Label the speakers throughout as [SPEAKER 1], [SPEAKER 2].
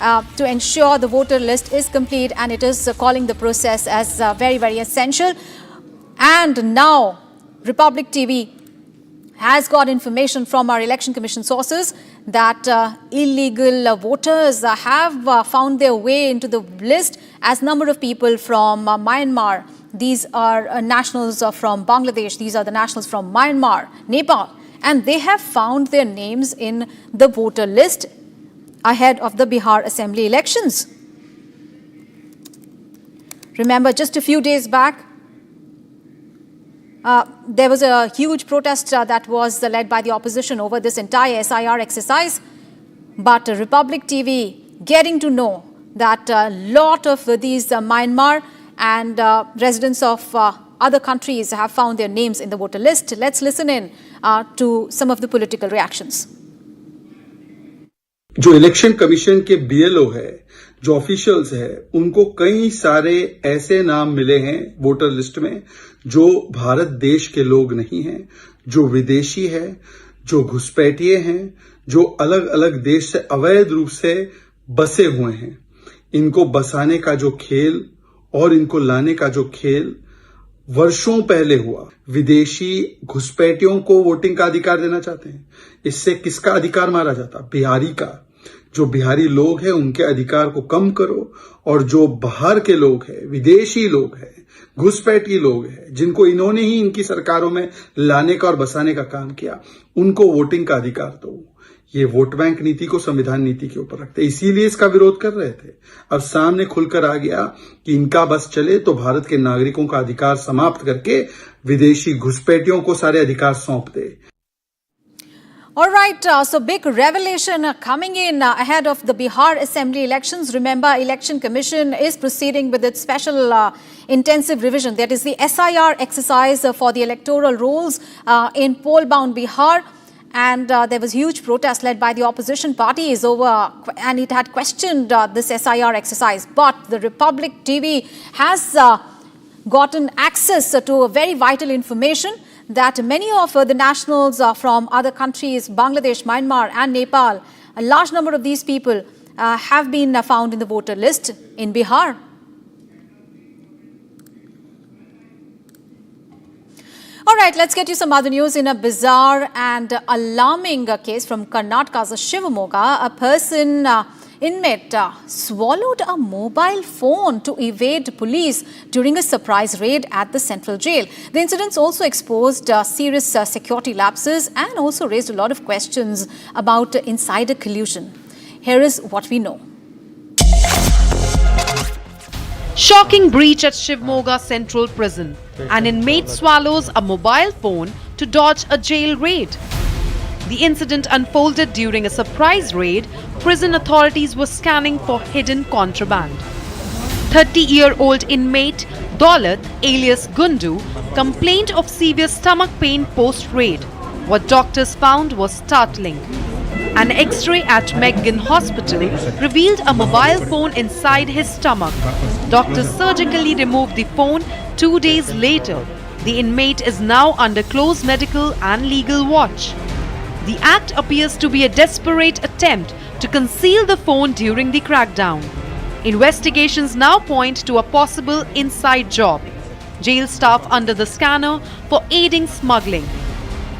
[SPEAKER 1] to ensure the voter list is complete, and it is calling the process as very, very essential. And now Republic TV has got information from our Election Commission sources that illegal voters have found their way into the list as number of people from Myanmar. These are nationals from Bangladesh. These are the nationals from Myanmar, Nepal. And they have found their names in the voter list ahead of the Bihar Assembly elections. Remember, just a few days back, there was a huge protest that was led by the opposition over this entire SIR exercise. But Republic TV getting to know that a lot of these Myanmar and residents of other countries have found their names in the voter list. Let's listen in to some of the political reactions.
[SPEAKER 2] जो election commission के BLO है, जो officials है, उनको कई सारे ऐसे नाम मिले हैं वोटर लिस्ट में जो भारत देश के लोग नहीं हैं, जो विदेशी है, जो घुसपैठिए हैं, जो अलग अलग देश से अवैध रूप से बसे हुए हैं। इनको बसाने का जो खेल और इनको लाने का जो खेल वर्षों पहले हुआ। विदेशी घुसपैठियों को वोटिंग का अधिकार देना चाहते हैं। इससे किसका अधिकार मारा जाता? बिहारी का। जो बिहारी लोग हैं उनके अधिकार को कम करो, और जो बाहर के लोग हैं, विदेशी लोग हैं, घुसपैठी लोग हैं, जिनको इन्होंने ही इनकी सरकारों में लाने का और बसाने का काम किया, उनको वोटिंग का अधिकार दो। ये वोट बैंक नीति को संविधान नीति के ऊपर रखते, इसीलिए इसका विरोध कर रहे थे। अब सामने खुलकर आ गया कि इनका बस चले तो भारत के नागरिकों का अधिकार समाप्त करके विदेशी घुसपैठियों को सारे अधिकार सौंप दे।
[SPEAKER 1] All right, so big revelation coming in ahead of the Bihar Assembly elections. Remember, Election Commission is proceeding with its special intensive revision. That is the SIR exercise for the electoral rolls in poll-bound Bihar. And there was huge protest led by the opposition parties over, and it had questioned this SIR exercise. But the Republic TV has gotten access to a very vital information that many of the nationals from other countries, Bangladesh, Myanmar and Nepal, a large number of these people have been found in the voter list in Bihar. All right, let's get you some other news. In a bizarre and alarming case from Karnataka's Shivamogga, a person inmate swallowed a mobile phone to evade police during a surprise raid at the central jail. The incidents also exposed serious security lapses and also raised a lot of questions about insider collusion. Here is what we know.
[SPEAKER 3] Shocking breach at Shivamogga Central Prison. An inmate swallows a mobile phone to dodge a jail raid. The incident unfolded during a surprise raid. Prison authorities were scanning for hidden contraband. 30-year-old inmate Daulat, alias Gundu, complained of severe stomach pain post-raid. What doctors found was startling. An X-ray at McGinn Hospital revealed a mobile phone inside his stomach. Doctors surgically removed the phone 2 days later. The inmate is now under close medical and legal watch. The act appears to be a desperate attempt to conceal the phone during the crackdown. Investigations now point to a possible inside job. Jail staff under the scanner for aiding smuggling.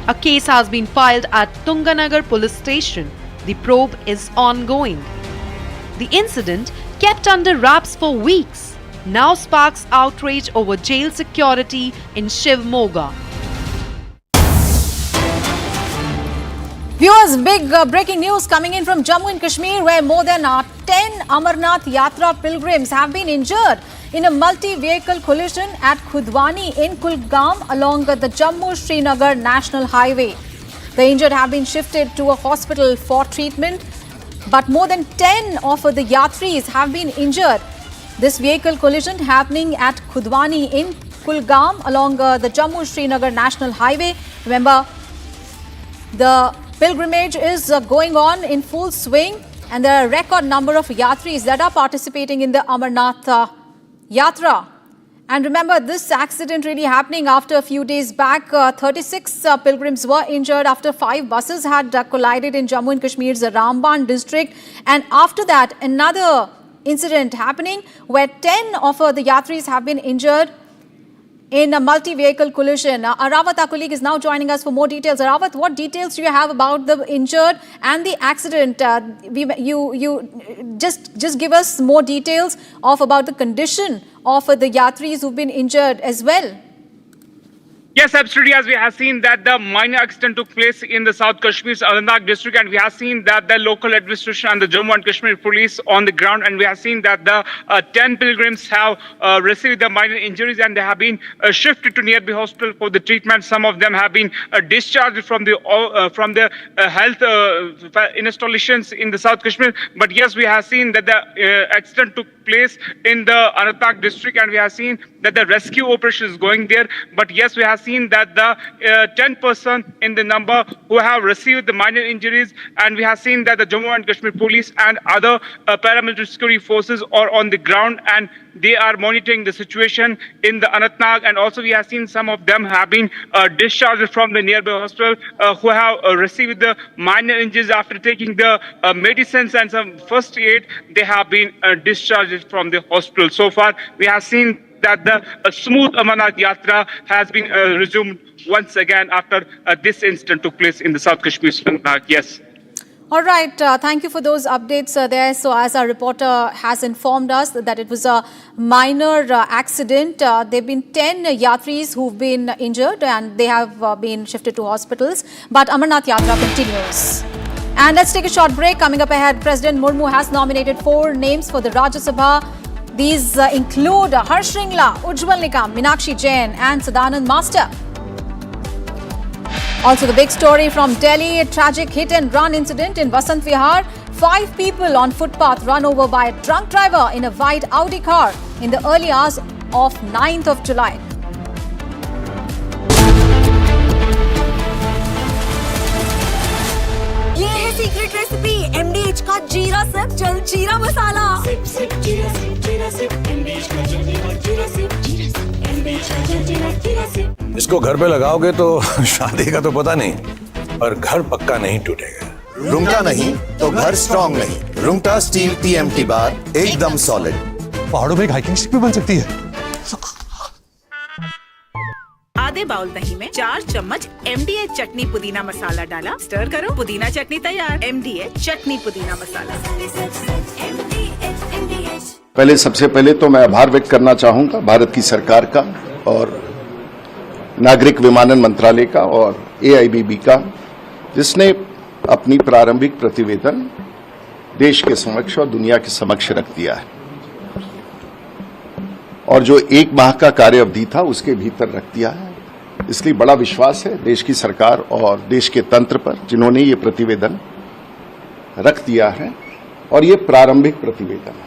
[SPEAKER 3] A case has been filed at Tunganagar police station. The probe is ongoing. The incident, kept under wraps for weeks, now sparks outrage over jail security in Shivamogga.
[SPEAKER 1] Viewers, big breaking news coming in from Jammu and Kashmir, where more than 10 Amarnath Yatra pilgrims have been injured in a multi-vehicle collision at Khudwani in Kulgam along the Jammu-Srinagar National Highway. The injured have been shifted to a hospital for treatment, but more than 10 of the Yatris have been injured. This vehicle collision happening at Khudwani in Kulgam along the Jammu-Srinagar National Highway. Remember, the pilgrimage is going on in full swing, and there are a record number of Yatris that are participating in the Amarnath Yatra. And remember, this accident really happening after a few days back. 36 pilgrims were injured after 5 buses had collided in Jammu and Kashmir's Ramban district. And after that, another incident happening where 10 of the yatris have been injured in a multi-vehicle collision. Arawat, our colleague, is now joining us for more details. Arawat, what details do you have about the injured and the accident? You just give us more details of about the condition of the yatris who've been injured as well.
[SPEAKER 4] Yes, absolutely. As we have seen that the minor accident took place in the South Kashmir's Arnab district, and we have seen that the local administration and the Jammu and Kashmir police on the ground, and we have seen that the 10 pilgrims have received the minor injuries, and they have been shifted to nearby hospital for the treatment. Some of them have been discharged from the health installations in the South Kashmir. But yes, we have seen that the accident took place in the Anantnag district, and we have seen that the rescue operation is going there. But yes, we have seen that the 10% in the number who have received the minor injuries, and we have seen that the Jammu and Kashmir police and other paramilitary security forces are on the ground, and they are monitoring the situation in the Anantnag. And also we have seen some of them have been discharged from the nearby hospital who have received the minor injuries after taking the medicines and some first aid. They have been discharged from the hospital. So far, we have seen that the smooth Amarnath Yatra has been resumed once again after this incident took place in the South Kashmir. Yes.
[SPEAKER 1] All right. Thank you for those updates there. So as our reporter has informed us that it was a minor accident. There have been 10 yatris who've been injured and they have been shifted to hospitals. But Amarnath Yatra continues. And let's take a short break. Coming up ahead, President Murmu has nominated 4 names for the Rajya Sabha. These include Harsh Shringla, Ujjwal Nikam, Meenakshi Jain and Sadanand Master. Also the big story from Delhi, a tragic hit-and-run incident in Vasant Vihar. 5 people on footpath run over by a drunk driver in a white Audi car in the early hours of 9th of July.
[SPEAKER 5] ये है secret recipe MDH का जीरा SIP जल जीरा मसाला। SIP SIP जीरा SIP MDH का जल जीरा सिप MDH का जल जीरा सिप।
[SPEAKER 6] इसको घर पे लगाओगे तो शादी का तो पता नहीं, पर घर पक्का नहीं टूटेगा।
[SPEAKER 7] रुंगटा नहीं तो घर स्ट्रॉन्ग नहीं। रुंगटा स्टील TMT बार एकदम सॉलिड।
[SPEAKER 6] पहाड़ों में हाइकिंग शिप भी बन सकती है।
[SPEAKER 5] आधे बाउल दही में 4 चम्मच MDH चटनी पुदीना मसाला डाला, स्टर करो, पुदीना चटनी तैयार। MDH चटनी पुदीना मसाला।
[SPEAKER 7] सबसे पहले तो मैं आभार व्यक्त करना चाहूंगा भारत की सरकार का और नागरिक विमानन मंत्रालय का और AIBB का, जिसने अपनी प्रारंभिक प्रतिवेदन देश के समक्ष और दुनिया के समक्ष रख दिया है और जो 1 माह का कार्य अवधि था उसके भीतर रख दिया है। इसलिए बड़ा विश्वास है देश की सरकार और देश के तंत्र पर, जिन्होंने ये प्रतिवेदन रख दिया है। और ये प्रारंभिक प्रतिवेदन है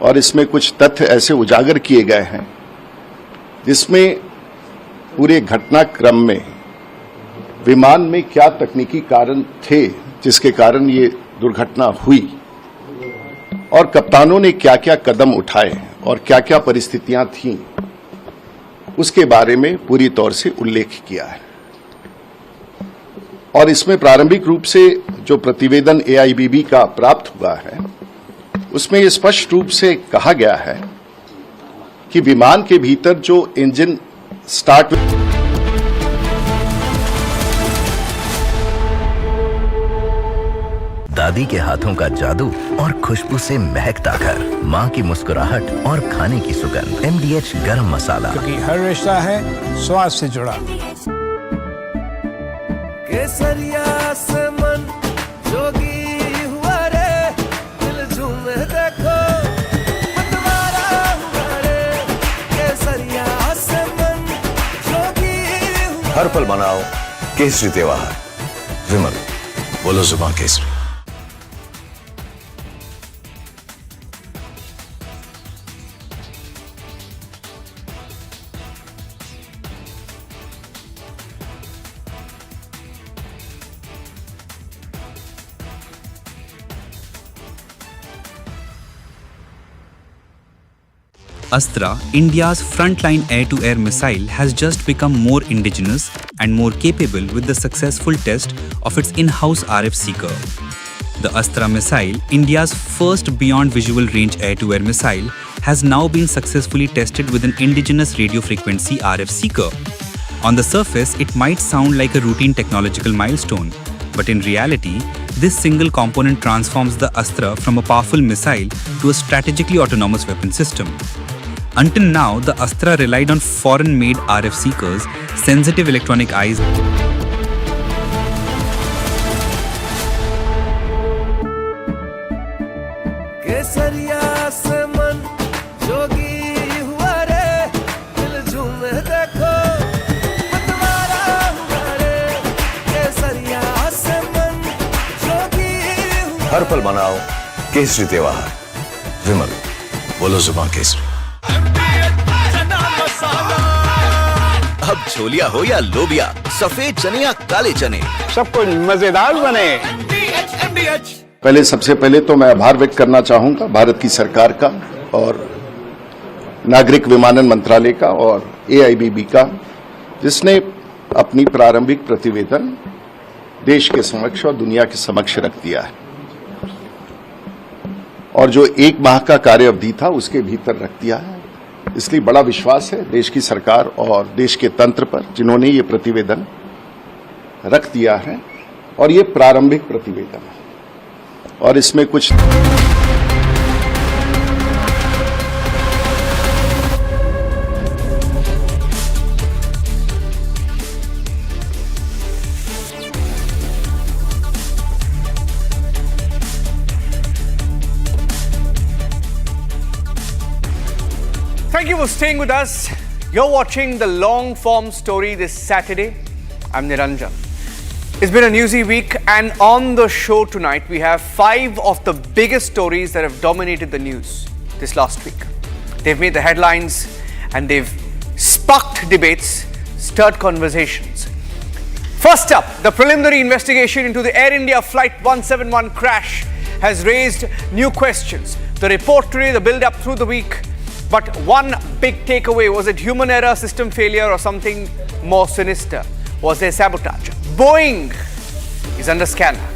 [SPEAKER 7] और इसमें कुछ तथ्य ऐसे उजागर किए गए हैं जिसमें पूरे घटनाक्रम में विमान में क्या तकनीकी कारण थे जिसके कारण ये दुर्घटना हुई और कप्तानों ने क्या क्या कदम उठाए और क्या क्या परिस्थितियां थीं, उसके बारे में पूरी तौर से उल्लेख किया है। और इसमें प्रारंभिक रूप से जो प्रतिवेदन AIBB का प्राप्त हुआ है उसमें ये स्पष्ट रूप से कहा गया है कि विमान के भीतर जो इंजन स्टार्ट
[SPEAKER 8] दादी के हाथों का जादू और खुशबू से महकता घर, माँ की मुस्कुराहट और खाने की सुगंध। MDH गरम मसाला,
[SPEAKER 9] क्योंकि हर रिश्ता है स्वाद से जुड़ा।
[SPEAKER 10] केसरिया से मन जोगी हुआ रे, दिल झूमे देखो मतवारा हुआ रे। केसरिया से मन जोगी हुआ।
[SPEAKER 6] हर पल मनाओ केसरी त्योहार। विमल, बोलो जुबान Kesari.
[SPEAKER 11] Astra, India's frontline air-to-air missile, has just become more indigenous and more capable with the successful test of its in-house RF seeker. The Astra missile, India's first beyond visual range air-to-air missile, has now been successfully tested with an indigenous radio frequency RF seeker. On the surface, it might sound like a routine technological milestone, but in reality, this single component transforms the Astra from a powerful missile to a strategically autonomous weapon system. Until now, the Astra relied on foreign-made RF seekers, sensitive electronic eyes,
[SPEAKER 10] केसरिया से मन जोगी हुआ रे दिल झूमे देखो मतवारा हुआ रे केसरिया से मन जोगी हुआ
[SPEAKER 6] हर पल मनाओ केसरी त्योहार। विमल, बोलो जुबान केसरी।
[SPEAKER 8] अब छोलिया हो या लोबिया, सफेद चने या काले चने,
[SPEAKER 9] सब कुछ मजेदार बने।
[SPEAKER 7] पहले सबसे पहले तो मैं आभार व्यक्त करना चाहूंगा भारत की सरकार का और नागरिक विमानन मंत्रालय का और AIBB का, जिसने अपनी प्रारंभिक प्रतिवेदन देश के समक्ष और दुनिया के समक्ष रख दिया है और जो 1 माह का कार्य अवधि था उसके भीतर रख दिया है। इसलिए बड़ा विश्वास है देश की सरकार और देश के तंत्र पर, जिन्होंने ये प्रतिवेदन रख दिया है और ये प्रारंभिक प्रतिवेदन है और इसमें कुछ
[SPEAKER 12] Thank you for staying with us. You're watching the long form story this Saturday. I'm Niranjan. It's been a newsy week, and on the show tonight we have 5 of the biggest stories that have dominated the news this last week. They've made the headlines and they've sparked debates, stirred conversations. First up, the preliminary investigation into the Air India Flight 171 crash has raised new questions. The report today, the build-up through the week, but one big takeaway: was it human error, system failure, or something more sinister? Was there sabotage? Boeing is under scanner.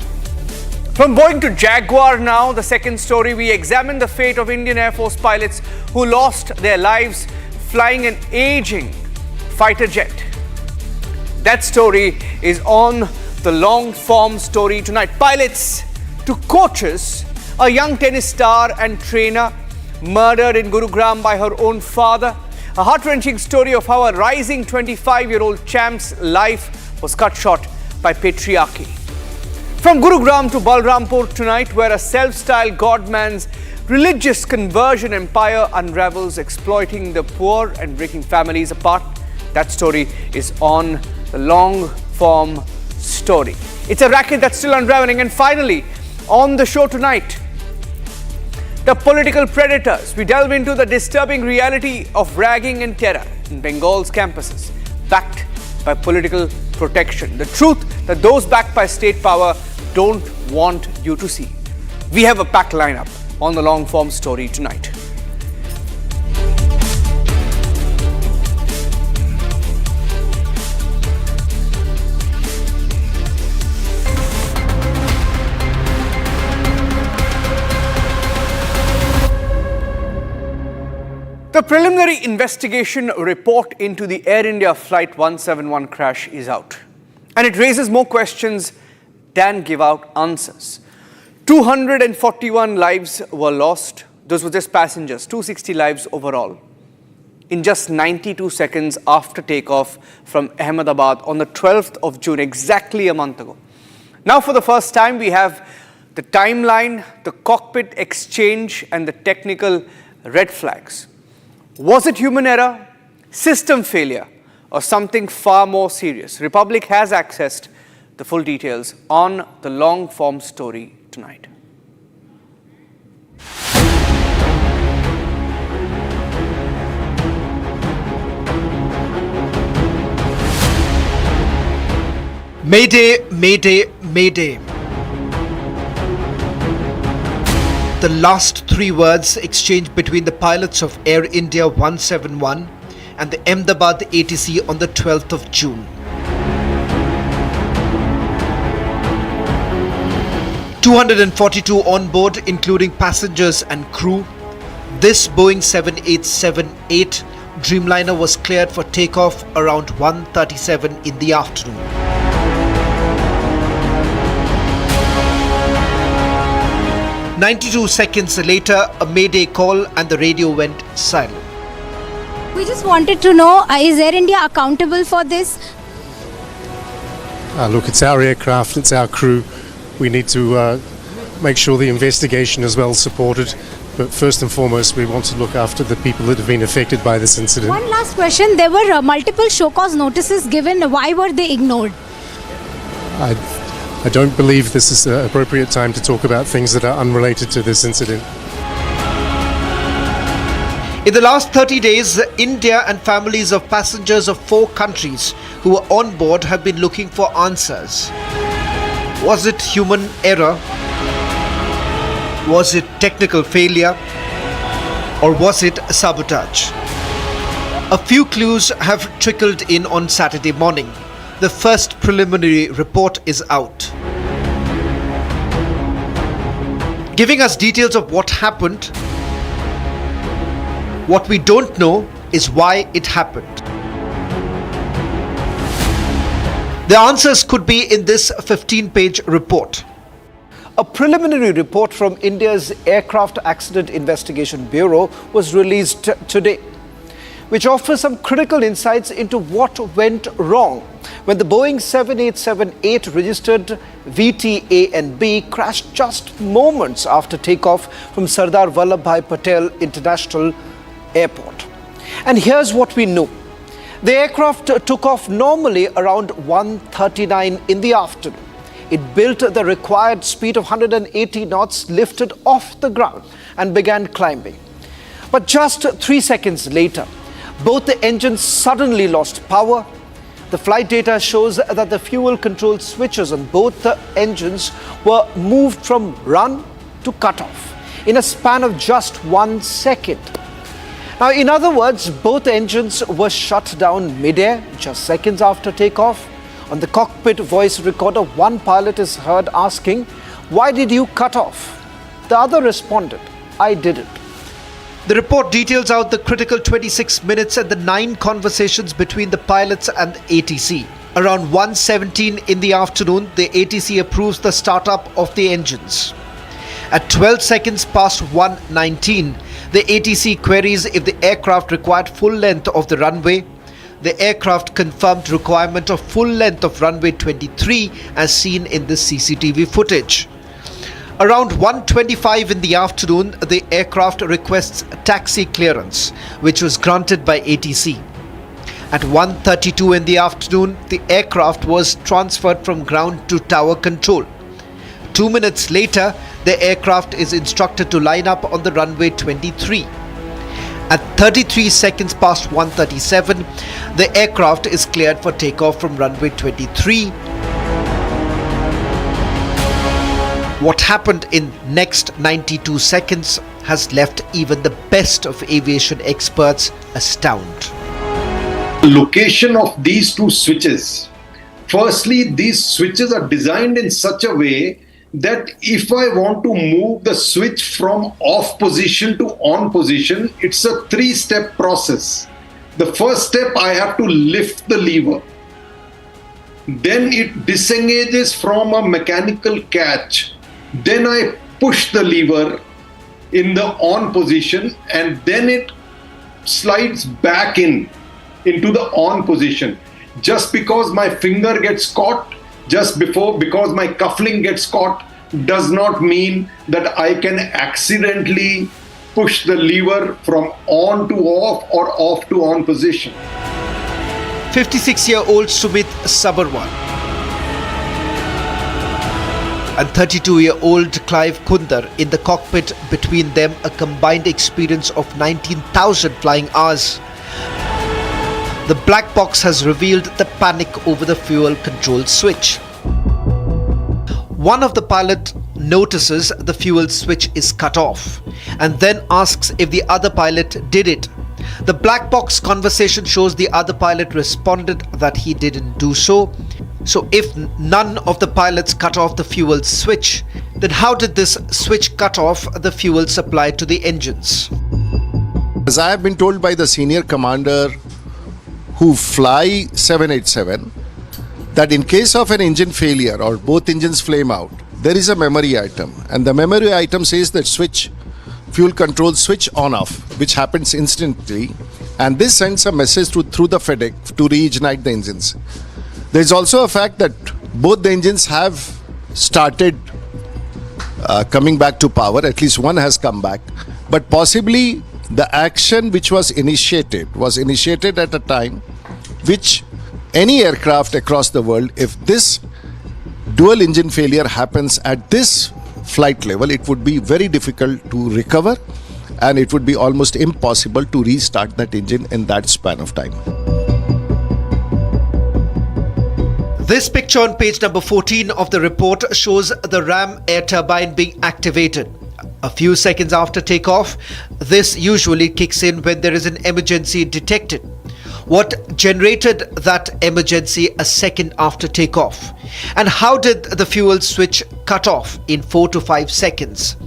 [SPEAKER 12] From Boeing to Jaguar now, the second story, we examine the fate of Indian Air Force pilots who lost their lives flying an aging fighter jet. That story is on the long form story tonight. Pilots to coaches, a young tennis star and trainer murdered in Gurugram by her own father. A heart-wrenching story of how a rising 25-year-old champ's life was cut short by patriarchy. From Gurugram to Balrampur tonight, where a self-styled godman's religious conversion empire unravels, exploiting the poor and breaking families apart. That story is on the long-form story. It's a racket that's still unraveling. And finally, on the show tonight, the political predators. We delve into the disturbing reality of ragging and terror in Bengal's campuses, backed by political protection. The truth that those backed by state power don't want you to see. We have a packed lineup on the long form story tonight. The preliminary investigation report into the Air India Flight 171 crash is out, and it raises more questions than give out answers. 241 lives were lost. Those were just passengers, 260 lives overall, in just 92 seconds after takeoff from Ahmedabad on the 12th of June, exactly a month ago. Now, for the first time, we have the timeline, the cockpit exchange, and the technical red flags. Was it human error, system failure, or something far more serious? Republic has accessed the full details on the long form story tonight.
[SPEAKER 13] Mayday, Mayday, Mayday. The last three words exchanged between the pilots of Air India 171 and the Ahmedabad ATC on the 12th of June. 242 on board, including passengers and crew. This Boeing 7878 Dreamliner was cleared for takeoff around 1:37 in the afternoon. "92 seconds later, a mayday call and the radio went silent.
[SPEAKER 5] We just wanted to know, is Air India accountable for this?
[SPEAKER 14] Look, it's our aircraft, it's our crew. We need to make sure the investigation is well supported. But first and foremost, we want to look after the people that have been affected by this incident.
[SPEAKER 5] One last question. There were multiple show cause notices given. Why were they ignored?
[SPEAKER 14] I don't believe this is the appropriate time to talk about things that are unrelated to this incident.
[SPEAKER 13] In the last 30 days, India and families of passengers of 4 countries who were on board have been looking for answers. Was it human error? Was it technical failure? Or was it sabotage? A few clues have trickled in on Saturday morning. The first preliminary report is out, giving us details of what happened. What we don't know is why it happened. The answers could be in this 15-page report. A preliminary report from India's Aircraft Accident Investigation Bureau was released today, which offers some critical insights into what went wrong when the Boeing 7878 registered VTA and B crashed just moments after takeoff from Sardar Vallabhbhai Patel International Airport. And here's what we know. The aircraft took off normally around 1:39 in the afternoon. It built the required speed of 180 knots, lifted off the ground and began climbing. But just 3 seconds later, both the engines suddenly lost power. The flight data shows that the fuel control switches on both the engines were moved from run to cut off in a span of just 1 second. Now, in other words, both engines were shut down mid-air just seconds after takeoff. On the cockpit voice recorder, one pilot is heard asking, "Why did you cut off?" The other responded, "I didn't." The report details out the critical 26 minutes and the 9 conversations between the pilots and the ATC. Around 1:17 in the afternoon, the ATC approves the startup of the engines. At 12 seconds past 1:19, the ATC queries if the aircraft required full length of the runway. The aircraft confirmed requirement of full length of runway 23 as seen in the CCTV footage. Around 1:25 in the afternoon, the aircraft requests taxi clearance, which was granted by ATC. At 1:32 in the afternoon, the aircraft was transferred from ground to tower control. 2 minutes later, the aircraft is instructed to line up on the runway 23. At 33 seconds past 1:37, the aircraft is cleared for takeoff from runway 23. What happened in next 92 seconds has left even the best of aviation experts astounded.
[SPEAKER 15] Location of these 2 switches. Firstly, these switches are designed in such a way that if I want to move the switch from off position to on position, it's a 3-step process. The first step, I have to lift the lever. Then it disengages from a mechanical catch. Then I push the lever in the on position and then it slides back into the on position. Just because my finger gets caught because my cufflink gets caught does not mean that I can accidentally push the lever from on to off or off to on position.
[SPEAKER 13] 56-year-old Sumit Sabarwal and 32-year-old Clive Kundar in the cockpit, between them a combined experience of 19,000 flying hours. The black box has revealed the panic over the fuel control switch. One of the pilots notices the fuel switch is cut off and then asks if the other pilot did it. The black box conversation shows the other pilot responded that he didn't do so. So if none of the pilots cut off the fuel switch, then how did this switch cut off the fuel supply to the engines?
[SPEAKER 7] As I have been told by the senior commander who fly 787, that in case of an engine failure or both engines flame out, there is a memory item, and the memory item says that fuel control switch on off, which happens instantly, and this sends a message through the FedEx to reignite the engines. There is also a fact that both the engines have started coming back to power, at least one has come back, but possibly the action which was initiated at a time which any aircraft across the world, if this dual engine failure happens at this flight level, it would be very difficult to recover and it would be almost impossible to restart that engine in that span of time.
[SPEAKER 13] This picture on page number 14 of the report shows the RAM air turbine being activated. A few seconds after takeoff, this usually kicks in when there is an emergency detected. What generated that emergency a second after takeoff? And how did the fuel switch cut off in 4 to 5 seconds?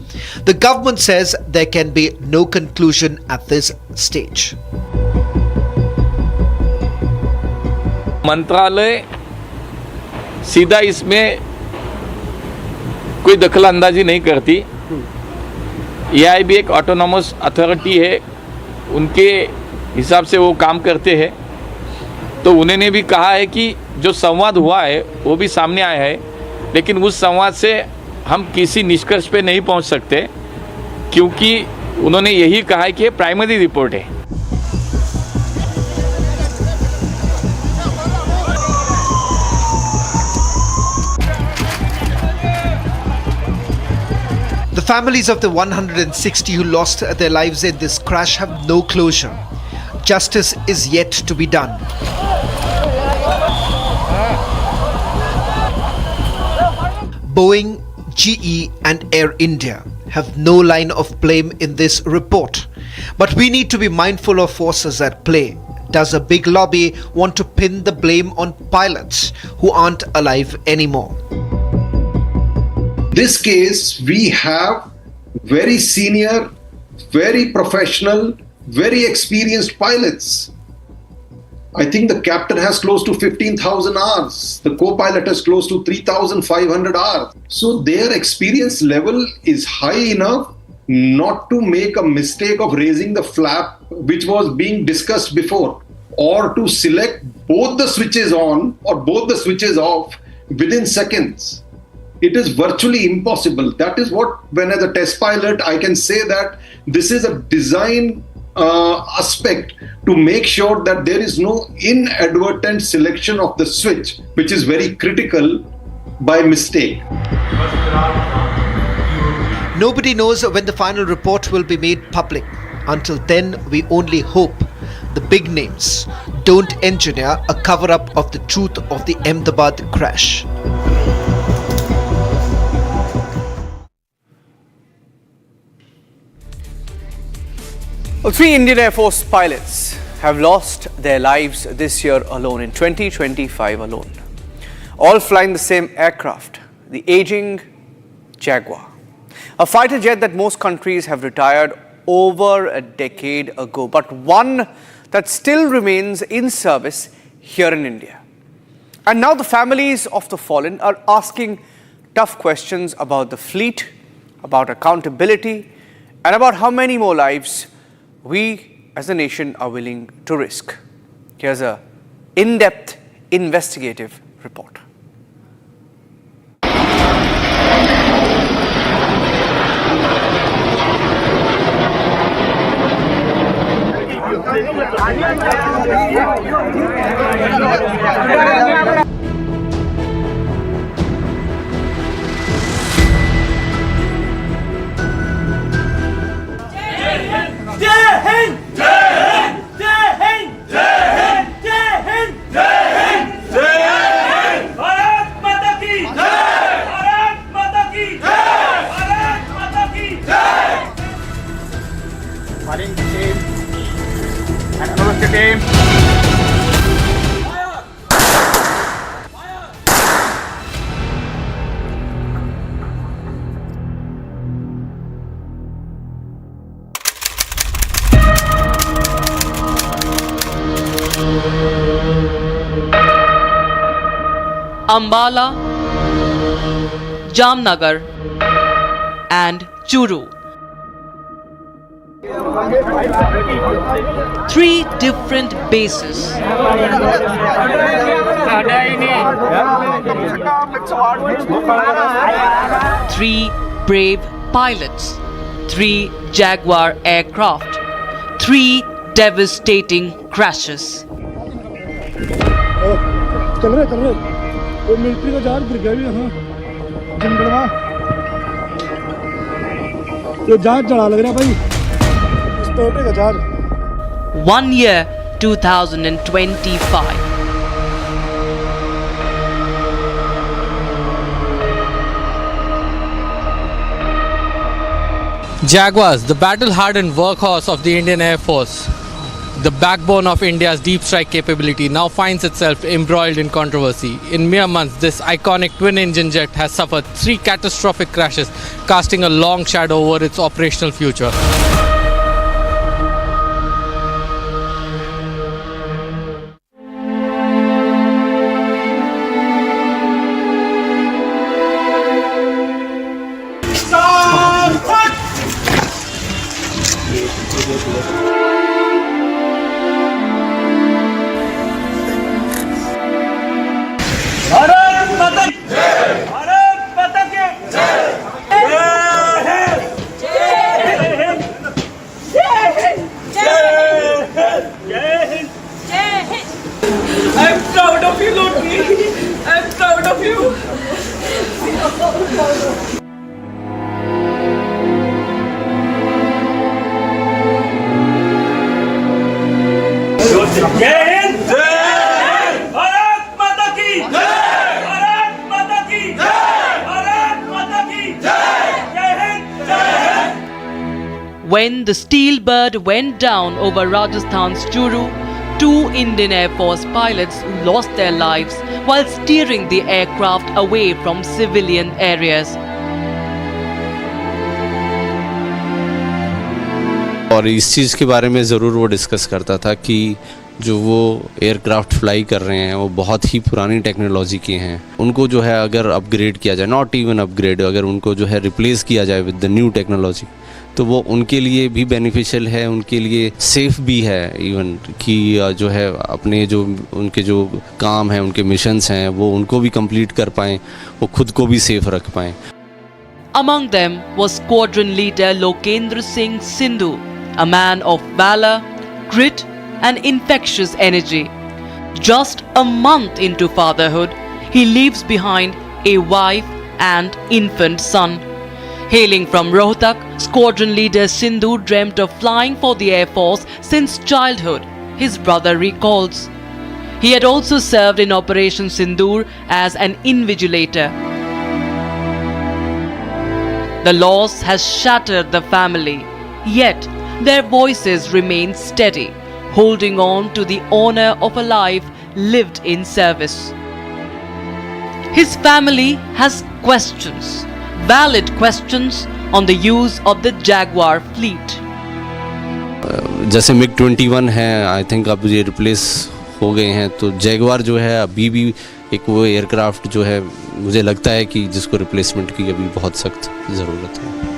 [SPEAKER 13] The government says there can be no conclusion at this stage.
[SPEAKER 16] मंत्रालय सीधा इसमें कोई दखल अंदाजी नहीं करती। यह भी एक ऑटोनॉमस अथॉरिटी है, उनके हिसाब से वो काम करते हैं। तो उन्होंने भी कहा है कि जो संवाद हुआ है वो भी सामने आया है, लेकिन उस संवाद से हम किसी निष्कर्ष पे नहीं पहुंच सकते, क्योंकि उन्होंने यही कहा है कि ये प्राइमरी रिपोर्ट है।
[SPEAKER 13] The families of the 160 who lost their lives in this crash have no closure. Justice is yet to be done. Boeing, GE and Air India have no line of blame in this report. But we need to be mindful of forces at play. Does a big lobby want to pin the blame on pilots who aren't alive anymore?
[SPEAKER 15] This case, we have very senior, very professional, very experienced pilots. I think the captain has close to 15,000 hours. The co-pilot has close to 3,500 hours. So their experience level is high enough not to make a mistake of raising the flap which was being discussed before, or to select both the switches on or both the switches off within seconds. It is virtually impossible. That is what, when as a test pilot, I can say that this is a design aspect to make sure that there is no inadvertent selection of the switch, which is very critical, by mistake.
[SPEAKER 13] Nobody knows when the final report will be made public. Until then, we only hope the big names don't engineer a cover-up of the truth of the Ahmedabad crash.
[SPEAKER 12] Well, 3 Indian Air Force pilots have lost their lives this year alone, in 2025 alone. All flying the same aircraft, the aging Jaguar, a fighter jet that most countries have retired over a decade ago, but one that still remains in service here in India. And now the families of the fallen are asking tough questions about the fleet, about accountability, and about how many more lives we as a nation are willing to risk. Here's an in-depth investigative report.
[SPEAKER 4] Firing team. And another team.
[SPEAKER 3] Ambala, Jamnagar, and Churu. 3 different bases. 3 brave pilots. 3 Jaguar aircraft. 3 devastating crashes.
[SPEAKER 17] वो military का जहाज गिर गया यहाँ जिंगड़वा ये जहाज जला लग रहा भाई इस तोटे का जहाज
[SPEAKER 3] 1 year 2025.
[SPEAKER 18] Jaguars, the battle-hardened workhorse of the Indian Air Force, the backbone of India's deep strike capability, now finds itself embroiled in controversy. In mere months, this iconic twin-engine jet has suffered 3 catastrophic crashes, casting a long shadow over its operational future.
[SPEAKER 10] I'm proud of you, Lotri. I'm proud of you. जय हिंद भारत माता की भारत माता की भारत माता की जय Hind
[SPEAKER 3] When the steel bird went down over Rajasthan's Churu, 2 Indian Air Force pilots lost their lives while steering the aircraft away from civilian areas.
[SPEAKER 19] और इस चीज़ के बारे में ज़रूर वो डिस्कस करता था कि जो वो एयरक्राफ्ट फ्लाई कर रहे हैं वो बहुत ही पुरानी टेक्नोलॉजी के हैं, उनको जो है अगर अपग्रेड किया जाए, नॉट इवन अपग्रेड, अगर उनको जो है रिप्लेस किया जाए विद द न्यू टेक्नोलॉजी, तो वो उनके लिए भी बेनिफिशियल है, उनके लिए सेफ़ भी है इवन कि जो है अपने जो उनके जो काम हैं, उनके मिशंस हैं, वो उनको भी कंप्लीट कर पाएँ, वो खुद को भी सेफ रख पाएँ.
[SPEAKER 3] Among them was squadron leader Lokendra Singh Sindhu, a man of valor, grit and infectious energy. Just a month into fatherhood, he leaves behind a wife and infant son. Hailing from Rohtak, squadron leader Sindhu dreamt of flying for the Air Force since childhood, his brother recalls. He had also served in Operation Sindoor as an invigilator. The loss has shattered the family, yet their voices remain steady, holding on to the honor of a life lived in service. His family has questions, valid questions on the use of the Jaguar fleet.
[SPEAKER 19] जैसे MiG-21 है, I think अब ये replace हो गए हैं, तो Jaguar जो है अभी भी एक वो एयरक्राफ्ट जो है, मुझे लगता है कि जिसको रिप्लेसमेंट की अभी बहुत सख्त ज़रूरत है.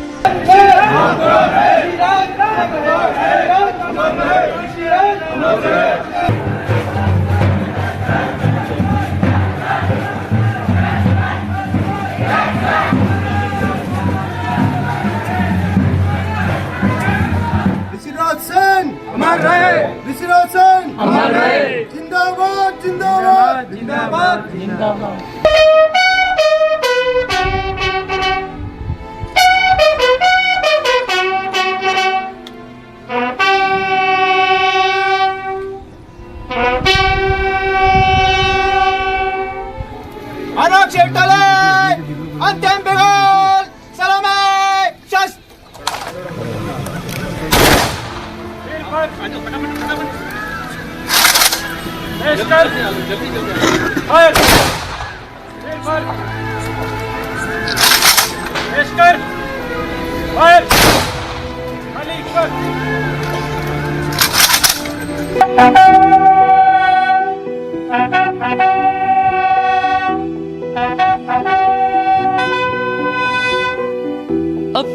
[SPEAKER 10] अमर रहे, ऋषिराज सिंह अमर रहे, जिंदाबाद जिंदाबाद जिंदाबाद जिंदाबाद. Arnab Goswami, Anthem Begol, Salome, Shast.
[SPEAKER 3] A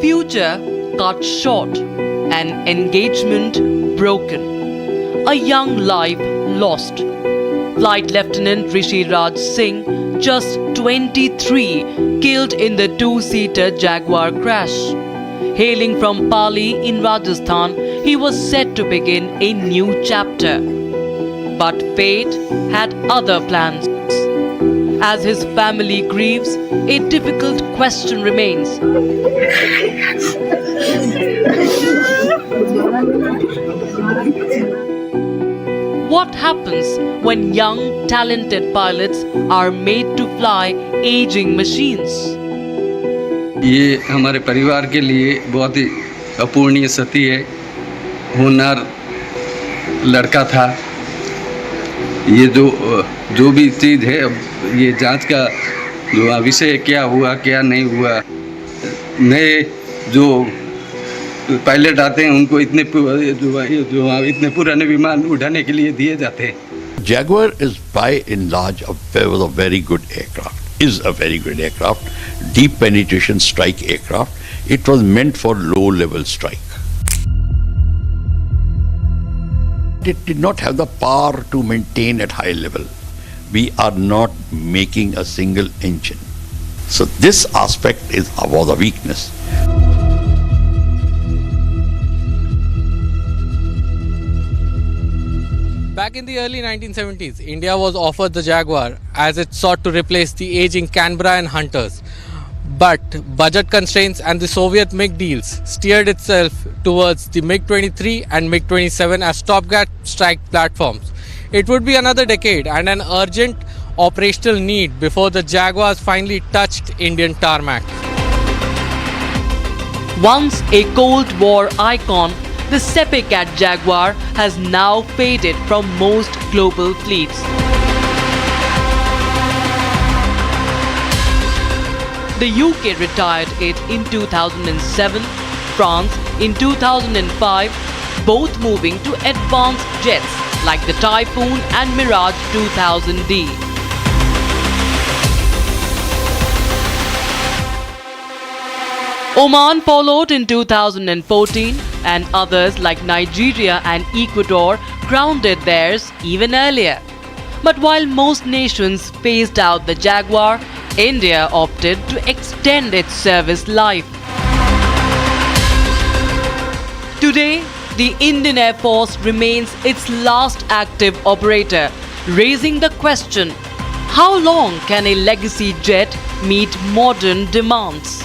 [SPEAKER 3] future cut short, an engagement broken, a young life lost. Flight Lieutenant Rishi Raj Singh, just 23, killed in the two-seater Jaguar crash. Hailing from Pali in Rajasthan, he was set to begin a new chapter. But fate had other plans. As his family grieves, a difficult question remains. What happens when young, talented pilots are made to fly aging machines?
[SPEAKER 20] ये हमारे परिवार के लिए बहुत ही अपूर्णीय क्षति है। होनहार लड़का था। ये जो भी चीज़ है, अब ये जांच का जो विषय क्या हुआ क्या नहीं हुआ। नए जो पायलट आते हैं उनको इतने पुराने विमान उड़ाने के लिए दिए जाते हैं।
[SPEAKER 21] Jaguar is by and large a very good aircraft. Is a very good aircraft, deep penetration strike aircraft. It was meant for low-level strike. It did not have the power to maintain at high level. We are not making a single engine. So this aspect was a weakness.
[SPEAKER 18] Back in the early 1970s, India was offered the Jaguar as it sought to replace the aging Canberra and Hunters. But budget constraints and the Soviet MiG deals steered itself towards the MiG-23 and MiG-27 as stopgap strike platforms. It would be another decade and an urgent operational need before the Jaguars finally touched Indian tarmac.
[SPEAKER 3] Once a Cold War icon, the Sepecat Jaguar has now faded from most global fleets. The UK retired it in 2007, France in 2005, both moving to advanced jets like the Typhoon and Mirage 2000D. Oman followed in 2014, and others like Nigeria and Ecuador grounded theirs even earlier. But while most nations phased out the Jaguar, India opted to extend its service life. Today, the Indian Air Force remains its last active operator, raising the question, how long can a legacy jet meet modern demands?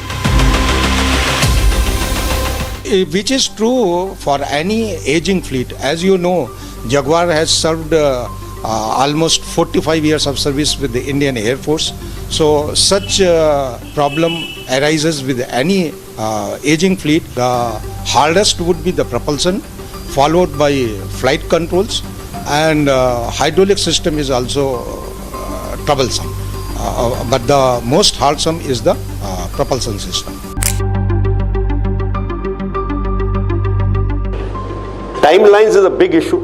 [SPEAKER 22] Which is true for any aging fleet. As you know, Jaguar has served almost 45 years of service with the Indian Air Force. So such problem arises with any aging fleet. The hardest would be the propulsion, followed by flight controls, and hydraulic system is also troublesome. But the most hardsome is the propulsion system.
[SPEAKER 23] Timelines is a big issue.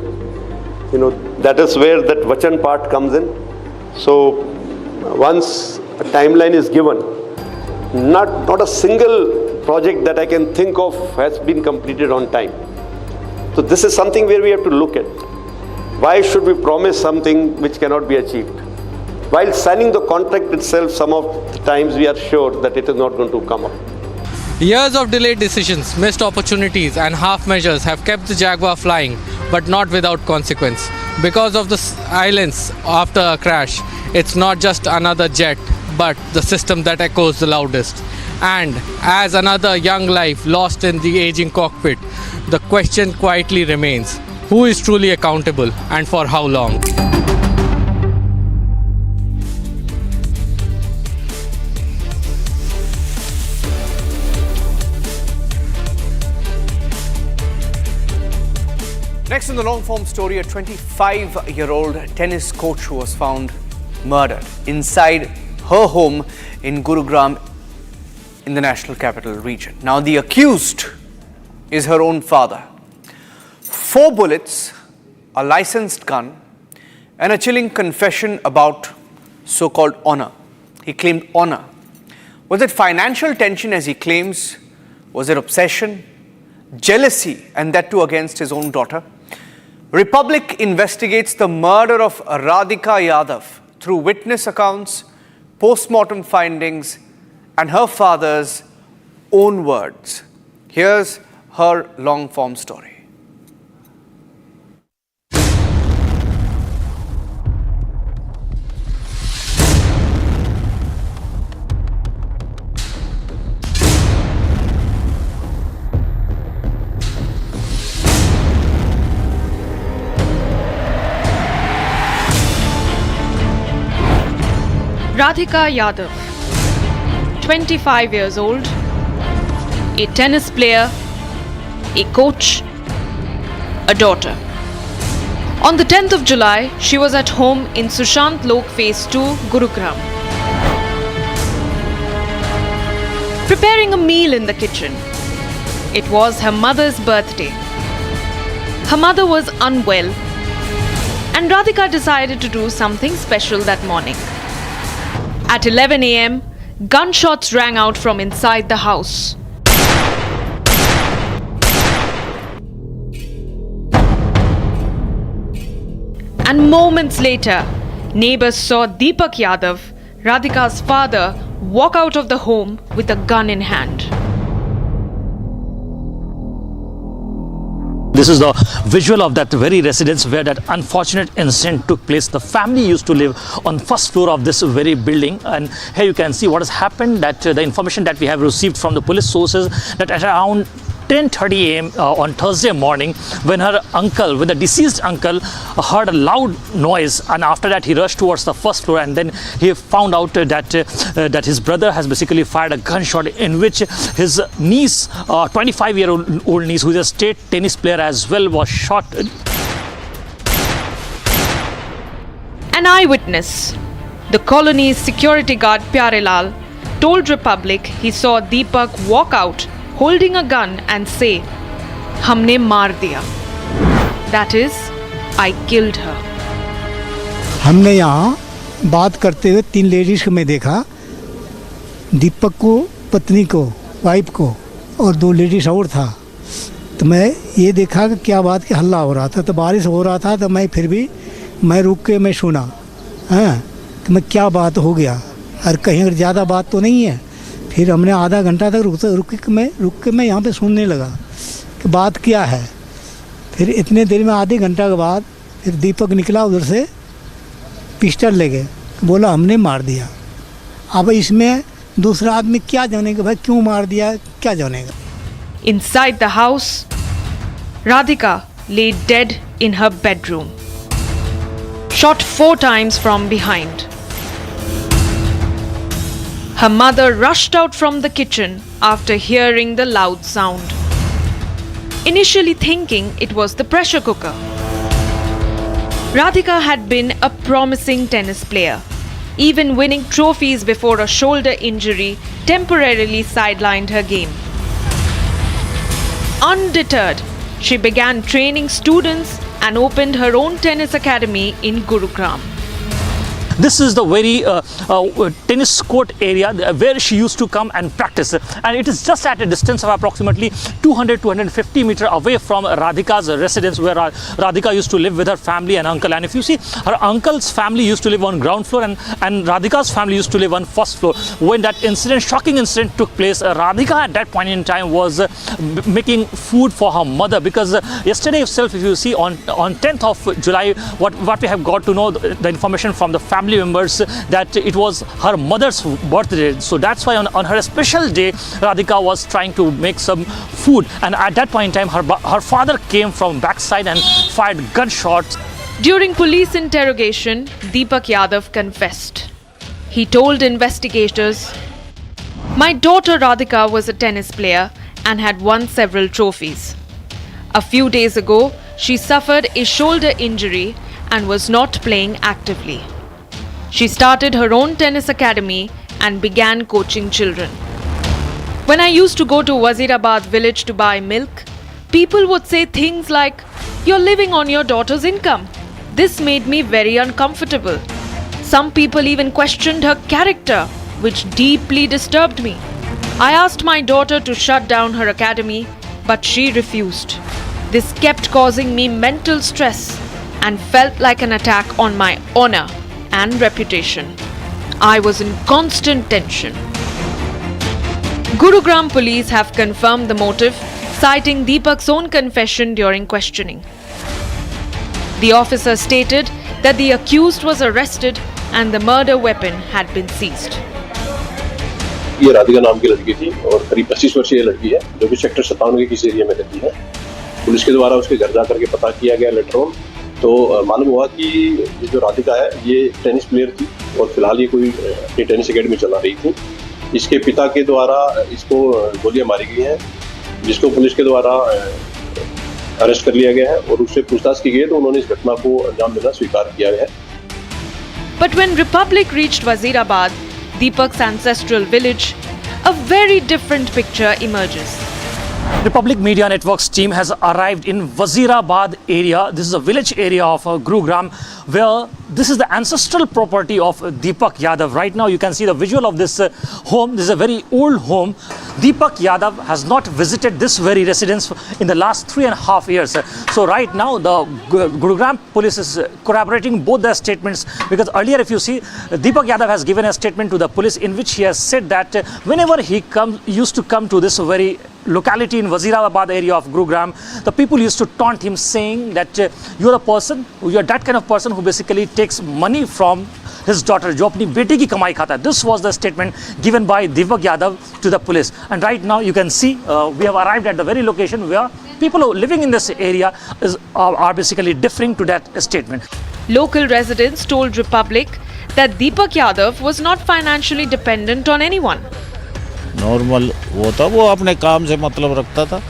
[SPEAKER 23] You know, that is where that Vachan part comes in. So once a timeline is given, not a single project that I can think of has been completed on time. So this is something where we have to look at. Why should we promise something which cannot be achieved? While signing the contract itself, some of the times we are sure that it is not going to come up.
[SPEAKER 18] Years of delayed decisions, missed opportunities and half measures have kept the Jaguar flying, but not without consequence. Because of the silence after a crash, it's not just another jet, but the system that echoes the loudest. And as another young life lost in the aging cockpit, the question quietly remains, who is truly accountable and for how long?
[SPEAKER 12] Next in the long form story, a 25-year-old tennis coach who was found murdered inside her home in Gurugram in the National Capital Region. Now the accused is her own father. 4 bullets, a licensed gun, and a chilling confession about so-called honor. He claimed honor. Was it financial tension as he claims? Was it obsession? Jealousy, and that too against his own daughter? Republic investigates the murder of Radhika Yadav through witness accounts, post-mortem findings, and her father's own words. Here's her long-form story.
[SPEAKER 1] Radhika Yadav, 25 years old, a tennis player, a coach, a daughter. On the 10th of July, she was at home in Sushant Lok Phase 2, Gurugram, preparing a meal in the kitchen. It was her mother's birthday. Her mother was unwell, and Radhika decided to do something special that morning. At 11 a.m., gunshots rang out from inside the house. And moments later, neighbors saw Deepak Yadav, Radhika's father, walk out of the home with a gun in hand.
[SPEAKER 2] This is the visual of that very residence where that unfortunate incident took place. The family used to live on first floor of this very building, and here you can see what has happened. That the information that we have received from the police sources, that at around 10:30 a.m. On Thursday morning, when the deceased uncle heard a loud noise, and after that he rushed towards the first floor, and then he found out that his brother has basically fired a gunshot in which his niece, 25-year-old niece, who is a state tennis player as well, was shot.
[SPEAKER 1] An eyewitness, the colony's security guard Pyarelal, told Republic he saw Deepak walk out holding a gun and say, "Humne maar diya." That is, I killed her.
[SPEAKER 17] हमने यहाँ बात करते हुए 3 ladies को मैं देखा, दीपक को, पत्नी को, वाइफ को, और 2 लेडीज और था। तो मैं ये देखा कि क्या बात के हल्ला हो रहा था, तो बारिश हो रहा था, तो मैं फिर भी मैं रुक के मैं सुना, तो मैं क्या बात हो गया, और कहीं अगर ज़्यादा बात तो नहीं है। फिर हमने आधा घंटा तक रुक के मैं यहाँ पे सुनने लगा कि बात क्या है। फिर इतने देर में आधे घंटा के बाद फिर दीपक निकला उधर से, पिस्टल लेके बोला हमने मार दिया। अब इसमें दूसरा आदमी क्या जानेगा, भाई क्यों मार दिया, क्या जानेगा।
[SPEAKER 1] Inside the house, Radhika lay dead in her bedroom, shot 4 times from behind. Her mother rushed out from the kitchen after hearing the loud sound, initially thinking it was the pressure cooker. Radhika had been a promising tennis player, even winning trophies before a shoulder injury temporarily sidelined her game. Undeterred, she began training students and opened her own tennis academy in Gurugram.
[SPEAKER 2] This is the very tennis court area where she used to come and practice, and it is just at a distance of approximately 200-250 meters away from Radhika's residence, where Radhika used to live with her family and uncle. And if you see, her uncle's family used to live on ground floor, and Radhika's family used to live on first floor. When that shocking incident took place, Radhika at that point in time was making food for her mother, because yesterday itself, if you see, on 10th of July, what we have got to know, the information from the family members, that it was her mother's birthday. So that's why on her special day, Radhika was trying to make some food, and at that point in time, her father came from backside and fired gunshots.
[SPEAKER 1] During police interrogation, Deepak Yadav confessed. He told investigators, "My daughter Radhika was a tennis player and had won several trophies. A few days ago, she suffered a shoulder injury and was not playing actively. She started her own tennis academy and began coaching children. When I used to go to Wazirabad village to buy milk, people would say things like, "You're living on your daughter's income." This made me very uncomfortable. Some people even questioned her character, which deeply disturbed me. I asked my daughter to shut down her academy, but she refused. This kept causing me mental stress and felt like an attack on my honor and reputation. I was in constant tension. Gurugram police have confirmed the motive, citing Deepak's own confession during questioning. The officer stated that the accused was arrested and the murder weapon had been seized.
[SPEAKER 6] ये राधिका नाम की लड़की थी और करीब 25 वर्षीय लड़की है जो कि सेक्टर 57 के किसी एरिया में रहती है। पुलिस के द्वारा उसके घर जा करके पता किया गया लेटर ऑन, तो मालूम हुआ कि ये जो राधिका है ये टेनिस प्लेयर थी और फिलहाल ये कोई अपनी टेनिस एकेडमी चला रही थी। इसके पिता के द्वारा इसको गोलियां मारी गई हैं, जिसको पुलिस के द्वारा अरेस्ट कर लिया गया है और उससे पूछताछ की गई है तो उन्होंने इस घटना को अंजाम देना स्वीकार किया है।
[SPEAKER 1] But when Republic reached Wazirabad, Deepak's ancestral village, a very different picture emerges.
[SPEAKER 2] Republic Media Network's team has arrived in Wazirabad area. This is a village area of Gurugram, where this is the ancestral property of Deepak Yadav. Right now you can see the visual of this home. This is a very old home. Deepak Yadav has not visited this very residence in the last 3.5 years. So right now the Gurugram police is corroborating both their statements, because earlier if you see, Deepak Yadav has given a statement to the police in which he has said that whenever he used to come to this very locality in Wazirabad area of Gurugram, the people used to taunt him saying that you're a person, you're that kind of person who basically takes money from his daughter, जो अपनी बेटी की कमाई खाता है. This was the statement given by Deepak Yadav to the police. And right now you can see we have arrived at the very location where people who are living in this area are basically differing to that statement.
[SPEAKER 1] Local residents told Republic that Deepak Yadav was not financially dependent on anyone.
[SPEAKER 8] Normal वो था, वो अपने काम से मतलब रखता था.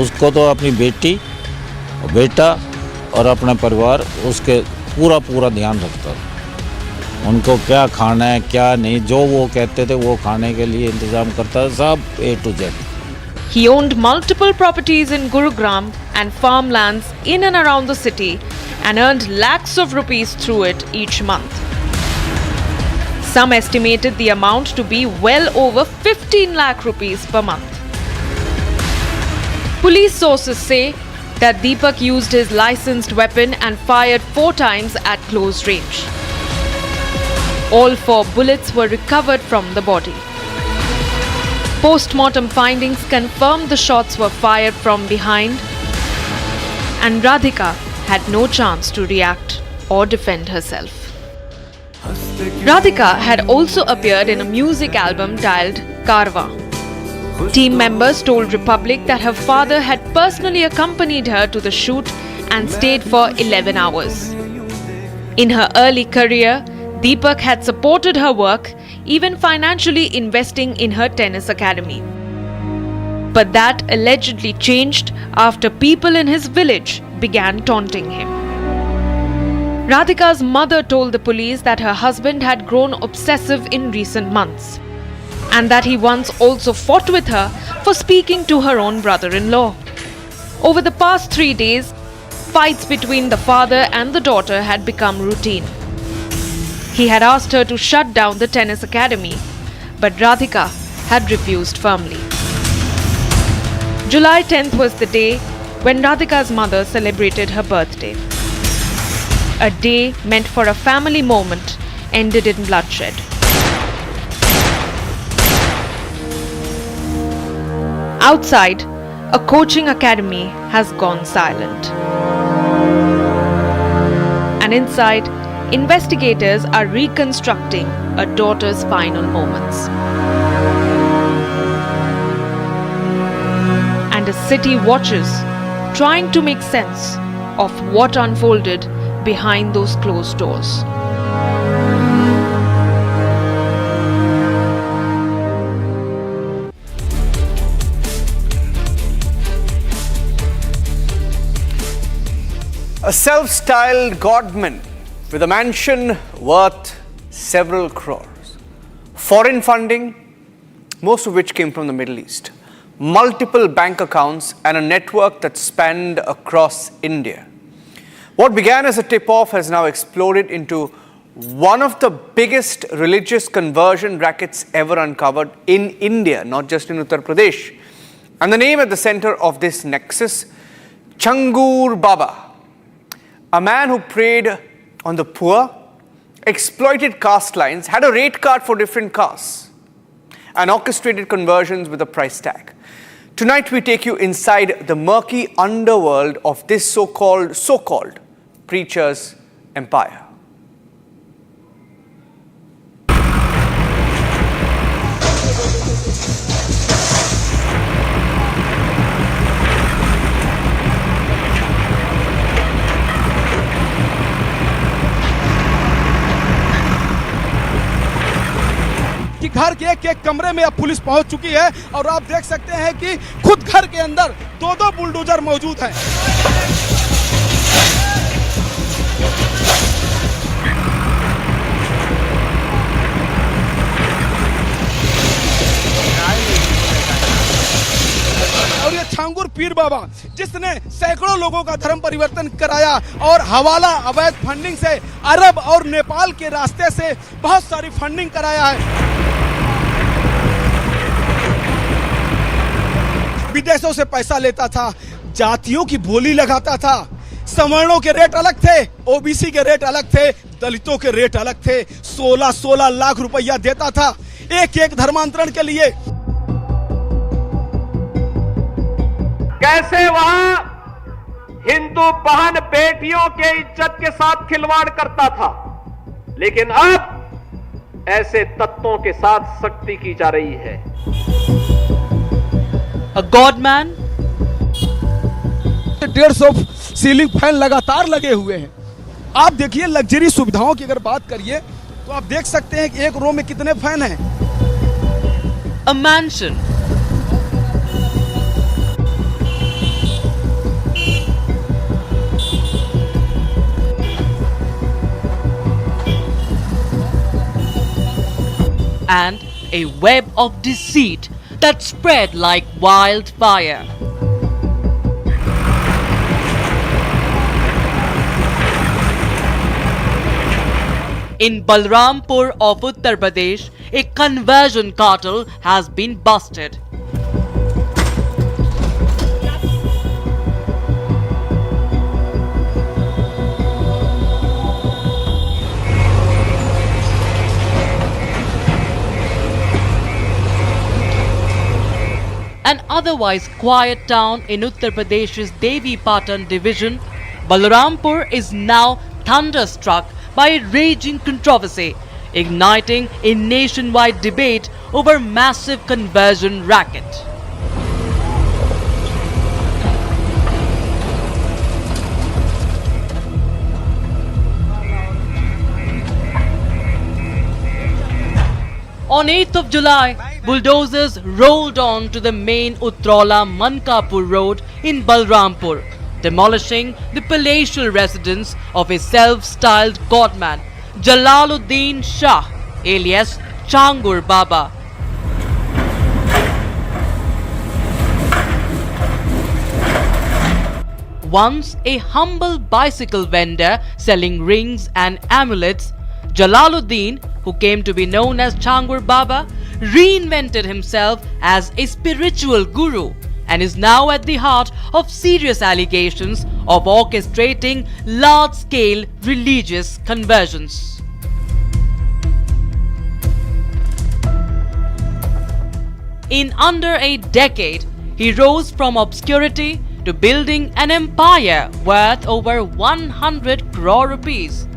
[SPEAKER 8] उसको तो अपनी बेटी, बेटा और अपना परिवार उसके पूरा ध्यान रखता था. उनको क्या खाना है क्या नहीं, जो वो कहते थे वो खाने के लिए इंतजाम करता था, सब A to Z.
[SPEAKER 1] He owned multiple properties in Gurugram and farmlands in and around the city and earned lakhs of rupees through it each month. Some estimated the amount to be well over 15 lakh rupees per month. Police sources say that Deepak used his licensed weapon and fired 4 times at close range. All 4 bullets were recovered from the body. Post-mortem findings confirmed the shots were fired from behind, and Radhika had no chance to react or defend herself. Radhika had also appeared in a music album titled Karwa. Team members told Republic that her father had personally accompanied her to the shoot and stayed for 11 hours. In her early career, Deepak had supported her work, even financially investing in her tennis academy. But that allegedly changed after people in his village began taunting him. Radhika's mother told the police that her husband had grown obsessive in recent months, and that he once also fought with her for speaking to her own brother-in-law. Over the past 3 days, fights between the father and the daughter had become routine. He had asked her to shut down the tennis academy, but Radhika had refused firmly. July 10th was the day when Radhika's mother celebrated her birthday. A day meant for a family moment ended in bloodshed. Outside, a coaching academy has gone silent. And inside, investigators are reconstructing a daughter's final moments. And a city watches, trying to make sense of what unfolded behind those closed doors.
[SPEAKER 12] A self-styled godman with a mansion worth several crores. Foreign funding, most of which came from the Middle East. Multiple bank accounts and a network that spanned across India. What began as a tip-off has now exploded into one of the biggest religious conversion rackets ever uncovered in India, not just in Uttar Pradesh. And the name at the center of this nexus, Changur Baba, a man who preyed on the poor, exploited caste lines, had a rate card for different castes, and orchestrated conversions with a price tag. Tonight we take you inside the murky underworld of this so-called preacher's empire.
[SPEAKER 5] कि घर के एक कमरे में अब police पहुंच चुकी है और आप देख सकते हैं कि खुद घर के अंदर दो बुलडोजर मौजूद हैं। और ये छांगुर पीर बाबा जिसने सैकड़ों लोगों का धर्म परिवर्तन कराया और हवाला अवैध फंडिंग से अरब और नेपाल के रास्ते से बहुत सारी फंडिंग कराया है। विदेशों से पैसा लेता था, जातियों की बोली लगाता था, सवर्णों के रेट अलग थे, ओबीसी के रेट अलग थे, दलितों के रेट अलग थे। 16 लाख रुपया देता था एक धर्मांतरण के लिए।
[SPEAKER 9] कैसे वहां हिंदू बहन बेटियों के इज्जत के साथ खिलवाड़ करता था, लेकिन अब ऐसे तत्वों के साथ सख्ती की जा रही है।
[SPEAKER 1] A godman?
[SPEAKER 5] 150 सीलिंग फैन लगातार लगे हुए हैं। आप देखिए लग्जरी सुविधाओं की अगर बात करिए तो आप देख सकते हैं कि एक रो में कितने फैन हैं।
[SPEAKER 1] A mansion. And a web of deceit that spread like wildfire. In Balrampur of Uttar Pradesh, a conversion cartel has been busted. An otherwise quiet town in Uttar Pradesh's Devi Patan division, Balrampur is now thunderstruck by a raging controversy, igniting a nationwide debate over massive conversion racket. On 8th of July, bulldozers rolled on to the main Utrola-Mankapur road in Balrampur, demolishing the palatial residence of a self-styled godman, Jalaluddin Shah, alias Changur Baba. Once a humble bicycle vendor selling rings and amulets, Jalaluddin, who came to be known as Changur Baba, reinvented himself as a spiritual guru and is now at the heart of serious allegations of orchestrating large-scale religious conversions. In under a decade, he rose from obscurity to building an empire worth over 100 crore rupees.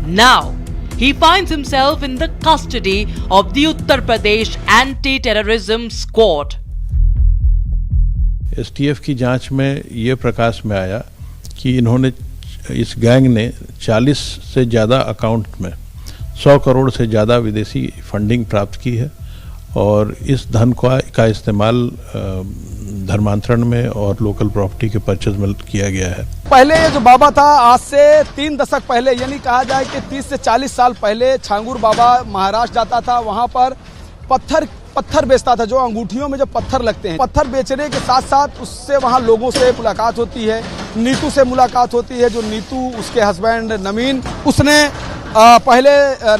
[SPEAKER 1] Now, he finds himself in the custody of the Uttar Pradesh Anti-Terrorism Squad.
[SPEAKER 11] STF की जांच में ये प्रकाश में आया कि इन्होंने इस gang ने 40 से ज़्यादा अकाउंट में 100 करोड़ से ज़्यादा विदेशी फंडिंग प्राप्त की है और इस धन का इस्तेमाल धर्मांतरण में और लोकल प्रॉपर्टी के परचेज में किया गया है।
[SPEAKER 5] पहले ये जो बाबा था, आज से 3 दशक पहले, यानी कहा जाए कि 30 से 40 साल पहले छांगुर बाबा महाराष्ट्र जाता था। वहाँ पर पत्थर बेचता था, जो अंगूठियों में जो पत्थर लगते हैं। पत्थर बेचने के साथ साथ उससे वहाँ लोगों से मुलाकात होती है। नीतू से मुलाकात होती है, जो नीतू उसके हस्बैंड नवीन, उसने पहले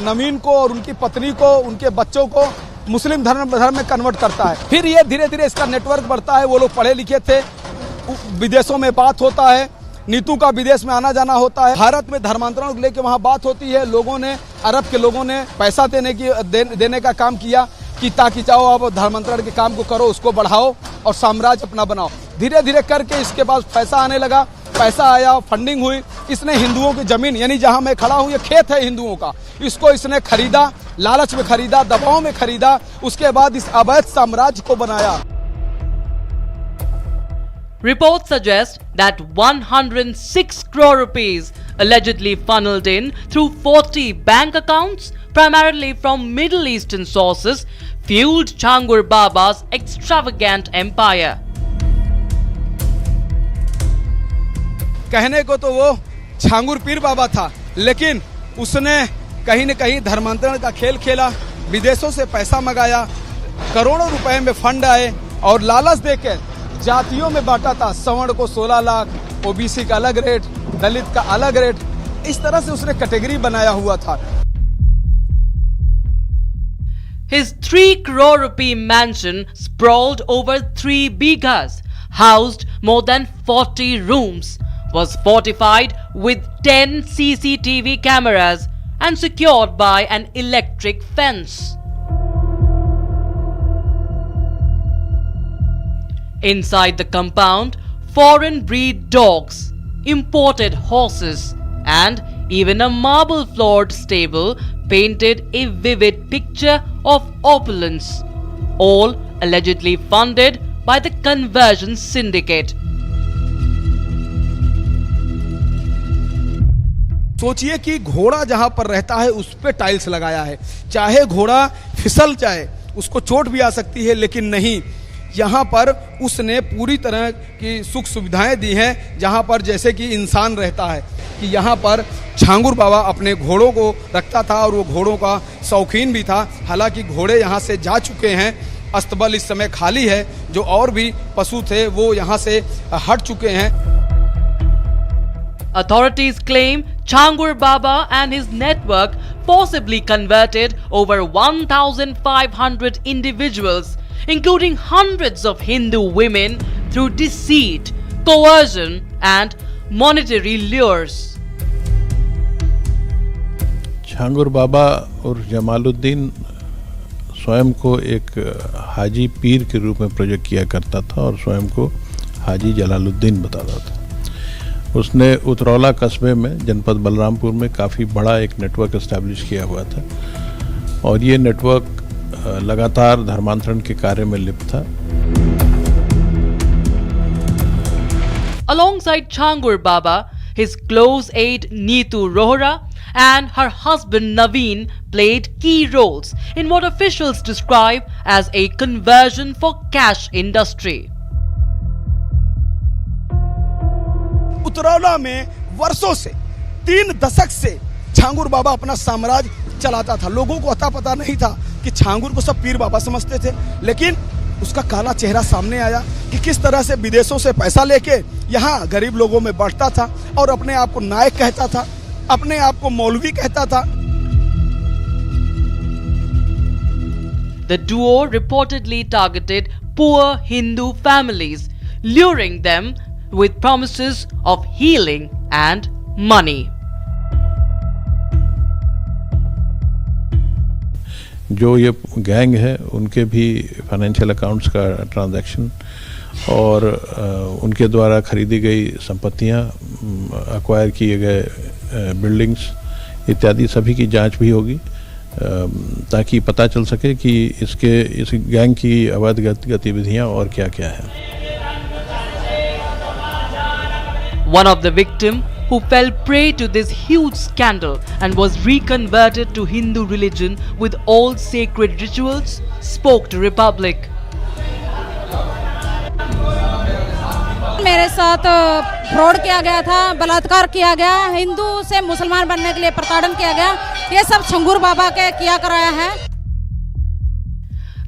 [SPEAKER 5] नवीन को और उनकी पत्नी को, उनके बच्चों को मुस्लिम धर्म में कन्वर्ट करता है। फिर ये धीरे धीरे इसका नेटवर्क बढ़ता है। वो लोग पढ़े लिखे थे, विदेशों में बात होता है, नीतू का विदेश में आना जाना होता है। भारत में धर्मांतरण लेके वहाँ बात होती है। लोगों ने, अरब के लोगों ने पैसा देने का काम किया कि ताकि जाओ आप धर्मांतरण के काम को करो, उसको बढ़ाओ और साम्राज्य अपना बनाओ। धीरे धीरे करके इसके पास पैसा आने लगा, पैसा आया, फंडिंग हुई। इसने हिंदुओं की जमीन, यानी जहां मैं खड़ा हूं ये खेत है हिंदुओं का, इसको इसने खरीदा, लालच में खरीदा, दबाव में खरीदा। उसके बाद इस अवैध साम्राज्य को बनाया।
[SPEAKER 1] Reports suggest that 106 crore rupees allegedly funneled in through 40 bank accounts, primarily from Middle Eastern sources, fueled Changur Baba's extravagant empire.
[SPEAKER 5] कहने को तो वो छांगुर पीर बाबा था, लेकिन उसने कहीं न कहीं धर्मांतरण का खेल खेला, विदेशों से पैसा मंगाया, करोड़ों रुपए में फंड आए और लालच देकर जातियों में बांटा था। सवर्ण को 16 लाख, ओबीसी का अलग रेट, दलित का अलग रेट, इस तरह से उसने कैटेगरी बनाया हुआ था।
[SPEAKER 1] His 3 crore rupee mansion sprawled over 3 bighas, housed more than 40 rooms, was fortified with 10 CCTV cameras and secured by an electric fence. Inside the compound, foreign breed dogs, imported horses, and even a marble-floored stable painted a vivid picture of opulence, all allegedly funded by the conversion syndicate.
[SPEAKER 5] सोचिए कि घोड़ा जहां पर रहता है उस पे tiles लगाया है, चाहे घोड़ा फिसल जाए, उसको चोट भी आ सकती है, लेकिन नहीं, यहाँ पर उसने पूरी तरह की सुख सुविधाएं दी हैं, जहाँ पर जैसे कि इंसान रहता है। कि यहाँ पर छांगुर बाबा अपने घोड़ों को रखता था और वो घोड़ों का शौकीन भी था। हालांकि घोड़े यहाँ से जा चुके हैं, अस्तबल इस समय खाली है, जो और भी पशु थे वो यहाँ से हट चुके हैं।
[SPEAKER 1] Authorities claim Changur Baba and his network forcibly converted over 1,500 individuals, including hundreds of Hindu women, through deceit, coercion, and monetary lures.
[SPEAKER 11] Changur बाबा और जमालुद्दीन स्वयं को एक हाजी पीर के रूप में प्रोजेक्ट किया करता था और स्वयं को हाजी जलालुद्दीन बताता था। उसने उतरौला कस्बे में, जनपद बलरामपुर में काफ़ी बड़ा एक नेटवर्क एस्टैब्लिश किया हुआ था और ये नेटवर्क लगातार धर्मांतरण के कार्य में लिप्त था।
[SPEAKER 1] Alongside Changur Baba, his close aide Neetu Rohra and her husband Naveen played key roles in what officials describe as a conversion for cash industry.
[SPEAKER 5] Utraula में वर्षों से, 3 दशक से छांगुर बाबा अपना साम्राज्य चलाता था। लोगों को अता पता नहीं था कि छांगुर को सब पीर बाबा समझते थे, लेकिन उसका काला चेहरा सामने आया कि किस तरह से विदेशों से पैसा लेके यहाँ गरीब लोगों में बांटता था और अपने आप को नायक कहता था, अपने आप को मौलवी कहता था।
[SPEAKER 1] The duo reportedly targeted poor Hindu families, luring them with promises of healing and money.
[SPEAKER 11] जो ये गैंग है उनके भी फाइनेंशियल अकाउंट्स का ट्रांजैक्शन और उनके द्वारा खरीदी गई संपत्तियां, अक्वायर किए गए बिल्डिंग्स इत्यादि सभी की जांच भी होगी ताकि पता चल सके कि इस गैंग की अवैध गतिविधियां और क्या क्या है।
[SPEAKER 1] One of the victims who fell prey to this huge scandal and was reconverted to Hindu religion with all sacred rituals spoke to Republic.
[SPEAKER 7] मेरे साथ फ्रॉड किया गया था, बलात्कार किया गया, हिंदू से मुसलमान बनने के लिए प्रताड़न किया गया, ये सब छंगूर बाबा के किया कराया है।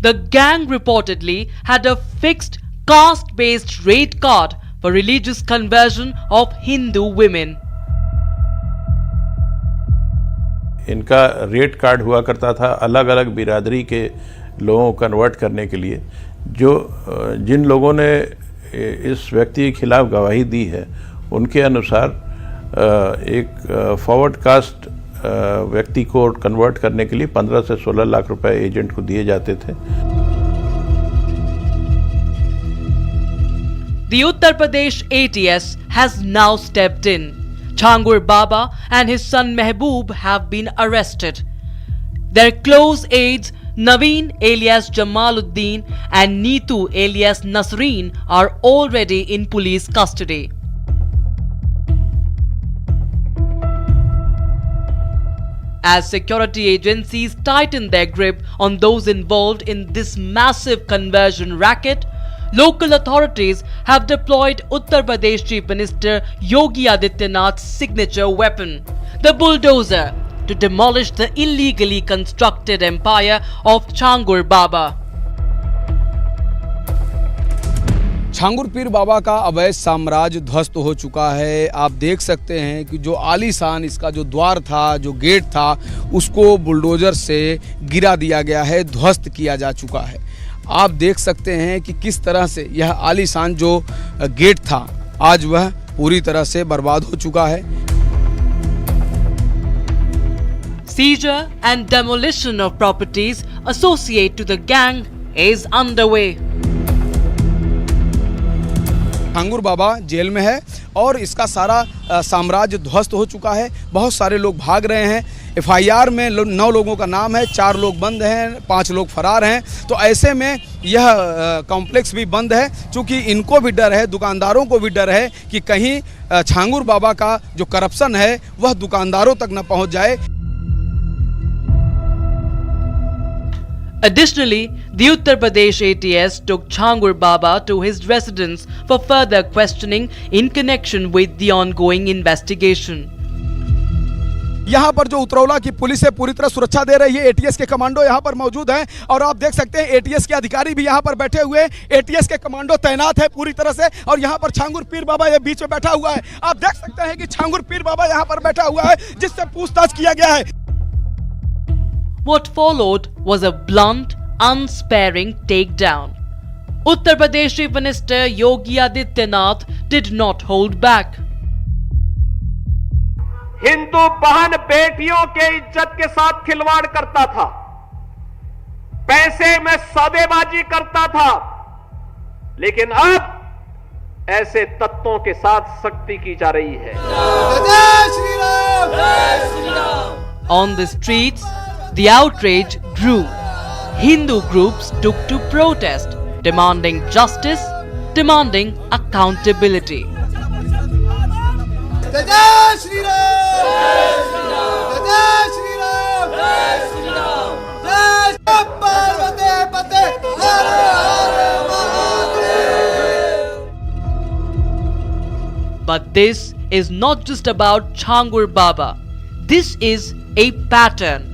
[SPEAKER 1] The gang reportedly had a fixed caste-based rate card for religious conversion of Hindu women.
[SPEAKER 11] इनका रेट कार्ड हुआ करता था अलग अलग बिरादरी के लोगों को कन्वर्ट करने के लिए। जिन लोगों ने इस व्यक्ति के खिलाफ गवाही दी है उनके अनुसार एक फॉरवर्ड कास्ट व्यक्ति को कन्वर्ट करने के लिए 15 से 16 लाख रुपए एजेंट को दिए जाते थे।
[SPEAKER 1] The Uttar Pradesh ATS has now stepped in. Changur Baba and his son Mehboob have been arrested. Their close aides Naveen alias Jamaluddin and Neetu alias Nasreen are already in police custody. As security agencies tighten their grip on those involved in this massive conversion racket, local authorities have deployed Uttar Pradesh Chief Minister Yogi Adityanath's signature weapon, the bulldozer, to demolish the illegally constructed empire of Changur Baba.
[SPEAKER 5] Changur पीर बाबा का अवैध साम्राज्य ध्वस्त हो चुका है। आप देख सकते हैं कि जो आलीशान इसका जो द्वार था, जो गेट था, उसको बुलडोजर से गिरा दिया गया है, ध्वस्त किया जा चुका है। आप देख सकते हैं कि किस तरह से यह आलीशान जो गेट था आज वह पूरी तरह से बर्बाद हो चुका है।
[SPEAKER 1] Seizure and demolition of properties associated to the gang is underway.
[SPEAKER 5] Changur Baba jail में है और इसका सारा साम्राज्य ध्वस्त हो चुका है। बहुत सारे लोग भाग रहे हैं। एफआईआर में 9 लोगों का नाम है, 4 लोग बंद हैं, 5 लोग फरार हैं। तो ऐसे में यह कॉम्प्लेक्स भी बंद है, क्योंकि इनको भी डर है, दुकानदारों को भी डर है कि कहीं छांगुर बाबा का जो करप्शन है वह दुकानदारों तक न पहुंच जाए।
[SPEAKER 1] Additionally, the Uttar Pradesh ATS took Changur Baba to his residence for further questioning in connection with the ongoing investigation.
[SPEAKER 5] यहाँ पर जो उतरौला की पुलिस है पूरी तरह सुरक्षा दे रही है। एटीएस के कमांडो यहाँ पर मौजूद हैं और आप देख सकते हैं एटीएस के अधिकारी भी यहाँ पर बैठे हुए हैं। एटीएस के कमांडो तैनात है पूरी तरह से और यहाँ पर छांगुर पीर बाबा ये बीच में बैठा हुआ है। आप देख सकते हैं कि छांगुर पीर बाबा यहाँ पर बैठा हुआ है जिससे पूछताछ किया गया है।
[SPEAKER 1] What followed was a blunt, unsparing takedown. Uttar Pradesh Chief Minister Yogi Adityanath did not hold back.
[SPEAKER 9] Hindu बहन बेटियों के इज्जत के साथ खिलवाड़ करता था, पैसे में सौदेबाजी करता था, लेकिन अब ऐसे तत्वों के साथ सख्ती की जा रही है।
[SPEAKER 1] जय श्री राम! जय Shri Ram! On the streets, the outrage grew. Hindu groups took to protest, demanding justice, demanding accountability.
[SPEAKER 14] जय श्री राम! जय श्री राम! जय श्री राम! जय श्री राम! जय पार्वती पते हर हर Mahadev.
[SPEAKER 1] But this is not just about Changur Baba. This is a pattern.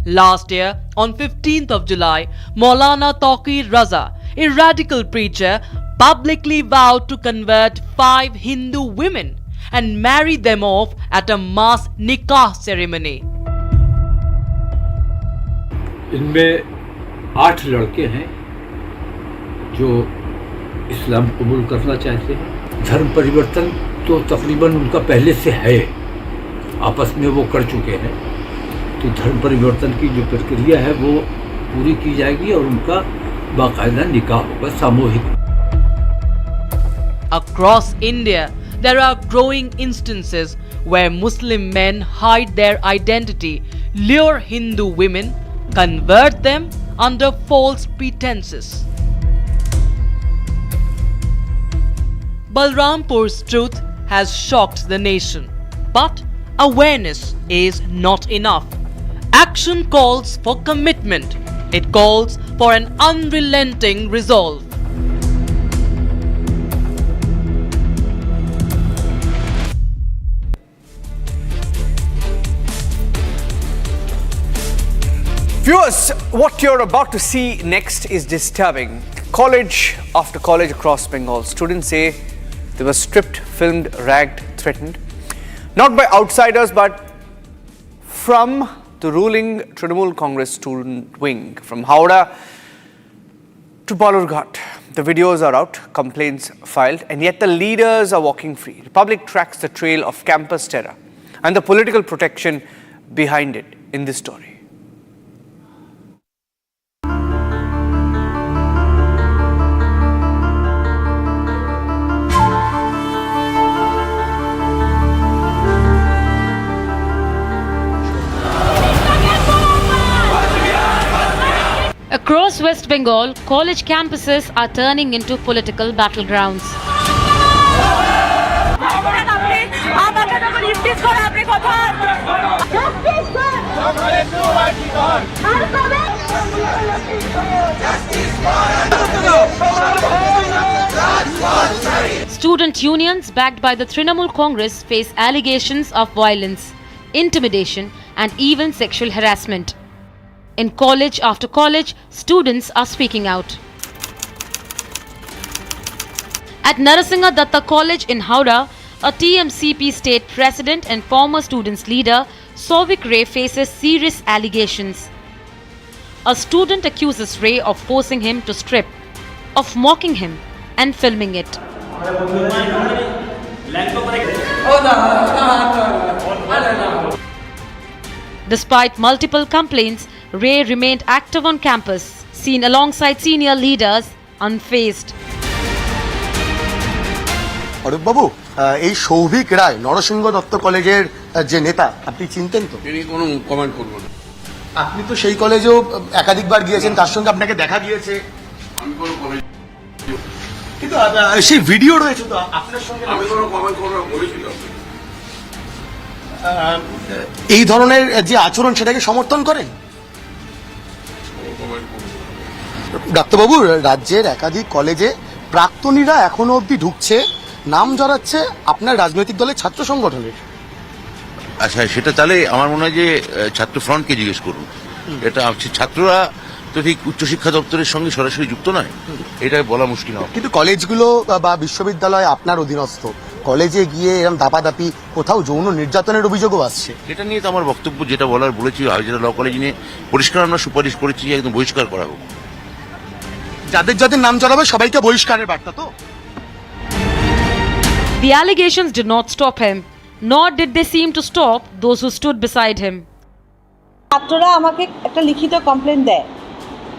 [SPEAKER 1] Last year, on 15th of July, Maulana Taqir Raza, a radical preacher, publicly vowed to convert 5 Hindu women and marry them off at a mass nikah ceremony.
[SPEAKER 16] इनमें 8 लड़के हैं जो इस्लाम कबूल करना चाहते हैं। धर्म परिवर्तन तो तकरीबन उनका पहले से है, आपस में वो कर चुके हैं। तो धर्म परिवर्तन की जो प्रक्रिया है वो पूरी की जाएगी और उनका बाकायदा निकाह होगा, सामूहिक।
[SPEAKER 1] Across India, there are growing instances where Muslim men hide their identity, lure Hindu women, convert them under false pretenses. Balrampur's truth has shocked the nation, but awareness is not enough. Action calls for commitment. It calls for an unrelenting resolve.
[SPEAKER 12] Viewers, what you're about to see next is disturbing. College after college across Bengal, students say they were stripped, filmed, ragged, threatened. Not by outsiders, but from the ruling Trinamool Congress student wing. From Howrah to Balurghat, the videos are out, complaints filed, and yet the leaders are walking free. The public tracks the trail of campus terror and the political protection behind it in this story.
[SPEAKER 4] Across West Bengal, college campuses are turning into political battlegrounds. Student unions backed by the Trinamool Congress face allegations of violence, intimidation, and even sexual harassment. In college after college, students are speaking out. At Narasingha Datta College in Howrah, a TMCP state president and former students leader, Souvik Ray, faces serious allegations. A student accuses Ray of forcing him to strip, of mocking him and filming it. Despite multiple complaints, Ray remained active on campus, seen alongside senior leaders, unfazed.
[SPEAKER 13] Arup বাবু, এই সৌভিক রায় নরসিংহ দত্ত কলেজের যে নেতা, আপনি চিনতেন তো?
[SPEAKER 15] কোনো comment করব না।
[SPEAKER 13] আপনি তো সেই কলেজেও একাধিকবার গিয়েছেন, তার সঙ্গে আপনাকে দেখা গিয়েছে।
[SPEAKER 15] আমি কোনো কমেন্ট,
[SPEAKER 13] কিন্তু সেই ভিডিও রয়েছে তো আপনার সঙ্গে।
[SPEAKER 15] আমি কোনো কমেন্ট করব বলেছিলাম।
[SPEAKER 13] এই ধরনের যে আচরণ, সেটাকে সমর্থন করেন? ডাক্তারবাবু, রাজ্যের একাধিক কলেজে প্রাক্তনীরা এখনো অবধি ঢুকছে, নাম জড়াচ্ছে আপনার রাজনৈতিক দলের ছাত্র সংগঠনের।
[SPEAKER 24] আচ্ছা, সেটা তাহলে আমার মনে হয় যে ছাত্র ফ্রন্টকে জিজ্ঞেস করুন। এটা ছাত্ররা তো ঠিক উচ্চশিক্ষা দপ্তরের সঙ্গে সরাসরি যুক্ত নয়, এটা বলা মুশকিল হবে।
[SPEAKER 13] কিন্তু কলেজগুলো বা বিশ্ববিদ্যালয় আপনার অধীনস্থ, কলেজে গিয়ে এরকম দাপাদাপি, কোথাও যৌন নির্যাতনের অভিযোগও আসছে।
[SPEAKER 24] এটা নিয়ে তো আমার বক্তব্য যেটা বলার বলেছি, হাজিরা ল কলেজ নিয়ে পরিষ্কার আমরা সুপারিশ করেছি, একদম বহিষ্কার করা হোক।
[SPEAKER 13] যাদের যাদের নাম জড়াবে সবাইকে বহিষ্কারের বার্তা তো?
[SPEAKER 4] The allegations did not stop him, nor did they seem to stop those who stood beside him.
[SPEAKER 25] ছাত্ররা আমাকে একটা লিখিত কমপ্লেন দেয়,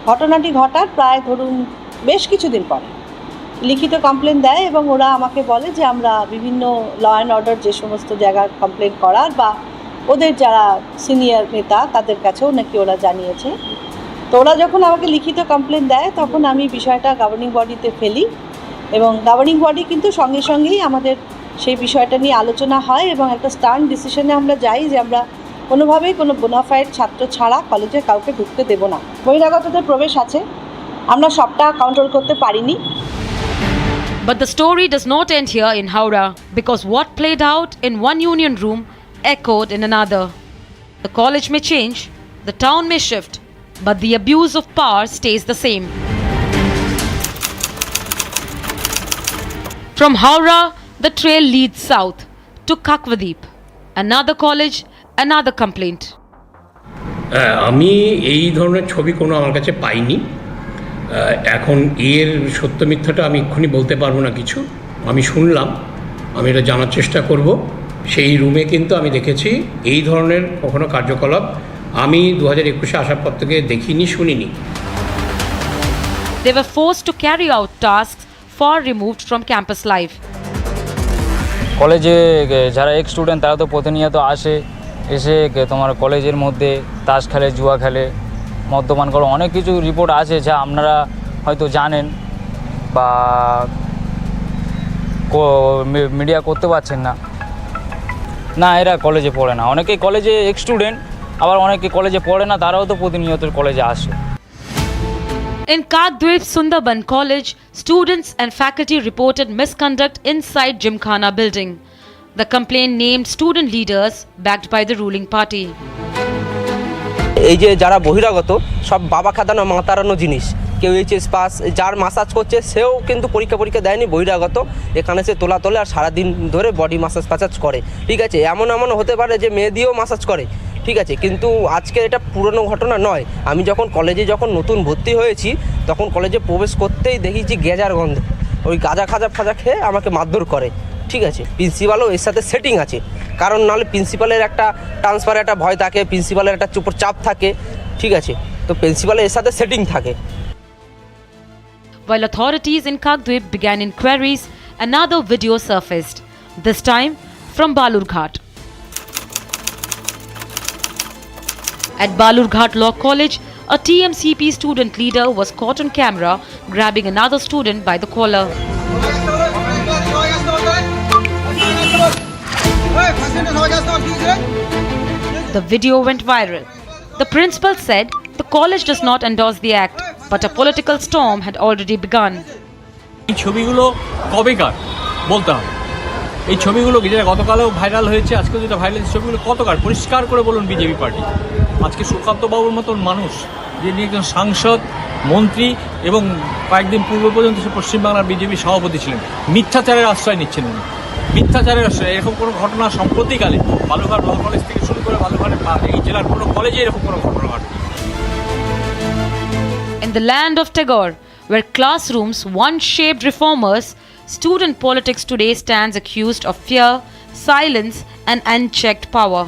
[SPEAKER 25] ঘটনাটি ঘটার প্রায় ধরুন বেশ কিছুদিন পরে লিখিত কমপ্লেন দেয়, এবং ওরা আমাকে বলে যে আমরা বিভিন্ন ল অ্যান্ড অর্ডার যে সমস্ত জায়গার কমপ্লেন করার বা ওদের যারা সিনিয়র নেতা তাদের কাছেও নাকি ওরা জানিয়েছে। তো ওরা যখন আমাকে লিখিত কমপ্লেন দেয়, তখন আমি বিষয়টা গভর্নিং বডিতে ফেলি, এবং গভর্নিং বডি কিন্তু সঙ্গে সঙ্গেই আমাদের সেই বিষয়টা নিয়ে আলোচনা হয়, এবং একটা স্টার্ন ডিসিশনে আমরা যাই যে আমরা কোনোভাবেই কোনো বোনাফাইড ছাত্র ছাড়া কলেজে কাউকে ঢুকতে দেব না। বহিরাগতদের প্রবেশ আছে, আমরা সবটা কন্ট্রোল করতে পারিনি।
[SPEAKER 4] But the story does not end here in Howrah, because what played out in one union room echoed in another. The college may change, the town may shift, but the abuse of power stays the same. From Howrah, the trail leads south to Kakwadeep. Another college, another complaint.
[SPEAKER 26] আমি এই ধরনের ছবি কোনো আমার কাছে পাইনি। এখন এর সত্য মিথ্যাটা আমি এক্ষুনি বলতে পারবো না কিছু। আমি শুনলাম, আমি এটা জানার চেষ্টা করব। সেই রুমে কিন্তু আমি দেখেছি এই ধরনের কখনো কার্যকলাপ আমি 2021-এ আসার পর থেকে দেখিনি, শুনিনি।
[SPEAKER 4] They were forced to carry out tasks far removed from campus life.
[SPEAKER 27] কলেজে যারা এক্স স্টুডেন্ট তারা তো প্রতিনিয়ত আসে, এসে তোমার কলেজের মধ্যে তাস খেলে, জুয়া খেলে, মদ্যপান করে, অনেক কিছু রিপোর্ট আছে যা আপনারা হয়তো জানেন বা মিডিয়া করতে পারছেন না। না, এরা কলেজে পড়ে না, অনেকেই কলেজে এক্স স্টুডেন্ট, আবার অনেকে কলেজে পড়ে না, তারাও তো প্রতিনিয়ত কলেজে আসে।
[SPEAKER 4] In Kadwip Sundarban College, students and faculty reported misconduct inside Gymkhana building. The complaint named student leaders backed by the ruling party.
[SPEAKER 3] এই যে যারা বহিরাগত সব বাবা খাদানো মাতারানো জিনিস, কেউ এইচএস পাস, যার মাসাজ করছে সেও কিন্তু পরীক্ষা দেয়নি, বহিরাগত, এখানে সে তোলে আর সারাদিন ধরে বডি মাসাজ করে, ঠিক আছে। এমন হতে পারে যে মেয়ে দিয়েও মাসাজ করে, ঠিক আছে, কিন্তু আজকে এটা পুরনো ঘটনা নয়। আমি যখন কলেজে নতুন ভর্তি হয়েছি তখন কলেজে প্রবেশ করতেই দেখেছি গেজার গন্ধ, ওই গাঁজা ফাজা খেয়ে আমাকে মারধর করে, ঠিক আছে। প্রিন্সিপালও এর সাথে সেটিং আছে, কারণ নাহলে প্রিন্সিপালের একটা ট্রান্সফারের একটা ভয় থাকে, প্রিন্সিপালের একটা চুপর চাপ থাকে, ঠিক আছে, তো প্রিন্সিপালের এর সাথে সেটিং থাকে।
[SPEAKER 4] While authorities in Kagdwip began inquiries, another video surfaced, this time from Balurghat. At Balurghat Law College, a TMCP student leader was caught on camera grabbing another student by the collar. The video went viral. The principal said the college does not endorse the act, but a political storm had already begun.
[SPEAKER 10] এই ছবিগুলো কবেকার বলতে হবে, এই ছবিগুলো যেটা গতকালও viral হয়েছে, আজকে যেটা ভাইরাল হয়েছে, ছবিগুলো কতকার পরিষ্কার করে বলুন বিজেপি পার্টি। আজকে সুকান্ত বাবুর মতন মানুষ, যিনি একজন সাংসদ, মন্ত্রী এবং কয়েকদিন পূর্ব পর্যন্ত সে পশ্চিমবাংলার বিজেপি সভাপতি ছিলেন, মিথ্যাচারের আশ্রয় নিচ্ছেন উনি, মিথ্যাচারের আশ্রয়। এরকম কোনো ঘটনা সম্প্রতিকালে বালুরঘাট ল কলেজ থেকে শুরু করে বালুরঘাটের এই জেলার কোনো কলেজে এরকম কোনো ঘটনা ঘটেনি।
[SPEAKER 4] In the land of Tagore, where classrooms once shaped reformers, student politics today stands accused of fear, silence, and unchecked power.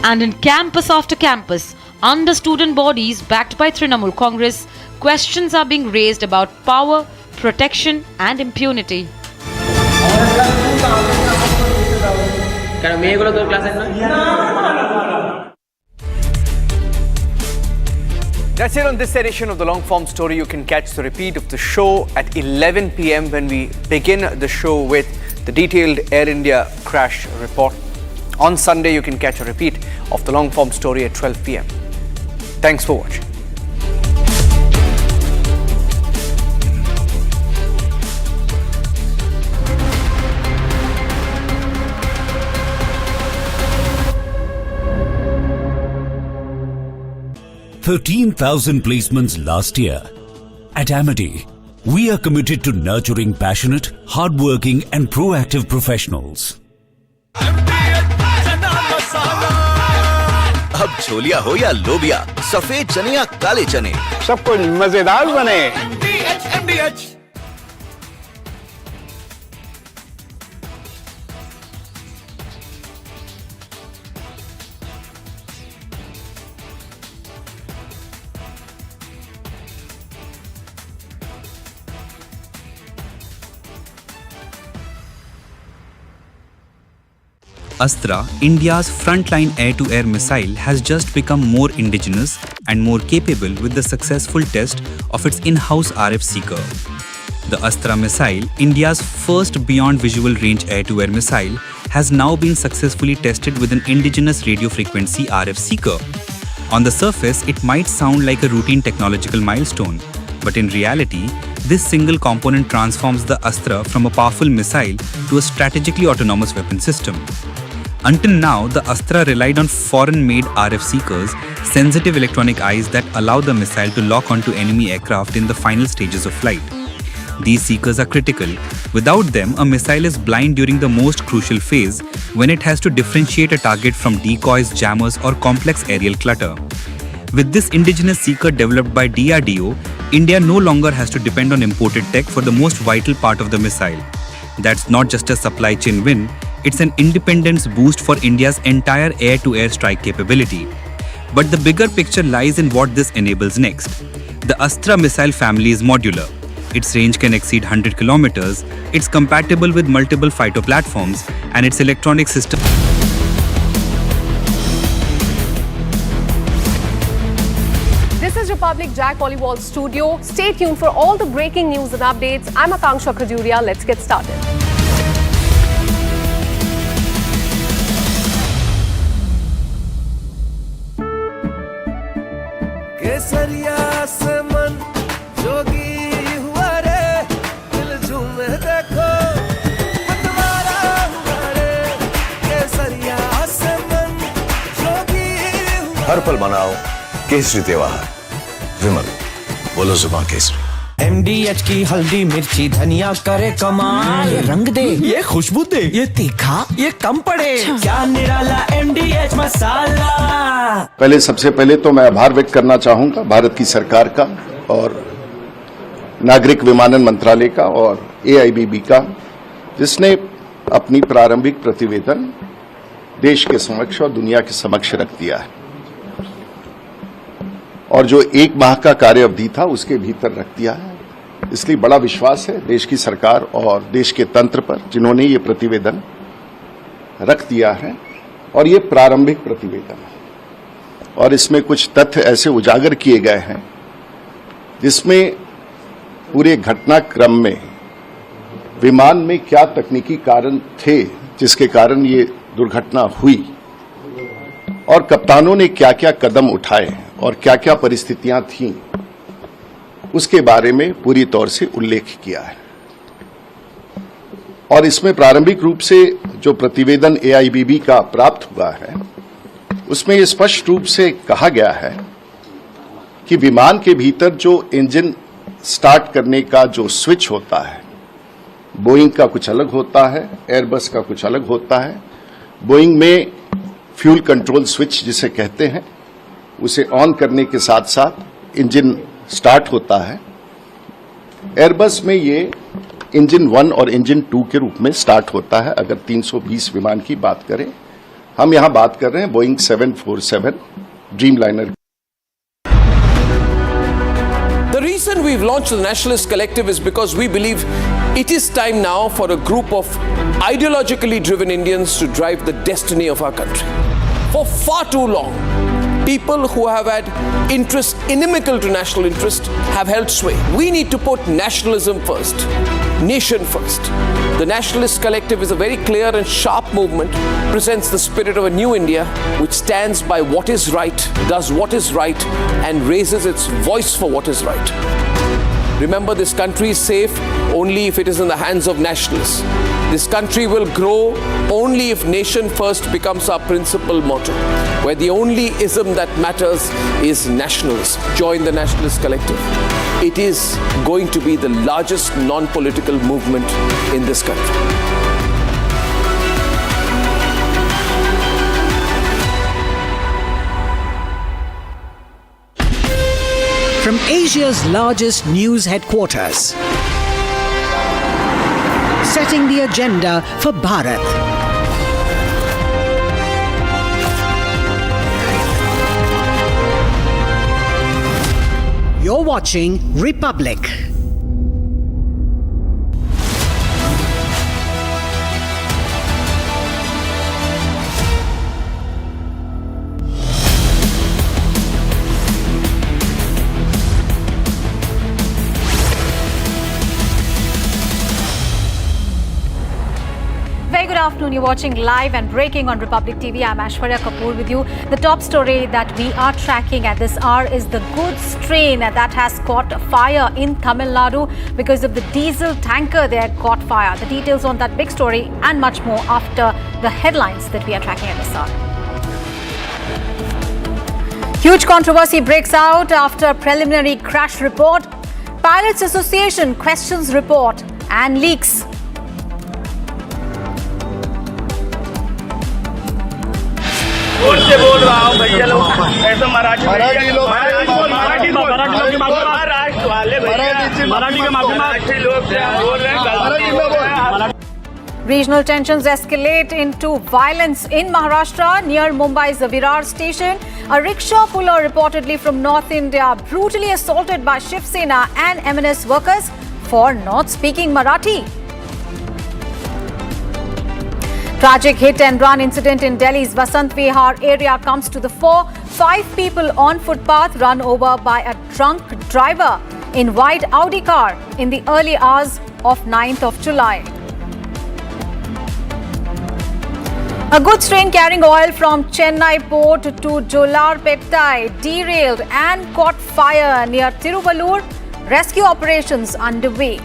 [SPEAKER 4] And in campus after campus, under student bodies backed by Trinamool Congress, questions are being raised about power, protection, and impunity.
[SPEAKER 12] That's it on this edition of the long form story. You can catch the repeat of the show at 11 p.m. when we begin the show with the detailed Air India crash report. On Sunday, you can catch a repeat of the long form story at 12 p.m. Thanks for watching.
[SPEAKER 19] $13,000 placements last year. At Amity, we are committed to nurturing passionate, hardworking and proactive professionals.
[SPEAKER 20] अब छोलिया हो या लोबिया, सफेद चने या काले चने, सब कुछ मजेदार बने।
[SPEAKER 21] Astra, India's frontline air-to-air missile, has just become more indigenous and more capable with the successful test of its in-house RF seeker. The Astra missile, India's first beyond visual range air-to-air missile, has now been successfully tested with an indigenous radio frequency RF seeker. On the surface, it might sound like a routine technological milestone, but in reality, this single component transforms the Astra from a powerful missile to a strategically autonomous weapon system. Until now, the Astra relied on foreign-made RF seekers, sensitive electronic eyes that allow the missile to lock onto enemy aircraft in the final stages of flight. These seekers are critical. Without them, a missile is blind during the most crucial phase, when it has to differentiate a target from decoys, jammers, or complex aerial clutter. With this indigenous seeker developed by DRDO, India no longer has to depend on imported tech for the most vital part of the missile. That's not just a supply chain win, it's an independence boost for India's entire air-to-air strike capability. But the bigger picture lies in what this enables next. The Astra missile family is modular. Its range can exceed 100 kilometers, it's compatible with multiple fighter platforms, and its electronic system.
[SPEAKER 22] This is Republic Jack Pollywall Studio. Stay tuned for all the breaking news and updates. I'm Akanksha Khajuria. Let's get started.
[SPEAKER 14] केसरिया से मन जोगी हुआ रे, दिल झूमे देखो मतवारा हुआ रे। केसरिया से मन जोगी हुआ
[SPEAKER 20] हर पल मनाओ केसरी त्योहार। विमल, बोलो जुबान केसरी।
[SPEAKER 2] MDH की हल्दी मिर्ची धनिया करे कमाल, ये रंग दे, ये खुशबू दे, ये तीखा, ये कम पड़े, क्या निराला MDH मसाला।
[SPEAKER 6] पहले सबसे पहले तो मैं आभार व्यक्त करना चाहूंगा भारत की सरकार का और नागरिक विमानन मंत्रालय का और AIBB का, जिसने अपनी प्रारंभिक प्रतिवेदन देश के समक्ष और दुनिया के समक्ष रख दिया है और जो 1 माह का कार्य अवधि था उसके भीतर रख दिया है। इसलिए बड़ा विश्वास है देश की सरकार और देश के तंत्र पर, जिन्होंने ये प्रतिवेदन रख दिया है। और ये प्रारंभिक प्रतिवेदन है और इसमें कुछ तथ्य ऐसे उजागर किए गए हैं जिसमें पूरे घटनाक्रम में विमान में क्या तकनीकी कारण थे जिसके कारण ये दुर्घटना हुई और कप्तानों ने क्या क्या कदम उठाए और क्या क्या परिस्थितियां थीं, उसके बारे में पूरी तौर से उल्लेख किया है। और इसमें प्रारंभिक रूप से जो प्रतिवेदन AIBB का प्राप्त हुआ है उसमें ये स्पष्ट रूप से कहा गया है कि विमान के भीतर जो इंजन स्टार्ट करने का जो स्विच होता है, बोइंग का कुछ अलग होता है, एयरबस का कुछ अलग होता है। बोइंग में फ्यूल कंट्रोल स्विच जिसे कहते हैं, उसे ऑन करने के साथ साथ इंजन स्टार्ट होता है। एयरबस में ये इंजन 1 और इंजन 2 के रूप में स्टार्ट होता है। अगर 320 विमान की बात करें, हम यहां बात कर रहे हैं Boeing 747 Dreamliner.
[SPEAKER 7] The reason we've launched the Nationalist Collective is because we believe it is time now for a group of ideologically driven Indians to drive the destiny of our country. For far too long, people who have had interest inimical to national interest have held sway. We need to put nationalism first, nation first. The Nationalist Collective is a very clear and sharp movement, presents the spirit of a new India which stands by what is right, does what is right, and raises its voice for what is right. Remember, this country is safe only if it is in the hands of nationalists. This country will grow only if nation first becomes our principal motto, where the only ism that matters is nationalism. Join the Nationalist Collective. It is going to be the largest non-political movement in this country.
[SPEAKER 8] From Asia's largest news headquarters, setting the agenda for Bharat. You're watching Republic.
[SPEAKER 17] Very good afternoon. You're watching live and breaking on Republic TV. I'm Aishwarya Kapoor with you. The top story that we are tracking at this hour is the goods train that has caught fire in Tamil Nadu because of the diesel tanker there caught fire. The details on that big story and much more after the headlines that we are tracking at this hour. Huge controversy breaks out after a preliminary crash report. Pilots Association questions report and leaks.
[SPEAKER 14] से बोल रहा हूँ भैया लोग ऐसा मराठी लोग महाराष्ट्र वाले मराठी के मराठी लोग बोल रहे हैं।
[SPEAKER 17] Regional tensions escalate into violence in Maharashtra near Mumbai's Virar station. A rickshaw puller reportedly from North India brutally assaulted by Shiv Sena and MNS workers for not speaking Marathi. Tragic hit and run incident in Delhi's Vasant Vihar area comes to the fore. 5 people on footpath run over by a drunk driver in white Audi car in the early hours of 9th of July. A goods train carrying oil from Chennai port to Jolarpettai derailed and caught fire near Tiruvallur. Rescue operations underway.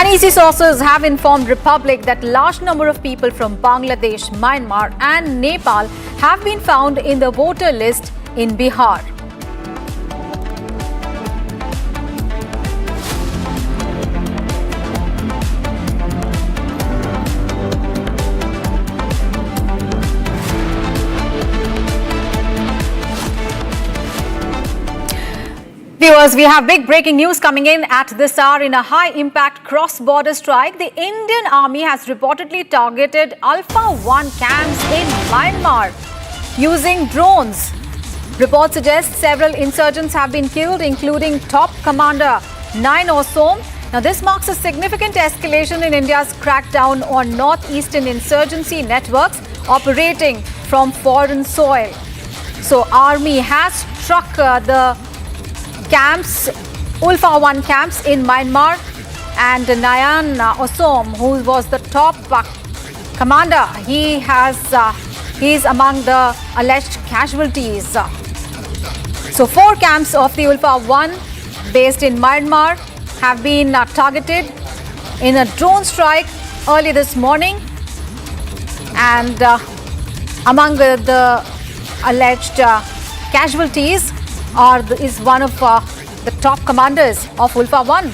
[SPEAKER 17] NEC sources have informed Republic that large number of people from Bangladesh, Myanmar and Nepal have been found in the voter list in Bihar. Viewers, we have big breaking news coming in at this hour. In a high-impact cross-border strike, the Indian Army has reportedly targeted Alpha 1 camps in Myanmar using drones. Reports suggest several insurgents have been killed, including top commander Nain Osom. Now, this marks a significant escalation in India's crackdown on northeastern insurgency networks operating from foreign soil. So, Army has struck the camps, Ulfa 1 camps in Myanmar, and Nayan Osom, who was the top commander, he is among the alleged casualties. So 4 camps of the Ulfa 1 based in Myanmar have been targeted in a drone strike early this morning, and among the alleged casualties is one of the top commanders of Ulfa 1.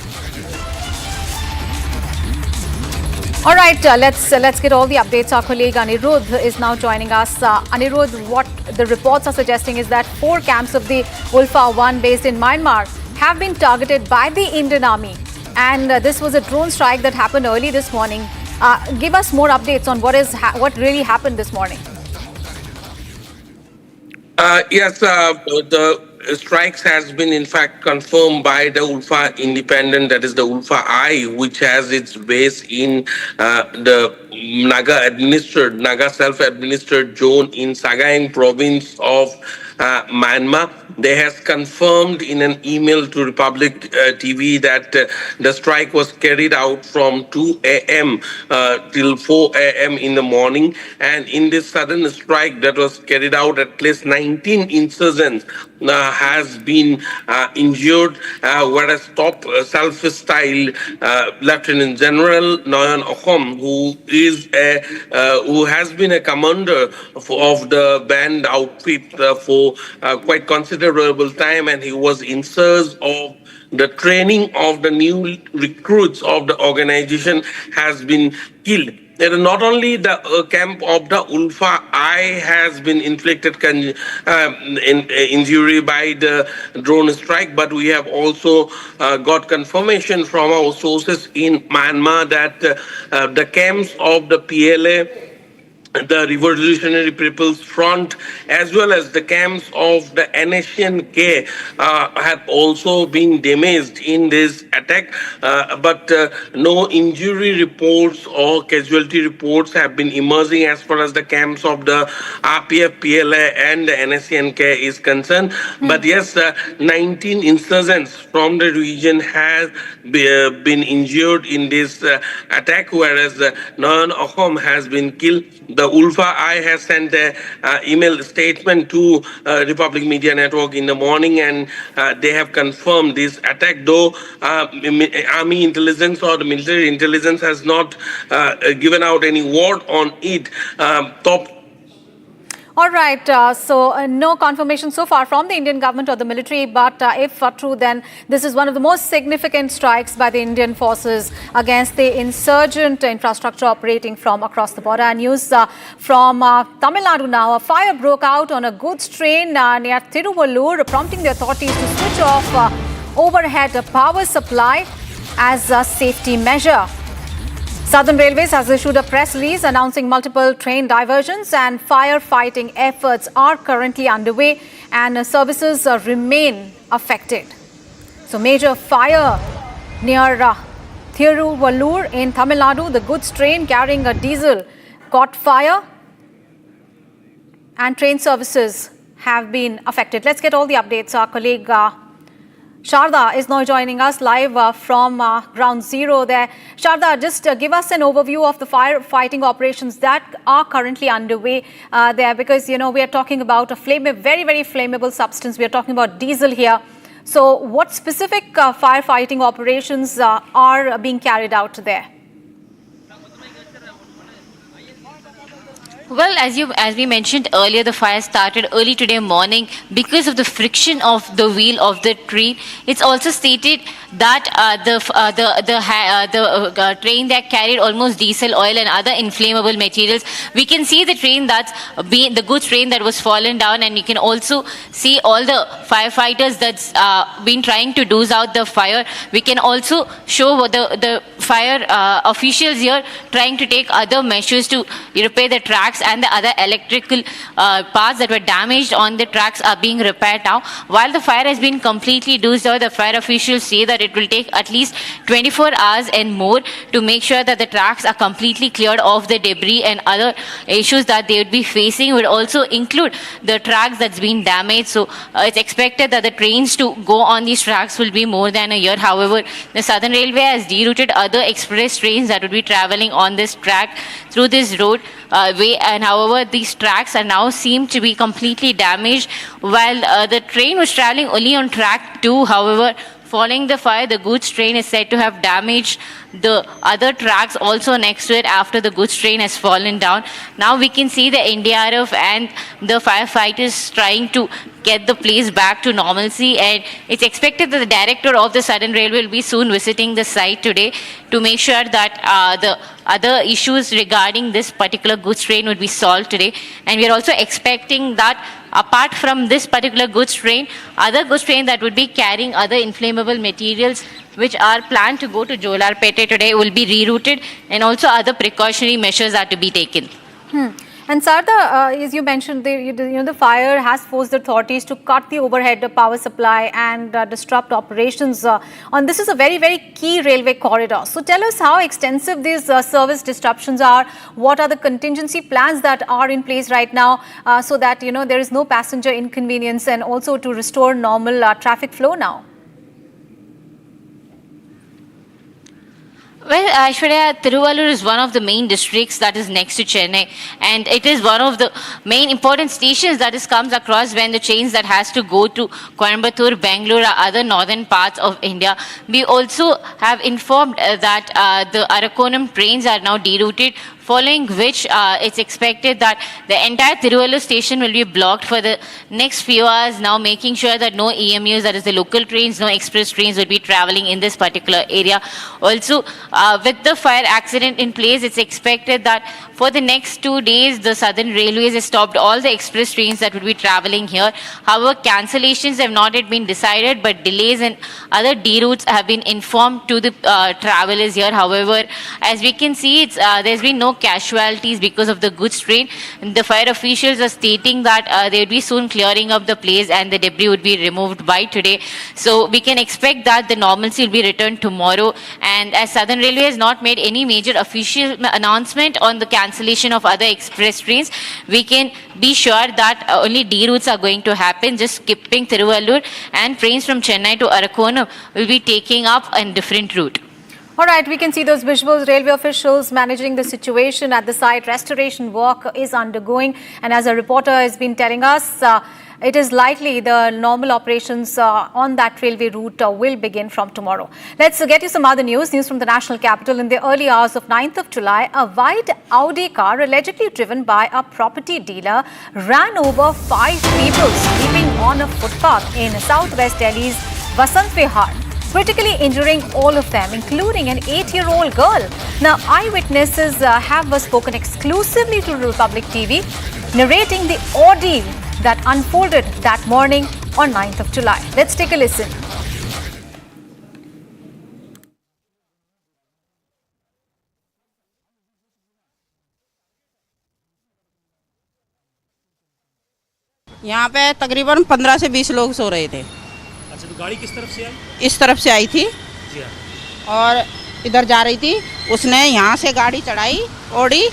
[SPEAKER 17] All right, let's get all the updates. Our colleague Anirudh is now joining us. Anirudh, what the reports are suggesting is that 4 camps of the Ulfa 1 based in Myanmar have been targeted by the Indian Army, and this was a drone strike that happened early this morning. Give us more updates on what really happened this morning.
[SPEAKER 1] Yes, the strikes has been in fact confirmed by the Ulfa Independent, that is the Ulfa I, which has its base in the Naga self-administered zone in Sagaing province of Myanmar. They has confirmed in an email to Republic TV that the strike was carried out from 2 a.m. Till 4 a.m. in the morning, and in this sudden strike that was carried out, at least 19 insurgents has been injured, whereas top self-styled Lieutenant General Nayan Osom, who has been a commander of the band outfit for quite considerable time, and he was in charge of the training of the new recruits of the organization, has been killed. Not only the camp of the Ulfa I has been inflicted injury by the drone strike, but we have also got confirmation from our sources in Myanmar that the camps of the PLA, the Revolutionary People's Front, as well as the camps of the NSNK have also been damaged in this attack, but no injury reports or casualty reports have been emerging as far as the camps of the RPF, PLA and the NSNK is concerned. But yes, 19 insurgents from the region have been injured in this attack, whereas Nayan Osom has been killed. The Ulfa I has sent an email statement to Republic Media Network in the morning, and they have confirmed this attack, though Army intelligence or the military intelligence has not given out any word on it.
[SPEAKER 17] All right, so no confirmation so far from the Indian government or the military, but if true, then this is one of the most significant strikes by the Indian forces against the insurgent infrastructure operating from across the border. And news from Tamil Nadu now. A fire broke out on a goods train near Tiruvallur, prompting the authorities to switch off overhead power supply as a safety measure. Southern Railways has issued a press release announcing multiple train diversions, and firefighting efforts are currently underway and services remain affected. So major fire near Tiruvallur in Tamil Nadu. The goods train carrying a diesel caught fire and train services have been affected. Let's get all the updates. Our colleague Sharda is now joining us live from ground zero there. Sharda, just give us an overview of the firefighting operations that are currently underway there, because, you know, we are talking about a very, very flammable substance. We are talking about diesel here.
[SPEAKER 22] So what specific firefighting operations are being carried out there?
[SPEAKER 5] Well, as we mentioned earlier, the fire started early today morning because of the friction of the wheel of the train. It's also stated that the train that carried almost diesel, oil, and other inflammable materials. We can see the train the goods train that was fallen down, and you can also see all the firefighters that's been trying to douse out the fire. We can also show the fire officials here trying to take other measures to repair the tracks, and the other electrical parts that were damaged on the tracks are being repaired now. While the fire has been completely doused out, the fire officials say that it will take at least 24 hours and more to make sure that the tracks are completely cleared of the debris, and other issues that they would be facing would also include the tracks that's been damaged. So it's expected that the trains to go on these tracks will be more than a year. However, the Southern Railway has derouted other express trains that would be traveling on this track through this road way, and however these tracks are now seem to be completely damaged, while the train was traveling only on track 2. However, following the fire, the goods train is said to have damaged the other tracks also next to it after the goods train has fallen down. Now we can see the NDRF and the firefighters trying to get the place back to normalcy, and it's expected that the director of the Southern Railway will be soon visiting the site today to make sure that the other issues regarding this particular goods train would be solved today. And we are also expecting that apart from this particular goods train, other goods train that would be carrying other inflammable materials which are planned to go to Jolarpete today will be rerouted, and also other precautionary measures are to be taken.
[SPEAKER 22] And Sarda, as you mentioned, the fire has forced the authorities to cut the overhead power supply and disrupt operations. On this is a very, very key railway corridor. So tell us how extensive these service disruptions are. What are the contingency plans that are in place right now so that there is no passenger inconvenience, and also to restore normal traffic flow now?
[SPEAKER 5] Well, Aishwarya, Tiruvallur is one of the main districts that is next to Chennai, and it is one of the main important stations that comes across when the trains that has to go to Coimbatore, Bangalore, or other northern parts of India. We also have informed that the Arakonam trains are now derouted, following which it's expected that the entire Tiruvallur station will be blocked for the next few hours, now making sure that no EMUs, that is the local trains, no express trains will be traveling in this particular area. Also, with the fire accident in place, it's expected that for the next 2 days, the Southern Railways has stopped all the express trains that would be traveling here. However, cancellations have not yet been decided, but delays and other deroutes have been informed to the travelers here. However, as we can see, there's been no casualties because of the goods train. The fire officials are stating that they would be soon clearing up the place and the debris would be removed by today. So we can expect that the normalcy will be returned tomorrow. And as Southern Railway has not made any major official announcement on the cancellation of other express trains, we can be sure that only deroutes are going to happen, just skipping Tiruvallur, and trains from Chennai to Arakonam will be taking up a different route.
[SPEAKER 22] All right, we can see those visuals. Railway officials managing the situation at the site. Restoration work is undergoing, and as a reporter has been telling us, it is likely the normal operations on that railway route will begin from tomorrow. Let's get you some other news from the national capital. In the early hours of 9th of July, a white Audi car allegedly driven by a property dealer ran over 5 people sleeping on a footpath in southwest Delhi's Vasant Vihar, critically injuring all of them, including an 8-year-old girl. Now, eyewitnesses have spoken exclusively to Republic TV, narrating the ordeal that unfolded that morning on 9th of July. Let's take a listen.
[SPEAKER 9] यहाँ पे तकरीबन 15 से 20 लोग सो रहे थे।
[SPEAKER 10] अच्छा, तो गाड़ी किस तरफ से आई?
[SPEAKER 9] इस तरफ से आई थी
[SPEAKER 10] जी हाँ।
[SPEAKER 9] और इधर जा रही थी। उसने यहाँ से गाड़ी चढ़ाई, ओडी,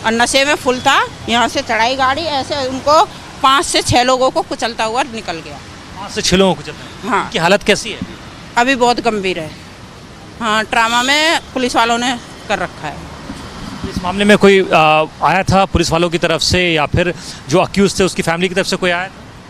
[SPEAKER 9] और नशे में फुल था, यहाँ से चढ़ाई गाड़ी, ऐसे उनको 5 से 6 लोगों को कुचलता हुआ निकल गया।
[SPEAKER 10] 5 से 6 लोगों को कुचलता?
[SPEAKER 9] हाँ।
[SPEAKER 10] की हालत कैसी है?
[SPEAKER 9] अभी बहुत गंभीर है। हाँ, ट्रामा में पुलिस वालों ने कर रखा है।
[SPEAKER 10] इस मामले में कोई आया था पुलिस वालों की तरफ से, या फिर जो अक्यूज थे उसकी फैमिली की तरफ से कोई आया?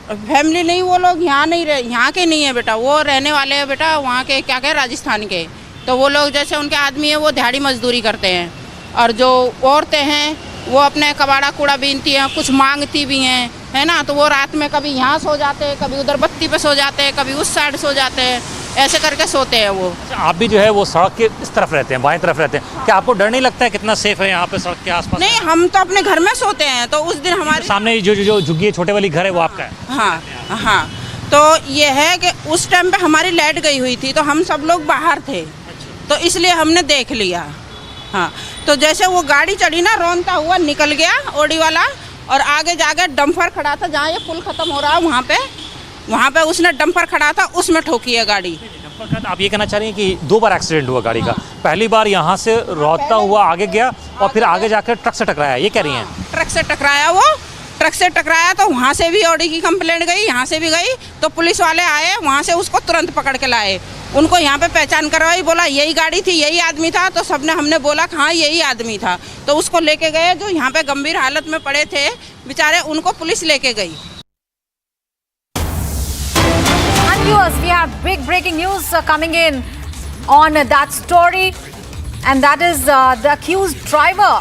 [SPEAKER 9] फैमिली नहीं, वो लोग यहाँ नहीं रहे, यहाँ के नहीं है बेटा, वो रहने वाले हैं बेटा वहाँ के, क्या कहे, राजस्थान के। तो वो लोग जैसे उनके आदमी है वो दिहाड़ी मजदूरी करते हैं, और जो औरतें हैं वो अपने कबाड़ा कूड़ा बीनती हैं, कुछ मांगती भी हैं, है ना। तो वो रात में कभी यहाँ सो जाते हैं, कभी उधर बत्ती पे सो जाते हैं, कभी उस साइड सो जाते हैं, ऐसे करके सोते हैं वो।
[SPEAKER 11] आप भी जो है वो सड़क के इस तरफ रहते हैं, बाएं तरफ रहते हैं, क्या आपको डर नहीं लगता है कितना सेफ है यहाँ पे सड़क के आसपास?
[SPEAKER 9] नहीं, हम तो अपने घर में सोते हैं। तो उस दिन हमारे
[SPEAKER 11] सामने जो झुग्गी छोटे वाली घर है वो आपका है?
[SPEAKER 9] हाँ हाँ। तो ये है कि उस टाइम पे हमारी लाइट गई हुई थी, तो हम सब लोग बाहर थे, तो इसलिए हमने देख लिया। हाँ, तो जैसे वो गाड़ी चढ़ी ना, रौनता हुआ निकल गया ऑडी वाला, और आगे जाके डंपर खड़ा था, जहाँ ये पुल खत्म हो रहा है वहाँ पे उसने डंपर खड़ा था, उसमें ठोकी है गाड़ी।
[SPEAKER 11] आप ये कहना चाह रही हैं कि 2 बार एक्सीडेंट हुआ गाड़ी का? पहली बार यहाँ से रोहता हुआ आगे गया और फिर आगे जाकर ट्रक से टकराया, ये कह रही हैं?
[SPEAKER 9] ट्रक से टकराया, वो ट्रक से टकराया, तो वहाँ से भी ऑडी की कंप्लेंट गई, यहाँ से भी गई, तो पुलिस वाले आए, वहाँ से उसको तुरंत पकड़ के लाए, उनको यहाँ पे पहचान करवाई, बोला यही गाड़ी थी, यही आदमी था। तो सबने हमने बोला हाँ यही आदमी था, तो उसको लेके गए। जो यहाँ पे गंभीर हालत में पड़े थे बेचारे, उनको पुलिस लेके गई।
[SPEAKER 22] And viewers, we have big breaking news coming in on that story, and that is the accused driver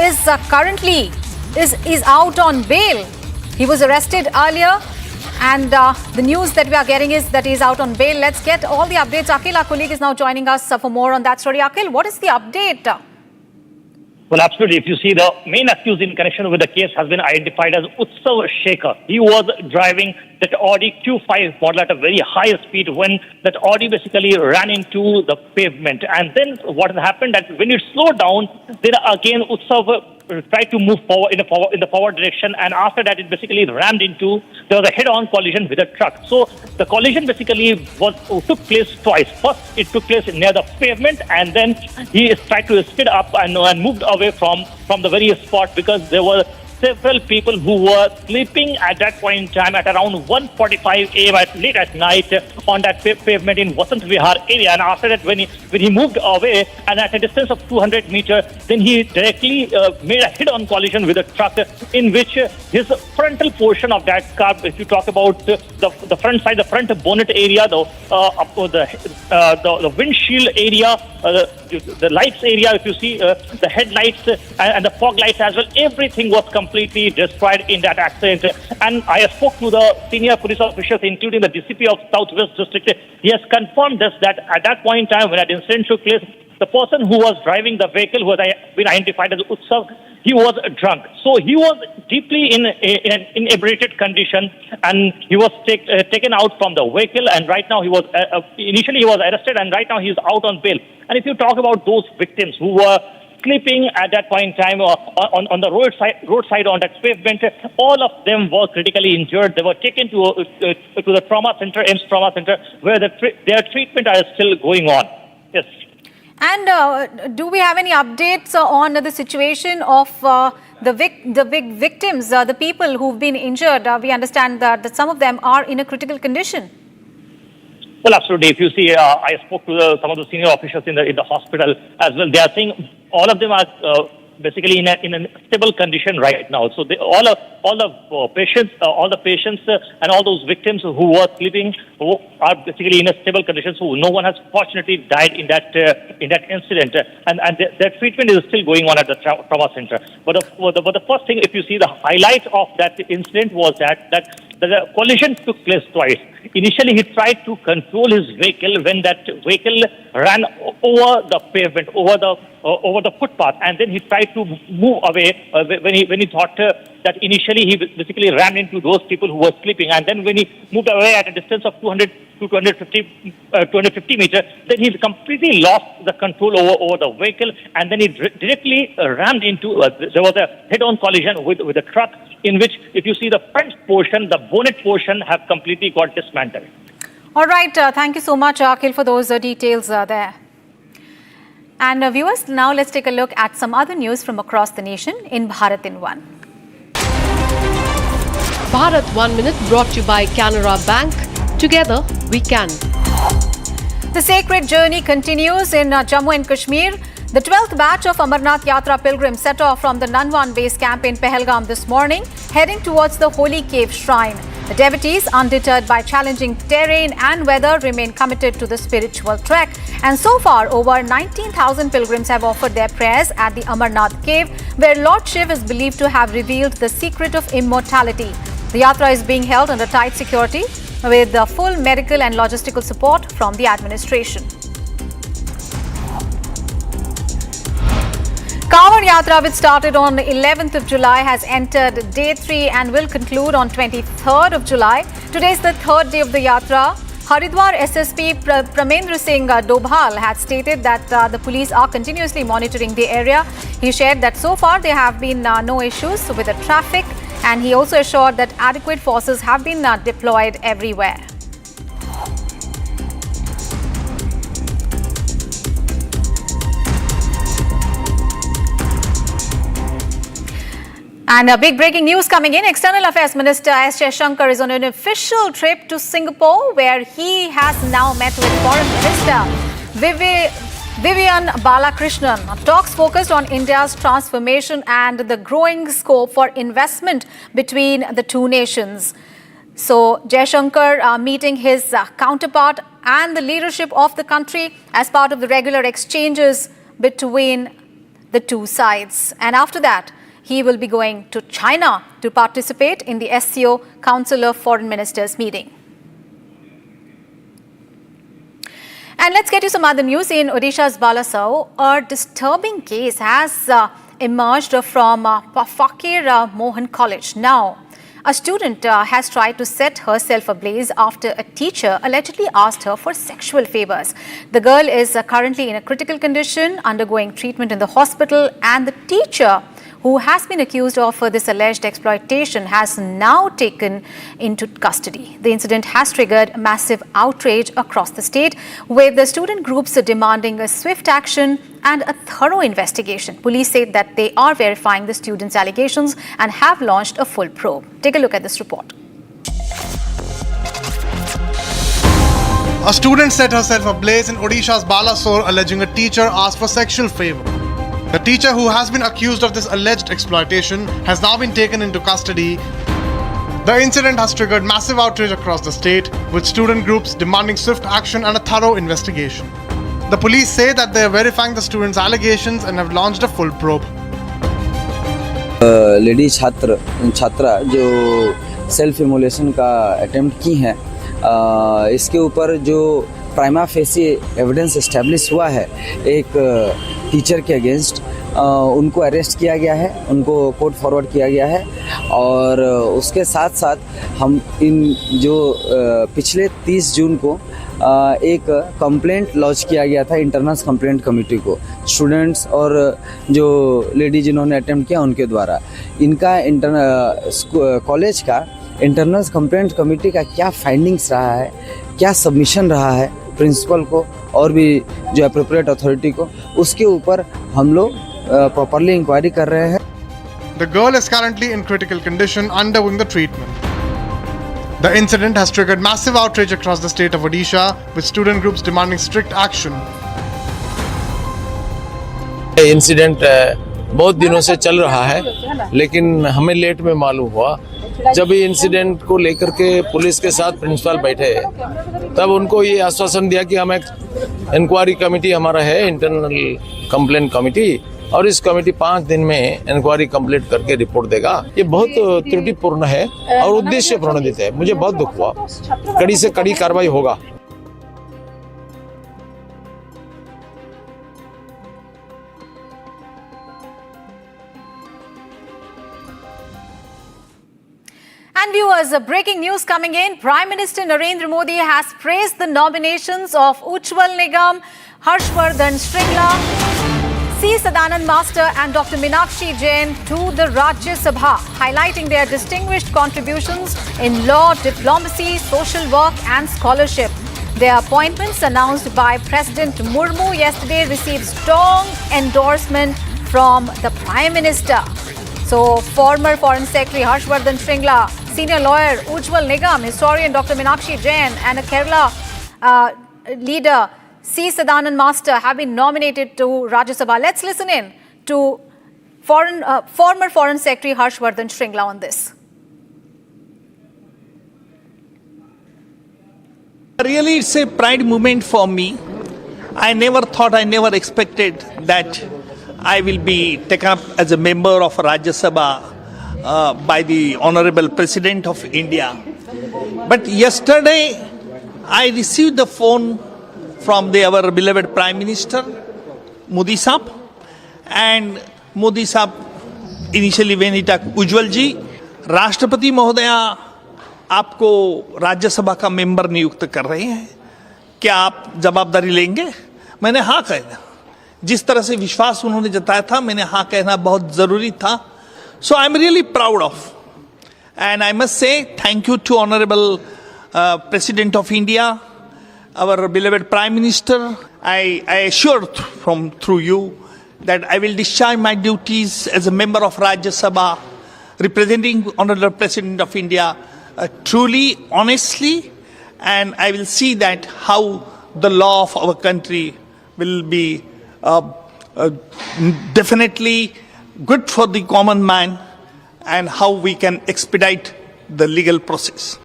[SPEAKER 22] is currently is out on bail. He was arrested earlier, and the news that we are getting is that he is out on bail. Let's get all the updates. Akhil, our colleague, is now joining us for more on that story. Akhil, what is the update?
[SPEAKER 13] Well, absolutely. If you see, the main accused in connection with the case has been identified as Utsav Shekhar. He was driving that Audi Q5 model at a very high speed when that Audi basically ran into the pavement. And then what has happened that when it slowed down, then again Utsav tried to move forward in the forward direction, and after that it basically rammed into, there was a head-on collision with a truck. So the collision basically took place twice. First it took place near the pavement, and then he tried to skid up and moved away from the very spot, because there were several people who were sleeping at that point in time at around 1:45 a.m. late at night on that pavement in Vasant Vihar area. And after that, when he moved away and at a distance of 200 meters, then he directly made a head-on collision with a truck, in which his frontal portion of that car, if you talk about the front side, the front bonnet area, the windshield area, the lights area, if you see the headlights and the fog lights as well, everything was completely destroyed in that accident. And I spoke to the senior police officials, including the DCP of Southwest District. He has confirmed this, that at that point in time when that incident took place, the person who was driving the vehicle, who has been identified as Utsav, he was drunk. So he was deeply in an inebriated condition, and he was taken out from the vehicle. And right now he was initially he was arrested, and right now he is out on bail. And if you talk about those victims who were sleeping at that point in time on the roadside on that pavement, all of them were critically injured. They were taken to the trauma center, AIMS Trauma Center, where their treatment is still going on. Yes.
[SPEAKER 22] And do we have any updates on the situation of the victims, the people who've been injured? We understand that some of them are in a critical condition.
[SPEAKER 13] Well, absolutely. If you see, I spoke to some of the senior officials in the hospital as well. They are saying all of them are basically in a stable condition right now. So all the patients and all those victims who were sleeping are basically in a stable condition. So no one has fortunately died in that incident, and their treatment is still going on at the trauma center. But the first thing, if you see, the highlight of that incident was that the collision took place twice. Initially, he tried to control his vehicle when that vehicle ran over the pavement, over the footpath, and then he tried to move away when he thought that initially he basically ran into those people who were sleeping, and then when he moved away at a distance of 200 to 250 meters, then he completely lost the control over the vehicle, and then he directly rammed into there was a head-on collision with a truck, in which, if you see, the front portion, the bonnet portion, have completely got dismantled.
[SPEAKER 22] All right, thank you so much, Akhil, for those details there. And viewers, now let's take a look at some other news from across the nation in Bharat in One.
[SPEAKER 15] Bharat 1 Minute brought to you by Canara Bank. Together we can.
[SPEAKER 22] The sacred journey continues in Jammu and Kashmir. The 12th batch of Amarnath Yatra pilgrims set off from the Nanwan base camp in Pahalgam this morning, heading towards the Holy Cave Shrine. The devotees, undeterred by challenging terrain and weather, remain committed to the spiritual trek. And so far, over 19,000 pilgrims have offered their prayers at the Amarnath cave, where Lord Shiv is believed to have revealed the secret of immortality. The yatra is being held under tight security with the full medical and logistical support from the administration. Kanwad Yatra, which started on the 11th of July, has entered day 3 and will conclude on 23rd of July. Today is the third day of the Yatra. Haridwar SSP Pramendra Singh Dobhal had stated that the police are continuously monitoring the area. He shared that so far there have been no issues with the traffic, and he also assured that adequate forces have been deployed everywhere. And a big breaking news coming in. External Affairs Minister S. Jaishankar is on an official trip to Singapore, where he has now met with Foreign Minister Vivian Balakrishnan. Talks focused on India's transformation and the growing scope for investment between the two nations. So Jaishankar meeting his counterpart and the leadership of the country as part of the regular exchanges between the two sides. And after that, he will be going to China to participate in the SCO Council of Foreign Ministers meeting. And let's get you some other news. In Odisha's Balasau, a disturbing case has emerged from Fakir Mohan College. Now, a student has tried to set herself ablaze after a teacher allegedly asked her for sexual favors. The girl is currently in a critical condition, undergoing treatment in the hospital, and the teacher who has been accused of this alleged exploitation has now taken into custody. The incident has triggered massive outrage across the state, with the student groups demanding a swift action and a thorough investigation. Police said that they are verifying the students' allegations and have launched a full probe. Take a look at this report.
[SPEAKER 16] A student set herself ablaze in Odisha's Balasore, alleging a teacher asked for sexual favor. The teacher, who has been accused of this alleged exploitation, has now been taken into custody. The incident has triggered massive outrage across the state, with student groups demanding swift action and a thorough investigation. The police say that they are verifying the students' allegations and have launched a full probe.
[SPEAKER 18] Lady छात्रा जो self immolation का attempt की हैं, इसके ऊपर जो prima facie evidence establish हुआ है एक टीचर के अगेंस्ट, उनको अरेस्ट किया गया है, उनको कोर्ट फॉरवर्ड किया गया है। और उसके साथ साथ हम इन जो पिछले 30 जून को एक कंप्लेंट लॉन्च किया गया था इंटरनल कंप्लेंट कमेटी को, स्टूडेंट्स और जो लेडी जिन्होंने अटेम्प्ट किया उनके द्वारा। इनका कॉलेज का इंटरनल कंप्लेंट कमेटी का क्या फाइंडिंग्स रहा है, क्या सबमिशन रहा है प्रिंसिपल को और भी जो एप्रोप्रिएट अथॉरिटी को, उसके ऊपर हम लोग प्रॉपर्ली इंक्वायरी कर रहे हैं।
[SPEAKER 16] The girl is currently in critical condition, undergoing the treatment. The incident has triggered massive outrage across the state of Odisha, with student groups demanding strict action.
[SPEAKER 23] Incident बहुत दिनों से चल रहा है, लेकिन हमें लेट में मालूम हुआ। जब ये इंसिडेंट को लेकर के पुलिस के साथ प्रिंसिपल बैठे, तब उनको ये आश्वासन दिया कि हम एक इंक्वायरी कमेटी हमारा है, इंटरनल कंप्लेंट कमेटी, और इस कमेटी 5 दिन में इंक्वायरी कंप्लीट करके रिपोर्ट देगा। ये बहुत त्रुटिपूर्ण है और उद्देश्य प्रणोदित है। मुझे बहुत दुख हुआ। कड़ी से कड़ी कार्रवाई होगा।
[SPEAKER 22] And viewers, breaking news coming in. Prime Minister Narendra Modi has praised the nominations of Ujjwal Nigam, Harshvardhan Shringla, C. Sadanand Master and Dr. Meenakshi Jain to the Rajya Sabha, highlighting their distinguished contributions in law, diplomacy, social work and scholarship. Their appointments, announced by President Murmu yesterday, received strong endorsement from the Prime Minister. So, former Foreign Secretary Harshvardhan Shringla, senior lawyer Ujjwal Nigam, historian Dr. Meenakshi Jain and a Kerala leader C. Sadanand Master have been nominated to Rajya Sabha. Let's listen in to former Foreign Secretary Harshvardhan Shringla on this.
[SPEAKER 3] Really, it's a pride moment for me. I never expected that I will be taken up as a member of Rajya Sabha by the Honorable President of India. But yesterday, I received the phone from our beloved Prime Minister, Modi Saab, and Modi Saab initially when he talked, Ujjwal ji, राष्ट्रपति महोदया आपको राज्यसभा का member नियुक्त कर रहे हैं, क्या आप जवाबदारी लेंगे? मैंने हाँ कह दिया। जिस तरह से विश्वास उन्होंने जताया था, मैंने हाँ कहना बहुत जरूरी था. So I am really proud of, and I must say thank you to Honorable President of India, our beloved Prime Minister. I assure through you that I will discharge my duties as a member of Rajya Sabha, representing Honorable President of India truly, honestly, and I will see that how the law of our country will be definitely good for the common man and how we can expedite the legal process.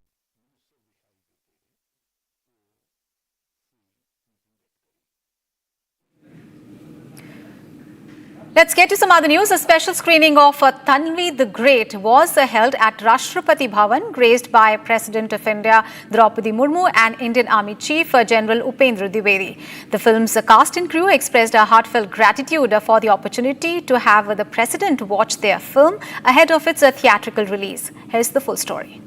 [SPEAKER 22] Let's get to some other news. A special screening of Tanvi the Great was held at Rashtrapati Bhavan, graced by President of India Draupadi Murmu and Indian Army Chief General Upendra Dwivedi. The film's cast and crew expressed a heartfelt gratitude for the opportunity to have the President watch their film ahead of its theatrical release. Here's the full story.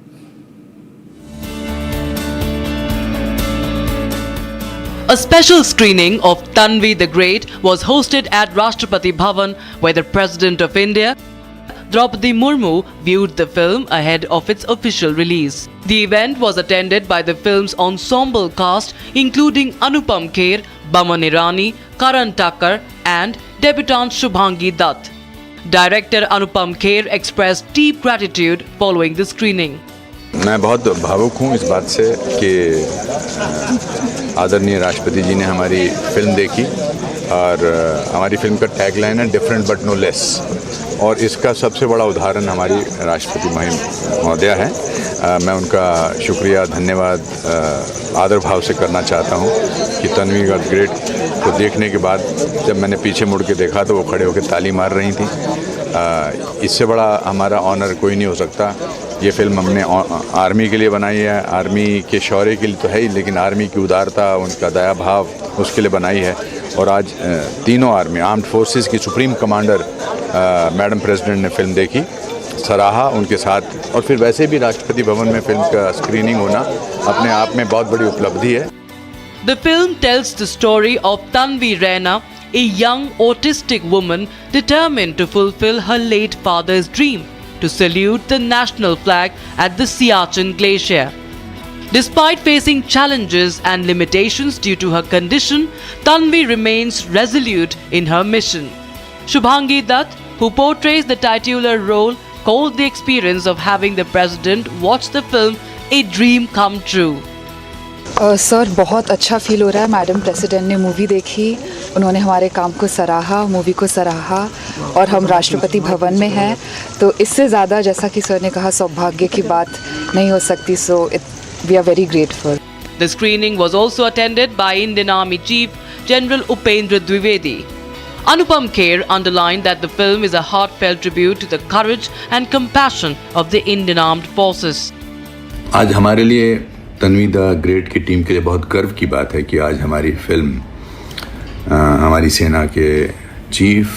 [SPEAKER 4] A special screening of Tanvi the Great was hosted at Rashtrapati Bhavan, where the President of India, Draupadi Murmu, viewed the film ahead of its official release. The event was attended by the film's ensemble cast, including Anupam Kher, Baman Irani, Karan Thakkar, and debutante Shubhangi Dutt. Director Anupam Kher expressed deep gratitude following the screening.
[SPEAKER 12] मैं बहुत भावुक हूँ इस बात से कि आदरणीय राष्ट्रपति जी ने हमारी फिल्म देखी और हमारी फिल्म का टैगलाइन है डिफरेंट बट नो लेस, और इसका सबसे बड़ा उदाहरण हमारी राष्ट्रपति महोदया है. मैं उनका शुक्रिया धन्यवाद आदर भाव से करना चाहता हूँ कि तन्वी द ग्रेट को देखने के बाद जब मैंने पीछे मुड़ के देखा तो वो खड़े होकर ताली मार रही थी. इससे बड़ा हमारा ऑनर कोई नहीं हो सकता. ये फिल्म हमने आर्मी के लिए बनाई है, आर्मी के शौर्य के लिए तो है ही, लेकिन आर्मी की उदारता, उनका दया भाव, उसके लिए बनाई है. और आज तीनों आर्मी आर्म्ड फोर्सेस की सुप्रीम कमांडर मैडम प्रेसिडेंट ने फिल्म देखी, सराहा उनके साथ, और फिर वैसे भी राष्ट्रपति भवन में फिल्म का स्क्रीनिंग होना अपने आप में बहुत बड़ी उपलब्धि है.
[SPEAKER 4] The film tells the story of Tanvi Raina, a young autistic woman determined to fulfill her late father's dream to salute the national flag at the Siachen Glacier. Despite facing challenges and limitations due to her condition, Tanvi remains resolute in her mission. Shubhangi Dutt, who portrays the titular role, called the experience of having the president watch the film a dream come true.
[SPEAKER 24] Sir बहुत अच्छा feel हो रहा है. Madam president ने movie देखी, उन्होंने हमारे काम को सराहा, मूवी को सराहा, और हम राष्ट्रपति भवन में हैं, तो इससे ज़्यादा जैसा कि सर ने कहा सौभाग्य की बात नहीं हो सकती. So we are very grateful.
[SPEAKER 4] The screening was also attended by Indian Army Chief General Upendra Dwivedi. Anupam Kher underlined that the film is a heartfelt tribute to the courage and compassion of the Indian Armed Forces.
[SPEAKER 12] आज हमारे लिए Tanvi the great की team के लिए बहुत गर्व की बात है कि आज हमारी फिल्म हमारी सेना के चीफ,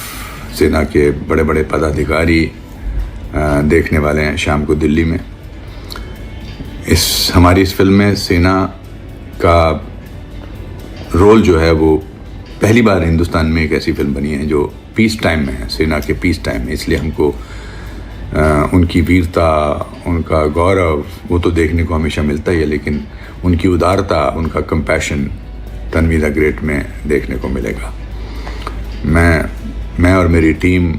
[SPEAKER 12] सेना के बड़े बड़े पदाधिकारी देखने वाले हैं शाम को दिल्ली में. हमारी इस फिल्म में सेना का रोल जो है वो पहली बार हिंदुस्तान में एक ऐसी फिल्म बनी है जो पीस टाइम में है, सेना के पीस टाइम में. इसलिए हमको उनकी वीरता, उनका गौरव वो तो देखने को हमेशा मिलता ही है, लेकिन उनकी उदारता, उनका कंपैशन तन्वी द ग्रेट में देखने को मिलेगा. मैं और मेरी टीम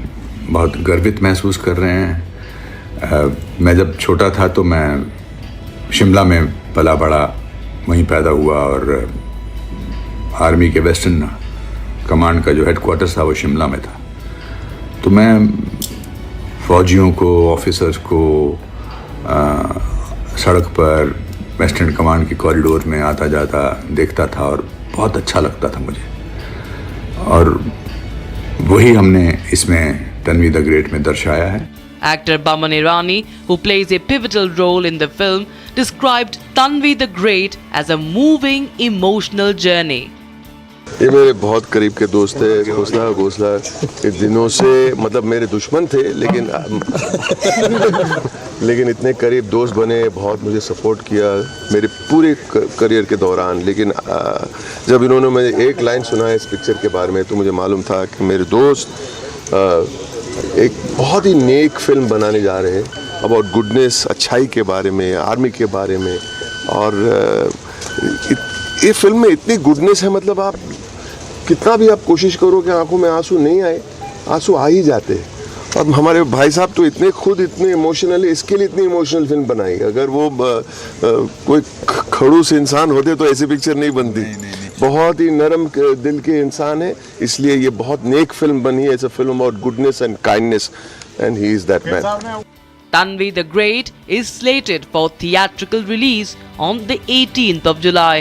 [SPEAKER 12] बहुत गर्वित महसूस कर रहे हैं. मैं जब छोटा था तो मैं शिमला में पला बड़ा, वहीं पैदा हुआ, और आर्मी के वेस्टर्न कमांड का जो हेडक्वार्टर्स था वो शिमला में था. तो मैं फौजियों को, ऑफिसर्स को सड़क पर वेस्टर्न कमांड के कॉरिडोर में आता जाता देखता था और बहुत अच्छा लगता था मुझे, और वही हमने इसमें तन्वी द ग्रेट में दर्शाया है।
[SPEAKER 4] Actor Baman Irani, who plays a pivotal role in the film, described Tanvi the Great as a moving, emotional journey.
[SPEAKER 2] ये मेरे बहुत करीब के दोस्त थे। घोसला के दिनों से मतलब मेरे दुश्मन थे, लेकिन इतने करीब दोस्त बने, बहुत मुझे सपोर्ट किया मेरे पूरे करियर के दौरान। लेकिन जब इन्होंने मुझे एक लाइन सुना इस पिक्चर के बारे में तो मुझे मालूम था कि मेरे दोस्त एक बहुत ही नेक फिल्म बनाने जा रहे हैं अबाउट गुडनेस, अच्छाई के बारे में, आर्मी के बारे में। और ये फिल्म में इतनी गुडनेस है, मतलब आप कितना भी आप कोशिश करो कि आंखों में आंसू नहीं आए, आंसू आ ही जाते हैं। और हमारे भाई साहब तो इतने इमोशनल है, इसके लिए इतनी इमोशनल फिल्म बनाई। अगर वो कोई खड़ूस इंसान होते तो ऐसी पिक्चर नहीं बनती। बहुत ही नरम दिल के इंसान है, इसलिए ये बहुत नेक फिल्म बनी है। It's a film about goodness and kindness, and he is that man.
[SPEAKER 4] Tanvi the Great is slated for theatrical release on the 18th of July.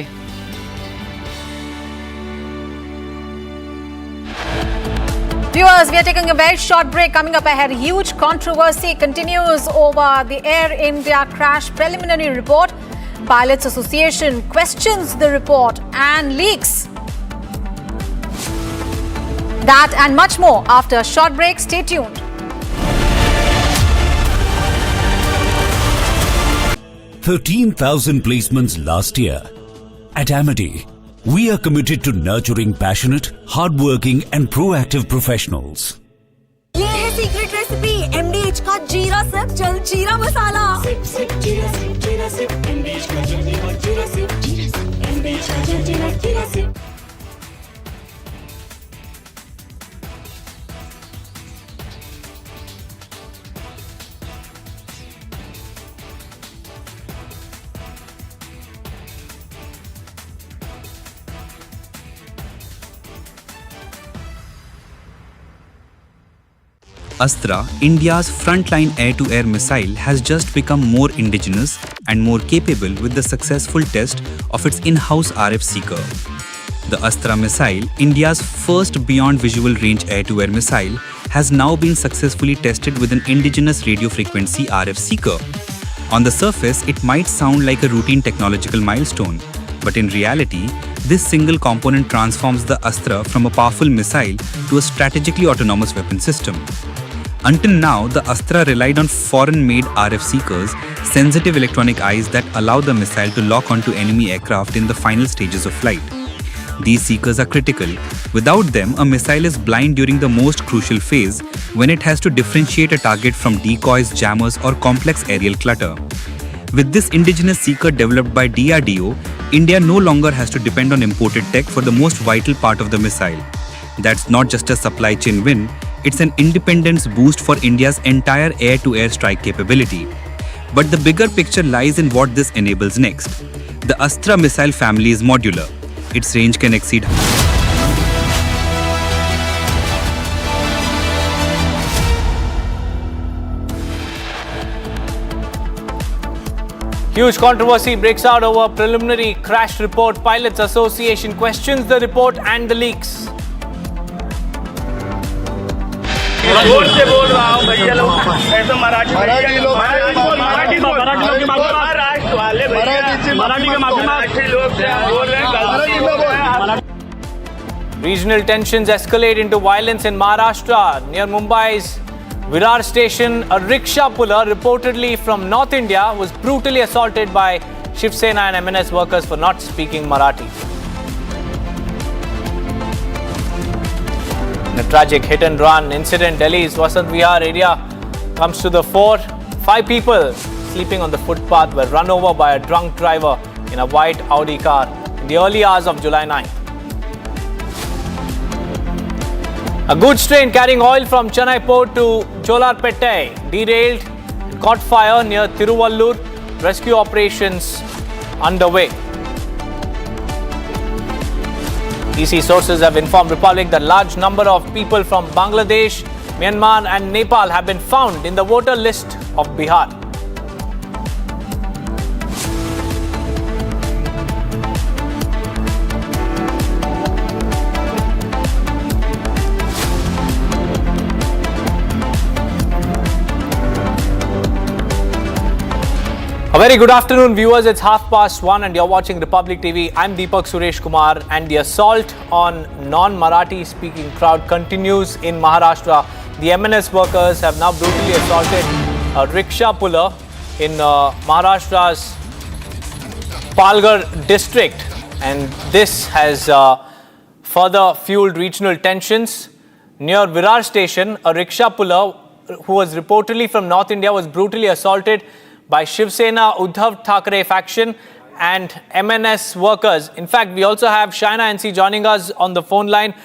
[SPEAKER 17] Viewers, we are taking a very short break. Coming up ahead, huge controversy continues over the Air India crash preliminary report. Pilots Association questions the report and leaks. That and much more after a short break. Stay tuned.
[SPEAKER 19] 13,000 placements last year. At Amity, we are committed to nurturing passionate, hardworking and proactive professionals.
[SPEAKER 20] ये है secret recipe MDH का जीरा SIP जल जीरा मसाला। SIP SIP जीरा SIP MDH का जल जीरा सिप MDH का जल जीरा SIP.
[SPEAKER 21] Astra, India's frontline air-to-air missile, has just become more indigenous and more capable with the successful test of its in-house RF seeker. The Astra missile, India's first beyond visual range air-to-air missile, has now been successfully tested with an indigenous radio frequency RF seeker. On the surface, it might sound like a routine technological milestone, but in reality, this single component transforms the Astra from a powerful missile to a strategically autonomous weapon system. Until now, the Astra relied on foreign-made RF seekers, sensitive electronic eyes that allow the missile to lock onto enemy aircraft in the final stages of flight. These seekers are critical. Without them, a missile is blind during the most crucial phase, when it has to differentiate a target from decoys, jammers, or complex aerial clutter. With this indigenous seeker developed by DRDO, India no longer has to depend on imported tech for the most vital part of the missile. That's not just a supply chain win, it's an independence boost for India's entire air-to-air strike capability. But the bigger picture lies in what this enables next. The Astra missile family is modular. Its range can exceed
[SPEAKER 25] Huge controversy breaks out over preliminary crash report. Pilots Association questions the report and the leaks.
[SPEAKER 14] जोर से बोल रहा हूँ भैया लोग, ऐसा मराठी लोग, महाराष्ट्र वाले मराठी लोग बोल रहे हैं।
[SPEAKER 25] Regional tensions escalate into violence in Maharashtra. Near Mumbai's Virar station, a rickshaw puller reportedly from North India was brutally assaulted by Shiv Sena and MNS workers for not speaking Marathi. In a tragic hit-and-run incident, Delhi's Vasant Vihar area comes to the fore. 5 people sleeping on the footpath were run over by a drunk driver in a white Audi car in the early hours of July 9. A goods train carrying oil from Chennai port to Jolarpete derailed and caught fire near Tiruvallur. Rescue operations underway. EC sources have informed Republic that large number of people from Bangladesh, Myanmar and Nepal have been found in the voter list of Bihar. very good afternoon, viewers. It's 1:30 and you're watching Republic TV. I'm Deepak Suresh Kumar, and the assault on non-Marathi speaking crowd continues in Maharashtra. The MNS workers have now brutally assaulted a rickshaw puller in Maharashtra's Palghar district, and this has further fueled regional tensions. Near Virar station, a rickshaw puller who was reportedly from North India was brutally assaulted by Shiv Sena Uddhav Thackeray faction and MNS workers. In fact, we also have Shaina NC joining us on the phone line.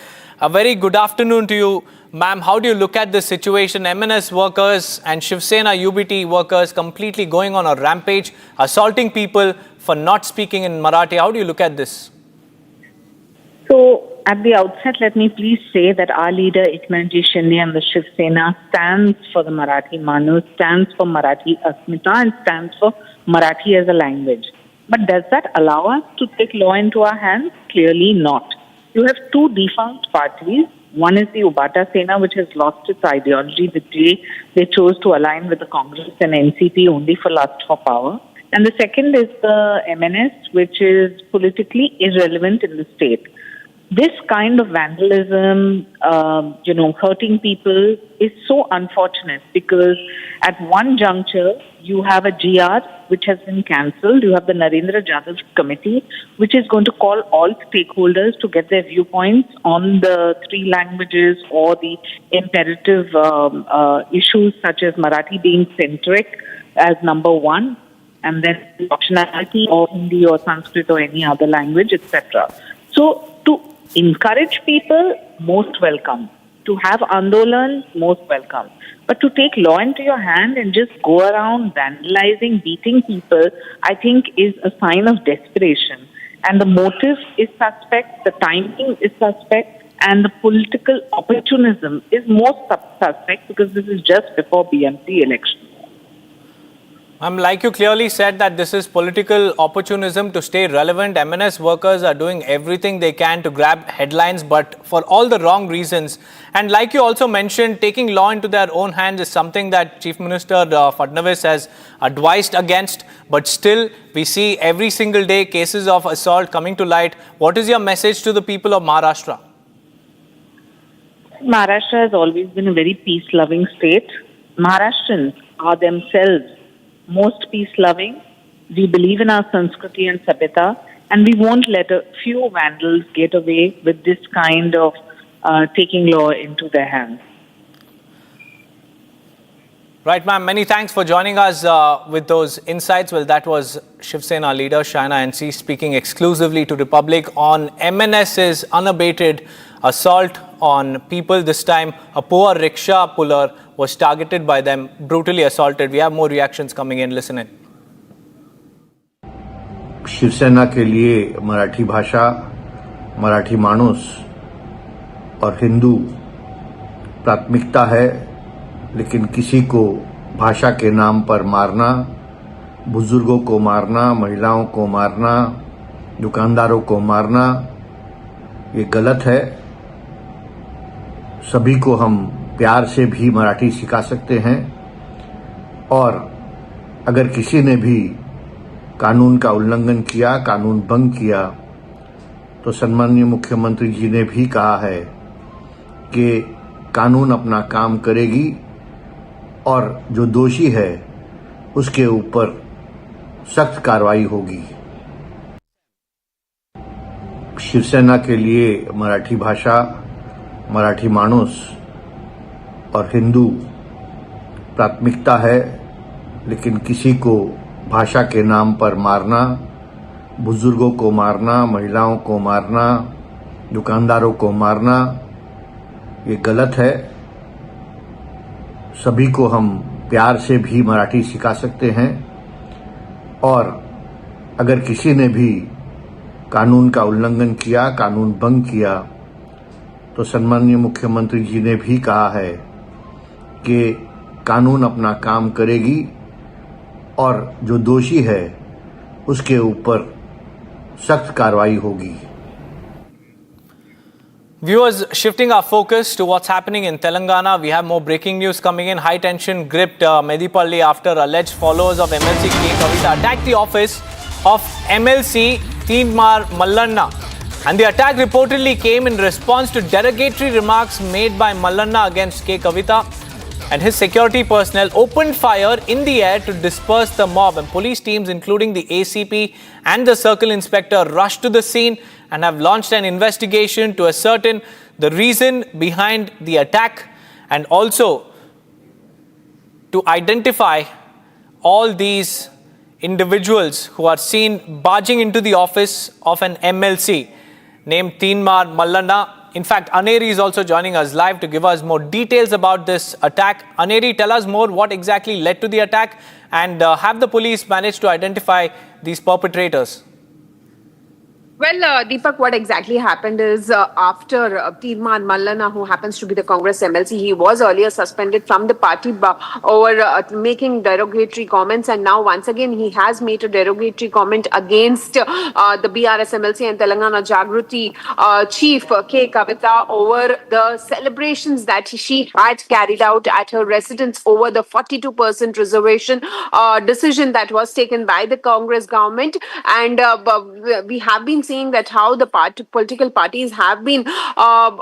[SPEAKER 25] A very good afternoon to you, ma'am. How do you look at this situation? MNS workers and Shiv Sena UBT workers completely going on a rampage, assaulting people for not speaking in Marathi. How do you look at this?
[SPEAKER 1] So, at the outset, let me please say that our leader, Eknathji Shinde, and the Shiv Sena stands for the Marathi Manus, stands for Marathi Asmita, and stands for Marathi as a language. But does that allow us to take law into our hands? Clearly not. You have two defunct parties. One is the Ubata Sena, which has lost its ideology the day they chose to align with the Congress and NCP only for lust for power. And the second is the MNS, which is politically irrelevant in the state. This kind of vandalism, hurting people is so unfortunate because at one juncture, you have a GR which has been cancelled. You have the Narendra Jadhav committee, which is going to call all stakeholders to get their viewpoints on the three languages or the imperative issues such as Marathi being centric as number one, and then the optionality of Hindi or Sanskrit or any other language, etc. So, to encourage people, most welcome. To have Andolan, most welcome. But to take law into your hand and just go around vandalizing, beating people, I think is a sign of desperation. And the motive is suspect, the timing is suspect, and the political opportunism is more suspect because this is just before BMC election.
[SPEAKER 25] Like you clearly said that this is political opportunism to stay relevant. MNS workers are doing everything they can to grab headlines, but for all the wrong reasons. And like you also mentioned, taking law into their own hands is something that Chief Minister Fadnavis has advised against. But still, we see every single day cases of assault coming to light. What is your message to the people of Maharashtra?
[SPEAKER 1] Maharashtra has always been a very peace-loving state. Maharashtrians are themselves most peace-loving. We believe in our Sanskriti and Sabhyata, and we won't let a few vandals get away with this kind of taking law into their hands.
[SPEAKER 25] Right, ma'am. Many thanks for joining us with those insights. Well, that was Shiv Sena leader Shaina NC speaking exclusively to Republic on MNS's unabated assault on people. This time, a poor rickshaw puller was targeted by them, brutally assaulted. We have more reactions coming in. Listen in.
[SPEAKER 5] Shiv Sena के लिए मराठी भाषा, मराठी माणूस और हिंदू प्राथमिकता है, लेकिन किसी को भाषा के नाम पर मारना, बुजुर्गों को मारना, महिलाओं को मारना, दुकानदारों को मारना, ये गलत है। सभी को हम प्यार से भी मराठी सिखा सकते हैं, और अगर किसी ने भी कानून का उल्लंघन किया, कानून भंग किया, तो सम्माननीय मुख्यमंत्री जी ने भी कहा है कि कानून अपना काम करेगी और जो दोषी है उसके ऊपर सख्त कार्रवाई होगी। शिवसेना के लिए मराठी भाषा, मराठी माणूस और हिंदू प्राथमिकता है, लेकिन किसी को भाषा के नाम पर मारना, बुजुर्गों को मारना, महिलाओं को मारना, दुकानदारों को मारना, ये गलत है। सभी को हम प्यार से भी मराठी सिखा सकते हैं, और अगर किसी ने भी कानून का उल्लंघन किया, कानून भंग किया, तो सम्माननीय मुख्यमंत्री जी ने भी कहा है कि कानून अपना काम करेगी और जो दोषी है उसके ऊपर सख्त कार्रवाई होगी।
[SPEAKER 25] Viewers, shifting our focus to what's happening in Telangana, we have more breaking news coming in. High tension gripped Medipalli after alleged followers of MLC K. Kavita attacked the office of MLC Teenmar Mallanna. And the attack reportedly came in response to derogatory remarks made by Mallanna against K. Kavita. And his security personnel opened fire in the air to disperse the mob. And police teams, including the ACP and the circle inspector, rushed to the scene and have launched an investigation to ascertain the reason behind the attack and also to identify all these individuals who are seen barging into the office of an MLC named Teenmar Mallanna. In fact, Aneri is also joining us live to give us more details about this attack. Aneri, tell us more what exactly led to the attack and have the police managed to identify these perpetrators?
[SPEAKER 6] Well, Deepak, what exactly happened is after Teenmar Mallanna, who happens to be the Congress MLC, he was earlier suspended from the party over making derogatory comments, and now once again he has made a derogatory comment against the BRS MLC and Telangana Jagruti chief K. Kavita over the celebrations that she had carried out at her residence over the 42% reservation decision that was taken by the Congress government. And we have been seeing that how the political parties have been asking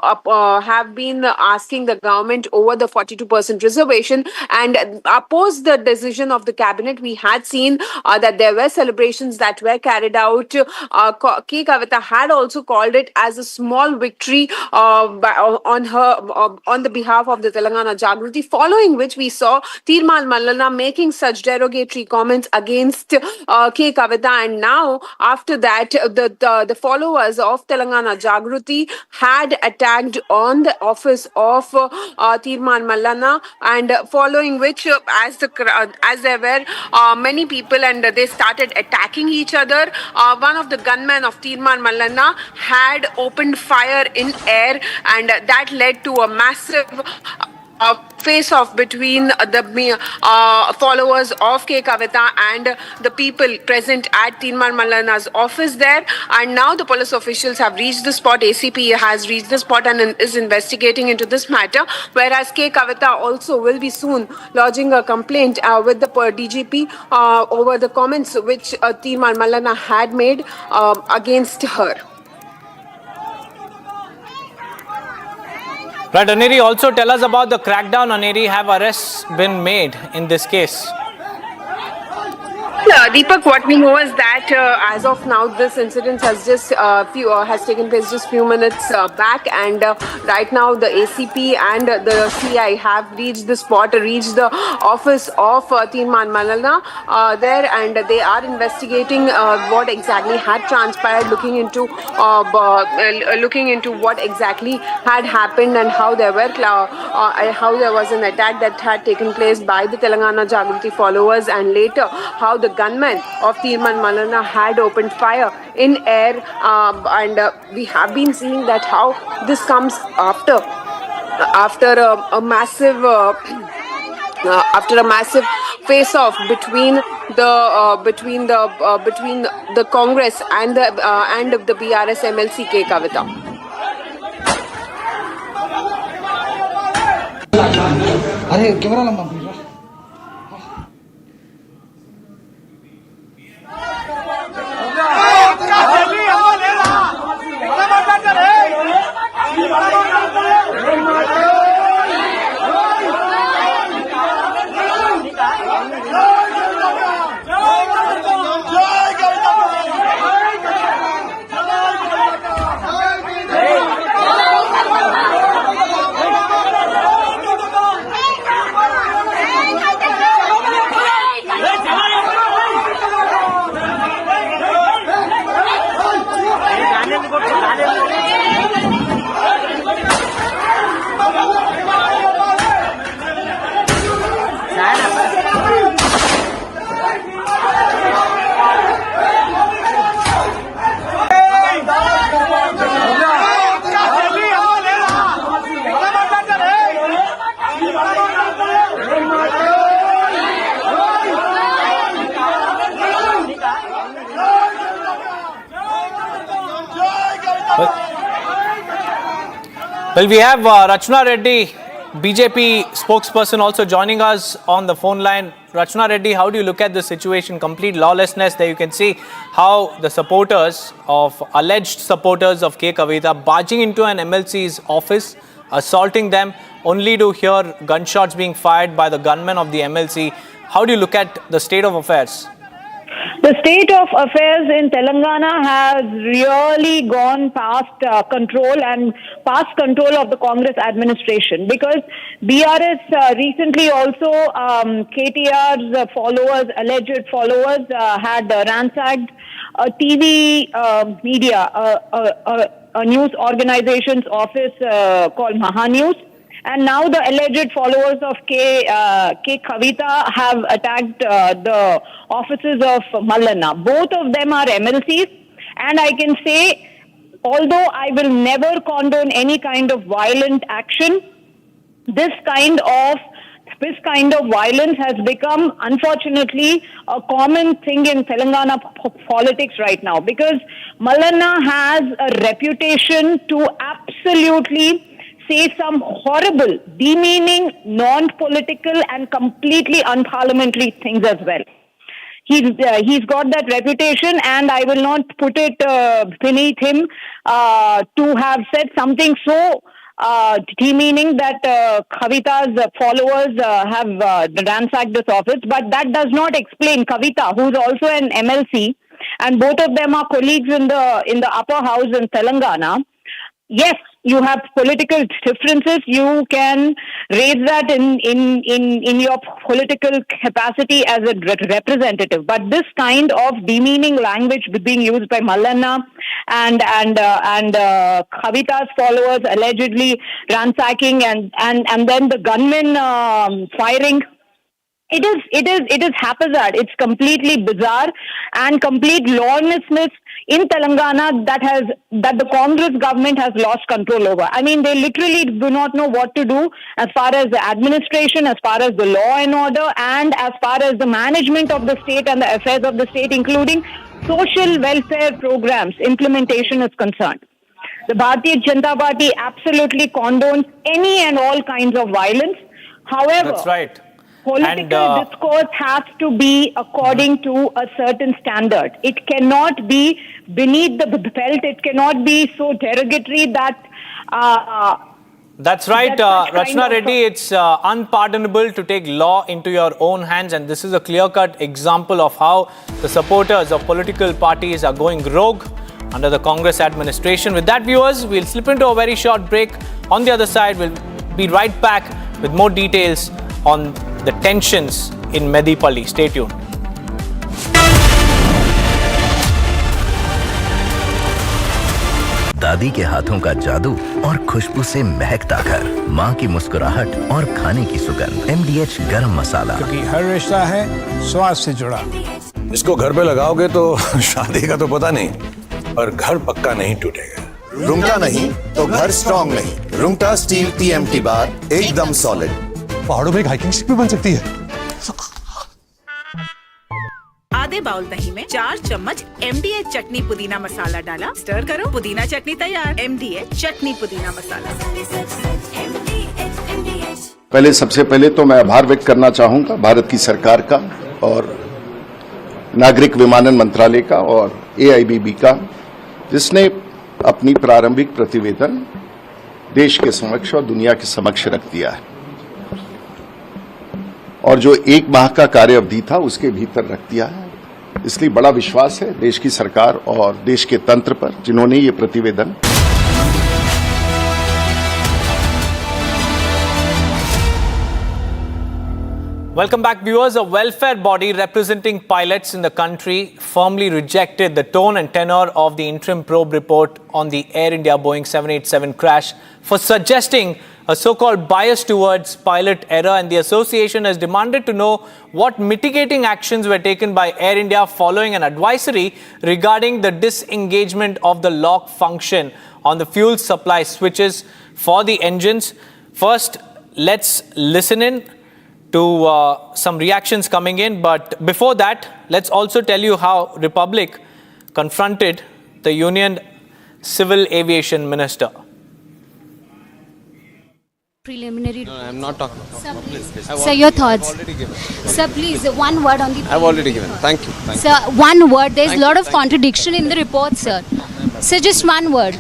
[SPEAKER 6] the government over the 42% reservation, and opposed the decision of the cabinet. We had seen that there were celebrations that were carried out. K. Kavita had also called it as a small victory on the behalf of the Telangana Jagruti, following which we saw Teenmar Mallanna making such derogatory comments against K. Kavita, and now after that the followers of Telangana Jagruti had attacked on the office of Teenmar Mallanna, and following which as there were many people and they started attacking each other, one of the gunmen of Teenmar Mallanna had opened fire in air, and that led to a massive face-off between the followers of K. Kavita and the people present at Teenmar Mallanna's office there. And now the police officials have reached the spot. ACP has reached the spot and is investigating into this matter, whereas K. Kavita also will be soon lodging a complaint with the DGP over the comments which Teenmar Mallanna had made against her.
[SPEAKER 25] Right, Aneri, also tell us about the crackdown. Aneri, have arrests been made in this case?
[SPEAKER 6] Deepak, what we know is that as of now, this incident has just has taken place just few minutes back, and right now the ACP and the CI have reached the spot, reached the office of Teenmar Mallanna there, and they are investigating what exactly had transpired, looking into what exactly had happened and how there was an attack that had taken place by the Telangana Jagruti followers, and later how the gunmen of Teenmar Mallanna had opened fire in air, and we have been seeing that how this comes after a massive face-off between the Congress and the BRS MLC K. Kavita.
[SPEAKER 25] Well, we have Rachna Reddy, BJP spokesperson, also joining us on the phone line. Rachna Reddy, how do you look at the situation? Complete lawlessness. There you can see how the alleged supporters of K. Kavita barging into an MLC's office, assaulting them, only to hear gunshots being fired by the gunmen of the MLC. How do you look at the state of affairs?
[SPEAKER 1] The state of affairs in Telangana has really gone past control of the Congress administration, because BRS recently also KTR's alleged followers had ransacked a TV media, a news organization's office called Mahanews. And now the alleged followers of K. Kavita have attacked the offices of Mallanna. Both of them are MLCs, and I can say, although I will never condone any kind of violent action, this kind of violence has become, unfortunately, a common thing in Telangana politics right now, because Mallanna has a reputation to absolutely say some horrible, demeaning, non-political and completely unparliamentary things as well. He's got that reputation, and I will not put it beneath him to have said something so demeaning that Kavita's followers have ransacked this office. But that does not explain Kavita, who's also an MLC, and both of them are colleagues in the upper house in Telangana. Yes, you have political differences. You can raise that in your political capacity as a representative. But this kind of demeaning language being used by Mallanna and Kavita's followers allegedly ransacking and then the gunmen firing. It is haphazard. It's completely bizarre and complete lawlessness in Telangana that the Congress government has lost control over. I mean, they literally do not know what to do as far as the administration, as far as the law and order, and as far as the management of the state and the affairs of the state, including social welfare programs implementation is concerned. The Bharatiya Janata Party absolutely condones any and all kinds of violence. However,
[SPEAKER 25] that's right.
[SPEAKER 1] Political discourse has to be according to a certain standard. It cannot be beneath the belt. It cannot be so derogatory that...
[SPEAKER 25] That's right, Rachna Reddy. It's unpardonable to take law into your own hands, and this is a clear-cut example of how the supporters of political parties are going rogue under the Congress administration. With that, viewers, we'll slip into a very short break. On the other side, we'll be right back with more details on the tensions in Medipalli. Stay tuned.
[SPEAKER 7] दादी के हाथों का जादू और खुशबू से महकता घर, माँ की मुस्कुराहट और खाने की सुगंध। MDH गरम मसाला,
[SPEAKER 8] क्योंकि हर रिश्ता है स्वाद से जुड़ा।
[SPEAKER 9] इसको घर पे लगाओगे तो शादी का तो पता नहीं, पर घर पक्का नहीं टूटेगा।
[SPEAKER 10] रुंगटा नहीं तो घर स्ट्रॉन्ग नहीं। रुंगटा स्टील TMT बार एकदम सॉलिड।
[SPEAKER 9] पहाड़ों में एक हाइकिंग शिप भी बन सकती है।
[SPEAKER 11] आधे बाउल दही में 4 चम्मच MDH चटनी पुदीना मसाला डाला, स्टर करो, पुदीना चटनी तैयार। MDH चटनी पुदीना मसाला।
[SPEAKER 5] सबसे पहले तो मैं आभार व्यक्त करना चाहूंगा भारत की सरकार का और नागरिक विमानन मंत्रालय का और AIBB का, जिसने अपनी प्रारंभिक प्रतिवेदन देश के समक्ष और दुनिया के समक्ष रख दिया है, और जो 1 माह का कार्य अवधि था उसके भीतर रख दिया है। इसलिए बड़ा विश्वास है देश की सरकार और देश के तंत्र पर, जिन्होंने ये प्रतिवेदन
[SPEAKER 25] Welcome back, viewers. A welfare body representing pilots in the country firmly rejected the tone and tenor of the interim probe report on the Air India Boeing 787 crash for suggesting a so-called bias towards pilot error, and the association has demanded to know what mitigating actions were taken by Air India following an advisory regarding the disengagement of the lock function on the fuel supply switches for the engines. First, let's listen in to some reactions coming in, but before that, let's also tell you how Republic confronted the Union Civil Aviation Minister.
[SPEAKER 13] Preliminary.
[SPEAKER 15] No, I'm not talking about.
[SPEAKER 13] Sir,
[SPEAKER 15] No, please.
[SPEAKER 13] Sir, your thoughts.
[SPEAKER 15] I've already given.
[SPEAKER 13] Sir, please, one word on the.
[SPEAKER 15] I've already given. Thank you. Thank
[SPEAKER 13] Sir, one word. There's a
[SPEAKER 15] Thank
[SPEAKER 13] lot
[SPEAKER 15] you,
[SPEAKER 13] of
[SPEAKER 15] thank you.
[SPEAKER 13] contradiction in the report, sir. Sir, just one word.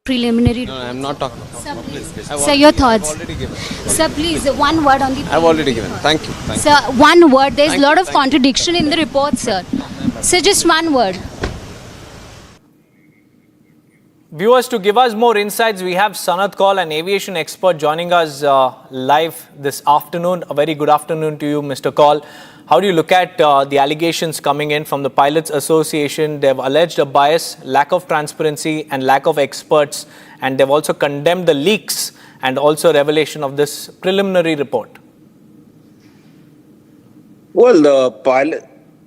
[SPEAKER 13] Preliminary.
[SPEAKER 15] No, I'm not talking about.
[SPEAKER 13] Sir,
[SPEAKER 15] No, please.
[SPEAKER 13] Sir, your thoughts.
[SPEAKER 15] I've already given.
[SPEAKER 13] Sir, please, one word on the.
[SPEAKER 15] I've already given. Thank you. Thank
[SPEAKER 13] Sir, one word. There's a
[SPEAKER 15] Thank
[SPEAKER 13] lot
[SPEAKER 15] you,
[SPEAKER 13] of
[SPEAKER 15] thank you.
[SPEAKER 13] contradiction in the report, sir. Sir, just one word.
[SPEAKER 25] Viewers, to give us more insights, we have Sanat Kaul, an aviation expert, joining us live this afternoon. A very good afternoon to you, Mr. Kaul. How do you look at the allegations coming in from the Pilots Association? They've alleged a bias, lack of transparency and lack of experts, and they've also condemned the leaks and also revelation of this preliminary report.
[SPEAKER 16] Well,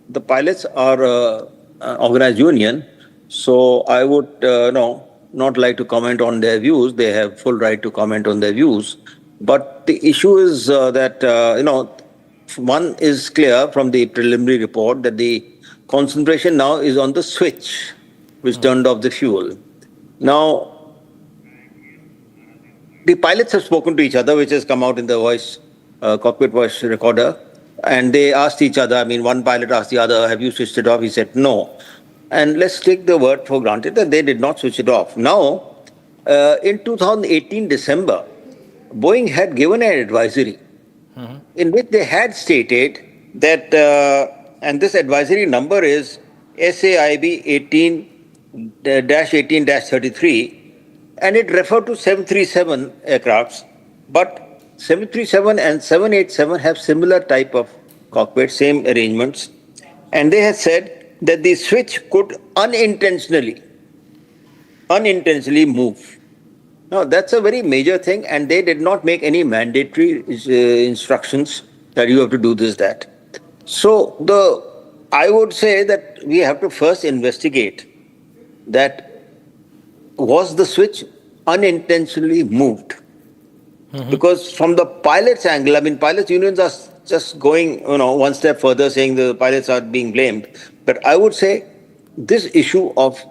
[SPEAKER 16] the pilots are an organized union, so I would not like to comment on their views. They have full right to comment on their views. But the issue is that, one is clear from the preliminary report that the concentration now is on the switch, which turned off the fuel. Now, the pilots have spoken to each other, which has come out in the cockpit voice recorder, and they asked each other, one pilot asked the other, have you switched it off? He said, no. And let's take the word for granted that they did not switch it off. Now, in 2018 December, Boeing had given an advisory in which they had stated that, and this advisory number is SAIB 18-33, and it referred to 737 aircrafts, but 737 and 787 have similar type of cockpit, same arrangements, and they had said that the switch could unintentionally move. Now, that's a very major thing, and they did not make any mandatory instructions that you have to do this, that. So, I would say that we have to first investigate that was the switch unintentionally moved. Because from the pilot's angle, pilots' unions are just going, one step further, saying the pilots are being blamed. But I would say this issue of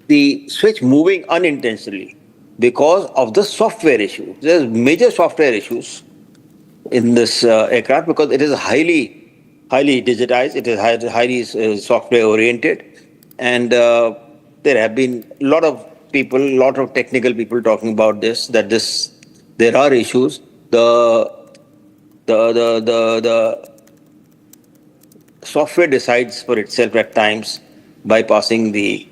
[SPEAKER 16] the switch moving unintentionally because of the software issue. There's major software issues in this aircraft because it is highly digitized, it is highly software oriented, and there have been a lot of technical people talking about this, that there are issues. The software decides for itself at times, bypassing the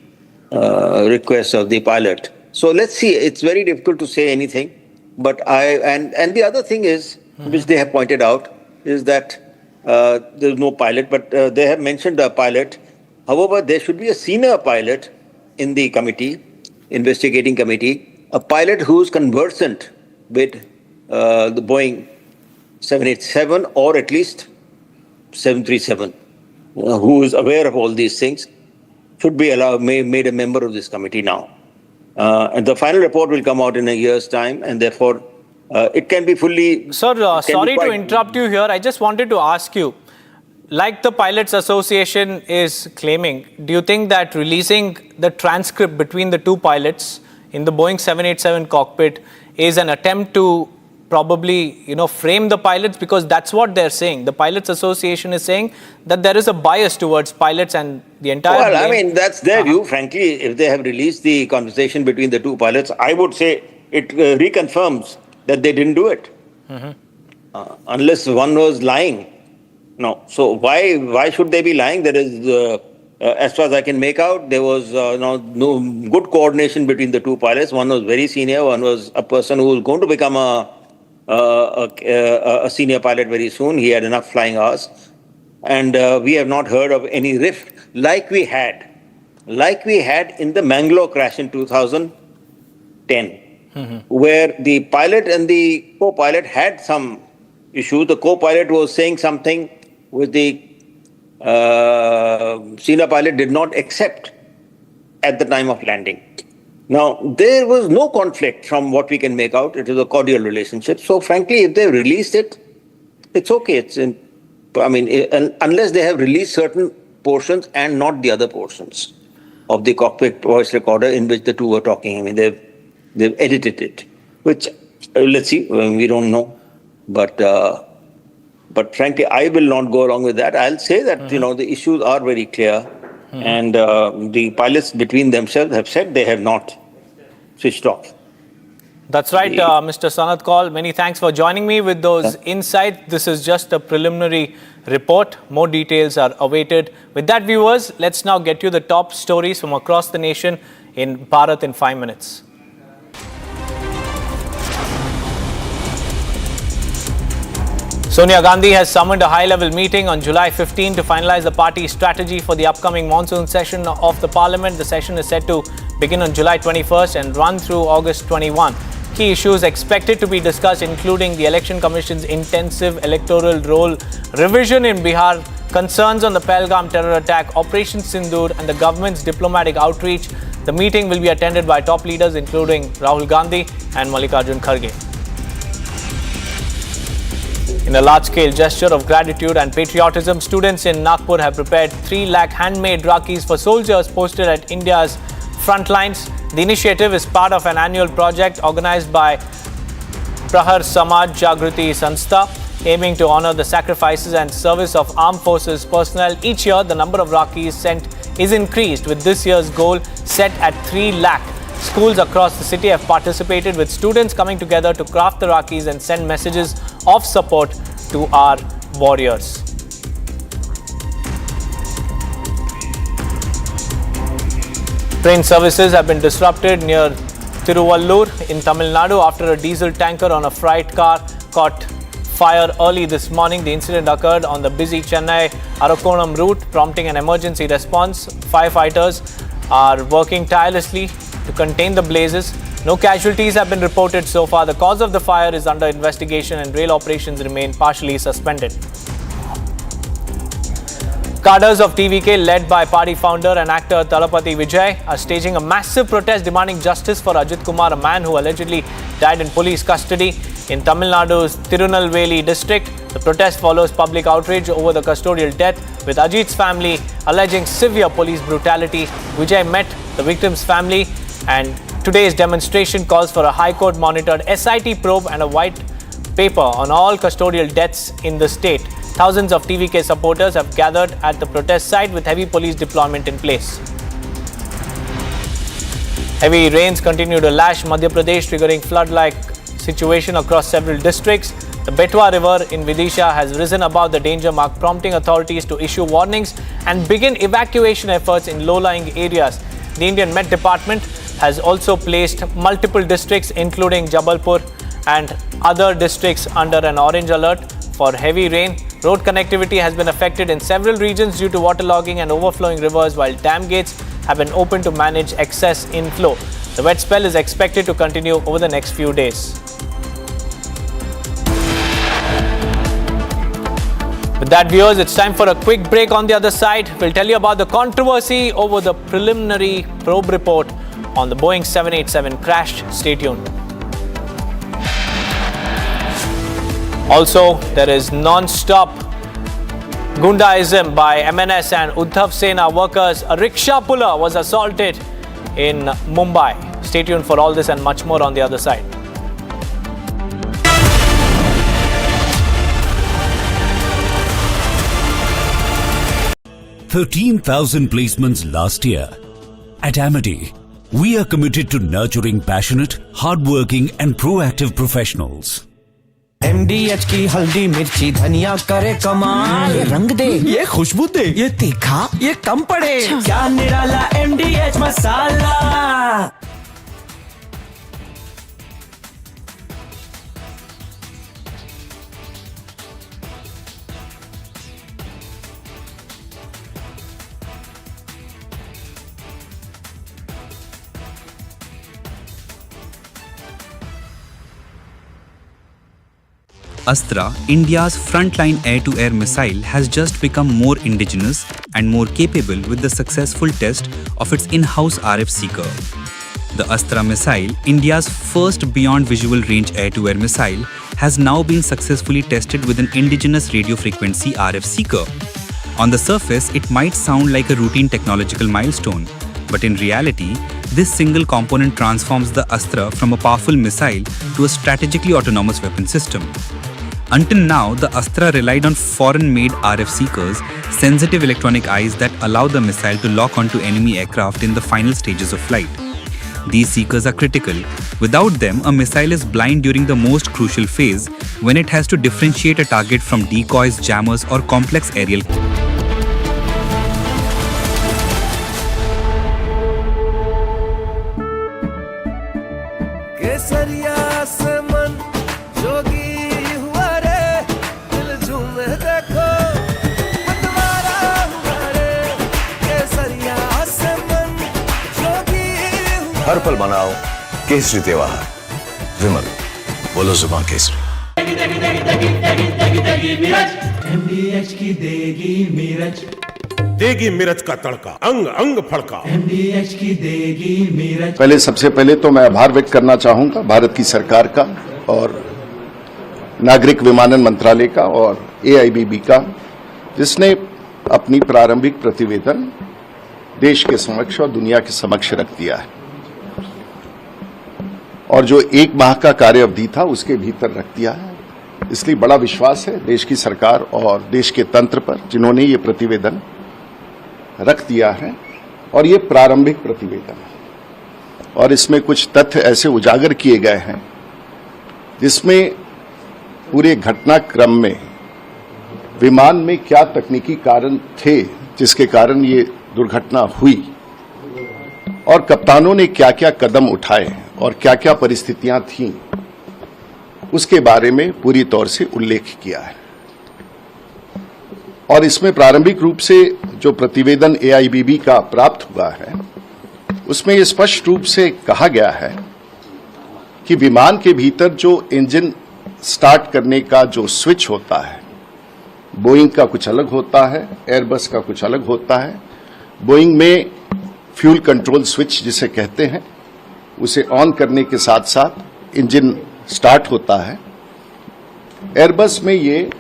[SPEAKER 16] requests of the pilot. So let's see. It's very difficult to say anything. But and the other thing is, which they have pointed out, is that there's no pilot, but they have mentioned a pilot. However, there should be a senior pilot in the investigating committee, a pilot who's conversant with the Boeing 787 or at least 737, who is aware of all these things, should be made a member of this committee now. And the final report will come out in a year's time, and therefore it can be fully...
[SPEAKER 25] Sir, sorry to interrupt you here. I just wanted to ask you, like the Pilots Association is claiming, do you think that releasing the transcript between the two pilots in the Boeing 787 cockpit is an attempt to probably, frame the pilots? Because that's what they're saying. The Pilots Association is saying that there is a bias towards pilots and the entire...
[SPEAKER 16] Well, that's their view. Frankly, if they have released the conversation between the two pilots, I would say it reconfirms that they didn't do it. Unless one was lying. No. So why should they be lying? There is, as far as I can make out, there was no good coordination between the two pilots. One was very senior. One was a person who was going to become a senior pilot very soon. He had enough flying hours. And we have not heard of any rift like we had in the Mangalore crash in 2010, where the pilot and the co-pilot had some issues. The co-pilot was saying something which the senior pilot did not accept at the time of landing. Now, there was no conflict from what we can make out. It is a cordial relationship. So, frankly, if they released it, it's okay. Unless they have released certain portions and not the other portions of the cockpit voice recorder in which the two were talking. They've edited it, which let's see. We don't know, but frankly, I will not go along with that. I'll say that the issues are very clear, and the pilots between themselves have said they have not switched off.
[SPEAKER 25] That's right, Mr. Sanat Kaul. Many thanks for joining me with those insights. This is just a preliminary report. More details are awaited. With that, viewers, let's now get you the top stories from across the nation in Bharat in 5 minutes. Sonia Gandhi has summoned a high-level meeting on July 15 to finalize the party's strategy for the upcoming monsoon session of the parliament. The session is set to begin on July 21st and run through August 21. Key issues expected to be discussed including the Election Commission's intensive electoral roll revision in Bihar, concerns on the Pahalgam terror attack, Operation Sindoor and the government's diplomatic outreach. The meeting will be attended by top leaders including Rahul Gandhi and Mallikarjun Kharge. In a large-scale gesture of gratitude and patriotism, students in Nagpur have prepared 3 lakh handmade Rakis for soldiers posted at India's front lines. The initiative is part of an annual project organized by Prahar Samaj Jagriti Sanstha, aiming to honor the sacrifices and service of armed forces personnel. Each year, the number of Rakis sent is increased, with this year's goal set at 3 lakh. Schools across the city have participated, with students coming together to craft the Rakis and send messages of support to our warriors. Train services have been disrupted near Tiruvallur in Tamil Nadu after a diesel tanker on a freight car caught fire early this morning. The incident occurred on the busy Chennai-Arakonam route, prompting an emergency response. Firefighters are working tirelessly to contain the blazes. No casualties have been reported so far. The cause of the fire is under investigation and rail operations remain partially suspended. Cadres of TVK, led by party founder and actor Talapati Vijay, are staging a massive protest demanding justice for Ajit Kumar, a man who allegedly died in police custody in Tamil Nadu's Tirunelveli district. The protest follows public outrage over the custodial death, with Ajit's family alleging severe police brutality. Vijay met the victim's family, and today's demonstration calls for a High Court monitored SIT probe and a white paper on all custodial deaths in the state. Thousands of TVK supporters have gathered at the protest site with heavy police deployment in place. Heavy rains continue to lash Madhya Pradesh, triggering flood-like situation across several districts. The Betwa River in Vidisha has risen above the danger mark, prompting authorities to issue warnings and begin evacuation efforts in low-lying areas. The Indian Met Department has also placed multiple districts, including Jabalpur and other districts, under an orange alert for heavy rain. Road connectivity has been affected in several regions due to waterlogging and overflowing rivers, while dam gates have been opened to manage excess inflow. The wet spell is expected to continue over the next few days. With that, viewers, it's time for a quick break. On the other side, we'll tell you about the controversy over the preliminary probe report on the Boeing 787 crash. Stay tuned. Also, there is non-stop Gundaism by MNS and Uddhav Sena workers. A rickshaw puller was assaulted in Mumbai. Stay tuned for all this and much more on the other side.
[SPEAKER 19] $13,000 placements last year. At Amity, we are committed to nurturing passionate, hardworking and proactive professionals.
[SPEAKER 14] MDH की हल्दी मिर्ची धनिया करे कमाल, ये रंग दे, ये खुशबू दे, ये तीखा, ये कम पड़े, क्या निराला MDH masala.
[SPEAKER 21] Astra, India's frontline air-to-air missile, has just become more indigenous and more capable with the successful test of its in-house RF seeker. The Astra missile, India's first beyond visual range air-to-air missile, has now been successfully tested with an indigenous radio frequency RF seeker. On the surface, it might sound like a routine technological milestone, But in reality, this single component transforms the Astra from a powerful missile to a strategically autonomous weapon system. Until now, the Astra relied on foreign-made RF seekers, sensitive electronic eyes that allow the missile to lock onto enemy aircraft in the final stages of flight. These seekers are critical. Without them, a missile is blind during the most crucial phase, when it has to differentiate a target from decoys, jammers, or complex aerial.
[SPEAKER 9] हर पल मनाओ केसरी त्योहार। विमल, बोलो जुबान Kesari.
[SPEAKER 14] MDH की देगी मिर्च,
[SPEAKER 3] देगी मिर्च का तड़का, अंग अंग फड़का।
[SPEAKER 14] MDH की देगी मिर्च।
[SPEAKER 5] पहले सबसे पहले तो मैं आभार व्यक्त करना चाहूंगा भारत की सरकार का और नागरिक विमानन मंत्रालय का और AIBB का, जिसने अपनी प्रारंभिक प्रतिवेदन देश के समक्ष और दुनिया के समक्ष रख दिया है और जो 1 माह का कार्य अवधि था उसके भीतर रख दिया है। इसलिए बड़ा विश्वास है देश की सरकार और देश के तंत्र पर, जिन्होंने ये प्रतिवेदन रख दिया है। और ये प्रारंभिक प्रतिवेदन है और इसमें कुछ तथ्य ऐसे उजागर किए गए हैं जिसमें पूरे घटनाक्रम में विमान में क्या तकनीकी कारण थे जिसके कारण ये दुर्घटना हुई और कप्तानों ने क्या क्या कदम उठाए और क्या क्या परिस्थितियां थीं, उसके बारे में पूरी तौर से उल्लेख किया है। और इसमें प्रारंभिक रूप से जो प्रतिवेदन AIBB का प्राप्त हुआ है उसमें यह स्पष्ट रूप से कहा गया है कि विमान के भीतर जो इंजन स्टार्ट करने का जो स्विच होता है, बोइंग का कुछ अलग होता है, एयरबस का कुछ अलग होता है। बोइंग में फ्यूल कंट्रोल स्विच जिसे कहते हैं, उसे ऑन करने के साथ साथ इंजन स्टार्ट होता है। एयरबस में ये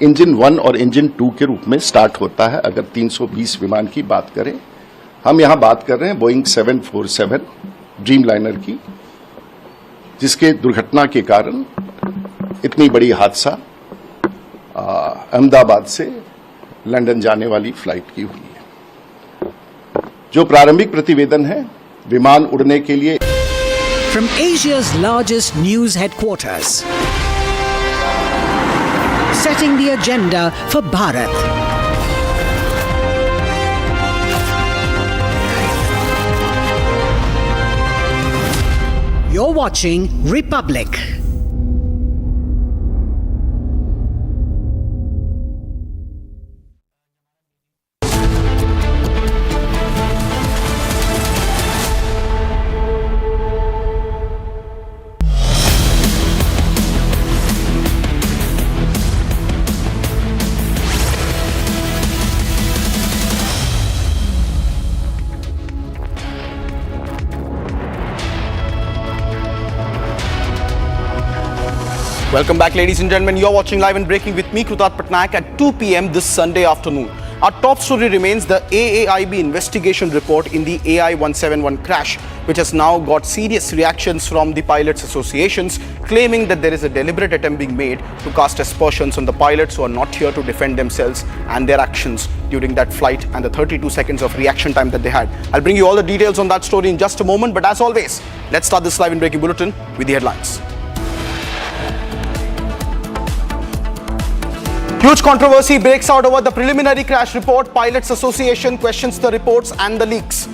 [SPEAKER 5] इंजन 1 और इंजन 2 के रूप में स्टार्ट होता है। अगर 320 विमान की बात करें, हम यहां बात कर रहे हैं बोइंग 747 ड्रीम लाइनर की, जिसके दुर्घटना के कारण इतनी बड़ी हादसा अहमदाबाद से लंदन जाने वाली फ्लाइट की हुई है। जो प्रारंभिक प्रतिवेदन है विमान उड़ने के लिए
[SPEAKER 18] From Asia's largest news headquarters, setting the agenda for Bharat. You're watching Republic.
[SPEAKER 22] Welcome back, ladies and gentlemen. You're watching Live and Breaking with me, Krutat Patnaik, at 2 p.m. this Sunday afternoon. Our top story remains the AAIB investigation report in the AI-171 crash, which has now got serious reactions from the pilots' associations, claiming that there is a deliberate attempt being made to cast aspersions on the pilots who are not here to defend themselves and their actions during that flight and the 32 seconds of reaction time that they had. I'll bring you all the details on that story in just a moment, but as always, let's start this Live and Breaking bulletin with the headlines. Huge controversy breaks out over the preliminary crash report. Pilots Association questions the reports and the leaks.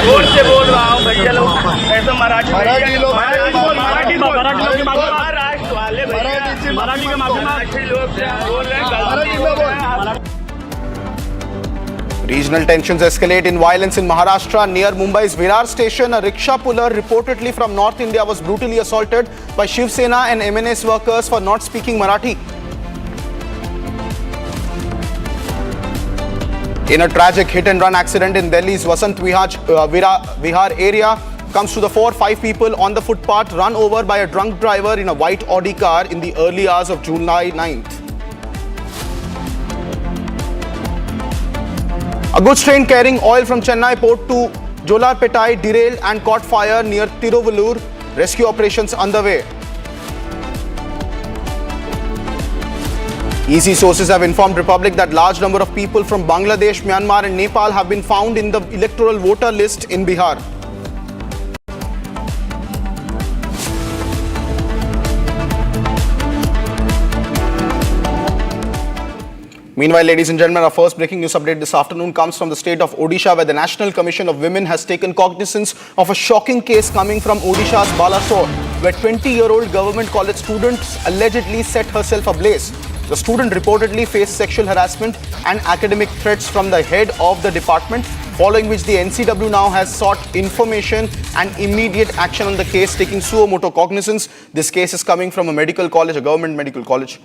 [SPEAKER 14] जोर से बोल रहा हूँ भैया लोग, ऐसा मराठी लोग, मराठी महाराष्ट्र वाले मराठी के मराठी लोग बोल रहे हैं।
[SPEAKER 22] Regional tensions escalate in violence in Maharashtra. Near Mumbai's Virar station, a rickshaw puller reportedly from North India was brutally assaulted by Shiv Sena and MNS workers for not speaking Marathi. In a tragic hit-and-run accident in Delhi's Vasant Vihar area, comes to the fore. 5 people on the footpath run over by a drunk driver in a white Audi car in the early hours of July 9th. A goods train carrying oil from Chennai port to Jolarpetai derailed and caught fire near Tiruvallur. Rescue operations underway. EC sources have informed Republic that large number of people from Bangladesh, Myanmar and Nepal have been found in the electoral voter list in Bihar. Meanwhile, ladies and gentlemen, our first breaking news update this afternoon comes from the state of Odisha, where the National Commission of Women has taken cognizance of a shocking case coming from Odisha's Balasore, where 20-year-old government college student allegedly set herself ablaze. The student reportedly faced sexual harassment and academic threats from the head of the department, following which the NCW now has sought information and immediate action on the case, taking suo motu cognizance. This case is coming from a medical college, a government medical college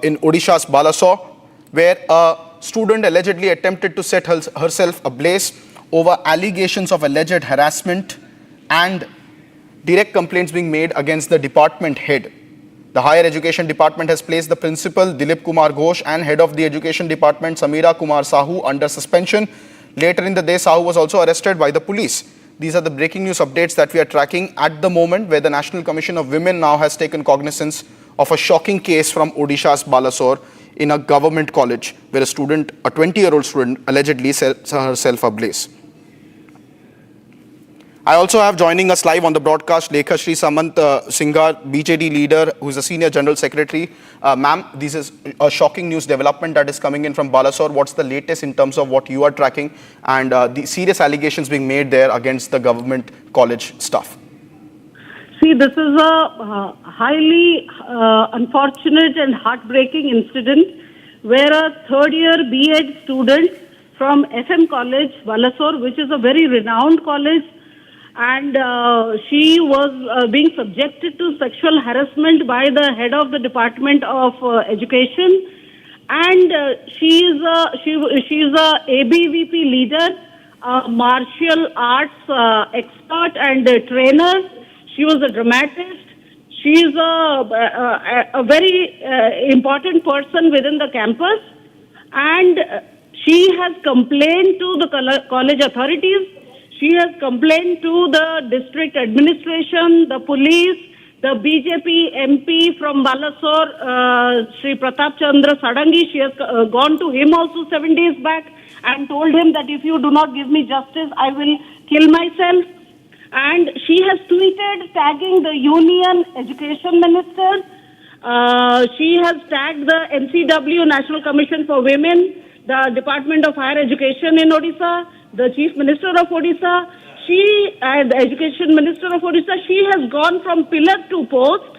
[SPEAKER 22] in Odisha's Balasore, where a student allegedly attempted to set herself ablaze over allegations of alleged harassment and direct complaints being made against the department head. The Higher Education Department has placed the principal, Dilip Kumar Ghosh, and head of the Education Department, Samira Kumar Sahu, under suspension. Later in the day, Sahu was also arrested by the police. These are the breaking news updates that we are tracking at the moment, where the National Commission of Women now has taken cognizance of a shocking case from Odisha's Balasore in a government college, where a 20-year-old student allegedly set herself ablaze. I also have joining us live on the broadcast Lekha Shri Samant Singhar, BJD leader, who is a senior general secretary. Ma'am, this is a shocking news development that is coming in from Balasore. What's the latest in terms of what you are tracking and the serious allegations being made there against the government college staff?
[SPEAKER 2] See, this is a highly unfortunate and heartbreaking incident where a third-year B.Ed student from FM College, Balasore, which is a very renowned college, and she was being subjected to sexual harassment by the head of the Department of Education, and she is a ABVP leader, a martial arts expert and trainer. She was a dramatist. She is a very important person within the campus, and she has complained to the college authorities. She has complained to the district administration, the police, the BJP MP from Balasore, Sri Pratap Chandra Sadangi. She has gone to him also 7 days back and told him that if you do not give me justice, I will kill myself. And she has tweeted tagging the Union Education Minister. She has tagged the NCW, National Commission for Women, the Department of Higher Education in Odisha, the Chief Minister of Odisha. The Education Minister of Odisha, she has gone from pillar to post,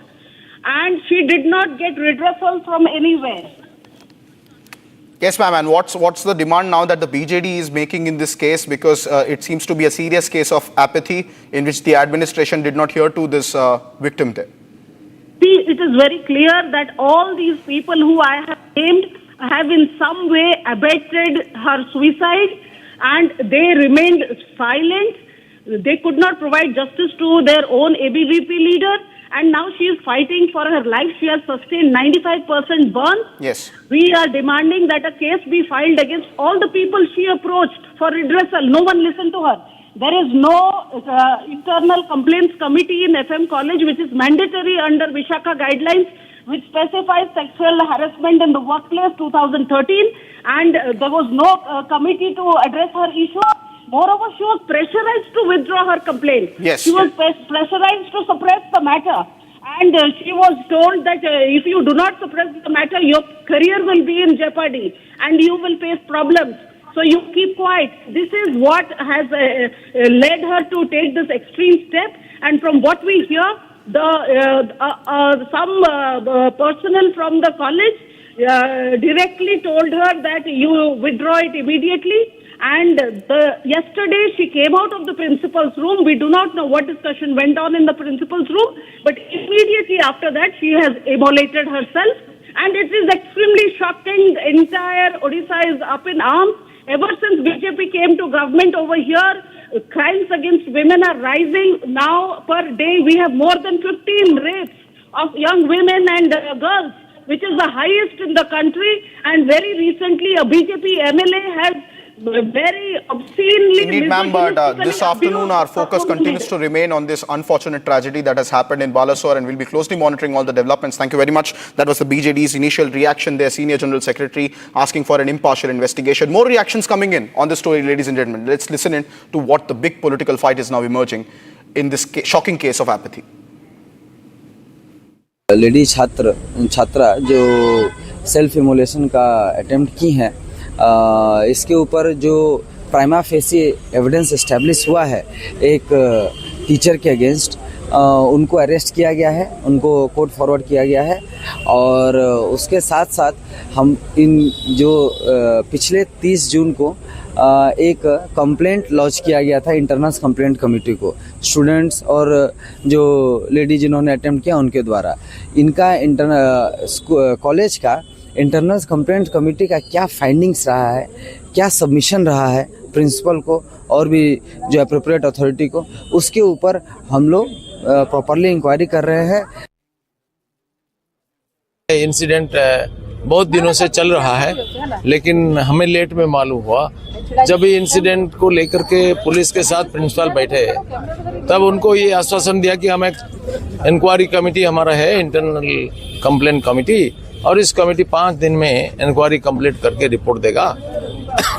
[SPEAKER 2] and she did not get redressal from anywhere.
[SPEAKER 22] Yes, ma'am. And what's the demand now that the BJD is making in this case? Because it seems to be a serious case of apathy in which the administration did not hear to this victim there.
[SPEAKER 2] See, it is very clear that all these people who I have named have in some way abetted her suicide, and they remained silent. They could not provide justice to their own ABVP leader, and now she is fighting for her life. She has sustained 95% burn.
[SPEAKER 22] Yes.
[SPEAKER 2] We are demanding that a case be filed against all the people she approached for redressal. No one listened to her. There is no internal complaints committee in FM College, which is mandatory under Vishaka guidelines, which specifies sexual harassment in the workplace 2013, and there was no committee to address her issue. Moreover, she was pressurized to withdraw her complaint.
[SPEAKER 22] Yes.
[SPEAKER 2] She was pressurized to suppress the matter. And she was told that if you do not suppress the matter, your career will be in jeopardy and you will face problems. So you keep quiet. This is what has led her to take this extreme step. And from what we hear, some personnel from the college directly told her that you withdraw it immediately. And yesterday she came out of the principal's room. We do not know what discussion went on in the principal's room, but immediately after that she has immolated herself. And it is extremely shocking. The entire Odisha is up in arms. Ever since BJP came to government over here, crimes against women are rising. Now per day we have more than 15 rapes of young women and girls, which is the highest in the country. And very recently a BJP MLA has very obscenely.
[SPEAKER 22] Indeed, ma'am, but this afternoon our focus continues to remain on this unfortunate tragedy that has happened in Balasore, and we'll be closely monitoring all the developments. Thank you very much. That was the BJD's initial reaction, their Senior General Secretary asking for an impartial investigation. More reactions coming in on this story, ladies and gentlemen. Let's listen in to what the big political fight is now emerging in this shocking case of apathy.
[SPEAKER 4] Lady छात्रा जो self immolation का attempt की हैं, इसके ऊपर जो prima facie evidence establish हुआ है एक टीचर के अगेंस्ट, उनको अरेस्ट किया गया है, उनको कोर्ट फॉरवर्ड किया गया है। और उसके साथ साथ हम इन जो पिछले 30 जून को एक कंप्लेंट लॉन्च किया गया था इंटरनल कंप्लेंट कमेटी को, स्टूडेंट्स और जो लेडी जिन्होंने अटेम्प्ट किया उनके द्वारा। इनका कॉलेज का इंटरनल कंप्लेंट कमेटी का क्या फाइंडिंग्स रहा है, क्या सबमिशन रहा है प्रिंसिपल को और भी जो एप्रोप्रिएट अथॉरिटी को, उसके ऊपर हम लोग प्रॉपरली इंक्वायरी कर रहे हैं।
[SPEAKER 12] इंसिडेंट बहुत दिनों से चल रहा है, लेकिन हमें लेट में मालूम हुआ। जब ये इंसिडेंट को लेकर के पुलिस के साथ प्रिंसिपल बैठे, तब उनको ये आश्वासन दिया कि हम एक इंक्वायरी कमेटी हमारा है, इंटरनल कंप्लेंट कमेटी, और इस कमेटी 5 दिन में इंक्वायरी कंप्लीट करके रिपोर्ट देगा।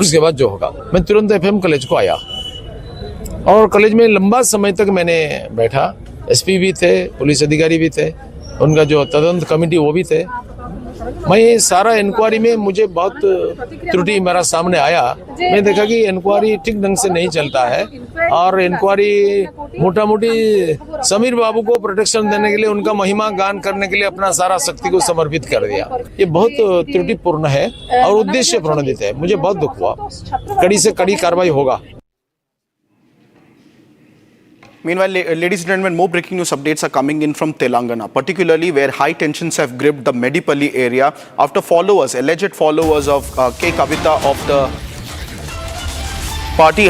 [SPEAKER 12] उसके बाद जो होगा। मैं तुरंत एफएम कॉलेज को आया और कॉलेज में लंबा समय तक मैंने बैठा। एसपी भी थे, पुलिस अधिकारी भी थे, उनका जो तदंत कमेटी वो भी थे। मैं सारा इंक्वायरी में मुझे बहुत त्रुटि मेरा सामने आया। मैं देखा कि इंक्वायरी ठीक ढंग से नहीं चलता है और इंक्वायरी मोटा मोटी समीर बाबू को प्रोटेक्शन देने के लिए, उनका महिमा गान करने के लिए अपना सारा शक्ति को समर्पित कर दिया। ये बहुत त्रुटिपूर्ण है और उद्देश्य प्रणोदित है। मुझे बहुत दुख हुआ। कड़ी से कड़ी कार्रवाई होगा।
[SPEAKER 22] Meanwhile, ladies and gentlemen, more breaking news updates are coming in from Telangana, particularly where high tensions have gripped the Medipalli area after alleged followers of K. Kavita of the party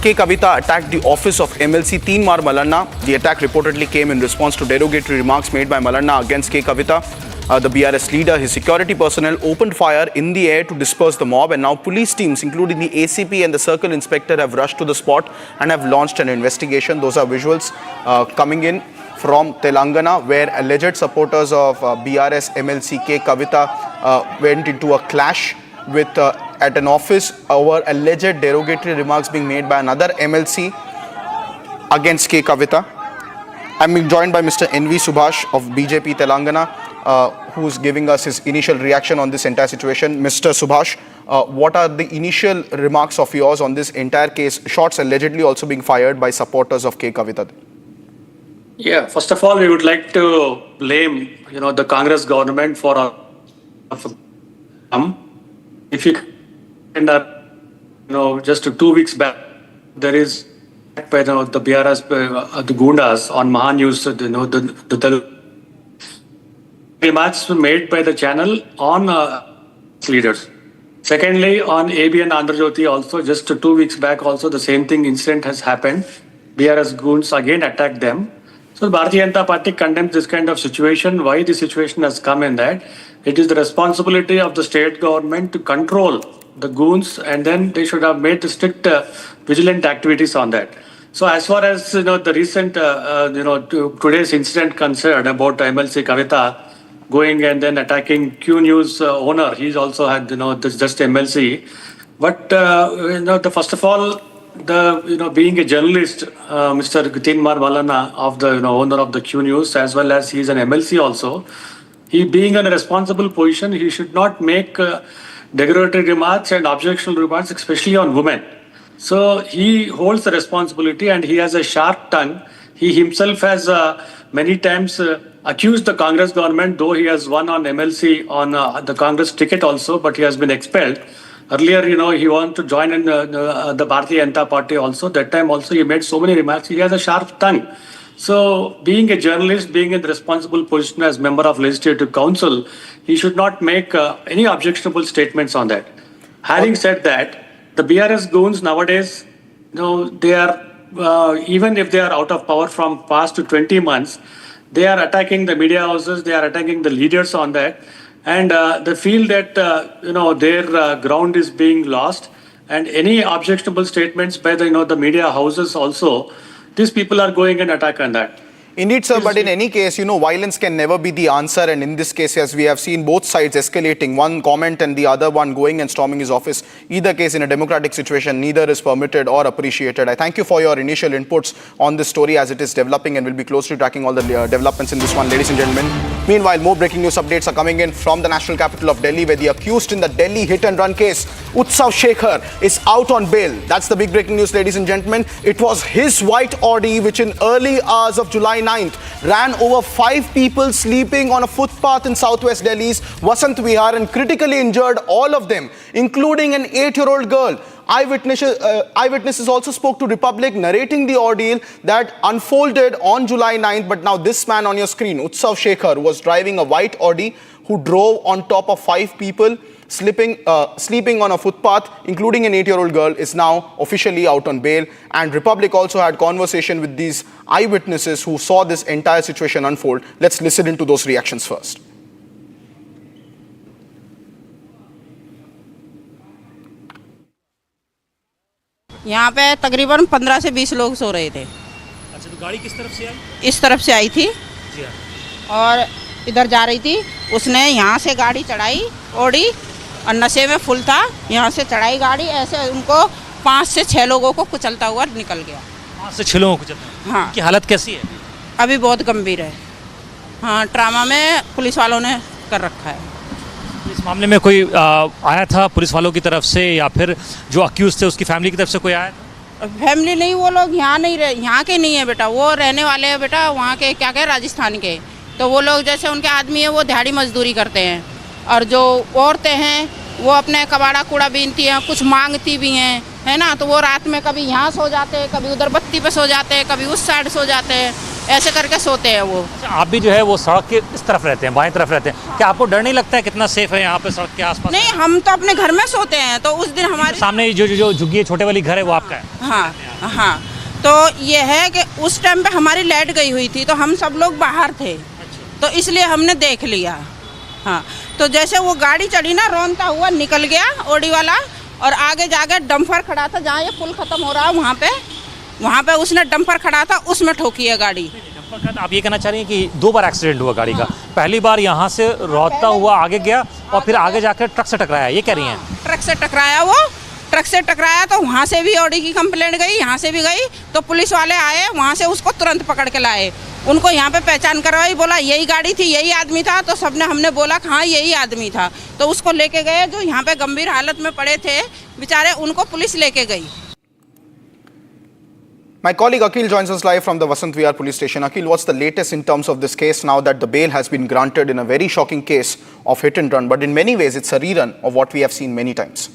[SPEAKER 22] K. Kavita attacked the office of MLC Teenmar Malanna. The attack reportedly came in response to derogatory remarks made by Malanna against K. Kavita. The BRS leader, his security personnel opened fire in the air to disperse the mob, and now police teams, including the ACP and the circle inspector, have rushed to the spot and have launched an investigation. Those are visuals coming in from Telangana, where alleged supporters of BRS MLC K. Kavita went into a clash with at an office over alleged derogatory remarks being made by another MLC against K. Kavita. I'm being joined by Mr. N.V. Subhash of BJP Telangana, who's giving us his initial reaction on this entire situation. Mr. Subhash, what are the initial remarks of yours on this entire case? Shots allegedly also being fired by supporters of K. Kavita.
[SPEAKER 17] Yeah, first of all, we would like to blame, the Congress government for if you end up, just 2 weeks back, there is by the BRS, the Gundas on Mahan News, the remarks made by the channel on leaders. Secondly, on ABN Andhra Jyoti also, just 2 weeks back also, the same incident has happened. BRS goons again attacked them. So the Bharatiya Janata Party condemns this kind of situation. Why the situation has come in that? It is the responsibility of the state government to control the goons, and then they should have made the strict vigilant activities on that. So as far as the recent today's incident concerned about MLC Kavita going and then attacking Q News owner, he's also had this just MLC. But first of all, being a journalist, Mr. Teenmar Malanna of the owner of the Q News, as well as he's an MLC also, he being in a responsible position, he should not make derogatory remarks and objectionable remarks, especially on women. So he holds the responsibility and he has a sharp tongue. He himself has many times accused the Congress government, though he has won on MLC on the Congress ticket also, but he has been expelled. Earlier, he wanted to join in the Bharatiya Janata Party also. That time also he made so many remarks. He has a sharp tongue. So being a journalist, being in the responsible position as member of Legislative Council, he should not make any objectionable statements on that. Having said that, the BRS goons nowadays, they are, even if they are out of power from past to 20 months, they are attacking the media houses, they are attacking the leaders on that. And they feel that, their ground is being lost. and any objectionable statements by the media houses also, these people are going and attack on that.
[SPEAKER 22] Indeed, sir, but in any case, violence can never be the answer. And in this case, as we have seen both sides escalating, one comment and the other one going and storming his office. Either case, in a democratic situation, neither is permitted or appreciated. I thank you for your initial inputs on this story as it is developing, and we'll be closely tracking all the developments in this one, ladies and gentlemen. Meanwhile, more breaking news updates are coming in from the national capital of Delhi, where the accused in the Delhi hit-and-run case, Utsav Shekhar, is out on bail. That's the big breaking news, ladies and gentlemen. It was his white Audi which in early hours of July 9th ran over 5 people sleeping on a footpath in southwest Delhi's Vasant Vihar and critically injured all of them, including an 8-year-old girl. Eyewitnesses also spoke to Republic, narrating the ordeal that unfolded on July 9th. But now this man on your screen, Utsav Shekhar, was driving a white Audi who drove on top of 5 people, sleeping on a footpath, including an 8-year-old girl, is now officially out on bail. And Republic also had conversation with these eyewitnesses who saw this entire situation unfold. Let's listen into those reactions first.
[SPEAKER 1] यहाँ पे तकरीबन 15 से 20 लोग सो रहे थे।
[SPEAKER 6] अच्छा, तो गाड़ी किस तरफ से आई?
[SPEAKER 1] इस तरफ से आई थी
[SPEAKER 6] जी हाँ।
[SPEAKER 1] और इधर जा रही थी। उसने यहाँ से गाड़ी चढ़ाई ओडी और नशे में फुल था, यहाँ से चढ़ाई गाड़ी, ऐसे उनको 5 से 6 लोगों को कुचलता हुआ निकल गया।
[SPEAKER 6] 5 से 6 लोगों को कुचलता?
[SPEAKER 1] हाँ।
[SPEAKER 6] की हालत कैसी है?
[SPEAKER 1] अभी बहुत गंभीर है। हाँ, ट्रामा में पुलिस वालों ने कर रखा है।
[SPEAKER 6] इस मामले में कोई आया था पुलिस वालों की तरफ से, या फिर जो अक्यूज थे उसकी फैमिली की तरफ से कोई आया?
[SPEAKER 1] फैमिली नहीं, वो लोग यहाँ नहीं रहे, यहाँ के नहीं है बेटा, वो रहने वाले हैं बेटा वहाँ के, क्या कहे, राजस्थान के। तो वो लोग जैसे उनके आदमी है वो दिहाड़ी मजदूरी करते हैं, और जो औरतें हैं वो अपने कबाड़ा कूड़ा बीनती हैं, कुछ मांगती भी हैं, है ना। तो वो रात में कभी यहाँ सो जाते हैं, कभी उधर बत्ती पे सो जाते हैं, कभी उस साइड सो जाते हैं, ऐसे करके सोते हैं वो।
[SPEAKER 6] आप भी जो है वो सड़क के इस तरफ रहते हैं, बाएं तरफ रहते हैं, क्या आपको डर नहीं लगता है कितना सेफ है यहाँ पे सड़क के आसपास?
[SPEAKER 1] नहीं, हम तो अपने घर में सोते हैं। तो उस दिन हमारे
[SPEAKER 6] सामने जो झुग्गी छोटे वाली घर है वो आपका है?
[SPEAKER 1] हाँ हाँ। तो ये है कि उस टाइम पे हमारी लाइट गई हुई थी, तो हम सब लोग बाहर थे, तो इसलिए हमने देख लिया। हाँ, तो जैसे वो गाड़ी चढ़ी ना, रौनता हुआ निकल गया ओडी वाला, और आगे जाके डंपर खड़ा था जहाँ ये पुल खत्म हो रहा है वहाँ पे उसने डंपर खड़ा था, उसमें ठोकी है गाड़ी।
[SPEAKER 6] आप ये कहना चाह रही हैं कि 2 बार एक्सीडेंट हुआ गाड़ी का? पहली बार यहाँ से रोता हुआ आगे गया और फिर आगे जाकर ट्रक से टकराया, ये कह रही हैं?
[SPEAKER 1] ट्रक से टकराया, वो ट्रक से टकराया तो वहाँ से भी ऑडी की कंप्लेंट गई, यहाँ से भी गई, तो पुलिस वाले आए, वहाँ से उसको तुरंत पकड़ के लाए, उनको यहाँ पे पहचान करवाई, बोला यही गाड़ी थी, यही आदमी था। तो सबने हमने बोला हाँ यही आदमी था, तो उसको लेके गए। जो यहाँ पे गंभीर हालत में पड़े थे बेचारे, उनको पुलिस लेके गई।
[SPEAKER 22] My colleague Akhil joins us live from the Vasant Vihar police station. Akhil, what's the latest in terms of this case now that the bail has been granted in a very shocking case of hit and run, but in many ways it's a rerun of what we have seen many times?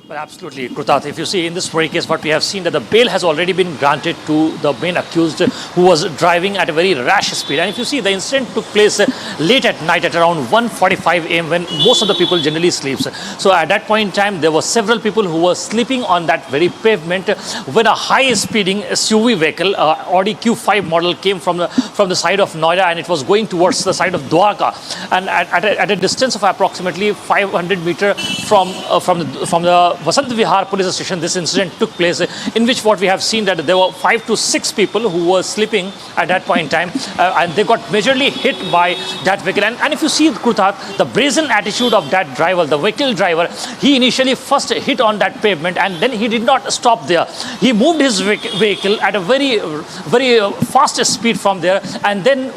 [SPEAKER 6] Well, absolutely, Krutath. If you see in this very case, what we have seen that the bail has already been granted to the main accused who was driving at a very rash speed. And if you see, the incident took place late at night at around 1:45 a.m. when most of the people generally sleeps. So at that point in time, there were several people who were sleeping on that very pavement when a high-speeding SUV vehicle, Audi Q5 model, came from the side of Noida, and it was going towards the side of Dwarka. And at a distance of approximately 500 meters from the Vasant Vihar police station, this incident took place, in which what we have seen that there were 5 to 6 people who were sleeping at that point in time, and they got majorly hit by that vehicle. And if you see, Krutath, the brazen attitude of that driver, the vehicle driver, he initially first hit on that pavement, and then he did not stop there. He moved his vehicle at a very fast speed from there, and then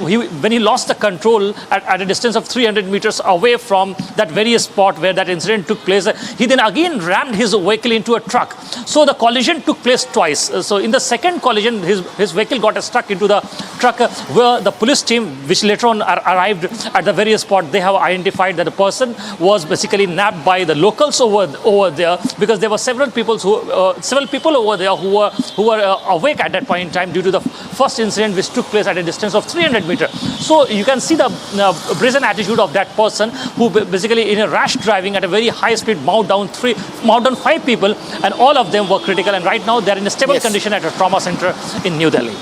[SPEAKER 6] when he lost the control at a distance of 300 meters away from that very spot where that incident took place, he then again rammed his vehicle into a truck. So the collision took place twice. So in the second collision, his vehicle got stuck into the truck, where the police team, which later on arrived at the very spot, they have identified that the person was basically nabbed by the locals over there, because there were several people over there who were awake at that point in time due to the first incident which took place at a distance of 300 meters. So you can see the brazen attitude of that person who basically in a rash driving at a very high speed mowed down 5 people, and all of them were critical, and right now they are in a stable condition at a trauma center in New Delhi.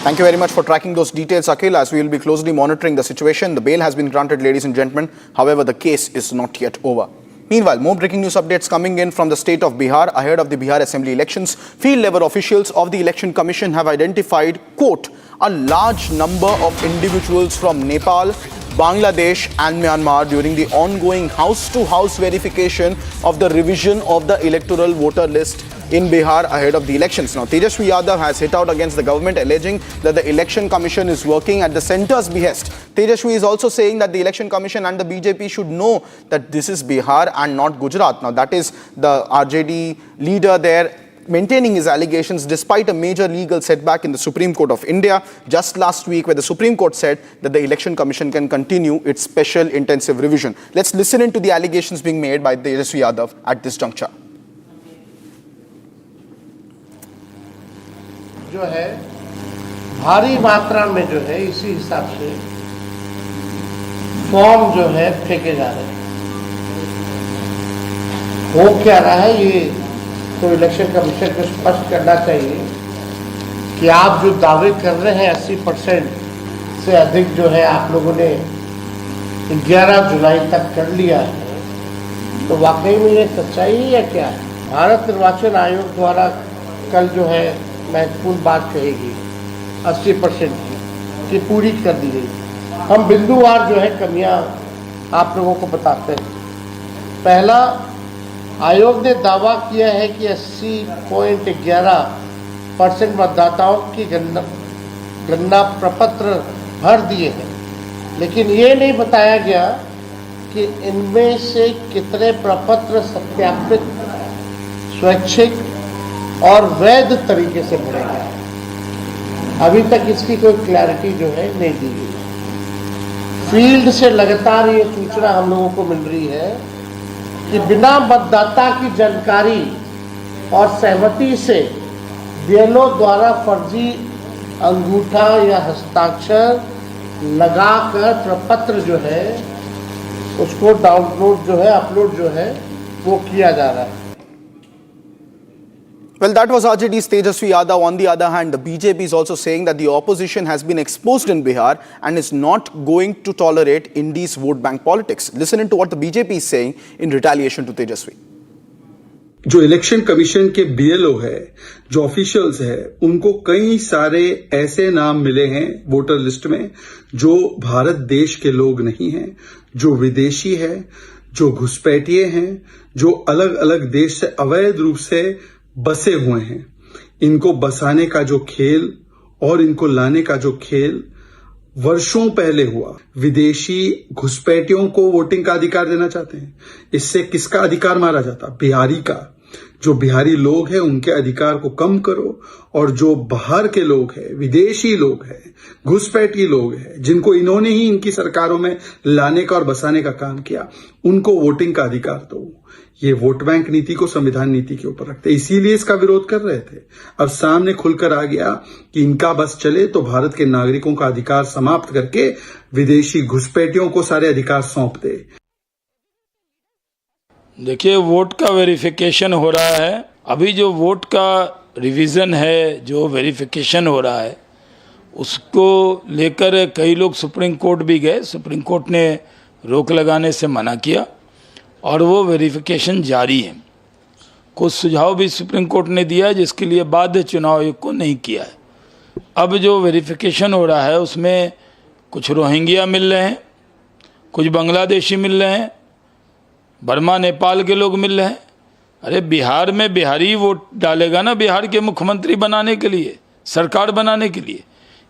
[SPEAKER 22] Thank you very much for tracking those details, Akhil, as we will be closely monitoring the situation. The bail has been granted, ladies and gentlemen. However, the case is not yet over. Meanwhile, more breaking news updates coming in from the state of Bihar. Ahead of the Bihar Assembly elections, field-level officials of the Election Commission have identified, quote, a large number of individuals from Nepal, Bangladesh and Myanmar during the ongoing house-to-house verification of the revision of the electoral voter list in Bihar ahead of the elections. Now, Tejasvi Yadav has hit out against the government, alleging that the Election Commission is working at the centre's behest. Tejasvi is also saying that the Election Commission and the BJP should know that this is Bihar and not Gujarat. Now, that is the RJD leader there maintaining his allegations despite a major legal setback in the Supreme Court of India just last week, where the Supreme Court said that the Election Commission can continue its special intensive revision. Let's listen into the allegations being made by Tejasvi Yadav at this juncture.
[SPEAKER 7] जो है भारी मात्रा में जो है इसी हिसाब से फॉर्म जो है फेंके जा रहे हैं। हो क्या रहा है ये तो इलेक्शन कमीशन को स्पष्ट करना चाहिए कि आप जो दावे कर रहे हैं 80% से अधिक जो है आप लोगों ने 11 जुलाई तक कर लिया है, तो वाकई में ये सच्चाई है या क्या है? भारत निर्वाचन आयोग द्वारा कल जो है महत्वपूर्ण बात कहेगी 80% की पूरी कर दी गई। हम बिंदुवार जो है कमियां आप लोगों को बताते हैं। पहला, आयोग ने दावा किया है कि 80.11% मतदाताओं की गणना प्रपत्र भर दिए हैं, लेकिन ये नहीं बताया गया कि इनमें से कितने प्रपत्र सत्यापित, स्वैच्छिक और वैध तरीके से भरे गए। अभी तक इसकी कोई क्लैरिटी जो है नहीं दी गई। फील्ड से लगातार ये सूचना हम लोगों को मिल रही है कि बिना मतदाता की जानकारी और सहमति से बीएलओ द्वारा फर्जी अंगूठा या हस्ताक्षर लगाकर प्रपत्र जो है उसको डाउनलोड जो है, अपलोड जो है वो किया जा रहा है।
[SPEAKER 22] Well, that was RJD's Tejasvi Yadav. On the other hand, the BJP is also saying that the opposition has been exposed in Bihar and is not going to tolerate India's vote bank politics. Listen into what the BJP is saying in retaliation to Tejasvi.
[SPEAKER 8] जो election commission के BLO है, जो officials है, उनको कई सारे ऐसे नाम मिले हैं वोटर लिस्ट में जो भारत देश के लोग नहीं हैं, जो विदेशी है, जो घुसपैठिए हैं, जो अलग अलग देश से अवैध रूप से बसे हुए हैं। इनको बसाने का जो खेल और इनको लाने का जो खेल वर्षों पहले हुआ। विदेशी घुसपैठियों को वोटिंग का अधिकार देना चाहते हैं। इससे किसका अधिकार मारा जाता? बिहारी का। जो बिहारी लोग हैं उनके अधिकार को कम करो, और जो बाहर के लोग हैं, विदेशी लोग हैं, घुसपैठी लोग हैं, जिनको इन्होंने ही इनकी सरकारों में लाने का और बसाने का काम किया, उनको वोटिंग का अधिकार दो। ये वोट बैंक नीति को संविधान नीति के ऊपर रखते, इसीलिए इसका विरोध कर रहे थे। अब सामने खुलकर आ गया कि इनका बस चले तो भारत के नागरिकों का अधिकार समाप्त करके विदेशी घुसपैठियों को सारे अधिकार सौंप दे।
[SPEAKER 20] देखिए, वोट का वेरिफिकेशन हो रहा है। अभी जो वोट का रिवीजन है, जो वेरिफिकेशन हो रहा है, उसको लेकर कई लोग सुप्रीम कोर्ट भी गए। सुप्रीम कोर्ट ने रोक लगाने से मना किया और वो वेरिफिकेशन जारी है। कुछ सुझाव भी सुप्रीम कोर्ट ने दिया है जिसके लिए बाध्य चुनाव आयोग को नहीं किया है। अब जो वेरिफिकेशन हो रहा है उसमें कुछ रोहिंग्या मिल रहे हैं, कुछ बांग्लादेशी मिल रहे हैं, बर्मा नेपाल के लोग मिल रहे हैं। अरे बिहार में बिहारी वोट डालेगा ना बिहार के मुख्यमंत्री बनाने के लिए, सरकार बनाने के लिए,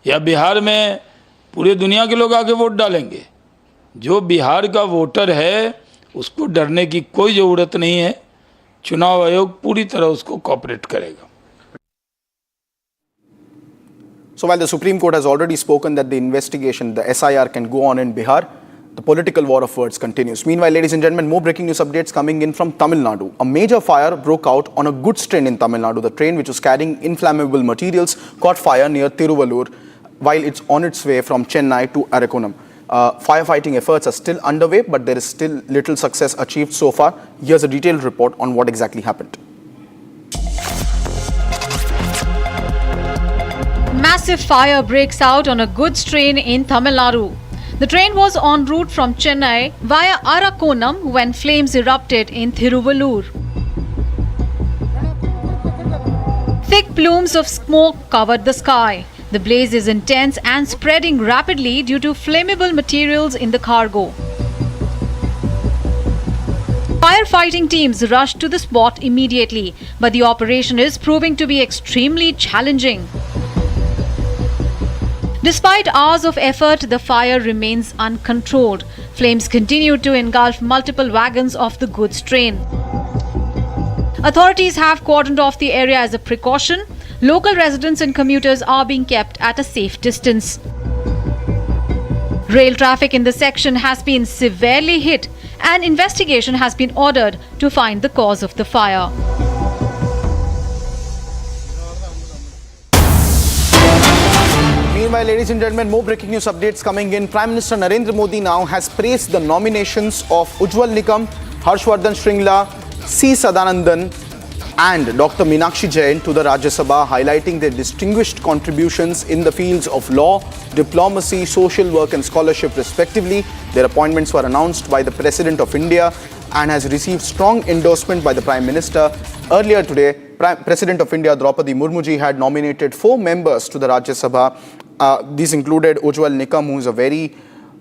[SPEAKER 20] या बिहार में पूरे दुनिया के लोग आके वोट डालेंगे? जो बिहार का वोटर है उसको डरने की कोई ज़रूरत नहीं है। चुनाव आयोग पूरी तरह उसको कोऑपरेट करेगा।
[SPEAKER 22] So while the Supreme Court has already spoken that the investigation, the SIR, can go on in Bihar, the political war of words continues. Meanwhile, ladies and gentlemen, more breaking news updates coming in from Tamil Nadu. A major fire broke out on a goods train in Tamil Nadu. The train, which was carrying inflammable materials, caught fire near Tiruvallur while it's on its way from Chennai to Arakkonam. Firefighting efforts are still underway, but there is still little success achieved so far. Here's a detailed report on what exactly happened.
[SPEAKER 10] Massive fire breaks out on a goods train in Tamil Nadu. The train was en route from Chennai via Arakonam when flames erupted in Thiruvallur. Thick plumes of smoke covered the sky. The blaze is intense and spreading rapidly due to flammable materials in the cargo. Firefighting teams rushed to the spot immediately, but the operation is proving to be extremely challenging. Despite hours of effort, the fire remains uncontrolled. Flames continue to engulf multiple wagons of the goods train. Authorities have cordoned off the area as a precaution. Local residents and commuters are being kept at a safe distance. Rail traffic in the section has been severely hit, and investigation has been ordered to find the cause of the fire.
[SPEAKER 22] Meanwhile, ladies and gentlemen, more breaking news updates coming in. Prime Minister Narendra Modi now has praised the nominations of Ujjwal Nikam, Harshvardhan Shringla, C. Sadanandan and Dr. Meenakshi Jain to the Rajya Sabha, highlighting their distinguished contributions in the fields of law, diplomacy, social work and scholarship respectively. Their appointments were announced by the President of India and has received strong endorsement by the Prime Minister. Earlier today, President of India Draupadi Murmuji had nominated 4 members to the Rajya Sabha. These included Ujjwal Nikam, who is a very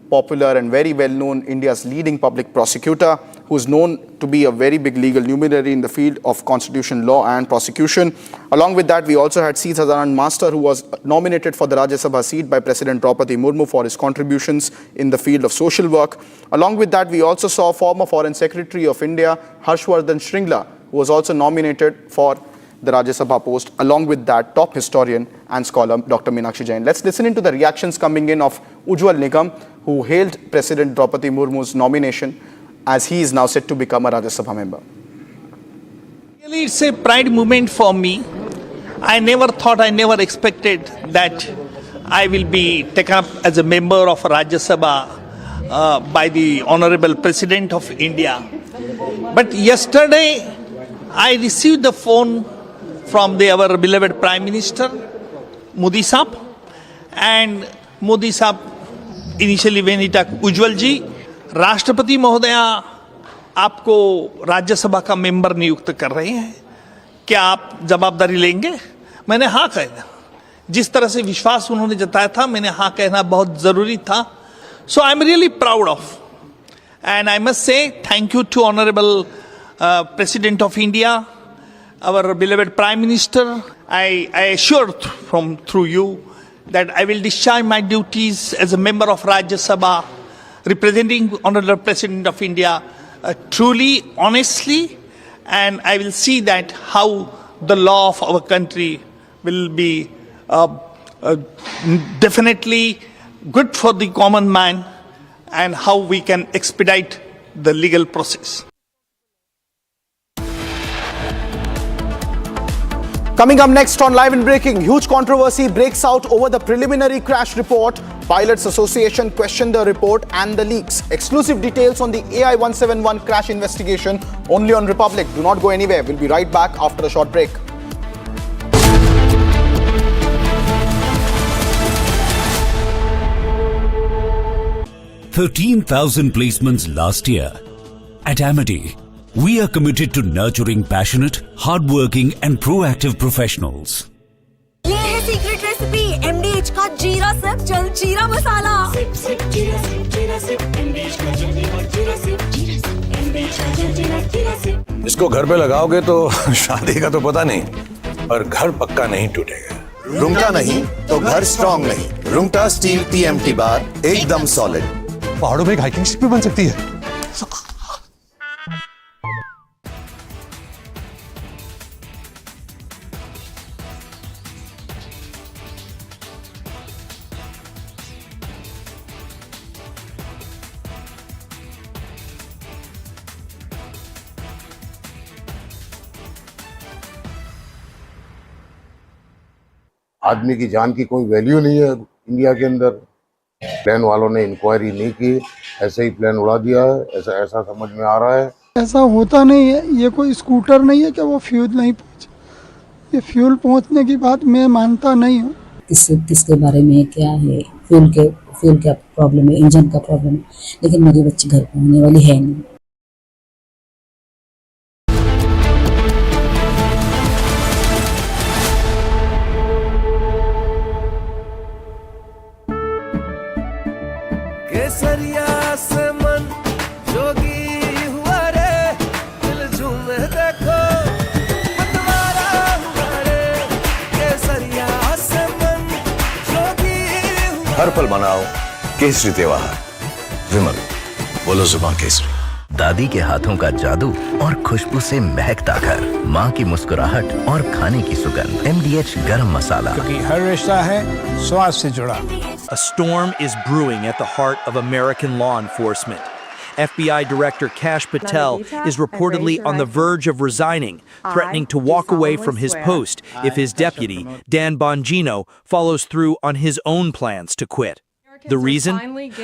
[SPEAKER 22] popular and very well-known India's leading public prosecutor, who is known to be a very big legal luminary in the field of constitution law and prosecution. Along with that, we also had C. Sadanand Master, who was nominated for the Rajya Sabha seat by President Draupadi Murmu for his contributions in the field of social work. Along with that, we also saw former Foreign Secretary of India, Harshvardhan Shringla, who was also nominated for the Rajya Sabha post. Along with that, top historian and scholar Dr. Meenakshi Jain. Let's listen into the reactions coming in of Ujjwal Nikam, who hailed President Draupadi Murmu's nomination, as he is now set to become a Rajya Sabha member.
[SPEAKER 11] Really, it's a pride moment for me. I never expected that I will be taken up as a member of Rajya Sabha by the Honorable President of India. But yesterday, I received the phone from our beloved Prime Minister, Modi Saab, and Modi Saab initially when he talked, Ujjwal ji, राष्ट्रपति महोदया आपको राज्यसभा का member नियुक्त कर रहे हैं, क्या आप जवाबदारी लेंगे? मैंने हाँ कहना, जिस तरह से विश्वास उन्होंने जताया था, मैंने हाँ कहना बहुत जरूरी था. So I am really proud of, and I must say thank you to Honorable President of India, our beloved Prime Minister. I assure through you that I will discharge my duties as a member of Rajya Sabha, representing Honorable President of India truly, honestly, and I will see that how the law of our country will be definitely good for the common man and how we can expedite the legal process.
[SPEAKER 22] Coming up next on Live and Breaking, huge controversy breaks out over the preliminary crash report. Pilots Association questioned the report and the leaks. Exclusive details on the AI-171 crash investigation only on Republic. Do not go anywhere. We'll be right back after a short break.
[SPEAKER 19] $13,000 placements last year. At Amity, we are committed to nurturing passionate, hardworking and proactive professionals.
[SPEAKER 15] ये है secret recipe MDH का जीरा SIP जल जीरा मसाला. SIP SIP जीरा SIP MDH का जल जीरा सिप MDH का जल जीरा सिप.
[SPEAKER 9] इसको घर पे लगाओगे तो शादी का तो पता नहीं, पर घर पक्का नहीं टूटेगा.
[SPEAKER 23] रुंगटा नहीं तो घर स्ट्रॉन्ग नहीं. रुंगटा स्टील TMT बार एकदम सॉलिड.
[SPEAKER 24] पहाड़ों में एक हाइकिंग शिप भी बन सकती है.
[SPEAKER 26] आदमी की जान की कोई वैल्यू नहीं है इंडिया के अंदर. प्लेन वालों ने इंक्वायरी नहीं की, ऐसे ही प्लेन उड़ा दिया है, ऐसा समझ में आ रहा है.
[SPEAKER 27] ऐसा होता नहीं है. ये कोई स्कूटर नहीं है कि वो फ्यूल नहीं पहुंचे. ये फ्यूल पहुंचने की बात मैं मानता नहीं हूँ.
[SPEAKER 3] किसके बारे में क्या है, फ्यूल का प्रॉब्लम है, इंजन का प्रॉब्लम है, लेकिन मेरी बच्ची घर पे होने वाली है नहीं।
[SPEAKER 14] केसरिया से मन जोगी हुआ रे, दिल झूमे देखो मतवारा हुआ रे। केसरिया से मन जोगी हुआ।
[SPEAKER 9] हर पल मनाओ केसरी त्योहार। विमल, बोलो जुबान केसरी।
[SPEAKER 5] दादी के हाथों का जादू और खुशबू से महकता घर, माँ की मुस्कुराहट और खाने की सुगंध। MDH गरम मसाला,
[SPEAKER 13] क्योंकि हर रिश्ता है स्वाद से जुड़ा।
[SPEAKER 16] A storm is brewing at the heart of American law enforcement. FBI Director Kash Patel is reportedly on the verge of resigning, threatening to walk away from his post if his deputy, Dan Bongino, follows through on his own plans to quit. The reason?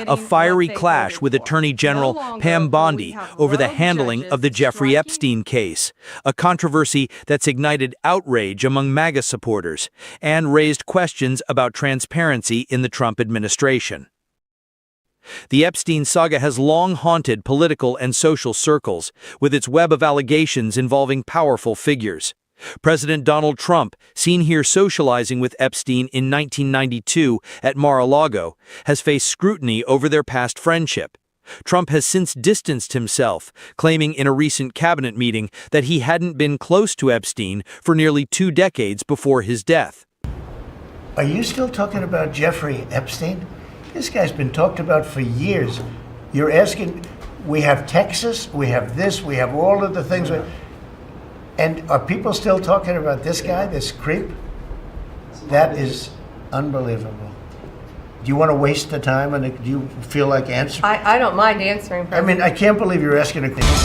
[SPEAKER 16] A fiery clash with Attorney General Pam Bondi over the handling of the Jeffrey Epstein case, a controversy that's ignited outrage among MAGA supporters and raised questions about transparency in the Trump administration. The Epstein saga has long haunted political and social circles, with its web of allegations involving powerful figures. President Donald Trump, seen here socializing with Epstein in 1992 at Mar-a-Lago, has faced scrutiny over their past friendship. Trump has since distanced himself, claiming in a recent cabinet meeting that he hadn't been close to Epstein for nearly 2 decades before his death.
[SPEAKER 18] Are you still talking about Jeffrey Epstein? This guy's been talked about for years. You're asking, we have Texas, we have this, we have all of the things. And are people still talking about this guy, this creep? That is unbelievable. Do you want to waste the time and do you feel like answering?
[SPEAKER 21] I don't mind answering.
[SPEAKER 18] I mean, I can't believe you're asking a question.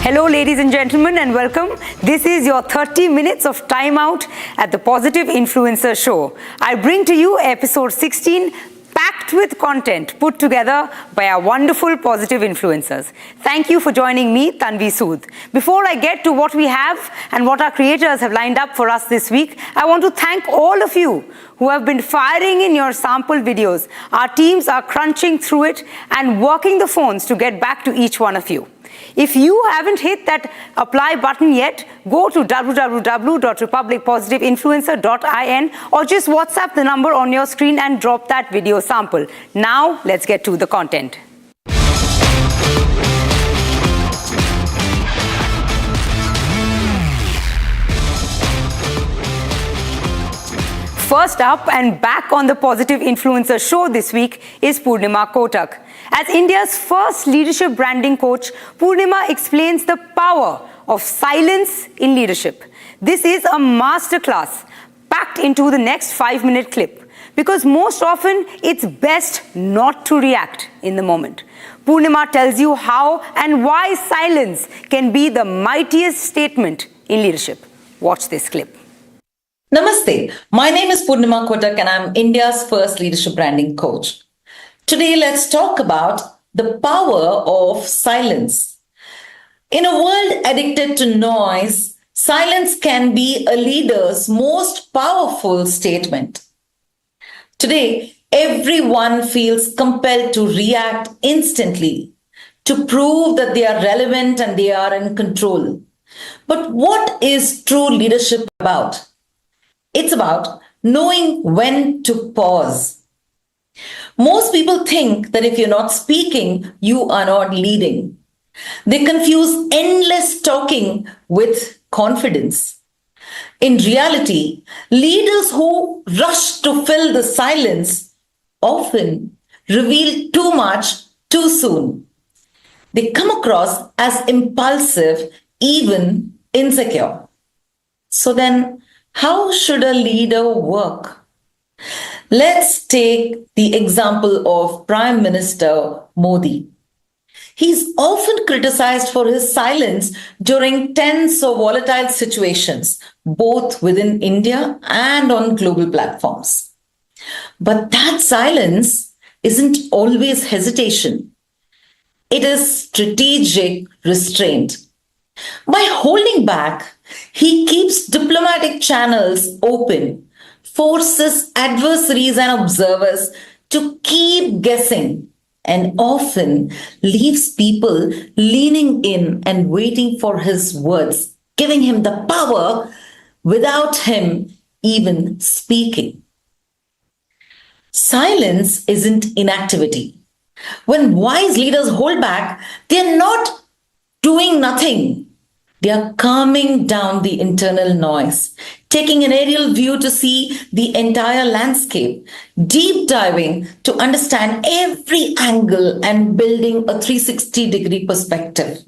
[SPEAKER 25] Hello, ladies and gentlemen, and welcome. This is your 30 minutes of time out at the Positive Influencer Show. I bring to you episode 16, packed with content put together by our wonderful positive influencers. Thank you for joining me, Tanvi Sood. Before I get to what we have and what our creators have lined up for us this week, I want to thank all of you who have been firing in your sample videos. Our teams are crunching through it and working the phones to get back to each one of you. If you haven't hit that apply button yet, go to www.republicpositiveinfluencer.in or just WhatsApp the number on your screen and drop that video sample. Now, let's get to the content. First up and back on the Positive Influencer Show this week is Purnima Kotak. As India's first leadership branding coach, Purnima explains the power of silence in leadership. This is a masterclass packed into the next 5-minute clip because most often it's best not to react in the moment. Purnima tells you how and why silence can be the mightiest statement in leadership. Watch this clip.
[SPEAKER 28] Namaste. My name is Purnima Kotak and I'm India's first leadership branding coach. Today, let's talk about the power of silence. In a world addicted to noise, silence can be a leader's most powerful statement. Today, everyone feels compelled to react instantly to prove that they are relevant and they are in control. But what is true leadership about? It's about knowing when to pause. Most people think that if you're not speaking, you are not leading. They confuse endless talking with confidence. In reality, leaders who rush to fill the silence often reveal too much too soon. They come across as impulsive, even insecure. So then, how should a leader work? Let's take the example of Prime Minister Modi. He's often criticized for his silence during tense or volatile situations, both within India and on global platforms. But that silence isn't always hesitation. It is strategic restraint. By holding back, he keeps diplomatic channels open, forces adversaries and observers to keep guessing, and often leaves people leaning in and waiting for his words, giving him the power without him even speaking. Silence isn't inactivity. When wise leaders hold back, they're not doing nothing. They are calming down the internal noise, taking an aerial view to see the entire landscape, deep diving to understand every angle and building a 360-degree perspective.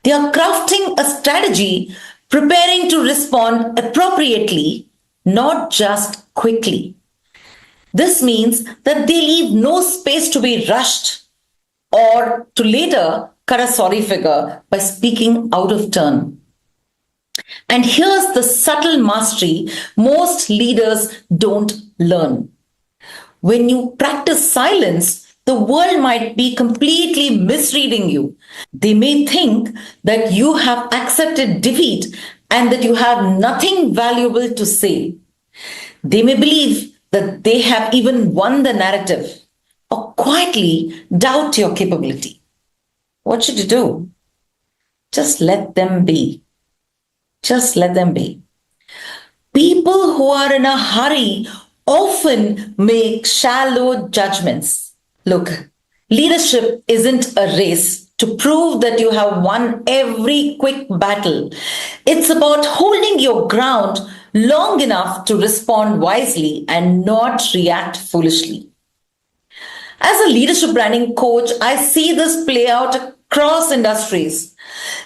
[SPEAKER 28] They are crafting a strategy, preparing to respond appropriately, not just quickly. This means that they leave no space to be rushed or to later cut a sorry figure by speaking out of turn. And here's the subtle mastery most leaders don't learn. When you practice silence, the world might be completely misreading you. They may think that you have accepted defeat and that you have nothing valuable to say. They may believe that they have even won the narrative or quietly doubt your capability. What should you do? Just let them be. Just let them be. People who are in a hurry often make shallow judgments. Look, leadership isn't a race to prove that you have won every quick battle. It's about holding your ground long enough to respond wisely and not react foolishly. As a leadership branding coach, I see this play out across industries.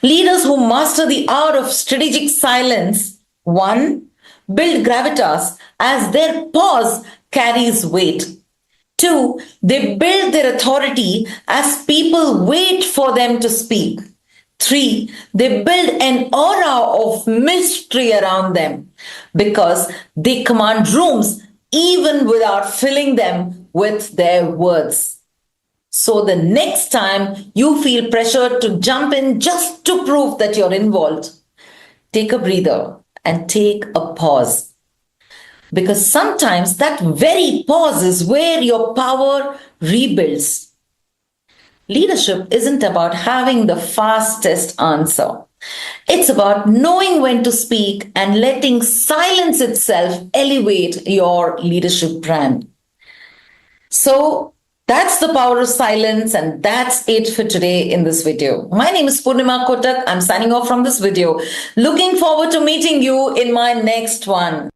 [SPEAKER 28] Leaders who master the art of strategic silence, 1, build gravitas as their pause carries weight. 2, they build their authority as people wait for them to speak. 3, they build an aura of mystery around them because they command rooms even without filling them with their words. So the next time you feel pressured to jump in just to prove that you're involved, take a breather and take a pause. Because sometimes that very pause is where your power rebuilds. Leadership isn't about having the fastest answer. It's about knowing when to speak and letting silence itself elevate your leadership brand. So that's the power of silence, and that's it for today in this video. My name is Purnima Kotak. I'm signing off from this video. Looking forward to meeting you in my next one.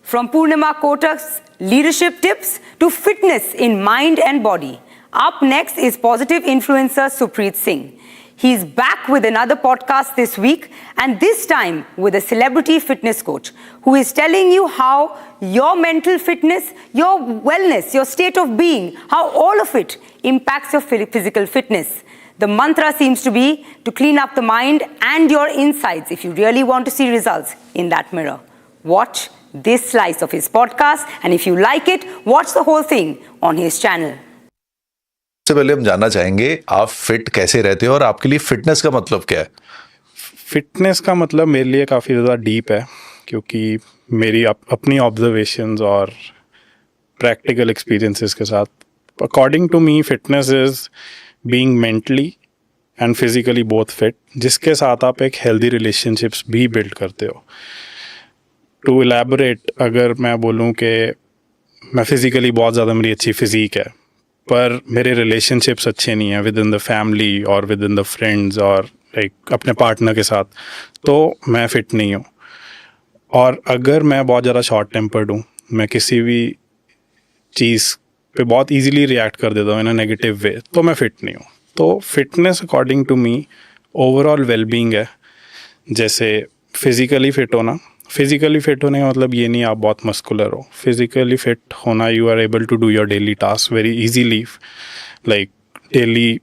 [SPEAKER 25] From Purnima Kotak's leadership tips to fitness in mind and body. Up next is positive influencer Supreet Singh. He's back with another podcast this week, and this time with a celebrity fitness coach who is telling you how your mental fitness, your wellness, your state of being, how all of it impacts your physical fitness. The mantra seems to be to clean up the mind and your insides if you really want to see results in that mirror. Watch this slice of his podcast, and if you like it, watch the whole thing on his channel.
[SPEAKER 1] सबसे पहले हम जानना चाहेंगे आप fit कैसे रहते हो और आपके लिए फिटनेस का मतलब क्या है?
[SPEAKER 2] फिटनेस का मतलब मेरे लिए काफ़ी ज़्यादा डीप है, क्योंकि मेरी अपनी ऑब्जर्वेशंस और प्रैक्टिकल एक्सपीरियंसेस के साथ according to me fitness is being mentally and physically both fit, जिसके साथ आप एक हेल्दी रिलेशनशिप्स भी बिल्ड करते हो. टू इलैबोरेट, अगर मैं बोलूँ कि मैं फिज़िकली बहुत ज़्यादा मेरी अच्छी फिज़ीक है पर मेरे रिलेशनशिप्स अच्छे नहीं हैं विद इन द फैमिली और विद इन द फ्रेंड्स और लाइक अपने पार्टनर के साथ, तो मैं फ़िट नहीं हूँ. और अगर मैं बहुत ज़्यादा शॉर्ट टेम्पर्ड हूँ, मैं किसी भी चीज़ पे बहुत इजीली रिएक्ट कर देता हूँ इन अ नेगेटिव वे, तो मैं फ़िट नहीं हूँ. तो fitness according to me overall wellbeing है. जैसे फिज़िकली फ़िट होना, फिज़िकली फ़िट होने का मतलब ये नहीं आप बहुत मस्कुलर हो. फिज़िकली फ़िट होना, you are able to do your daily task very easily. Like daily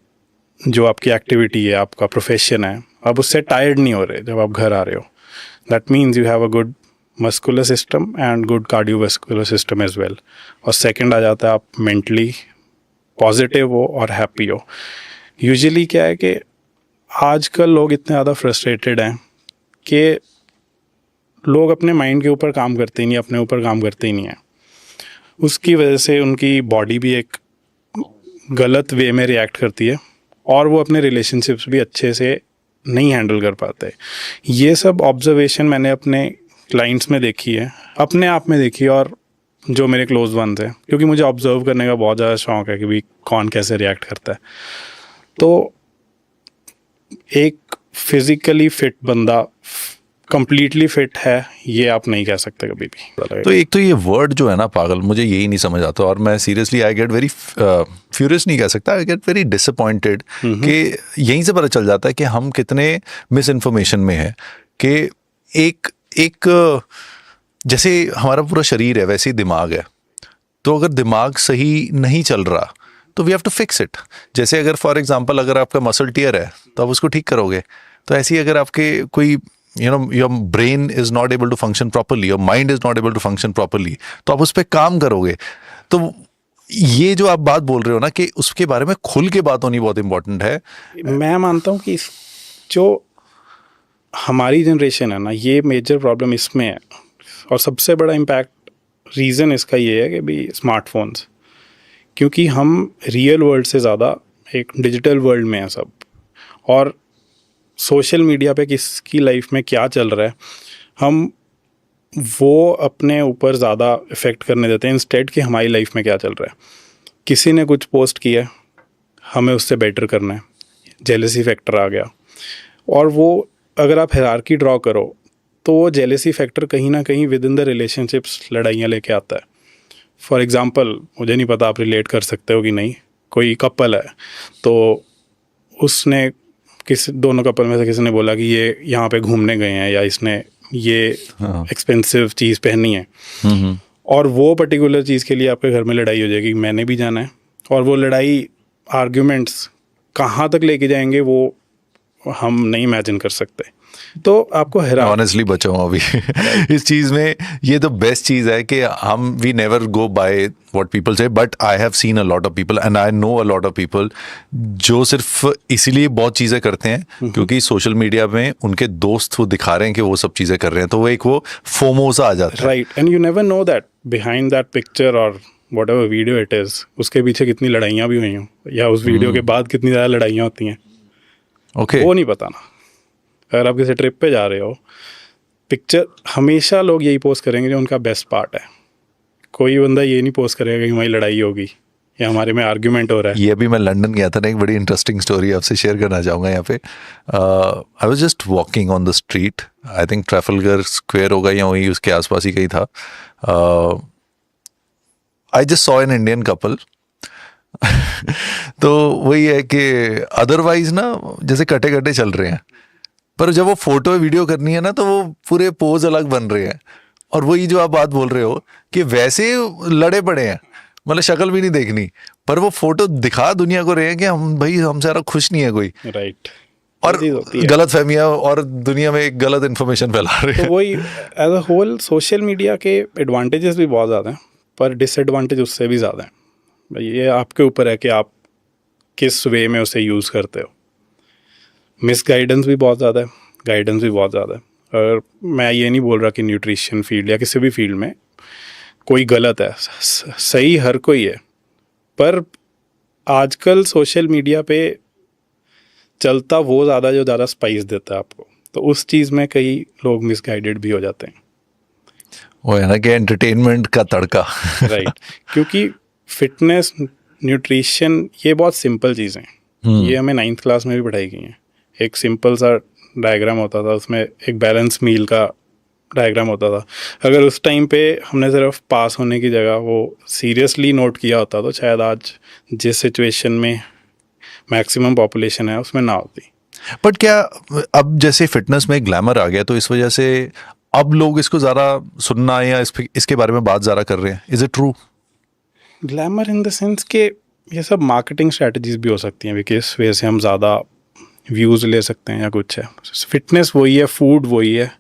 [SPEAKER 2] जो आपकी एक्टिविटी है, आपका प्रोफेशन है, आप उससे टायर्ड नहीं हो रहे जब आप घर आ रहे हो. That means you have a good muscular system and good cardiovascular system as well. और सेकंड आ जाता है आप मेंटली पॉजिटिव हो और हैप्पी हो। यूजुअली क्या है कि आजकल लोग इतने ज़्यादा फ्रस्ट्रेटेड हैं कि लोग अपने माइंड के ऊपर काम करते ही नहीं, अपने ऊपर काम करते ही नहीं हैं। उसकी वजह से उनकी बॉडी भी एक गलत वे में रिएक्ट करती है और वो अपने रिलेशनशिप्स भी अच्छे से नहीं हैंडल कर पाते। ये सब ऑब्जर्वेशन मैंने अपने क्लाइंट्स में देखी है, अपने आप में देखी है, और जो मेरे क्लोज वंस हैं, क्योंकि मुझे ऑब्जर्व करने का बहुत ज़्यादा शौक है कि भाई कौन कैसे रिएक्ट करता है। तो एक फिजिकली फिट बंदा कंप्लीटली फिट है ये आप नहीं कह सकते कभी भी।
[SPEAKER 1] तो एक तो ये वर्ड जो है ना पागल, मुझे यही नहीं समझ आता, और मैं seriously I get very furious नहीं कह सकता, आई गेट वेरी डिसअपॉइंटेड कि यहीं से पता चल जाता है कि हम कितने मिस इन्फॉर्मेशन में है। कि एक जैसे हमारा पूरा शरीर है वैसे ही दिमाग है, तो अगर दिमाग सही नहीं चल रहा तो we have to fix it. जैसे अगर फॉर एग्जांपल अगर आपका मसल टियर है तो आप उसको ठीक करोगे, तो ऐसे ही अगर आपके कोई your brain is not able to function properly, your mind is not able to function properly, तो आप उस पर काम करोगे। तो ये जो आप बात बोल रहे हो ना कि उसके बारे में खुल के बात होनी बहुत इंपॉर्टेंट है।
[SPEAKER 2] मैं मानता हूँ कि जो हमारी जनरेशन है ना, ये मेजर प्रॉब्लम इसमें है, और सबसे बड़ा इम्पैक्ट रीज़न इसका ये है कि भाई स्मार्टफोन्स, क्योंकि हम रियल वर्ल्ड से ज़्यादा एक डिजिटल वर्ल्ड में हैं सब, और सोशल मीडिया पे किसकी लाइफ में क्या चल रहा है हम वो अपने ऊपर ज़्यादा इफ़ेक्ट करने देते हैं इंस्टेड कि हमारी लाइफ में क्या चल रहा है। किसी ने कुछ पोस्ट किया, हमें उससे बेटर करना है, जेलसी फैक्टर आ गया। और वो अगर आप हायरार्की ड्रॉ करो तो वो जेलसी फैक्टर कहीं ना कहीं विद इन द रिलेशनशिप्स लड़ाइयाँ लेके आता है। फॉर एग्ज़ाम्पल, मुझे नहीं पता आप रिलेट कर सकते हो कि नहीं, कोई कपल है तो उसने दोनों कपल में से किसी ने बोला कि ये यहाँ पे घूमने गए हैं या इसने ये एक्सपेंसिव चीज़ पहनी है, और वो पर्टिकुलर चीज़ के लिए आपके घर में लड़ाई हो जाएगी, मैंने भी जाना है। और वो लड़ाई आर्ग्यूमेंट्स कहाँ तक लेके जाएंगे वो हम नहीं इमेजिन कर सकते। तो आपको
[SPEAKER 1] ऑनेस्टली बचाऊँ अभी इस चीज़ में, ये तो बेस्ट चीज़ है कि हम we never go by what people say, but I have seen a lot of people and I know a lot of people जो सिर्फ इसीलिए बहुत चीज़ें करते हैं क्योंकि सोशल मीडिया में उनके दोस्त वो दिखा रहे हैं कि वो सब चीज़ें कर रहे हैं, तो वो एक वो फोमो सा आ जाता है।
[SPEAKER 2] Right, and you never know that behind that picture और whatever video it is, उसके पीछे कितनी लड़ाइयाँ भी हुई हों, या उस वीडियो के बाद कितनी ज़्यादा लड़ाइयाँ होती हैं। वो नहीं पता ना। अगर आप किसी ट्रिप पे जा रहे हो, पिक्चर हमेशा लोग यही पोस्ट करेंगे जो उनका बेस्ट पार्ट है। कोई बंदा ये नहीं पोस्ट करेगा कि हमारी लड़ाई होगी या हमारे में आर्ग्यूमेंट हो रहा है।
[SPEAKER 1] ये अभी मैं लंदन गया था ना, एक बड़ी इंटरेस्टिंग स्टोरी आपसे शेयर करना चाहूँगा यहाँ पे। I was just walking on the street, I think Trafalgar square होगा या वही उसके आसपास ही कहीं था। I just saw an Indian couple तो वही है कि अदरवाइज ना जैसे कटे कटे चल रहे हैं, पर जब वो फोटो वीडियो करनी है ना तो वो पूरे पोज अलग बन रहे हैं। और वही जो आप बात बोल रहे हो कि वैसे लड़े पड़े हैं, मतलब शक्ल भी नहीं देखनी, पर वो फोटो दिखा दुनिया को रहे हैं कि हम भाई हमसे ज़्यादा खुश नहीं है कोई।
[SPEAKER 2] राइट,
[SPEAKER 1] और गलत फहमियाँ और दुनिया में एक गलत इन्फॉर्मेशन फैला रहे हैं।
[SPEAKER 2] तो वही as a whole social media के एडवांटेजेस भी बहुत ज़्यादा हैं, पर डिसएडवांटेज उससे भी ज़्यादा हैं। ये आपके ऊपर है कि आप किस वे में उसे यूज़ करते हो। मिस गाइडेंस भी बहुत ज़्यादा है, गाइडेंस भी बहुत ज़्यादा है। और मैं ये नहीं बोल रहा कि न्यूट्रिशन फील्ड या किसी भी फील्ड में कोई गलत है, सही हर कोई है, पर आजकल सोशल मीडिया पे चलता वो ज़्यादा जो ज़्यादा स्पाइस देता है आपको, तो उस चीज़ में कई लोग मिसगाइडेड भी हो जाते हैं।
[SPEAKER 1] वो है ना कि एंटरटेनमेंट का तड़का।
[SPEAKER 2] राइट, क्योंकि फिटनेस न्यूट्रिशन ये बहुत सिंपल चीज़ें हैं, ये हमें 9th क्लास में भी पढ़ाई गई हैं। एक सिंपल सा डायग्राम होता था, उसमें एक बैलेंस मील का डायग्राम होता था। अगर उस टाइम पे हमने सिर्फ पास होने की जगह वो सीरियसली नोट किया होता तो शायद आज जिस सिचुएशन में मैक्सिमम पॉपुलेशन है उसमें ना होती।
[SPEAKER 1] बट क्या अब जैसे फिटनेस में ग्लैमर आ गया तो इस वजह से अब लोग इसको ज़्यादा सुनना या इसके बारे में बात ज़्यादा कर रहे हैं? Is it true?
[SPEAKER 2] Glamour in the sense के ये सब मार्केटिंग स्ट्रेटजीज भी हो सकती हैं, किस वजह से हम ज़्यादा व्यूज़ ले सकते हैं या कुछ है। फिटनेस वही है, फूड वही है,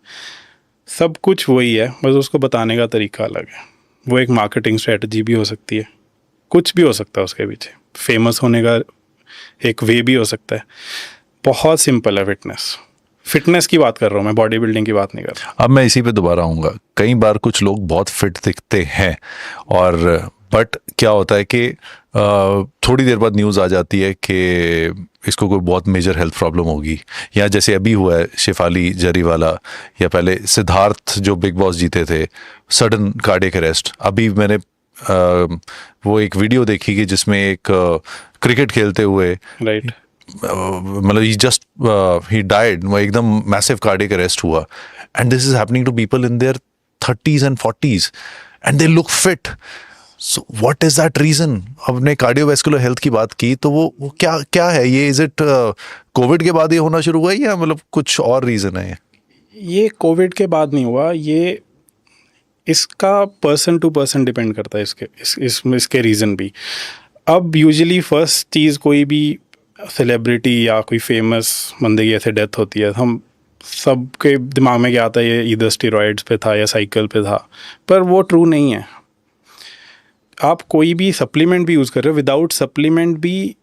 [SPEAKER 2] सब कुछ वही है, बस उसको बताने का तरीका अलग है। वो एक मार्केटिंग स्ट्रेटजी भी हो सकती है, कुछ भी हो सकता है उसके पीछे, फेमस होने का एक वे भी हो सकता है। बहुत सिंपल है फिटनेस की बात कर रहा हूँ मैं, बॉडी बिल्डिंग की बात नहीं कर रहा।
[SPEAKER 1] अब मैं इसी पे दोबारा आऊँगा। कई बार कुछ लोग बहुत फिट दिखते हैं और बट क्या होता है कि थोड़ी देर बाद न्यूज़ आ जाती है कि इसको कोई बहुत मेजर हेल्थ प्रॉब्लम होगी, या जैसे अभी हुआ है शेफाली जरीवाला, या पहले सिद्धार्थ जो बिग बॉस जीते थे, सडन कार्डियक अरेस्ट। अभी मैंने वो एक वीडियो देखी कि जिसमें एक क्रिकेट खेलते हुए
[SPEAKER 2] राइट
[SPEAKER 1] मतलब ही डाइड, वो एकदम मैसिव कार्डियक अरेस्ट हुआ। And this is happening to people in their 30s and 40s and they look fit. So what is that reason? हमने कार्डियोवैस्कुलर हेल्थ की बात की, तो वो क्या है ये? इज इट कोविड के बाद ये होना शुरू हुआ है या मतलब कुछ और रीजन है?
[SPEAKER 2] ये कोविड के बाद नहीं हुआ, ये इसका पर्सन टू पर्सन डिपेंड करता है, इसके रीज़न भी। अब यूजुअली फर्स्ट चीज़ कोई भी सेलिब्रिटी या कोई फेमस बंदे की ऐसे डेथ होती है, हम सबके दिमाग में क्या आता है, ये इधर स्टेरॉइड्स पे था या साइकिल पे था, पर वो ट्रू नहीं है। आप कोई भी सप्लीमेंट भी यूज़ कर रहे हो, विदाउट सप्लीमेंट भी,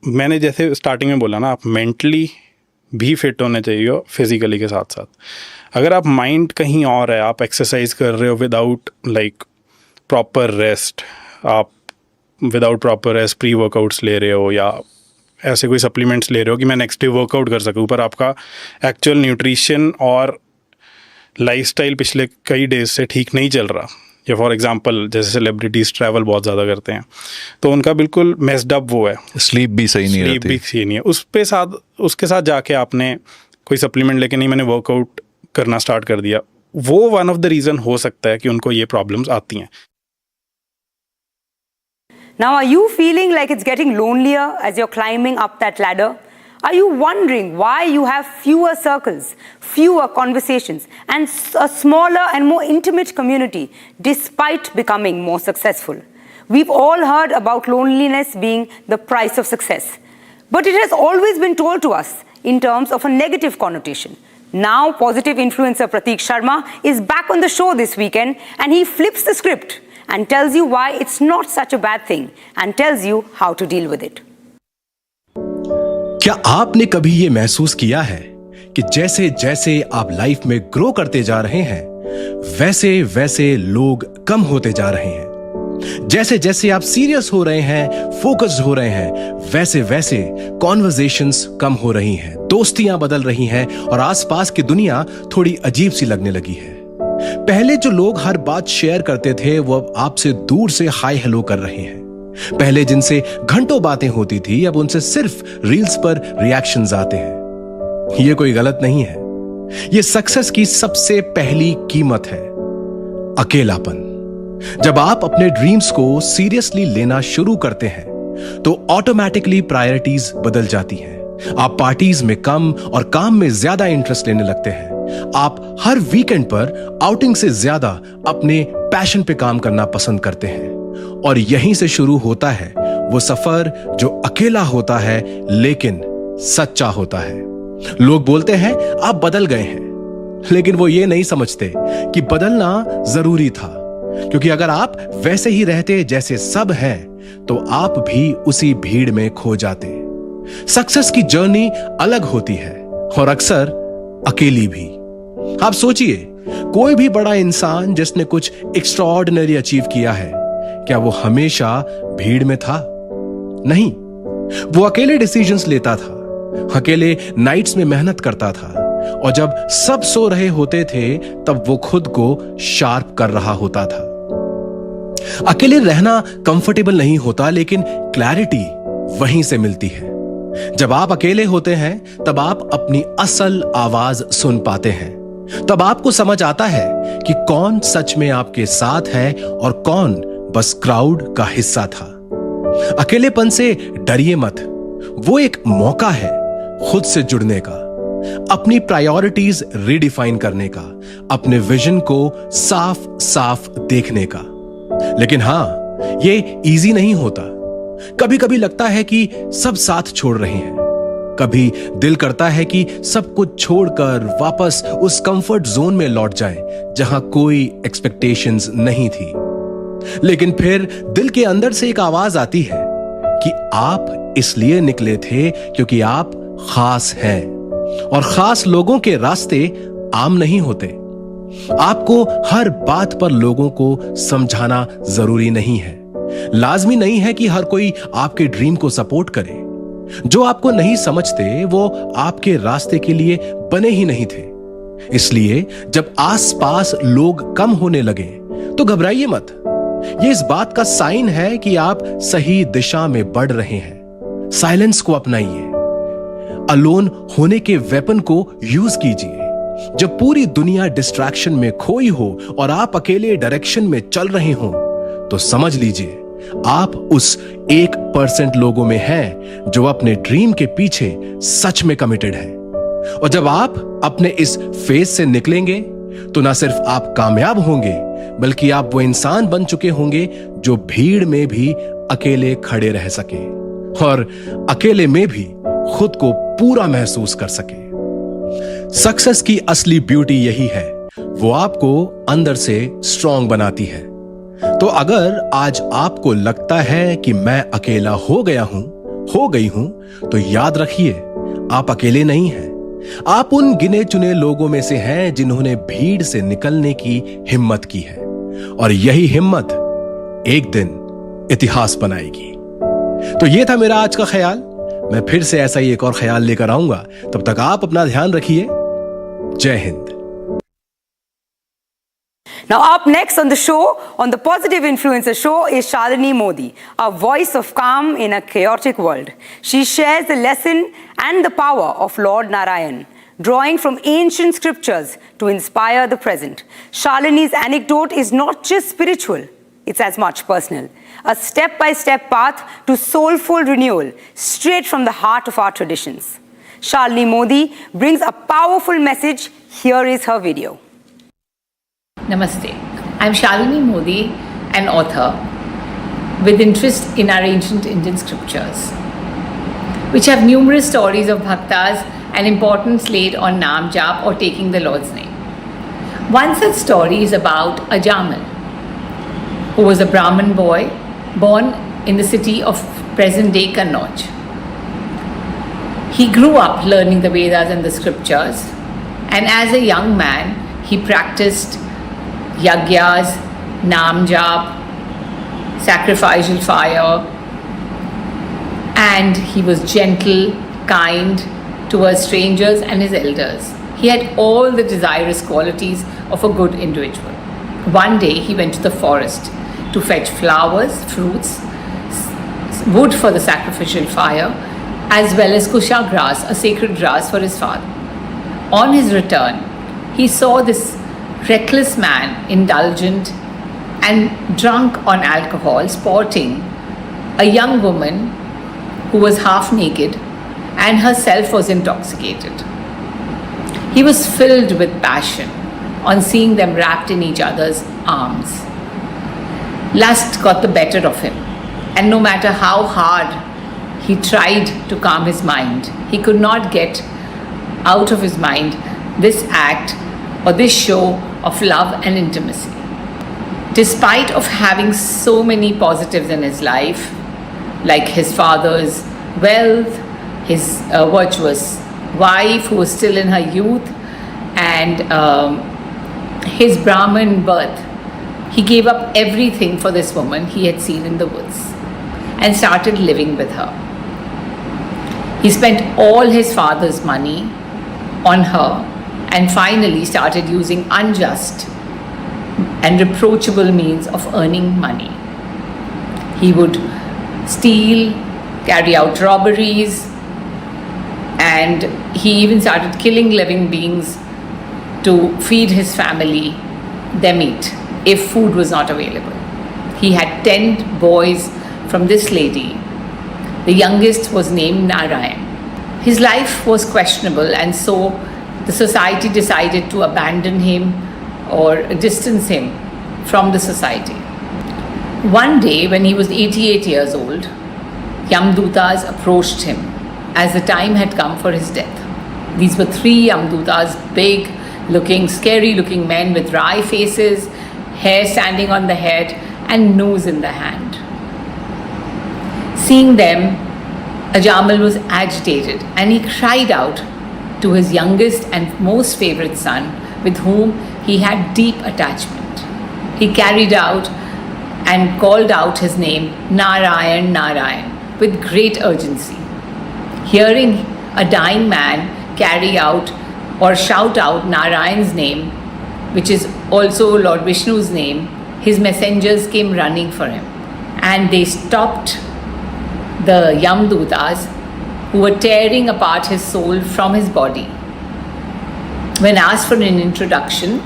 [SPEAKER 2] मैंने जैसे स्टार्टिंग में बोला ना, आप मेंटली भी फिट होने चाहिए फिजिकली के साथ साथ। अगर आप माइंड कहीं और है, आप एक्सरसाइज कर रहे हो विदाउट लाइक प्रॉपर रेस्ट, आप without proper rest pre workouts ले रहे हो या ऐसे कोई सप्लीमेंट्स ले रहे हो कि मैं नेक्स्ट डे वर्कआउट कर सकूँ, पर आपका एक्चुअल न्यूट्रिशन और लाइफस्टाइल पिछले कई डेज से ठीक नहीं चल रहा, या फॉर एग्जांपल जैसे सेलिब्रिटीज़ ट्रैवल बहुत ज़्यादा करते हैं तो उनका बिल्कुल मेस्ड अप वो है,
[SPEAKER 1] स्लीप भी सही नहीं है,
[SPEAKER 2] उसके साथ जाके आपने कोई सप्लीमेंट लेके नहीं, मैंने वर्कआउट करना स्टार्ट कर दिया, वो वन ऑफ द रीज़न हो सकता है कि उनको ये प्रॉब्लम्स आती हैं।
[SPEAKER 25] Now, are you feeling like it's getting lonelier as you're climbing up that ladder? Are you wondering why you have fewer circles, fewer conversations, and a smaller and more intimate community despite becoming more successful? We've all heard about loneliness being the price of success, but it has always been told to us in terms of a negative connotation. Now, positive influencer Prateek Sharma is back on the show this weekend, and he flips the script and tells you why it's not such a bad thing and tells you how to deal with it.
[SPEAKER 4] क्या आपने कभी ये महसूस किया है कि जैसे जैसे आप लाइफ में ग्रो करते जा रहे हैं, वैसे वैसे लोग कम होते जा रहे हैं? जैसे जैसे आप सीरियस हो रहे हैं, फोकस्ड हो रहे हैं, वैसे वैसे कॉन्वर्सेशंस कम हो रही हैं, दोस्तियां बदल रही हैं और आसपास की दुनिया थोड़ी अजीब सी लगने लगी है। पहले जो लोग हर बात शेयर करते थे, वो अब आपसे दूर से हाय हेलो कर रहे हैं। पहले जिनसे घंटों बातें होती थी, अब उनसे सिर्फ रील्स पर रिएक्शंस आते हैं। ये कोई गलत नहीं है, ये सक्सेस की सबसे पहली कीमत है, अकेलापन। जब आप अपने ड्रीम्स को सीरियसली लेना शुरू करते हैं तो ऑटोमेटिकली प्रायोरिटीज बदल जाती हैं। आप पार्टीज में कम और काम में ज्यादा इंटरेस्ट लेने लगते हैं। आप हर वीकेंड पर आउटिंग से ज्यादा अपने पैशन पे काम करना पसंद करते हैं। और यहीं से शुरू होता है वो सफर जो अकेला होता है लेकिन सच्चा होता है। लोग बोलते हैं आप बदल गए हैं, लेकिन वो ये नहीं समझते कि बदलना जरूरी था, क्योंकि अगर आप वैसे ही रहते जैसे सब हैं तो आप भी उसी भीड़ में खो जाते। सक्सेस की जर्नी अलग होती है और अक्सर अकेली भी। आप सोचिए, कोई भी बड़ा इंसान जिसने कुछ एक्स्ट्राऑर्डिनरी अचीव किया है, क्या वो हमेशा भीड़ में था? नहीं, वो अकेले डिसीजंस लेता था, अकेले नाइट्स में मेहनत करता था, और जब सब सो रहे होते थे तब वो खुद को शार्प कर रहा होता था। अकेले रहना कंफर्टेबल नहीं होता, लेकिन क्लैरिटी वहीं से मिलती है। जब आप अकेले होते हैं तब आप अपनी असल आवाज सुन पाते हैं। तब आपको समझ आता है कि कौन सच में आपके साथ है और कौन बस क्राउड का हिस्सा था। अकेलेपन से डरिए मत, वो एक मौका है खुद से जुड़ने का, अपनी प्रायोरिटीज रीडिफाइन करने का, अपने विजन को साफ साफ देखने का। लेकिन हां, ये इजी नहीं होता। कभी कभी लगता है कि सब साथ छोड़ रहे हैं, कभी दिल करता है कि सब कुछ छोड़कर वापस उस कंफर्ट जोन में लौट जाएं, जहां कोई एक्सपेक्टेशंस नहीं थी। लेकिन फिर दिल के अंदर से एक आवाज आती है कि आप इसलिए निकले थे क्योंकि आप खास हैं, और खास लोगों के रास्ते आम नहीं होते। आपको हर बात पर लोगों को समझाना जरूरी नहीं है। लाजमी नहीं है कि हर कोई आपके ड्रीम को सपोर्ट करे। जो आपको नहीं समझते वो आपके रास्ते के लिए बने ही नहीं थे। इसलिए जब आसपास लोग कम होने लगे तो घबराइए मत। ये इस बात का साइन है कि आप सही दिशा में बढ़ रहे हैं। साइलेंस को अपनाइए। अलोन होने के वेपन को यूज कीजिए। जब पूरी दुनिया डिस्ट्रैक्शन में खोई हो और आप अकेले डायरेक्शन में चल रहे हो, तो समझ लीजिए आप उस 1% लोगों में हैं जो अपने ड्रीम के पीछे सच में कमिटेड हैं। और जब आप अपने इस फेज से निकलेंगे तो ना सिर्फ आप कामयाब होंगे, बल्कि आप वो इंसान बन चुके होंगे जो भीड़ में भी अकेले खड़े रह सके और अकेले में भी खुद को पूरा महसूस कर सके। सक्सेस की असली ब्यूटी यही है, वो आपको अंदर से स्ट्रांग बनाती है। तो अगर आज आपको लगता है कि मैं अकेला हो गया हूं, हो गई हूं, तो याद रखिए आप अकेले नहीं हैं। आप उन गिने चुने लोगों में से हैं जिन्होंने भीड़ से निकलने की हिम्मत की है, और यही हिम्मत एक दिन इतिहास बनाएगी। तो ये था मेरा आज का ख्याल। मैं फिर से ऐसा ही एक और ख्याल लेकर आऊंगा। तब तक आप अपना ध्यान रखिए। जय Hind.
[SPEAKER 25] Now up next on the show, on the Positive Influencer Show, is Shalini Modi, a voice of calm in a chaotic world. She shares the lesson and the power of Lord Narayan, drawing from ancient scriptures to inspire the present. Shalini's anecdote is not just spiritual, it's as much personal. A step-by-step path to soulful renewal, straight from the heart of our traditions. Shalini Modi brings a powerful message. Here is her video.
[SPEAKER 6] Namaste. I'm Shalini Modi, an author with interest in our ancient Indian scriptures, which have numerous stories of bhaktas and importance laid on Naam Jap or taking the Lord's name. One such story is about a Jamal, who was a Brahmin boy born in the city of present-day Kannauj. He grew up learning the Vedas and the scriptures, and as a young man, he practiced yagyas, naam jap, sacrificial fire, and he was gentle, kind towards strangers and his elders. He had all the desirous qualities of a good individual. One day he went to the forest to fetch flowers, fruits, wood for the sacrificial fire, as well as kusha grass, a sacred grass for his father. On his return, he saw this reckless man, indulgent and drunk on alcohol, spotting a young woman who was half naked and herself was intoxicated. He was filled with passion on seeing them wrapped in each other's arms. Lust got the better of him, and no matter how hard he tried to calm his mind, he could not get out of his mind this act or this show of love and intimacy. Despite of having so many positives in his life, like his father's wealth, his virtuous wife who was still in her youth, and his Brahmin birth, he gave up everything for this woman he had seen in the woods and started living with her. He spent all his father's money on her and finally started using unjust and reproachable means of earning money. He would steal, carry out robberies, and he even started killing living beings to feed his family their meat if food was not available. He had 10 boys from this lady. The youngest was named Narayan. His life was questionable, and so the society decided to abandon him or distance him from the society. One day, when he was 88 years old, Yamdutas approached him as the time had come for his death. These were 3 Yamdutas, big looking, scary looking men with wry faces, hair standing on the head and noose in the hand. Seeing them, Ajamal was agitated and he cried out to his youngest and most favorite son, with whom he had deep attachment. He carried out and called out his name, Narayan, Narayan, with great urgency. Hearing a dying man carry out or shout out Narayan's name, which is also Lord Vishnu's name, his messengers came running for him. And they stopped the Yamdutas who were tearing apart his soul from his body. When asked for an introduction,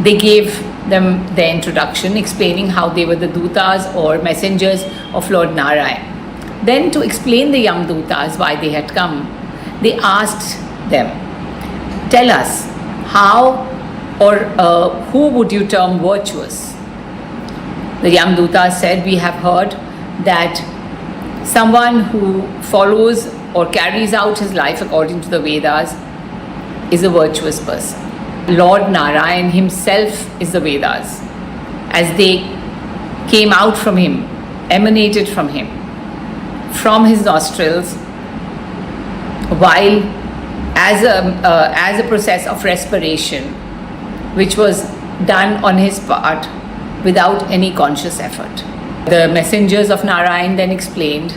[SPEAKER 6] they gave them their introduction, explaining how they were the Dutas or messengers of Lord Narayan. Then, to explain the Yamdutas why they had come, they asked them, tell us, how or who would you term virtuous? The Yamdutas said, we have heard that someone who follows or carries out his life according to the Vedas is a virtuous person. Lord Narayan himself is the Vedas, as they came out from him, emanated from him, from his nostrils, while as a process of respiration, which was done on his part without any conscious effort. The messengers of Narayan then explained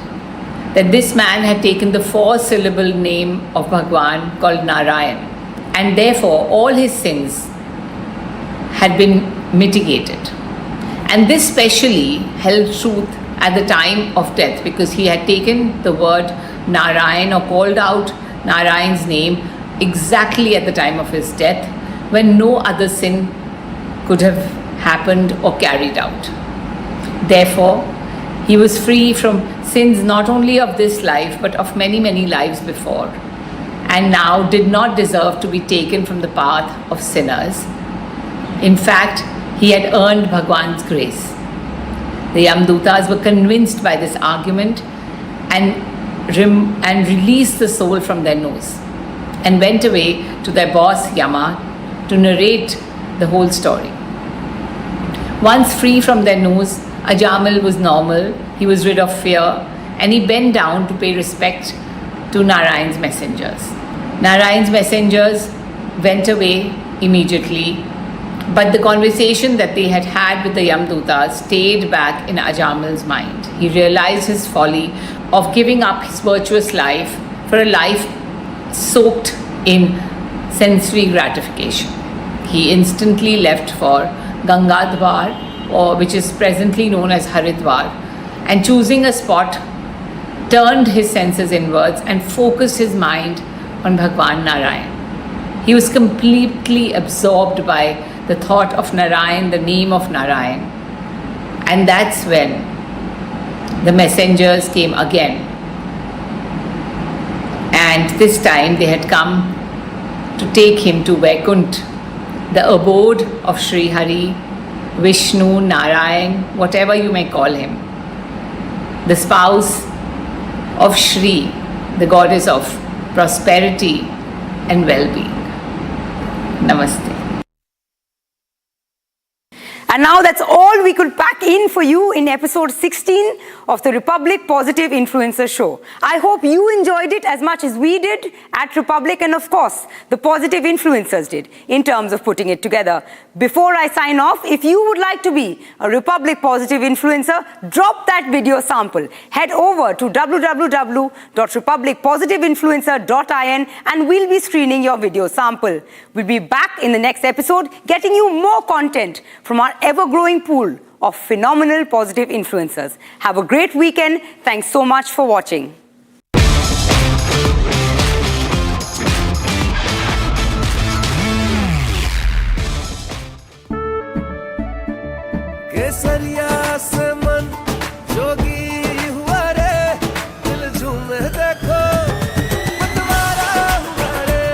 [SPEAKER 6] that this man had taken the 4-syllable name of Bhagwan called Narayan, and therefore all his sins had been mitigated. And this specially held truth at the time of death, because he had taken the word Narayan or called out Narayan's name exactly at the time of his death, when no other sin could have happened or carried out. Therefore, he was free from sins not only of this life but of many, many lives before, and now did not deserve to be taken from the path of sinners. In fact, he had earned Bhagwan's grace. The Yamdutas were convinced by this argument and released the soul from their nose and went away to their boss Yama to narrate the whole story. Once free from their nose, Ajamal was normal, he was rid of fear, and he bent down to pay respect to Narayan's messengers. Narayan's messengers went away immediately, but the conversation that they had had with the Yamdutas stayed back in Ajamal's mind. He realized his folly of giving up his virtuous life for a life soaked in sensory gratification. He instantly left for Gangadhar, or which is presently known as Haridwar, and choosing a spot, turned his senses inwards and focused his mind on Bhagwan Narayan. He was completely absorbed by the thought of Narayan, the name of Narayan. And that's when the messengers came again. And this time they had come to take him to Vaikunt, the abode of Sri Hari, Vishnu, Narayan, whatever you may call him, the spouse of Shri, the goddess of prosperity and well-being. Namaste.
[SPEAKER 25] And now that's all we could pack in for you in episode 16 of the Republic Positive Influencer Show. I hope you enjoyed it as much as we did at Republic, and of course, the positive influencers did in terms of putting it together. Before I sign off, if you would like to be a Republic Positive Influencer, drop that video sample. Head over to www.republicpositiveinfluencer.in and we'll be screening your video sample. We'll be back in the next episode getting you more content from our ever-growing pool of phenomenal positive influencers. Have a great weekend. Thanks so much for watching.
[SPEAKER 14] केसरिया से मन जोगी हुआ रे दिल झूमे देखो मतवारा हुआ रे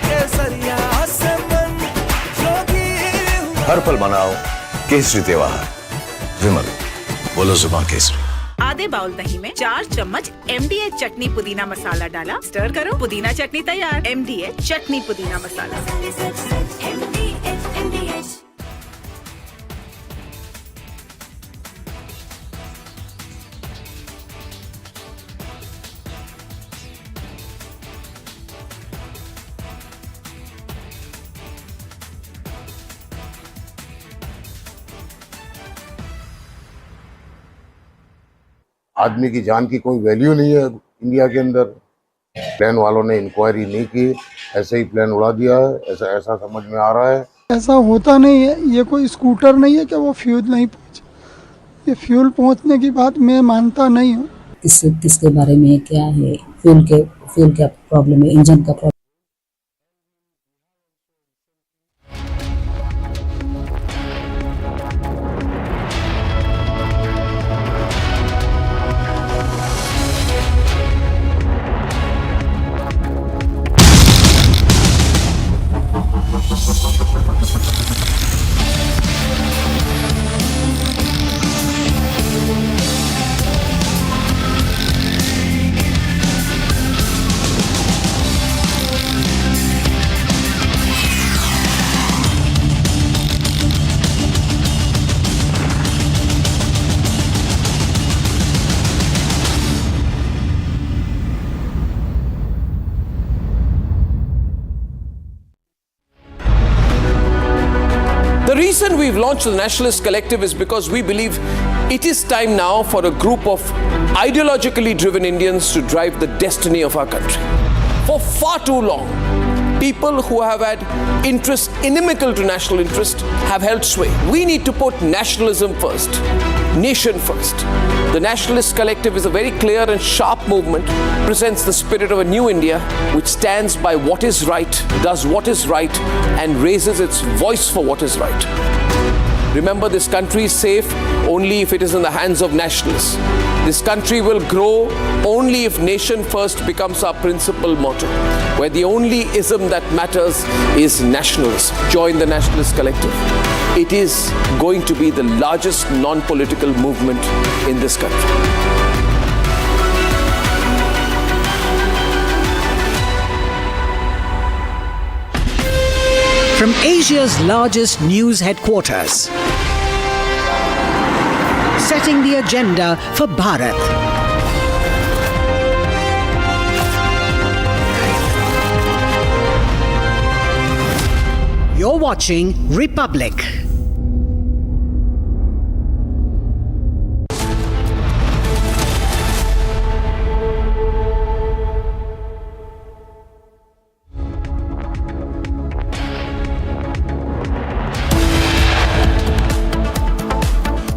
[SPEAKER 14] केसरिया से मन जोगी
[SPEAKER 9] हर पल मनाओ केसरी त्योहार। विमल, बोलो जुबान केसरी।
[SPEAKER 7] आधे बाउल दही में 4 चम्मच MDH चटनी पुदीना मसाला डाला, स्टर करो, पुदीना चटनी तैयार। MDH चटनी पुदीना मसाला।
[SPEAKER 26] आदमी की जान की कोई वैल्यू नहीं है इंडिया के अंदर। प्लेन वालों ने इंक्वायरी नहीं की, ऐसे ही प्लेन उड़ा दिया है, ऐसा समझ में आ रहा है।
[SPEAKER 27] ऐसा होता नहीं है, ये कोई स्कूटर नहीं है कि वो फ्यूल नहीं पहुंचा। ये फ्यूल पहुंचने की बात मैं मानता नहीं हूँ।
[SPEAKER 3] किसके बारे में क्या है, फ्यूल का प्रॉब्लम है, इंजन का problem.
[SPEAKER 8] The reason we've launched the Nationalist Collective is because we believe it is time now for a group of ideologically driven Indians to drive the destiny of our country. For far too long, people who have had interests inimical to national interest have held sway. We need to put nationalism first, nation first. The Nationalist Collective is a very clear and sharp movement, presents the spirit of a new India which stands by what is right, does what is right, and raises its voice for what is right. Remember, this country is safe only if it is in the hands of nationalists. This country will grow only if nation first becomes our principal motto, where the only ism that matters is nationalism. Join the Nationalist Collective. It is going to be the largest non-political movement in this country.
[SPEAKER 10] From Asia's largest news headquarters, setting the agenda for Bharat. You're watching Republic.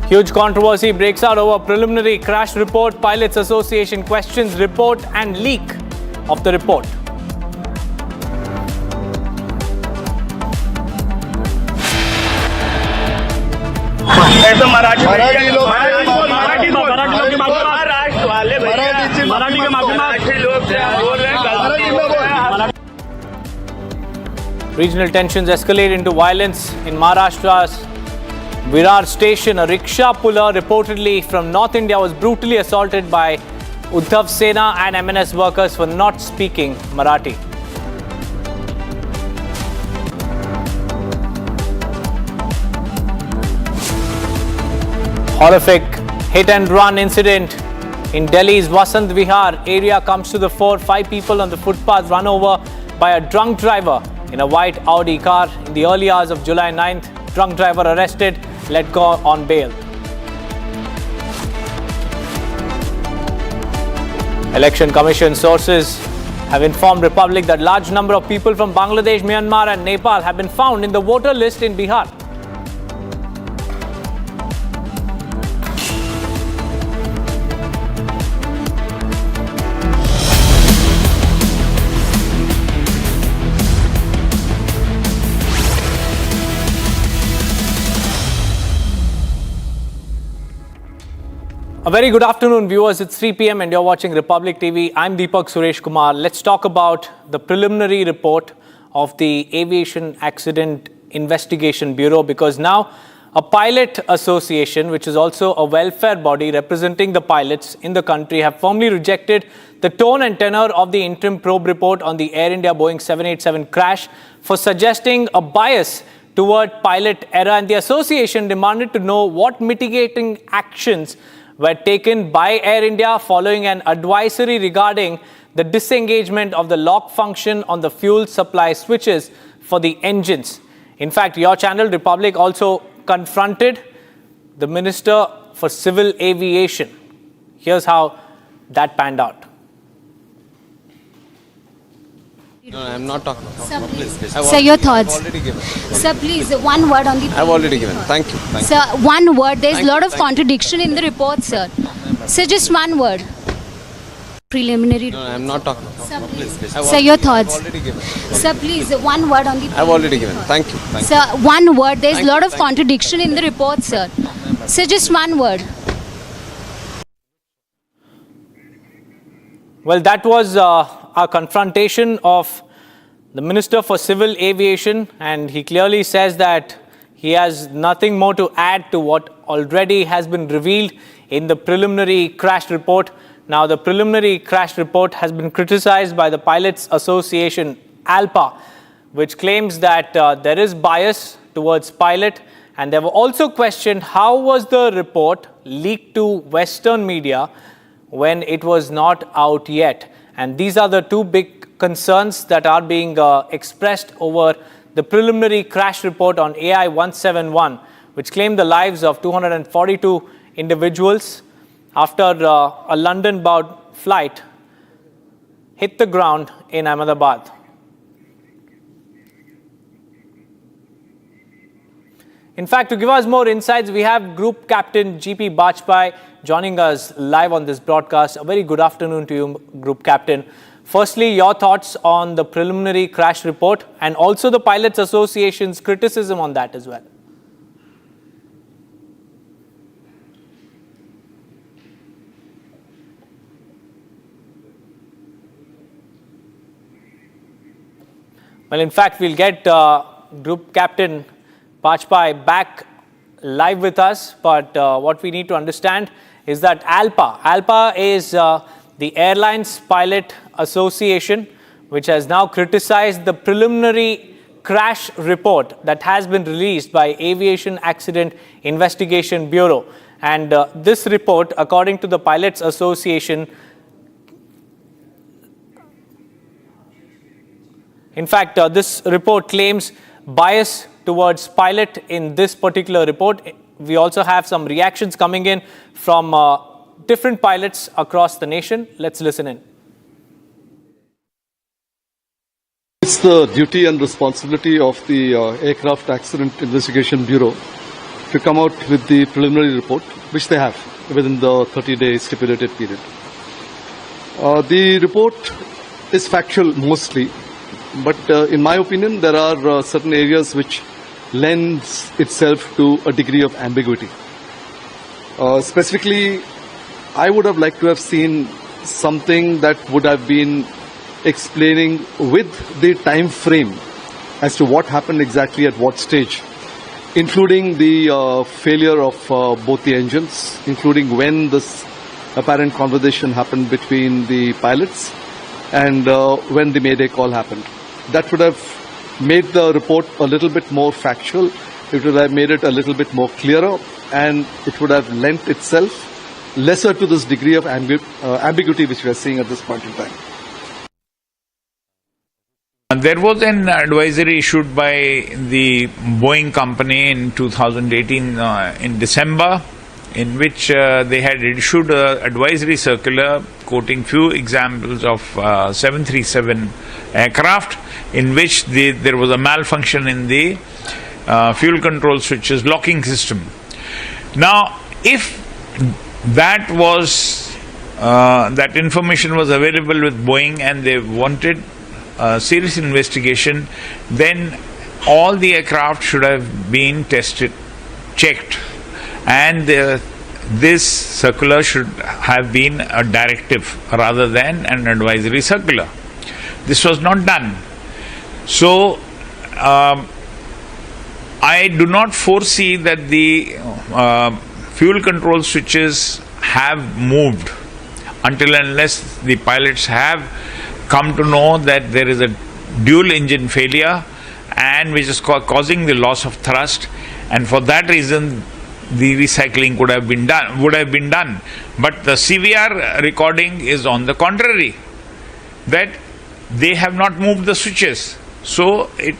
[SPEAKER 11] Huge controversy breaks out over preliminary crash report. Pilots Association questions report and leak of the report. Regional tensions escalate into violence in Maharashtra's Virar station. A rickshaw puller reportedly from North India was brutally assaulted by Uddhav Sena and MNS workers for not speaking Marathi. Horrific hit and run incident in Delhi's Vasant Vihar area comes to the fore. 5 people on the footpath run over by a drunk driver in a white Audi car in the early hours of July 9th. Drunk driver arrested, let go on bail. Election Commission sources have informed Republic that large number of people from Bangladesh, Myanmar and Nepal have been found in the voter list in Bihar. A very good afternoon, viewers. It's 3 p.m. and you're watching Republic TV. I'm Deepak Suresh Kumar. Let's talk about the preliminary report of the Aviation Accident Investigation Bureau, because now A pilot association, which is also a welfare body representing the pilots in the country, have firmly rejected the tone and tenor of the interim probe report on the Air India Boeing 787 crash for suggesting a bias toward pilot error, and the association demanded to know what mitigating actions were taken by Air India following an advisory regarding the disengagement of the lock function on the fuel supply switches for the engines. In fact, your channel Republic also confronted the Minister for Civil Aviation. Here's how that panned out.
[SPEAKER 12] No, I'm not talking.
[SPEAKER 15] Sir, please.
[SPEAKER 12] Sir,
[SPEAKER 15] your thoughts.
[SPEAKER 12] I've already given.
[SPEAKER 15] Sir, please, one word on the...
[SPEAKER 12] I've already given. Thank you. Thank
[SPEAKER 15] Sir, one word. There's a lot of
[SPEAKER 12] Thank you.
[SPEAKER 15] contradiction in the report, sir. Sir, just one word. Preliminary...
[SPEAKER 12] No, I'm not talking.
[SPEAKER 15] Sir, please.
[SPEAKER 12] I've
[SPEAKER 15] Sir, your
[SPEAKER 12] I've
[SPEAKER 15] thoughts.
[SPEAKER 12] already given.
[SPEAKER 15] Sir, please, one word on the...
[SPEAKER 12] I've already given. Thank you. Thank
[SPEAKER 15] Sir, one word. There's a
[SPEAKER 12] Thank
[SPEAKER 15] lot
[SPEAKER 12] you.
[SPEAKER 15] of contradiction in the report, sir. Sir, just one word.
[SPEAKER 11] Well, that was a confrontation of the Minister for Civil Aviation, and he clearly says that he has nothing more to add to what already has been revealed in the preliminary crash report. Now, the preliminary crash report has been criticized by the Pilots Association, ALPA, which claims that there is bias towards pilot, and they were also questioned how was the report leaked to Western media when it was not out yet. And these are the two big concerns that are being expressed over the preliminary crash report on AI 171, which claimed the lives of 242 individuals after a London-bound flight hit the ground in Ahmedabad. In fact, to give us more insights, we have Group Captain GP Bajpai joining us live on this broadcast. A very good afternoon to you, Group Captain. Firstly, your thoughts on the preliminary crash report and also the Pilots Association's criticism on that as well. Well, in fact, we'll get Group Captain Bajpai back live with us, but what we need to understand is that ALPA is the Airlines Pilot Association, which has now criticized the preliminary crash report that has been released by Aviation Accident Investigation Bureau. And this report, according to the Pilots Association, in fact, this report claims bias towards pilot in this particular report. We also have some reactions coming in from different pilots across the nation. Let's listen in.
[SPEAKER 17] It's the duty and responsibility of the Aircraft Accident Investigation Bureau to come out with the preliminary report, which they have within the 30-day stipulated period. The report is factual mostly, but in my opinion, there are certain areas which lends itself to a degree of ambiguity. Specifically, I would have liked to have seen something that would have been explaining with the time frame as to what happened exactly at what stage, including the failure of both the engines, including when this apparent conversation happened between the pilots and when the Mayday call happened. That would have made the report a little bit more factual, it would have made it a little bit more clearer, and it would have lent itself lesser to this degree of ambiguity which we are seeing at this point in time.
[SPEAKER 19] There was an advisory issued by the Boeing company in 2018 in December, in which they had issued an advisory circular quoting few examples of 737 aircraft in which there was a malfunction in the fuel control switches locking system. Now, if that information was available with Boeing and they wanted a serious investigation, then all the aircraft should have been tested, checked, and this circular should have been a directive rather than an advisory circular. This was not done. So I do not foresee that the fuel control switches have moved until unless the pilots have come to know that there is a dual engine failure and which is causing the loss of thrust, and for that reason the recycling would have been done. But the CVR recording is on the contrary, that they have not moved the switches. So it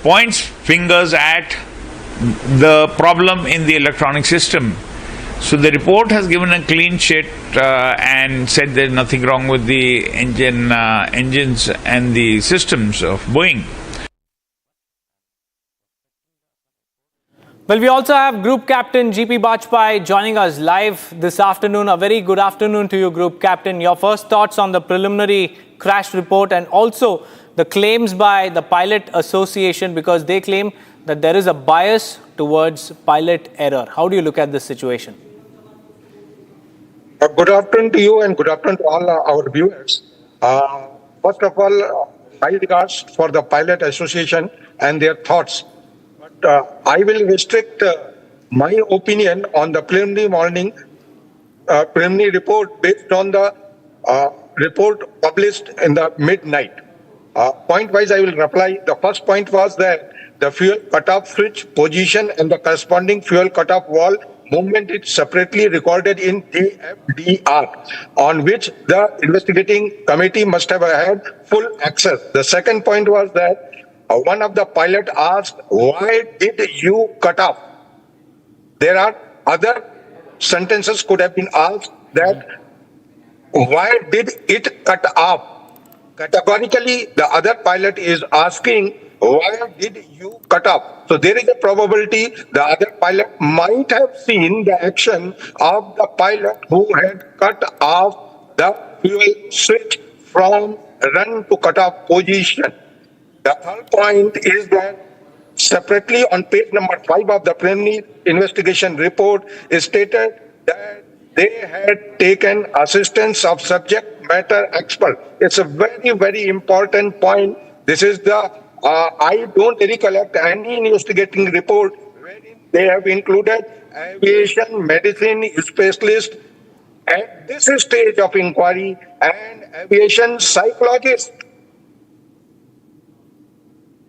[SPEAKER 19] points fingers at the problem in the electronic system. So the report has given a clean sheet and said there's nothing wrong with the engines and the systems of Boeing.
[SPEAKER 11] Well, we also have Group Captain GP Bajpai joining us live this afternoon. A very good afternoon to you, Group Captain. Your first thoughts on the preliminary crash report and also the claims by the Pilot Association, because they claim that there is a bias towards pilot error. How do you look at this situation?
[SPEAKER 5] Good afternoon to you and good afternoon to all our viewers. First of all, high regards for the Pilot Association and their thoughts. I will restrict my opinion on the preliminary report based on the report published in the midnight. Point-wise, I will reply. The first point was that the fuel cutoff switch position and the corresponding fuel cutoff wall movement is separately recorded in DFDR, on which the investigating committee must have had full access. The second point was that one of the pilot asked, "Why did you cut off?" There are other sentences could have been asked that, "Why did it cut off?" Categorically, the other pilot is asking, "Why did you cut off?" So there is a probability the other pilot might have seen the action of the pilot who had cut off the fuel switch from run to cut off position. The third point is that separately on page number 5 of the preliminary investigation report is stated that they had taken assistance of subject matter expert. It's a very, very important point. This is the, I don't recollect any investigating report wherein they have included aviation medicine specialist at this stage of inquiry and aviation psychologist.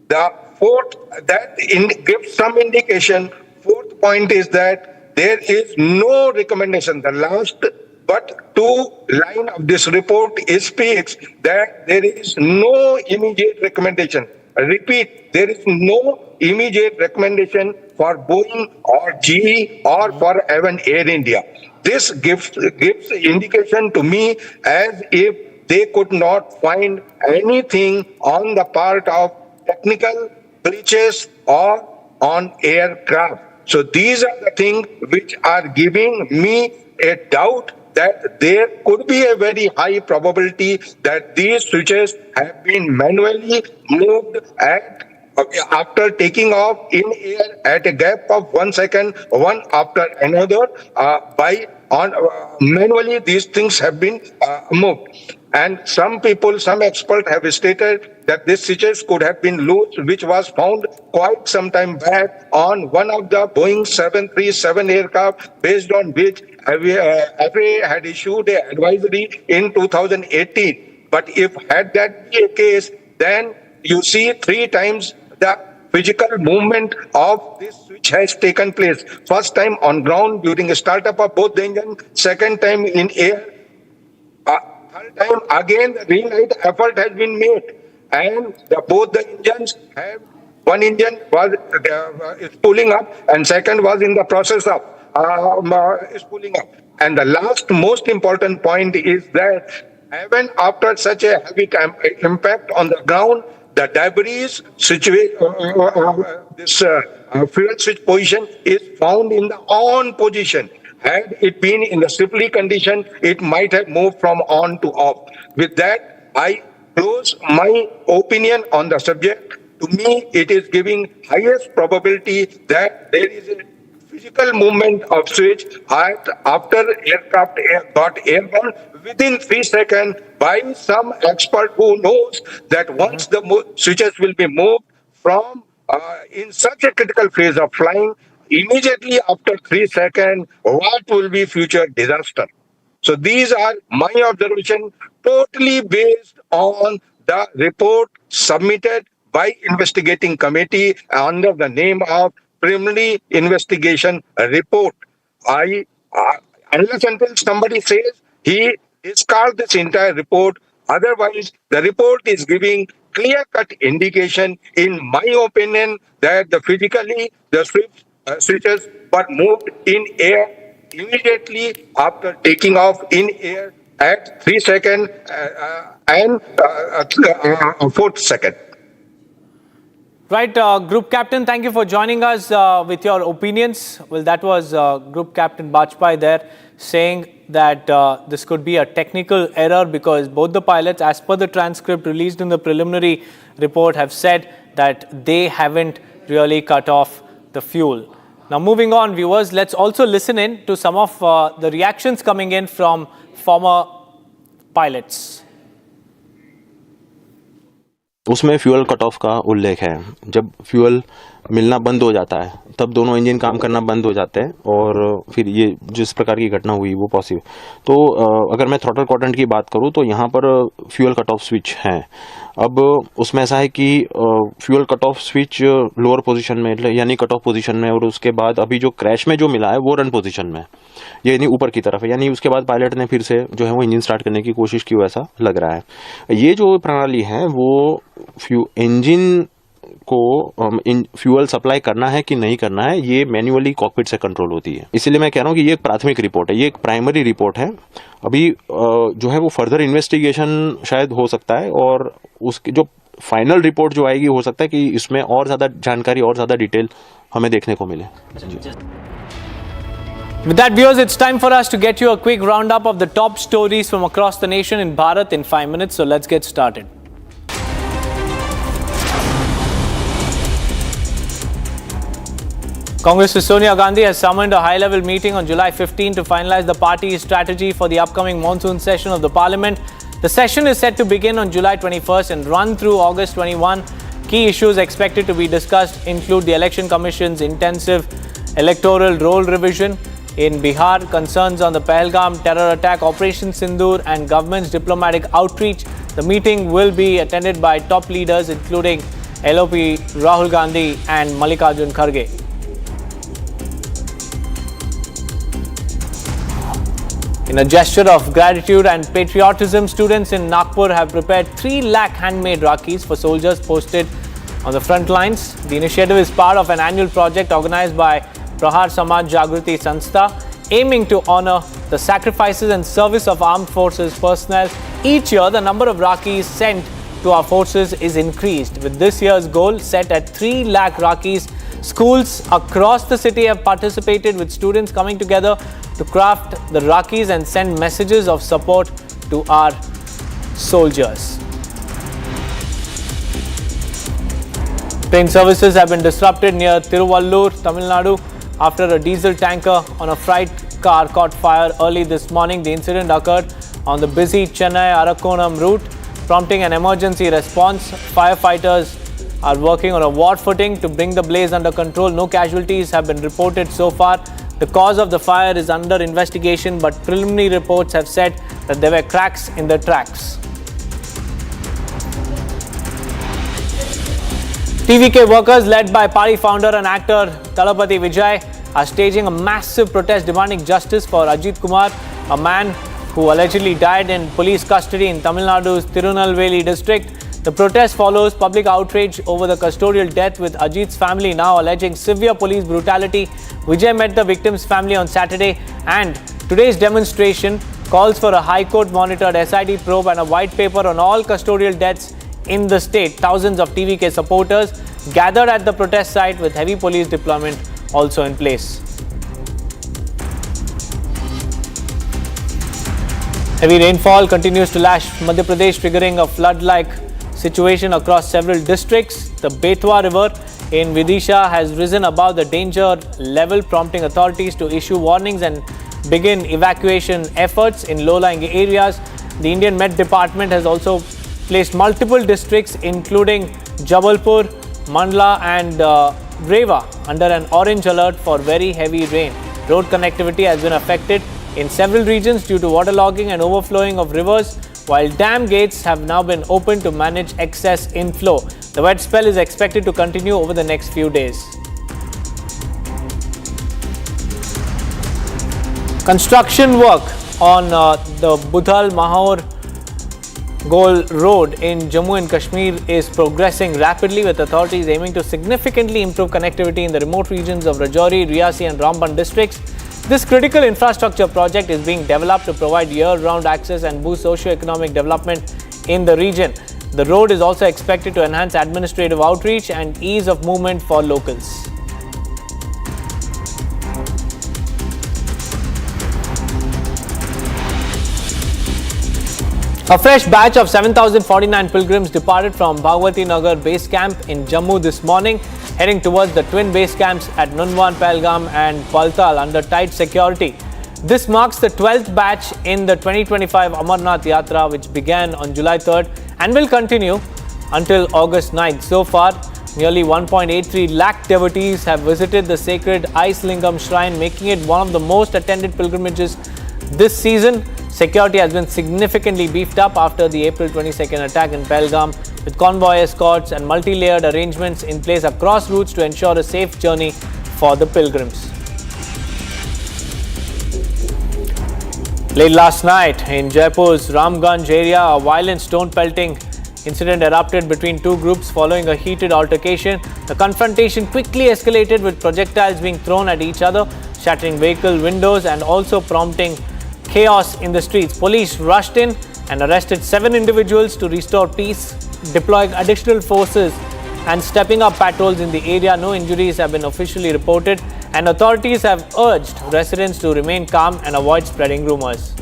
[SPEAKER 5] The fourth, that gives some indication. Fourth point is that there is no recommendation. The last but 2 line of this report speaks that there is no immediate recommendation. I repeat, there is no immediate recommendation for Boeing or GE or for even Air India. This gives indication to me as if they could not find anything on the part of technical glitches or on aircraft. So these are the things which are giving me a doubt that there could be a very high probability that these switches have been manually moved after taking off in air at a gap of 1 second, one after another, manually these things have been moved. And some people, some experts have stated that these switches could have been loose, which was found quite some time back on one of the Boeing 737 aircraft, based on which FAA had issued an advisory in 2018. But if had that be a case, then you see 3 times the physical movement of this switch has taken place. First time on ground during the startup of both the engines, second time in air, third time again the relight effort has been made, and both the engines have, one engine was spooling up and second was in the process of spooling up. And the last most important point is that even after such a heavy impact on the ground, the debris fuel switch position is found in the on position. Had it been in the slippery condition, it might have moved from on to off. With that, I close my opinion on the subject. To me, it is giving highest probability that there is a physical movement of switch after aircraft got airborne within 3 seconds by some expert who knows that once the switches will be moved from in such a critical phase of flying, immediately after 3 seconds, what will be future disaster? So these are my observations, totally based on the report submitted by investigating committee under the name of preliminary investigation report. Unless until somebody says he discard this entire report, otherwise the report is giving clear-cut indication, in my opinion, that physically the switches were moved in air immediately after taking off in air at 3 seconds and 4th second.
[SPEAKER 11] Right, Group Captain, thank you for joining us with your opinions. Well, that was Group Captain Bajpai there saying that this could be a technical error because both the pilots, as per the transcript released in the preliminary report, have said that they haven't really cut off the fuel. Now, moving on, viewers, let's also listen in to some of the reactions coming in from former pilots.
[SPEAKER 13] उसमें fuel cut off का उल्लेख है। जब fuel मिलना बंद हो जाता है तब दोनों इंजन काम करना बंद हो जाते हैं और फिर ये जिस प्रकार की घटना हुई वो पॉसिबल। तो अगर मैं थ्रॉटल क्वाड्रेंट की बात करूं तो यहाँ पर फ्यूल कट ऑफ स्विच है। अब उसमें ऐसा है कि fuel cut off switch lower position में यानी कट ऑफ पोजीशन में, और उसके बाद अभी जो क्रैश में जो मिला है वो रन पोजीशन में, यानी ऊपर की तरफ है। यानी उसके बाद पायलट ने फिर से जो है वो इंजन स्टार्ट करने की कोशिश की, वैसा लग रहा है। ये जो प्रणाली है वो इंजन को फ्यूल सप्लाई करना है कि नहीं करना है, ये मैन्युअली कॉकपिट से कंट्रोल होती है। इसीलिए मैं कह रहा हूँ कि ये एक प्राथमिक रिपोर्ट है, ये एक प्राइमरी रिपोर्ट है। अभी जो है वो फर्दर इन्वेस्टिगेशन शायद हो सकता है और उसकी जो फाइनल रिपोर्ट जो आएगी हो सकता है कि इसमें और ज़्यादा जानकारी और ज़्यादा डिटेल हमें देखने को मिले।
[SPEAKER 11] With that, viewers, it's time for us to get you a quick roundup of the top stories from across the nation in Bharat in 5 minutes. So let's get started. Congress's Sonia Gandhi has summoned a high-level meeting on July 15 to finalize the party's strategy for the upcoming monsoon session of the parliament. The session is set to begin on July 21st and run through August 21. Key issues expected to be discussed include the Election Commission's intensive electoral roll revision in Bihar, concerns on the Pahalgam terror attack, Operation Sindoor, and government's diplomatic outreach. The meeting will be attended by top leaders including LOP Rahul Gandhi and Mallikarjun Kharge. In a gesture of gratitude and patriotism, students in Nagpur have prepared 3 lakh handmade Rakis for soldiers posted on the front lines. The initiative is part of an annual project organized by Prahar Samaj Jagriti Sanstha, aiming to honor the sacrifices and service of armed forces personnel. Each year, the number of Rakis sent to our forces is increased. With this year's goal set at 3 lakh Rakis, schools across the city have participated, with students coming together to craft the Rakis and send messages of support to our soldiers. Train services have been disrupted near Tiruvallur, Tamil Nadu, after a diesel tanker on a freight car caught fire early this morning. The incident occurred on the busy Chennai-Arakkonam route, prompting an emergency response. Firefighters are working on a war footing to bring the blaze under control. No casualties have been reported so far. The cause of the fire is under investigation, but preliminary reports have said that there were cracks in the tracks. TVK workers, led by party founder and actor Talapati Vijay, are staging a massive protest demanding justice for Ajit Kumar, a man who allegedly died in police custody in Tamil Nadu's Tirunelveli district. The protest follows public outrage over the custodial death, with Ajit's family now alleging severe police brutality. Vijay met the victim's family on Saturday, and today's demonstration calls for a High Court monitored SIT probe and a white paper on all custodial deaths in the state. Thousands of TVK supporters gathered at the protest site, with heavy police deployment also in place. Heavy rainfall continues to lash Madhya Pradesh, triggering a flood-like situation across several districts. The Betwa River in Vidisha has risen above the danger level, prompting authorities to issue warnings and begin evacuation efforts in low-lying areas. The Indian Met Department has also placed multiple districts including Jabalpur, Mandla and Reva under an orange alert for very heavy rain. Road connectivity has been affected in several regions due to waterlogging and overflowing of rivers, while dam gates have now been opened to manage excess inflow. The wet spell is expected to continue over the next few days. Construction work on the Budhal Mahor Gol Road in Jammu and Kashmir is progressing rapidly, with authorities aiming to significantly improve connectivity in the remote regions of Rajouri, Riyasi and Ramban districts. This critical infrastructure project is being developed to provide year-round access and boost socio-economic development in the region. The road is also expected to enhance administrative outreach and ease of movement for locals. A fresh batch of 7,049 pilgrims departed from Bhagwati Nagar base camp in Jammu this morning, heading towards the twin base camps at Nunwan, Pahalgam and Baltal under tight security. This marks the 12th batch in the 2025 Amarnath Yatra, which began on July 3rd and will continue until August 9th. So far, nearly 1.83 lakh devotees have visited the sacred Ice Lingam shrine, making it one of the most attended pilgrimages this season. Security has been significantly beefed up after the April 22nd attack in Pahalgam, with convoy escorts and multi-layered arrangements in place across routes to ensure a safe journey for the pilgrims. Late last night in Jaipur's Ramganj area, a violent stone-pelting incident erupted between two groups following a heated altercation. The confrontation quickly escalated, with projectiles being thrown at each other, shattering vehicle windows and also prompting chaos in the streets. Police rushed in and arrested 7 individuals to restore peace, deploying additional forces and stepping up patrols in the area. No injuries have been officially reported, and authorities have urged residents to remain calm and avoid spreading rumors.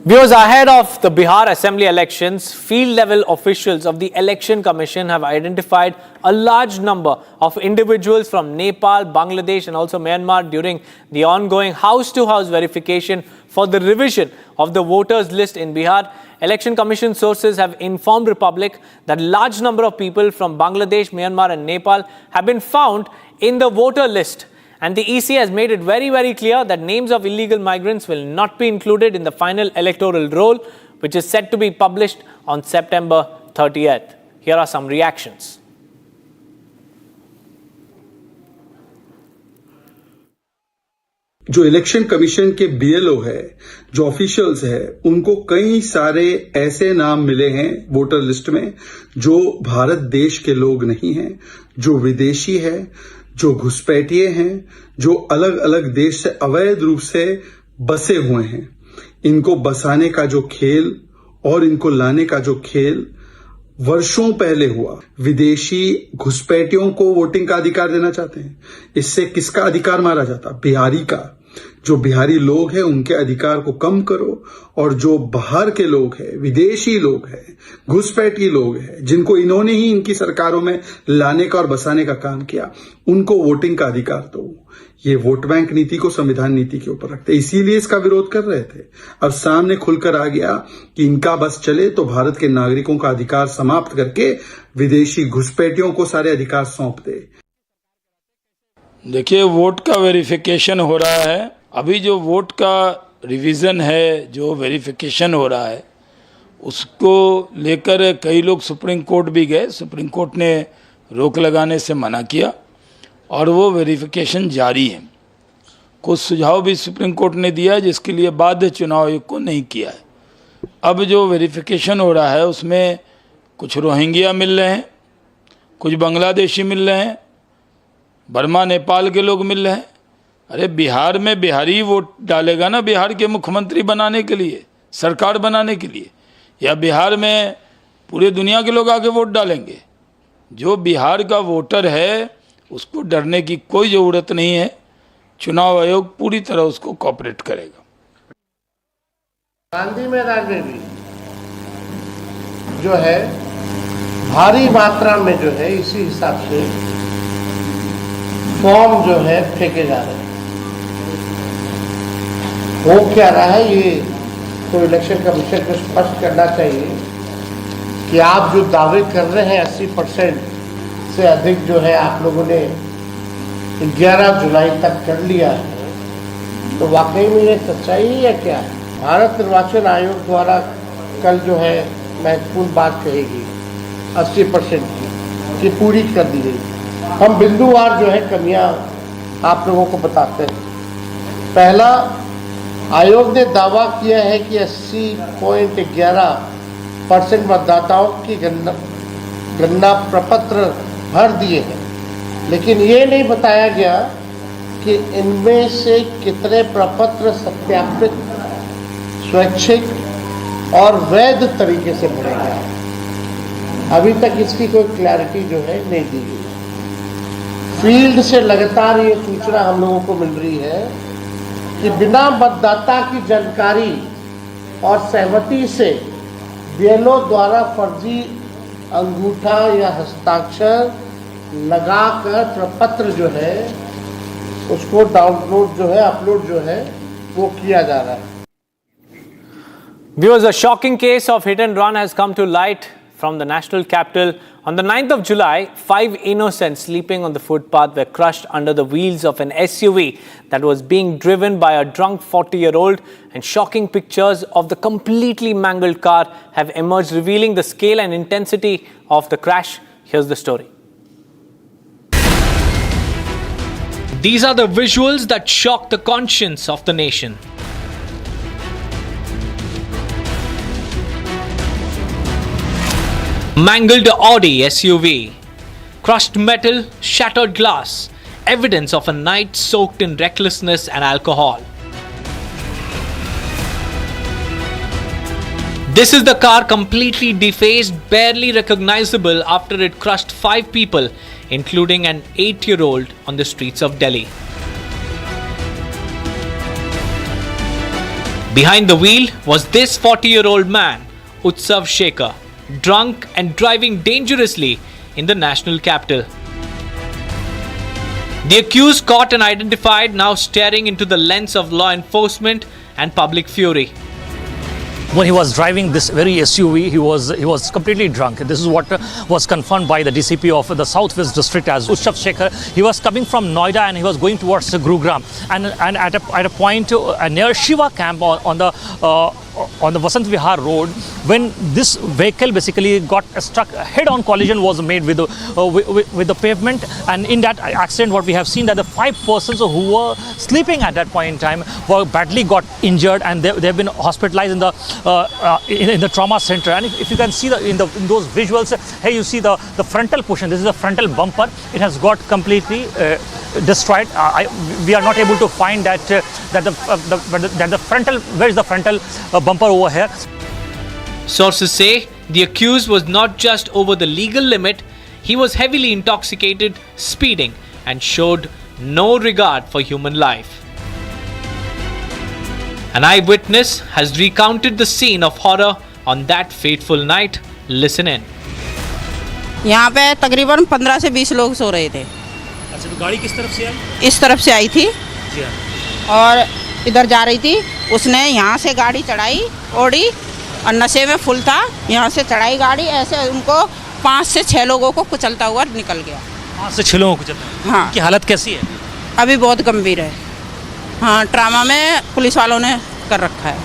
[SPEAKER 11] Viewers, ahead of the Bihar Assembly elections, field-level officials of the Election Commission have identified a large number of individuals from Nepal, Bangladesh and also Myanmar during the ongoing house-to-house verification for the revision of the voters list in Bihar. Election Commission sources have informed Republic that a large number of people from Bangladesh, Myanmar and Nepal have been found in the voter list. And the EC has made it very, very clear that names of illegal migrants will not be included in the final electoral roll, which is set to be published on September 30th. Here are some reactions.
[SPEAKER 16] जो election commission के BLO है, जो officials है, उनको कई सारे ऐसे नाम मिले हैं वोटर लिस्ट में जो भारत देश के लोग नहीं हैं, जो विदेशी है, जो घुसपैठिए हैं, जो अलग अलग देश से अवैध रूप से बसे हुए हैं। इनको बसाने का जो खेल और इनको लाने का जो खेल वर्षों पहले हुआ। विदेशी घुसपैठियों को वोटिंग का अधिकार देना चाहते हैं। इससे किसका अधिकार मारा जाता? बिहारी का। जो बिहारी लोग हैं उनके अधिकार को कम करो, और जो बाहर के लोग हैं, विदेशी लोग हैं, घुसपैठी लोग हैं, जिनको इन्होंने ही इनकी सरकारों में लाने का और बसाने का काम किया, उनको वोटिंग का अधिकार दो। ये वोट बैंक नीति को संविधान नीति के ऊपर रखते, इसीलिए इसका विरोध कर रहे थे। अब सामने खुलकर आ गया कि इनका बस चले तो भारत के नागरिकों का अधिकार समाप्त करके विदेशी घुसपैठियों को सारे अधिकार सौंप दे।
[SPEAKER 18] देखिए, वोट का वेरिफिकेशन हो रहा है। अभी जो वोट का रिवीजन है, जो वेरिफिकेशन हो रहा है, उसको लेकर कई लोग सुप्रीम कोर्ट भी गए। सुप्रीम कोर्ट ने रोक लगाने से मना किया और वो वेरिफिकेशन जारी है। कुछ सुझाव भी सुप्रीम कोर्ट ने दिया जिसके लिए बाध्य चुनाव आयोग को नहीं किया है। अब जो वेरिफिकेशन हो रहा है उसमें कुछ रोहिंग्या मिल रहे हैं, कुछ बांग्लादेशी मिल रहे हैं, बर्मा नेपाल के लोग मिल रहे हैं। अरे बिहार में बिहारी वोट डालेगा ना बिहार के मुख्यमंत्री बनाने के लिए, सरकार बनाने के लिए, या बिहार में पूरे दुनिया के लोग आके वोट डालेंगे? जो बिहार का वोटर है उसको डरने की कोई ज़रूरत नहीं है। चुनाव आयोग पूरी तरह उसको कोऑपरेट करेगा।
[SPEAKER 20] गांधी मैदान में भी जो है भारी मात्रा में जो है इसी हिसाब से
[SPEAKER 1] फॉर्म जो है फेंके जा रहे हैं। हो क्या रहा है ये तो इलेक्शन कमीशन को स्पष्ट करना चाहिए कि आप जो दावे कर रहे हैं 80% से अधिक जो है आप लोगों ने 11 जुलाई तक कर लिया है, तो वाकई में ये सच्चाई है या क्या है? भारत निर्वाचन आयोग द्वारा कल जो है महत्वपूर्ण बात कहेगी 80% की पूरी कर दी गई। हम बिंदुवार जो है कमियां आप लोगों को बताते हैं। पहला, आयोग ने दावा किया है कि 80.11% मतदाताओं की गणना प्रपत्र भर दिए हैं, लेकिन ये नहीं बताया गया कि इनमें से कितने प्रपत्र सत्यापित, स्वैच्छिक और वैध तरीके से भरे गए हैं। अभी तक इसकी कोई क्लैरिटी जो है नहीं दी गई। फील्ड से लगातार ये सूचना हम लोगों को मिल रही है कि बिना मतदाता की जानकारी और सहमति से बीएलओ द्वारा फर्जी अंगूठा या हस्ताक्षर लगाकर प्रपत्र जो है उसको डाउनलोड जो है, अपलोड जो है वो किया जा रहा है।
[SPEAKER 11] Viewers, a shocking case of hit and run has come to light from the national capital. On the 9th of July, 5 innocents sleeping on the footpath were crushed under the wheels of an SUV that was being driven by a drunk 40-year-old, and shocking pictures of the completely mangled car have emerged, revealing the scale and intensity of the crash. Here's the story. These are the visuals that shock the conscience of the nation. Mangled Audi SUV, crushed metal, shattered glass, evidence of a night soaked in recklessness and alcohol. This is the car completely defaced, barely recognizable after it crushed 5 people, including an 8-year-old on the streets of Delhi. Behind the wheel was this 40-year-old man, Utsav Shekhar, drunk and driving dangerously in the national capital. The accused, caught and identified, now staring into the lens of law enforcement and public fury.
[SPEAKER 2] When he was driving this very SUV, he was completely drunk. This is what was confirmed by the DCP of the Southwest District as Utsav Shekhar. He was coming from Noida and he was going towards Gurugram. And at a point near Shiva camp on the Vasant Vihar road, when this vehicle basically got struck, head-on collision was made with the pavement, and in that accident what we have seen that the 5 persons who were sleeping at that point in time were badly got injured, and they have been hospitalized in the trauma center. And if you can see in those visuals, here you see the frontal portion. This is the frontal bumper. It has got completely destroyed. We are not able to find that the frontal, where is the frontal bumper over here.
[SPEAKER 11] Sources say the accused was not just over the legal limit, he was heavily intoxicated, speeding, and showed no regard for human life. An eyewitness has recounted the scene of horror on that fateful night. Listen in.
[SPEAKER 20] यहाँ पे तकरीबन 15 से 20 लोग सो रहे थे।
[SPEAKER 2] अच्छा, तो गाड़ी किस तरफ से आई?
[SPEAKER 20] इस तरफ से आई थी और इधर जा रही थी। उसने यहाँ से गाड़ी चढ़ाई ओडी और नशे में फुल था, यहाँ से चढ़ाई गाड़ी, ऐसे उनको 5 से 6 लोगों को कुचलता हुआ निकल गया।
[SPEAKER 2] 5 से 6 लोगों को कुचलता?
[SPEAKER 20] हाँ।
[SPEAKER 2] की हालत कैसी है?
[SPEAKER 20] अभी बहुत गंभीर है। हाँ, ट्रामा में पुलिस वालों ने कर रखा है।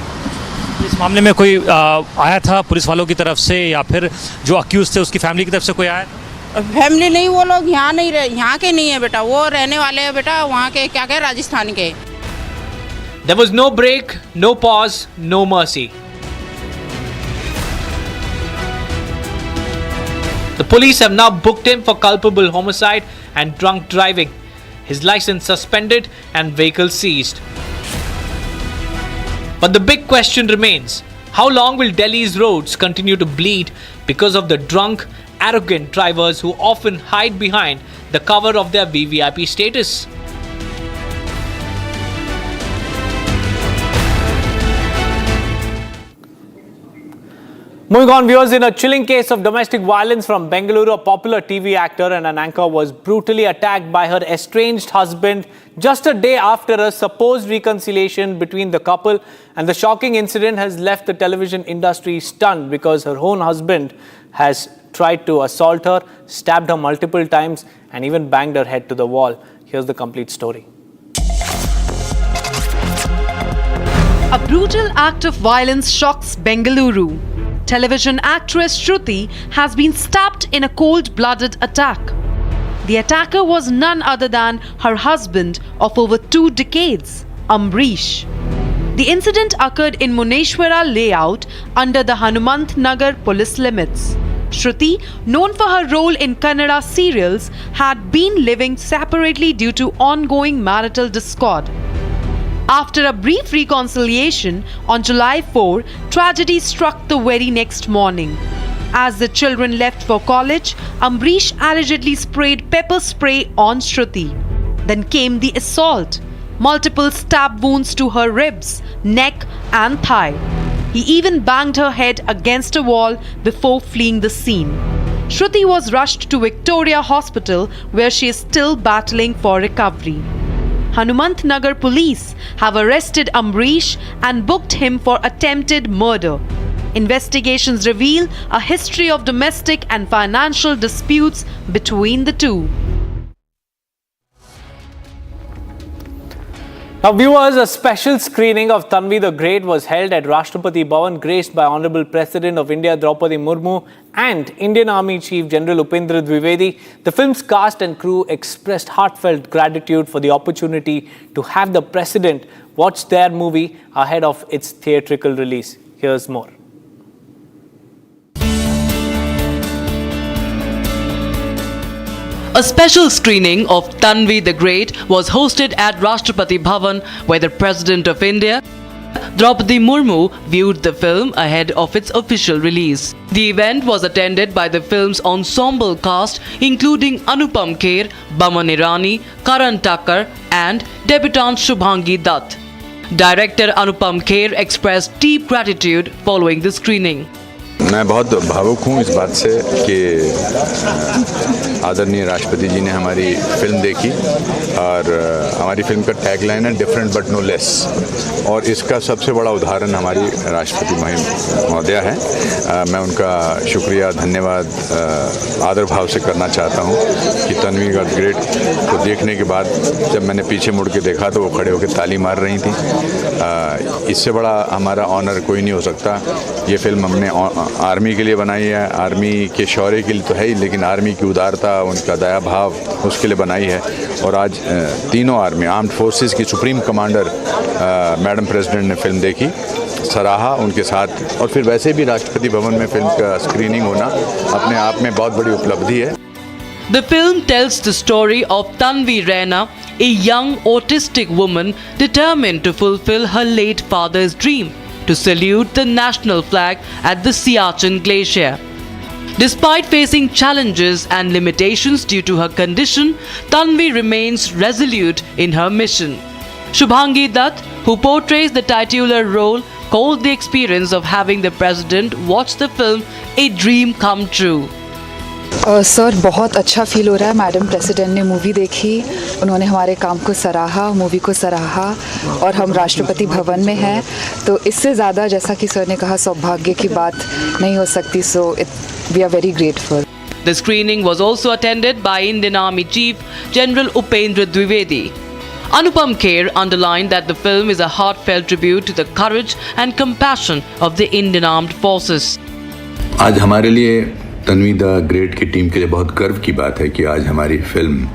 [SPEAKER 2] इस मामले में कोई आया था पुलिस वालों की तरफ से, या फिर जो अक्यूज थे उसकी फैमिली की तरफ से कोई आया?
[SPEAKER 20] फैमिली नहीं, वो लोग यहाँ नहीं रहे, यहाँ के नहीं है बेटा, वो रहने वाले हैं बेटा वहाँ के, क्या कहे, राजस्थान के।
[SPEAKER 11] There was no break, no pause, no mercy. The police have now booked him for culpable homicide and drunk driving. His license suspended and vehicle seized. But the big question remains, how long will Delhi's roads continue to bleed because of the drunk, arrogant drivers who often hide behind the cover of their VVIP status? Moving on, viewers, in a chilling case of domestic violence from Bengaluru, a popular TV actor and an anchor was brutally attacked by her estranged husband just a day after a supposed reconciliation between the couple. And the shocking incident has left the television industry stunned because her own husband has tried to assault her, stabbed her multiple times, and even banged her head to the wall. Here's the complete story.
[SPEAKER 4] A brutal act of violence shocks Bengaluru. Television actress Shruti has been stabbed in a cold-blooded attack. The attacker was none other than her husband of over 2 decades, Amrish. The incident occurred in Muneshwara layout under the Hanumant Nagar police limits. Shruti, known for her role in Kannada serials, had been living separately due to ongoing marital discord. After a brief reconciliation on July 4, tragedy struck the very next morning. As the children left for college, Amrish allegedly sprayed pepper spray on Shruti. Then came the assault. Multiple stab wounds to her ribs, neck and thigh. He even banged her head against a wall before fleeing the scene. Shruti was rushed to Victoria Hospital where she is still battling for recovery. Hanumant Nagar police have arrested Amrish and booked him for attempted murder. Investigations reveal a history of domestic and financial disputes between the two.
[SPEAKER 11] Now, viewers, a special screening of Tanvi the Great was held at Rashtrapati Bhavan, graced by Honorable President of India Draupadi Murmu and Indian Army Chief General Upendra Dwivedi. The film's cast and crew expressed heartfelt gratitude for the opportunity to have the President watch their movie ahead of its theatrical release. Here's more.
[SPEAKER 4] A special screening of Tanvi the Great was hosted at Rashtrapati Bhavan, where the President of India, Draupadi Murmu, viewed the film ahead of its official release. The event was attended by the film's ensemble cast, including Anupam Kher, Baman Irani, Karan Thakur, and debutante Shubhangi Dutt. Director Anupam Kher expressed deep gratitude following the screening.
[SPEAKER 9] मैं बहुत भावुक हूँ इस बात से कि आदरणीय राष्ट्रपति जी ने हमारी फिल्म देखी और हमारी फिल्म का टैगलाइन है डिफरेंट बट नो लेस, और इसका सबसे बड़ा उदाहरण हमारी राष्ट्रपति महोदया है। मैं उनका शुक्रिया धन्यवाद आदर भाव से करना चाहता हूँ कि तन्वी द ग्रेट को देखने के बाद जब मैंने पीछे मुड़ के देखा तो वो खड़े होकर ताली मार रही थी। इससे बड़ा हमारा ऑनर कोई नहीं हो सकता। ये फिल्म हमने आर्मी के लिए बनाई है, आर्मी के शौर्य के लिए तो है ही, लेकिन आर्मी की उदारता, उनका दया भाव, उसके लिए बनाई है। और आज तीनों आर्मी आर्म्ड फोर्सेस की सुप्रीम कमांडर मैडम प्रेसिडेंट ने फिल्म देखी, सराहा उनके साथ, और फिर वैसे भी राष्ट्रपति भवन में फिल्म का स्क्रीनिंग होना अपने आप में बहुत बड़ी उपलब्धि है।
[SPEAKER 4] The film tells the story of Tanvi Raina, a young autistic woman determined to fulfill her late father's dream to salute the national flag at the Siachen Glacier. Despite facing challenges and limitations due to her condition, Tanvi remains resolute in her mission. Shubhangi Dutt, who portrays the titular role, called the experience of having the president watch the film a dream come true.
[SPEAKER 6] Sir, बहुत अच्छा feel हो रहा है। Madam president ने movie देखी, उन्होंने हमारे काम को सराहा, मूवी को सराहा, और हम राष्ट्रपति भवन में हैं, तो इससे ज़्यादा, जैसा कि सर ने कहा, सौभाग्य की बात नहीं हो सकती। So we are very grateful.
[SPEAKER 4] The screening was also attended by Indian Army Chief General Upendra Dwivedi. Anupam Kher underlined that the film is a heartfelt tribute to the courage and compassion of the Indian Armed Forces.
[SPEAKER 9] आज हमारे लिए Tanvi the great की team के लिए बहुत गर्व की बात है कि आज हमारी फिल्म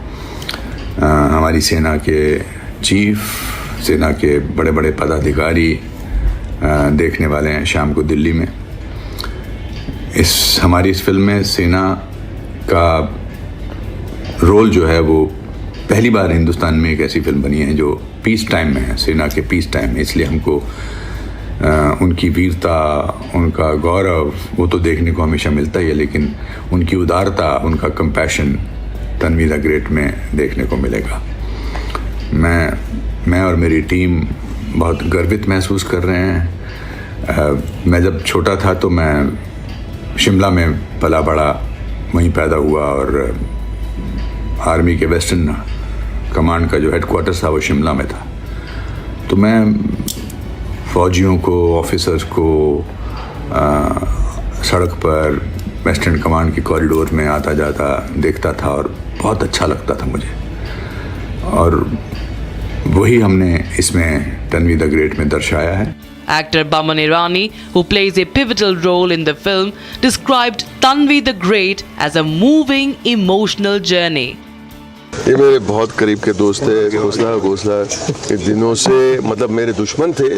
[SPEAKER 9] हमारी सेना के चीफ, सेना के बड़े बड़े पदाधिकारी देखने वाले हैं शाम को दिल्ली में। हमारी इस फिल्म में सेना का रोल जो है वो पहली बार हिंदुस्तान में एक ऐसी फिल्म बनी है जो पीस टाइम में है, सेना के पीस टाइम में। इसलिए हमको उनकी वीरता, उनका गौरव वो तो देखने को हमेशा मिलता ही है, लेकिन उनकी उदारता, उनका कंपैशन तन्वी द ग्रेट में देखने को मिलेगा। मैं और मेरी टीम बहुत गर्वित महसूस कर रहे हैं। मैं जब छोटा था तो मैं शिमला में पला बड़ा, वहीं पैदा हुआ और आर्मी के वेस्टर्न कमांड का जो हेडक्वार्टर्स था वो शिमला में था। तो मैं फ़ौजियों को, ऑफिसर्स को सड़क पर वेस्टर्न कमांड के कॉरिडोर में आता जाता देखता था और बहुत अच्छा लगता था मुझे, और वही हमने इसमें तन्वी द ग्रेट में दर्शाया है।
[SPEAKER 4] Actor Baman Irani, who plays a pivotal role in the film, described Tanvi the Great as a moving, emotional journey.
[SPEAKER 7] ये मेरे बहुत करीब के दोस्त थे। घोसला के दिनों से मतलब मेरे दुश्मन थे,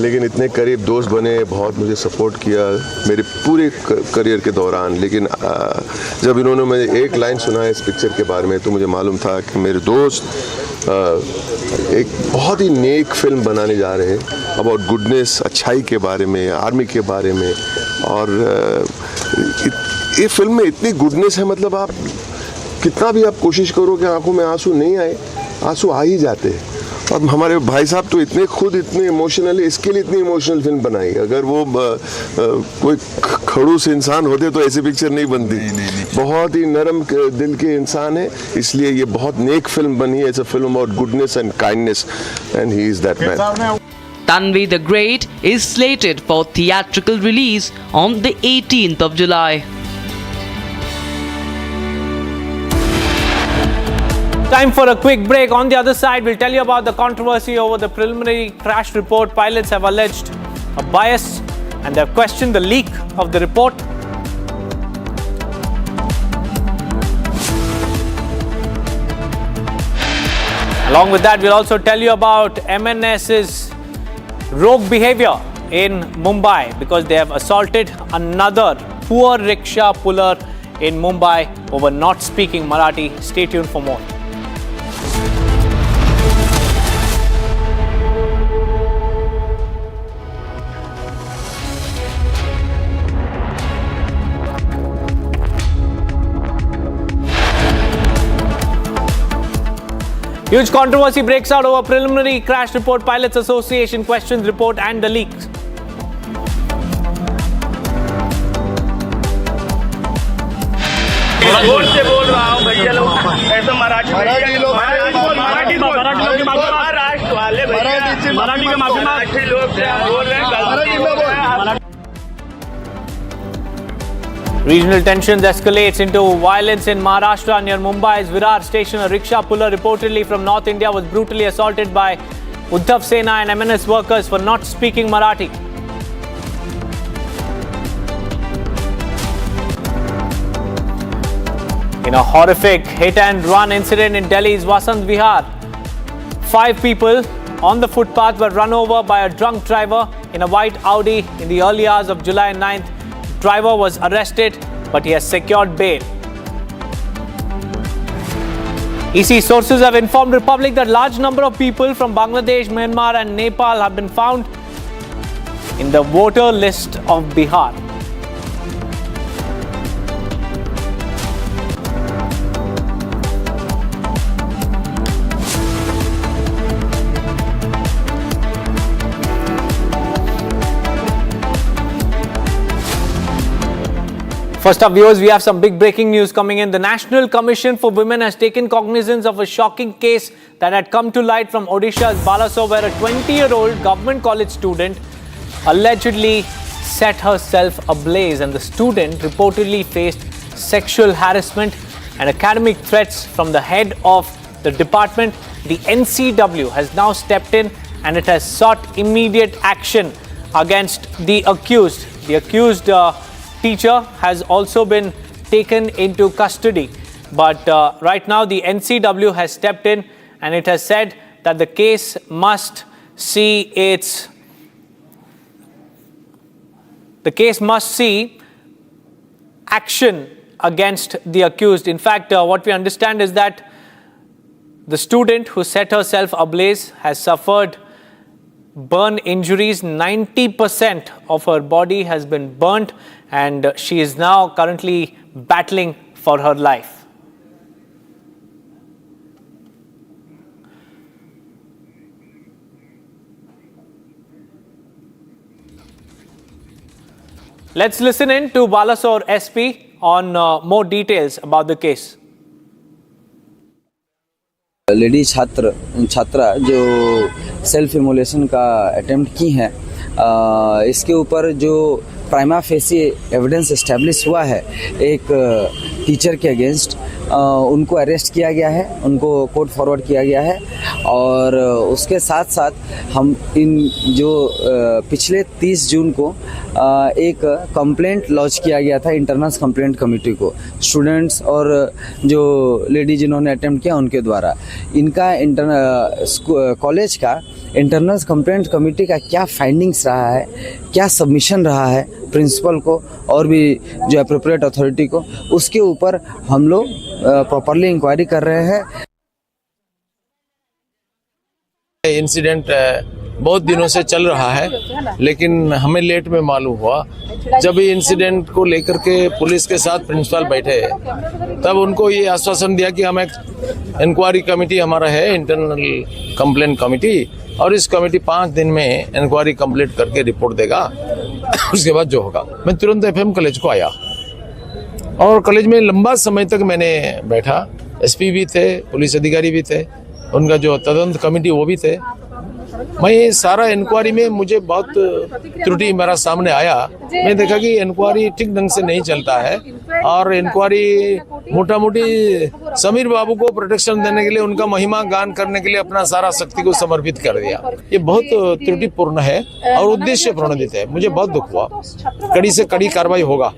[SPEAKER 7] लेकिन इतने करीब दोस्त बने, बहुत मुझे सपोर्ट किया मेरे पूरे करियर के दौरान। लेकिन जब इन्होंने मुझे एक लाइन सुना इस पिक्चर के बारे में तो मुझे मालूम था कि मेरे दोस्त एक बहुत ही नेक फिल्म बनाने जा रहे हैं अबाउट गुडनेस, अच्छाई के बारे में, आर्मी के बारे में। और ये फिल्म में इतनी गुडनेस है, मतलब आप कितना भी आप कोशिश करो कि आंखों में आंसू नहीं आए, आंसू आ ही जाते हैं। और हमारे भाई साहब तो इतने इमोशनल है, इसके लिए इतनी इमोशनल फिल्म बनाई। अगर वो कोई खड़ूस इंसान होते तो ऐसी पिक्चर नहीं बनती। बहुत ही नरम दिल के इंसान है, इसलिए ये बहुत नेक फिल्म बनी है। It's a film about goodness and kindness, and he is that man.
[SPEAKER 4] Tanvi the Great is slated for theatrical release on the 18th of July.
[SPEAKER 11] Time for a quick break. On the other side, we'll tell you about the controversy over the preliminary crash report. Pilots have alleged a bias and they have questioned the leak of the report. Along with that, we'll also tell you about MNS's rogue behavior in Mumbai because they have assaulted another poor rickshaw puller in Mumbai over not speaking Marathi. Stay tuned for more. Huge controversy breaks out over preliminary crash report. Pilots Association questions report and the leaks.
[SPEAKER 14] जोर से बोल रहा हूँ भैया लोग, ऐसा मराठी लोग, महाराष्ट्र वाले मराठी के मराठी लोग बोल रहे हैं।
[SPEAKER 11] Regional tensions escalates into violence in Maharashtra near Mumbai's Virar station. A rickshaw puller reportedly from North India was brutally assaulted by Uddhav Sena and MNS workers for not speaking Marathi. In a horrific hit-and-run incident in Delhi's Vasant Vihar, 5 people on the footpath were run over by a drunk driver in a white Audi in the early hours of July 9th. Driver was arrested, but he has secured bail. EC sources have informed Republic that large number of people from Bangladesh, Myanmar and Nepal have been found in the voter list of Bihar. First up, viewers, we have some big breaking news coming in. The National Commission for Women has taken cognizance of a shocking case that had come to light from Odisha's Balasore, where a 20-year-old government college student allegedly set herself ablaze, and the student reportedly faced sexual harassment and academic threats from the head of the department. The NCW has now stepped in and it has sought immediate action against the accused. The accused teacher has also been taken into custody, but right now the NCW has stepped in and it has said that the case must see action against the accused. In fact, what we understand is that the student who set herself ablaze has suffered burn injuries. 90% of her body has been burnt and she is now currently battling for her life. Let's listen in to Balasore SP on more details about the case.
[SPEAKER 21] Lady छात्रा जो self immolation का attempt की हैं, इसके ऊपर जो prima facie evidence establish हुआ है एक टीचर के अगेंस्ट, उनको अरेस्ट किया गया है, उनको कोर्ट फॉरवर्ड किया गया है। और उसके साथ साथ हम इन जो पिछले 30 जून को एक कंप्लेंट लॉन्च किया गया था इंटरनल कंप्लेंट कमेटी को, स्टूडेंट्स और जो लेडी जिन्होंने अटेम्प्ट किया उनके द्वारा। इनका कॉलेज का इंटरनल कंप्लेंट कमेटी का क्या फाइंडिंग्स रहा है, क्या सबमिशन रहा है प्रिंसिपल को और भी जो एप्रोप्रिएट अथॉरिटी को, उसके ऊपर हम लोग प्रॉपरली इंक्वायरी कर रहे हैं।
[SPEAKER 22] इंसिडेंट बहुत दिनों से चल रहा है, लेकिन हमें लेट में मालूम हुआ। जब ये इंसिडेंट को लेकर के पुलिस के साथ प्रिंसिपल बैठे, तब उनको ये आश्वासन दिया कि हम एक इंक्वायरी कमेटी हमारा है, इंटरनल कंप्लेंट कमेटी, और इस कमेटी 5 दिन में इंक्वायरी कंप्लीट करके रिपोर्ट देगा। उसके बाद जो होगा। मैं तुरंत एफएम कॉलेज को आया और कॉलेज में लंबा समय तक मैंने बैठा। एसपी भी थे, पुलिस अधिकारी भी थे, उनका जो तदंत कमेटी वो भी थे। मैं सारा इंक्वायरी में मुझे बहुत त्रुटि मेरा सामने आया। मैं देखा कि इंक्वायरी ठीक ढंग से नहीं चलता है और इंक्वायरी मोटा मोटी समीर बाबू को प्रोटेक्शन देने के लिए, उनका महिमा गान करने के लिए अपना सारा शक्ति को समर्पित कर दिया। ये बहुत त्रुटिपूर्ण है और उद्देश्य प्रणोदित है। मुझे बहुत दुख हुआ। कड़ी से कड़ी कार्रवाई होगा।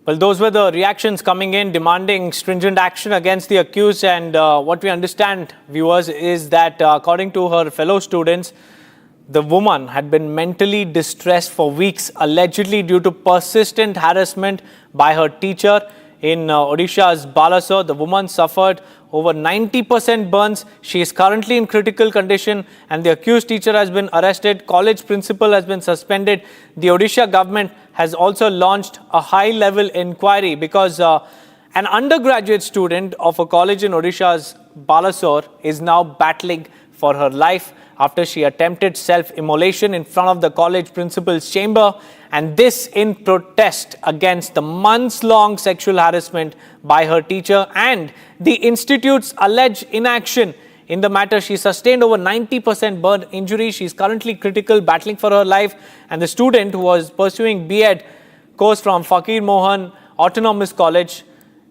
[SPEAKER 11] Well, those were the reactions coming in demanding stringent action against the accused, and what we understand, viewers, is that according to her fellow students, the woman had been mentally distressed for weeks, allegedly due to persistent harassment by her teacher in Odisha's Balasore. The woman suffered over 90% burns. She is currently in critical condition and the accused teacher has been arrested. College principal has been suspended. The Odisha government has also launched a high-level inquiry because an undergraduate student of a college in Odisha's Balasore is now battling for her life after she attempted self-immolation in front of the college principal's chamber, and this in protest against the months-long sexual harassment by her teacher and the institute's alleged inaction in the matter. She sustained over 90% burn injury. She is currently critical, battling for her life, and the student who was pursuing B.Ed course from Fakir Mohan Autonomous College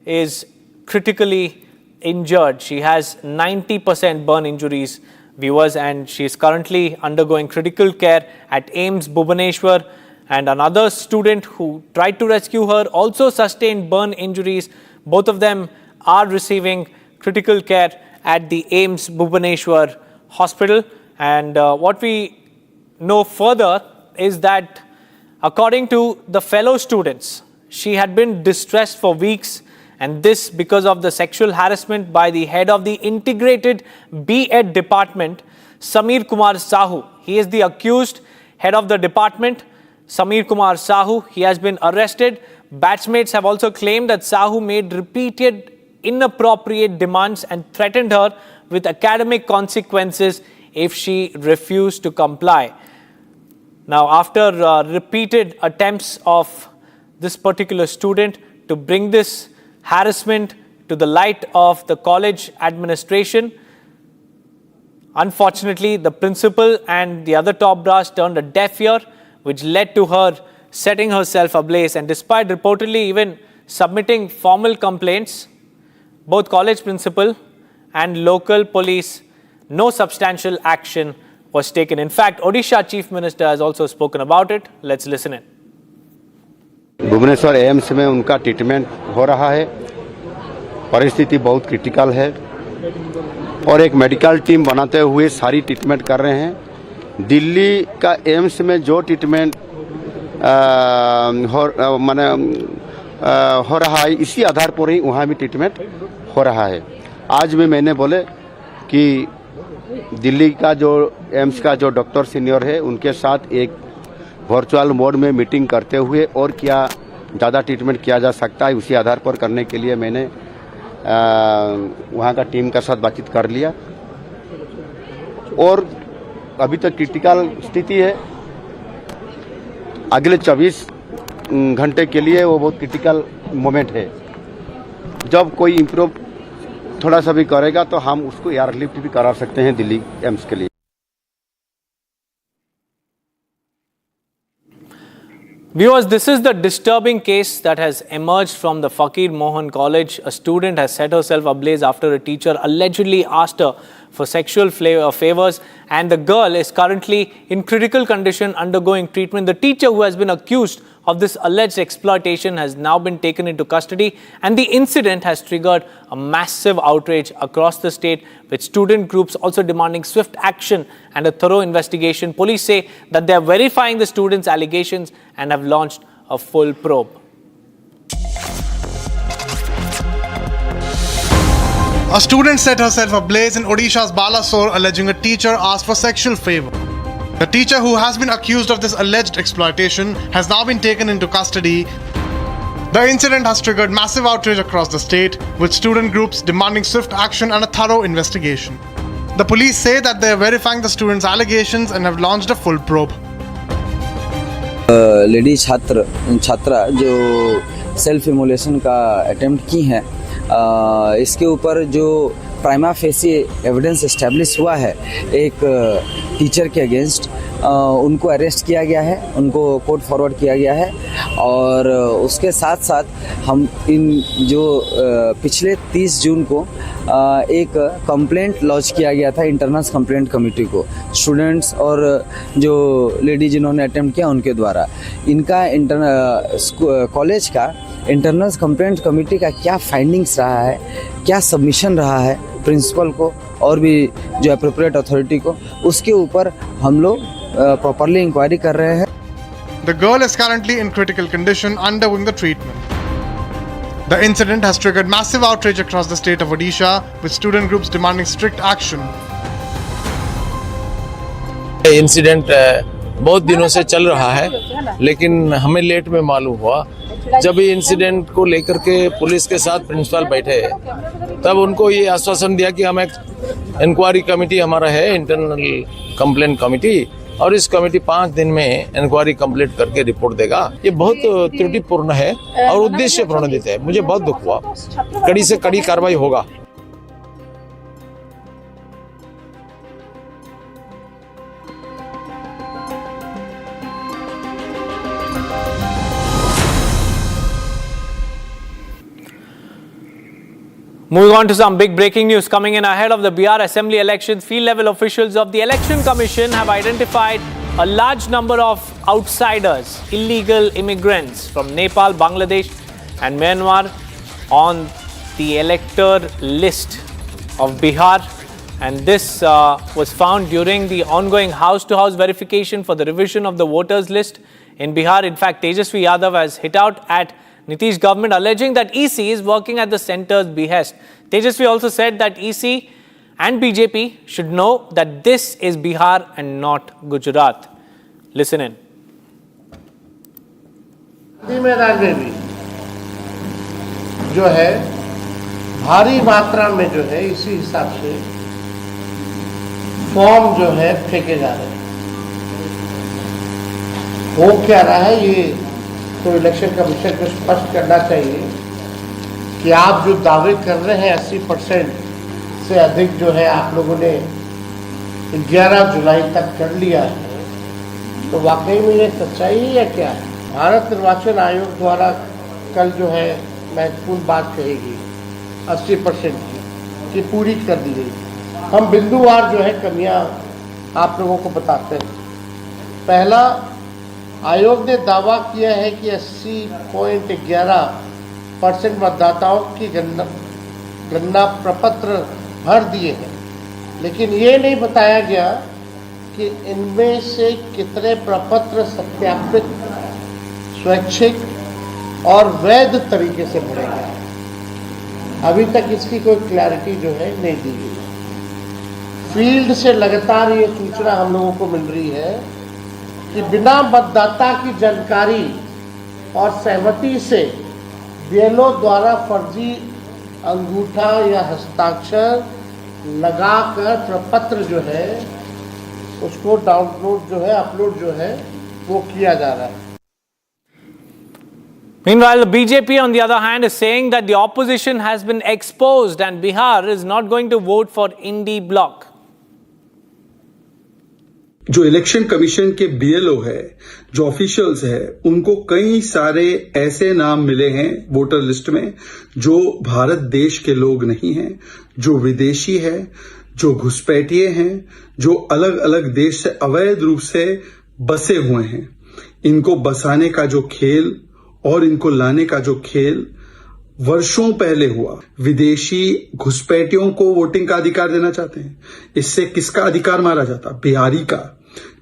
[SPEAKER 11] is critically injured. She has 90% burn injuries, viewers, and she is currently undergoing critical care at AIIMS Bhubaneswar. And another student who tried to rescue her also sustained burn injuries. Both of them are receiving critical care at the AIIMS Bhubaneswar hospital. And what we know further is that according to the fellow students, she had been distressed for weeks, and this because of the sexual harassment by the head of the integrated B.Ed department, Sameer Kumar Sahu. He is the accused head of the department, Sameer Kumar Sahu. He has been arrested. Batchmates have also claimed that Sahu made repeated inappropriate demands and threatened her with academic consequences if she refused to comply. Now, after repeated attempts of this particular student to bring this harassment to the light of the college administration, unfortunately, the principal and the other top brass turned a deaf ear, which led to her setting herself ablaze. And despite reportedly even submitting formal complaints, both college principal and local police, no substantial action was taken. In fact, Odisha Chief Minister has also spoken about it. Let's listen in.
[SPEAKER 23] Bhubaneswar AIIMS में उनका treatment हो रहा है। परिस्थिति बहुत critical है और एक मेडिकल टीम बनाते हुए सारी ट्रीटमेंट कर रहे हैं। दिल्ली का एम्स में जो ट्रीटमेंट हो रहा है, इसी आधार पर ही वहाँ भी ट्रीटमेंट हो रहा है। आज भी मैंने बोले कि दिल्ली का जो एम्स का जो डॉक्टर सीनियर है, उनके साथ एक वर्चुअल मोड में मीटिंग करते हुए और क्या ज़्यादा ट्रीटमेंट किया जा सकता है, उसी आधार पर करने के लिए मैंने वहाँ का टीम के साथ बातचीत कर लिया। और अभी तक क्रिटिकल स्थिति है, अगले 24 घंटे के लिए वो बहुत क्रिटिकल मोमेंट है। जब कोई इम्प्रूव थोड़ा सा भी करेगा तो हम उसको एयरलिफ्ट भी करा सकते हैं दिल्ली एम्स के लिए।
[SPEAKER 11] Viewers, this is the disturbing case that has emerged from the Fakir Mohan College. A student has set herself ablaze after a teacher allegedly asked her for sexual favors, and the girl is currently in critical condition undergoing treatment. The teacher who has been accused of this alleged exploitation has now been taken into custody, and the incident has triggered a massive outrage across the state, with student groups also demanding swift action and a thorough investigation. Police say that they are verifying the students' allegations and have launched a full probe.
[SPEAKER 3] A student set herself ablaze in Odisha's Balasore alleging a teacher asked for sexual favor. The teacher, who has been accused of this alleged exploitation, has now been taken into custody. The incident has triggered massive outrage across the state, with student groups demanding swift action and a thorough investigation. The police say that they are verifying the students' allegations and have launched a full probe.
[SPEAKER 21] Lady छात्रा जो self immolation का attempt की हैं, इसके ऊपर जो prima facie evidence establish हुआ है एक टीचर के अगेंस्ट, उनको अरेस्ट किया गया है, उनको कोर्ट फॉरवर्ड किया गया है। और उसके साथ साथ हम इन जो पिछले 30 जून को एक कंप्लेंट लॉन्च किया गया था इंटरनल्स कंप्लेंट कमेटी को, स्टूडेंट्स और जो लेडी जिन्होंने अटेम्प्ट किया उनके द्वारा। इनका कॉलेज का इंटरनल्स कंप्लेंट कमेटी का क्या फाइंडिंग्स रहा है, क्या सबमिशन रहा है प्रिंसिपल को और भी जो एप्रोप्रिएट अथॉरिटी को, उसके ऊपर हम लोग प्रॉपरली इंक्वायरी कर रहे हैं।
[SPEAKER 3] The girl is currently in critical condition undergoing the treatment. The incident has triggered massive outrage across the state of Odisha, with student groups demanding strict action.
[SPEAKER 22] Incident बहुत दिनों से चल रहा है, लेकिन हमें लेट में मालूम हुआ। जब ये इंसिडेंट को लेकर के पुलिस के साथ प्रिंसिपल बैठे, तब उनको ये आश्वासन दिया कि हम एक इंक्वायरी कमेटी हमारा है, इंटरनल कंप्लेंट कमेटी, और इस कमेटी 5 दिन में इंक्वायरी कंप्लीट करके रिपोर्ट देगा। ये बहुत त्रुटिपूर्ण है और उद्देश्य प्रणोदित है। मुझे बहुत दुख हुआ, कड़ी से कड़ी कार्रवाई होगा।
[SPEAKER 11] Moving on to some big breaking news coming in ahead of the Bihar Assembly elections. Field level officials of the Election Commission have identified a large number of outsiders, illegal immigrants from Nepal, Bangladesh and Myanmar on the elector list of Bihar. And this was found during the ongoing house-to-house verification for the revision of the voters list in Bihar. In fact, Tejasvi Yadav has hit out at Nitish government, alleging that EC is working at the centre's behest. Tejasvi also said that EC and BJP should know that this is Bihar and not Gujarat. Listen in.
[SPEAKER 1] मैदान में भी जो है भारी मात्रा में जो है इसी हिसाब से फॉर्म जो है फेंके जा रहे हैं। हो क्या रहा है ये तो इलेक्शन कमीशन को स्पष्ट करना चाहिए कि आप जो दावे कर रहे हैं 80% से अधिक जो है आप लोगों ने 11 जुलाई तक कर लिया है, तो वाकई में ये सच्चाई है या क्या है? भारत निर्वाचन आयोग द्वारा कल जो है महत्वपूर्ण बात कहेगी 80% की पूरी कर दी गई। हम बिंदुवार जो है कमियां आप लोगों को बताते हैं। पहला, आयोग ने दावा किया है कि 80.11% मतदाताओं की गणना प्रपत्र भर दिए हैं, लेकिन ये नहीं बताया गया कि इनमें से कितने प्रपत्र सत्यापित, स्वैच्छिक और वैध तरीके से भरे गए। अभी तक इसकी कोई क्लैरिटी जो है नहीं दी गई। फील्ड से लगातार ये सूचना हम लोगों को मिल रही है कि बिना मतदाता की जानकारी और सहमति से बीएलओ द्वारा फर्जी अंगूठा या हस्ताक्षर लगाकर प्रपत्र जो है उसको डाउनलोड जो है अपलोड जो है वो किया जा रहा है।
[SPEAKER 11] Meanwhile, the BJP, on the other hand, is saying that the opposition has been exposed and Bihar is not going to vote for Indie bloc.
[SPEAKER 16] जो इलेक्शन कमीशन के बीएलओ है, जो ऑफिशियल्स है, उनको कई सारे ऐसे नाम मिले हैं वोटर लिस्ट में जो भारत देश के लोग नहीं हैं, जो विदेशी है, जो घुसपैठिए हैं, जो अलग अलग देश से अवैध रूप से बसे हुए हैं। इनको बसाने का जो खेल और इनको लाने का जो खेल वर्षों पहले हुआ। विदेशी घुसपैठियों को वोटिंग का अधिकार देना चाहते हैं। इससे किसका अधिकार मारा जाता? बिहारी का।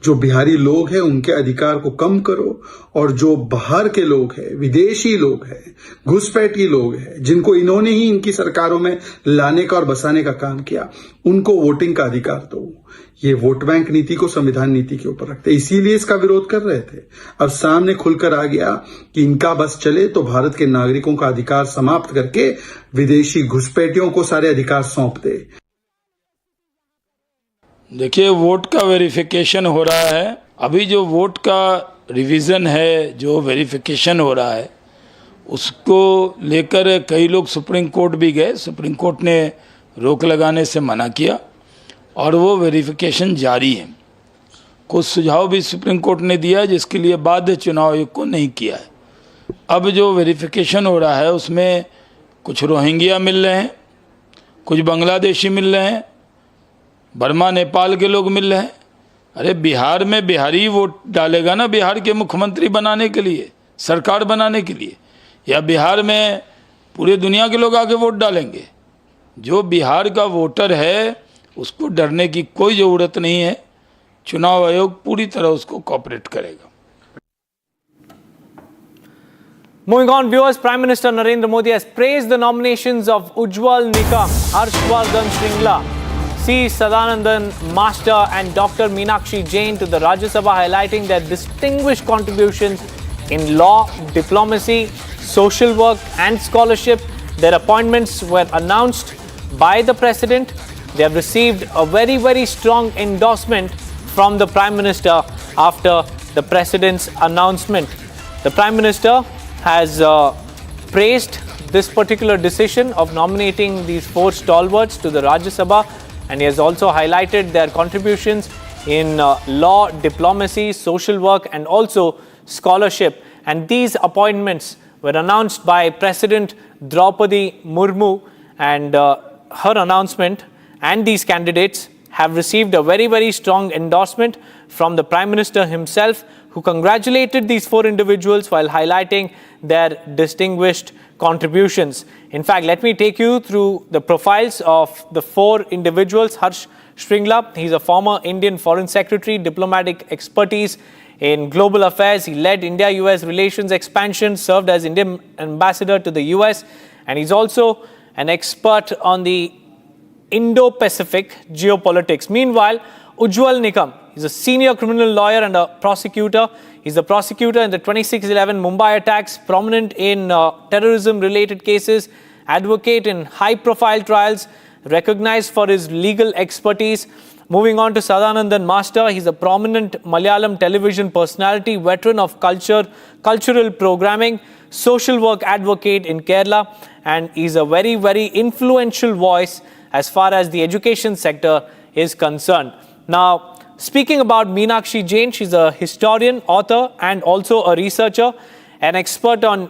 [SPEAKER 16] जो बिहारी लोग हैं उनके अधिकार को कम करो और जो बाहर के लोग हैं, विदेशी लोग हैं, घुसपैठी लोग हैं, जिनको इन्होंने ही इनकी सरकारों में लाने का और बसाने का काम किया, उनको वोटिंग का अधिकार दो। ये वोट बैंक नीति को संविधान नीति के ऊपर रखते, इसीलिए इसका विरोध कर रहे थे। अब सामने खुलकर आ गया कि इनका बस चले तो भारत के नागरिकों का अधिकार समाप्त करके विदेशी घुसपैठियों को सारे अधिकार सौंप दे।
[SPEAKER 18] देखिए, वोट का वेरिफिकेशन हो रहा है। अभी जो वोट का रिवीजन है, जो वेरिफिकेशन हो रहा है, उसको लेकर कई लोग सुप्रीम कोर्ट भी गए। सुप्रीम कोर्ट ने रोक लगाने से मना किया और वो वेरिफिकेशन जारी है। कुछ सुझाव भी सुप्रीम कोर्ट ने दिया जिसके लिए बाध्य चुनाव आयोग को नहीं किया है। अब जो वेरिफिकेशन हो रहा है उसमें कुछ रोहिंग्या मिल रहे हैं, कुछ बांग्लादेशी मिल रहे हैं, बर्मा नेपाल के लोग मिल रहे हैं। अरे बिहार में बिहारी वोट डालेगा ना बिहार के मुख्यमंत्री बनाने के लिए, सरकार बनाने के लिए, या बिहार में पूरे दुनिया के लोग आके वोट डालेंगे? जो बिहार का वोटर है उसको डरने की कोई ज़रूरत नहीं है। चुनाव आयोग पूरी तरह उसको कोऑपरेट करेगा।
[SPEAKER 11] Moving on, viewers, Prime Minister Narendra Modi has praised the nominations of Ujjwal Nikam, Harshvardhan Shringla, C. Sadanandan Master and Dr. Meenakshi Jain to the Rajya Sabha, highlighting their distinguished contributions in law, diplomacy, social work and scholarship. Their appointments were announced by the President. They have received a very, very strong endorsement from the Prime Minister after the President's announcement. The Prime Minister has praised this particular decision of nominating these four stalwarts to the Rajya Sabha, and he has also highlighted their contributions in law, diplomacy, social work and also scholarship. And these appointments were announced by President Draupadi Murmu, and her announcement and these candidates have received a very, very strong endorsement from the Prime Minister himself, who congratulated these four individuals while highlighting their distinguished contributions. In fact, let me take you through the profiles of the four individuals. Harsh Shringla, he's a former Indian Foreign Secretary, diplomatic expertise in global affairs. He led India-US relations expansion, served as Indian ambassador to the US, and he's also an expert on the Indo-Pacific geopolitics. Meanwhile, Ujjwal Nikam is a senior criminal lawyer and a prosecutor. He's the prosecutor in the 26/11 Mumbai attacks, prominent in terrorism-related cases, advocate in high-profile trials, recognized for his legal expertise. Moving on to Sadanandan Master, he's a prominent Malayalam television personality, veteran of cultural programming, social work advocate in Kerala, and he's a very, very influential voice as far as the education sector is concerned. Now, speaking about Meenakshi Jain, she's a historian, author, and also a researcher, an expert on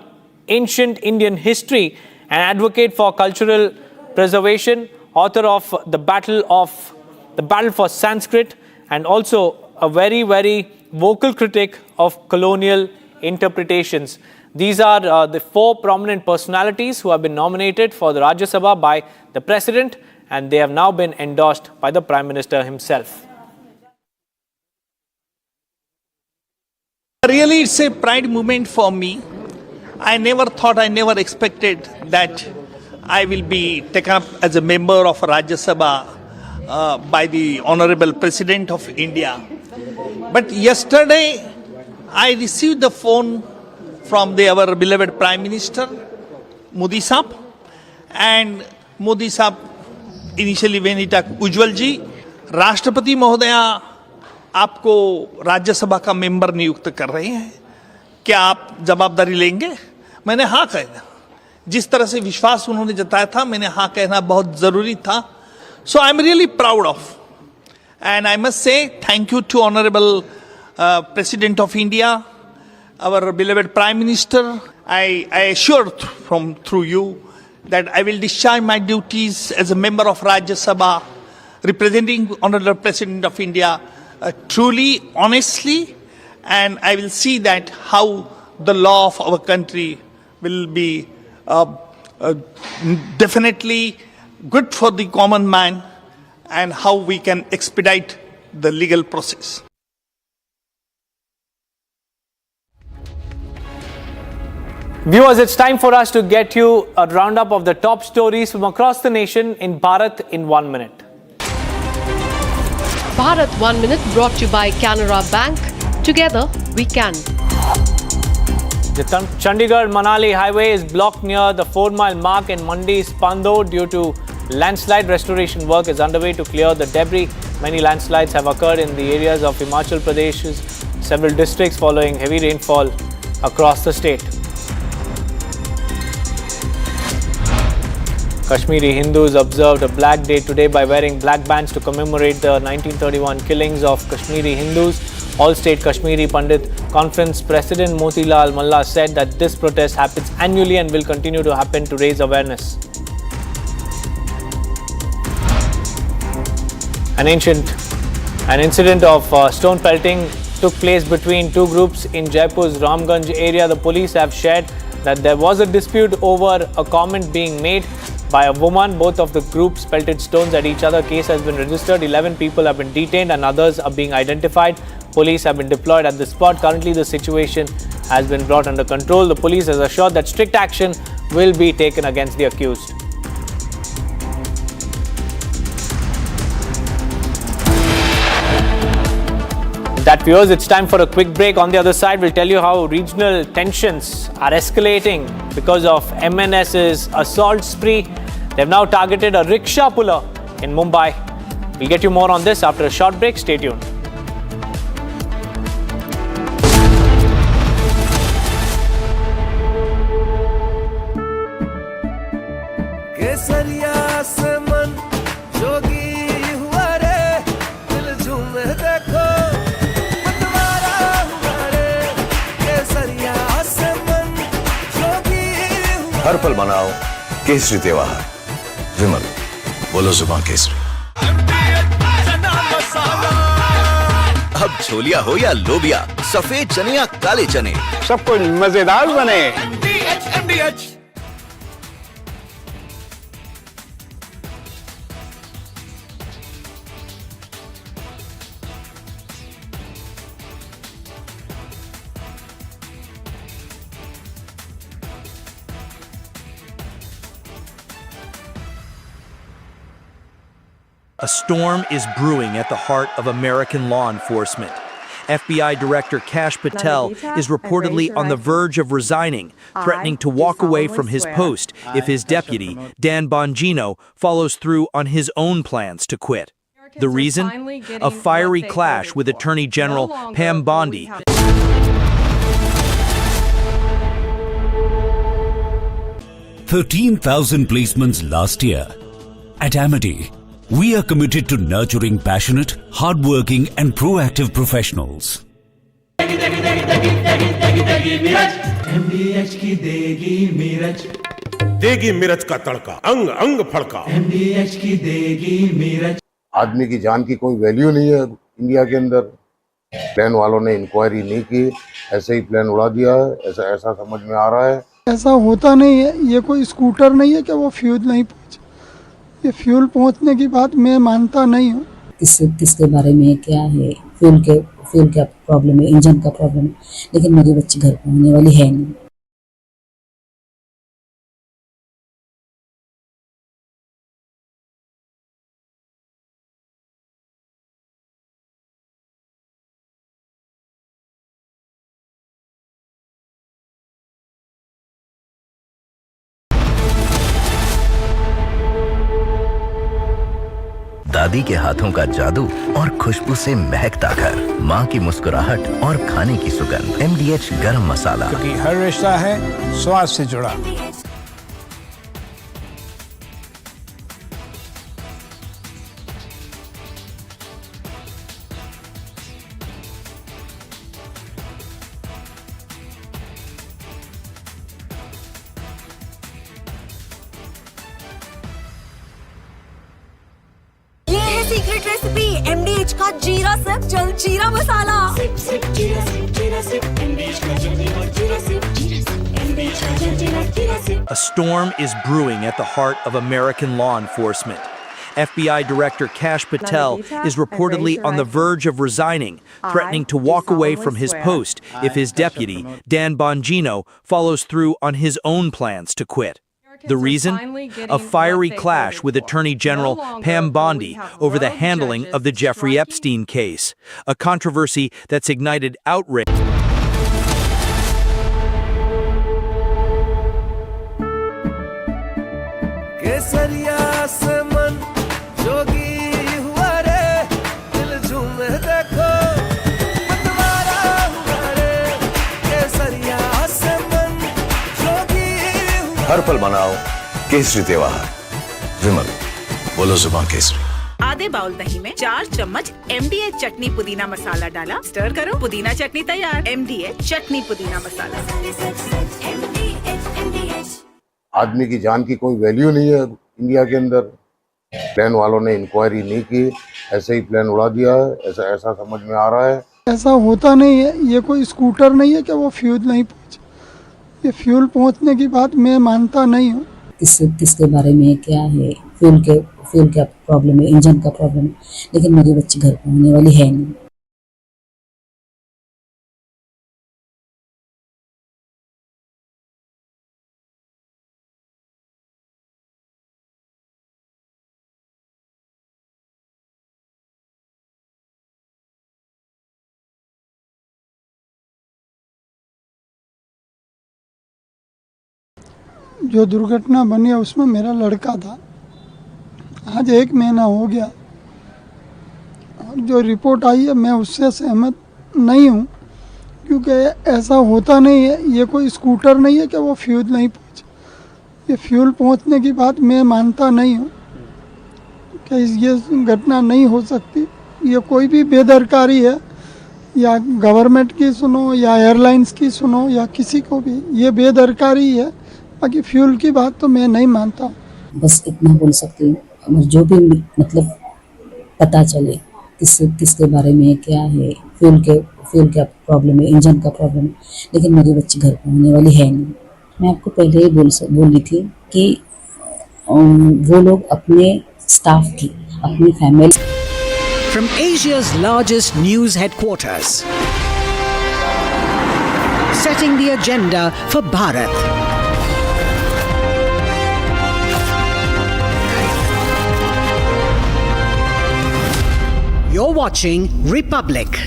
[SPEAKER 11] ancient Indian history, an advocate for cultural preservation, author of The Battle for Sanskrit, and also a very, very vocal critic of colonial interpretations. These are the four prominent personalities who have been nominated for the Rajya Sabha by the President, and they have now been endorsed by the Prime Minister himself.
[SPEAKER 8] Really, it's a pride moment for me. I never expected that I will be taken up as a member of Rajya Sabha by the Honorable President of India. But yesterday, I received the phone from our beloved Prime Minister, Modi Saab, and Modi Saab initially when he talked, Ujjwal ji, राष्ट्रपति महोदया आपको राज्यसभा का member नियुक्त कर रहे हैं, क्या आप जवाबदारी लेंगे? मैंने हाँ कह दिया। जिस तरह से विश्वास उन्होंने जताया था, मैंने हाँ कहना बहुत जरूरी था। So I am really proud of, and I must say thank you to honourable President of India, our beloved Prime Minister. I assure through you that I will discharge my duties as a member of Rajya Sabha, representing Honorable President of India, truly, honestly, and I will see that how the law of our country will be definitely good for the common man, and how we can expedite the legal process.
[SPEAKER 11] Viewers, it's time for us to get you a roundup of the top stories from across the nation in Bharat in 1 minute.
[SPEAKER 10] Bharat 1 Minute brought to you by Canara Bank. Together we can.
[SPEAKER 11] The Chandigarh-Manali highway is blocked near the 4-mile mark in Mandi Spando due to landslide. Restoration work is underway to clear the debris. Many landslides have occurred in the areas of Himachal Pradesh's several districts following heavy rainfall across the state. Kashmiri Hindus observed a black day today by wearing black bands to commemorate the 1931 killings of Kashmiri Hindus. All-State Kashmiri Pandit Conference President Motilal Malla said that this protest happens annually and will continue to happen to raise awareness. An incident of stone pelting took place between two groups in Jaipur's Ramganj area. The police have shared that there was a dispute over a comment being made by a woman. Both of the groups pelted stones at each other. Case has been registered. 11 people have been detained and others are being identified. Police have been deployed at the spot. Currently, the situation has been brought under control. The police has assured that strict action will be taken against the accused. That, viewers, it's time for a quick break. On the other side, we'll tell you how regional tensions are escalating because of MNS's assault spree. They've now targeted a rickshaw puller in Mumbai. We'll get you more on this after a short break. Stay tuned.
[SPEAKER 12] हर पल मनाओ केसरी त्योहार। विमल, बोलो जुबान केसरी। अब छोलिया हो या लोबिया, सफेद चने या काले चने, सब कुछ मजेदार बने।
[SPEAKER 15] A storm is brewing at the heart of American law enforcement. FBI Director Kash Patel is reportedly on the verge of resigning, threatening to walk away from his post if his deputy, Dan Bongino, follows through on his own plans to quit. The reason? A fiery clash with Attorney General Pam Bondi.
[SPEAKER 24] 13,000 placements last year. At Amity, we are committed to nurturing passionate, hardworking and proactive professionals.
[SPEAKER 25] MDH की देगी मीरज,
[SPEAKER 26] देगी मिर्च का तड़का, अंग अंग फड़का।
[SPEAKER 25] MDH की देगी मीरज।
[SPEAKER 27] आदमी की जान की कोई वैल्यू नहीं है इंडिया के अंदर। प्लेन वालों ने इंक्वायरी नहीं की, ऐसे ही प्लेन उड़ा दिया है, ऐसा समझ में आ रहा है।
[SPEAKER 28] ऐसा होता नहीं है, ये कोई स्कूटर नहीं है कि वो फ्यूल नहीं पहुंचे। ये फ्यूल पहुंचने की बात मैं मानता नहीं हूँ।
[SPEAKER 29] किसके बारे में क्या है, फ्यूल का प्रॉब्लम है, इंजन का प्रॉब्लम है, लेकिन मेरी बच्ची घर पहुंचने वाली है नहीं।
[SPEAKER 12] दादी के हाथों का जादू और खुशबू से महकता घर, माँ की मुस्कुराहट और खाने की सुगंध। MDH गरम मसाला,
[SPEAKER 2] क्योंकि हर रिश्ता है स्वाद से जुड़ा।
[SPEAKER 5] सीक्रेट रेसिपी MDH का जीरा सिप जल जीरा मसाला। सिप सिप जीरा सिप MDH का जल जीरा सिप MDH का जल जीरा SIP.
[SPEAKER 15] A storm is brewing at the heart of American law enforcement. FBI Director Kash Patel is reportedly on the verge of resigning, threatening to walk away from his post if his deputy, Dan Bongino, follows through on his own plans to quit. The reason? A fiery clash with Attorney General Pam Bondi over the handling of the Jeffrey Epstein case, a controversy that's ignited outrage.
[SPEAKER 12] हर पल मनाओ केसरी त्योहार। विमल, बोलो जुबान केसरी।
[SPEAKER 6] आधे bowl दही में 4 चम्मच MDH चटनी पुदीना मसाला डाला, स्टर करो, पुदीना चटनी तैयार। MDH चटनी पुदीना मसाला।
[SPEAKER 27] आदमी की जान की कोई वैल्यू नहीं है इंडिया के अंदर। प्लेन वालों ने इंक्वायरी नहीं की, ऐसे ही प्लेन उड़ा दिया है, ऐसा समझ में आ रहा है।
[SPEAKER 28] ऐसा होता नहीं है, ये कोई स्कूटर नहीं है कि वो फ्यूल नहीं पहुंचा। ये फ्यूल पहुंचने की बात मैं मानता नहीं हूँ।
[SPEAKER 29] किसके बारे में क्या है, फ्यूल का प्रॉब्लम है, इंजन का प्रॉब्लम है, लेकिन मेरी बच्ची घर पर होने वाली है नहीं।
[SPEAKER 28] जो दुर्घटना बनी है उसमें मेरा लड़का था। आज 1 महीना हो गया और जो रिपोर्ट आई है मैं उससे सहमत नहीं हूँ, क्योंकि ऐसा होता नहीं है। ये कोई स्कूटर नहीं है कि वो फ्यूल नहीं पहुँचा। ये फ्यूल पहुँचने की बात मैं मानता नहीं हूँ कि ये घटना नहीं हो सकती। ये कोई भी बेदरकारी है, या गवर्नमेंट की सुनो या एयरलाइंस की सुनो या किसी को भी, ये बेदरकारी है। बाकी फ्यूल की बात तो मैं नहीं मानता।
[SPEAKER 29] बस इतना बोल सकती हूँ, अगर जो भी मतलब पता चले किसके बारे में क्या है, फ्यूल का प्रॉब्लम है, इंजन का प्रॉब्लम है, लेकिन मेरी बच्ची घर पर होने वाली है नहीं। मैं आपको पहले ही बोली थी कि वो लोग अपने स्टाफ की, अपनी family.
[SPEAKER 7] From Asia's largest news headquarters, setting the agenda for Bharat. You're watching Republic.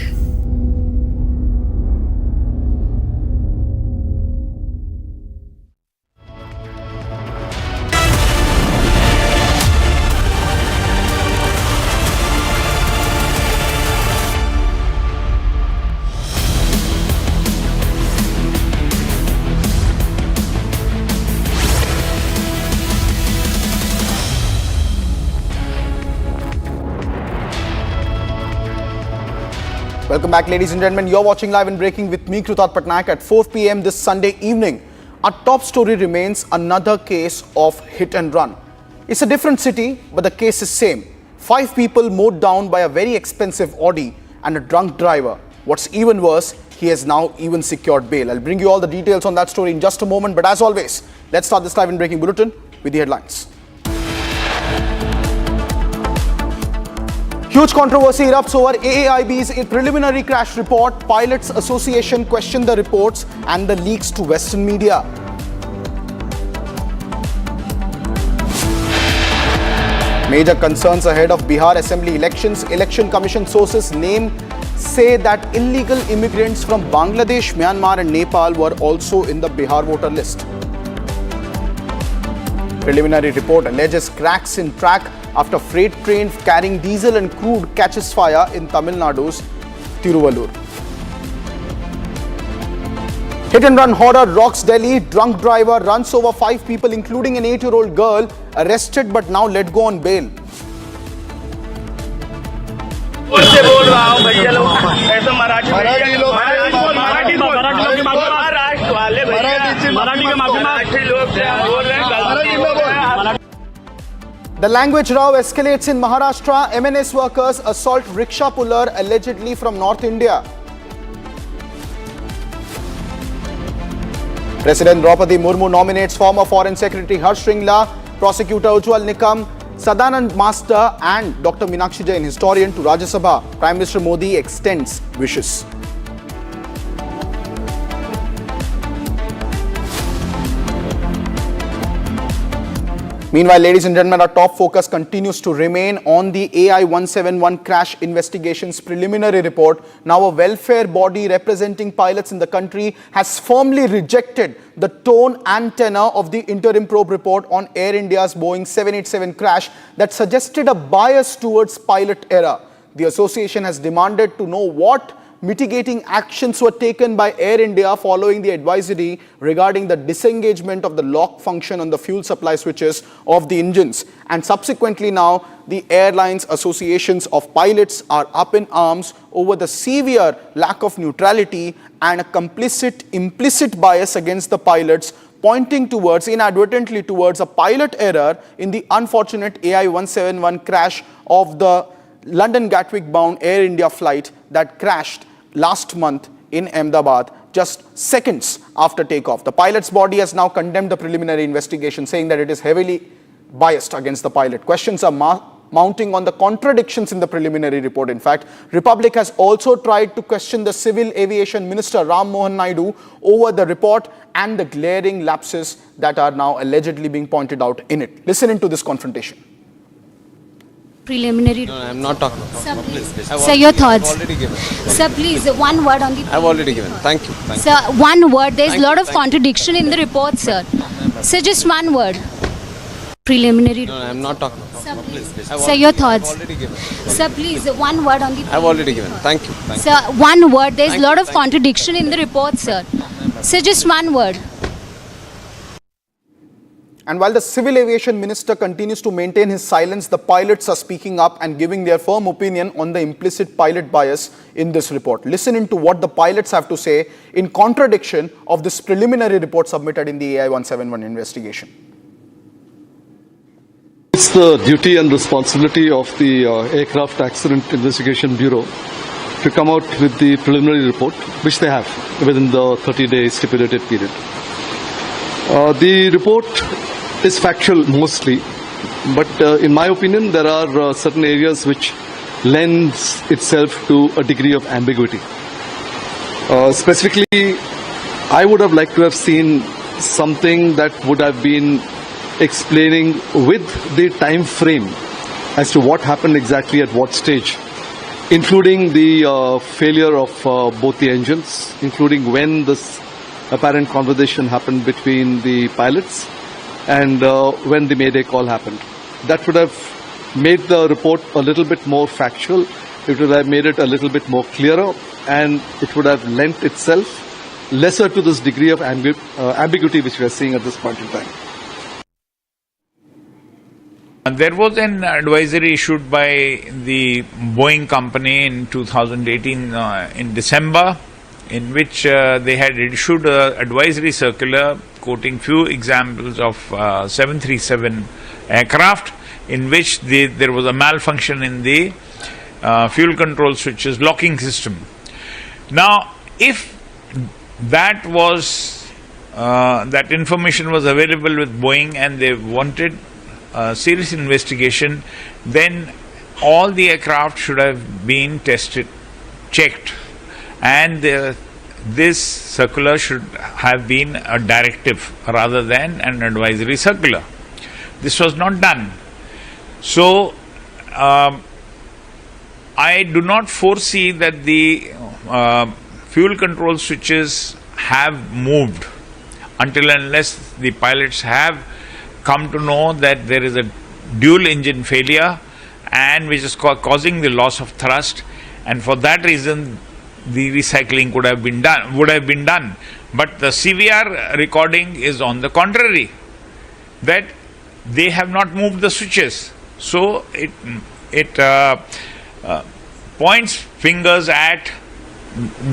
[SPEAKER 9] Welcome back, ladies and gentlemen. You're watching Live and Breaking with me, Krutat Patnaik, at 4 p.m. this Sunday evening. Our top story remains another case of hit and run. It's a different city, but the case is same. 5 people mowed down by a very expensive Audi and a drunk driver. What's even worse, he has now even secured bail. I'll bring you all the details on that story in just a moment. But as always, let's start this Live and Breaking bulletin with the headlines. Huge controversy erupts over AAIB's preliminary crash report. Pilots Association questioned the reports and the leaks to Western media. Major concerns ahead of Bihar Assembly elections. Election Commission sources say that illegal immigrants from Bangladesh, Myanmar and Nepal were also in the Bihar voter list. Preliminary report alleges cracks in track after freight train carrying diesel and crude catches fire in Tamil Nadu's Tiruvallur. Hit and run horror rocks Delhi. Drunk driver runs over 5 people including an 8-year-old girl, arrested but now let go on bail. The language row escalates in Maharashtra. MNS workers assault rickshaw puller allegedly from North India. President Draupadi Murmu nominates former Foreign Secretary Harsh Shringla, prosecutor Ujjwal Nikam, Sadanand Master and Dr. Meenakshi Jain, historian, to Rajya Sabha. Prime Minister Modi extends wishes. Meanwhile, ladies and gentlemen, our top focus continues to remain on the AI-171 crash investigation's preliminary report. Now, a welfare body representing pilots in the country has firmly rejected the tone and tenor of the interim probe report on Air India's Boeing 787 crash that suggested a bias towards pilot error. The association has demanded to know what mitigating actions were taken by Air India following the advisory regarding the disengagement of the lock function on the fuel supply switches of the engines. And subsequently now, the airlines associations of pilots are up in arms over the severe lack of neutrality and a implicit bias against the pilots, pointing towards, inadvertently towards, a pilot error in the unfortunate AI-171 crash of the London Gatwick-bound Air India flight that crashed last month in Ahmedabad, just seconds after takeoff. The pilot's body has now condemned the preliminary investigation, saying that it is heavily biased against the pilot. Questions are mounting on the contradictions in the preliminary report. In fact, Republic has also tried to question the Civil Aviation Minister Ram Mohan Naidu over the report and the glaring lapses that are now allegedly being pointed out in it. Listen into this confrontation.
[SPEAKER 3] Preliminary.
[SPEAKER 4] No, I'm not talking.
[SPEAKER 3] Sir, please.
[SPEAKER 4] Sir,
[SPEAKER 3] your thoughts.
[SPEAKER 4] I've already given.
[SPEAKER 3] Sir, please, one word on the.
[SPEAKER 4] I've already given. Thank you.
[SPEAKER 3] Sir, one word. There's a lot of contradiction in the report, sir. Sir, just one word. Preliminary.
[SPEAKER 4] No, I'm not talking.
[SPEAKER 3] Sir, please. Sir, your thoughts.
[SPEAKER 4] I've already given.
[SPEAKER 3] Sir, please, one word on the.
[SPEAKER 4] I've already given. Thank you.
[SPEAKER 3] Sir, one word. There's a lot of contradiction in the report, sir. Sir, just one word.
[SPEAKER 9] And while the Civil Aviation Minister continues to maintain his silence, the pilots are speaking up and giving their firm opinion on the implicit pilot bias in this report. Listen into what the pilots have to say in contradiction of this preliminary report submitted in the AI-171 investigation.
[SPEAKER 13] It's the duty and responsibility of the Aircraft Accident Investigation Bureau to come out with the preliminary report, which they have within the 30-day stipulated period. The report is factual mostly, but in my opinion, there are certain areas which lends itself to a degree of ambiguity. Specifically, I would have liked to have seen something that would have been explaining with the time frame as to what happened exactly at what stage, including the failure of both the engines, including when this apparent conversation happened between the pilots and when the Mayday call happened. That would have made the report a little bit more factual, it would have made it a little bit more clearer, and it would have lent itself lesser to this degree of ambiguity which we are seeing at this point in time.
[SPEAKER 14] There was an advisory issued by the Boeing company in 2018 in December, in which they had issued an advisory circular quoting few examples of 737 aircraft in which there was a malfunction in the fuel control switches locking system. Now, if that was that information was available with Boeing and they wanted a serious investigation, then all the aircraft should have been tested, checked, and this circular should have been a directive rather than an advisory circular. This was not done. So, I do not foresee that the fuel control switches have moved until unless the pilots have come to know that there is a dual engine failure, and which is causing the loss of thrust, and for that reason the recycling would have been done. But the CVR recording is on the contrary, that they have not moved the switches. So it points fingers at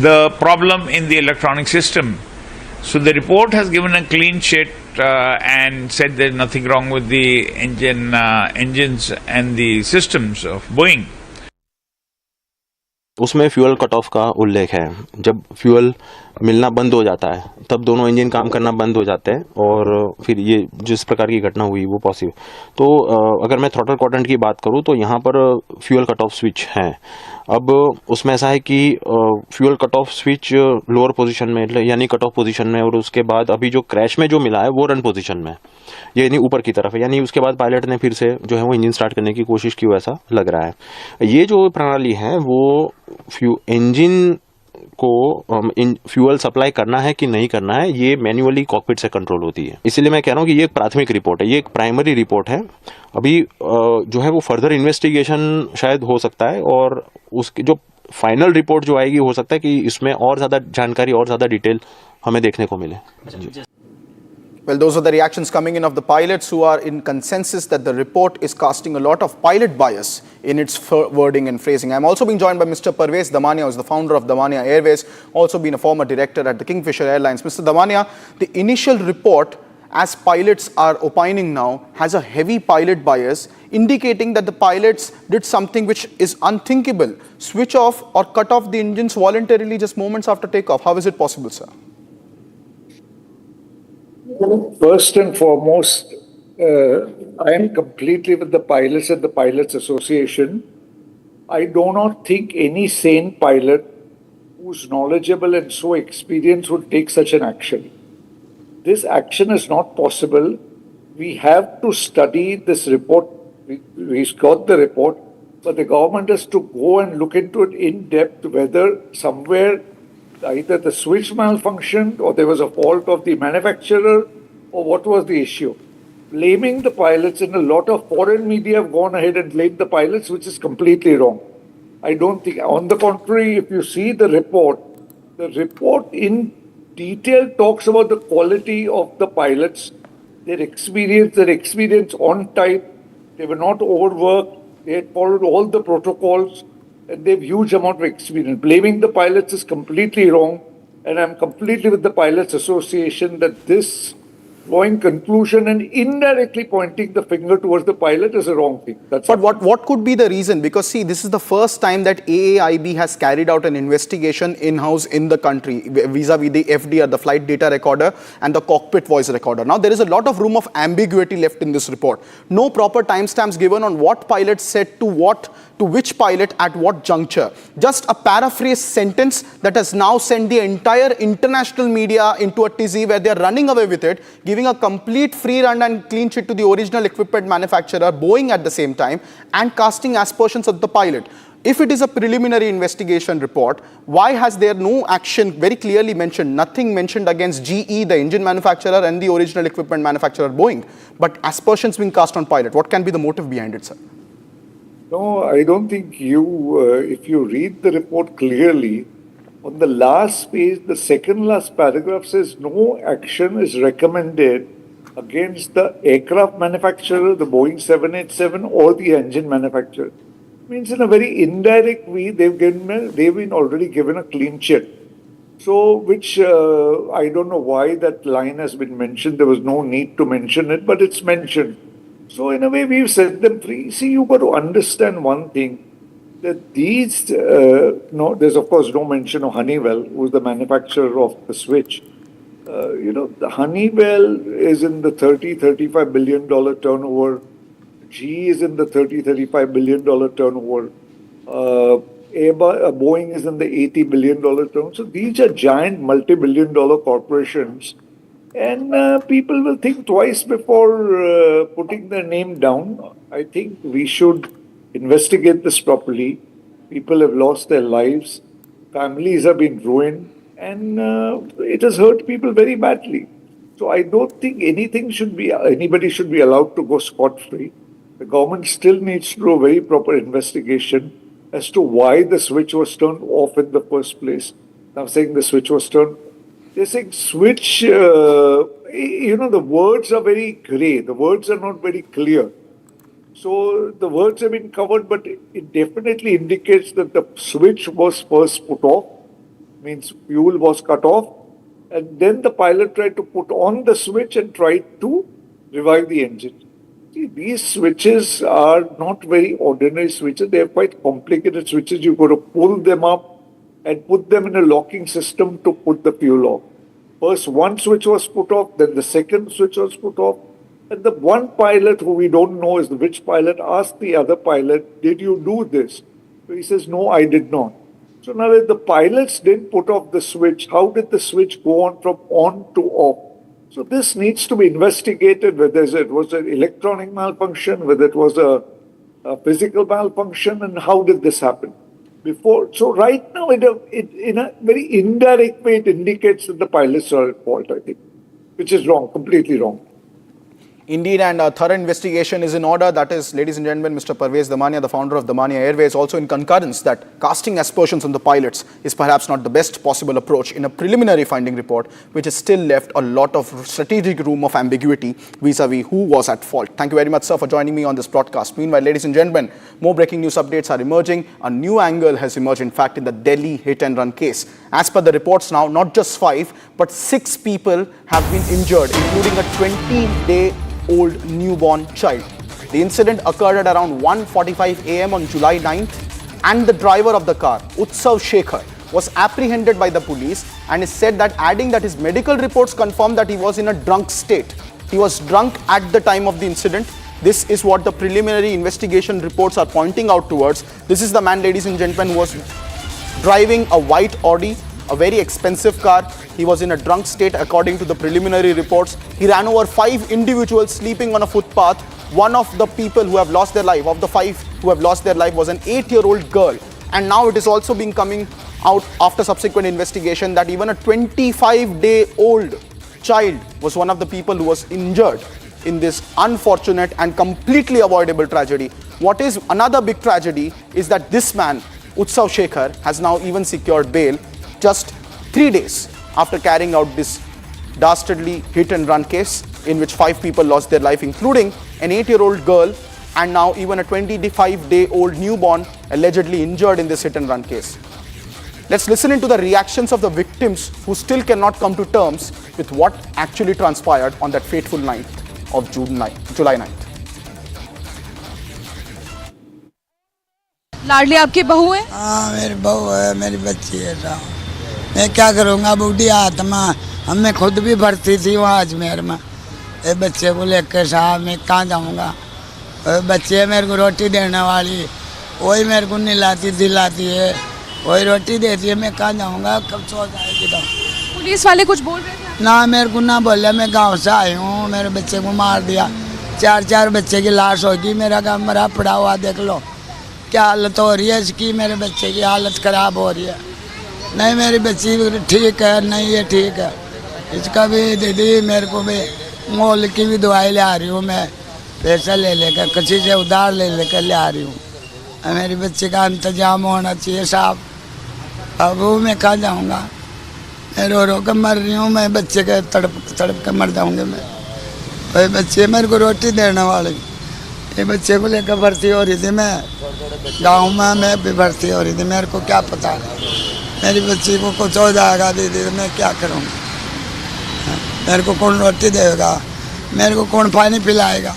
[SPEAKER 14] the problem in the electronic system. So the report has given a clean sheet and said there's nothing wrong with the engines and the systems of Boeing.
[SPEAKER 1] उसमें fuel cut off का उल्लेख है। जब fuel मिलना बंद हो जाता है तब दोनों इंजन काम करना बंद हो जाते हैं और फिर ये जिस प्रकार की घटना हुई वो पॉसिबल। तो अगर मैं थ्रॉटल क्वाड्रेंट की बात करूं तो यहाँ पर फ्यूल कट ऑफ स्विच है। अब उसमें ऐसा है कि fuel cut off switch lower position में यानी कट ऑफ पोजीशन में, और उसके बाद अभी जो क्रैश में जो मिला है वो रन पोजीशन में, ये यानी ऊपर की तरफ है। यानी उसके बाद पायलट ने फिर से जो है वो इंजन स्टार्ट करने की कोशिश की, ऐसा लग रहा है। ये जो प्रणाली है वो इंजन को फ्यूल सप्लाई करना है कि नहीं करना है, ये मैन्युअली कॉकपिट से कंट्रोल होती है। इसलिए मैं कह रहा हूँ कि ये एक प्राथमिक रिपोर्ट है, ये एक प्राइमरी रिपोर्ट है। अभी जो है वो फर्दर इन्वेस्टिगेशन शायद हो सकता है, और उसकी जो फाइनल रिपोर्ट जो आएगी हो सकता है कि इसमें और ज़्यादा जानकारी और ज़्यादा डिटेल हमें देखने को मिले।
[SPEAKER 9] Well, those are the reactions coming in of the pilots who are in consensus that the report is casting a lot of pilot bias in its wording and phrasing. I'm also being joined by Mr. Parvez Damania, who is the founder of Damania Airways, also been a former director at the Kingfisher Airlines. Mr. Damania, the initial report, as pilots are opining now, has a heavy pilot bias, indicating that the pilots did something which is unthinkable. Switch off or cut off the engines voluntarily just moments after takeoff. How is it possible, sir?
[SPEAKER 16] First and foremost, I am completely with the pilots and the Pilots Association. I do not think any sane pilot who's knowledgeable and so experienced would take such an action. This action is not possible. We have to study this report. We've got the report, but the government has to go and look into it in depth, whether somewhere either the switch malfunctioned or there was a fault of the manufacturer, or what was the issue. Blaming the pilots, and a lot of foreign media have gone ahead and blamed the pilots, which is completely wrong. I don't think, on the contrary, if you see the report in detail talks about the quality of the pilots, their experience on type. They were not overworked, they had followed all the protocols, and they have huge amount of experience. Blaming the pilots is completely wrong, and I'm completely with the Pilots Association that this drawing conclusion and indirectly pointing the finger towards the pilot is a wrong thing. But
[SPEAKER 9] what could be the reason? Because see, this is the first time that AAIB has carried out an investigation in-house in the country vis-a-vis the FDR, the flight data recorder, and the cockpit voice recorder. Now, there is a lot of room of ambiguity left in this report. No proper timestamps given on what pilot said to which pilot at what juncture. Just a paraphrased sentence that has now sent the entire international media into a tizzy where they are running away with it, giving a complete free run and clean sheet to the original equipment manufacturer, Boeing at the same time, and casting aspersions at the pilot. If it is a preliminary investigation report, why has there no action very clearly mentioned, nothing mentioned against GE, the engine manufacturer, and the original equipment manufacturer, Boeing, but aspersions being cast on pilot? What can be the motive behind it, sir?
[SPEAKER 16] No, I don't think if you read the report clearly, on the last page, the second last paragraph says no action is recommended against the aircraft manufacturer, the Boeing 787, or the engine manufacturer. Means in a very indirect way, they've been already given a clean sheet. So, which I don't know why that line has been mentioned. There was no need to mention it, but it's mentioned. So, in a way, we've set them free. See, you've got to understand one thing, that these, there's of course no mention of Honeywell, who's the manufacturer of the switch. The Honeywell is in the $35 billion turnover. GE is in the $35 billion turnover. Boeing is in the $80 billion turnover. So these are giant multi-billion dollar corporations. And people will think twice before putting their name down. I think we should investigate this properly. People have lost their lives. Families have been ruined. And it has hurt people very badly. So I don't think anybody should be allowed to go scot-free. The government still needs to do a very proper investigation as to why the switch was turned off in the first place. I'm saying the switch was turned. They're saying switch, the words are very grey. The words are not very clear. So the words have been covered, but it definitely indicates that the switch was first put off, means fuel was cut off, and then the pilot tried to put on the switch and tried to revive the engine. See, these switches are not very ordinary switches. They are quite complicated switches. You've got to pull them up and put them in a locking system to put the fuel off. First one switch was put off, then the second switch was put off. And the one pilot who we don't know is which pilot asked the other pilot, did you do this? So he says, no, I did not. So now if the pilots didn't put off the switch, how did the switch go on from on to off? So this needs to be investigated, whether it was an electronic malfunction, whether it was a physical malfunction, and how did this happen? So right now, in a very indirect way, it indicates that the pilots are at fault, I think, which is wrong, completely wrong.
[SPEAKER 9] Indeed, and a thorough investigation is in order. That is, ladies and gentlemen, Mr. Parvez Damania, the founder of Damania Airways, also in concurrence that casting aspersions on the pilots is perhaps not the best possible approach in a preliminary finding report, which has still left a lot of strategic room of ambiguity vis-a-vis who was at fault. Thank you very much, sir, for joining me on this broadcast. Meanwhile, ladies and gentlemen, more breaking news updates are emerging. A new angle has emerged, in fact, in the Delhi hit-and-run case. As per the reports now, not just 5, but 6 people have been injured, including a 20-day-old newborn child. The incident occurred at around 1:45 a.m. on July 9th, and the driver of the car, Utsav Shekhar, was apprehended by the police, and is said that, adding that his medical reports confirmed that he was in a drunk state. He was drunk at the time of the incident. This is what the preliminary investigation reports are pointing out towards. This is the man, ladies and gentlemen, who was driving a white Audi, a very expensive car. He was in a drunk state according to the preliminary reports. He ran over 5 individuals sleeping on a footpath. One of the people who have lost their life, of the 5 who have lost their life, was an 8-year-old girl. And now it is also been coming out after subsequent investigation that even a 25-day-old child was one of the people who was injured in this unfortunate and completely avoidable tragedy. What is another big tragedy is that this man, Utsav Shekhar, has now even secured bail just 3 days after carrying out this dastardly hit-and-run case in which 5 people lost their life, including an 8-year-old girl and now even a 25-day-old newborn allegedly injured in this hit-and-run case. Let's listen into the reactions of the victims who still cannot come to terms with what actually transpired on that fateful night of July 9th.
[SPEAKER 8] लाडली आपकी बहू है?
[SPEAKER 10] हाँ, मेरी बहू है, मेरी बच्ची है साहब। मैं क्या करूँगा, बूढ़ी आत्मा। हमें खुद भी भर्ती थी वहाँ अजमेर में। ये बच्चे को लेकर साहब मैं कहाँ जाऊँगा? बच्चे मेरे को रोटी देने वाली, वही मेरे को नहलाती दिलाती है, वही रोटी देती है। मैं कहाँ जाऊँगा? कब सो जाएगी तो?
[SPEAKER 8] पुलिस वाले कुछ बोल रहे थे?
[SPEAKER 10] ना, मेरे को ना बोले। मैं गाँव से आई हूँ, मेरे बच्चे को मार दिया। 4 बच्चे की लाश होगी। मेरा गाँव मरा पड़ा हुआ, देख लो क्या हालत हो रही है इसकी। मेरे बच्चे की हालत ख़राब हो रही है। नहीं, मेरी बच्ची ठीक है, नहीं ये ठीक है। इसका भी दीदी, मेरे को भी मोल की भी दवाई ले आ रही हूँ मैं, पैसा ले लेकर, किसी से उधार ले लेकर ले आ रही हूँ। मेरी बच्ची का इंतजाम होना चाहिए साहब। अब मैं कहाँ जाऊँगा? मैं रो रो कर मर रही हूँ। मैं बच्चे के तड़प कर मर जाऊँगी मैं। वही बच्चे मेरे को रोटी देने वाले, ये बच्चे को लेकर भर्ती हो रही थी मैं गांव में। मैं भी भर्ती हो रही थी, मेरे को क्या पता मेरी बच्ची को कुछ हो जाएगा दीदी, मैं क्या करूँगा? मेरे को कौन रोटी देगा? मेरे को कौन पानी पिलाएगा?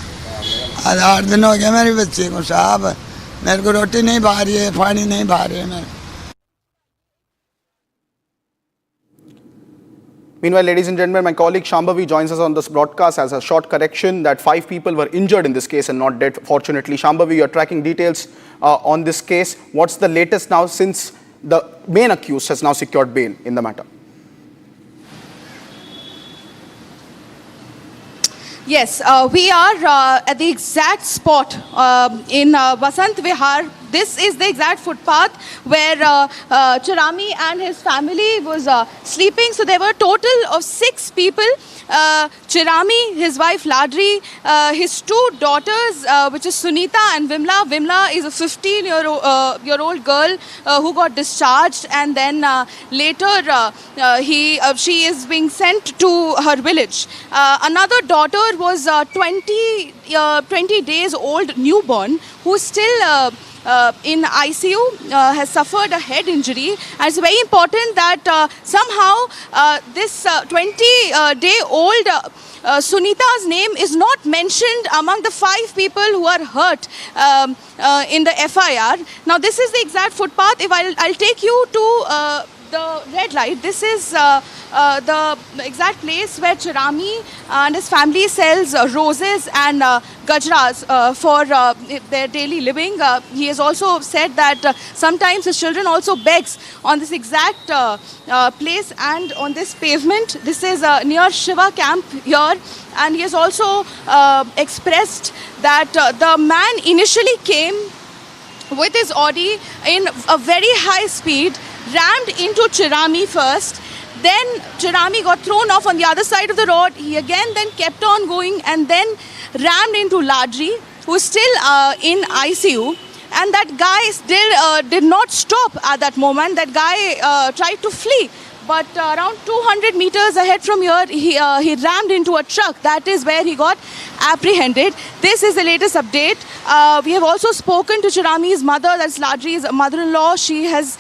[SPEAKER 10] 8 दिन हो गया मेरी बच्ची को साहब। मेरे को रोटी नहीं भा रही है, पानी नहीं भा रही है मेरे।
[SPEAKER 9] Meanwhile, ladies and gentlemen, my colleague Shambhavi joins us on this broadcast as a short correction that 5 people were injured in this case and not dead. Fortunately, Shambhavi, you're tracking details on this case. What's the latest now since the main accused has now secured bail in the matter?
[SPEAKER 8] Yes, we are at the exact spot in Vasant Vihar, this is the exact footpath where Chirami and his family was sleeping. So there were a total of 6 people. Chirami, his wife Ladri, his 2 daughters, which is Sunita and Vimla. Vimla is a 15-year-old girl who got discharged, and then later she is being sent to her village. Another daughter was 20 days old newborn who still in ICU, has suffered a head injury. And it's very important that somehow this 20-day-old Sunita's name is not mentioned among the 5 people who are hurt in the FIR. Now this is the exact footpath. If I'll take you to the red light. This is the exact place where Chirami and his family sells roses and gajras for their daily living. He has also said that sometimes his children also begs on this exact place and on this pavement. This is near Shiva camp here, and he has also expressed that the man initially came with his Audi in a very high speed, rammed into Chirami first, then Chirami got thrown off on the other side of the road. He again then kept on going and then rammed into Ladri, who is still in ICU. And that guy still did not stop at that moment. That guy tried to flee. But around 200 meters ahead from here, he rammed into a truck. That is where he got apprehended. This is the latest update. We have also spoken to Chirami's mother, that's Ladri's mother-in-law. She has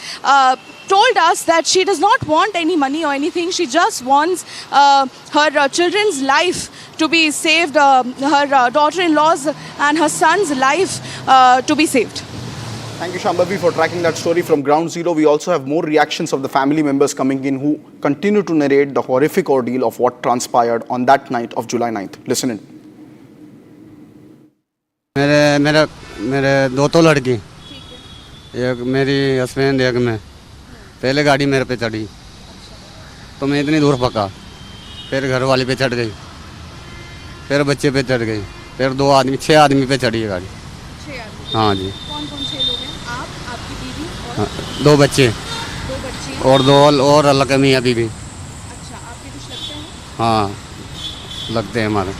[SPEAKER 8] told us that she does not want any money or anything. She just wants her children's life to be saved, her daughter-in-law's and her son's life to be saved.
[SPEAKER 9] Thank you, Shambhavi, for tracking that story from ground zero. We also have more reactions of the family members coming in who continue to narrate the horrific ordeal of what transpired on that night of July 9th. Listen in.
[SPEAKER 11] मेरे 2 तो लड़की, एक मेरी husband, एक मैं। पहले गाड़ी मेरे पे चढ़ी तो मैं इतनी दूर पका, फिर घर वाली पे चढ़ गई, फिर बच्चे पे चढ़ गई, फिर 6 आदमी पे चढ़ी है गाड़ी।
[SPEAKER 8] 6 आदमी?
[SPEAKER 11] हाँ जी।
[SPEAKER 8] कौन-कौन से लोग हैं? आप, आपकी बीवी और
[SPEAKER 11] 2 बच्चे।
[SPEAKER 8] 2 बच्चे
[SPEAKER 11] और 2 और अल्लाह के मियाँ बीवी।
[SPEAKER 8] अच्छा, आपके कुछ लगते हैं?
[SPEAKER 11] हाँ, लगते हैं हमारे।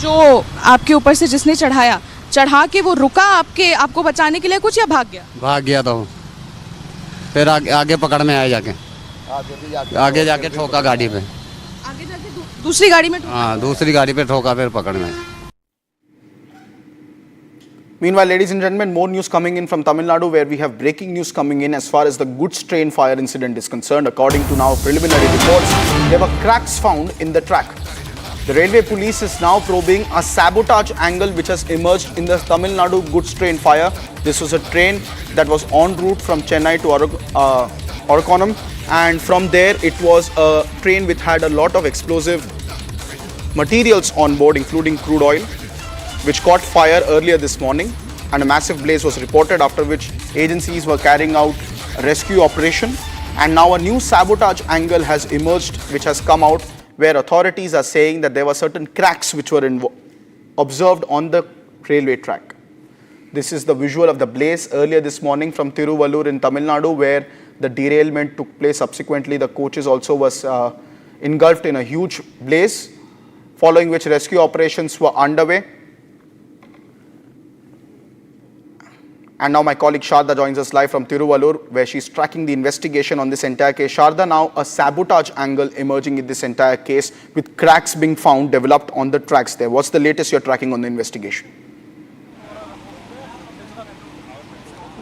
[SPEAKER 8] जो आपके ऊपर से जिसने चढ़ा के वो रुका आपको बचाने के लिए कुछ, या भाग गया?
[SPEAKER 11] भाग गया तो फिर आगे पकड़ में आया जाके, आगे जाके ठोका गाड़ी पे।
[SPEAKER 8] आगे जाके दूसरी गाड़ी में?
[SPEAKER 11] हाँ, दूसरी गाड़ी पे ठोका, फिर पकड़ में।
[SPEAKER 9] Meanwhile, ladies and gentlemen, more news coming in from Tamil Nadu, where we have breaking news coming in as far as the goods train fire incident is concerned. According to now preliminary reports, there were cracks found in the track. The railway police is now probing a sabotage angle which has emerged in the Tamil Nadu goods train fire. This was a train that was en route from Chennai to Orakonam, and from there it was a train which had a lot of explosive materials on board, including crude oil, which caught fire earlier this morning, and a massive blaze was reported, after which agencies were carrying out a rescue operation. And now a new sabotage angle has emerged, which has come out, where authorities are saying that there were certain cracks which were observed on the railway track. This is the visual of the blaze earlier this morning from Tiruvallur in Tamil Nadu, where the derailment took place. Subsequently, the coaches also was engulfed in a huge blaze, following which rescue operations were underway. And now my colleague Sharda joins us live from Tiruvallur, where she's tracking the investigation on this entire case. Sharda, now a sabotage angle emerging in this entire case, with cracks being found, developed on the tracks there. What's the latest you're tracking on the investigation?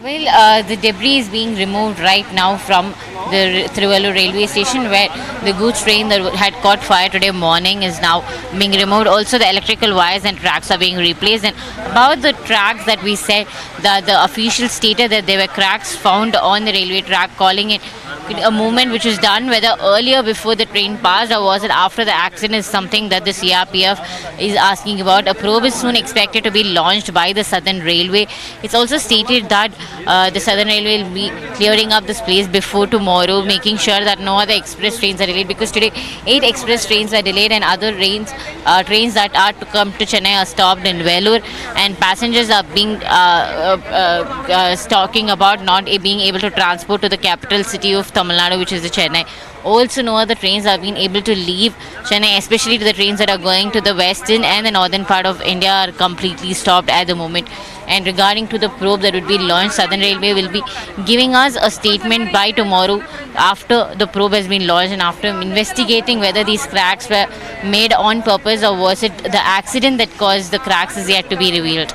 [SPEAKER 17] Well, the debris is being removed right now from the Tiruvallur railway station, where the goods train that had caught fire today morning is now being removed. Also, the electrical wires and tracks are being replaced. And about the tracks that we said, that the official stated that there were cracks found on the railway track, calling it a movement which was done, whether earlier before the train passed or was it after the accident, is something that the CRPF is asking about. A probe is soon expected to be launched by the Southern Railway. It's also stated that the Southern Railway will be clearing up this place before tomorrow, making sure that no other express trains are delayed, because today 8 express trains were delayed and other trains that are to come to Chennai are stopped in Vellore, and passengers are being talking about not being able to transport to the capital city of Tamil Nadu, which is the Chennai. Also, no other trains have been able to leave Chennai, especially to the trains that are going to the western and the northern part of India are completely stopped at the moment. And regarding to the probe that would be launched, Southern Railway will be giving us a statement by tomorrow after the probe has been launched and after investigating whether these cracks were made on purpose or was it the accident that caused the cracks is yet to be revealed.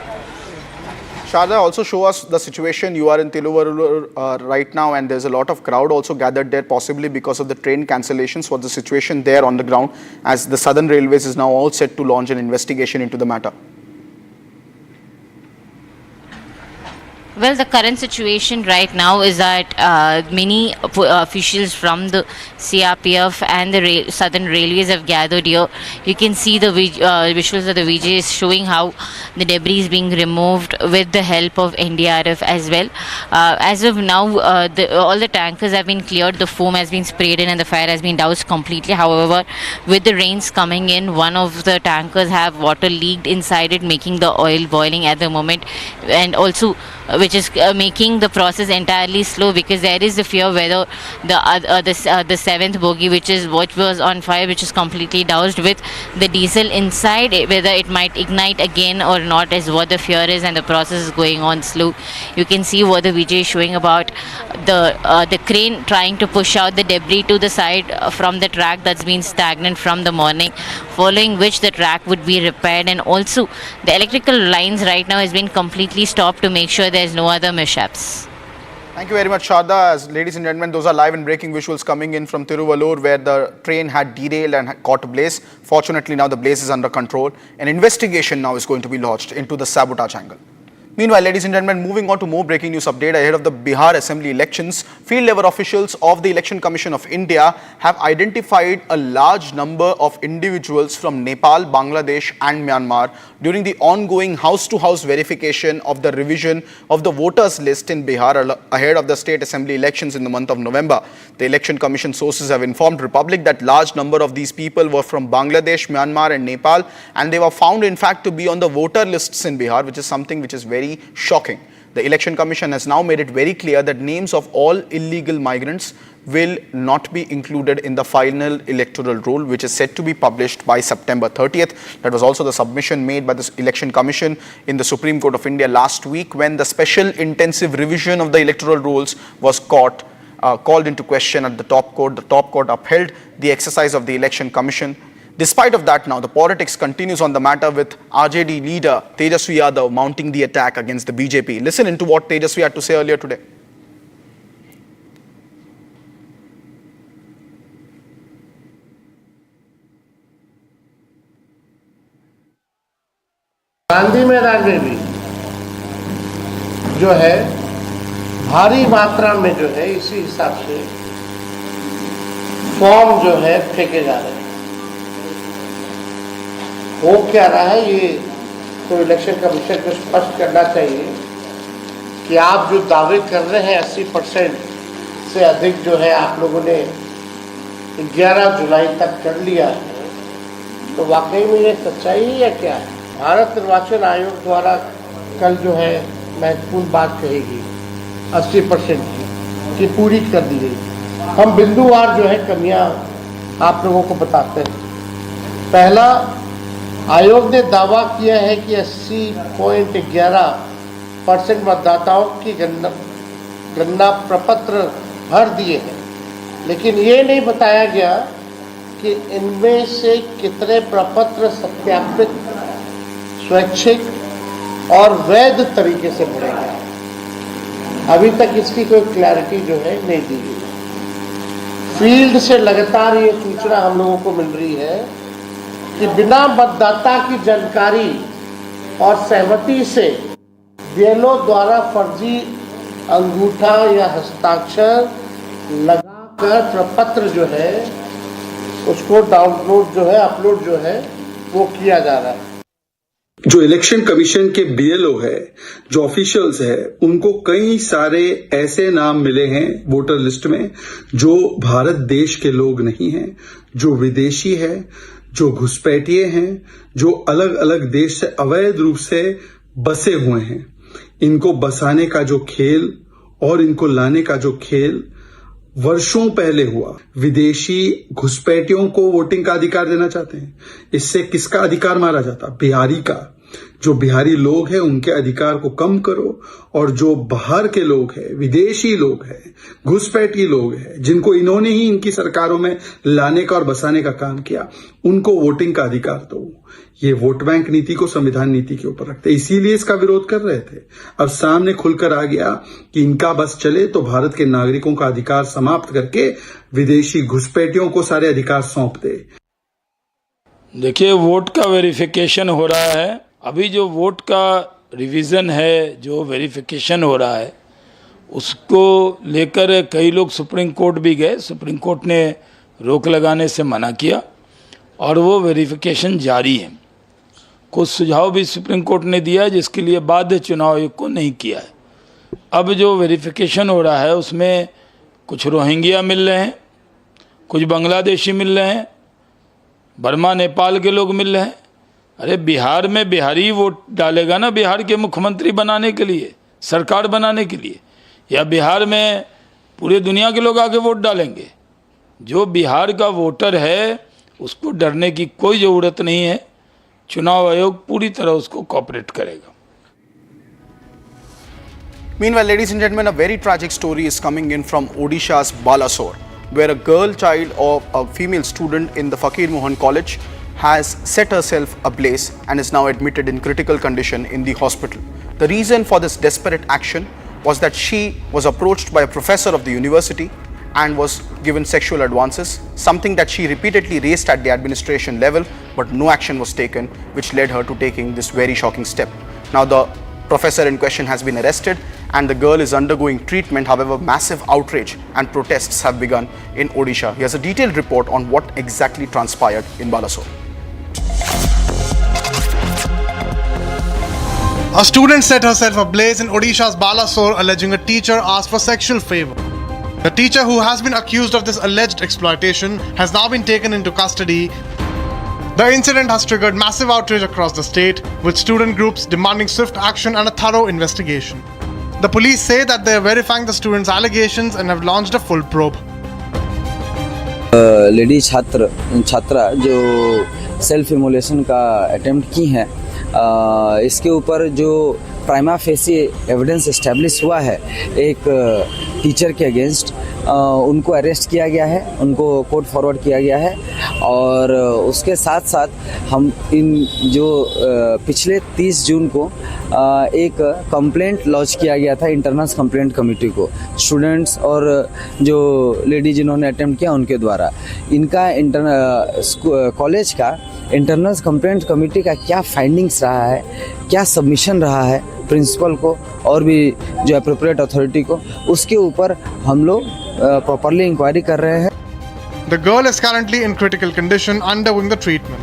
[SPEAKER 9] Sharda, also show us the situation. You are in Tiruvarur right now, and there's a lot of crowd also gathered there, possibly because of the train cancellations. What's the situation there on the ground as the Southern Railways is now all set to launch an investigation into the matter?
[SPEAKER 17] Well, the current situation right now is that many officials from the CRPF and the Southern Railways have gathered here. You can see the visuals of the VJs showing how the debris is being removed with the help of NDRF as well. As of now, all the tankers have been cleared, the foam has been sprayed in and the fire has been doused completely. However, with the rains coming in, one of the tankers have water leaked inside it, making the oil boiling at the moment, and also which is making the process entirely slow, because there is the fear whether the seventh bogie, which was on fire, which is completely doused with the diesel inside, whether it might ignite again or not is what the fear is, and the process is going on slow. You can see what the VJ is showing about the crane trying to push out the debris to the side from the track that's been stagnant from the morning, following which the track would be repaired, and also the electrical lines right now has been completely stopped to make sure there's no other mishaps.
[SPEAKER 9] Thank you very much, Sharda. As ladies and gentlemen, those are live and breaking visuals coming in from Tiruvallur, where the train had derailed and had caught ablaze. Fortunately, now the blaze is under control. An investigation now is going to be launched into the sabotage angle. Meanwhile, ladies and gentlemen, moving on to more breaking news update ahead of the Bihar Assembly elections, field level officials of the Election Commission of India have identified a large number of individuals from Nepal, Bangladesh and Myanmar during the ongoing house-to-house verification of the revision of the voters list in Bihar ahead of the state assembly elections in the month of November. The Election Commission sources have informed Republic that large number of these people were from Bangladesh, Myanmar and Nepal, and they were found in fact to be on the voter lists in Bihar, which is something which is very shocking. The Election Commission has now made it very clear that names of all illegal migrants will not be included in the final electoral roll, which is set to be published by September 30th. That was also the submission made by the Election Commission in the Supreme Court of India last week, when the special intensive revision of the electoral rolls was called into question at the top court. The top court upheld the exercise of the Election Commission. Despite of that, now the politics continues on the matter, with RJD leader Tejaswi Yadav mounting the attack against the BJP. Listen into what Tejaswi had to say earlier today.
[SPEAKER 18] Gandhi मैदान में भी जो है भारी मात्रा में जो है इसी हिसाब से फॉर्म जो है फेंके जा रहे हैं। हो क्या रहा है, ये तो इलेक्शन कमीशन को स्पष्ट करना चाहिए कि आप जो दावे कर रहे हैं 80% से अधिक जो है आप लोगों ने 11 जुलाई तक कर लिया है, तो वाकई में ये सच्चाई है या क्या है? भारत निर्वाचन आयोग द्वारा कल जो है महत्वपूर्ण बात कहेगी 80% की पूरी कर दी गई। हम बिंदुवार जो है कमियां आप लोगों को बताते हैं। पहला, आयोग ने दावा किया है कि 80.11% मतदाताओं की गणना प्रपत्र भर दिए हैं, लेकिन ये नहीं बताया गया कि इनमें से कितने प्रपत्र सत्यापित, स्वैच्छिक और वैध तरीके से भरे गए। अभी तक इसकी कोई क्लैरिटी जो है नहीं दी गई। फील्ड से लगातार ये सूचना हम लोगों को मिल रही है कि बिना मतदाता की जानकारी और सहमति से बीएलओ द्वारा फर्जी अंगूठा या हस्ताक्षर लगा प्रपत्र जो है उसको डाउनलोड जो है अपलोड जो है वो किया जा रहा है।
[SPEAKER 2] जो इलेक्शन कमीशन के बीएलओ है, जो ऑफिशियल्स है, उनको कई सारे ऐसे नाम मिले हैं वोटर लिस्ट में जो भारत देश के लोग नहीं हैं, जो विदेशी है, जो घुसपैठिए हैं, जो अलग अलग देश से अवैध रूप से बसे हुए हैं। इनको बसाने का जो खेल और इनको लाने का जो खेल वर्षों पहले हुआ। विदेशी घुसपैठियों को वोटिंग का अधिकार देना चाहते हैं। इससे किसका अधिकार मारा जाता? बिहारी का। जो बिहारी लोग हैं उनके अधिकार को कम करो, और जो बाहर के लोग हैं, विदेशी लोग हैं, घुसपैठी लोग हैं, जिनको इन्होंने ही इनकी सरकारों में लाने का और बसाने का काम किया, उनको वोटिंग का अधिकार दो। ये वोट बैंक नीति को संविधान नीति के ऊपर रखते, इसीलिए इसका विरोध कर रहे थे। अब सामने खुलकर आ गया कि इनका बस चले तो भारत के नागरिकों का अधिकार समाप्त करके विदेशी घुसपैठियों को सारे अधिकार सौंप दे।
[SPEAKER 19] देखिए, वोट का वेरिफिकेशन हो रहा है। अभी जो वोट का रिवीजन है, जो वेरिफिकेशन हो रहा है, उसको लेकर कई लोग सुप्रीम कोर्ट भी गए। सुप्रीम कोर्ट ने रोक लगाने से मना किया और वो वेरिफिकेशन जारी है। कुछ सुझाव भी सुप्रीम कोर्ट ने दिया है जिसके लिए बाध्य चुनाव आयोग को नहीं किया है। अब जो वेरिफिकेशन हो रहा है उसमें कुछ रोहिंग्या मिल रहे हैं, कुछ बांग्लादेशी मिल रहे हैं, बर्मा नेपाल के लोग मिल रहे हैं। अरे बिहार में बिहारी वोट डालेगा ना बिहार के मुख्यमंत्री बनाने के लिए, सरकार बनाने के लिए, या बिहार में पूरे दुनिया के लोग आके वोट डालेंगे? जो बिहार का वोटर है उसको डरने की कोई ज़रूरत नहीं है। चुनाव आयोग पूरी तरह उसको कोऑपरेट करेगा।
[SPEAKER 9] Meanwhile, ladies and gentlemen, a very tragic story is coming in from Odisha's Balasore, where a girl child of a female student in the Fakir Mohan College has set herself ablaze and is now admitted in critical condition in the hospital. The reason for this desperate action was that she was approached by a professor of the university and was given sexual advances, something that she repeatedly raised at the administration level, but no action was taken, which led her to taking this very shocking step. Now the professor in question has been arrested and the girl is undergoing treatment. However, massive outrage and protests have begun in Odisha. Here's a detailed report on what exactly transpired in Balasore.
[SPEAKER 20] A student set herself ablaze in Odisha's Balasore alleging a teacher asked for sexual favor. The teacher, who has been accused of this alleged exploitation, has now been taken into custody. The incident has triggered massive outrage across the state, with student groups demanding swift action and a thorough investigation. The police say that they are verifying the students' allegations and have launched a full probe.
[SPEAKER 21] Lady छात्रा जो self immolation का attempt की हैं, इसके ऊपर जो prima facie evidence establish हुआ है एक टीचर के अगेंस्ट, उनको अरेस्ट किया गया है, उनको कोर्ट फॉरवर्ड किया गया है। और उसके साथ साथ हम इन जो पिछले 30 जून को एक कंप्लेंट लॉन्च किया गया था इंटरनल कंप्लेंट कमेटी को, स्टूडेंट्स और जो लेडी जिन्होंने अटेम्प्ट किया उनके द्वारा। इनका कॉलेज का इंटरनल कंप्लेंट कमेटी का क्या फाइंडिंग्स रहा है, क्या सबमिशन रहा है प्रिंसिपल को और भी जो एप्रोप्रिएट अथॉरिटी को, उसके ऊपर हम लोग प्रॉपर्ली इंक्वायरी कर रहे हैं।
[SPEAKER 20] The girl is currently in critical condition, undergoing the treatment.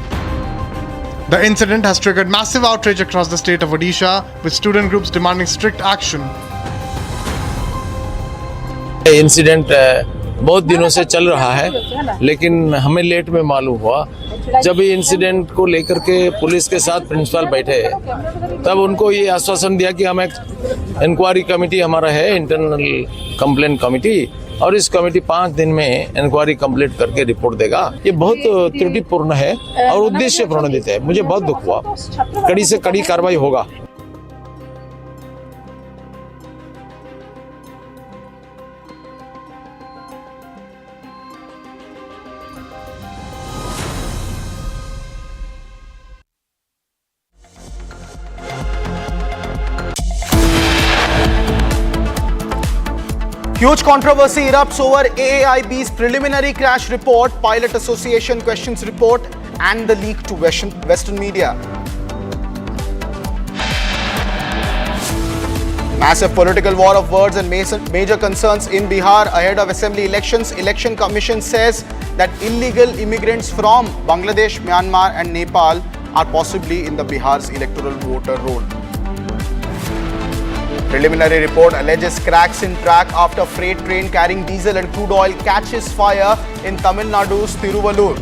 [SPEAKER 20] The incident has triggered massive outrage across the state of Odisha, with student groups demanding strict action.
[SPEAKER 22] Incident बहुत दिनों से चल रहा है, लेकिन हमें लेट में मालूम हुआ। जब ये इंसिडेंट को लेकर के पुलिस के साथ प्रिंसिपल बैठे, तब उनको ये आश्वासन दिया कि हम एक इंक्वायरी कमेटी हमारा है, इंटरनल कंप्लेंट कमेटी, और इस कमेटी 5 दिन में इंक्वायरी कंप्लीट करके रिपोर्ट देगा। ये बहुत त्रुटिपूर्ण है और उद्देश्य प्रणोदित है। मुझे बहुत दुख हुआ। कड़ी से कड़ी कार्रवाई होगा।
[SPEAKER 9] Huge controversy erupts over AAIB's preliminary crash report, Pilot Association questions report, and the leak to Western media. Massive political war of words and major concerns in Bihar ahead of assembly elections. Election Commission says that illegal immigrants from Bangladesh, Myanmar and Nepal are possibly in the Bihar's electoral voter roll. Preliminary report alleges cracks in track after freight train carrying diesel and crude oil catches fire in Tamil Nadu's Tiruvallur.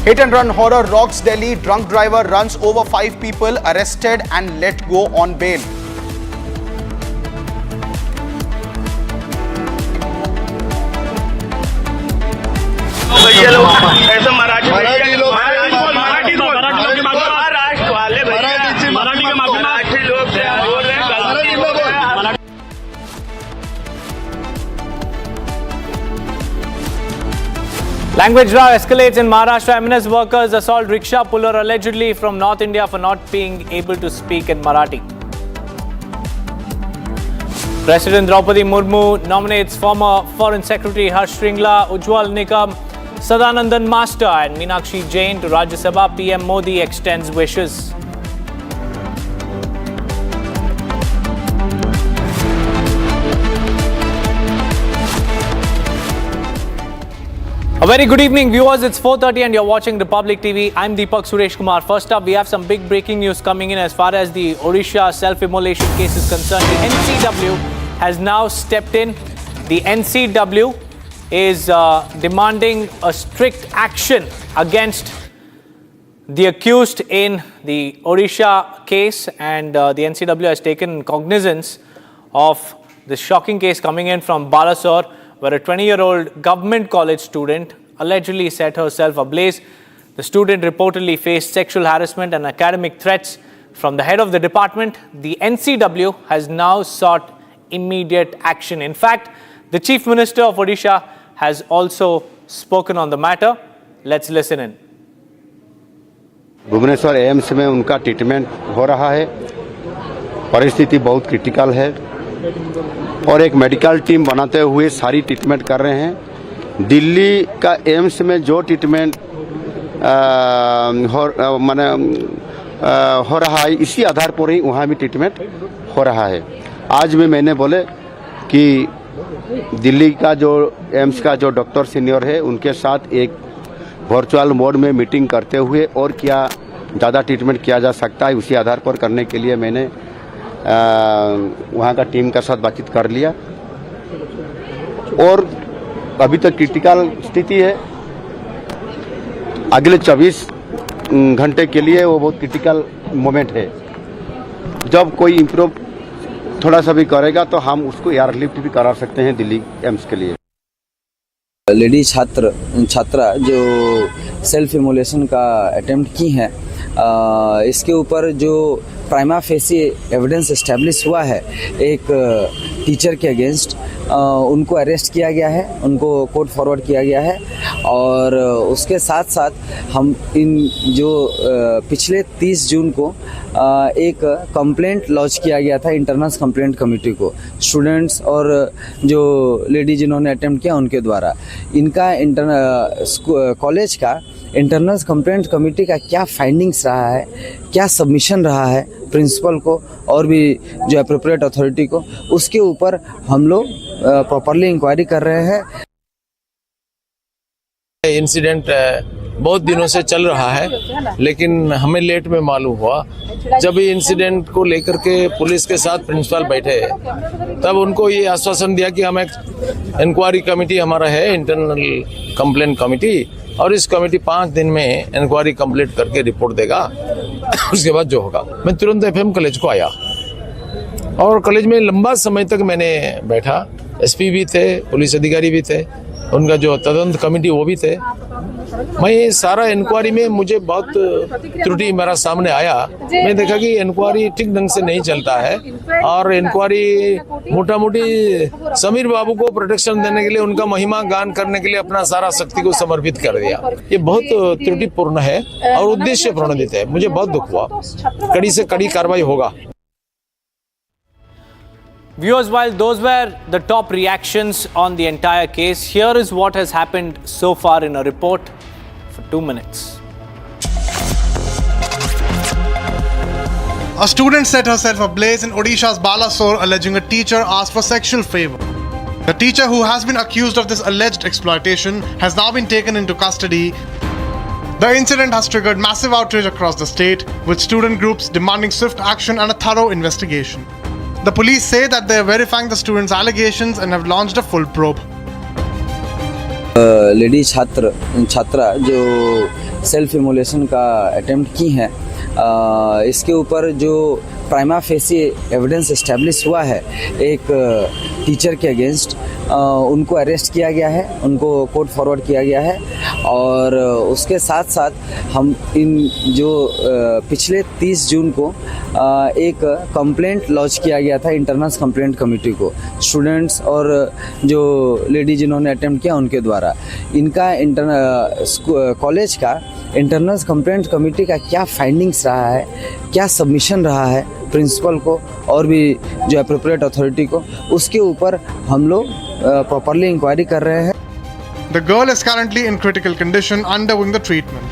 [SPEAKER 9] Hit and run horror rocks Delhi. Drunk driver runs over 5 people, arrested and let go on bail.
[SPEAKER 5] Language row escalates in Maharashtra. MNS workers assault rickshaw puller allegedly from North India for not being able to speak in Marathi. President Draupadi Murmu nominates former Foreign Secretary Harsh Shringla, Ujjwal Nikam, Sadanandan Master and Meenakshi Jain to Rajya Sabha. PM Modi extends wishes. A very good evening, viewers. It's 4:30 and you're watching Republic TV. I'm Deepak Suresh Kumar. First up, we have some big breaking news coming in as far as the Odisha self-immolation case is concerned. The NCW has now stepped in. The NCW is demanding a strict action against the accused in the Odisha case, and the NCW has taken cognizance of the shocking case coming in from Balasore, where a 20-year-old government college student allegedly set herself ablaze. The student reportedly faced sexual harassment and academic threats from the head of the department. The NCW has now sought immediate action. In fact, the Chief Minister of Odisha has also spoken on the matter. Let's listen in.
[SPEAKER 6] Bhubaneswar AIIMS में उनका treatment हो रहा है। परिस्थिति बहुत critical है और एक मेडिकल टीम बनाते हुए सारी ट्रीटमेंट कर रहे हैं। दिल्ली का एम्स में जो ट्रीटमेंट हो रहा है, इसी आधार पर ही वहाँ भी ट्रीटमेंट हो रहा है। आज भी मैंने बोले कि दिल्ली का जो एम्स का जो डॉक्टर सीनियर है, उनके साथ एक वर्चुअल मोड में मीटिंग करते हुए और क्या ज़्यादा ट्रीटमेंट किया जा सकता है, उसी आधार पर करने के लिए मैंने वहाँ का टीम के साथ बातचीत कर लिया। और अभी तक क्रिटिकल स्थिति है। अगले 24 घंटे के लिए वो बहुत क्रिटिकल मोमेंट है। जब कोई इम्प्रूव थोड़ा सा भी करेगा तो हम उसको एयरलिफ्ट भी करा सकते हैं दिल्ली एम्स के लिए।
[SPEAKER 21] लेडी छात्रा जो सेल्फ इमोलेशन का अटेम्प्ट की हैं, इसके ऊपर जो प्राइमा फेसी एविडेंस एस्टेब्लिश हुआ है एक टीचर के अगेंस्ट, उनको अरेस्ट किया गया है, उनको कोर्ट फॉरवर्ड किया गया है। और उसके साथ साथ हम इन जो पिछले 30 जून को एक कंप्लेंट लॉन्च किया गया था इंटरनल कंप्लेंट कमेटी को, स्टूडेंट्स और जो लेडी जिन्होंने अटेम्प्ट किया उनके द्वारा। इनका कॉलेज का इंटरनल कंप्लेंट कमेटी का क्या फाइंडिंग्स रहा है, क्या सबमिशन रहा है प्रिंसिपल को और भी जो एप्रोप्रिएट अथॉरिटी को, उसके ऊपर हम लोग प्रॉपरली इंक्वायरी कर रहे हैं।
[SPEAKER 22] इंसिडेंट बहुत दिनों से चल रहा है, लेकिन हमें लेट में मालूम हुआ। जब ये इंसिडेंट को लेकर के पुलिस के साथ प्रिंसिपल बैठे, तब उनको ये आश्वासन दिया कि हम एक इंक्वायरी कमेटी हमारा है, इंटरनल कंप्लेंट कमेटी, और इस कमेटी 5 दिन में इंक्वायरी कंप्लीट करके रिपोर्ट देगा। उसके बाद जो होगा। मैं तुरंत एफएम कॉलेज को आया और कॉलेज में लंबा समय तक मैंने बैठा। एसपी भी थे, पुलिस अधिकारी भी थे, उनका जो तदंत कमेटी वो भी थे। मैं सारा इंक्वायरी में मुझे बहुत त्रुटि मेरा सामने आया। मैं देखा कि इंक्वायरी ठीक ढंग से नहीं चलता है और इंक्वायरी मोटा मोटी समीर बाबू को प्रोटेक्शन देने के लिए, उनका महिमा गान करने के लिए अपना सारा शक्ति को समर्पित कर दिया। ये बहुत त्रुटिपूर्ण है और उद्देश्य प्रणोदित है। मुझे बहुत दुख हुआ। कड़ी से कड़ी कार्रवाई होगा।
[SPEAKER 5] Viewers, while those were the top reactions on the entire case, here is what has happened so far in a report for 2 minutes.
[SPEAKER 20] A student set herself ablaze in Odisha's Balasore alleging a teacher asked for sexual favor. The teacher, who has been accused of this alleged exploitation, has now been taken into custody. The incident has triggered massive outrage across the state, with student groups demanding swift action and a thorough investigation. The police say that they are verifying the students' allegations and have launched a full probe.
[SPEAKER 21] Lady छात्रा जो self immolation का attempt की हैं, इसके ऊपर जो prima facie evidence establish हुआ है एक टीचर के अगेंस्ट, उनको अरेस्ट किया गया है, उनको कोर्ट फॉरवर्ड किया गया है। और उसके साथ साथ हम इन जो पिछले 30 जून को एक कंप्लेंट लॉन्च किया गया था इंटरनल कंप्लेंट कमेटी को, स्टूडेंट्स और जो लेडी जिन्होंने अटेम्प्ट किया उनके द्वारा। इनका कॉलेज का इंटरनल कंप्लेंट कमेटी का क्या फाइंडिंग्स रहा है, क्या सबमिशन रहा है प्रिंसिपल को और भी जो एप्रोप्रिएट अथॉरिटी को, उसके ऊपर हम लोग प्रॉपरली इंक्वायरी कर रहे हैं।
[SPEAKER 20] The girl is currently in critical condition, undergoing the treatment.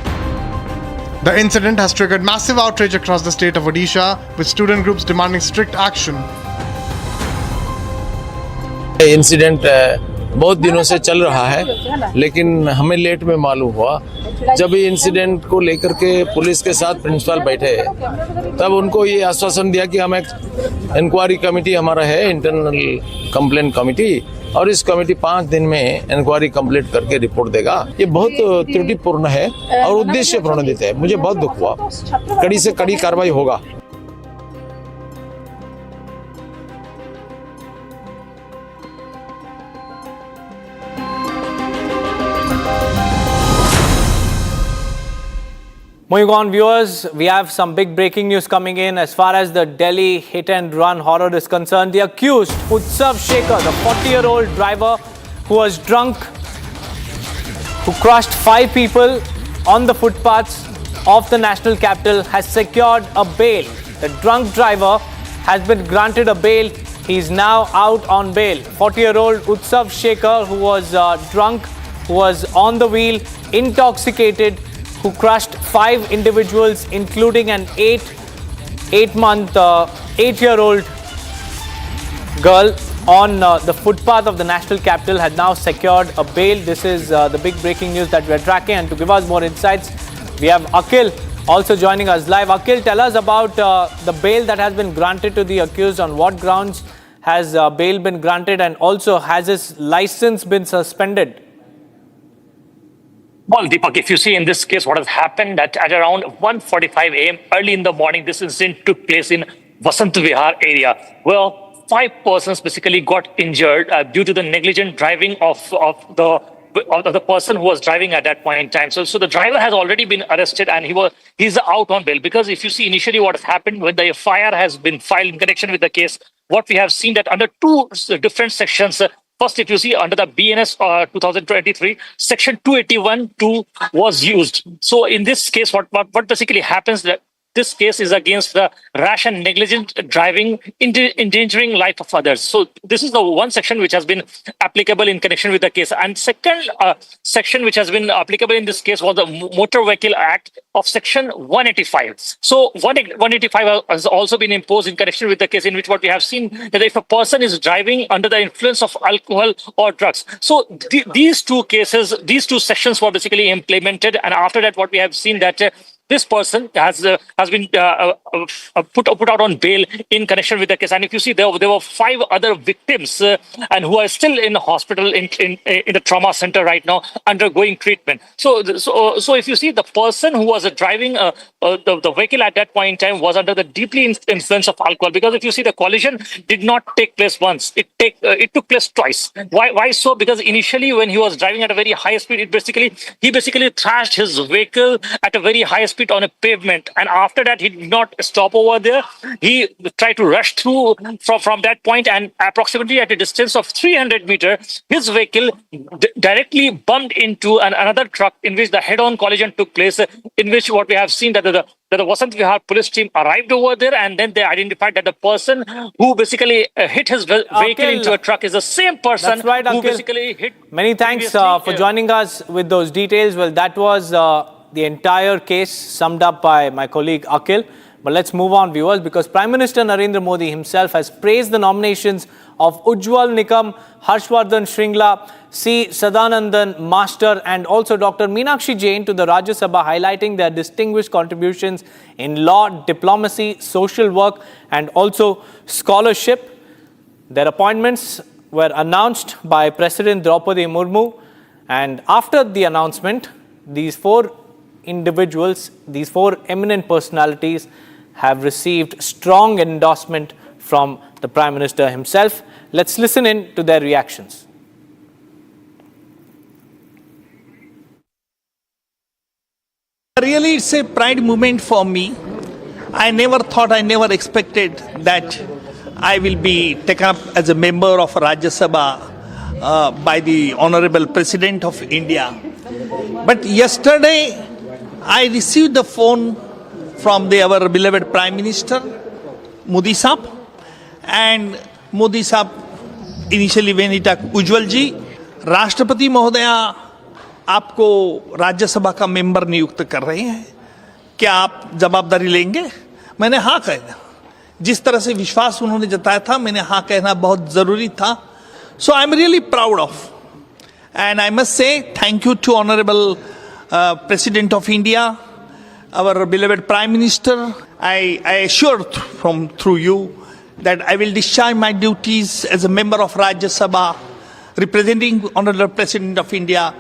[SPEAKER 20] The incident has triggered massive outrage across the state of Odisha, with student groups demanding strict action.
[SPEAKER 22] Incident बहुत दिनों से चल रहा है, लेकिन हमें लेट में मालूम हुआ। जब ये इंसिडेंट को लेकर के पुलिस के साथ प्रिंसिपल बैठे, तब उनको ये आश्वासन दिया कि हम एक इंक्वायरी कमेटी हमारा है, इंटरनल कंप्लेंट कमेटी, और इस कमेटी 5 दिन में इंक्वायरी कंप्लीट करके रिपोर्ट देगा। ये बहुत त्रुटिपूर्ण है और उद्देश्य प्रणोदित है। मुझे बहुत दुख हुआ, कड़ी से कड़ी कार्रवाई होगा।
[SPEAKER 5] Moving on, viewers, we have some big breaking news coming in as far as the Delhi hit and run horror is concerned. The accused, Utsav Shekhar, the 40-year-old driver who was drunk, who crushed 5 people on the footpaths of the national capital, has secured a bail. The drunk driver has been granted a bail. He is now out on bail. 40-year-old Utsav Shekhar, who was drunk, who was on the wheel, intoxicated, who crushed 5 individuals, including an 8-year-old girl on the footpath of the national capital, had now secured a bail. This is the big breaking news that we are tracking, and to give us more insights, we have Akhil also joining us live. Akhil, tell us about the bail that has been granted to the accused. On what grounds has bail been granted, and also has his license been suspended?
[SPEAKER 12] Well, Deepak, if you see in this case, what has happened that at around 1:45 a.m. early in the morning, this incident took place in Vasant Vihar area. Well, 5 persons basically got injured due to the negligent driving of the person who was driving at that point in time. So the driver has already been arrested and he's out on bail, because if you see initially what has happened when the FIR has been filed in connection with the case, what we have seen that under 2 different sections. First, if you see under the BNS 2023, section 281(2) was used. So in this case, what basically happens that this case is against the rash and negligent driving, endangering life of others. So this is the one section which has been applicable in connection with the case. And second section which has been applicable in this case was the Motor Vehicle Act of section 185. So 185 has also been imposed in connection with the case, in which what we have seen that if a person is driving under the influence of alcohol or drugs. So these 2 cases, these 2 sections were basically implemented. And after that, what we have seen that this person has been put out on bail in connection with the case. And if you see, there were 5 other victims and who are still in the hospital in the trauma center right now undergoing treatment. So if you see, the person who was driving the vehicle at that point in time was under the deeply influence of alcohol, because if you see, the collision did not take place once; it took place twice. Why so? Because initially, when he was driving at a very high speed, he basically thrashed his vehicle at a very high speed on a pavement, and after that he did not stop over there. He tried to rush through from that point, and approximately at a distance of 300 meters, his vehicle directly bumped into another truck, in which the head-on collision took place, in which what we have seen that the Vasant Vihar police team arrived over there, and then they identified that the person who basically hit his vehicle into a truck is the same person.
[SPEAKER 5] That's right,
[SPEAKER 12] who
[SPEAKER 5] Akhil.
[SPEAKER 12] basically hit.
[SPEAKER 5] Many thanks for joining us with those details. Well, that was the entire case summed up by my colleague Akhil. But let's move on, viewers, because Prime Minister Narendra Modi himself has praised the nominations of Ujjwal Nikam, Harshvardhan Shringla, C. Sadanandan Master and also Dr. Meenakshi Jain to the Rajya Sabha, highlighting their distinguished contributions in law, diplomacy, social work and also scholarship. Their appointments were announced by President Draupadi Murmu, and after the announcement, these four individuals, these four eminent personalities have received strong endorsement from the Prime Minister himself. Let's listen in to their reactions.
[SPEAKER 7] Really, it's a pride moment for me. I never expected that I will be taken up as a member of Rajya Sabha by the Honorable President of India. But yesterday, I received the phone from our beloved Prime Minister, Modi Saab, and Modi Saab initially when he talked, Ujjwal ji, Rashtrapati Mahodaya आपको राज्यसभा का member नियुक्त कर रहे हैं, क्या आप जवाबदारी लेंगे? मैंने हाँ कहना, जिस तरह से विश्वास उन्होंने जताया था, मैंने हाँ कहना बहुत जरूरी था. So I'm really proud of, and I must say thank you to Honorable President of India, our beloved Prime Minister. I assure through you that I will discharge my duties as a member of Rajya Sabha, representing Honorable President of India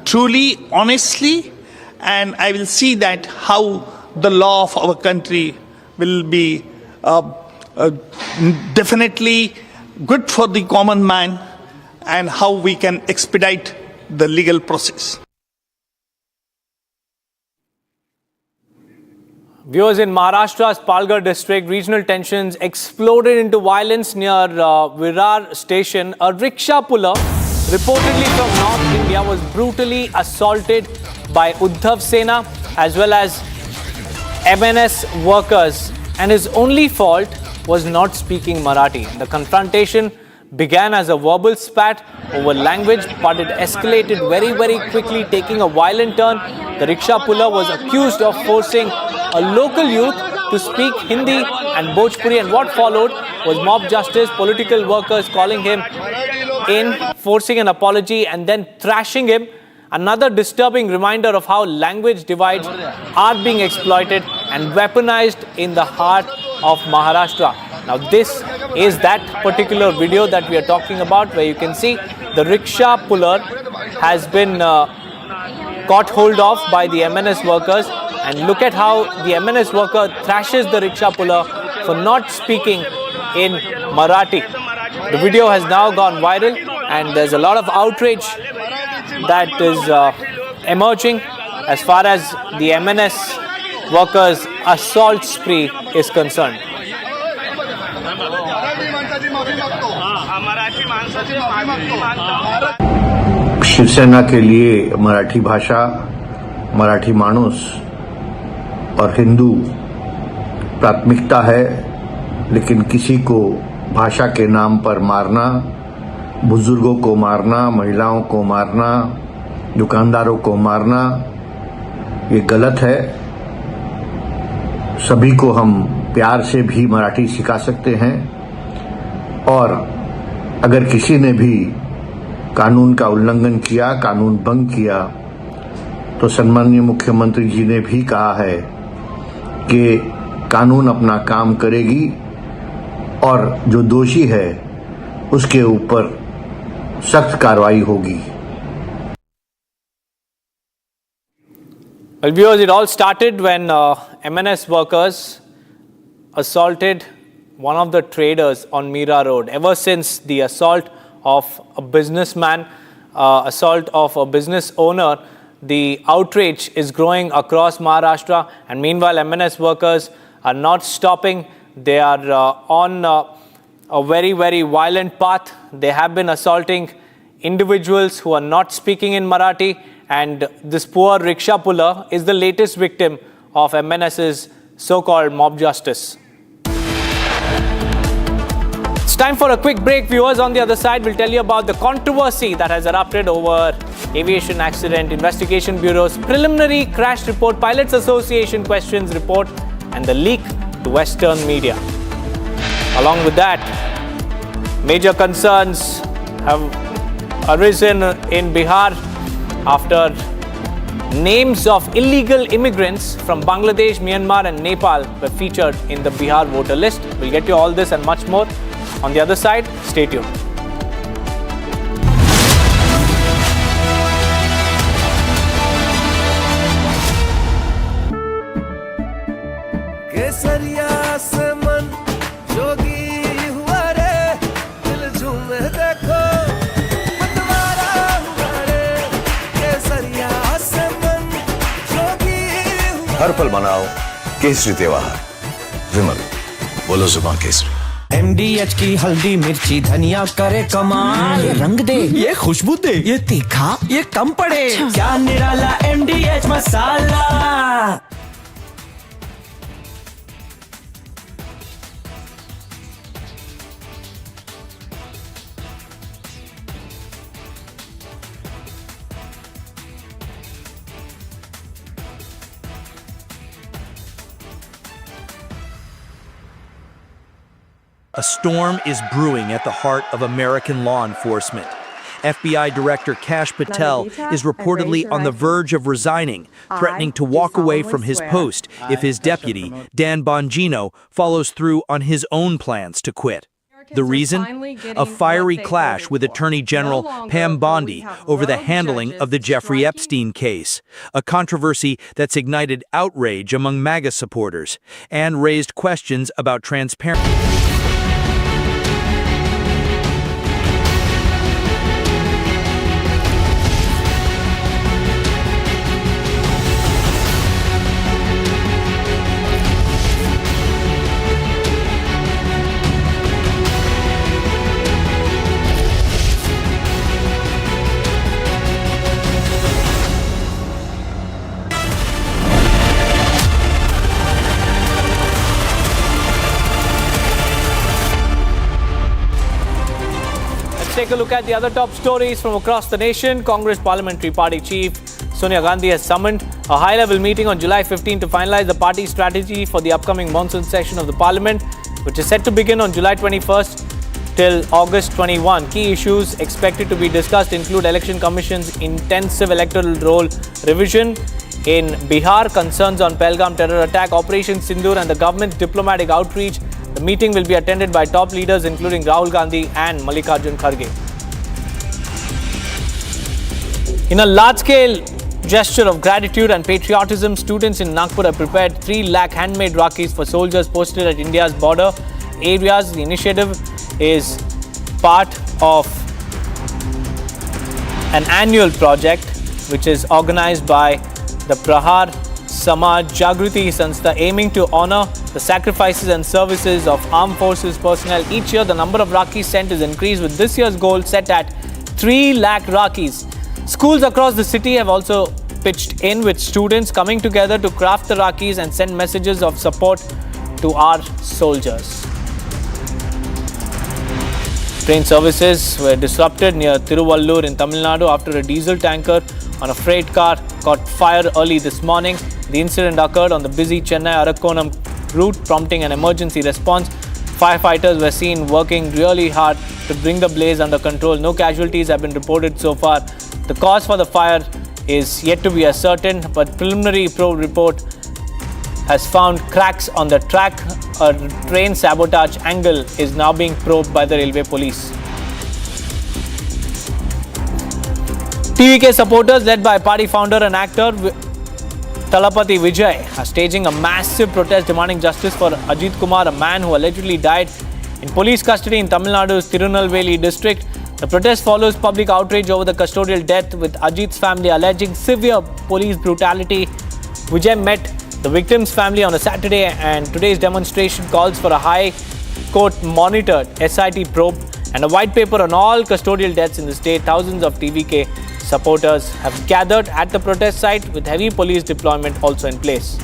[SPEAKER 7] truly, honestly, and I will see that how the law of our country will be definitely good for the common man and how we can expedite the legal process.
[SPEAKER 5] Viewers, in Maharashtra's Palghar district, regional tensions exploded into violence near Virar station. A rickshaw puller, reportedly from North India, was brutally assaulted by Uddhav Sena as well as MNS workers, and his only fault was not speaking Marathi. The confrontation began as a verbal spat over language, but it escalated very quickly, taking a violent turn. The rickshaw puller was accused of forcing a local youth to speak Hindi and Bhojpuri, and what followed was mob justice, political workers calling him in, forcing an apology and then thrashing him. Another disturbing reminder of how language divides are being exploited and weaponized in the heart of Maharashtra. Now this is that particular video that we are talking about, where you can see the rickshaw puller has been caught hold of by the MNS workers, and look at how the MNS worker thrashes the rickshaw puller for not speaking in Marathi. The video has now gone viral and there's a lot of outrage that is emerging as far as the MNS workers' assault spree is concerned.
[SPEAKER 15] Shiv Sena के लिए मराठी भाषा, मराठी माणूस और हिंदू प्राथमिकता है, लेकिन किसी को भाषा के नाम पर मारना, बुजुर्गों को मारना, महिलाओं को मारना, दुकानदारों को मारना, ये गलत है. सभी को हम प्यार से भी मराठी सिखा सकते हैं, और अगर किसी ने भी कानून का उल्लंघन किया, कानून भंग किया, तो सम्माननीय मुख्यमंत्री जी ने भी कहा है कि कानून अपना काम करेगी और जो दोषी है उसके ऊपर सख्त कार्रवाई होगी.
[SPEAKER 5] Well, viewers, it all started when MNS workers assaulted one of the traders on Mira Road. Ever since the assault of a businessman, assault of a business owner, the outrage is growing across Maharashtra, and meanwhile MNS workers are not stopping. They are on a very violent path. They have been assaulting individuals who are not speaking in Marathi, and this poor rickshaw puller is the latest victim of MNS's so-called mob justice. It's time for a quick break, viewers. On the other side, we'll tell you about the controversy that has erupted over Aviation Accident Investigation Bureau's preliminary crash report, Pilots Association questions report, and the leak to Western media. Along with that, major concerns have arisen in Bihar after names of illegal immigrants from Bangladesh, Myanmar and Nepal were featured in the Bihar voter list. We'll get you all this and much more on the other side. Stay tuned.
[SPEAKER 3] केसरिया से मन जोगी हुआ रे दिल झूमे देखो मतवारा हुआ रे केसरिया से मन जोगी हुआ
[SPEAKER 4] हर पल मनाओ केसरी त्योहार विमल बोलो जुबान केसरी
[SPEAKER 3] MDH की हल्दी मिर्ची धनिया करे कमाल ये रंग दे ये खुशबू दे ये तीखा ये कम पड़े क्या निराला MDH masala
[SPEAKER 23] A storm is brewing at the heart of American law enforcement. FBI Director Kash Patel is reportedly on the verge of resigning, threatening to walk away from his post if his deputy, Dan Bongino, follows through on his own plans to quit. The reason? A fiery clash with Attorney General Pam Bondi over the handling of the Jeffrey Epstein case, a controversy that's ignited outrage among MAGA supporters and raised questions about transparency.
[SPEAKER 5] Take a look at the other top stories from across the nation. Congress Parliamentary Party Chief Sonia Gandhi has summoned a high-level meeting on July 15 to finalize the party's strategy for the upcoming monsoon session of the parliament, which is set to begin on July 21st till August 21. Key issues expected to be discussed include Election Commission's intensive electoral roll revision in Bihar, concerns on Pahalgam terror attack, Operation Sindoor and the government's diplomatic outreach. The meeting will be attended by top leaders including Rahul Gandhi and Mallikarjun Kharge. In a large-scale gesture of gratitude and patriotism, students in Nagpur have prepared 3 lakh handmade Rakis for soldiers posted at India's border areas. The initiative is part of an annual project which is organized by the Prahar Samaj Jagriti Sanstha, aiming to honor the sacrifices and services of armed forces personnel. Each year, the number of Rakis sent is increased, with this year's goal set at 3 lakh Rakis. Schools across the city have also pitched in, with students coming together to craft the Rakis and send messages of support to our soldiers. Train services were disrupted near Tiruvallur in Tamil Nadu after a diesel tanker on a freight car caught fire early this morning. The incident occurred on the busy Chennai-Arakkonam route, prompting an emergency response. Firefighters were seen working really hard to bring the blaze under control. No casualties have been reported so far. The cause for the fire is yet to be ascertained, but preliminary probe report has found cracks on the track. A train sabotage angle is now being probed by the railway police. TVK supporters, led by party founder and actor Talapati Vijay, are staging a massive protest demanding justice for Ajit Kumar, a man who allegedly died in police custody in Tamil Nadu's Tirunelveli district. The protest follows public outrage over the custodial death, with Ajit's family alleging severe police brutality. Vijay met the victim's family on a Saturday, and today's demonstration calls for a High Court monitored SIT probe and a white paper on all custodial deaths in the state. Thousands of TVK supporters have gathered at the protest site, with heavy police deployment also in place.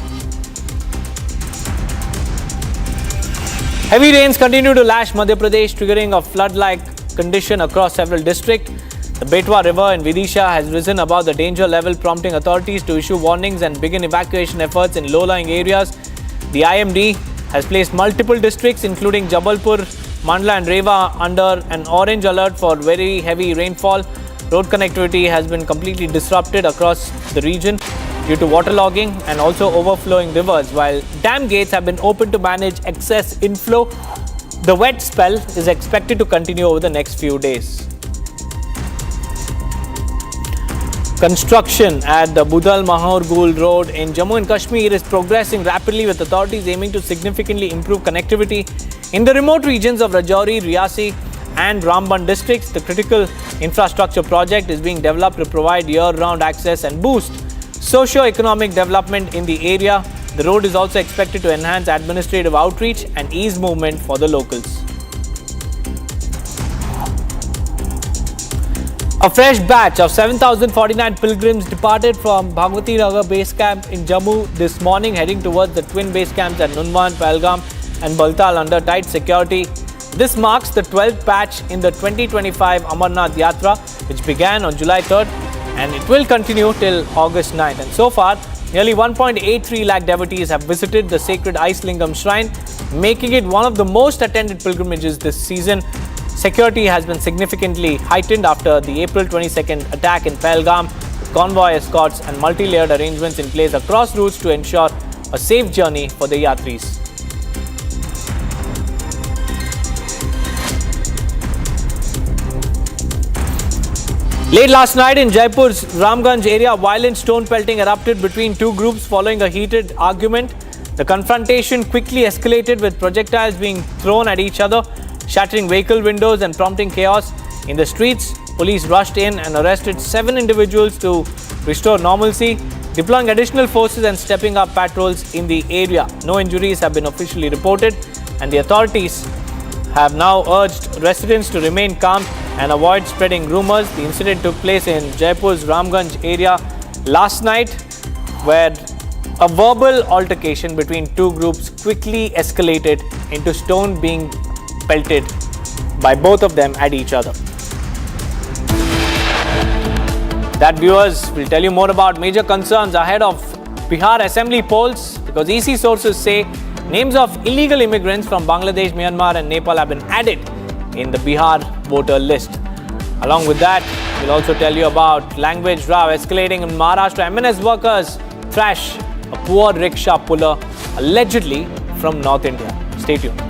[SPEAKER 5] Heavy rains continue to lash Madhya Pradesh, triggering a flood-like condition across several districts. The Betwa River in Vidisha has risen above the danger level, prompting authorities to issue warnings and begin evacuation efforts in low-lying areas. The IMD has placed multiple districts including Jabalpur, Mandla and Rewa under an orange alert for very heavy rainfall. Road connectivity has been completely disrupted across the region due to waterlogging and also overflowing rivers, while dam gates have been opened to manage excess inflow. The wet spell is expected to continue over the next few days. Construction at the Budal Mahorgul Road in Jammu and Kashmir is progressing rapidly, with authorities aiming to significantly improve connectivity in the remote regions of Rajouri, Riyasi and Ramban districts. The critical infrastructure project is being developed to provide year-round access and boost socio-economic development in the area. The road is also expected to enhance administrative outreach and ease movement for the locals. A fresh batch of 7,049 pilgrims departed from Bhagwati Nagar base camp in Jammu this morning, heading towards the twin base camps at Nunwan, Pahalgam and Baltal under tight security. This marks the 12th batch in the 2025 Amarnath Yatra, which began on July 3rd and it will continue till August 9th. And so far, nearly 1.83 lakh devotees have visited the sacred Ice Lingam shrine, making it one of the most attended pilgrimages this season. Security has been significantly heightened after the April 22nd attack in Pahalgam, with convoy escorts and multi-layered arrangements in place across routes to ensure a safe journey for the yatris. Late last night in Jaipur's Ramganj area, violent stone pelting erupted between two groups following a heated argument. The confrontation quickly escalated, with projectiles being thrown at each other, shattering vehicle windows and prompting chaos in the streets. Police rushed in and arrested 7 individuals to restore normalcy, deploying additional forces and stepping up patrols in the area. No injuries have been officially reported, and the authorities have now urged residents to remain calm and avoid spreading rumors. The incident took place in Jaipur's Ramganj area last night, where a verbal altercation between two groups quickly escalated into stone being pelted by both of them at each other. That, viewers, will tell you more about major concerns ahead of Bihar assembly polls, because EC sources say names of illegal immigrants from Bangladesh, Myanmar and Nepal have been added in the Bihar voter list. Along with that, we'll also tell you about language row escalating in Maharashtra. MNS workers thrash a poor rickshaw puller, allegedly from North India. Stay tuned.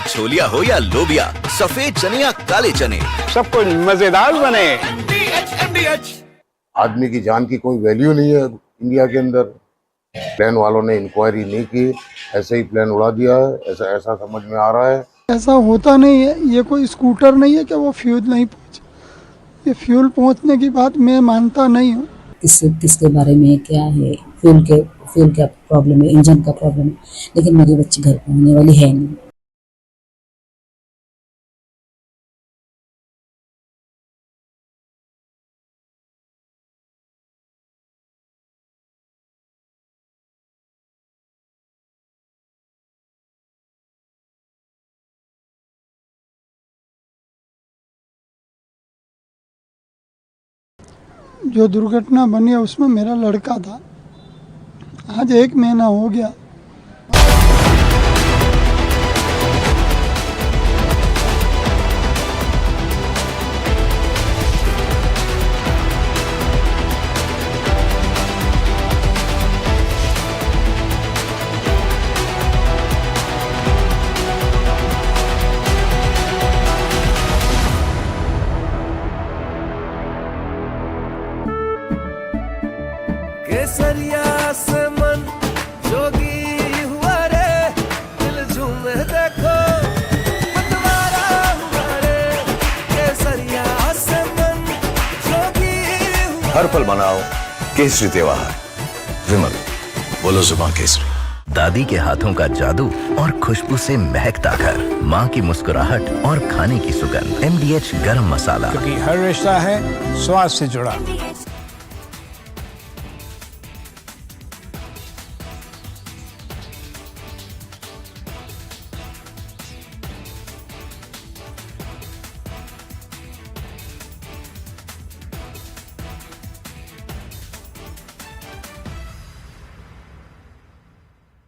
[SPEAKER 4] Chholiya हो या लोबिया, सफेद चने या काले चने,
[SPEAKER 6] सब कुछ मजेदार बने।
[SPEAKER 1] आदमी की जान की कोई वैल्यू नहीं है इंडिया के अंदर। प्लेन वालों ने इंक्वायरी नहीं की, ऐसे ही प्लेन उड़ा दिया है, ऐसा समझ में आ रहा है।
[SPEAKER 13] ऐसा होता नहीं है, ये कोई स्कूटर नहीं है कि वो फ्यूल नहीं पहुंचे। ये फ्यूल पहुंचने की बात मैं मानता नहीं हूँ।
[SPEAKER 14] किसके बारे में क्या है, फ्यूल का प्रॉब्लम है, इंजन का प्रॉब्लम है, लेकिन मेरी बच्ची घर पे होने वाली है नहीं।
[SPEAKER 13] जो दुर्घटना बनी है उसमें मेरा लड़का था। आज 1 महीना हो गया।
[SPEAKER 3] केसरिया से मन जोगी हुआ रे, दिल झूमे देखो मतवारा हुआ रे। केसरिया से मन जोगी
[SPEAKER 4] हर पल मनाओ केसरी त्योहार। विमल, बोलो जुबान केसरी।
[SPEAKER 8] दादी के हाथों का जादू और खुशबू से महकता घर, माँ की मुस्कुराहट और खाने की सुगंध। MDH गरम मसाला,
[SPEAKER 10] क्योंकि हर रिश्ता है स्वाद से जुड़ा।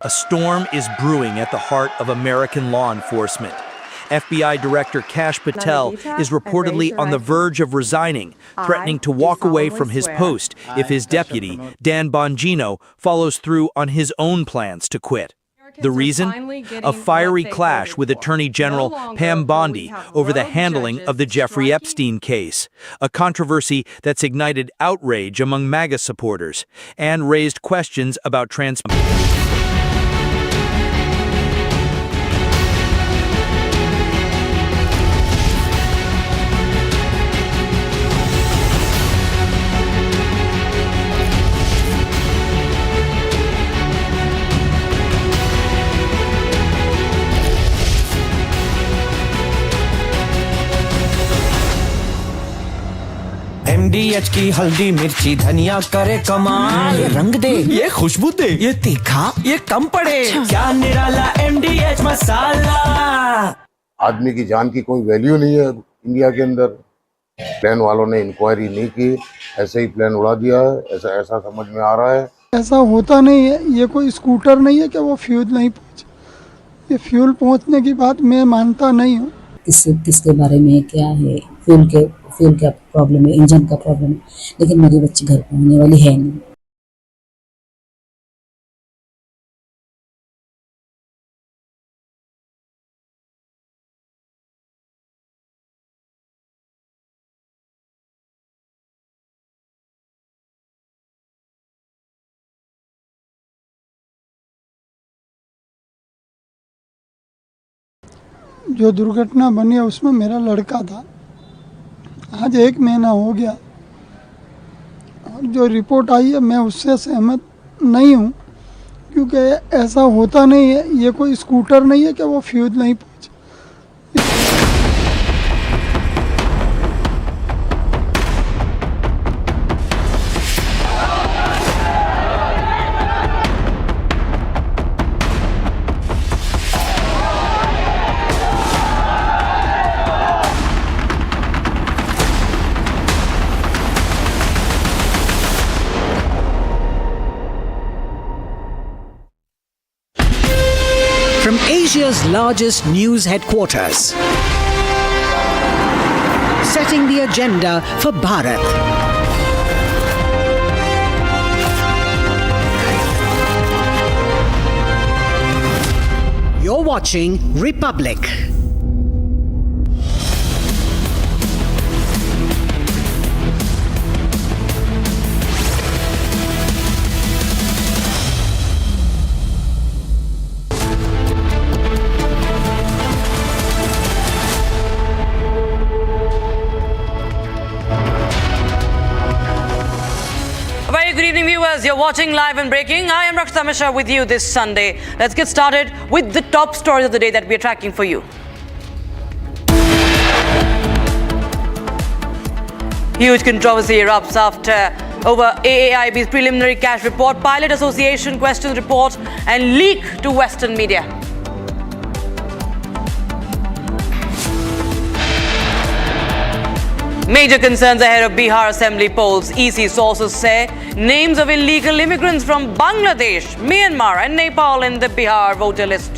[SPEAKER 23] A storm is brewing at the heart of American law enforcement. FBI Director Kash Patel is reportedly on the verge of resigning, threatening to walk away from his post if his deputy, Dan Bongino, follows through on his own plans to quit. The reason? A fiery clash with Attorney General Pam Bondi over the handling of the Jeffrey Epstein case, a controversy that's ignited outrage among MAGA supporters and raised questions about transparency.
[SPEAKER 3] MDH की हल्दी मिर्ची धनिया करे कमाल, ये रंग दे, ये खुशबू दे, ये तीखा, ये कम पड़े, क्या निराला MDH मसाला।
[SPEAKER 1] आदमी की जान की कोई वैल्यू नहीं है इंडिया के अंदर। प्लेन वालों ने इंक्वायरी नहीं की, ऐसे ही प्लेन उड़ा दिया, ऐसा समझ में आ रहा है।
[SPEAKER 13] ऐसा होता नहीं है, ये कोई स्कूटर नहीं है कि वो फ्यूल नहीं पहुंचे। ये फ्यूल पहुंचने की बात मैं मानता नहीं हूँ।
[SPEAKER 14] किसके बारे में क्या है, फ्यूल का प्रॉब्लम है, इंजन का प्रॉब्लम है, लेकिन मेरी बच्ची घर पे होने वाली है नहीं।
[SPEAKER 13] जो दुर्घटना बनी है उसमें मेरा लड़का था। आज 1 महीना हो गया और जो रिपोर्ट आई है मैं उससे सहमत नहीं हूँ, क्योंकि ऐसा होता नहीं है। ये कोई स्कूटर नहीं है कि वो फ्यूज नहीं पहुँचे।
[SPEAKER 3] From Asia's largest news headquarters, setting the agenda for Bharat. You're watching Republic.
[SPEAKER 16] Good evening, viewers. You're watching Live and Breaking. I am Rakshita Mishra with you this Sunday. Let's get started with the top stories of the day that we are tracking for you. Huge controversy erupts over AAIB's preliminary cash report, Pilot Association questions report, and leak to Western media. Major concerns ahead of Bihar Assembly polls. EC sources say names of illegal immigrants from Bangladesh, Myanmar and Nepal in the Bihar voter list.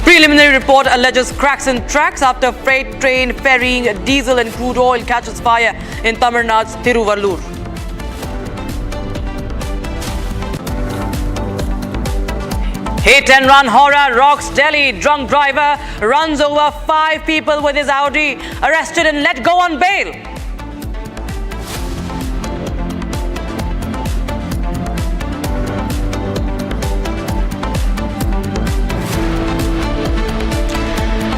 [SPEAKER 16] Preliminary report alleges cracks in tracks after freight train ferrying diesel and crude oil catches fire in Tamil Nadu's Tiruvallur. Hit and run horror rocks Delhi. Drunk driver runs over 5 people with his Audi, arrested and let go on bail.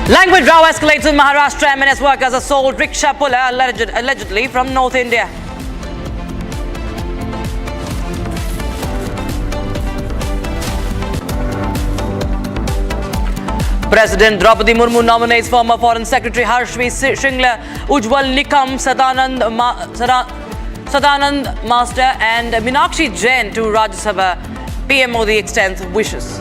[SPEAKER 16] Language row escalates in Maharashtra. MNS workers assault rickshaw puller allegedly from North India. President Draupadi Murmu nominates former Foreign Secretary Harshvi Shringla, Ujjwal Nikam, Sadanand Master and Meenakshi Jain to Rajya Sabha. PM Modi extends wishes.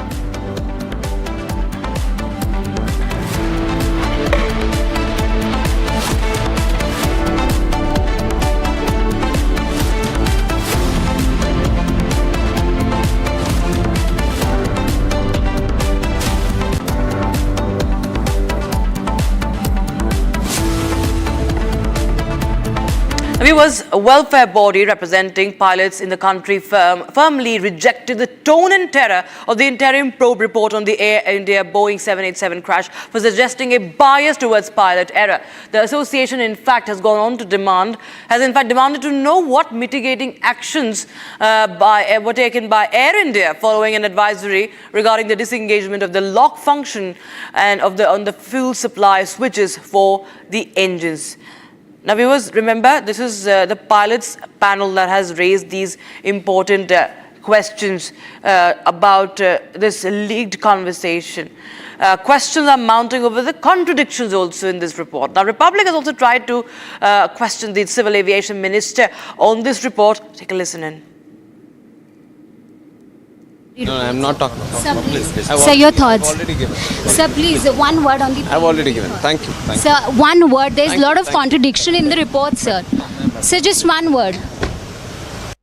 [SPEAKER 16] Viewers, a welfare body representing pilots in the country firmly rejected the tone and terror of the interim probe report on the Air India Boeing 787 crash for suggesting a bias towards pilot error. The association, in fact, has demanded to know what mitigating actions were taken by Air India following an advisory regarding the disengagement of the lock function and on the fuel supply switches for the engines. Now, viewers, remember, this is the pilots panel that has raised these important questions about this leaked conversation. Questions are mounting over the contradictions also in this report. Now, Republic has also tried to question the Civil Aviation Minister on this report. Take a listen in.
[SPEAKER 11] No, I'm not talking.
[SPEAKER 17] Sir, please.
[SPEAKER 11] Sir,
[SPEAKER 17] your thoughts.
[SPEAKER 11] I've already given.
[SPEAKER 17] Sir, please, one word on the...
[SPEAKER 11] I've already given. Thank you.
[SPEAKER 17] Sir, one word. There's a lot of
[SPEAKER 11] Thank you.
[SPEAKER 17] contradiction in the report, sir. Sir, just one word.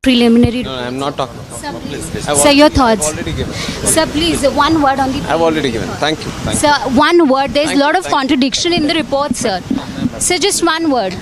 [SPEAKER 17] Preliminary...
[SPEAKER 11] No, I'm not talking.
[SPEAKER 17] Sir, please.
[SPEAKER 11] I've
[SPEAKER 17] Sir, your thoughts.
[SPEAKER 11] I've already given.
[SPEAKER 17] Sir, please, one word on the...
[SPEAKER 11] I've already given. Thank you.
[SPEAKER 17] Sir, one word. There's a
[SPEAKER 11] Thank
[SPEAKER 17] lot
[SPEAKER 11] you.
[SPEAKER 17] of contradiction in the report, sir. Sir, just one word.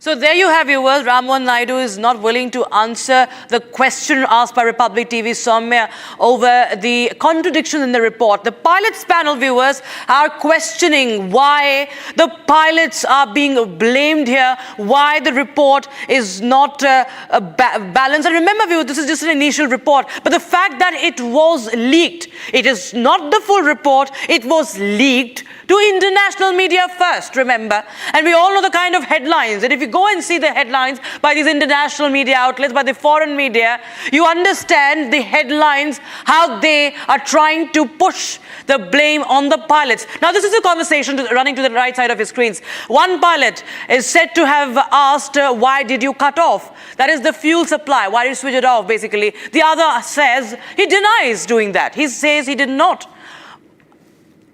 [SPEAKER 16] So there you have, viewers. Rammohan Naidu is not willing to answer the question asked by Republic TV Soumya over the contradiction in the report. The pilots panel, viewers, are questioning why the pilots are being blamed here, why the report is not balanced. And remember, viewers, this is just an initial report, but the fact that it was leaked, it is not the full report, it was leaked to international media first, remember. And we all know the kind of headlines. And if you go and see the headlines by these international media outlets, by the foreign media, you understand the headlines, how they are trying to push the blame on the pilots. Now, this is a conversation running to the right side of your screens. One pilot is said to have asked, why did you cut off? That is the fuel supply. Why did you switch it off, basically? The other says he denies doing that. He says he did not.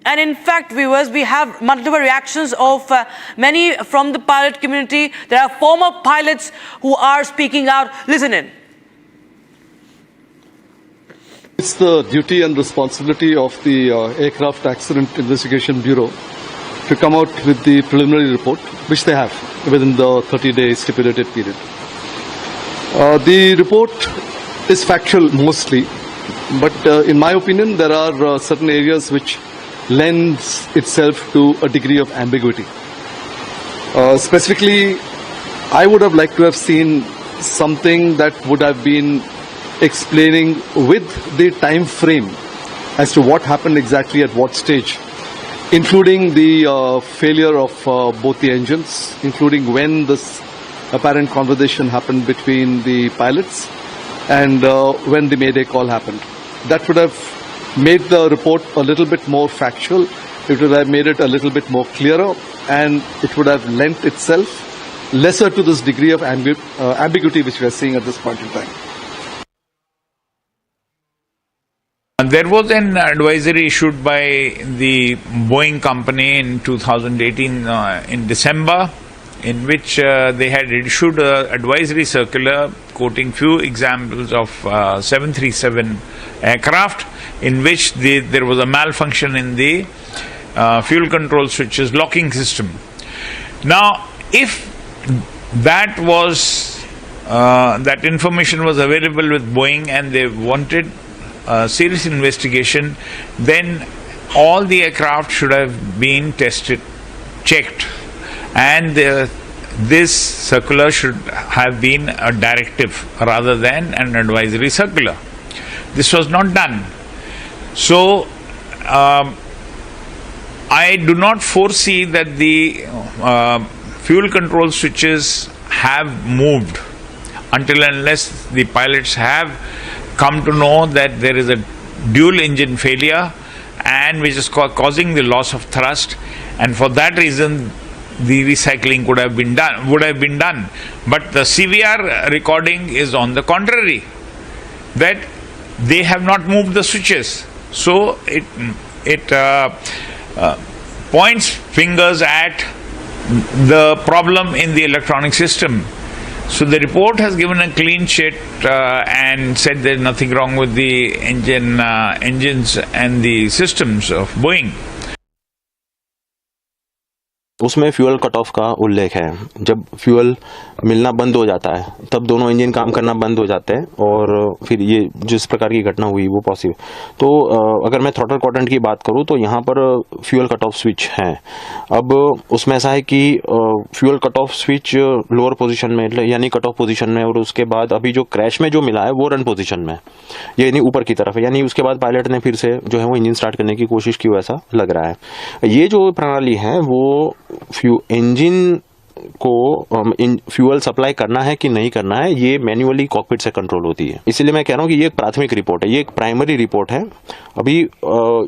[SPEAKER 16] And in fact, viewers, we have multiple reactions of many from the pilot community. There are former pilots who are speaking out. Listen in.
[SPEAKER 18] It's the duty and responsibility of the Aircraft Accident Investigation Bureau to come out with the preliminary report, which they have within the 30-day stipulated period. The report is factual mostly, but in my opinion, there are certain areas which lends itself to a degree of ambiguity. Specifically, I would have liked to have seen something that would have been explaining with the time frame as to what happened exactly at what stage, including the failure of both the engines, including when this apparent conversation happened between the pilots and when the Mayday call happened. That would have made the report a little bit more factual, it would have made it a little bit more clearer, and it would have lent itself lesser to this degree of ambiguity which we are seeing at this point in time.
[SPEAKER 24] There was an advisory issued by the Boeing company in 2018 in December, in which they had issued an advisory circular quoting few examples of 737 aircraft in which there was a malfunction in the fuel control switches locking system. Now, if that was that information was available with Boeing and they wanted a serious investigation, then all the aircraft should have been tested, checked, and this circular should have been a directive rather than an advisory circular. This was not done. So I do not foresee that the fuel control switches have moved until unless the pilots have come to know that there is a dual engine failure and which is causing the loss of thrust, and for that reason the recycling would have been done. But the CVR recording is on the contrary, that they have not moved the switches. So it points fingers at the problem in the electronic system. So the report has given a clean sheet and said there's nothing wrong with the engines and the systems of Boeing.
[SPEAKER 2] उसमें fuel cut off का उल्लेख है। जब fuel मिलना बंद हो जाता है तब दोनों इंजन काम करना बंद हो जाते हैं और फिर ये जिस प्रकार की घटना हुई वो पॉसिबल। तो अगर मैं थ्रॉटल क्वाड्रेंट की बात करूं तो यहाँ पर फ्यूल कट ऑफ स्विच है। अब उसमें ऐसा है कि fuel cut off switch lower position में यानी कट ऑफ पोजीशन में, और उसके बाद अभी जो क्रैश में जो मिला है वो रन पोजीशन में, यानी ऊपर की तरफ है। यानी उसके बाद पायलट ने फिर से जो है वो इंजन स्टार्ट करने की कोशिश की, ऐसा लग रहा है। ये जो प्रणाली है वो इंजन को फ्यूल सप्लाई करना है कि नहीं करना है, ये मैन्युअली कॉकपिट से कंट्रोल होती है। इसलिए मैं कह रहा हूँ कि ये एक प्राथमिक रिपोर्ट है, ये एक प्राइमरी रिपोर्ट है। अभी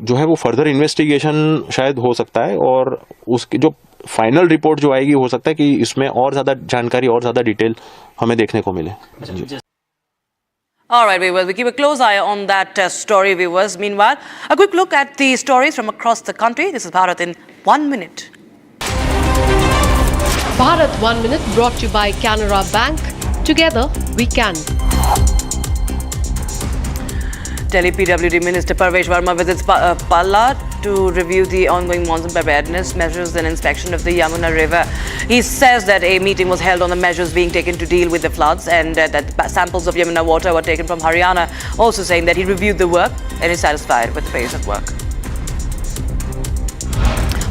[SPEAKER 2] जो है वो फर्दर इन्वेस्टिगेशन शायद हो सकता है, और उसकी जो फाइनल रिपोर्ट जो आएगी हो सकता है कि इसमें और ज्यादा जानकारी और ज्यादा डिटेल हमें देखने को मिले।
[SPEAKER 16] All right, we keep a close eye on that story, viewers. Meanwhile, a quick look at the stories from across the country. This is Bharat in 1 minute.
[SPEAKER 9] Bharat 1 Minute brought to you by Canara Bank. Together we can.
[SPEAKER 16] Delhi PWD Minister Parvesh Verma visits Palla to review the ongoing monsoon preparedness measures and inspection of the Yamuna River. He says that a meeting was held on the measures being taken to deal with the floods, and that samples of Yamuna water were taken from Haryana, also saying that he reviewed the work and is satisfied with the pace of work.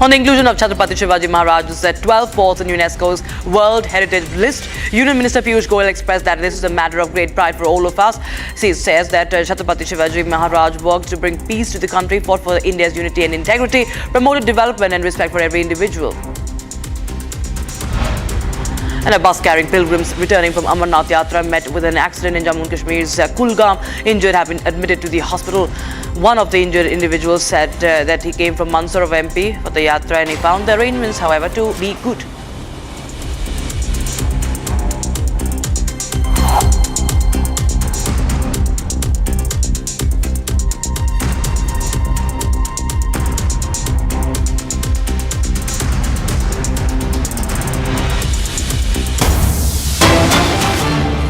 [SPEAKER 16] On the inclusion of Chhatrapati Shivaji Maharaj's 12 forts in UNESCO's World Heritage List, Union Minister Piyush Goyal expressed that this is a matter of great pride for all of us. He says that Chhatrapati Shivaji Maharaj worked to bring peace to the country, fought for India's unity and integrity, promoted development and respect for every individual. And a bus carrying pilgrims returning from Amarnath Yatra met with an accident in Jammu and Kashmir's Kulgam. Injured have been admitted to the hospital. One of the injured individuals said that he came from Mandsaur of MP for the Yatra, and he found the arrangements, however, to be good.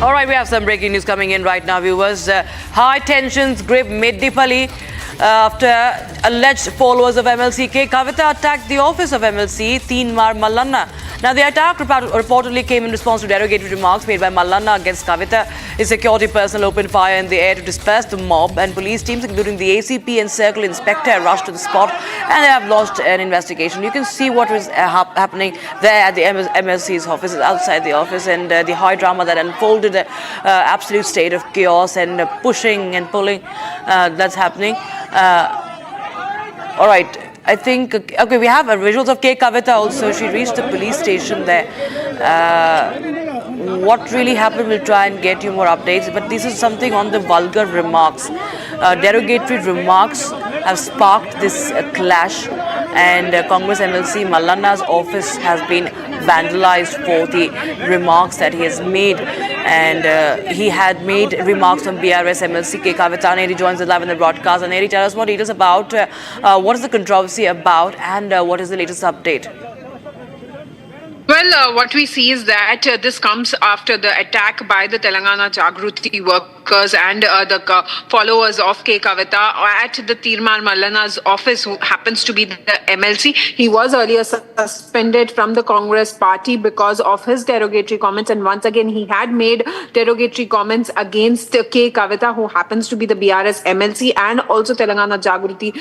[SPEAKER 16] All right, we have some breaking news coming in right now, viewers. High tensions grip Meddipalli after alleged followers of MLC K. Kavita attacked the office of MLC Teenmar Mallanna. Now, the attack reportedly came in response to derogatory remarks made by Mallanna against Kavita. His security personnel opened fire in the air to disperse the mob, and police teams, including the ACP and Circle Inspector, rushed to the spot, and they have launched an investigation. You can see what was happening there at the MLC's office, outside the office, and the high drama that unfolded, absolute state of chaos and pushing and pulling that's happening. All right. I think, okay, we have visuals of K. Kavita also. She reached the police station there. What really happened, we'll try and get you more updates. But this is something on the vulgar remarks. Derogatory remarks have sparked this clash. And Congress MLC Mallanna's office has been vandalized for the remarks that he has made. And he had made remarks on BRS MLC K. Kavita. Neri joins us live in the broadcast. And Neri, tell us more details about what is the controversy about, and what is the latest update?
[SPEAKER 19] Well, what we see is that this comes after the attack by the Telangana Jagruti workers and the followers of K. Kavita at the Teenmar Mallanna's office, who happens to be the MLC. He was earlier suspended from the Congress party because of his derogatory comments, and once again he had made derogatory comments against K. Kavita, who happens to be the BRS MLC and also Telangana Jagruti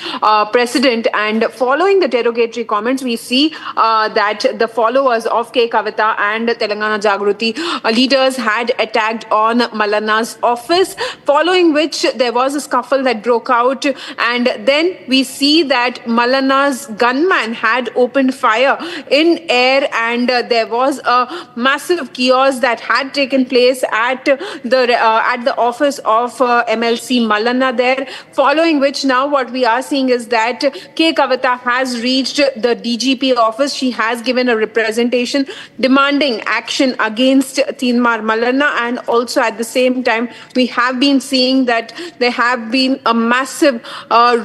[SPEAKER 19] president. And following the derogatory comments, we see that the followers of K. Kavita and Telangana Jagruti leaders had attacked on Malana's office, following which there was a scuffle that broke out, and then we see that Malana's gunman had opened fire in air, and there was a massive chaos that had taken place at the office of MLC Malana there, following which now what we are seeing is that K. Kavita has reached the DGP office. She has given a representation demanding action against Tinmar Malana, and also at the same time we have been seeing that there have been a massive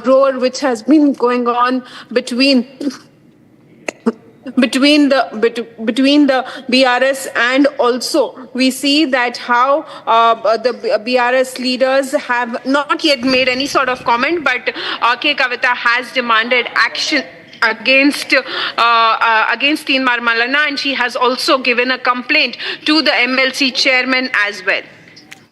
[SPEAKER 19] roar which has been going on between the BRS, and also we see that how the BRS leaders have not yet made any sort of comment, but K. Kavita has demanded action against Tinmar Malana, and she has also given a complaint to the MLC chairman as well.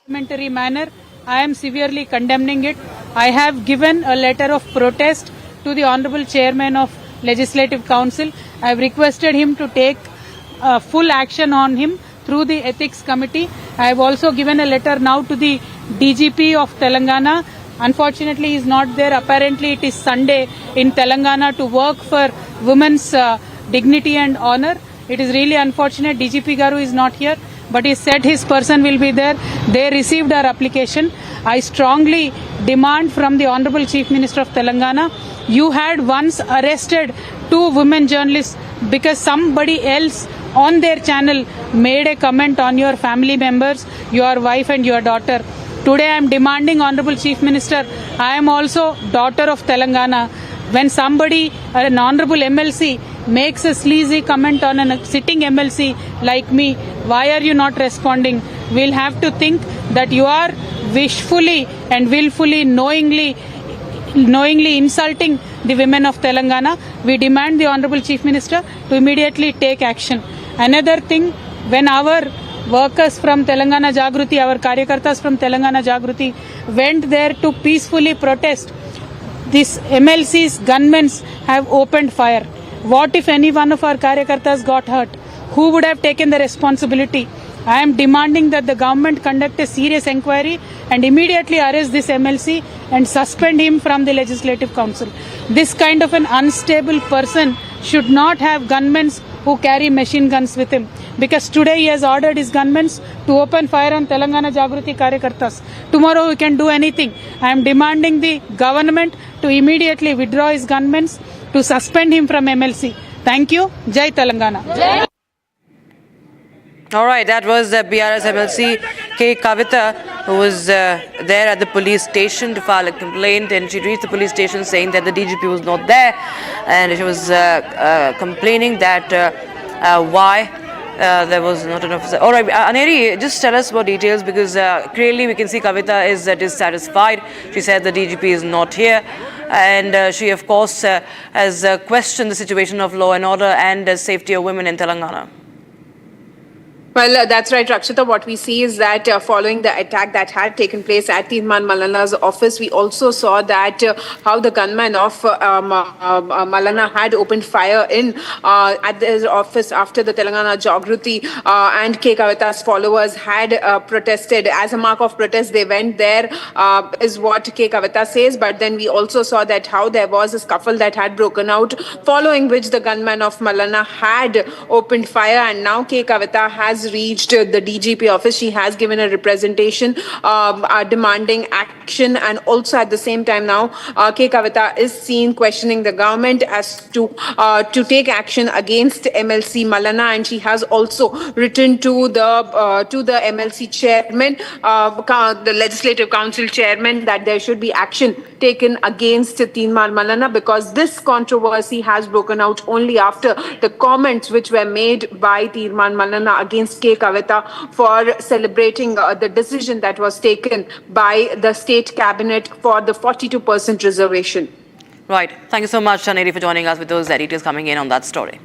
[SPEAKER 12] Parliamentary manner, I am severely condemning it. I have given a letter of protest to the Honorable Chairman of Legislative Council. I have requested him to take full action on him through the Ethics Committee. I have also given a letter now to the DGP of Telangana. Unfortunately, he is not there. Apparently, it is Sunday in Telangana to work for women's dignity and honor. It is really unfortunate. DGP Garu is not here, but he said his person will be there. They received our application. I strongly demand from the Honorable Chief Minister of Telangana, you had once arrested 2 women journalists because somebody else on their channel made a comment on your family members, your wife and your daughter. Today I am demanding, Honorable Chief Minister, I am also daughter of Telangana. When somebody, an Honorable MLC, makes a sleazy comment on a sitting MLC like me, why are you not responding? We'll have to think that you are wishfully and willfully, knowingly insulting the women of Telangana. We demand the Honorable Chief Minister to immediately take action. Another thing, when our workers from Telangana Jagruti, our Karyakartas from Telangana Jagruti went there to peacefully protest, these MLC's gunmen have opened fire. What if any one of our Karyakartas got hurt? Who would have taken the responsibility? I am demanding that the government conduct a serious inquiry and immediately arrest this MLC and suspend him from the Legislative Council. This kind of an unstable person should not have gunmen who carry machine guns with him, because today he has ordered his gunmen to open fire on Telangana Jagruti Karyakartas. Tomorrow we can do anything. I am demanding the government to immediately withdraw his gunmen, to suspend him from MLC. Thank you. Jai Telangana. Jai.
[SPEAKER 16] All right, that was the BRS MLC K. Kavita, who was there at the police station to file a complaint, and she reached the police station saying that the DGP was not there, and she was complaining that why there was not enough. All right, Aneri, just tell us more details, because clearly we can see Kavita is dissatisfied. She said the DGP is not here, and she of course has questioned the situation of law and order and safety of women in Telangana.
[SPEAKER 19] Well, that's right, Rakshita. What we see is that following the attack that had taken place at Tinmar Malana's office, we also saw that how the gunman of Malana had opened fire at his office after the Telangana Jagruti and K. Kavita's followers had protested. As a mark of protest, they went there, is what K. Kavita says. But then we also saw that how there was a scuffle that had broken out, following which the gunman of Malana had opened fire, and now K. Kavita has reached the DGP office. She has given a representation demanding action, and also at the same time now K. Kavita is seen questioning the government as to take action against MLC Malana, and she has also written to the MLC chairman, the Legislative Council chairman, that there should be action taken against Tinmar Malana, because this controversy has broken out only after the comments which were made by Tinmar Malana against K. Kavita for celebrating the decision that was taken by the state cabinet for the 42% reservation.
[SPEAKER 16] Right. Thank you so much, Shaneri, for joining us with those details coming in on that story.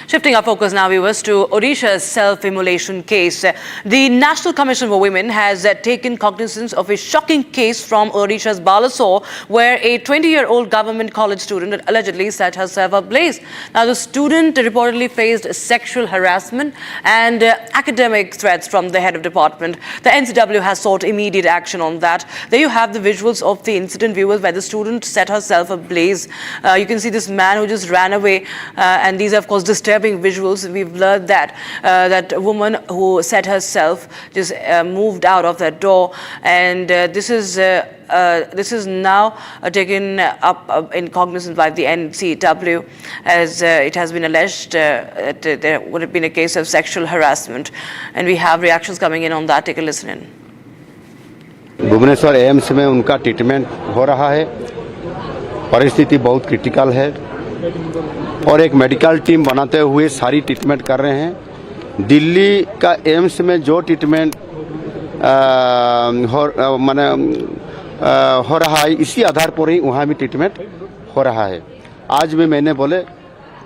[SPEAKER 16] Shifting our focus now, viewers, to Odisha's self-immolation case. The National Commission for Women has taken cognizance of a shocking case from Odisha's Balasore, where a 20-year-old government college student allegedly set herself ablaze. Now, the student reportedly faced sexual harassment and academic threats from the head of department. The NCW has sought immediate action on that. There you have the visuals of the incident, viewers, where the student set herself ablaze. You can see this man who just ran away, and these are, of course, disturbing visuals. We've learned that that woman who set herself just moved out of that door, and this is now taken up in cognizance by the NCW, as it has been alleged that there would have been a case of sexual harassment, and we have reactions coming in on that. Take a listen in.
[SPEAKER 6] Bhubaneswar AIIMS में उनका treatment हो रहा है। परिस्थिति बहुत critical है और एक मेडिकल टीम बनाते हुए सारी ट्रीटमेंट कर रहे हैं। दिल्ली का एम्स में जो ट्रीटमेंट हो रहा है, इसी आधार पर ही वहाँ भी ट्रीटमेंट हो रहा है। आज भी मैंने बोले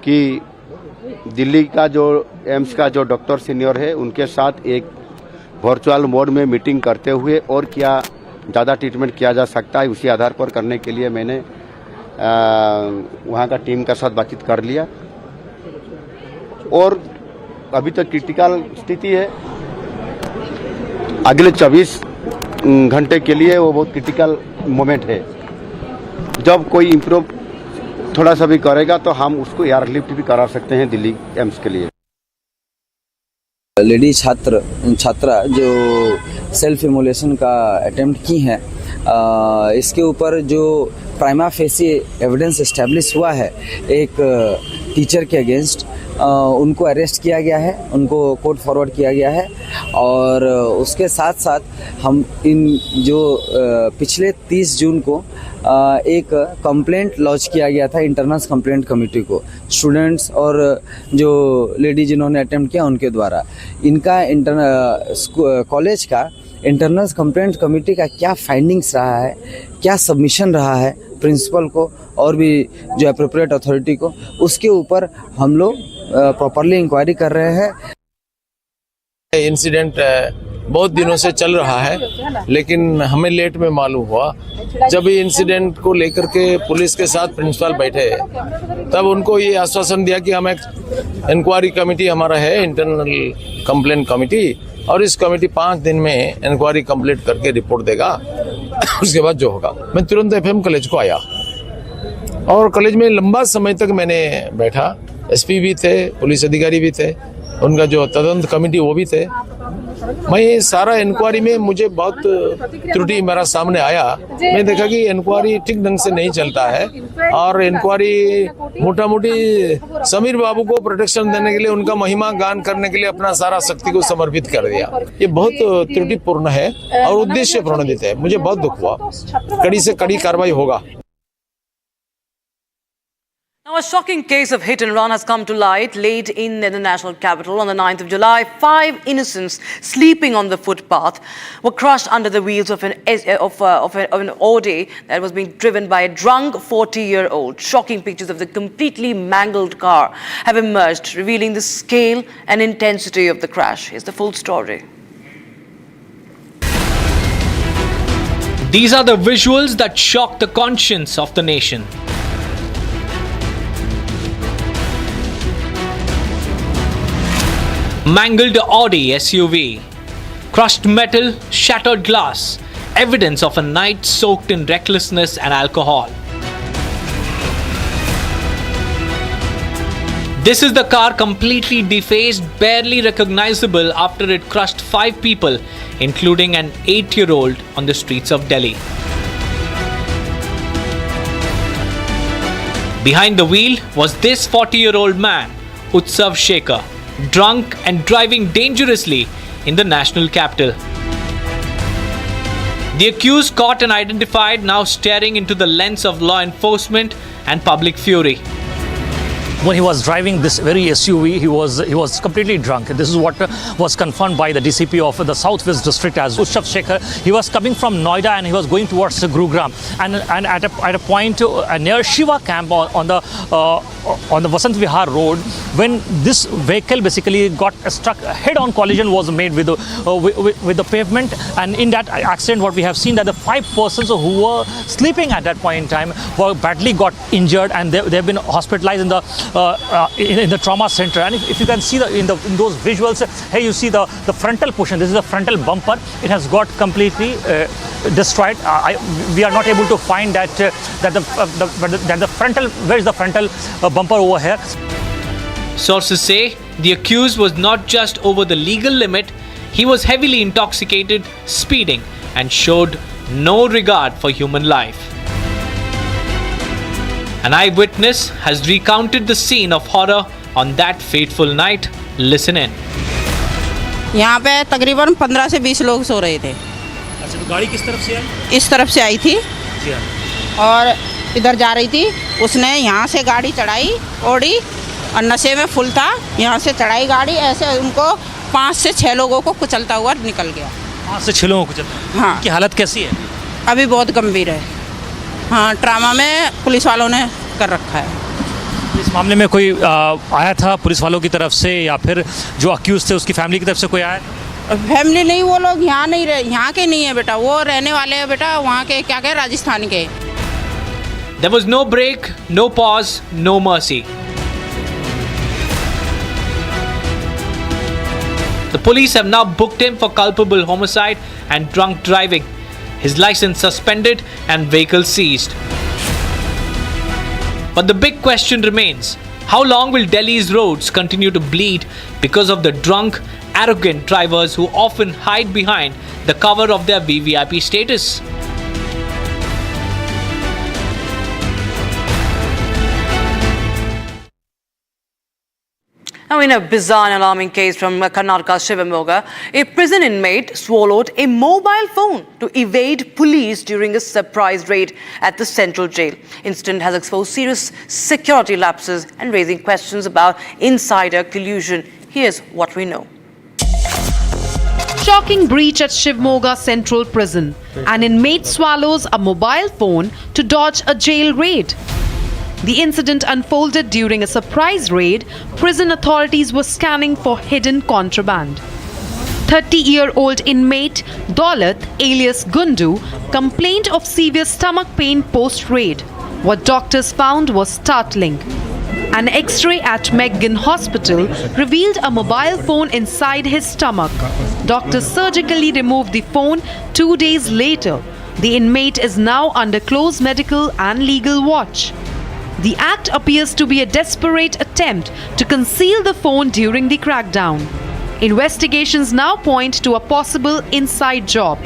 [SPEAKER 6] कि दिल्ली का जो एम्स का जो डॉक्टर सीनियर है, उनके साथ एक वर्चुअल मोड में मीटिंग करते हुए और क्या ज़्यादा ट्रीटमेंट किया जा सकता है, उसी आधार पर करने के लिए मैंने वहाँ का टीम का साथ बातचीत कर लिया और अभी तक क्रिटिकल स्थिति है। अगले 24 घंटे के लिए वो बहुत क्रिटिकल मोमेंट है। जब कोई इम्प्रूव थोड़ा सा भी करेगा तो हम उसको एयरलिफ्ट भी करा सकते हैं दिल्ली एम्स के लिए।
[SPEAKER 7] लेडी छात्रा जो सेल्फ इमोलेशन का अटेम्प्ट की हैं, इसके ऊपर जो प्राइमा फेसी एविडेंस एस्टेब्लिश हुआ है एक टीचर के अगेंस्ट, उनको अरेस्ट किया गया है, उनको कोर्ट फॉरवर्ड किया गया है। और उसके साथ साथ हम इन जो पिछले 30 जून को एक कंप्लेंट लॉन्च किया गया था इंटरनल कंप्लेंट कमेटी को, स्टूडेंट्स और जो लेडी जिन्होंने अटेम्प्ट किया उनके द्वारा। इनका कॉलेज का इंटरनल कंप्लेंट कमेटी का क्या फाइंडिंग्स रहा है, क्या सबमिशन रहा है प्रिंसिपल को और भी जो एप्रोप्रिएट अथॉरिटी को, उसके ऊपर हम लोग प्रॉपरली इंक्वायरी कर रहे हैं।
[SPEAKER 20] इंसिडेंट बहुत दिनों से चल रहा है, लेकिन हमें लेट में मालूम हुआ। जब ये इंसिडेंट को लेकर के पुलिस के साथ प्रिंसिपल बैठे, तब उनको ये आश्वासन दिया कि हम एक इंक्वायरी कमेटी हमारा है, इंटरनल कंप्लेंट कमेटी, और इस कमेटी 5 दिन में इंक्वायरी कंप्लीट करके रिपोर्ट देगा। उसके बाद जो होगा, मैं तुरंत एफएम कॉलेज को आया और कॉलेज में लंबा समय तक मैंने बैठा। एसपी भी थे, पुलिस अधिकारी भी थे, उनका जो तदंत कमेटी वो भी थे। मैं सारा इंक्वायरी में मुझे बहुत त्रुटि मेरा सामने आया। मैं देखा कि इंक्वायरी ठीक ढंग से नहीं चलता है और इंक्वायरी मोटा मोटी समीर बाबू को प्रोटेक्शन देने के लिए, उनका महिमा गान करने के लिए अपना सारा शक्ति को समर्पित कर दिया। ये बहुत त्रुटिपूर्ण है और उद्देश्य प्रणोदित है। मुझे बहुत दुख हुआ। कड़ी से कड़ी कार्रवाई होगा।
[SPEAKER 16] Now, a shocking case of hit and run has come to light late in the national capital. On the 9th of July, 5 innocents sleeping on the footpath were crushed under the wheels of an Audi that was being driven by a drunk 40-year-old. Shocking pictures of the completely mangled car have emerged, revealing the scale and intensity of the crash. Here's the full story.
[SPEAKER 5] These are the visuals that shock the conscience of the nation. Mangled Audi SUV, crushed metal, shattered glass, evidence of a night soaked in recklessness and alcohol. This is the car completely defaced, barely recognizable after it crushed 5 people, including an 8-year-old on the streets of Delhi. Behind the wheel was this 40-year-old man, Utsav Shekhar, drunk and driving dangerously in the national capital. The accused, caught and identified, now staring into the lens of law enforcement and public fury.
[SPEAKER 4] when he was driving this very SUV, he was completely drunk. This is what was confirmed by the DCP of the Southwest District as Ushaf Shekhar. He was coming from Noida and he was going towards Gurugram, and at a point near Shiva camp on the Vasant Vihar road, when this vehicle basically got struck, head-on collision was made with the pavement, and in that accident what we have seen that the 5 persons who were sleeping at that point in time were badly got injured, and they have been hospitalized in the trauma center. And if you can see in those visuals, here you see the frontal portion. This is the frontal bumper. It has got completely destroyed. We are not able to find that the frontal. Where is the frontal bumper over here?
[SPEAKER 5] Sources say the accused was not just over the legal limit, he was heavily intoxicated, speeding, and showed no regard for human life. An eyewitness has recounted the scene of horror on that fateful night. Listen in.
[SPEAKER 15] यहाँ पे तकरीबन 15 से 20 लोग सो रहे थे।
[SPEAKER 4] अच्छा, तो गाड़ी किस तरफ से आई?
[SPEAKER 15] इस तरफ से आई थी और इधर जा रही थी। उसने यहाँ से गाड़ी चढ़ाई, ओडी, और नशे में फुल था। यहाँ से चढ़ाई गाड़ी, ऐसे उनको 5 से 6 लोगों को कुचलता हुआ निकल गया।
[SPEAKER 4] 5 से 6 लोगों को कुचलता? हाँ। की हालत कैसी है?
[SPEAKER 15] अभी बहुत गंभीर है। हाँ, ट्रामा में पुलिस वालों ने कर रखा है।
[SPEAKER 4] इस मामले में कोई आया था पुलिस वालों की तरफ से, या फिर जो अक्यूज थे उसकी फैमिली की तरफ से कोई आया?
[SPEAKER 15] फैमिली नहीं, वो लोग यहाँ नहीं रहे, यहाँ के नहीं है बेटा, वो रहने वाले हैं बेटा वहाँ के, क्या कहे, राजस्थान के।
[SPEAKER 5] There was no break, no pause, no mercy. The police have now booked him for culpable homicide and drunk driving. His license suspended and vehicle seized. But the big question remains, how long will Delhi's roads continue to bleed because of the drunk, arrogant drivers who often hide behind the cover of their VVIP status?
[SPEAKER 16] Now, in a bizarre and alarming case from Karnataka's Shivamoga, a prison inmate swallowed a mobile phone to evade police during a surprise raid at the central jail. Incident has exposed serious security lapses and raising questions about insider collusion. Here's what we know.
[SPEAKER 9] Shocking breach at Shivmoga Central Prison. An inmate swallows a mobile phone to dodge a jail raid. The incident unfolded during a surprise raid. Prison authorities were scanning for hidden contraband. 30-year-old inmate Daulat, alias Gundu, complained of severe stomach pain post-raid. What doctors found was startling. An X-ray at McGinn Hospital revealed a mobile phone inside his stomach. Doctors surgically removed the phone 2 days later. The inmate is now under close medical and legal watch. The act appears to be a desperate attempt to conceal the phone during the crackdown. Investigations now point to a possible inside job.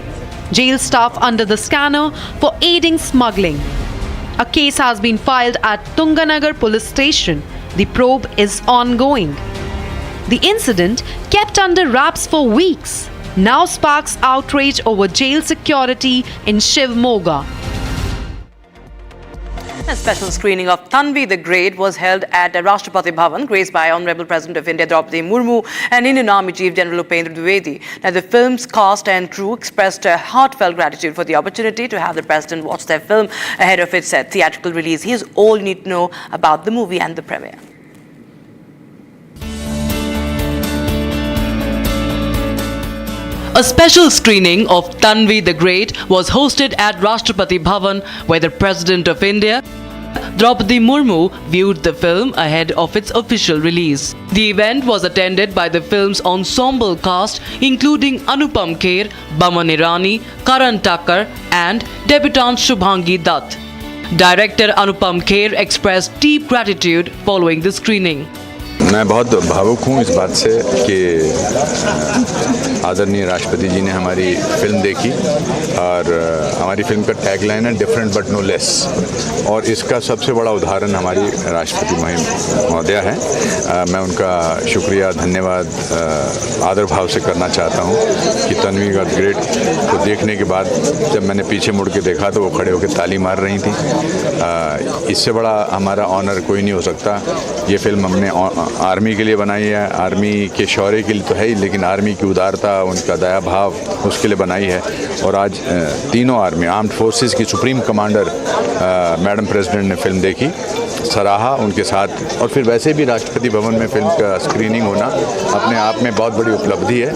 [SPEAKER 9] Jail staff under the scanner for aiding smuggling. A case has been filed at Tunganagar police station. The probe is ongoing. The incident, kept under wraps for weeks, now sparks outrage over jail security in Shivmoga.
[SPEAKER 16] A special screening of Tanvi the Great was held at Rashtrapati Bhavan, graced by Honorable President of India Draupadi Murmu and Indian Army Chief General Upendra Dwivedi. Now, the film's cast and crew expressed a heartfelt gratitude for the opportunity to have the President watch their film ahead of its theatrical release. Here's all you need to know about the movie and the premiere. A special screening of Tanvi the Great was hosted at Rashtrapati Bhavan, where the President of India, Draupadi Murmu, viewed the film ahead of its official release. The event was attended by the film's ensemble cast, including Anupam Kher, Baman Irani, Karan Thakkar, and debutante Shubhangi Dutt. Director Anupam Kher expressed deep gratitude following the screening.
[SPEAKER 21] मैं बहुत भावुक हूँ इस बात से कि
[SPEAKER 8] आदरणीय राष्ट्रपति जी ने हमारी फिल्म देखी और हमारी फिल्म का टैगलाइन है डिफरेंट बट नो लेस, और इसका सबसे बड़ा उदाहरण हमारी राष्ट्रपति महोदया है। मैं उनका शुक्रिया धन्यवाद आदर भाव से करना चाहता हूँ कि तन्वी द ग्रेट को देखने के बाद जब मैंने पीछे मुड़ के देखा तो वो खड़े होकर ताली मार रही थी। इससे बड़ा हमारा ऑनर कोई नहीं हो सकता। ये फिल्म हमने आर्मी के लिए बनाई है, आर्मी के शौर्य के लिए तो है ही, लेकिन आर्मी की उदारता, उनका दया भाव, उसके लिए बनाई है। और आज तीनों आर्मी आर्म्ड फोर्सेस की सुप्रीम कमांडर मैडम प्रेसिडेंट ने फिल्म देखी, सराहा उनके साथ, और फिर वैसे भी राष्ट्रपति भवन में फिल्म का स्क्रीनिंग होना अपने आप में बहुत बड़ी उपलब्धि है।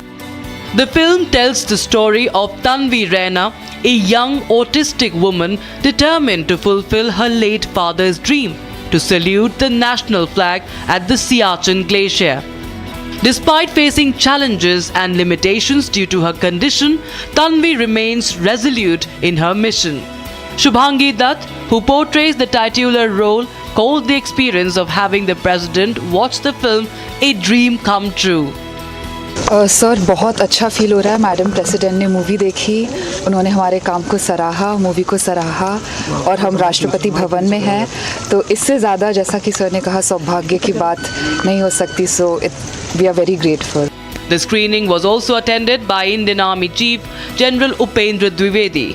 [SPEAKER 16] The film tells the story of Tanvi Raina, a young autistic woman determined to fulfill her late father's dream to salute the national flag at the Siachen Glacier. Despite facing challenges and limitations due to her condition, Tanvi remains resolute in her mission. Shubhangi Dutt, who portrays the titular role, called the experience of having the president watch the film a dream come true.
[SPEAKER 10] Sir, बहुत अच्छा feel हो रहा है। Madam president ने movie देखी, उन्होंने हमारे काम को सराहा, मूवी को सराहा, और हम राष्ट्रपति भवन में हैं, तो इससे ज़्यादा, जैसा कि सर ने कहा, सौभाग्य की बात नहीं हो सकती। So we are very grateful.
[SPEAKER 16] The screening was also attended by Indian Army Chief General Upendra Dwivedi.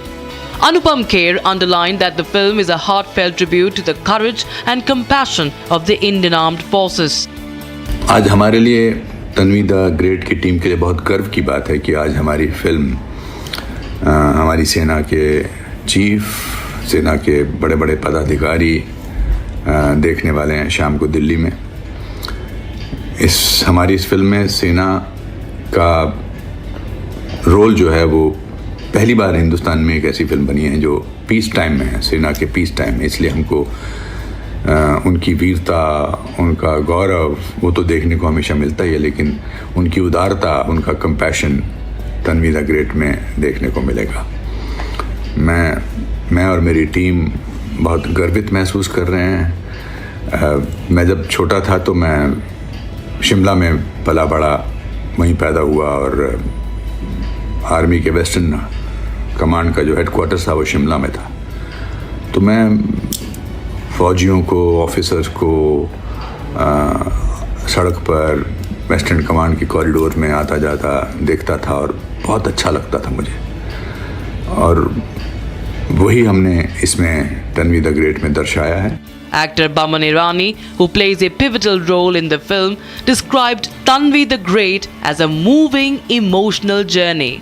[SPEAKER 16] Anupam Kher underlined that the film is a heartfelt tribute to the courage and compassion of the Indian Armed Forces.
[SPEAKER 8] आज हमारे लिए Tanvi the great की team के लिए बहुत गर्व की बात है कि आज हमारी फिल्म हमारी सेना के चीफ, सेना के बड़े बड़े पदाधिकारी देखने वाले हैं शाम को दिल्ली में। हमारी इस फिल्म में सेना का रोल जो है वो पहली बार हिंदुस्तान में एक ऐसी फिल्म बनी है जो पीस टाइम में है, सेना के पीस टाइम में। इसलिए हमको उनकी वीरता, उनका गौरव वो तो देखने को हमेशा मिलता ही है, लेकिन उनकी उदारता, उनका कंपैशन तन्वी द ग्रेट में देखने को मिलेगा। मैं और मेरी टीम बहुत गर्वित महसूस कर रहे हैं। मैं जब छोटा था तो मैं शिमला में पला बड़ा, वहीं पैदा हुआ, और आर्मी के वेस्टर्न कमांड का जो हेडक्वार्टर्स था वो शिमला में था। तो मैं फौजियों को, ऑफिसर्स को सड़क पर वेस्टर्न कमांड की कॉरिडोर में आता जाता देखता था और बहुत अच्छा लगता था मुझे, और वही हमने इसमें तन्वी द ग्रेट में दर्शाया है।
[SPEAKER 16] Actor Baman Irani, who plays a pivotal role in the film, described Tanvi the Great as a moving, emotional journey.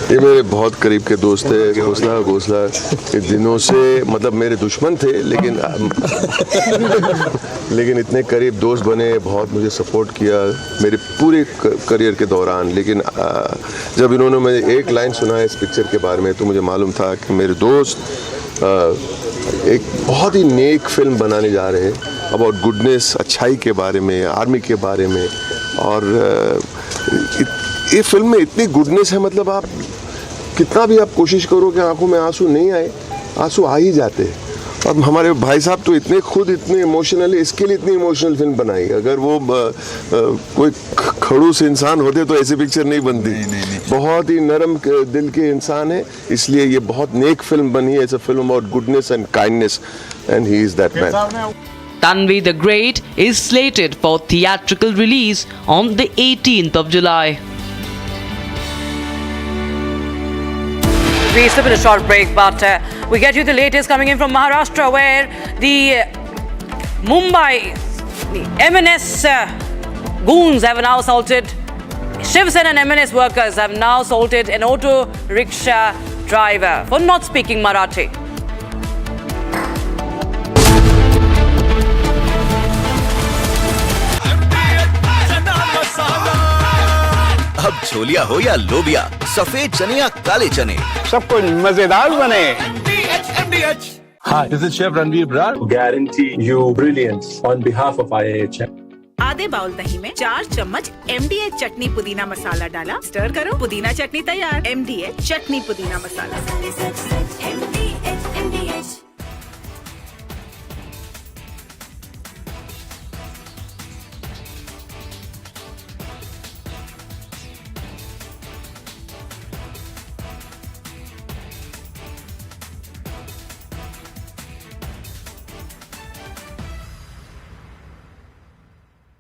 [SPEAKER 21] ये मेरे बहुत करीब के दोस्त थे। घोसला दिनों से, मतलब मेरे दुश्मन थे, लेकिन इतने करीब दोस्त बने, बहुत मुझे सपोर्ट किया मेरे पूरे करियर के दौरान। लेकिन जब इन्होंने मुझे एक लाइन सुना इस पिक्चर के बारे में तो मुझे मालूम था कि मेरे दोस्त एक बहुत ही नेक फिल्म बनाने जा रहे हैं, अबाउट गुडनेस, अच्छाई के बारे में, आर्मी के बारे में। और ये फिल्म में इतनी गुडनेस है, मतलब आप कितना भी आप कोशिश करो कि आंखों में आंसू नहीं आए, आंसू आ ही जाते हैं। और हमारे भाई साहब तो इतने इमोशनल है, इसके लिए इतनी इमोशनल फिल्म बनाई। अगर वो कोई खड़ूस इंसान होते तो ऐसी पिक्चर नहीं बनती। बहुत ही नरम दिल के इंसान है, इसलिए ये बहुत नेक फिल्म बनी है। It's a film about goodness and kindness, and he is that man.
[SPEAKER 16] Tanvi the Great is slated for theatrical release on the 18th of July. We slip in a short break, but we get you the latest coming in from Maharashtra, where the MNS goons have now assaulted Shiv Sena and MNS workers have now assaulted an auto rickshaw driver for not speaking Marathi.
[SPEAKER 22] अब छोलिया हो या लोबिया, सफेद चने या काले चने,
[SPEAKER 25] सब कुछ मजेदार बने।
[SPEAKER 26] Hi, this is Chef Ranveer Brar. Guarantee you brilliance on behalf of IIHM.
[SPEAKER 27] आधे बाउल दही में 4 चम्मच MDH चटनी पुदीना मसाला डाला, स्टर करो, पुदीना चटनी तैयार। MDH चटनी पुदीना मसाला।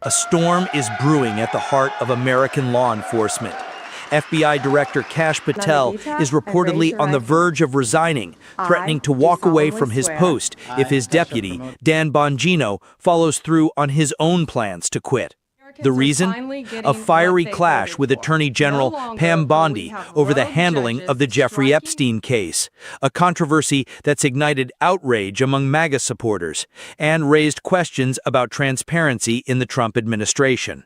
[SPEAKER 1] A storm is brewing at the heart of American law enforcement. FBI Director Kash Patel is reportedly on the verge of resigning, threatening to walk away from his post if his deputy, Dan Bongino, follows through on his own plans to quit. The reason? A fiery clash with Attorney General Pam Bondi over the handling of the Jeffrey Epstein case, a controversy that's ignited outrage among MAGA supporters and raised questions about transparency in the Trump administration.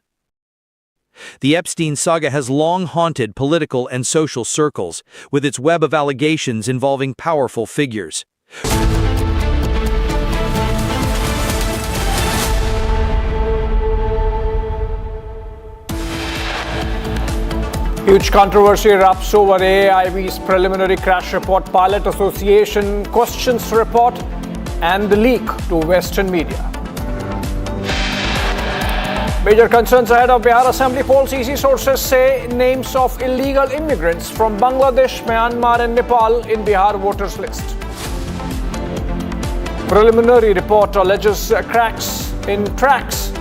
[SPEAKER 1] The Epstein saga has long haunted political and social circles, with its web of allegations involving powerful figures.
[SPEAKER 5] Huge controversy erupts over AIB's preliminary crash report. Pilot Association questions report and the leak to Western media. Major concerns ahead of Bihar Assembly polls. EC sources say names of illegal immigrants from Bangladesh, Myanmar and Nepal in Bihar voters list. Preliminary report alleges cracks in tracks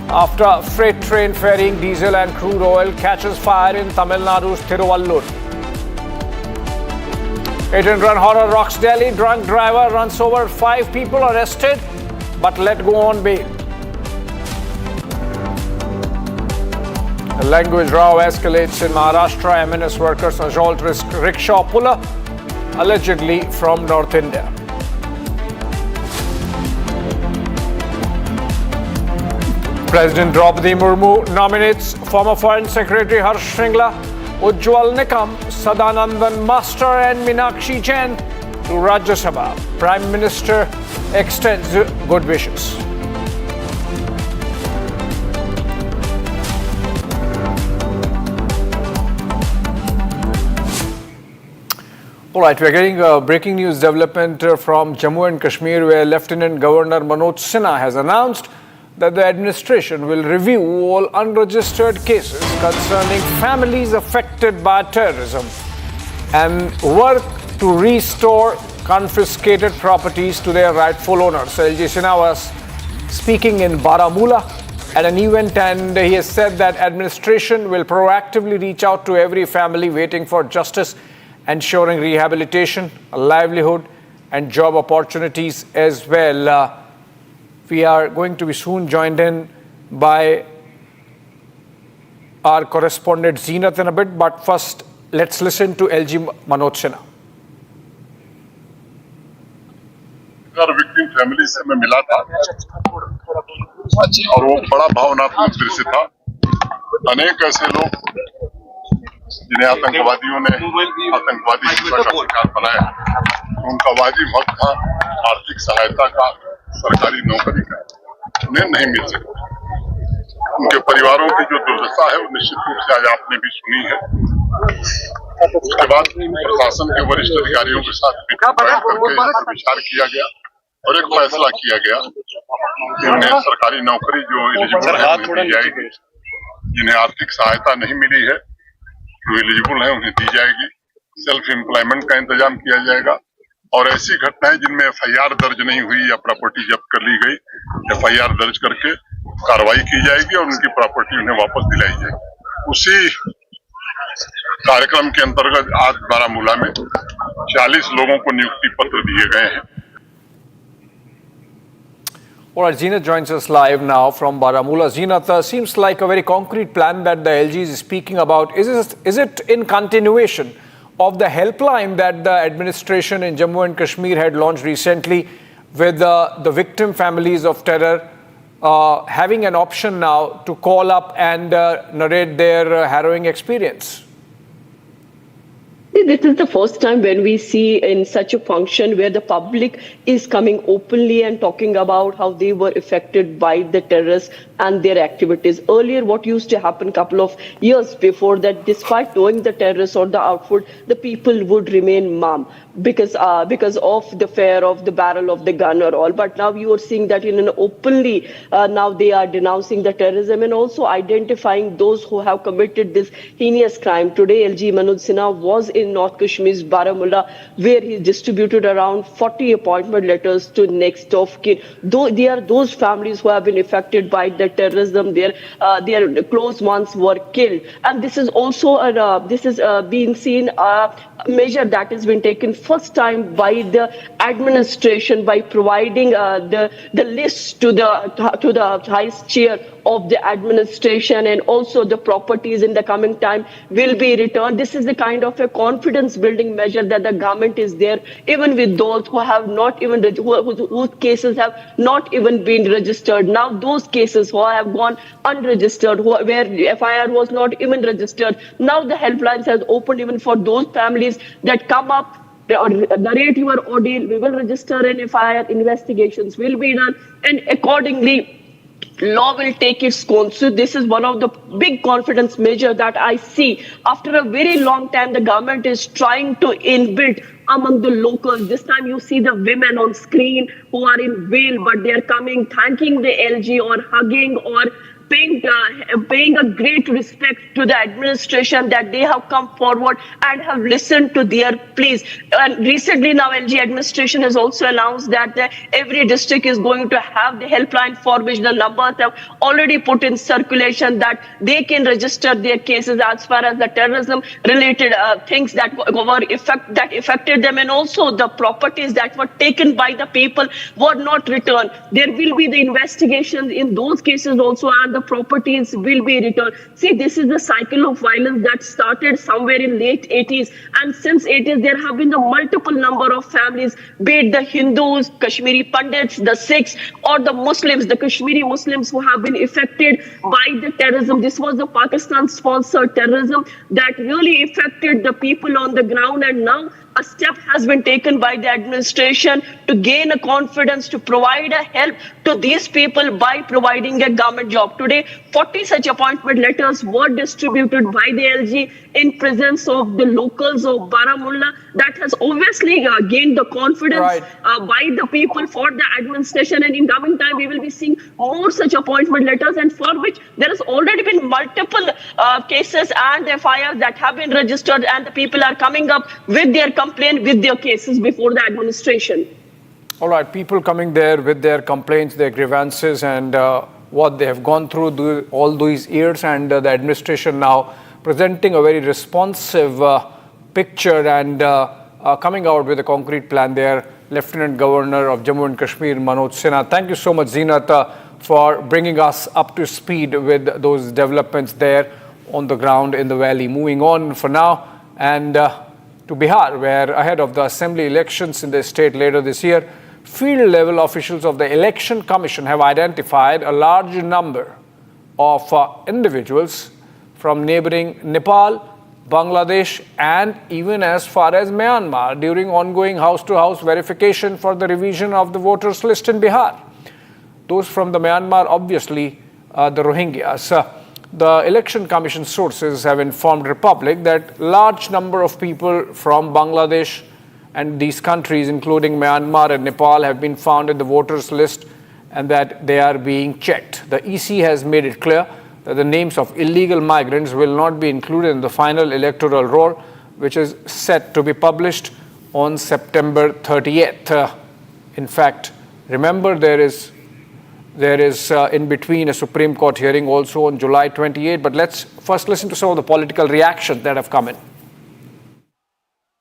[SPEAKER 5] after freight train ferrying diesel and crude oil catches fire in Tamil Nadu's Tiruvallur. Hit-and-run horror rocks Delhi. Drunk driver runs over 5 people arrested but let go on bail. A language row escalates in Maharashtra. MNS workers assault rickshaw puller, allegedly from North India. President Draupadi Murmu nominates former Foreign Secretary Harsh Shringla, Ujjwal Nikam, Sadanandan Master and Meenakshi Jain to Rajya Sabha. Prime Minister extends good wishes. All right, we're getting a breaking news development from Jammu and Kashmir, where Lieutenant Governor Manoj Sinha has announced that the administration will review all unregistered cases concerning families affected by terrorism and work to restore confiscated properties to their rightful owners. LG Sinha was speaking in Baramulla at an event, and he has said that administration will proactively reach out to every family waiting for justice, ensuring rehabilitation, a livelihood and job opportunities as well. We are going to be soon joined in by our correspondent Zeenat in a bit, but first let's listen to LG Manoj Sinha.
[SPEAKER 3] Victim family से मैं मिला था और वो बड़ा भावनात्मक दृश्य था। अनेक ऐसे लोग जिन्हें आतंकवादियों ने आतंकवादी हिंसा का शिकार बनाया, उनका वाजिब हक था आर्थिक सहायता का, सरकारी नौकरी का, उन्हें नहीं मिल सकता। उनके परिवारों की जो दुर्दशा है वो निश्चित रूप से आज आपने भी सुनी है। उसके बाद प्रशासन के वरिष्ठ अधिकारियों के साथ करके विचार किया गया और एक फैसला किया गया कि उन्हें सरकारी नौकरी जो एलिजिबल है उन्हें दी जाएगी, जिन्हें आर्थिक सहायता नहीं मिली है जो एलिजिबल है उन्हें दी जाएगी, सेल्फ एम्प्लॉयमेंट का इंतजाम किया जाएगा और ऐसी घटनाएं जिनमें FIR दर्ज नहीं हुई या प्रॉपर्टी जब्त कर ली गई, FIR दर्ज करके कार्रवाई की जाएगी और उनकी प्रॉपर्टी उन्हें वापस दिलाई जाएगी। उसी कार्यक्रम के अंतर्गत आज बारामूला में 40 लोगों को नियुक्ति पत्र दिए गए हैं।
[SPEAKER 5] All right, Zeenat joins us live now from Baramulla. Zeenat, seems like a very concrete plan that the LG is speaking about. Is it in continuation of the helpline that the administration in Jammu and Kashmir had launched recently, with the victim families of terror having an option now to call up and narrate their harrowing experience?
[SPEAKER 11] This is the first time when we see in such a function where the public is coming openly and talking about how they were affected by the terrorists and their activities. Earlier, what used to happen a couple of years before that, despite knowing the terrorists or the outfit, the people would remain mum because of the fear of the barrel of the gun or all. But now you are seeing that in an openly, now they are denouncing the terrorism and also identifying those who have committed this heinous crime. Today, LG Manoj Sinha was in North Kashmir's Baramulla, where he distributed around 40 appointment letters to next of kin. Though they are those families who have been affected by the the terrorism. Their close ones were killed, and this is also being seen measure that has been taken first time by the administration by providing the list to the highest chair of the administration, and also the properties in the coming time will be returned. This is the kind of a confidence building measure that the government is there, even with those who have not even whose cases have not even been registered. Now those cases who have gone unregistered, where the FIR was not even registered, now the helplines has opened even for those families that come up. Narrate your ordeal, we will register an FIR, investigations will be done, and accordingly law will take its course. So this is one of the big confidence measure that I see. After a very long time, the government is trying to inbuild among the locals. This time you see the women on screen who are in veil, but they are coming, thanking the LG or hugging or paying a great respect to the administration that they have come forward and have listened to their pleas. And recently now LG administration has also announced that every district is going to have the helpline for which the numbers have already put in circulation, that they can register their cases as far as the terrorism related things that affected them, and also the properties that were taken by the people were not returned. There will be the investigations in those cases also, and the properties will be returned. See, this is the cycle of violence that started somewhere in late 80s, and since 80s there have been a multiple number of families, be it the Hindus, Kashmiri Pandits, the Sikhs, or the Muslims, the Kashmiri Muslims who have been affected by the terrorism. This was the Pakistan-sponsored terrorism that really affected the people on the ground, and now a step has been taken by the administration to gain a confidence, to provide a help to these people by providing a government job. Today, 40 such appointment letters were distributed by the LG in presence of the locals of Baramulla. That has obviously gained the confidence by the people for the administration, and in coming time we will be seeing more such appointment letters, and for which there has already been multiple cases and FIRs that have been registered, and the people are coming up with their complaint, with their cases before the administration.
[SPEAKER 2] All right, people coming there with their complaints, their grievances, and what they have gone through all these years, and the administration now presenting a very responsive picture and coming out with a concrete plan there. Lieutenant Governor of Jammu and Kashmir, Manoj Sinha. Thank you so much, Zeenat, for bringing us up to speed with those developments there on the ground in the valley. Moving on for now, and to Bihar, where ahead of the assembly elections in the state later this year, field-level officials of the Election Commission have identified a large number of individuals from neighboring Nepal, Bangladesh, and even as far as Myanmar during ongoing house-to-house verification for the revision of the voters list in Bihar. Those from the Myanmar, obviously, the Rohingyas. The Election Commission sources have informed Republic that large number of people from Bangladesh and these countries, including Myanmar and Nepal, have been found in the voters list and that they are being checked. The EC has made it clear that the names of illegal migrants will not be included in the final electoral roll, which is set to be published on September 30th. In fact, remember there is in between a Supreme Court hearing also on July 28, but let's first listen to some of the political reactions that have come in.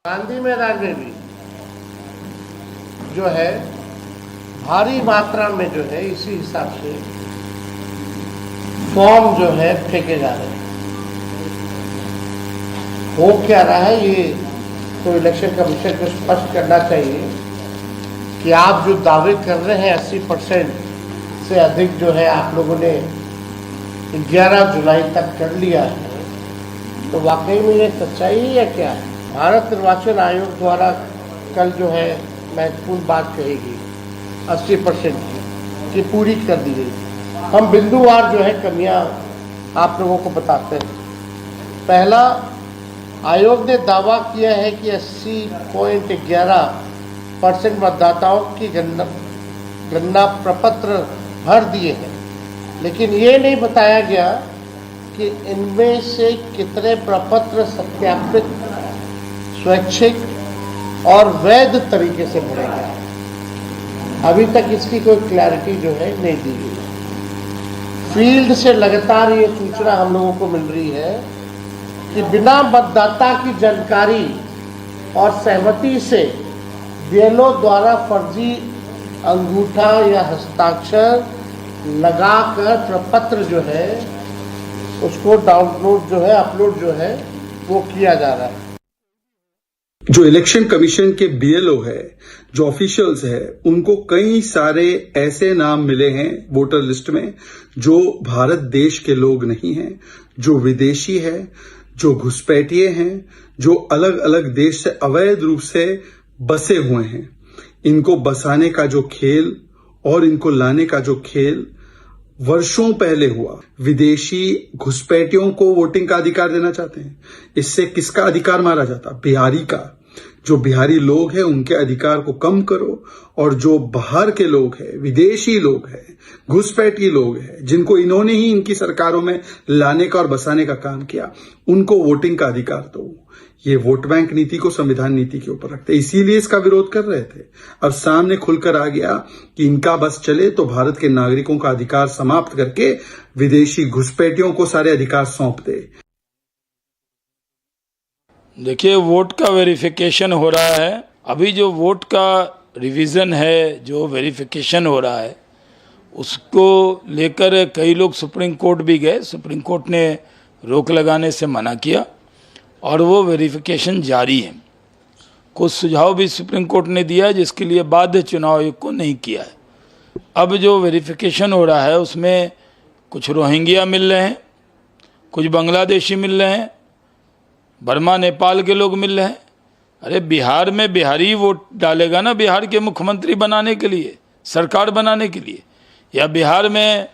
[SPEAKER 13] Gandhi मैदान में भी जो है भारी मात्रा में जो है इसी हिसाब से फॉर्म जो है फेंके जा रहे हैं। हो क्या रहा है ये तो इलेक्शन कमीशन को स्पष्ट करना चाहिए कि आप जो दावे कर रहे हैं 80% से अधिक जो है आप लोगों ने 11 जुलाई तक कर लिया है, तो वाकई में ये सच्चाई है या क्या है? भारत निर्वाचन आयोग द्वारा कल जो है महत्वपूर्ण बात कहेगी 80% की पूरी कर दी गई। हम बिंदुवार जो है कमियां आप लोगों को बताते हैं। पहला, आयोग ने दावा किया है कि 80.11% मतदाताओं की गणना प्रपत्र भर दिए हैं, लेकिन ये नहीं बताया गया कि इनमें से कितने प्रपत्र सत्यापित, स्वैच्छिक और वैध तरीके से भरे गए। अभी तक इसकी कोई क्लैरिटी जो है नहीं दी गई। फील्ड से लगातार ये सूचना हम लोगों को मिल रही है कि बिना मतदाता की जानकारी और सहमति से बीएलओ द्वारा फर्जी अंगूठा या हस्ताक्षर लगाकर प्रपत्र जो है उसको डाउनलोड जो है अपलोड जो है वो किया जा रहा है।
[SPEAKER 12] जो इलेक्शन कमीशन के बीएलओ है, जो ऑफिशियल्स है, उनको कई सारे ऐसे नाम मिले हैं वोटर लिस्ट में जो भारत देश के लोग नहीं हैं, जो विदेशी है, जो घुसपैठिए हैं, जो अलग अलग देश से अवैध रूप से बसे हुए हैं। इनको बसाने का जो खेल और इनको लाने का जो खेल वर्षों पहले हुआ। विदेशी घुसपैठियों को वोटिंग का अधिकार देना चाहते हैं। इससे किसका अधिकार मारा जाता? बिहारी का। जो बिहारी लोग हैं उनके अधिकार को कम करो, और जो बाहर के लोग हैं, विदेशी लोग हैं, घुसपैठी लोग हैं, जिनको इन्होंने ही इनकी सरकारों में लाने का और बसाने का काम किया, उनको वोटिंग का अधिकार दो। ये वोट बैंक नीति को संविधान नीति के ऊपर रखते, इसीलिए इसका विरोध कर रहे थे। अब सामने खुलकर आ गया कि इनका बस चले तो भारत के नागरिकों का अधिकार समाप्त करके विदेशी घुसपैठियों को सारे अधिकार सौंप दे।
[SPEAKER 14] देखिए, वोट का वेरिफिकेशन हो रहा है। अभी जो वोट का रिवीजन है, जो वेरिफिकेशन हो रहा है, उसको लेकर कई लोग सुप्रीम कोर्ट भी गए। सुप्रीम कोर्ट ने रोक लगाने से मना किया और वो वेरिफिकेशन जारी है। कुछ सुझाव भी सुप्रीम कोर्ट ने दिया है जिसके लिए बाध्य चुनाव आयोग को नहीं किया है। अब जो वेरिफिकेशन हो रहा है उसमें कुछ रोहिंग्या मिल रहे हैं, कुछ बांग्लादेशी मिल रहे हैं, बर्मा नेपाल के लोग मिल रहे हैं। अरे बिहार में बिहारी वोट डालेगा ना बिहार के मुख्यमंत्री बनाने के लिए, सरकार बनाने के लिए, या बिहार में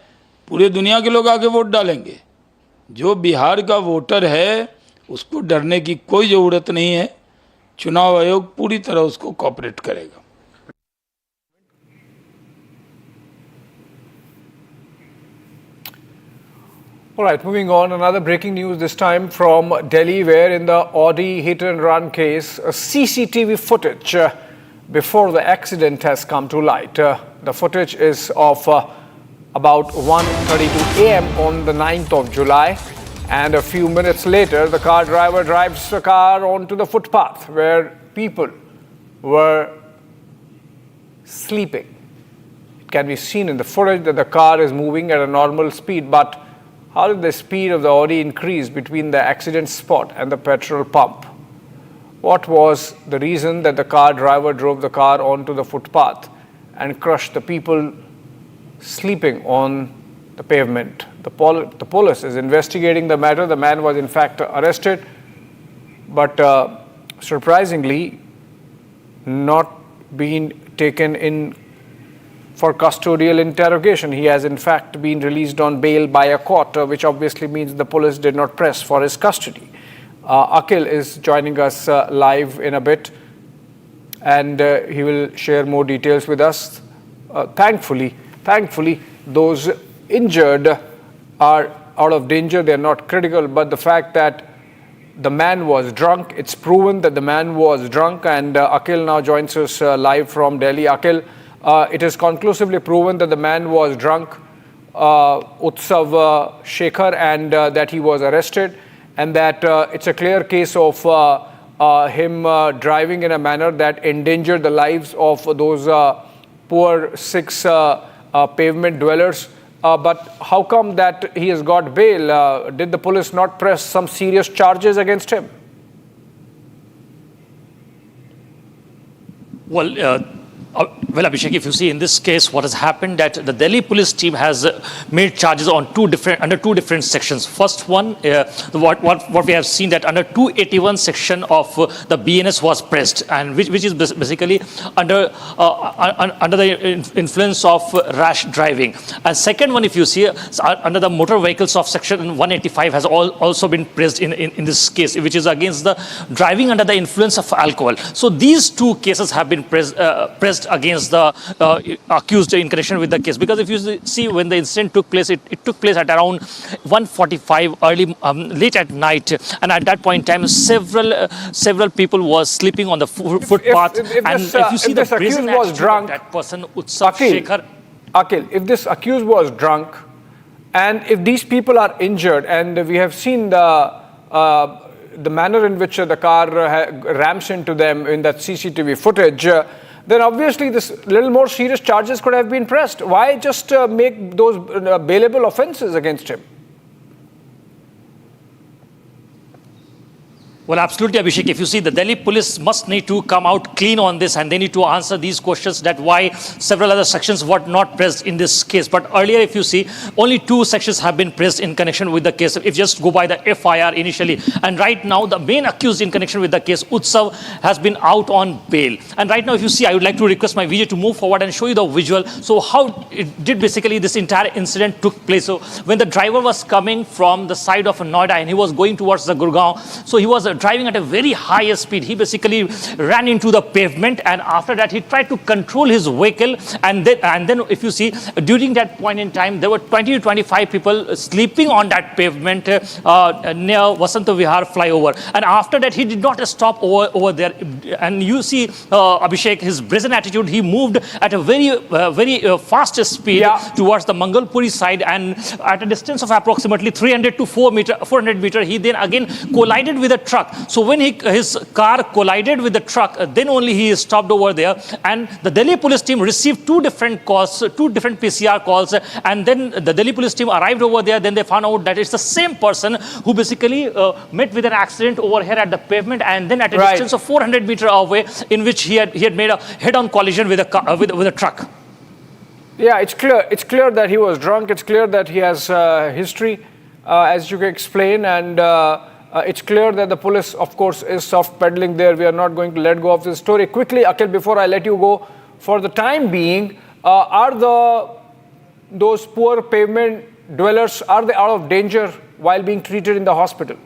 [SPEAKER 14] पूरे दुनिया के लोग आके वोट डालेंगे? जो बिहार का वोटर है उसको डरने की कोई ज़रूरत नहीं है। चुनाव आयोग पूरी तरह उसको कोऑपरेट करेगा।
[SPEAKER 2] All right, moving on, another breaking news this time from Delhi, where in the Audi hit and run case, CCTV footage before the accident has come to light. The footage is of about 1:32 a.m. on the 9th of July, and a few minutes later, the car driver drives the car onto the footpath where people were sleeping. It can be seen in the footage that the car is moving at a normal speed, but how did the speed of the Audi increase between the accident spot and the petrol pump? What was the reason that the car driver drove the car onto the footpath and crushed the people sleeping on the pavement? The police is investigating the matter. The man was in fact arrested, but surprisingly not being taken in for custodial interrogation. He has in fact been released on bail by a court, which obviously means the police did not press for his custody. Akhil is joining us live in a bit, and he will share more details with us. Thankfully, those injured are out of danger. They are not critical, but the fact that the man was drunk, it's proven that the man was drunk, and Akhil now joins us live from Delhi. Akhil, it is conclusively proven that the man was drunk, Utsav Shekhar, and that he was arrested, and that it's a clear case of him driving in a manner that endangered the lives of those poor 6 pavement dwellers. But how come that he has got bail? Did the police not press some serious charges against him?
[SPEAKER 4] Well, Abhishek, if you see in this case, what has happened that the Delhi police team has made charges on under two different sections. First one, what we have seen that under 281 section of the BNS was pressed, and which is basically under the influence of rash driving. And second one, if you see under the motor vehicles of section 185 has also been pressed in this case, which is against the driving under the influence of alcohol. So these two cases have been pressed against the accused in connection with the case, because if you see when the incident took place, it took place at around 1:45 late at night, and at that point in time several people were sleeping on the footpath. If you see the brazen attitude of that person, Utsav Shekhar.
[SPEAKER 2] Akhil, if this accused was drunk And if these people are injured, and we have seen the manner in which the car rams into them in that CCTV footage, then obviously this little more serious charges could have been pressed. Why just make those bailable offenses against him?
[SPEAKER 4] Well, absolutely, Abhishek. If you see, the Delhi police must need to come out clean on this, and they need to answer these questions that why several other sections were not pressed in this case. But earlier, if you see, only 2 sections have been pressed in connection with the case. If you just go by the FIR initially, and right now the main accused in connection with the case, Utsav, has been out on bail. And right now, if you see, I would like to request my video to move forward and show you the visual. So how it did basically this entire incident took place. So when the driver was coming from the side of Noida and he was going towards the Gurgaon, so he was driving at a very high speed. He basically ran into the pavement, and after that he tried to control his vehicle, and then if you see, during that point in time there were 20 to 25 people sleeping on that pavement near Vasanta Vihar flyover, and after that he did not stop over there. And you see, Abhishek, his brazen attitude, he moved at a very fast speed towards the Mangalpuri side, and at a distance of approximately 300 to 400 meter, he then again collided with a truck. So when his car collided with the truck, then only he stopped over there. And the Delhi police team received 2 different calls, 2 different PCR calls. And then the Delhi police team arrived over there. Then they found out that it's the same person who basically met with an accident over here at the pavement. And then at a distance of 400 meters away, in which he had made a head-on collision with a truck.
[SPEAKER 2] Yeah, it's clear. It's clear that he was drunk. It's clear that he has history, as you can explain. And it's clear that the police, of course, is soft peddling there. We are not going to let go of this story. Quickly, Akhil, before I let you go, for the time being, are those poor pavement dwellers, are they out of danger while being treated in the hospital?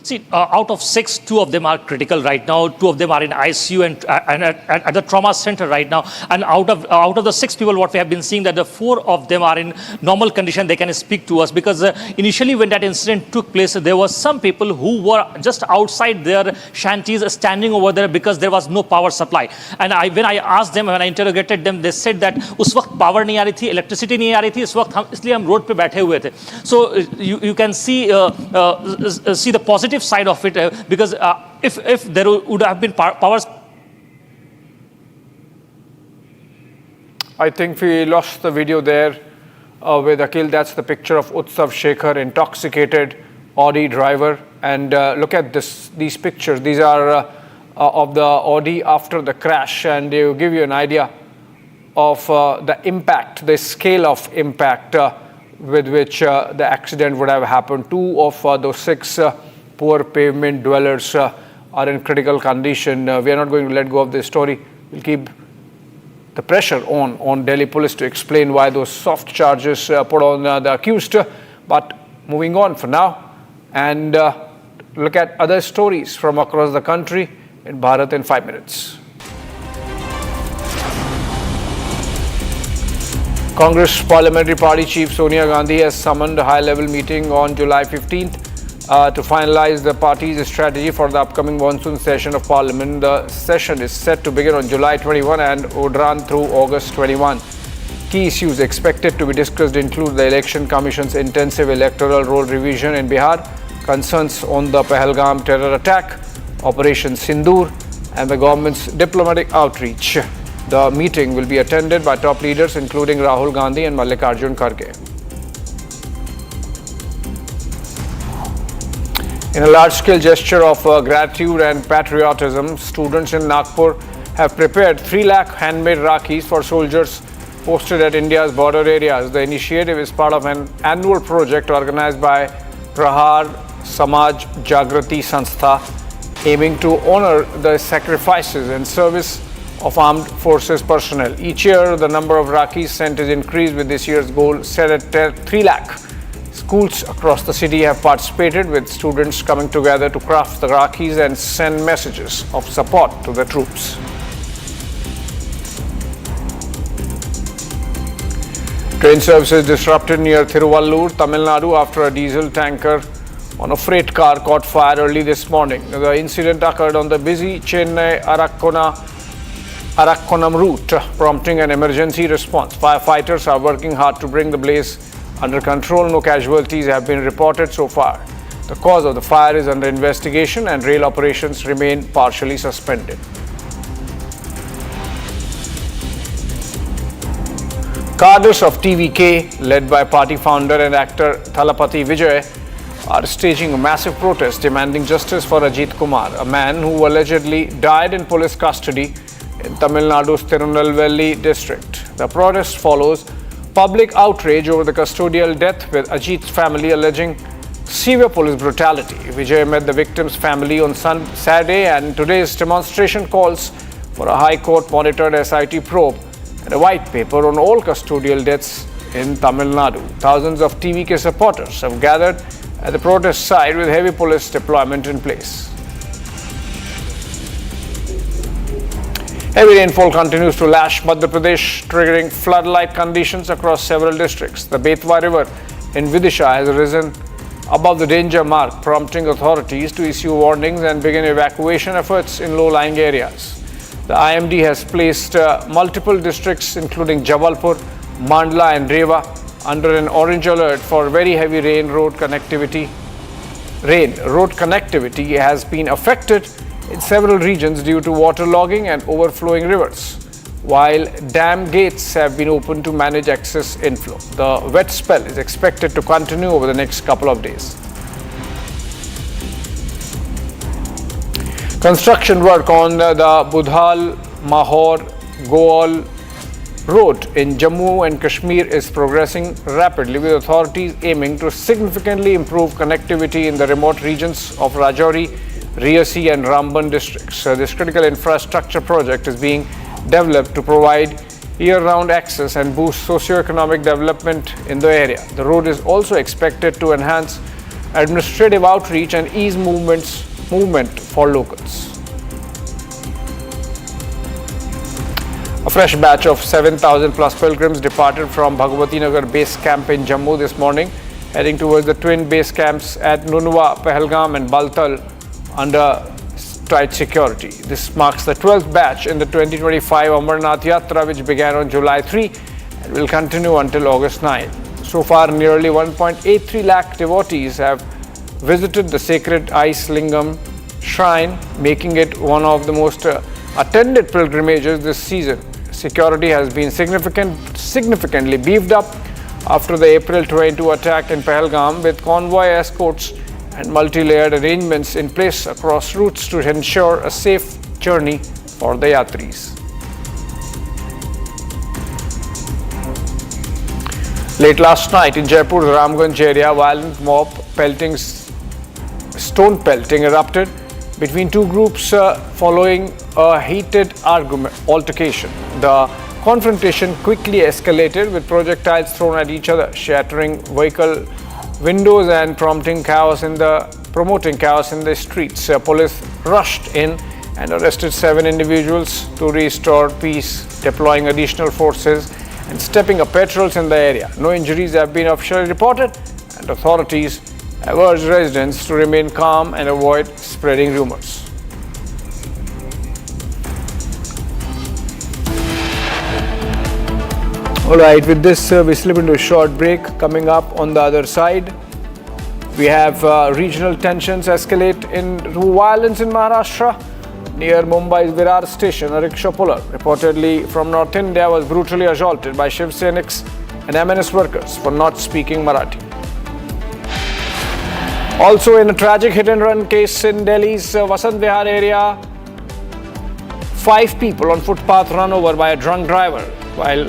[SPEAKER 4] See, out of 6, 2 of them are critical right now. 2 of them are in ICU and at the trauma center right now. And out of the 6 people, what we have been seeing, that the 4 of them are in normal condition. They can speak to us, because initially when that incident took place, there were some people who were just outside their shanties standing over there because there was no power supply. And when I asked them, when I interrogated them, they said that उस वक्त power नहीं आ रही थी, electricity नहीं आ रही थी, इस वक्त इसलिए हम road पे बैठे हुए थे. So you can see the positive side of it, because if there would have been powers.
[SPEAKER 2] I think we lost the video there with Akhil. That's the picture of Utsav Shekhar, intoxicated Audi driver. And look at these pictures. These are of the Audi after the crash, and they will give you an idea of the impact, the scale of impact with which the accident would have happened. 2 of those 6 poor pavement dwellers are in critical condition. We are not going to let go of this story. We'll keep the pressure on Delhi police to explain why those soft charges put on the accused. But moving on for now, and look at other stories from across the country in Bharat in 5 minutes. Congress Parliamentary Party Chief Sonia Gandhi has summoned a high-level meeting on July 15th to finalize the party's strategy for the upcoming monsoon session of Parliament. The session is set to begin on July 21 and would run through August 21. Key issues expected to be discussed include the Election Commission's intensive electoral roll revision in Bihar, concerns on the Pahalgam terror attack, Operation Sindoor, and the government's diplomatic outreach. The meeting will be attended by top leaders including Rahul Gandhi and Mallikarjun Kharge. In a large-scale gesture of gratitude and patriotism, students in Nagpur have prepared 3 lakh handmade Rakhis for soldiers posted at India's border areas. The initiative is part of an annual project organized by Prahar Samaj Jagrati Sanstha, aiming to honor the sacrifices and service of armed forces personnel. Each year, the number of Rakhis sent is increased, with this year's goal set at 3 lakh. Schools across the city have participated, with students coming together to craft the Rakhis and send messages of support to the troops. Train services disrupted near Thiruvallur, Tamil Nadu after a diesel tanker on a freight car caught fire early this morning. The incident occurred on the busy Chennai Arakkonam route, prompting an emergency response. Firefighters are working hard to bring the blaze under control. No casualties have been reported so far. The cause of the fire is under investigation and rail operations remain partially suspended. Cadres of TVK, led by party founder and actor Thalapathy Vijay, are staging a massive protest demanding justice for Ajit Kumar, a man who allegedly died in police custody in Tamil Nadu's Tirunelveli district. The protest follows public outrage over the custodial death, with Ajit's family alleging severe police brutality. Vijay met the victim's family on Saturday, and today's demonstration calls for a High Court monitored SIT probe and a white paper on all custodial deaths in Tamil Nadu. Thousands of TVK supporters have gathered at the protest site with heavy police deployment in place. Heavy rainfall continues to lash Madhya Pradesh, triggering flood-like conditions across several districts. The Betwa River in Vidisha has risen above the danger mark, prompting authorities to issue warnings and begin evacuation efforts in low-lying areas. The IMD has placed multiple districts, including Jabalpur, Mandla and Rewa, under an orange alert for very heavy rain. Road connectivity has been affected in several regions due to waterlogging and overflowing rivers, while dam gates have been opened to manage excess inflow. The wet spell is expected to continue over the next couple of days. Construction work on the Budhal, Mahor, Goal road in Jammu and Kashmir is progressing rapidly, with authorities aiming to significantly improve connectivity in the remote regions of Rajouri, Riyasi and Ramban districts. This critical infrastructure project is being developed to provide year-round access and boost socio-economic development in the area. The road is also expected to enhance administrative outreach and ease movement for locals. A fresh batch of 7,000 plus pilgrims departed from Bhagwati Nagar base camp in Jammu this morning, heading towards the twin base camps at Nunwa, Pahalgam and Baltal under tight security. This marks the 12th batch in the 2025 Amarnath Yatra, which began on July 3 and will continue until August 9. So far, nearly 1.83 lakh devotees have visited the sacred Ice Lingam shrine, making it one of the most attended pilgrimages this season. Security has been significantly beefed up after the April 22 attack in Pahalgam, with convoy escorts and multi-layered arrangements in place across routes to ensure a safe journey for the yatris. Late last night in Jaipur's Ramganj area, violent mob stone pelting erupted between two groups following a heated altercation. The confrontation quickly escalated, with projectiles thrown at each other, shattering vehicle windows and promoting chaos in the streets. Police rushed in and arrested 7 individuals to restore peace, deploying additional forces and stepping up patrols in the area. No injuries have been officially reported, and authorities have urged residents to remain calm and avoid spreading rumors. Alright, with this we slip into a short break. Coming up on the other side, we have regional tensions escalate into violence in Maharashtra. Near Mumbai's Virar station, a rickshaw puller, reportedly from North India, was brutally assaulted by Shiv Sainiks and MNS workers for not speaking Marathi. Also, in a tragic hit-and-run case in Delhi's Vasant Vihar area, 5 people on footpath run over by a drunk driver while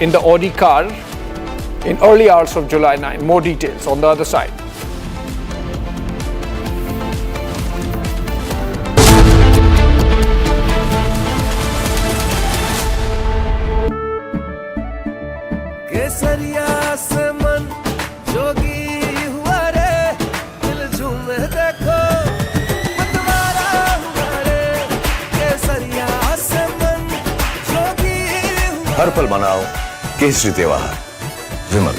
[SPEAKER 2] in the Audi car in early hours of July 9. More details on the other side.
[SPEAKER 22] हर पल मनाओ केसरी त्योहार। विमल,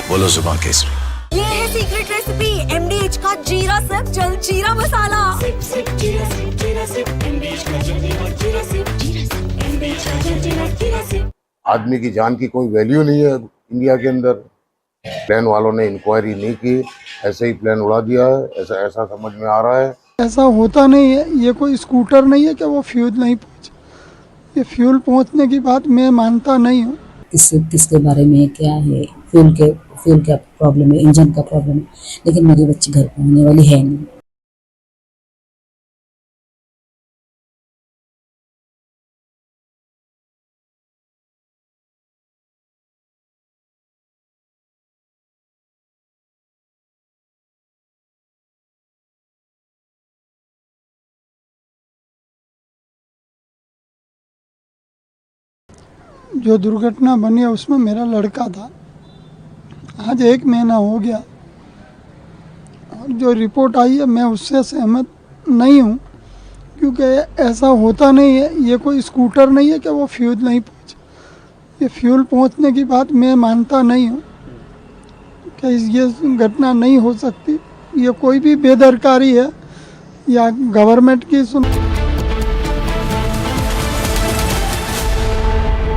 [SPEAKER 22] बोलो जुबान केसरी।
[SPEAKER 6] ये है secret recipe MDH का जीरा SIP जल जीरा मसाला। सिप सिप जीरा सिप MDH का जल्दी और जीरा सिप MDH
[SPEAKER 21] आदमी की जान की कोई वैल्यू नहीं है इंडिया के अंदर। प्लेन वालों ने इंक्वायरी नहीं की, ऐसे ही प्लेन उड़ा दिया है, ऐसा समझ में आ रहा है।
[SPEAKER 7] ऐसा होता नहीं है, ये कोई स्कूटर नहीं है कि वो फ्यूल नहीं पहुंचे। ये फ्यूल पहुंचने की बात मैं मानता नहीं हूँ।
[SPEAKER 17] किसके बारे में क्या है, फ्यूल का प्रॉब्लम है, इंजन का प्रॉब्लम है, लेकिन मेरी बच्ची घर पे होने वाली है नहीं।
[SPEAKER 7] जो दुर्घटना बनी है उसमें मेरा लड़का था। आज 1 महीना हो गया और जो रिपोर्ट आई है मैं उससे सहमत नहीं हूँ, क्योंकि ऐसा होता नहीं है। ये कोई स्कूटर नहीं है कि वो फ्यूल नहीं पहुँचे। ये फ्यूल पहुँचने की बात मैं मानता नहीं हूँ कि ये घटना नहीं हो सकती। ये कोई भी बेदरकारी है या गवर्नमेंट की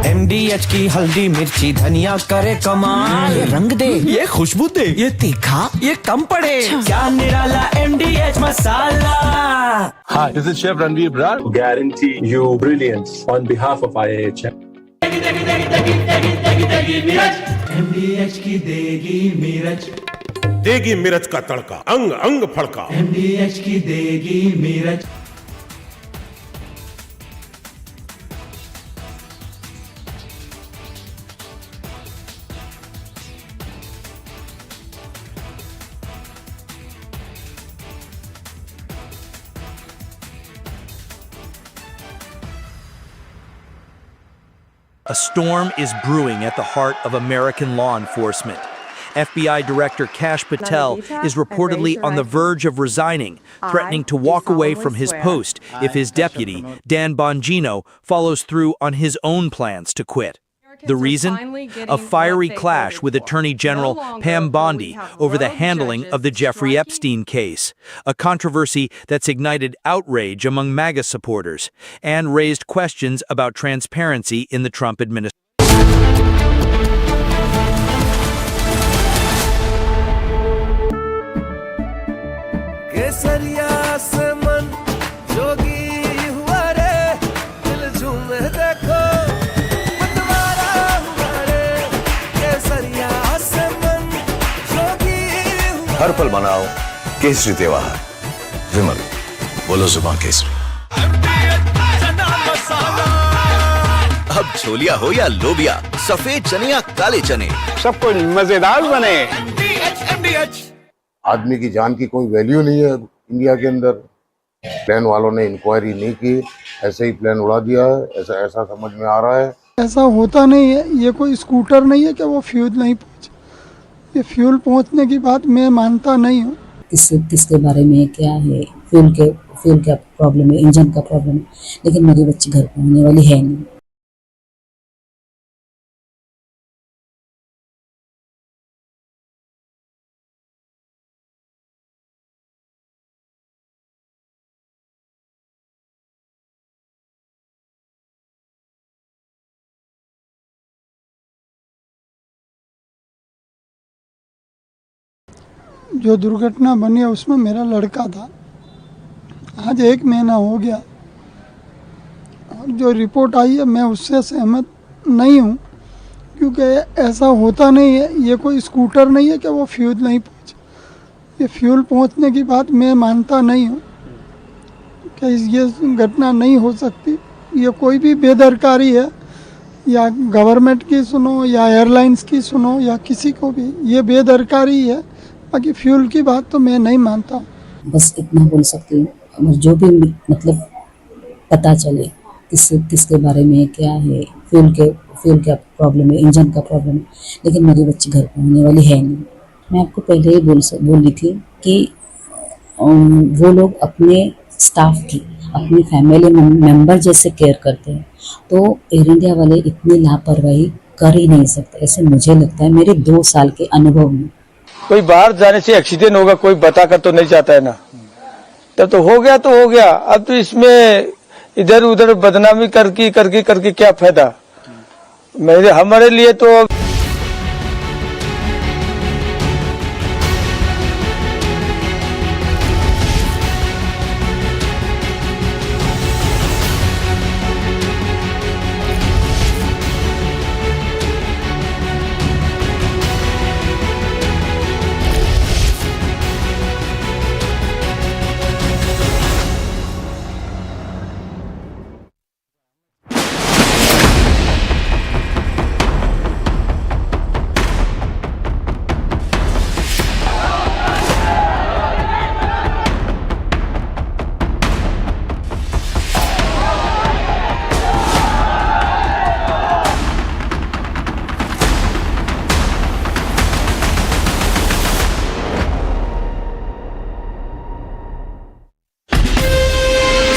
[SPEAKER 18] MDH की हल्दी मिर्ची धनिया करे कमाल, ये रंग दे, ये खुशबू दे, ये तीखा, ये कम पड़े, क्या निराला MDH masala.
[SPEAKER 26] Hi, this is Chef Ranveer Brar. Guarantee you brilliance on behalf of IIHM.
[SPEAKER 18] MDH की देगी मिर्च,
[SPEAKER 19] देगी मिर्च का तड़का, अंग अंग फड़का।
[SPEAKER 18] MDH की देगी मिर्च।
[SPEAKER 1] A storm is brewing at the heart of American law enforcement. FBI Director Kash Patel is reportedly on the verge of resigning, threatening to walk away from his post if his deputy, Dan Bongino, follows through on his own plans to quit. The reason? A fiery clash with Attorney General Pam Bondi over the handling of the Jeffrey Epstein case, a controversy that's ignited outrage among MAGA supporters and raised questions about transparency in the Trump administration.
[SPEAKER 22] हर पल मनाओ केसरी त्योहार। विमल, बोलो जुबान केसरी। अब छोलिया हो या लोबिया, सफेद चने या काले चने,
[SPEAKER 25] सब कुछ मजेदार बने।
[SPEAKER 21] आदमी की जान की कोई वैल्यू नहीं है इंडिया के अंदर। प्लेन वालों ने इंक्वायरी नहीं की, ऐसे ही प्लेन उड़ा दिया है, ऐसा समझ में आ रहा है।
[SPEAKER 7] ऐसा होता नहीं है, ये कोई स्कूटर नहीं है कि वो फ्यूल नहीं पहुंचे। ये फ्यूल पहुंचने की बात मैं मानता नहीं हूँ।
[SPEAKER 17] किसके बारे में क्या है, फ्यूल का प्रॉब्लम है, इंजन का प्रॉब्लम है, लेकिन मेरी बच्ची घर पे होने वाली है नहीं।
[SPEAKER 7] जो दुर्घटना बनी है उसमें मेरा लड़का था। आज 1 महीना हो गया और जो रिपोर्ट आई है मैं उससे सहमत नहीं हूँ, क्योंकि ऐसा होता नहीं है। ये कोई स्कूटर नहीं है कि वो फ्यूल नहीं पहुँचे। ये फ्यूल पहुँचने की बात मैं मानता नहीं हूँ कि ये घटना नहीं हो सकती। ये कोई भी बेदरकारी है या गवर्नमेंट की सुनो या एयरलाइंस की सुनो या किसी को भी, ये बेदरकारी है। बाकी फ्यूल की बात तो मैं नहीं मानता हूँ।
[SPEAKER 17] बस इतना बोल सकती हूँ, अगर जो भी मतलब पता चले किसके बारे में क्या है, फ्यूल का प्रॉब्लम है, इंजन का प्रॉब्लम है, लेकिन मेरी बच्ची घर पे होने वाली है नहीं। मैं आपको पहले ही बोल रही थी कि वो लोग अपने स्टाफ की, अपनी फैमिली मेंबर जैसे केयर करते हैं, तो एयर इंडिया वाले इतनी लापरवाही कर ही नहीं सकते, ऐसे मुझे लगता है मेरे 2 साल के अनुभव में।
[SPEAKER 25] कोई बाहर जाने से एक्सीडेंट होगा, कोई बताकर तो नहीं जाता है ना। तब तो हो गया तो हो गया। अब तो इसमें इधर उधर बदनामी करके क्या फायदा। मेरे हमारे लिए तो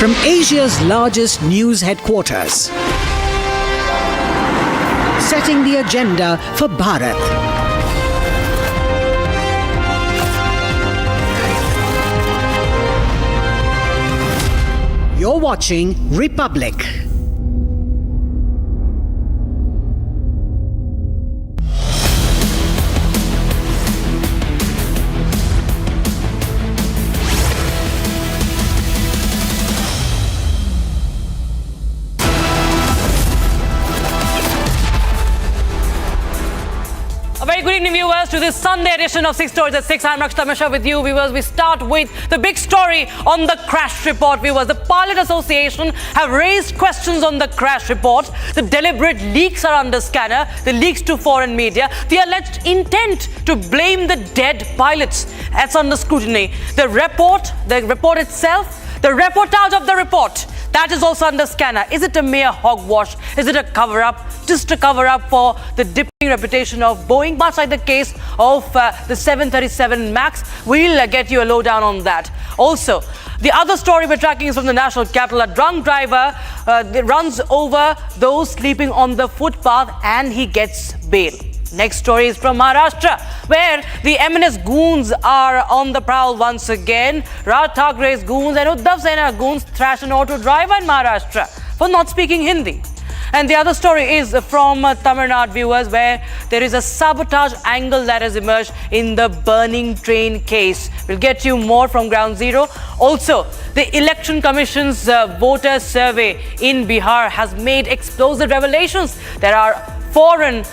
[SPEAKER 8] From Asia's largest news headquarters, setting the agenda for Bharat. You're watching Republic.
[SPEAKER 16] A very good evening, viewers, to this Sunday edition of 6 Stories at 6. I'm Rakshita Mishra with you, viewers. We start with the big story on the crash report, viewers. The Pilot Association have raised questions on the crash report. The deliberate leaks are under scanner, the leaks to foreign media, the alleged intent to blame the dead pilots. That's under scrutiny. The report itself, the reportage of the report, that is also under scanner. Is it a mere hogwash? Is it a cover-up? Just a cover-up for the dipping reputation of Boeing, much like the case of the 737 MAX. We'll get you a lowdown on that. Also, the other story we're tracking is from the national capital. A drunk driver runs over those sleeping on the footpath and he gets bail. Next story is from Maharashtra, where the MNS goons are on the prowl once again. Raj Thakre's goons and Uddhav Sena's goons thrash an auto driver in Maharashtra for not speaking Hindi. And the other story is from Tamil Nadu, viewers, where there is a sabotage angle that has emerged in the burning train case. We'll get you more from Ground Zero. Also, the Election Commission's voter survey in Bihar has made explosive revelations. There are foreign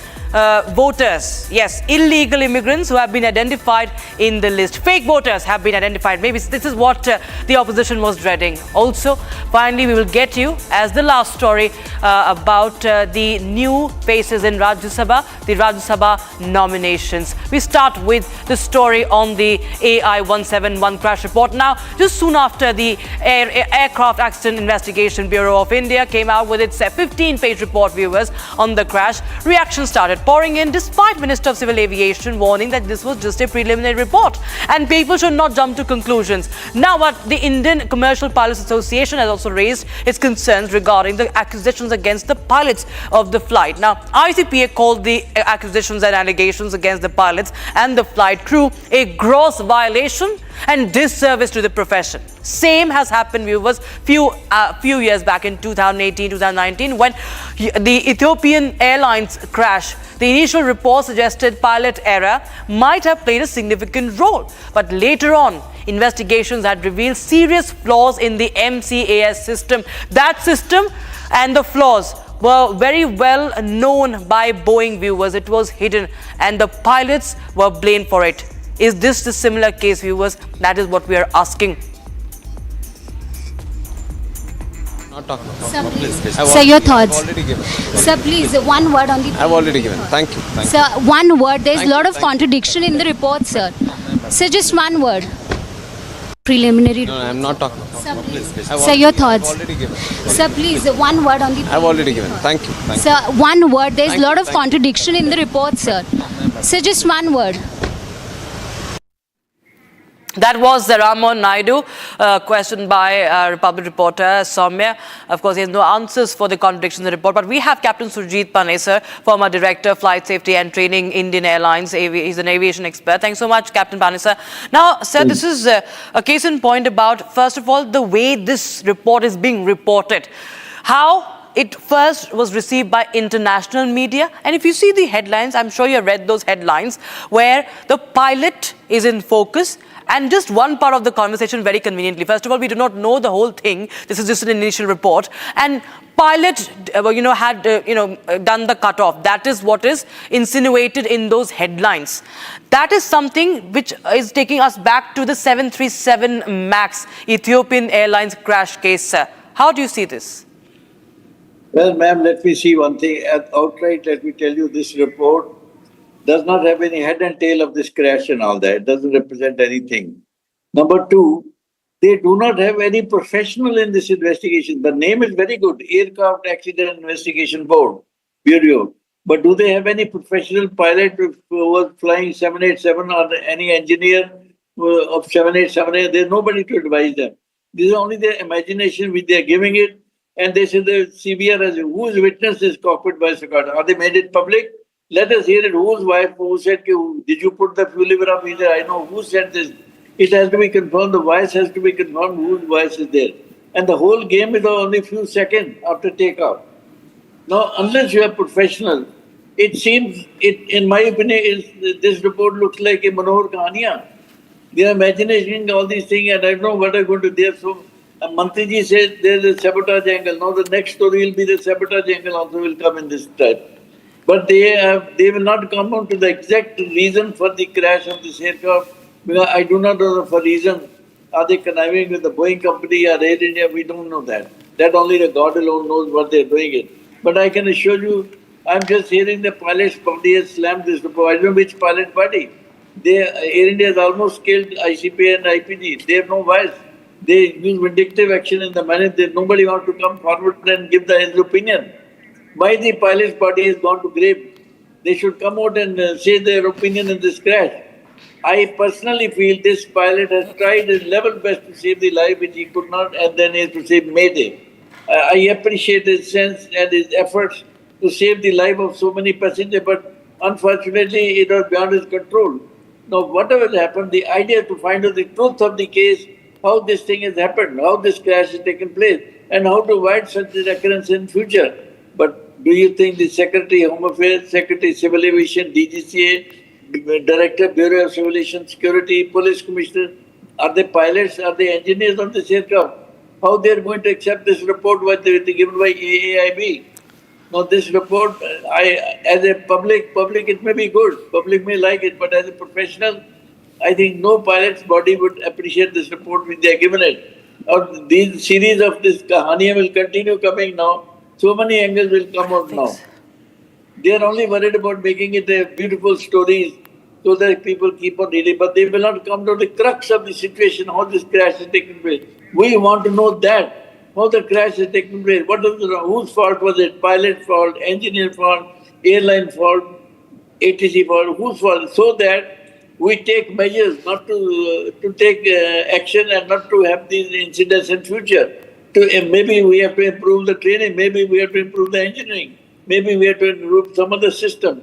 [SPEAKER 16] voters, yes, illegal immigrants who have been identified in the list. Fake voters have been identified. Maybe this is what the opposition was dreading. Also, finally, we will get you, as the last story, about the new faces in Rajya Sabha, the Rajya Sabha nominations. We start with the story on the AI 171 crash report. Now, just soon after the Aircraft Accident Investigation Bureau of India came out with its 15-page report, viewers, on the crash, reactions started pouring in, despite Minister of Civil Aviation warning that this was just a preliminary report and people should not jump to conclusions. Now, but the Indian Commercial Pilots Association has also raised its concerns regarding the accusations against the pilots of the flight. Now, ICPA called the accusations and allegations against the pilots and the flight crew a gross violation and disservice to the profession. Same has happened, viewers, few years back in 2018, 2019, when the Ethiopian Airlines crash. The initial report suggested pilot error might have played a significant role, but later on, investigations had revealed serious flaws in the MCAS system. That system and the flaws were very well known by Boeing, viewers. It was hidden and the pilots were blamed for it. Is this the similar case, viewers? That is what we are asking.
[SPEAKER 9] Sir, please. Sir, your thoughts. Sir, please, one word on the...
[SPEAKER 10] I've already given. Thank you.
[SPEAKER 9] Sir, one word. There's a lot of contradiction in the report, sir. Sir, just one word. Preliminary...
[SPEAKER 10] No, I'm not talking.
[SPEAKER 9] Sir, please. Sir, your thoughts.
[SPEAKER 10] I've already given.
[SPEAKER 9] Sir, please, one word on the...
[SPEAKER 10] I've already given. Thank you.
[SPEAKER 9] Sir, one word. There's a lot of contradiction in the report, sir. Sir, just one word.
[SPEAKER 16] That was Ramon Naidu, questioned by Republic reporter Soumya. Of course, he has no answers for the contradictions in the report. But we have Captain Surjit Panesar, former Director, Flight Safety and Training, Indian Airlines. He's an aviation expert. Thanks so much, Captain Panesar. Now, sir, this is a case in point about, first of all, the way this report is being reported. How it first was received by international media. And if you see the headlines, I'm sure you have read those headlines, where the pilot is in focus. And just one part of the conversation very conveniently. First of all, we do not know the whole thing. This is just an initial report. And pilot, had, done the cutoff. That is what is insinuated in those headlines. That is something which is taking us back to the 737 MAX Ethiopian Airlines crash case, sir. How do you see this?
[SPEAKER 3] Well, ma'am, let me see one thing. Outright, let me tell you, this report does not have any head and tail of this crash and all that. It doesn't represent anything. Number two, they do not have any professional in this investigation. The name is very good, Aircraft Accident Investigation Board, Bureau. But do they have any professional pilot who was flying 787 or any engineer of 787? There's nobody to advise them. This is only their imagination which they are giving it. And they say the CBR has, who's witnessed this cockpit voice recorder? Are they made it public? Let us hear it. Whose wife, who said, did you put the fuel lever up? He said, I know. Who said this? It has to be confirmed. The voice has to be confirmed whose voice is there. And the whole game is only a few seconds after takeoff. Now, unless you are professional, it seems, in my opinion, this report looks like a Manohar Kahaniya. They are imagining all these things, and I don't know what are going to do. So, Mantriji said there's a sabotage angle. Now, the next story will be the sabotage angle also will come in this type. But they will not come on to the exact reason for the crash of this aircraft. Because I do not know for reason. Are they conniving with the Boeing company or Air India? We don't know that. That only the God alone knows what they're doing it. But I can assure you, I'm just hearing the pilot's body has slammed this report. I don't know which pilot body. Air India has almost killed ICP and IPG. They have no voice. They use vindictive action in the manner that nobody wants to come forward and give his opinion. Why the pilot's body has gone to grave? They should come out and say their opinion in this crash. I personally feel this pilot has tried his level best to save the life which he could not, and then he has to save Mayday. I appreciate his sense and his efforts to save the life of so many passengers, but unfortunately it was beyond his control. Now, whatever happened, the idea to find out the truth of the case, how this thing has happened, how this crash has taken place, and how to avoid such a recurrence in future. But do you think the Secretary Home Affairs, Secretary Civil Aviation, DGCA, Director Bureau of Civil Aviation Security, Police Commissioner, are they pilots, are they engineers on this aircraft? How they are going to accept this report what they given by AAIB? Now this report, as a public it may be good, public may like it, but as a professional, I think no pilot's body would appreciate this report which they are given it. Or these series of this Kahaniya will continue coming now. So many angles will come out now. They are only worried about making it a beautiful stories so that people keep on reading, but they will not come to the crux of the situation, how this crash has taken place. We want to know that, how the crash has taken place. Whose fault was it? Pilot fault, engineer fault, airline fault, ATC fault, whose fault? So that we take measures not to take action and not to have these incidents in future. Maybe we have to improve the training, maybe we have to improve the engineering, maybe we have to improve some other system.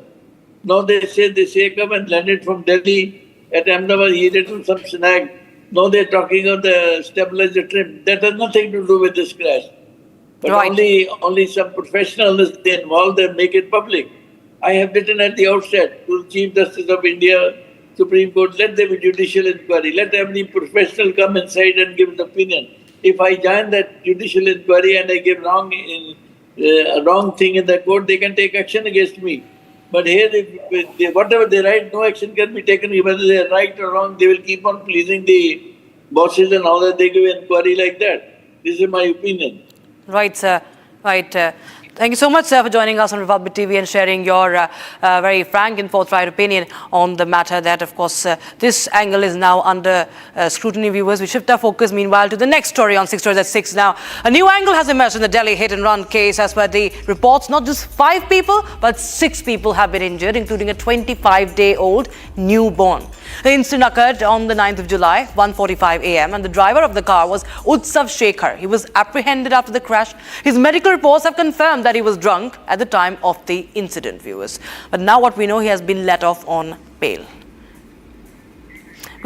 [SPEAKER 3] Now they say come and landed from Delhi at Ahmedabad, he did some snag. Now they're talking of the stabilizer trim. That has nothing to do with this crash. But only some professionals they involve and make it public. I have written at the outset to the Chief Justice of India, Supreme Court, let there be judicial inquiry. Let every professional come inside and give his opinion. If I join that judicial inquiry and I give wrong thing in the court, they can take action against me. But here, whatever they write, no action can be taken. Whether they are right or wrong, they will keep on pleasing the bosses and all that. They give inquiry like that. This is my opinion.
[SPEAKER 16] Right, sir. Right. Thank you so much, sir, for joining us on Republic TV and sharing your very frank and forthright opinion on the matter that, of course, this angle is now under scrutiny, viewers. We shift our focus, meanwhile, to the next story on 6 Stories at 6 now. A new angle has emerged in the Delhi hit-and-run case. As per the reports, not just 5 people, but 6 people have been injured, including a 25-day-old newborn. The incident occurred on the 9th of July, 1:45 a.m., and the driver of the car was Utsav Shekhar. He was apprehended after the crash. His medical reports have confirmed that he was drunk at the time of the incident, viewers. But now what we know, he has been let off on bail.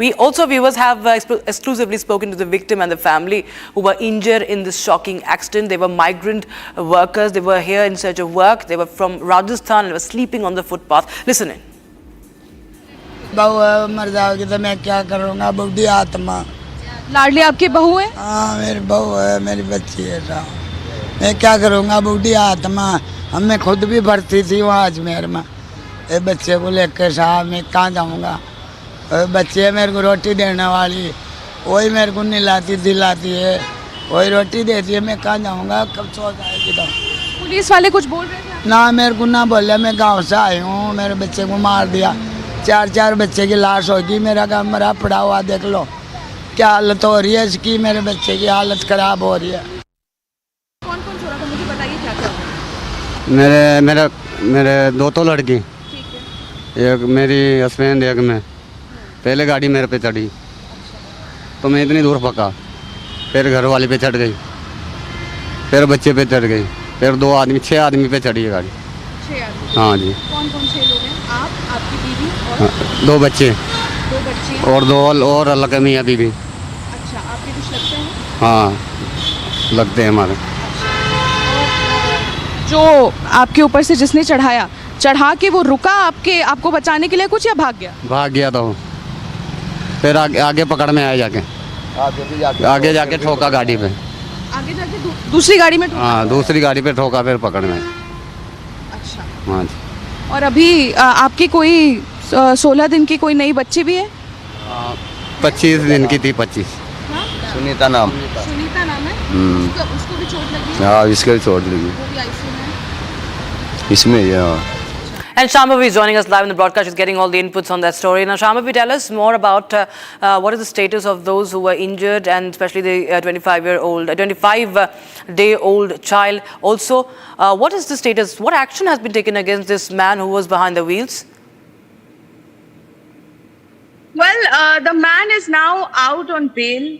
[SPEAKER 16] We also, viewers, have exclusively spoken to the victim and the family who were injured in this shocking accident. They were migrant workers. They were here in search of work. They were from Rajasthan and were sleeping on the footpath. Listen in.
[SPEAKER 5] बहू मर जाओगी तो मैं क्या करूँगा, बुढ़ी आत्मा।
[SPEAKER 11] लाडली आपकी बहू है?
[SPEAKER 5] हाँ मेरी बहू है, मेरी बच्ची है साहब। मैं क्या करूँगा, बुढ़ी आत्मा। मैं खुद भी भर्ती थी वहाँ अजमेर में, ये बच्चे को लेकर साहब मैं कहाँ जाऊँगा। बच्चे मेरे को रोटी देने वाली, वही मेरे को नहलाती दिलाती है, वही रोटी देती है। मैं कहाँ जाऊँगा, कब सो जाएगी तो।
[SPEAKER 11] पुलिस वाले कुछ बोल रहे थे?
[SPEAKER 5] ना मेरे को ना बोले, मैं गाँव से आई हूँ, मेरे बच्चे को मार दिया। 4 बच्चे की लाश होगी, मेरा काम मरा पड़ा हुआ, देख लो क्या हालत हो रही है इसकी, मेरे बच्चे की हालत खराब हो रही है।
[SPEAKER 11] कौन कौन छोड़ा था, मुझे बताइए क्या क्या?
[SPEAKER 15] मेरे 2 तो लड़की, एक मेरी हस्बैंड, एक मैं। पहले गाड़ी मेरे पे चढ़ी तो मैं इतनी दूर पका, फिर घर वाले पे चढ़ गई, फिर बच्चे पे चढ़ गई, फिर 6 आदमी पे चढ़ी है गाड़ी।
[SPEAKER 11] 6 आदमी?
[SPEAKER 15] हाँ जी।
[SPEAKER 11] कौन कौन 6 लोग हैं? आप, आपकी बीवी और
[SPEAKER 15] 2 बच्चे।
[SPEAKER 11] 2 बच्चे
[SPEAKER 15] और 2 और अलग मियाँ बीवी।
[SPEAKER 11] अच्छा, आपके कुछ लगते हैं?
[SPEAKER 15] हाँ लगते हैं हमारे।
[SPEAKER 11] जो आपके ऊपर से जिसने चढ़ा के वो रुका आपको बचाने के लिए कुछ, या भाग गया?
[SPEAKER 15] भाग गया तो फिर आगे पकड़ में आया, जाके आगे जाके ठोका गाड़ी पे।
[SPEAKER 11] आगे जाके दूसरी गाड़ी में ठोका?
[SPEAKER 15] हाँ दूसरी गाड़ी पे ठोका, फिर पकड़ में।
[SPEAKER 11] अच्छा।
[SPEAKER 15] हाँ जी।
[SPEAKER 11] और अभी आपकी कोई 16 दिन की कोई नई बच्ची भी है?
[SPEAKER 15] 25 दिन की थी। 25। सुनीता नाम है।
[SPEAKER 11] उसको भी चोट लगी?
[SPEAKER 15] हाँ इसके भी चोट लगी।
[SPEAKER 11] वो भी आईसीयू में है?
[SPEAKER 15] इसमें हाँ।
[SPEAKER 16] And Shambhavi is joining us live in the broadcast. She's getting all the inputs on that story. Now, Shambhavi, tell us more about what is the status of those who were injured, and especially the 25-day-old child. Also, what is the status? What action has been taken against this man who was behind the wheels?
[SPEAKER 11] Well, the man is now out on bail.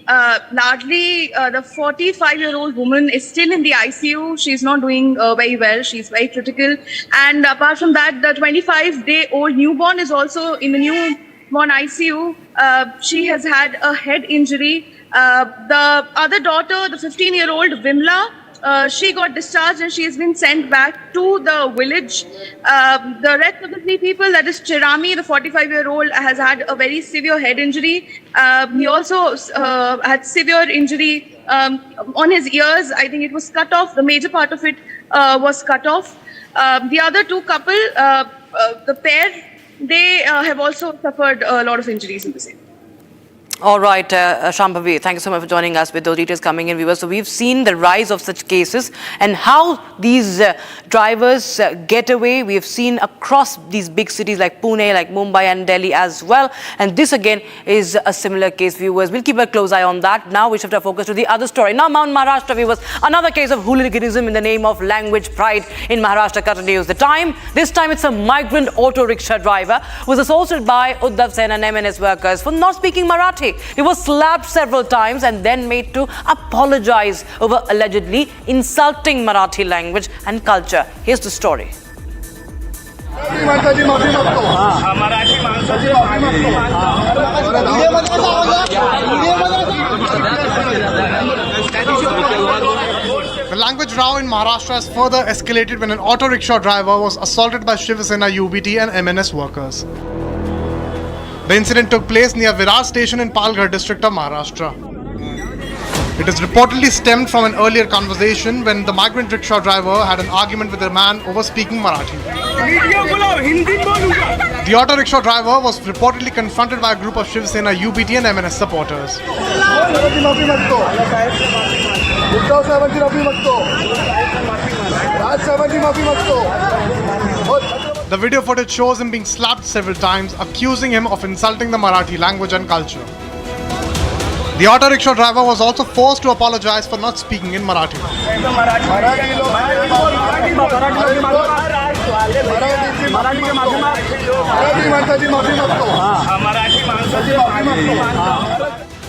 [SPEAKER 11] Largely, the 45-year-old woman is still in the ICU. She's not doing very well. She's very critical. And apart from that, the 25-day-old newborn is also in the newborn ICU. She has had a head injury. The other daughter, the 15-year-old Vimla, she got discharged and she has been sent back to the village. The rest of the 3 people, that is Chirami, the 45-year-old, has had a very severe head injury. He also had severe injury on his ears. I think it was cut off. The major part of it was cut off. The other 2 couple, the pair, they have also suffered a lot of injuries in the same.
[SPEAKER 16] All right, Shambhavi, thank you so much for joining us with those details coming in, viewers. So we've seen the rise of such cases and how these drivers get away. We have seen across these big cities like Pune, like Mumbai and Delhi as well. And this again is a similar case, viewers. We'll keep a close eye on that. Now we shift our focus to the other story. Now Mount Maharashtra, viewers, another case of hooliganism in the name of language pride in Maharashtra continues. This time it's a migrant auto rickshaw driver who was assaulted by Uddhav Sen and MNS workers for not speaking Marathi. He was slapped several times and then made to apologize over allegedly insulting Marathi language and culture. Here's the story.
[SPEAKER 20] The language row in Maharashtra has further escalated when an auto rickshaw driver was assaulted by Shiv Sena UBT and MNS workers. The incident took place near Virar station in Palghar district of Maharashtra. It is reportedly stemmed from an earlier conversation when the migrant rickshaw driver had an argument with a man over speaking Marathi. The auto rickshaw driver was reportedly confronted by a group of Shiv Sena UBT and MNS supporters. The video footage shows him being slapped several times, accusing him of insulting the Marathi language and culture. The auto rickshaw driver was also forced to apologize for not speaking in Marathi.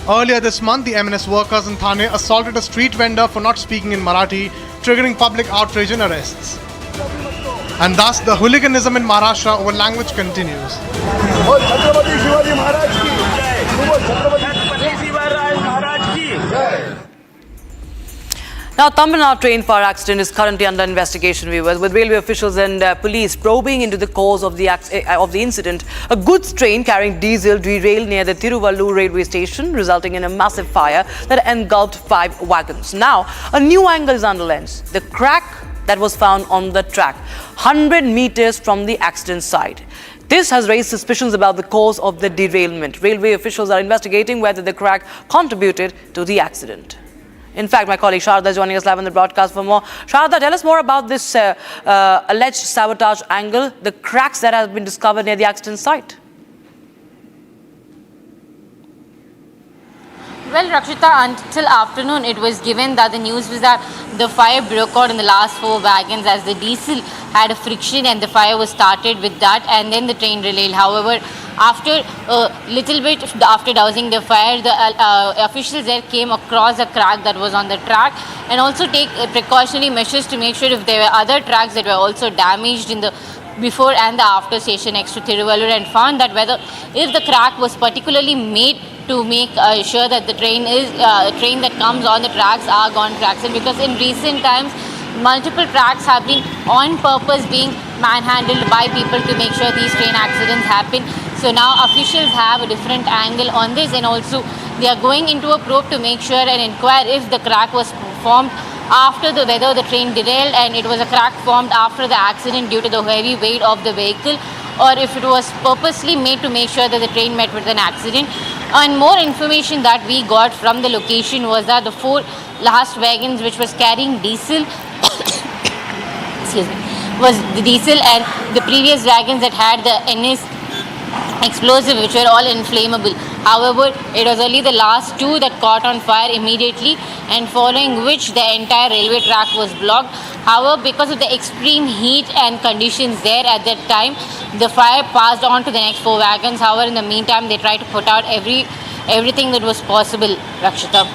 [SPEAKER 20] Earlier this month, the MNS workers in Thane assaulted a street vendor for not speaking in Marathi, triggering public outrage and arrests. And thus, the hooliganism in Maharashtra over language continues.
[SPEAKER 16] Now, Tamil Nadu train fire accident is currently under investigation, viewers, with railway officials and police probing into the cause of the incident. A goods train carrying diesel derailed near the Tiruvallur railway station, resulting in a massive fire that engulfed 5 wagons. Now, a new angle is under lens. The crack that was found on the track, 100 meters from the accident site. This has raised suspicions about the cause of the derailment. Railway officials are investigating whether the crack contributed to the accident. In fact, my colleague Sharda is joining us live on the broadcast for more. Sharda, tell us more about this alleged sabotage angle, the cracks that have been discovered near the accident site.
[SPEAKER 4] Well, Rakshita, until afternoon, it was given that the news was that the fire broke out in the last 4 wagons as the diesel had a friction and the fire was started with that, and then the train derailed. However, after a little bit after dousing the fire, the officials there came across a crack that was on the track and also take precautionary measures to make sure if there were other tracks that were also damaged in the before and the after station next to Tiruvallur, and found that if the crack was particularly made to make sure that the train that comes on the tracks are gone cracks, and because in recent times multiple tracks have been on purpose being manhandled by people to make sure these train accidents happen. So now officials have a different angle on this, and also they are going into a probe to make sure and inquire if the crack was formed after whether the train derailed and it was a crack formed after the accident due to the heavy weight of the vehicle, or if it was purposely made to make sure that the train met with an accident. And more information that we got from the location was that the 4 last wagons which was carrying diesel was the diesel, and the previous wagons that had the MNS explosive, which were all inflammable. However, it was only the last 2 that caught on fire immediately, and following which the entire railway track was blocked. However, because of the extreme heat and conditions there at that time, the fire passed on to the next 4 wagons. However, in the meantime, they tried to put out everything that was possible, Rakshita.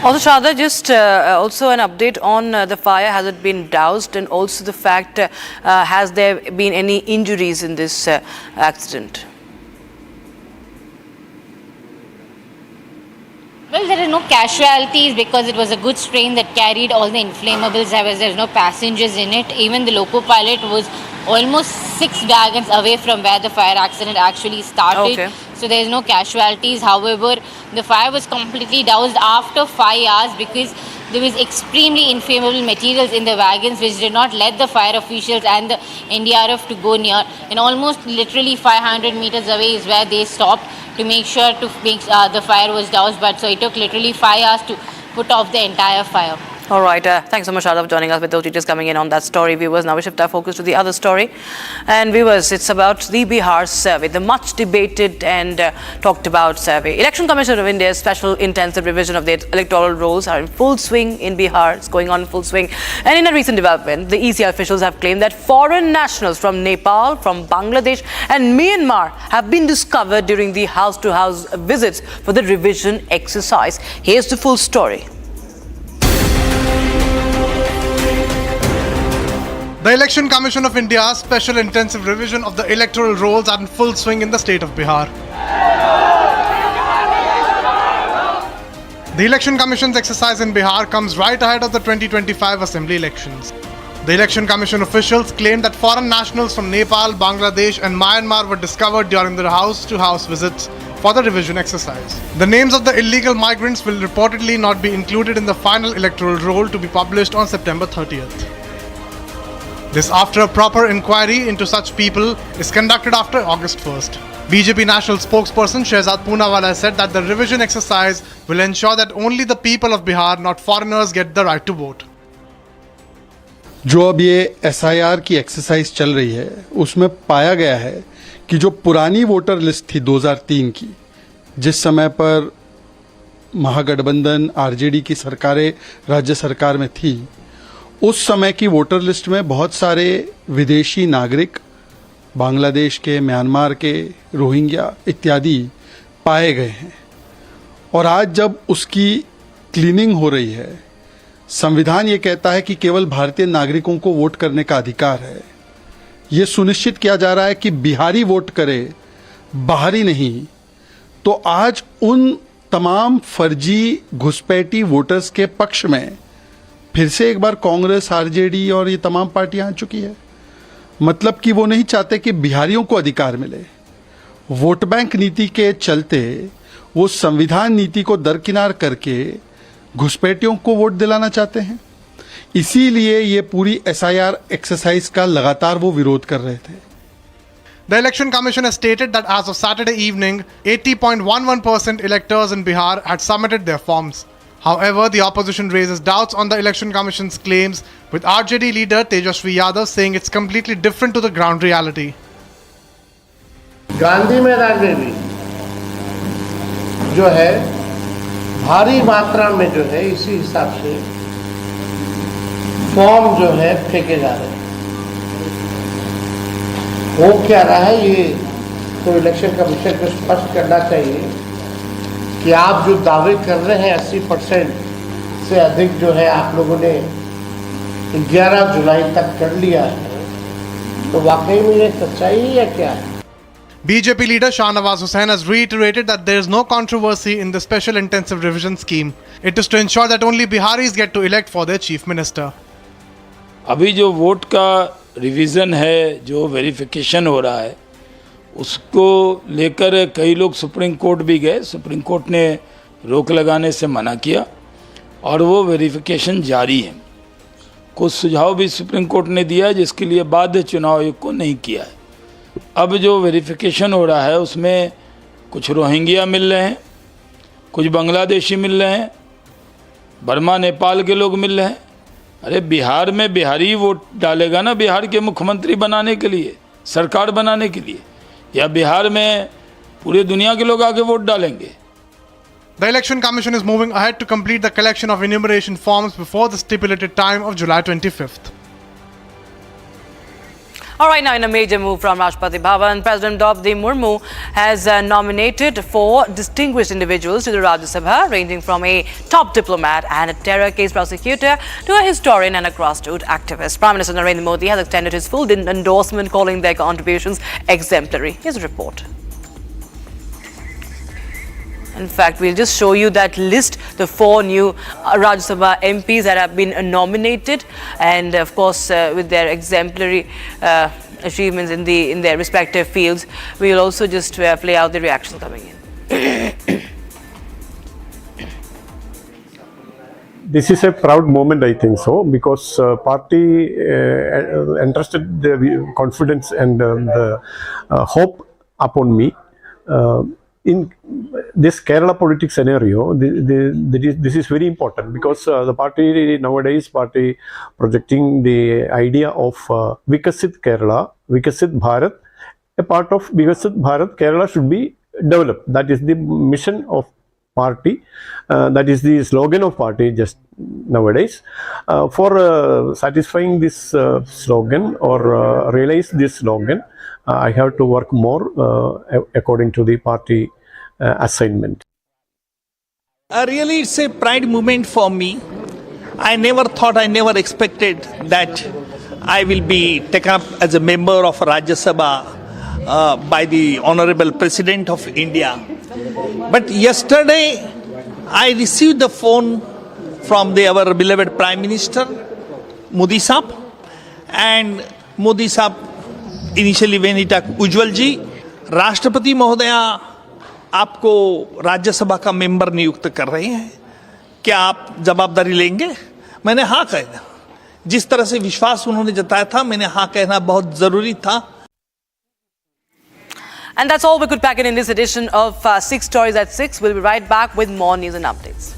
[SPEAKER 16] Also, Sharda, just also an update on the fire. Has it been doused? And also the fact, has there been any injuries in this accident?
[SPEAKER 4] Well, there are no casualties because it was a goods train that carried all the inflammables. There was no passengers in it. Even the loco pilot was almost 6 wagons away from where the fire accident actually started.
[SPEAKER 16] Okay.
[SPEAKER 4] So there is no casualties. However, the fire was completely doused after 5 hours because there was extremely inflammable materials in the wagons which did not let the fire officials and the NDRF to go near. And almost literally 500 meters away is where they stopped to make sure to make the fire was doused. But so it took literally 5 hours to put off the entire fire.
[SPEAKER 16] All right. Thanks so much, Arnab, for joining us with those details coming in on that story. Viewers, now we shift our focus to the other story. And viewers, it's about the Bihar survey, the much debated and talked about survey. Election Commission of India's special intensive revision of the electoral rolls are in full swing in Bihar. It's going on in full swing. And in a recent development, the EC officials have claimed that foreign nationals from Nepal, from Bangladesh and Myanmar have been discovered during the house-to-house visits for the revision exercise. Here's the full story.
[SPEAKER 20] The Election Commission of India's special intensive revision of the electoral rolls are in full swing in the state of Bihar. The Election Commission's exercise in Bihar comes right ahead of the 2025 assembly elections. The Election Commission officials claimed that foreign nationals from Nepal, Bangladesh and Myanmar were discovered during their house-to-house visits for the revision exercise. The names of the illegal migrants will reportedly not be included in the final electoral roll to be published on September 30th. This after a proper inquiry into such people is conducted after August 1st. BJP national spokesperson Shehzad Poonawala said that the revision exercise will ensure that only the people of Bihar, not foreigners, get the right to vote.
[SPEAKER 12] जो अब ये SIR की exercise चल रही है उसमें पाया गया है कि जो पुरानी वोटर लिस्ट थी 2003 की, जिस समय पर महागठबंधन आरजेडी की सरकारें राज्य सरकार में थी, उस समय की वोटर लिस्ट में बहुत सारे विदेशी नागरिक बांग्लादेश के, म्यांमार के, रोहिंग्या इत्यादि पाए गए हैं। और आज जब उसकी क्लीनिंग हो रही है, संविधान ये कहता है कि केवल भारतीय नागरिकों को वोट करने का अधिकार है। ये सुनिश्चित किया जा रहा है कि बिहारी वोट करे, बाहरी नहीं। तो आज उन तमाम फर्जी घुसपैठी वोटर्स के पक्ष में फिर से एक बार कांग्रेस, आरजेडी और ये तमाम पार्टियां आ चुकी है। मतलब कि वो नहीं चाहते कि बिहारियों को अधिकार मिले। वोट बैंक नीति के चलते वो संविधान नीति को दरकिनार करके घुसपैठियों को वोट दिलाना चाहते हैं। इसीलिए ये पूरी एसआईआर एक्सरसाइज का लगातार वो विरोध कर रहे थे।
[SPEAKER 20] The Election Commission has stated that as of Saturday evening, 80.11% electors in Bihar had submitted their forms. However, the opposition raises doubts on the Election Commission's claims, with RJD leader Tejasvi Yadav saying it's completely different to the ground reality.
[SPEAKER 2] Gandhi मैदान में भी जो है भारी मात्रा में जो है इसी हिसाब से फॉर्म जो है फेंके जा रहे हैं। हो क्या रहा है ये तो इलेक्शन कमीशन को स्पष्ट करना चाहिए कि आप जो दावे कर रहे हैं 80% से अधिक जो है आप लोगों ने 11 जुलाई तक कर लिया है, तो वाकई में ये सच्चाई है या क्या है?
[SPEAKER 20] BJP leader Shah Nawaz Hussain has reiterated that there is no controversy in the special intensive revision scheme. It is to ensure that only Biharis get to elect for their chief minister.
[SPEAKER 25] अभी जो vote का revision है, जो verification हो रहा है, उसको लेकर कई लोग सुप्रीम कोर्ट भी गए। सुप्रीम कोर्ट ने रोक लगाने से मना किया और वो वेरिफिकेशन जारी है। कुछ सुझाव भी सुप्रीम कोर्ट ने दिया जिसके लिए बाध्य चुनाव आयोग को नहीं किया है। अब जो वेरिफिकेशन हो रहा है उसमें कुछ रोहिंग्या मिल रहे हैं, कुछ बांग्लादेशी मिल रहे हैं, बर्मा नेपाल के लोग मिल रहे हैं। अरे बिहार में बिहारी वोट डालेगा ना बिहार के मुख्यमंत्री बनाने के लिए, सरकार बनाने के लिए, या बिहार में पूरे दुनिया के लोग आके वोट डालेंगे?
[SPEAKER 20] The Election Commission is moving ahead to complete the collection of enumeration forms before the stipulated time of July 25th.
[SPEAKER 16] All right, now in a major move from Rashtrapati Bhavan, President Draupadi Murmu has nominated 4 distinguished individuals to the Rajya Sabha, ranging from a top diplomat and a terror case prosecutor to a historian and a grassroots activist. Prime Minister Narendra Modi has extended his full endorsement, calling their contributions exemplary. Here's a report. In fact, we'll just show you that list, the 4 new Rajya Sabha MPs that have been nominated, and of course with their exemplary achievements in their respective fields. We will also just play out the reactions coming in.
[SPEAKER 6] This is a proud moment, I think so, because party entrusted the confidence and the hope upon me. In this Kerala politics scenario, this is very important because the party nowadays projecting the idea of Vikasit Kerala, Vikasit Bharat. A part of Vikasit Bharat, Kerala should be developed. That is the mission of party. That is the slogan of party just nowadays. For satisfying this slogan or realize this slogan, I have to work more according to the party assignment.
[SPEAKER 13] Really, it's a pride moment for me. I never never expected that I will be taken up as a member of Rajya Sabha by the Honorable President of India. But yesterday, I received the phone from our beloved Prime Minister, Modi Saab, and Modi Saab initially when he talked, Ujjwal ji, राष्ट्रपति महोदया आपको राज्यसभा का member नियुक्त कर रहे हैं, क्या आप जवाबदारी लेंगे? मैंने हाँ कहा। जिस तरह से विश्वास उन्होंने जताया था, मैंने हाँ कहना बहुत जरूरी था।
[SPEAKER 16] And that's all we could pack in this edition of 6 Stories at 6. We'll be right back with more news and updates.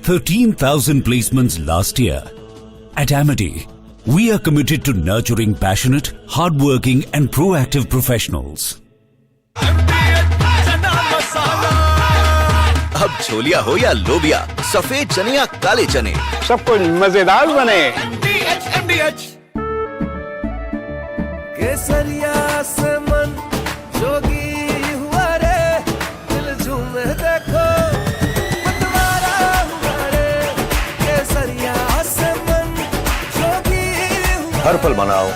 [SPEAKER 14] 13,000 placements last year. At Amity, we are committed to nurturing passionate, hardworking and proactive professionals.
[SPEAKER 22] अब छोलिया हो या लोबिया, सफेद चने या काले चने,
[SPEAKER 18] सब कुछ मजेदार बने।
[SPEAKER 19] केसरिया से मन जोगी हुआ रे, दिल झूमे देखो मतवारा हुआ रे, केसरिया से मन जोगी हुआ।
[SPEAKER 22] हर पल मनाओ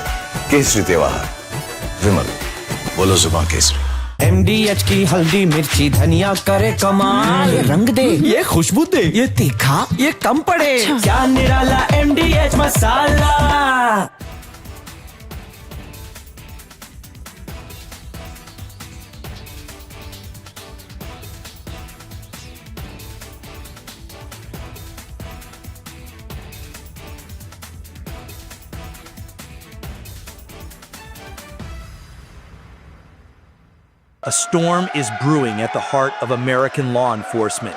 [SPEAKER 22] केसरी त्योहार। विमल, बोलो जुबान केसरी।
[SPEAKER 19] MDH की हल्दी मिर्ची धनिया करे कमाल, ये रंग दे, ये खुशबू दे, ये तीखा, ये कम पड़े, क्या निराला MDH masala.
[SPEAKER 1] A storm is brewing at the heart of American law enforcement.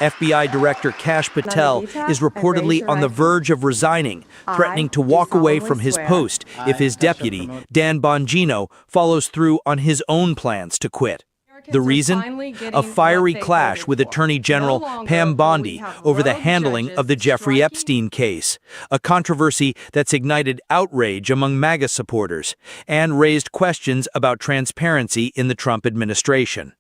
[SPEAKER 1] FBI Director Kash Patel is reportedly on the verge of resigning, threatening to walk away from his post if his deputy, Dan Bongino, follows through on his own plans to quit. The reason? A fiery clash with Attorney General Pam Bondi over the handling of the Jeffrey Epstein case, a controversy that's ignited outrage among MAGA supporters and raised questions about transparency in the Trump administration.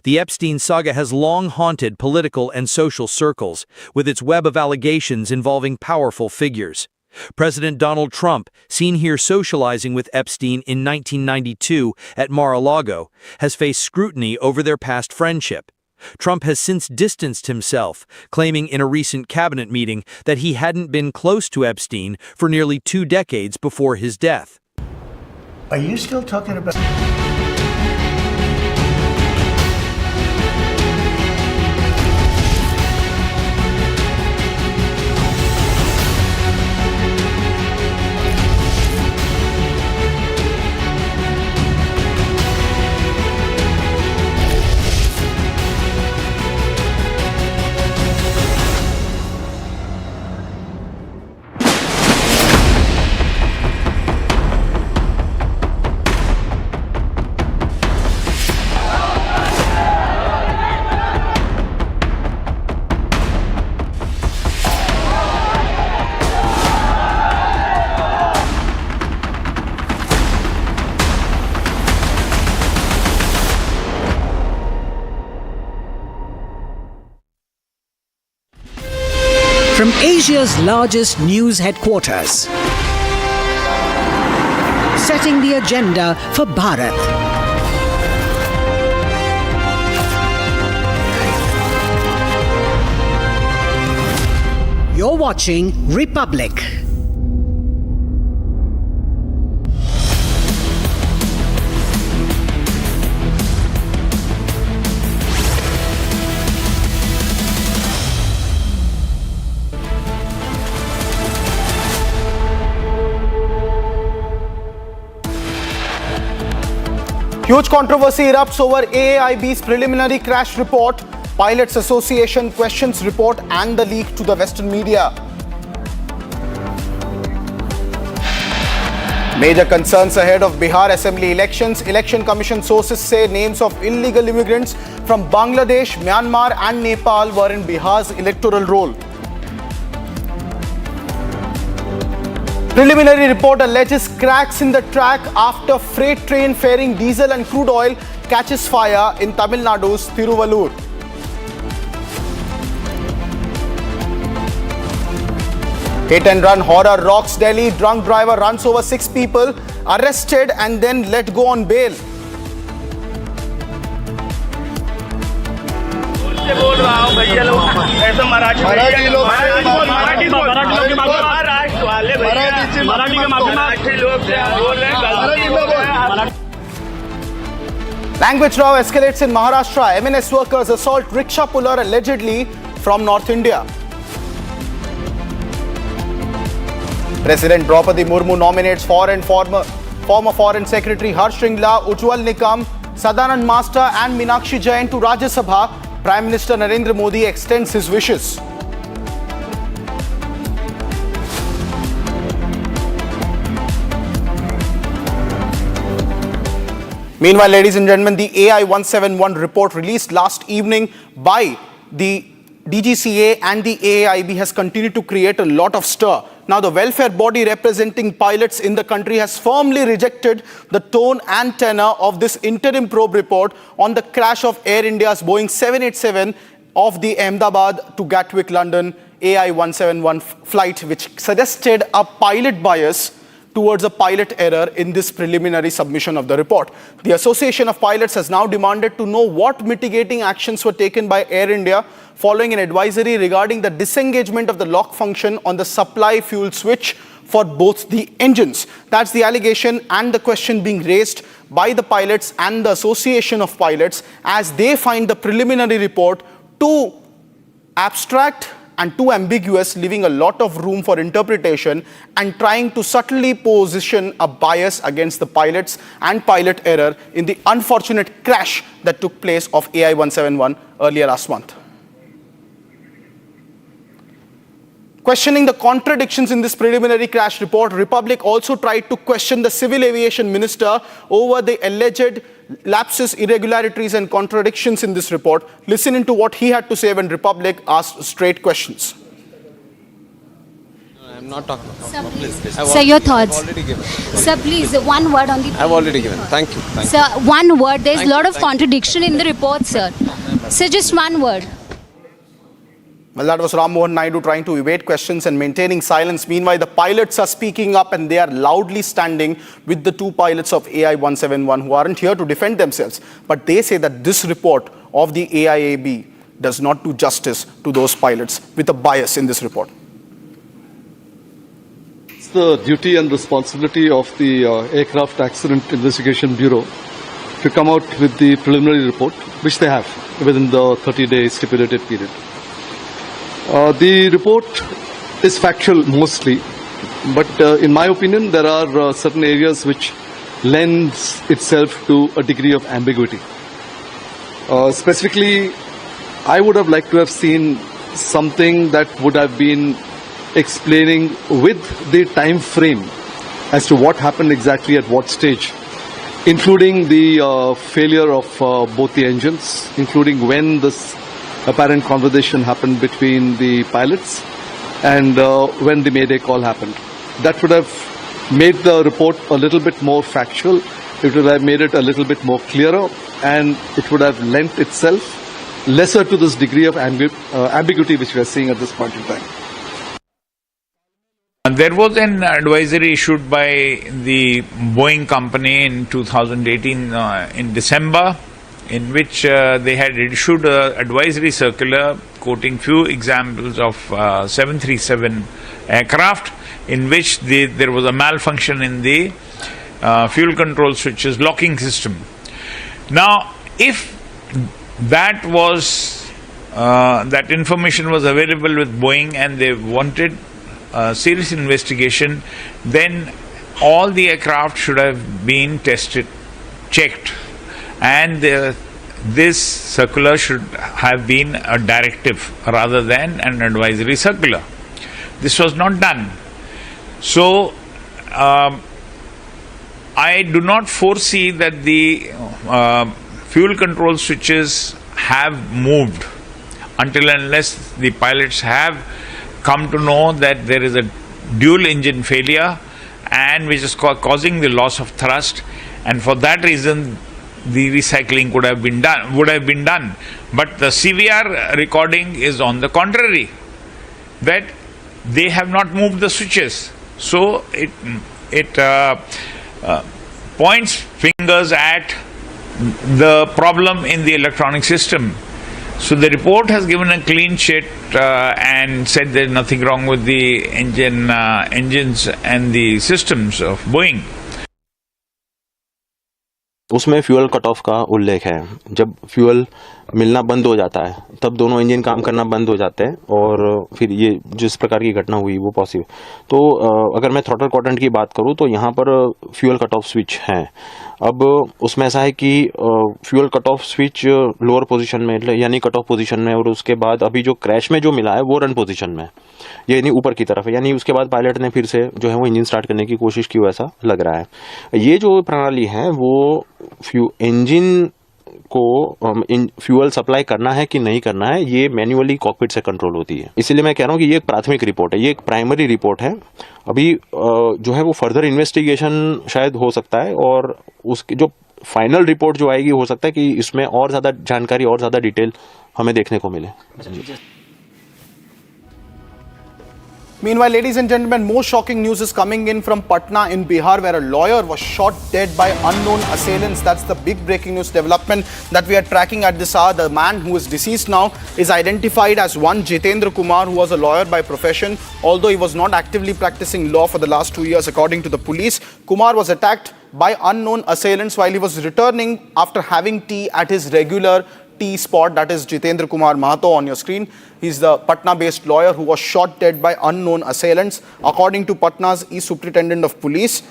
[SPEAKER 1] The Epstein saga has long haunted political and social circles, with its web of allegations involving powerful figures. President Donald Trump, seen here socializing with Epstein in 1992 at Mar-a-Lago, has faced scrutiny over their past friendship. Trump has since distanced himself, claiming in a recent cabinet meeting that he hadn't been close to Epstein for nearly 2 decades before his death.
[SPEAKER 2] Are you still talking about...
[SPEAKER 8] From Asia's largest news headquarters, setting the agenda for Bharat. You're watching Republic.
[SPEAKER 23] Huge controversy erupts over AAIB's preliminary crash report, Pilots Association questions report and the leak to the Western media. Major concerns ahead of Bihar Assembly elections. Election Commission sources say names of illegal immigrants from Bangladesh, Myanmar and Nepal were in Bihar's electoral roll. Preliminary report alleges cracks in the track after freight train ferrying diesel and crude oil catches fire in Tamil Nadu's Tiruvallur. Hit and run horror rocks Delhi. Drunk driver runs over 6 people, arrested and then let go on bail.
[SPEAKER 19] बोल रहा हूँ भैया लोग ऐसा मराठी लोग मराठी महाराष्ट्र वाले मराठी लोग बोल रहे हैं.
[SPEAKER 23] Language row escalates in Maharashtra. MNS workers assault rickshaw puller allegedly from North India. President Draupadi Murmu nominates former Foreign Secretary Harsh Shringla, Ujjwal Nikam, Sadanand Master and Meenakshi Jain to Rajya Sabha. Prime Minister Narendra Modi extends his wishes. Meanwhile, ladies and gentlemen, the AI 171 report released last evening by the DGCA and the AAIB has continued to create a lot of stir. Now, the welfare body representing pilots in the country has firmly rejected the tone and tenor of this interim probe report on the crash of Air India's Boeing 787 of the Ahmedabad to Gatwick, London AI 171 flight, which suggested a pilot bias towards a pilot error in this preliminary submission of the report. The Association of Pilots has now demanded to know what mitigating actions were taken by Air India following an advisory regarding the disengagement of the lock function on the supply fuel switch for both the engines. That's the allegation and the question being raised by the pilots and the Association of Pilots as they find the preliminary report too abstract and too ambiguous, leaving a lot of room for interpretation and trying to subtly position a bias against the pilots and pilot error in the unfortunate crash that took place of AI 171 earlier last month. Questioning the contradictions in this preliminary crash report, Republic also tried to question the Civil Aviation Minister over the alleged lapses, irregularities and contradictions in this report. Listen into what he had to say when Republic asked straight questions.
[SPEAKER 7] I'm not talking about
[SPEAKER 9] Sir, please.
[SPEAKER 7] I've
[SPEAKER 9] Sir, your thoughts.
[SPEAKER 7] I've already given.
[SPEAKER 9] Sir, please, one word on the...
[SPEAKER 7] I've already given. Thank you. Thank
[SPEAKER 9] Sir, one word. There's a
[SPEAKER 7] Thank
[SPEAKER 9] lot
[SPEAKER 7] you,
[SPEAKER 9] of
[SPEAKER 7] thank you.
[SPEAKER 9] contradiction in the report, sir. Sir, just one word.
[SPEAKER 23] Well, that was Ram Mohan Naidu trying to evade questions and maintaining silence. Meanwhile, the pilots are speaking up and they are loudly standing with the two pilots of AI 171 who aren't here to defend themselves. But they say that this report of the AIAB does not do justice to those pilots with a bias in this report.
[SPEAKER 10] It's the duty and responsibility of the Aircraft Accident Investigation Bureau to come out with the preliminary report, which they have within the 30-day stipulated period. The report is factual mostly, but in my opinion, there are certain areas which lends itself to a degree of ambiguity. Specifically, I would have liked to have seen something that would have been explaining with the time frame as to what happened exactly at what stage, including the failure of both the engines, including when this apparent conversation happened between the pilots and when the Mayday call happened. That would have made the report a little bit more factual, it would have made it a little bit more clearer, and it would have lent itself lesser to this degree of ambiguity which we are seeing at this point in time.
[SPEAKER 17] There was an advisory issued by the Boeing company in 2018 in December, in which they had issued an advisory circular quoting few examples of 737 aircraft in which there was a malfunction in the fuel control switches locking system. Now, if that was that information was available with Boeing and they wanted a serious investigation, then all the aircraft should have been tested, checked, and this circular should have been a directive rather than an advisory circular. This was not done. So, I do not foresee that the fuel control switches have moved until and unless the pilots have come to know that there is a dual engine failure and which is causing the loss of thrust, and for that reason the recycling would have been done. But the CVR recording is on the contrary, that they have not moved the switches. So it points fingers at the problem in the electronic system. So the report has given a clean sheet and said there is nothing wrong with the engines and the systems of Boeing.
[SPEAKER 21] उसमें fuel cut off का उल्लेख है। जब fuel मिलना बंद हो जाता है तब दोनों इंजन काम करना बंद हो जाते हैं और फिर ये जिस प्रकार की घटना हुई वो पॉसिबल। तो अगर मैं थ्रॉटल क्वाड्रेंट की बात करूं तो यहाँ पर फ्यूल कट ऑफ स्विच है अब उसमें ऐसा है कि fuel cut off switch lower position में यानी कट ऑफ पोजीशन में, और उसके बाद अभी जो क्रैश में जो मिला है वो रन पोजीशन में, ये यानी ऊपर की तरफ है, यानी उसके बाद पायलट ने फिर से जो है वो इंजन स्टार्ट करने की कोशिश की, ऐसा लग रहा है। ये जो प्रणाली है वो इंजन को फ्यूल सप्लाई करना है कि नहीं करना है, ये मैन्युअली कॉकपिट से कंट्रोल होती है। इसीलिए मैं कह रहा हूँ कि ये एक प्राथमिक रिपोर्ट है, ये एक प्राइमरी रिपोर्ट है। अभी जो है वो फर्दर इन्वेस्टिगेशन शायद हो सकता है, और उसकी जो फाइनल रिपोर्ट जो आएगी हो सकता है कि इसमें और ज़्यादा जानकारी और ज़्यादा डिटेल हमें देखने को मिले।
[SPEAKER 23] Meanwhile, ladies and gentlemen, more shocking news is coming in from Patna in Bihar, where a lawyer was shot dead by unknown assailants. That's the big breaking news development that we are tracking at this hour. The man who is deceased now is identified as one Jitendra Kumar, who was a lawyer by profession. Although he was not actively practicing law for the last 2 years, according to the police, Kumar was attacked by unknown assailants while he was returning after having tea at his regular tea spot. That is Jitendra Kumar Mahato on your screen. He's the Patna-based lawyer who was shot dead by unknown assailants. According to Patna's East Superintendent of Police,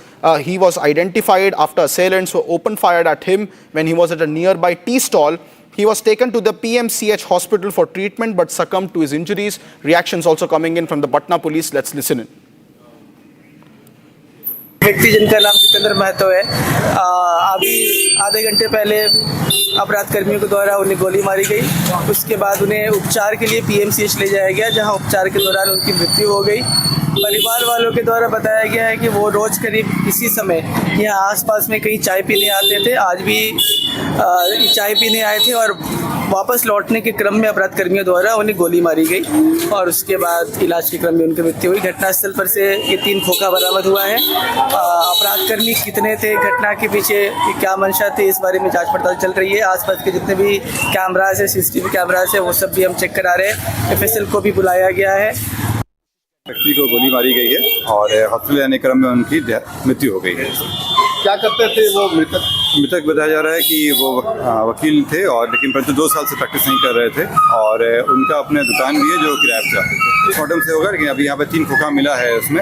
[SPEAKER 23] he was identified after assailants were open-fired at him when he was at a nearby tea stall. He was taken to the PMCH hospital for treatment but succumbed to his injuries. Reactions also coming in from the Patna police. Let's listen in.
[SPEAKER 3] व्यक्ति जिनका नाम जितेंद्र महतो है, अभी आधे घंटे पहले अपराध कर्मियों के द्वारा उन्हें गोली मारी गई। उसके बाद उन्हें उपचार के लिए पीएमसीएच ले जाया गया, जहां उपचार के दौरान उनकी मृत्यु हो गई। परिवार वालों के द्वारा बताया गया है कि वो रोज करीब इसी समय यहाँ आसपास में कहीं चाय पीने आते थे। आज भी चाय पीने आए थे और वापस लौटने के क्रम में अपराध कर्मियों द्वारा उन्हें गोली मारी गई और उसके बाद इलाज के क्रम में उनकी मृत्यु हुई। घटनास्थल पर से ये 3 खोखा बरामद हुआ है। अपराध कर्मी कितने थे, घटना के पीछे क्या मंशा थी, इस बारे में जांच पड़ताल चल रही है। आसपास के जितने भी कैमराज है, सीसीटीवी कैमराज है, वो सब भी हम चेक करा रहे हैं। एफएसएल को भी बुलाया गया है।
[SPEAKER 5] व्यक्ति को गोली मारी गई है और हॉस्पिटल जाने क्रम में उनकी मृत्यु हो गई है। क्या करते थे वो मृतक बताया जा रहा है कि वो वकील थे और लेकिन परंतु 2 साल से प्रैक्टिस नहीं कर रहे थे और उनका अपने दुकान भी है जो किराए पर जाते थे। पोस्टमार्टम से होगा, लेकिन अभी यहाँ पे 3 खोखा मिला है उसमें,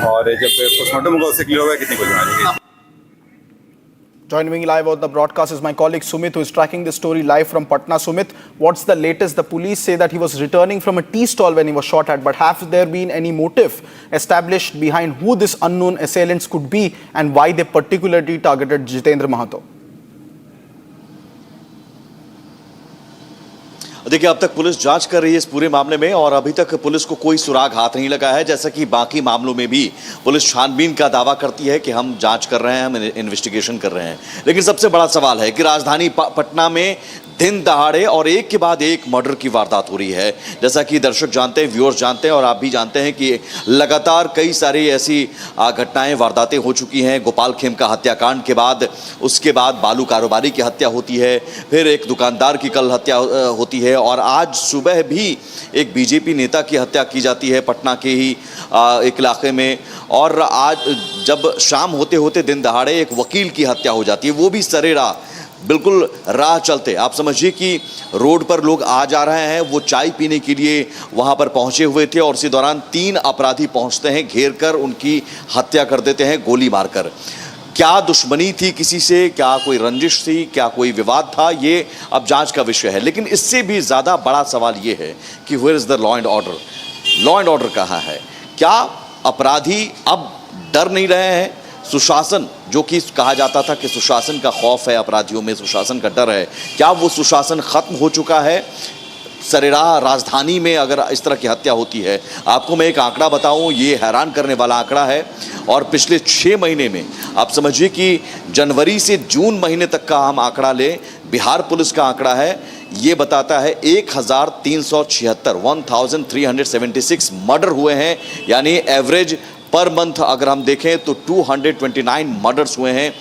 [SPEAKER 5] और जब पोस्टमार्टम होगा उससे क्लियर होगा कितनी गोली मारी गई।
[SPEAKER 23] Joining me live on the broadcast is my colleague Sumit, who is tracking this story live from Patna. Sumit, what's the latest? The police say that he was returning from a tea stall when he was shot at, but have there been any motive established behind who this unknown assailants could be and why they particularly targeted Jitendra Mahato?
[SPEAKER 11] देखिए, अब तक police जांच कर रही है इस पूरे मामले में और अभी तक पुलिस को कोई सुराग हाथ नहीं लगा है। जैसा कि बाकी मामलों में भी पुलिस छानबीन का दावा करती है कि हम जांच कर रहे हैं, हम इन्वेस्टिगेशन कर रहे हैं, लेकिन सबसे बड़ा सवाल है कि राजधानी पटना में दिन दहाड़े और एक के बाद एक मर्डर की वारदात हो रही है। जैसा कि दर्शक जानते हैं, व्यूअर्स जानते हैं और आप भी जानते हैं कि लगातार कई सारी ऐसी घटनाएं, वारदातें हो चुकी हैं। गोपाल खेमका हत्याकांड के बाद, उसके बाद बालू कारोबारी की हत्या होती है, फिर एक दुकानदार की कल हत्या होती है और आज सुबह भी एक बीजेपी नेता की हत्या की जाती है पटना के ही एक इलाके में, और आज जब शाम होते होते दिन दहाड़े एक वकील की हत्या हो जाती है, वो भी सरेराह बिल्कुल राह चलते। आप समझिए कि रोड पर लोग आ जा रहे हैं, वो चाय पीने के लिए वहां पर पहुंचे हुए थे और इसी दौरान 3 अपराधी पहुंचते हैं, घेर कर उनकी हत्या कर देते हैं गोली मारकर। क्या दुश्मनी थी किसी से, क्या कोई रंजिश थी, क्या कोई विवाद था, ये अब जांच का विषय है। लेकिन इससे भी ज़्यादा बड़ा सवाल ये है कि where is the law and order? Law and order कहाँ है? क्या अपराधी अब डर नहीं रहे हैं? सुशासन, जो कि कहा जाता था कि सुशासन का खौफ है अपराधियों में, सुशासन का डर है, क्या वो सुशासन खत्म हो चुका है? सरेराह राजधानी में अगर इस तरह की हत्या होती है, आपको मैं एक आंकड़ा बताऊं, ये हैरान करने वाला आंकड़ा है और पिछले 6 महीने में आप समझिए कि जनवरी से जून महीने तक का हम आंकड़ा लें, बिहार पुलिस का आंकड़ा है, ये बताता है 1376 मर्डर हुए हैं, यानी एवरेज पर मंथ अगर हम देखें तो 229 मर्डर्स हुए हैं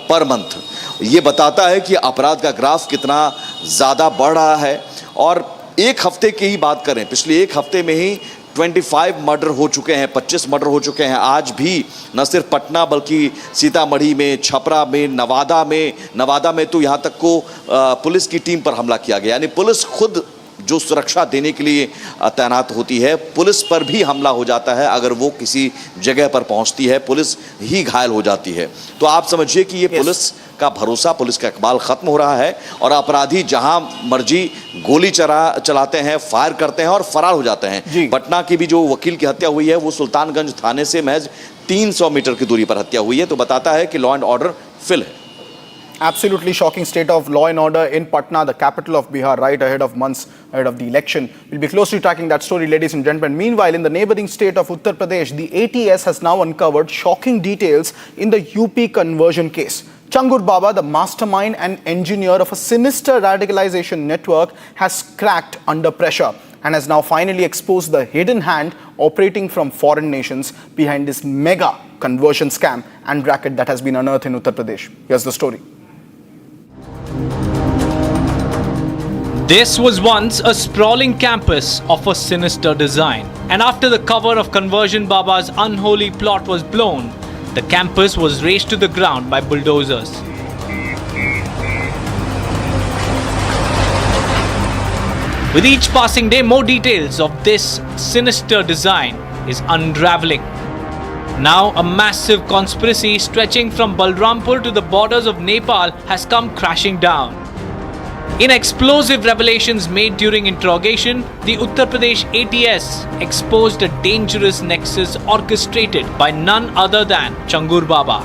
[SPEAKER 11] पर मंथ। ये बताता है कि अपराध का ग्राफ कितना ज़्यादा बढ़ रहा है। और एक हफ्ते की ही बात करें, पिछले एक हफ्ते में ही 25 मर्डर हो चुके हैं, 25 मर्डर हो चुके हैं। आज भी न सिर्फ पटना बल्कि सीतामढ़ी में, छपरा में, नवादा में तो यहाँ तक को पुलिस की टीम पर हमला किया गया, यानी पुलिस खुद जो सुरक्षा देने के लिए तैनात होती है, पुलिस पर भी हमला हो जाता है। अगर वो किसी जगह पर पहुंचती है, पुलिस ही घायल हो जाती है। तो आप समझिए कि ये पुलिस का भरोसा, पुलिस का इकबाल खत्म हो रहा है और अपराधी जहां मर्जी गोली चलाते हैं, फायर करते हैं और फरार हो जाते हैं। पटना की भी जो वकील की हत्या हुई है वो सुल्तानगंज थाने से महज 300 मीटर की दूरी पर हत्या हुई है। तो बताता है कि लॉ एंड ऑर्डर फिल है।
[SPEAKER 23] Absolutely shocking state of law and order in Patna, the capital of Bihar, right ahead of months ahead of the election. We'll be closely tracking that story, ladies and gentlemen. Meanwhile, in the neighboring state of Uttar Pradesh, the ATS has now uncovered shocking details in the UP conversion case. Changur Baba, the mastermind and engineer of a sinister radicalization network, has cracked under pressure and has now finally exposed the hidden hand operating from foreign nations behind this mega conversion scam and racket that has been unearthed in Uttar Pradesh. Here's the story.
[SPEAKER 4] This was once a sprawling campus of a sinister design, and after the cover of Conversion Baba's unholy plot was blown, the campus was razed to the ground by bulldozers. With each passing day, more details of this sinister design is unraveling. Now, a massive conspiracy stretching from Balrampur to the borders of Nepal has come crashing down. In explosive revelations made during interrogation, the Uttar Pradesh ATS exposed a dangerous nexus orchestrated by none other than Changur Baba.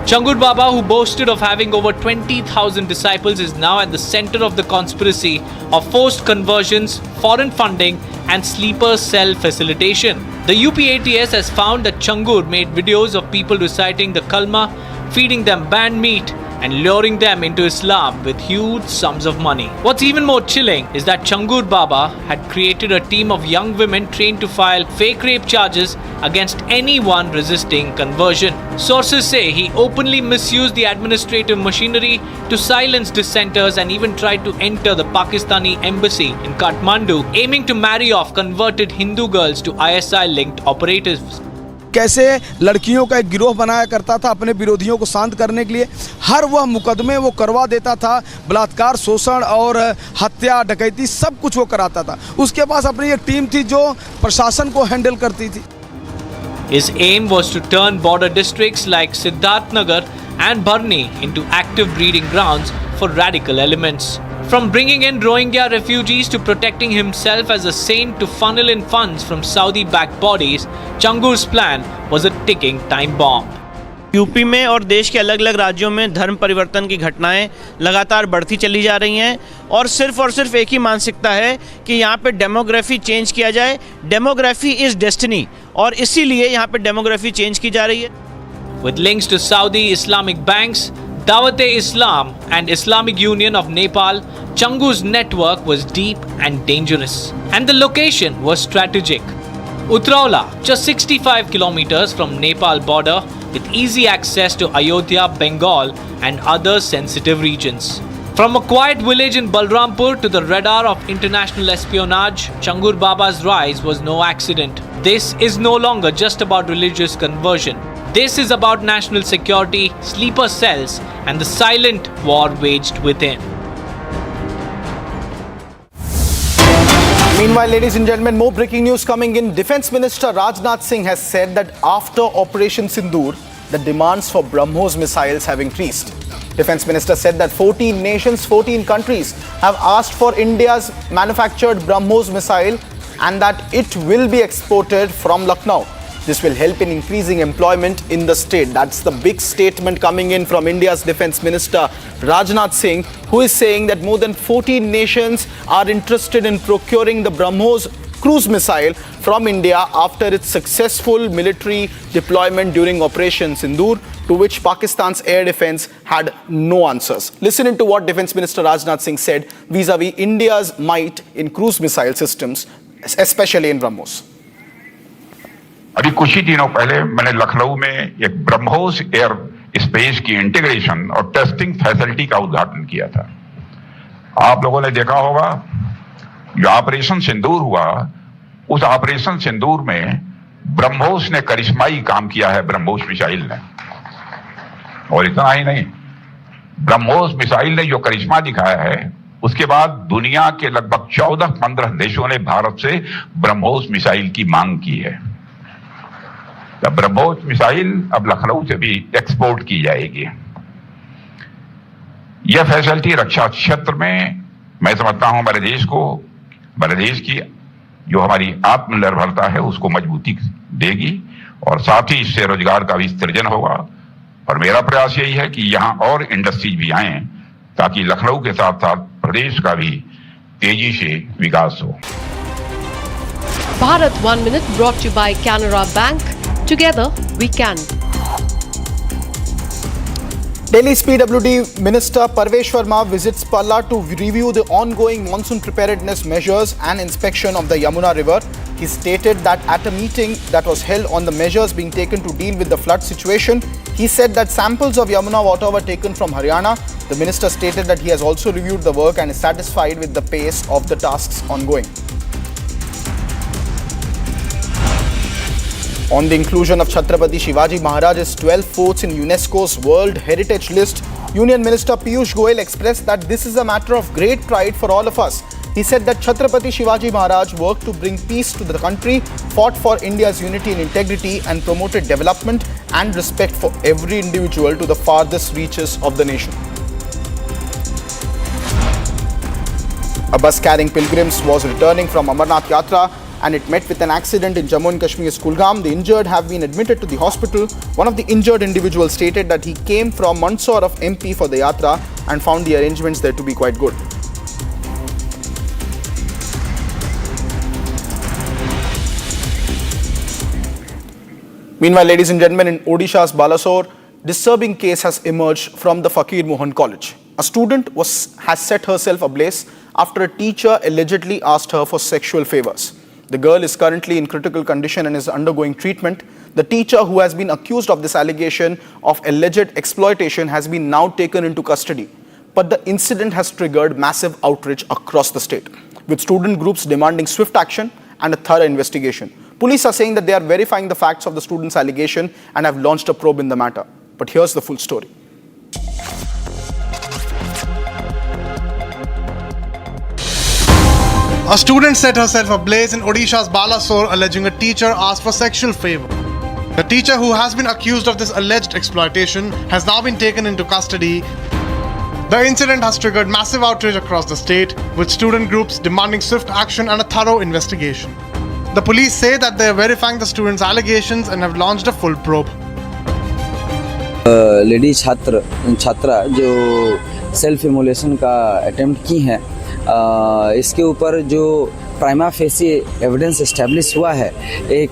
[SPEAKER 4] Changur Baba, who boasted of having over 20,000 disciples, is now at the center of the conspiracy of forced conversions, foreign funding and sleeper cell facilitation. The UP ATS has found that Changur made videos of people reciting the Kalma, feeding them banned meat and luring them into Islam with huge sums of money. What's even more chilling is that Changur Baba had created a team of young women trained to file fake rape charges against anyone resisting conversion. Sources say he openly misused the administrative machinery to silence dissenters and even tried to enter the Pakistani embassy in Kathmandu, aiming to marry off converted Hindu girls to ISI-linked operatives.
[SPEAKER 12] कैसे लड़कियों का एक गिरोह बनाया करता था अपने विरोधियों को शांत करने के लिए, हर वह मुकदमे वो करवा देता था, बलात्कार, शोषण और हत्या, डकैती सब कुछ वो कराता था। उसके पास अपनी एक टीम थी जो प्रशासन को हैंडल करती थी।
[SPEAKER 4] His aim was to turn border districts like Siddharthnagar and Barni into active breeding grounds for radical elements. From bringing in Rohingya refugees to protecting himself as a saint to funnel in funds from Saudi-backed bodies, Changur's plan was a ticking time bomb.
[SPEAKER 15] UP में और देश के अलग अलग राज्यों में धर्म परिवर्तन की घटनाएं लगातार बढ़ती चली जा रही हैं और सिर्फ एक ही मानसिकता है कि यहाँ पे डेमोग्राफी चेंज किया जाए। डेमोग्राफी इज डेस्टिनी और इसीलिए यहाँ पे डेमोग्राफी चेंज की जा रही है।
[SPEAKER 4] With links to Saudi Islamic banks, Dawat-e-Islam and Islamic Union of Nepal, Changu's network was deep and dangerous. And the location was strategic. Utraula, just 65 kilometers from Nepal border, with easy access to Ayodhya, Bengal and other sensitive regions. From a quiet village in Balrampur to the radar of international espionage, Changur Baba's rise was no accident. This is no longer just about religious conversion. This is about national security, sleeper cells and the silent war waged within.
[SPEAKER 23] Meanwhile, ladies and gentlemen, more breaking news coming in. Defense Minister Rajnath Singh has said that after Operation Sindoor, the demands for BrahMos missiles have increased. Defense Minister said that 14 nations, 14 countries have asked for India's manufactured BrahMos missile and that it will be exported from Lucknow. This will help in increasing employment in the state. That's the big statement coming in from India's Defense Minister Rajnath Singh, who is saying that more than 14 nations are interested in procuring the BrahMos cruise missile from India after its successful military deployment during Operation Sindoor, to which Pakistan's air defense had no answers. Listen into what Defense Minister Rajnath Singh said vis-a-vis India's might in cruise missile systems, especially in BrahMos.
[SPEAKER 24] अभी कुछ ही दिनों पहले मैंने लखनऊ में एक BrahMos air space की integration और testing facility का उद्घाटन किया था। आप लोगों ने देखा होगा जो ऑपरेशन सिंदूर हुआ, उस ऑपरेशन सिंदूर में ब्रह्मोस ने करिश्माई काम किया है, ब्रह्मोस मिसाइल ने। और इतना ही नहीं, ब्रह्मोस मिसाइल ने जो करिश्मा दिखाया है उसके बाद दुनिया के लगभग 14-15 देशों ने भारत से ब्रह्मोस मिसाइल की मांग की है। ब्रह्मोस मिसाइल अब लखनऊ से भी एक्सपोर्ट की जाएगी। यह फैसिलिटी रक्षा क्षेत्र में मैं समझता हूं हमारे देश की जो हमारी आत्मनिर्भरता है उसको मजबूती देगी और साथ ही इससे रोजगार का भी सृजन होगा। और मेरा प्रयास यही है कि यहां और इंडस्ट्रीज भी आए ताकि लखनऊ के साथ साथ प्रदेश का भी तेजी से विकास हो।
[SPEAKER 6] Bharat 1 Minute brought to you by Canara Bank. Together we can.
[SPEAKER 23] Delhi's PWD Minister Parvesh Verma visits Palla to review the ongoing monsoon preparedness measures and inspection of the Yamuna River. He stated that at a meeting that was held on the measures being taken to deal with the flood situation, he said that samples of Yamuna water were taken from Haryana. The minister stated that he has also reviewed the work and is satisfied with the pace of the tasks ongoing. On the inclusion of Chhatrapati Shivaji Maharaj's 12 forts in UNESCO's World Heritage List, Union Minister Piyush Goyal expressed that this is a matter of great pride for all of us. He said that Chhatrapati Shivaji Maharaj worked to bring peace to the country, fought for India's unity and integrity, and promoted development and respect for every individual to the farthest reaches of the nation. A bus carrying pilgrims was returning from Amarnath Yatra and it met with an accident in Jammu and Kashmir's Kulgam. The injured have been admitted to the hospital. One of the injured individuals stated that he came from Mandsaur of MP for the Yatra and found the arrangements there to be quite good. Meanwhile, ladies and gentlemen, in Odisha's Balasore, disturbing case has emerged from the Fakir Mohan College. A student has set herself ablaze after a teacher allegedly asked her for sexual favors. The girl is currently in critical condition and is undergoing treatment. The teacher who has been accused of this allegation of alleged exploitation has been now taken into custody. But the incident has triggered massive outrage across the state, with student groups demanding swift action and a thorough investigation. Police are saying that they are verifying the facts of the student's allegation and have launched a probe in the matter. But here's the full story.
[SPEAKER 13] A student set herself ablaze in Odisha's Balasore alleging a teacher asked for sexual favor. The teacher who has been accused of this alleged exploitation has now been taken into custody. The incident has triggered massive outrage across the state, with student groups demanding swift action and a thorough investigation. The police say that they are verifying the student's allegations and have launched a full probe.
[SPEAKER 16] Lady छात्रा जो self immolation का attempt की हैं, इसके ऊपर जो prima facie evidence establish हुआ है एक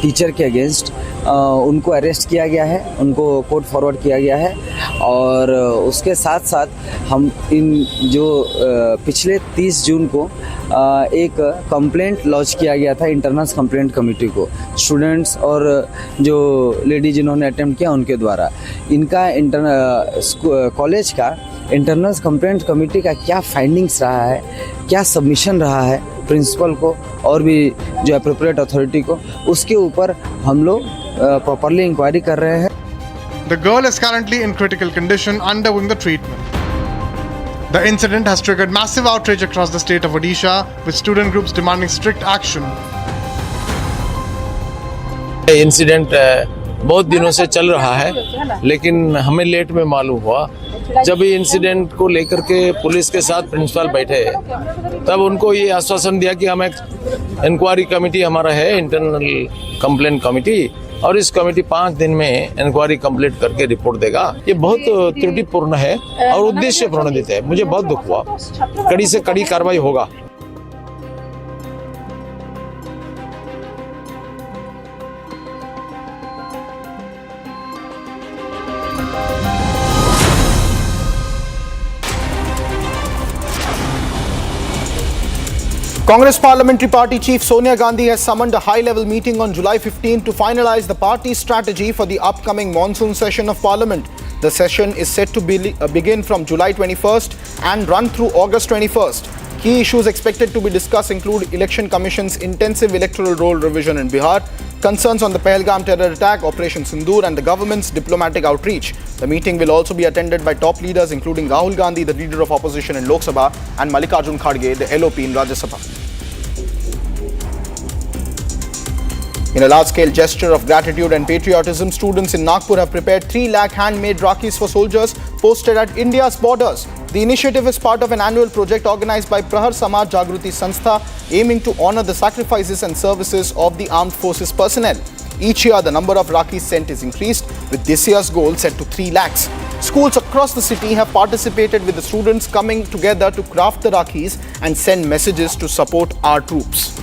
[SPEAKER 16] टीचर के अगेंस्ट, उनको अरेस्ट किया गया है, उनको कोर्ट फॉरवर्ड किया गया है। और उसके साथ साथ हम इन जो पिछले 30 जून को एक कंप्लेंट लॉन्च किया गया था इंटरनल कंप्लेंट कमेटी को, स्टूडेंट्स और जो लेडी जिन्होंने अटेम्प्ट किया उनके द्वारा। इनका कॉलेज का इंटरनल कंप्लेंट कमेटी का क्या फाइंडिंग्स रहा है, क्या सबमिशन रहा है प्रिंसिपल को और भी जो एप्रोप्रिएट अथॉरिटी को, उसके ऊपर हम लोग प्रॉपर्ली इंक्वायरी कर रहे हैं।
[SPEAKER 13] The girl is currently in critical condition, undergoing the treatment. The incident has triggered massive outrage across the state of Odisha, with student groups demanding strict action.
[SPEAKER 20] Incident बहुत दिनों से चल रहा है, लेकिन हमें लेट में मालूम हुआ। जब ये इंसिडेंट को लेकर के पुलिस के साथ प्रिंसिपल बैठे, तब उनको ये आश्वासन दिया कि हम एक इंक्वायरी कमेटी हमारा है, इंटरनल कंप्लेंट कमेटी, और इस कमेटी 5 दिन में इंक्वायरी कंप्लीट करके रिपोर्ट देगा। ये बहुत त्रुटिपूर्ण है और उद्देश्य प्रणोदित है। मुझे बहुत दुख हुआ। कड़ी से कड़ी कार्रवाई होगा।
[SPEAKER 23] Congress Parliamentary Party Chief Sonia Gandhi has summoned a high-level meeting on July 15 to finalize the party's strategy for the upcoming monsoon session of Parliament. The session is set to begin from July 21st and run through August 21st. Key issues expected to be discussed include Election Commission's intensive electoral roll revision in Bihar, concerns on the Pahalgam terror attack, Operation Sindoor and the government's diplomatic outreach. The meeting will also be attended by top leaders including Rahul Gandhi, the leader of opposition in Lok Sabha, and Mallikarjun Kharge, the LOP in Rajya Sabha. In a large-scale gesture of gratitude and patriotism, students in Nagpur have prepared 3 lakh handmade Rakhis for soldiers posted at India's borders. The initiative is part of an annual project organized by Prahar Samaj Jagruti Sanstha, aiming to honor the sacrifices and services of the armed forces personnel. Each year, the number of Rakhis sent is increased, with this year's goal set to 3 lakhs. Schools across the city have participated, with the students coming together to craft the Rakhis and send messages to support our troops.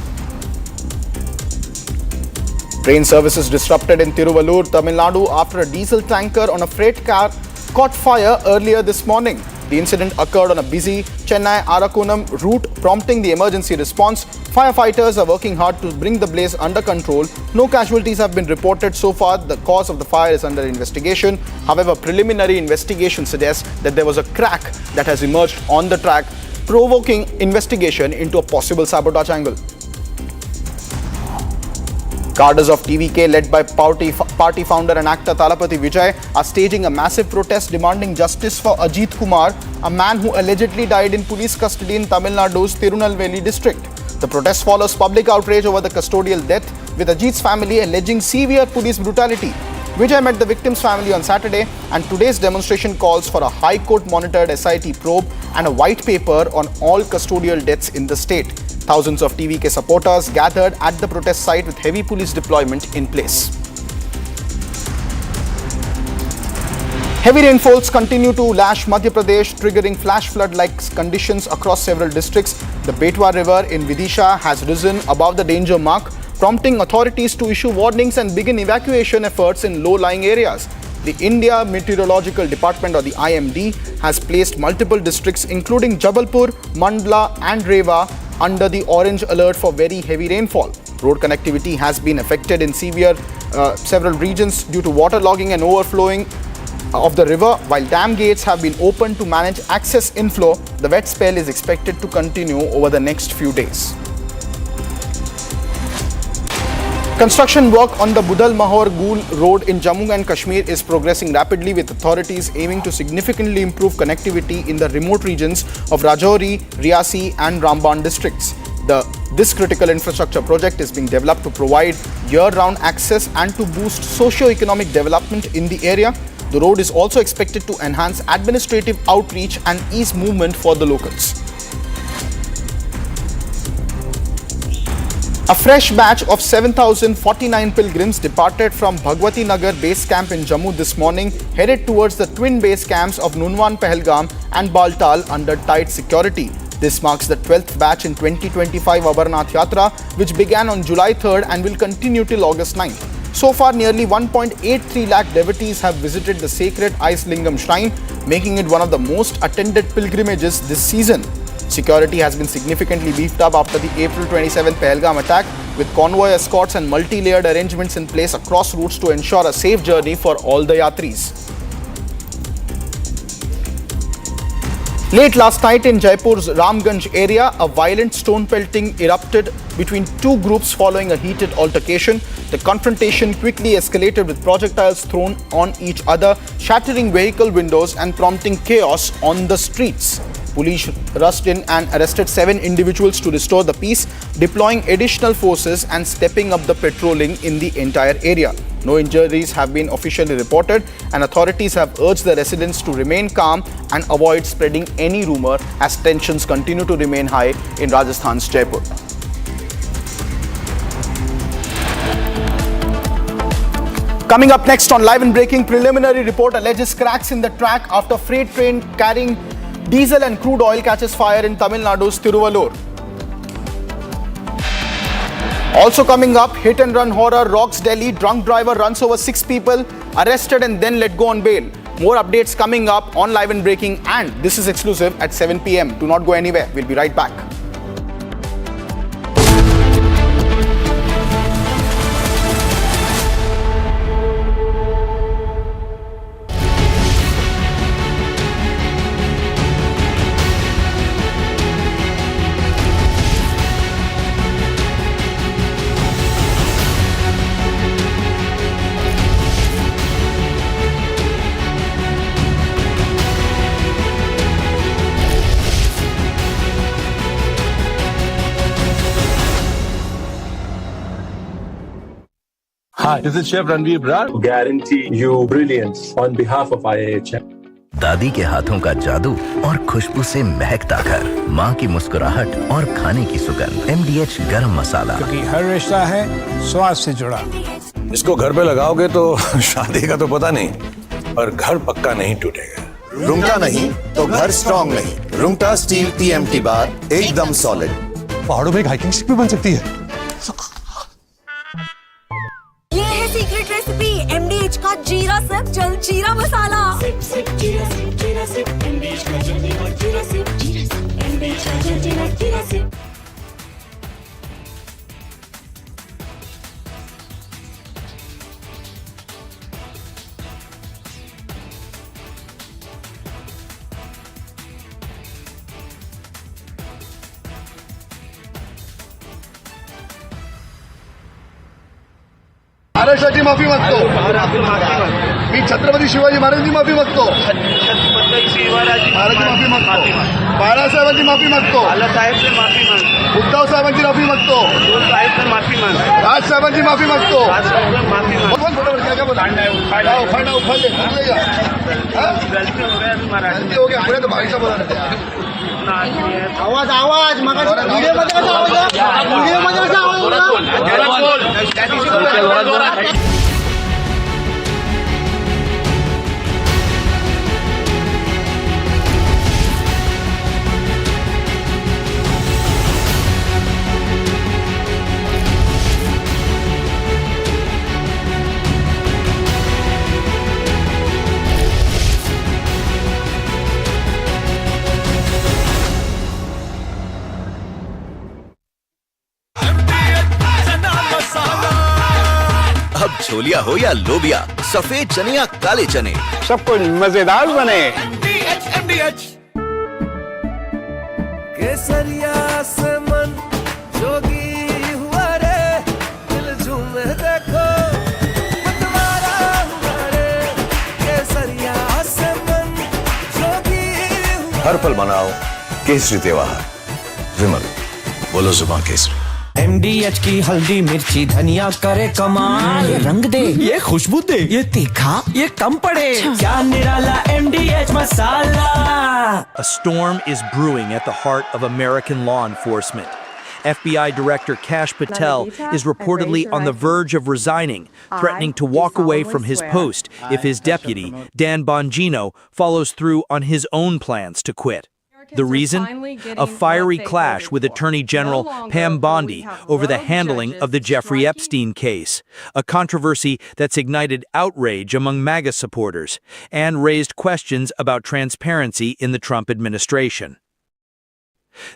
[SPEAKER 23] Train services disrupted in Tiruvallur, Tamil Nadu after a diesel tanker on a freight car caught fire earlier this morning. The incident occurred on a busy Chennai-Arakonam route, prompting the emergency response. Firefighters are working hard to bring the blaze under control. No casualties have been reported so far. The cause of the fire is under investigation. However, preliminary investigation suggests that there was a crack that has emerged on the track, provoking investigation into a possible sabotage angle. Cadres of TVK, led by party founder and actor Talapati Vijay, are staging a massive protest demanding justice for Ajit Kumar, a man who allegedly died in police custody in Tamil Nadu's Tirunelveli district. The protest follows public outrage over the custodial death, with Ajit's family alleging severe police brutality. Vijay met the victim's family on Saturday, and today's demonstration calls for a High Court-monitored SIT probe and a white paper on all custodial deaths in the state. Thousands of TVK supporters gathered at the protest site with heavy police deployment in place. Heavy rainfalls continue to lash Madhya Pradesh, triggering flash flood-like conditions across several districts. The Betwa River in Vidisha has risen above the danger mark, prompting authorities to issue warnings and begin evacuation efforts in low-lying areas. The India Meteorological Department, or the IMD, has placed multiple districts including Jabalpur, Mandla and Rewa under the orange alert for very heavy rainfall. Road connectivity has been affected in several regions due to waterlogging and overflowing of the river, while dam gates have been opened to manage excess inflow. The wet spell is expected to continue over the next few days. Construction work on the Budal-Mahor-Gool road in Jammu and Kashmir is progressing rapidly, with authorities aiming to significantly improve connectivity in the remote regions of Rajouri, Riasi and Ramban districts. This critical infrastructure project is being developed to provide year-round access and to boost socio-economic development in the area. The road is also expected to enhance administrative outreach and ease movement for the locals. A fresh batch of 7,049 pilgrims departed from Bhagwati Nagar base camp in Jammu this morning, headed towards the twin base camps of Nunwan Pahalgam and Baltal under tight security. This marks the 12th batch in 2025 Amarnath Yatra, which began on July 3rd and will continue till August 9th. So far, nearly 1.83 lakh devotees have visited the sacred Ice Lingam shrine, making it one of the most attended pilgrimages this season. Security has been significantly beefed up after the April 27th Pahalgam attack, with convoy escorts and multi-layered arrangements in place across routes to ensure a safe journey for all the yatris. Late last night in Jaipur's Ramganj area, a violent stone pelting erupted between two groups following a heated altercation. The confrontation quickly escalated, with projectiles thrown on each other, shattering vehicle windows and prompting chaos on the streets. Police rushed in and arrested 7 individuals to restore the peace, deploying additional forces and stepping up the patrolling in the entire area. No injuries have been officially reported, and authorities have urged the residents to remain calm and avoid spreading any rumor as tensions continue to remain high in Rajasthan's Jaipur. Coming up next on Live and Breaking, preliminary report alleges cracks in the track after freight train carrying diesel and crude oil catches fire in Tamil Nadu's Tiruvallur. Also coming up, hit and run horror rocks Delhi. Drunk driver runs over 6 people, arrested and then let go on bail. More updates coming up on Live and Breaking, and this is exclusive at 7 p.m. Do not go anywhere. We'll be right back.
[SPEAKER 1] Hi, this is Chef Ranveer Brar. Guarantee you brilliance on behalf of IIHM.
[SPEAKER 14] दादी के हाथों का जादू और खुशबू से महकता घर, माँ की मुस्कुराहट और खाने की सुगंध। MDH गरम मसाला,
[SPEAKER 18] क्योंकि हर रिश्ता है स्वाद से जुड़ा।
[SPEAKER 22] इसको घर पे लगाओगे तो शादी का तो पता नहीं, पर घर पक्का नहीं टूटेगा।
[SPEAKER 25] रुंगटा नहीं तो घर स्ट्रॉन्ग नहीं। रुंगटा स्टील TMT बार एकदम सॉलिड।
[SPEAKER 22] पहाड़ों में एक हाइकिंग शिप भी बन सकती है।
[SPEAKER 26] ये है सीक्रेट रेसिपी MDH का जीरा सिप जल जीरा मसाला। जीरा सिप MDH का जल जीरा सिप MDH का जल जीरा सिप।
[SPEAKER 22] महाराष्ट्राची माफी मागतो मी, छत्रपती शिवाजी महाराजांची माफी मागतो, महाराजांची माफी मागतो, बाळासाहेबांची माफी मागतो, उद्धव साहेबांची माफी मागतो, राज साहेबांची माफी मागतो, हो गया पुढे तो भाईचा बोला
[SPEAKER 19] आवाज आवाज मगा व्हिडिओ मध्ये कसा आवाज व्हिडिओ मध्ये कसा आवाज
[SPEAKER 14] अब छोलिया हो या लोबिया, सफेद चने या काले चने,
[SPEAKER 22] सब कुछ मजेदार बने।
[SPEAKER 19] केसरिया से मन जोगी हुआ रे, दिल झूमे देखो मतवारा हुआ रे, केसरिया से मन जोगी हुआ।
[SPEAKER 22] हर पल मनाओ केसरी त्योहार। विमल बोलो जुबान केसरी।
[SPEAKER 27] MDH की हल्दी मिर्ची धनिया करे कमाल, ये रंग दे, ये खुशबू दे, ये तीखा, ये कम पड़े, क्या निराला MDH masala.
[SPEAKER 28] A storm is brewing at the heart of American law enforcement. FBI Director Kash Patel is reportedly on the verge of resigning, threatening to walk away from his post if his deputy, Dan Bongino, follows through on his own plans to quit. The reason? A fiery clash with Attorney General Pam Bondi over the handling of the Jeffrey Epstein case, a controversy that's ignited outrage among MAGA supporters and raised questions about transparency in the Trump administration.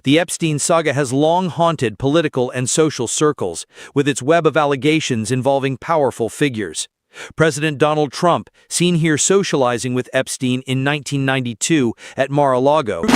[SPEAKER 28] The Epstein saga has long haunted political and social circles, with its web of allegations involving powerful figures. President Donald Trump, seen here socializing with Epstein in 1992 at Mar-a-Lago.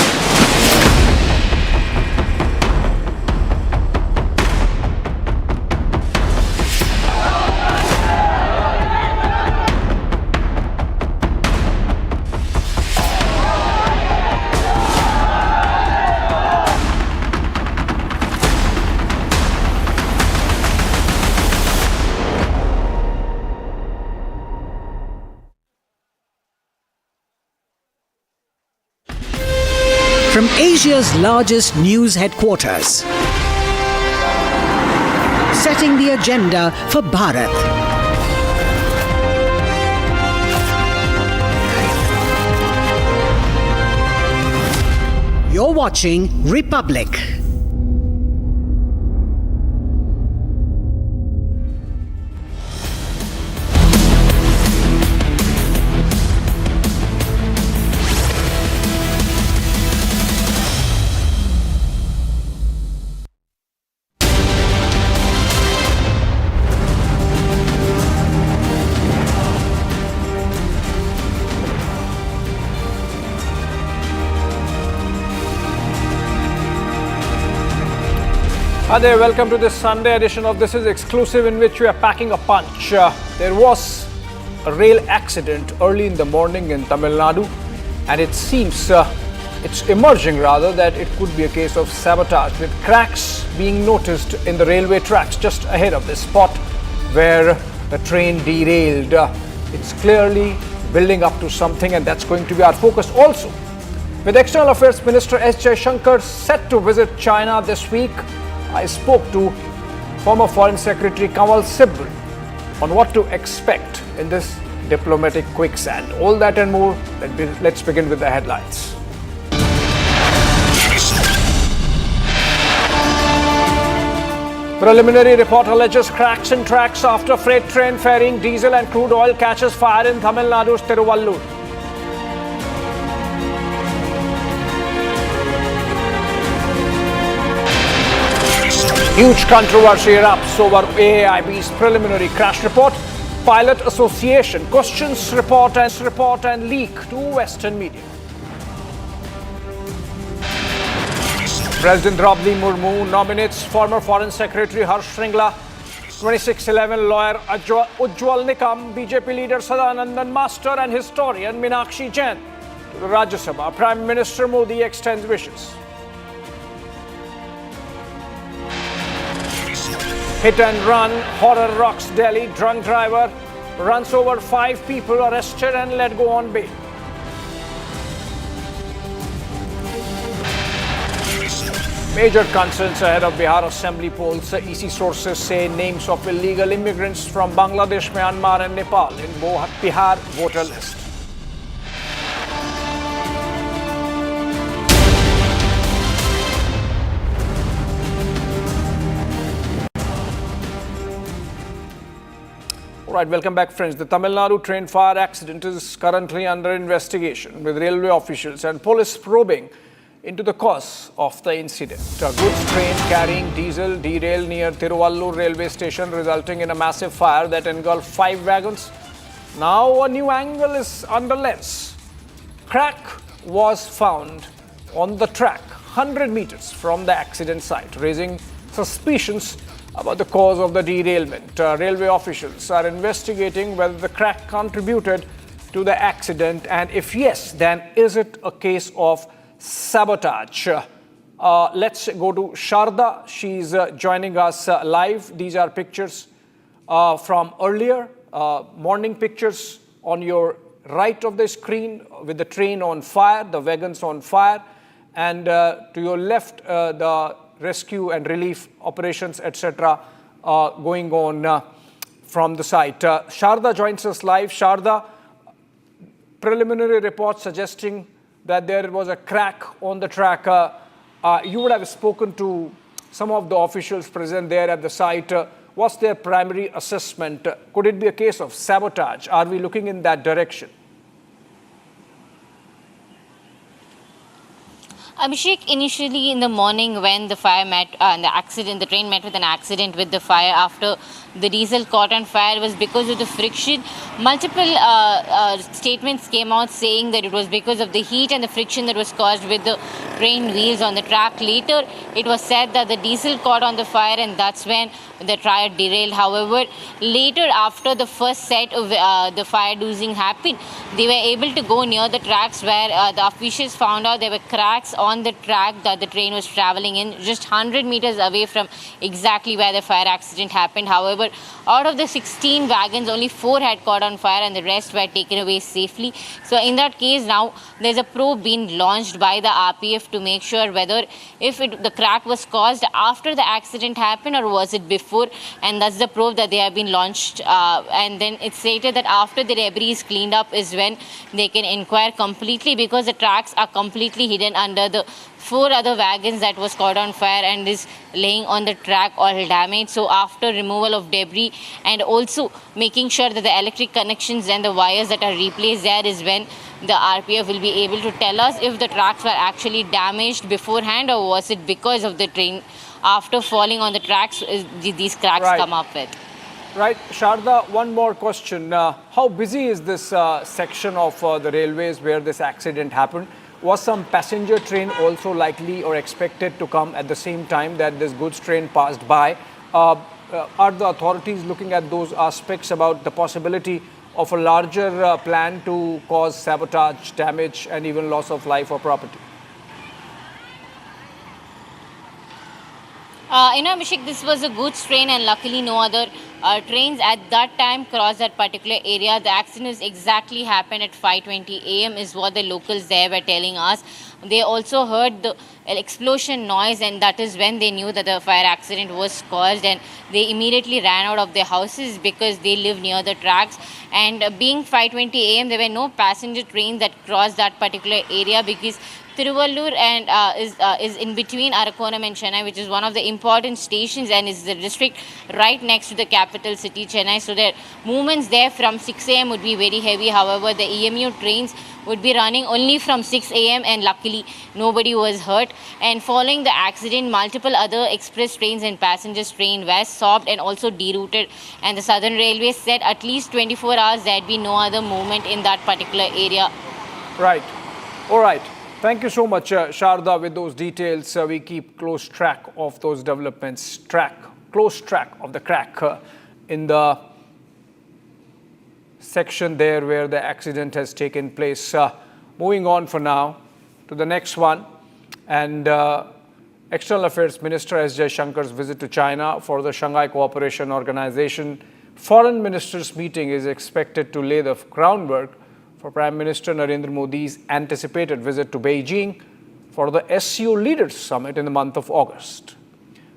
[SPEAKER 8] From Asia's largest news headquarters, setting the agenda for Bharat. You're watching Republic.
[SPEAKER 29] Hi there, welcome to this Sunday edition of This Is Exclusive, in which we are packing a punch. There was a rail accident early in the morning in Tamil Nadu, and it seems, it's emerging rather, that it could be a case of sabotage, with cracks being noticed in the railway tracks just ahead of this spot where the train derailed. It's clearly building up to something, and that's going to be our focus also. With External Affairs Minister S. Jaishankar set to visit China this week, I spoke to former Foreign Secretary Kanwal Sibal on what to expect in this diplomatic quicksand. All that and more. Let's begin with the headlines. Preliminary report alleges cracks in tracks after freight train ferrying diesel and crude oil catches fire in Tamil Nadu's Tiruvallur. Huge controversy erupts over AAIB's preliminary crash report. Pilot Association questions report and leak to Western media. President Draupadi Murmu nominates former Foreign Secretary Harsh Shringla, 2611 lawyer Ujjwal Nikam, BJP leader Sadanandan Master and historian Meenakshi Jain to the Rajya Sabha. Prime Minister Modi extends wishes. Hit and run, horror rocks Delhi, drunk driver runs over 5 people, arrested and let go on bail. Major concerns ahead of Bihar Assembly polls. EC sources say names of illegal immigrants from Bangladesh, Myanmar and Nepal in Bihar voter list. All right, welcome back, friends. The Tamil Nadu train fire accident is currently under investigation, with railway officials and police probing into the cause of the incident. A goods train carrying diesel derailed near Tiruvallur railway station, resulting in a massive fire that engulfed 5 wagons. Now a new angle is under lens. Crack was found on the track 100 meters from the accident site, raising suspicions about the cause of the derailment. Railway officials are investigating whether the crack contributed to the accident, and if yes, then is it a case of sabotage? Let's go to Sharda. She's joining us live. These are pictures from earlier, morning pictures on your right of the screen with the train on fire, the wagons on fire, and to your left, the rescue and relief operations, etc., going on from the site. Sharda joins us live. Sharda, preliminary reports suggesting that there was a crack on the track. You would have spoken to some of the officials present there at the site. What's their primary assessment? Could it be a case of sabotage? Are we looking in that direction?
[SPEAKER 2] Abhishek, initially in the morning when the fire met, the train met with an accident with the fire after the diesel caught on fire was because of the friction. Multiple statements came out saying that it was because of the heat and the friction that was caused with the train wheels on the track. Later, it was said that the diesel caught on the fire and that's when the train derailed. However, later after the first set of the fire dosing happened, they were able to go near the tracks where the officials found out there were cracks on the track that the train was traveling in, just 100 meters away from exactly where the fire accident happened. However, out of the 16 wagons, only 4 had caught on fire and the rest were taken away safely. So in that case, now there's a probe being launched by the RPF to make sure whether the crack was caused after the accident happened or was it before, and that's the probe that they have been launched. And then it's stated that after the debris is cleaned up is when they can inquire completely, because the tracks are completely hidden under the 4 other wagons that was caught on fire and is laying on the track all damaged. So after removal of debris and also making sure that the electric connections and the wires that are replaced there is when the RPF will be able to tell us if the tracks were actually damaged beforehand or was it because of the train after falling on the tracks these cracks come up with.
[SPEAKER 29] Right. Sharda, one more question. How busy is this section of the railways where this accident happened? Was some passenger train also likely or expected to come at the same time that this goods train passed by? Are the authorities looking at those aspects about the possibility of a larger plan to cause sabotage, damage and even loss of life or property?
[SPEAKER 2] Abhishek, this was a goods train, and luckily no other trains at that time crossed that particular area. The accident exactly happened at 5:20 a.m. is what the locals there were telling us. They also heard the explosion noise, and that is when they knew that the fire accident was caused, and they immediately ran out of their houses because they live near the tracks. And being 5:20 a.m., there were no passenger trains that crossed that particular area because Tiruvallur and is in between Arakonam and Chennai, which is one of the important stations and is the district right next to the capital city, Chennai. So their movements there from 6 a.m. would be very heavy. However, the EMU trains would be running only from 6 a.m. and luckily nobody was hurt. And following the accident, multiple other express trains and passenger trains were stopped and also derouted. And the Southern Railway said at least 24 hours there had been no other movement in that particular area.
[SPEAKER 29] Right. All right. Thank you so much, Sharda, with those details. We keep close track of those developments, close track of the crack in the section there where the accident has taken place. Moving on for now to the next one. And External Affairs Minister S. Jaishankar's visit to China for the Shanghai Cooperation Organization Foreign Ministers meeting is expected to lay the groundwork for Prime Minister Narendra Modi's anticipated visit to Beijing for the SCO Leaders Summit in the month of August.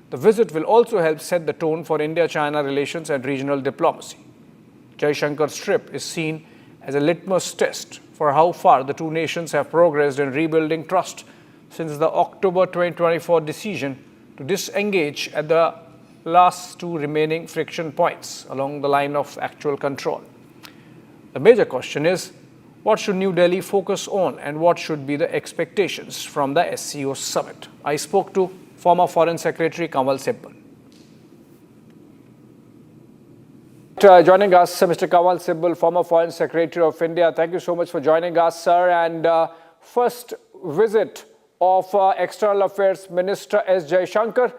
[SPEAKER 29] The visit will also help set the tone for India-China relations and regional diplomacy. Jaishankar's trip is seen as a litmus test for how far the two nations have progressed in rebuilding trust since the October 2024 decision to disengage at the last two remaining friction points along the line of actual control. The major question is, what should New Delhi focus on and what should be the expectations from the SCO summit? I spoke to former Foreign Secretary Kanwal Sibbal. Joining us, Mr. Kanwal Sibbal, former Foreign Secretary of India. Thank you so much for joining us, sir. And first visit of External Affairs Minister S. Jaishankar,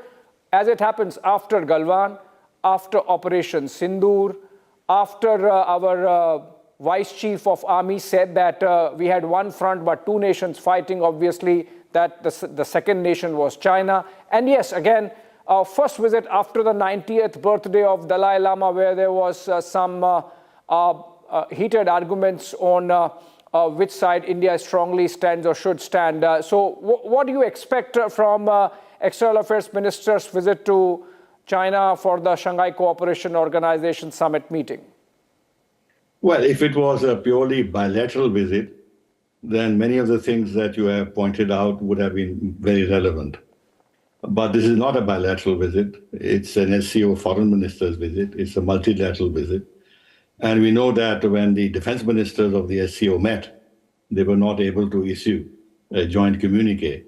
[SPEAKER 29] as it happens after Galwan, after Operation Sindoor, after our Vice Chief of Army said that we had one front but two nations fighting, obviously, that the second nation was China. And yes, again, first visit after the 90th birthday of Dalai Lama, where there was some heated arguments on which side India strongly stands or should stand. So what do you expect from External Affairs Minister's visit to China for the Shanghai Cooperation Organization Summit meeting?
[SPEAKER 3] Well, if it was a purely bilateral visit, then many of the things that you have pointed out would have been very relevant. But this is not a bilateral visit. It's an SCO foreign minister's visit. It's a multilateral visit. And we know that when the defense ministers of the SCO met, they were not able to issue a joint communique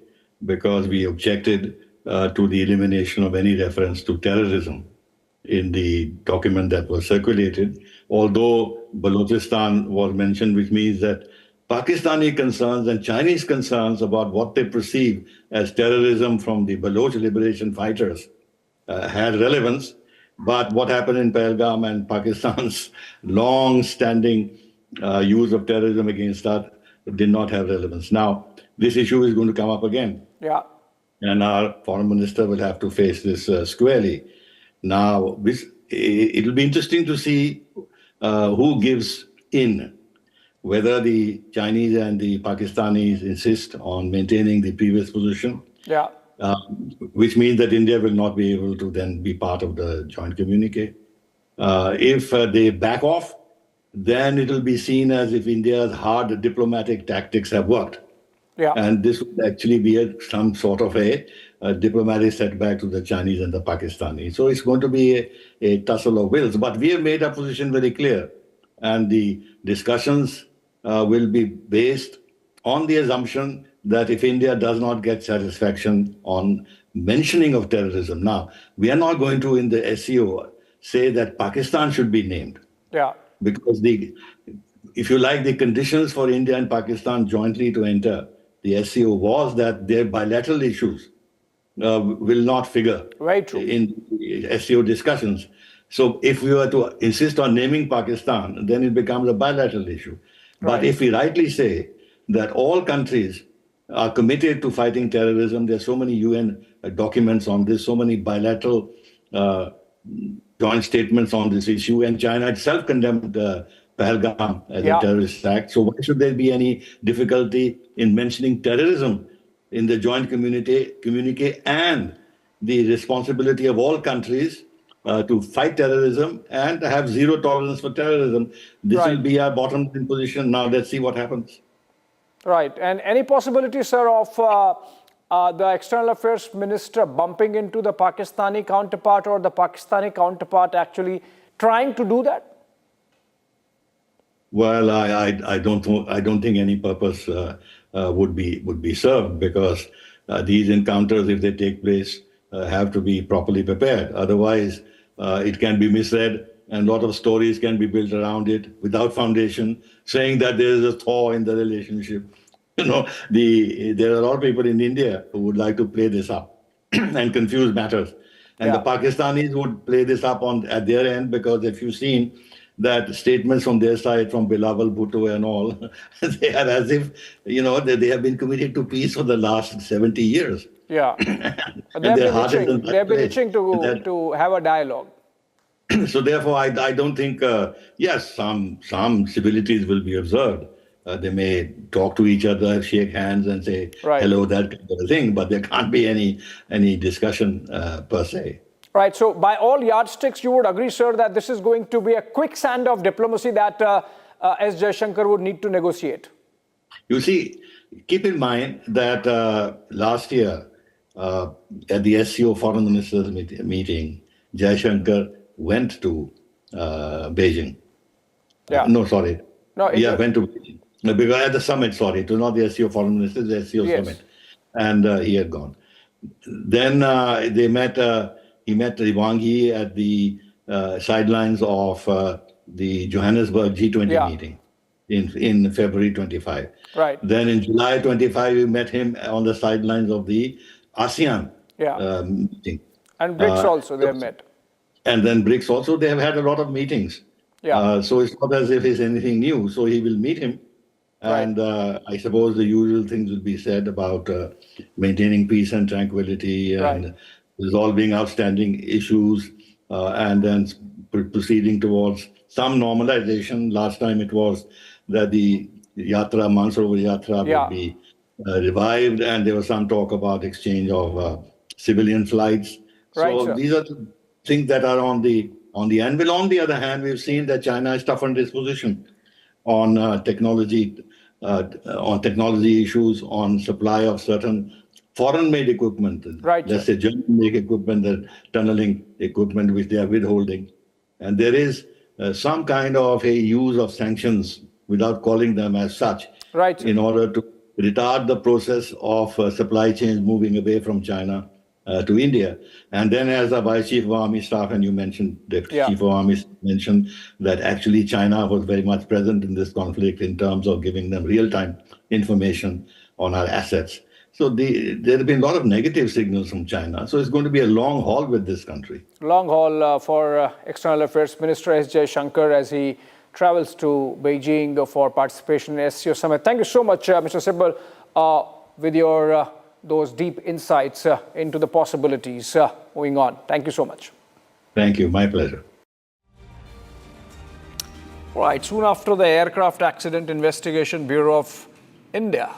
[SPEAKER 3] because we objected to the elimination of any reference to terrorism in the document that was circulated, although Balochistan was mentioned, which means that Pakistani concerns and Chinese concerns about what they perceive as terrorism from the Baloch liberation fighters had relevance. But what happened in Pahalgam and Pakistan's long-standing use of terrorism against that did not have relevance. Now, this issue is going to come up again.
[SPEAKER 29] Yeah.
[SPEAKER 3] And our foreign minister will have to face this squarely. Now, it will be interesting to see who gives in, whether the Chinese and the Pakistanis insist on maintaining the previous position, which means that India will not be able to then be part of the joint communique. If they back off, then it will be seen as if India's hard diplomatic tactics have worked.
[SPEAKER 29] Yeah.
[SPEAKER 3] And this would actually be some sort of a diplomatic setback to the Chinese and the Pakistanis. So it's going to be a tussle of wills. But we have made our position very clear. And the discussions will be based on the assumption that if India does not get satisfaction on mentioning of terrorism, now, we are not going to, in the SCO, say that Pakistan should be named.
[SPEAKER 29] Yeah.
[SPEAKER 3] Because if you like, the conditions for India and Pakistan jointly to enter the SCO was that their bilateral issues will not figure in SCO discussions. So if we were to insist on naming Pakistan, then it becomes a bilateral issue. But if we rightly say that all countries are committed to fighting terrorism. There are so many UN documents on this, so many bilateral joint statements on this issue, and China itself condemned Pahalgam as a terrorist act. So why should there be any difficulty in mentioning terrorism in the joint communique and the responsibility of all countries to fight terrorism and have zero tolerance for terrorism? This will be our bottom line position. Now let's see what happens.
[SPEAKER 29] Right. And any possibility, sir, of the External Affairs Minister bumping into the Pakistani counterpart, or the Pakistani counterpart actually trying to do that?
[SPEAKER 3] Well, I don't think any purpose would be served, because these encounters, if they take place, have to be properly prepared. Otherwise, it can be misread, and a lot of stories can be built around it without foundation, saying that there is a thaw in the relationship. You know, there are a lot of people in India who would like to play this up and confuse matters. And the Pakistanis would play this up at their end, because if you've seen that statements from their side, from Bilawal Bhutto and all, they are as if, you know, they have been committed to peace for the last 70 years.
[SPEAKER 29] Yeah. They have been itching to have a dialogue.
[SPEAKER 3] So therefore, I don't think, yes, some civilities will be observed. They may talk to each other, shake hands and say hello, that kind of thing, but there can't be any discussion per se.
[SPEAKER 29] Right. So by all yardsticks, you would agree, sir, that this is going to be a quicksand of diplomacy that S. Jaishankar would need to negotiate?
[SPEAKER 3] You see, keep in mind that last year at the SCO Foreign Ministers meeting, Jaishankar went to Beijing. Went to Beijing. Because at the summit, it was not the SCO Foreign Ministers, the SCO summit. And he had gone. Then they met, he met Wang Yi at the sidelines of the Johannesburg G20 meeting in February 25.
[SPEAKER 29] Right.
[SPEAKER 3] Then in July 25, we met him on the sidelines of the ASEAN meeting.
[SPEAKER 29] And BRICS also, they have met.
[SPEAKER 3] And then BRICS also, they have had a lot of meetings. So it's not as if it's anything new. So he will meet him. And I suppose the usual things will be said about maintaining peace and tranquility and resolving outstanding issues, and then proceeding towards some normalization. Last time it was that the Yatra, Mansarovar Yatra would be revived, and there was some talk about exchange of civilian flights. So these are the things that are on the anvil. On the other hand, we've seen that China has toughened its position on technology issues, on supply of certain foreign-made equipment. Let's say German-made equipment, the tunneling equipment, which they are withholding. And there is some kind of a use of sanctions, without calling them as such, in order to retard the process of supply chains moving away from China to India. And then, as the Vice Chief of Army Staff, and you mentioned, the Chief of Army mentioned that actually China was very much present in this conflict in terms of giving them real-time information on our assets. So there have been a lot of negative signals from China. So it's going to be a long haul with this country.
[SPEAKER 29] Long haul for External Affairs Minister S. Jaishankar as he travels to Beijing for participation in SCO Summit. Thank you so much, Mr. Sibal, with your those deep insights into the possibilities moving on. Thank you so much.
[SPEAKER 3] Thank you. My pleasure.
[SPEAKER 29] Right. Soon after the Aircraft Accident Investigation Bureau of India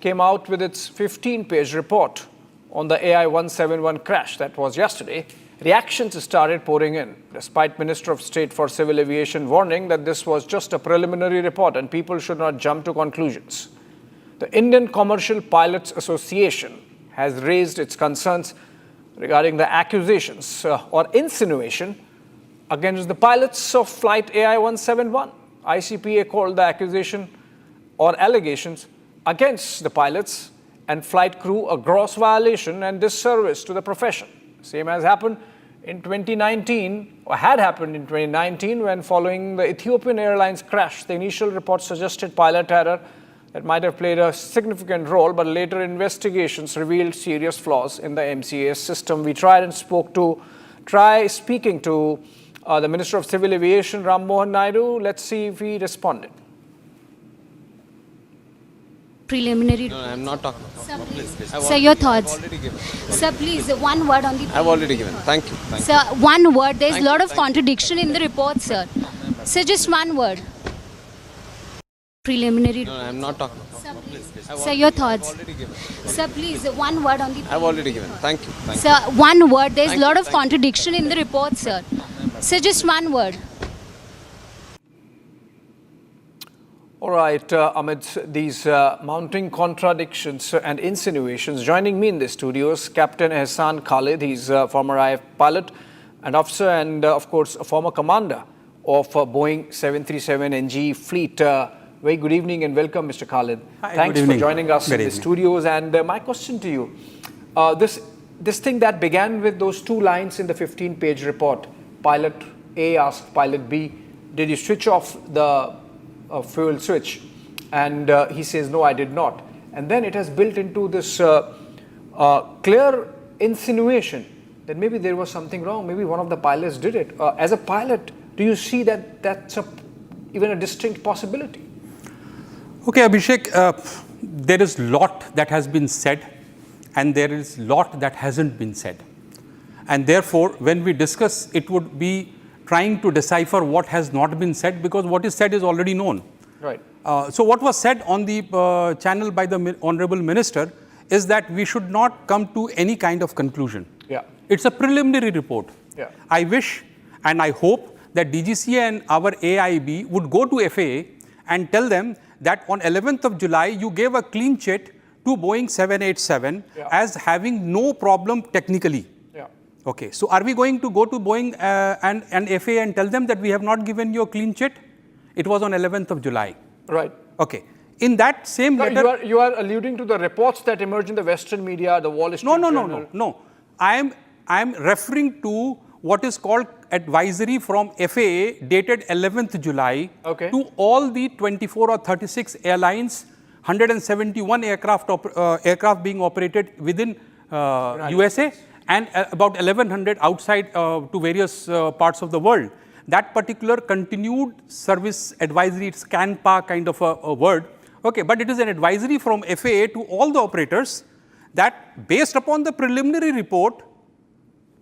[SPEAKER 29] came out with its 15-page report on the AI-171 crash that was yesterday, reactions started pouring in, despite Minister of State for Civil Aviation warning that this was just a preliminary report and people should not jump to conclusions. The Indian Commercial Pilots Association has raised its concerns regarding the accusations or insinuation against the pilots of Flight AI-171. ICPA called the accusation or allegations against the pilots and flight crew a gross violation and disservice to the profession. Same as happened in 2019, or had happened in 2019, when following the Ethiopian Airlines crash, the initial report suggested pilot error that might have played a significant role, but later investigations revealed serious flaws in the MCAS system. We tried speaking to the Minister of Civil Aviation, Ram Mohan Naidu. Let's see if he responded.
[SPEAKER 5] Preliminary.
[SPEAKER 7] No, I'm not talking.
[SPEAKER 5] Sir, please.
[SPEAKER 7] I've
[SPEAKER 5] Sir, your thoughts.
[SPEAKER 7] I've already given.
[SPEAKER 5] Sir, please, one word on the.
[SPEAKER 7] I've already given. Thank you. Thank
[SPEAKER 5] Sir, one word. There's a
[SPEAKER 7] Thank
[SPEAKER 5] lot
[SPEAKER 7] you,
[SPEAKER 5] of
[SPEAKER 7] thank you.
[SPEAKER 5] contradiction in the report, sir. Sir, just one word. Preliminary.
[SPEAKER 7] No, I'm not talking.
[SPEAKER 5] Sir, please.
[SPEAKER 7] I've
[SPEAKER 5] Sir, your thoughts.
[SPEAKER 7] already given.
[SPEAKER 5] Sir, please, one word on the.
[SPEAKER 7] I've already given. Thank you. Thank
[SPEAKER 5] Sir, one word. There's a
[SPEAKER 7] Thank
[SPEAKER 5] lot
[SPEAKER 7] you,
[SPEAKER 5] of
[SPEAKER 7] thank you.
[SPEAKER 5] contradiction in the report, sir. Sir, just one word.
[SPEAKER 29] All right, amidst these mounting contradictions and insinuations, joining me in the studios, Captain Ehsan Khalid. He's a former IF pilot and officer and, of course, a former commander of Boeing 737NG fleet. Very good evening and welcome, Mr. Khalid.
[SPEAKER 9] Hi,
[SPEAKER 29] Thanks
[SPEAKER 9] good
[SPEAKER 29] for
[SPEAKER 9] evening.
[SPEAKER 29] joining us
[SPEAKER 9] Good
[SPEAKER 29] in the
[SPEAKER 9] evening.
[SPEAKER 29] studios. And my question to you, this thing that began with those two lines in the 15-page report, Pilot A asked Pilot B, did you switch off the fuel switch? And he says, no, I did not. And then it has built into this clear insinuation that maybe there was something wrong, maybe one of the pilots did it. As a pilot, do you see that that's even a distinct possibility?
[SPEAKER 9] Okay, Abhishek, there is lot that has been said and there is lot that hasn't been said. And therefore, when we discuss, it would be trying to decipher what has not been said because what is said is already known.
[SPEAKER 29] Right.
[SPEAKER 9] So what was said on the channel by the Honorable Minister is that we should not come to any kind of conclusion.
[SPEAKER 29] Yeah.
[SPEAKER 9] It's a preliminary report.
[SPEAKER 29] Yeah.
[SPEAKER 9] I wish and I hope that DGCA and our AIB would go to FAA and tell them that on 11th of July, you gave a clean chit to Boeing 787 as having no problem technically.
[SPEAKER 29] Yeah.
[SPEAKER 9] Okay, so are we going to go to Boeing and FAA and tell them that we have not given you a clean chit? It was on 11th of July.
[SPEAKER 29] Right.
[SPEAKER 9] Okay. In that same letter...
[SPEAKER 29] You are alluding to the reports that emerge in the Western media, the Wall Street Journal.
[SPEAKER 9] No. I am referring to what is called advisory from FAA dated 11th July to all the 24 or 36 airlines, 171 aircraft being operated within USA and about 1100 outside to various parts of the world. That particular continued service advisory, it's CANPA kind of a word, okay, but it is an advisory from FAA to all the operators that based upon the preliminary report,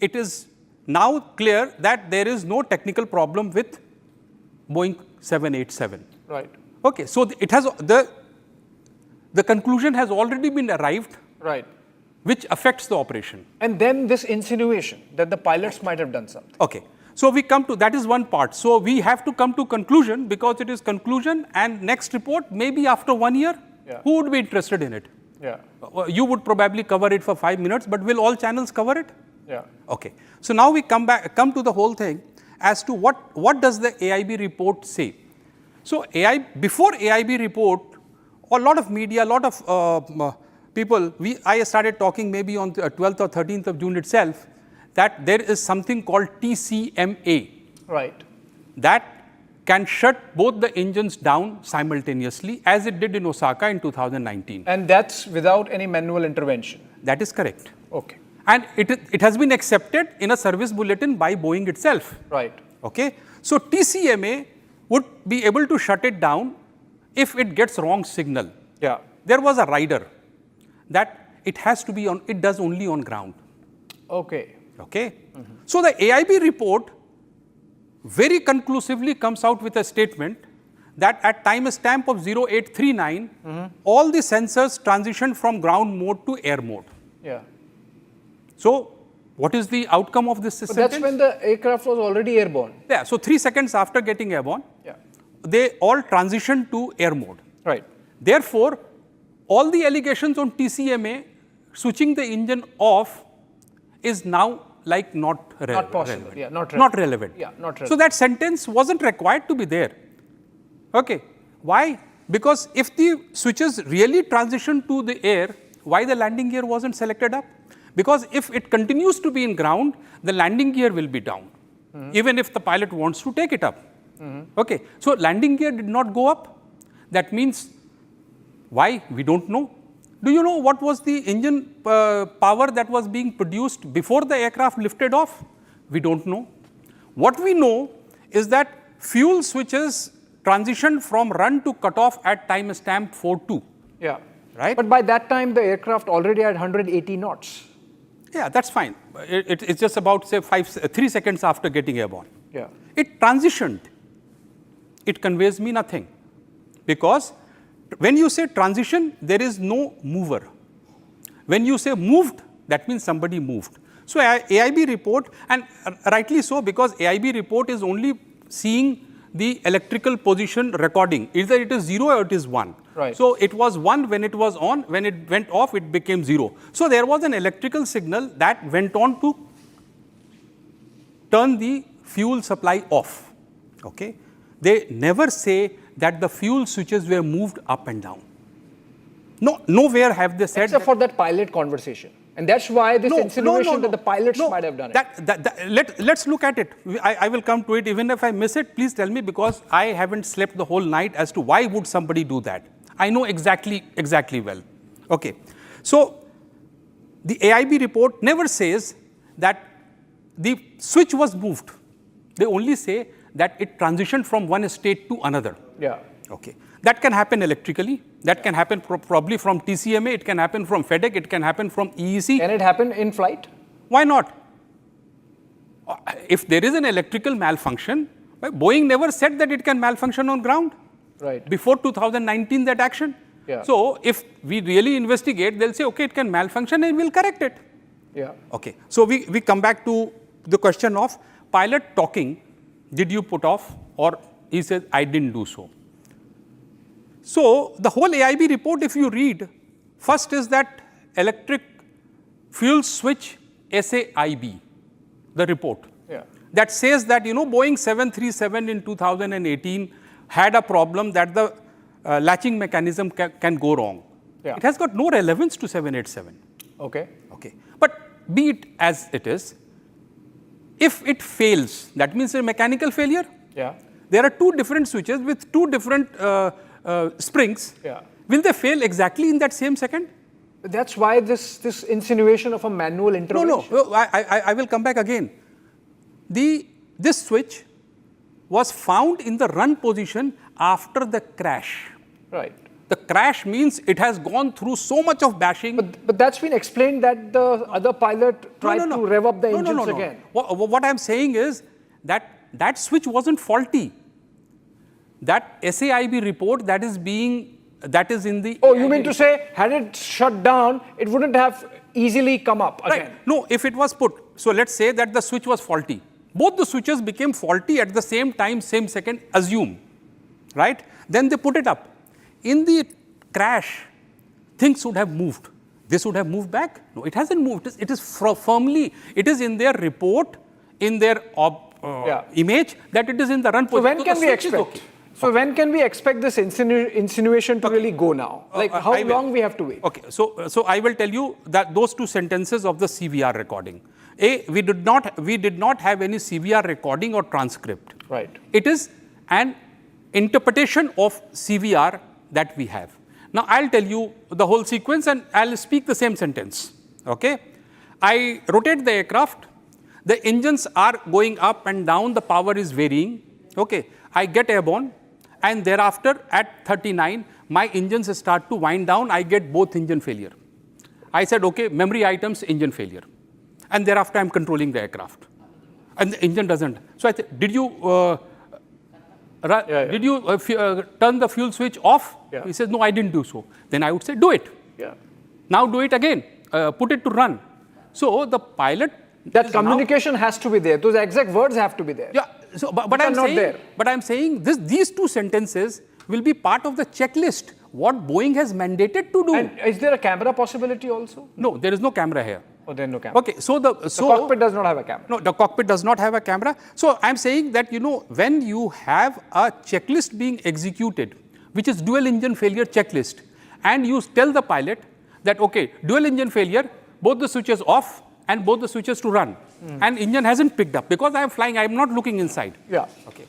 [SPEAKER 9] it is now clear that there is no technical problem with Boeing 787.
[SPEAKER 29] Right.
[SPEAKER 9] Okay, so it has the conclusion has already been arrived.
[SPEAKER 29] Right.
[SPEAKER 9] Which affects the operation.
[SPEAKER 29] And then this insinuation that the pilots might have done something.
[SPEAKER 9] Okay. So we come to, that is one part. So we have to come to conclusion because it is conclusion and next report maybe after 1 year.
[SPEAKER 29] Yeah.
[SPEAKER 9] Who would be interested in it?
[SPEAKER 29] Yeah.
[SPEAKER 9] You would probably cover it for 5 minutes, but will all channels cover it?
[SPEAKER 29] Yeah.
[SPEAKER 9] Okay. So now we come to the whole thing as to what does the AIB report say? So before AIB report, a lot of media, a lot of people, I started talking maybe on the 12th or 13th of June itself, that there is something called TCMA.
[SPEAKER 29] Right.
[SPEAKER 9] That can shut both the engines down simultaneously as it did in Osaka in 2019.
[SPEAKER 29] And that's without any manual intervention.
[SPEAKER 9] That is correct.
[SPEAKER 29] Okay.
[SPEAKER 9] And it has been accepted in a service bulletin by Boeing itself.
[SPEAKER 29] Right.
[SPEAKER 9] Okay. So TCMA would be able to shut it down if it gets wrong signal.
[SPEAKER 29] Yeah.
[SPEAKER 9] There was a rider that it has to be on, it does only on ground.
[SPEAKER 29] Okay.
[SPEAKER 9] Okay. So the AIB report very conclusively comes out with a statement that at timestamp of 0839, all the sensors transitioned from ground mode to air mode.
[SPEAKER 29] Yeah.
[SPEAKER 9] So what is the outcome of this sentence?
[SPEAKER 29] That's when the aircraft was already airborne.
[SPEAKER 9] Yeah. So 3 seconds after getting airborne, they all transitioned to air mode.
[SPEAKER 29] Right.
[SPEAKER 9] Therefore, all the allegations on TCMA switching the engine off is now like not relevant.
[SPEAKER 29] Not possible. Yeah, not relevant.
[SPEAKER 9] Not relevant.
[SPEAKER 29] Yeah, not relevant.
[SPEAKER 9] So that sentence wasn't required to be there. Okay. Why? Because if the switches really transition to the air, why the landing gear wasn't selected up? Because if it continues to be in ground, the landing gear will be down, even if the pilot wants to take it up. Okay. So landing gear did not go up. That means why? We don't know. Do you know what was the engine power that was being produced before the aircraft lifted off? We don't know. What we know is that fuel switches transitioned from run to cutoff at timestamp 42.
[SPEAKER 29] Yeah.
[SPEAKER 9] right?
[SPEAKER 29] But by that time, the aircraft already had 180 knots.
[SPEAKER 9] Yeah, that's fine. It's just about, say, 3 seconds after getting airborne.
[SPEAKER 29] Yeah.
[SPEAKER 9] It transitioned. It conveys me nothing. Because when you say transition, there is no mover. When you say moved, that means somebody moved. So AIB report, and rightly so, because AIB report is only seeing the electrical position recording. Either it is 0 or it is 1.
[SPEAKER 29] Right.
[SPEAKER 9] So it was 1 when it was on. When it went off, it became 0. So there was an electrical signal that went on to turn the fuel supply off. Okay. They never say that the fuel switches were moved up and down. No, nowhere have they said.
[SPEAKER 29] Except for that pilot conversation. And that's why this insinuation that the pilots might have done it.
[SPEAKER 9] Let's look at it. I will come to it. Even if I miss it, please tell me, because I haven't slept the whole night as to why would somebody do that. I know exactly well. Okay. So the AIB report never says that the switch was moved. They only say that it transitioned from one state to another.
[SPEAKER 29] Yeah.
[SPEAKER 9] Okay. That can happen electrically. That can happen probably from TCMA. It can happen from FedEx. It can happen from EEC.
[SPEAKER 29] Can it happen in flight?
[SPEAKER 9] Why not? If there is an electrical malfunction, Boeing never said that it can malfunction on ground.
[SPEAKER 29] Right.
[SPEAKER 9] Before 2019, that action.
[SPEAKER 29] Yeah.
[SPEAKER 9] So if we really investigate, they'll say, okay, it can malfunction and we'll correct it.
[SPEAKER 29] Yeah.
[SPEAKER 9] Okay. So we come back to the question of pilot talking. Did you put off? Or he says, I didn't do so. So the whole AIB report, if you read, first is that electric fuel switch SAIB, the report.
[SPEAKER 29] Yeah.
[SPEAKER 9] That says that, Boeing 737 in 2018 had a problem that the latching mechanism can go wrong.
[SPEAKER 29] Yeah.
[SPEAKER 9] It has got no relevance to 787.
[SPEAKER 29] Okay.
[SPEAKER 9] Okay. But be it as it is, if it fails, that means a mechanical failure.
[SPEAKER 29] Yeah.
[SPEAKER 9] There are two different switches with two different springs.
[SPEAKER 29] Yeah.
[SPEAKER 9] Will they fail exactly in that same second?
[SPEAKER 29] That's why this insinuation of a manual intervention.
[SPEAKER 9] No. I will come back again. This switch was found in the run position after the crash.
[SPEAKER 29] Right.
[SPEAKER 9] The crash means it has gone through so much of bashing.
[SPEAKER 29] But that's been explained that the other pilot tried to rev up the engines again.
[SPEAKER 9] What I'm saying is that switch wasn't faulty. That SAIB report that is in the...
[SPEAKER 29] Oh, you mean to say, had it shut down, it wouldn't have easily come up again?
[SPEAKER 9] Right. No, if it was put, so let's say that the switch was faulty. Both the switches became faulty at the same time, same second, assume, right? Then they put it up. In the crash, things would have moved. This would have moved back? No, it hasn't moved. It is firmly, it is in their report, in their image, that it is in the run position.
[SPEAKER 29] So when can we expect? So when can we expect this insinuation to really go now? Like how long we have to wait?
[SPEAKER 9] Okay, so I will tell you that those two sentences of the CVR recording. We did not have any CVR recording or transcript.
[SPEAKER 29] Right.
[SPEAKER 9] It is an interpretation of CVR that we have. Now I'll tell you the whole sequence and I'll speak the same sentence. Okay. I rotate the aircraft. The engines are going up and down. The power is varying. Okay. I get airborne. And thereafter, at 39, my engines start to wind down. I get both engine failure. I said, okay, memory items, engine failure. And thereafter, I'm controlling the aircraft. And the engine doesn't. So I said, did you turn the fuel switch off?
[SPEAKER 29] Yeah.
[SPEAKER 9] He says, no, I didn't do so. Then I would say, do it.
[SPEAKER 29] Yeah.
[SPEAKER 9] Now do it again. Put it to run. So the pilot...
[SPEAKER 29] That communication has to be there. Those exact words have to be there.
[SPEAKER 9] Yeah. So, but I'm saying these two sentences will be part of the checklist, what Boeing has mandated to do.
[SPEAKER 29] And is there a camera possibility also?
[SPEAKER 9] No, there is no camera here.
[SPEAKER 29] Oh, there is no camera.
[SPEAKER 9] Okay, so the
[SPEAKER 29] cockpit does not have a camera.
[SPEAKER 9] No, the cockpit does not have a camera. So I'm saying that, when you have a checklist being executed, which is dual engine failure checklist, and you tell the pilot that, okay, dual engine failure, both the switches off and both the switches to run. And engine hasn't picked up because I am flying, I am not looking inside.
[SPEAKER 29] Yeah.
[SPEAKER 9] Okay.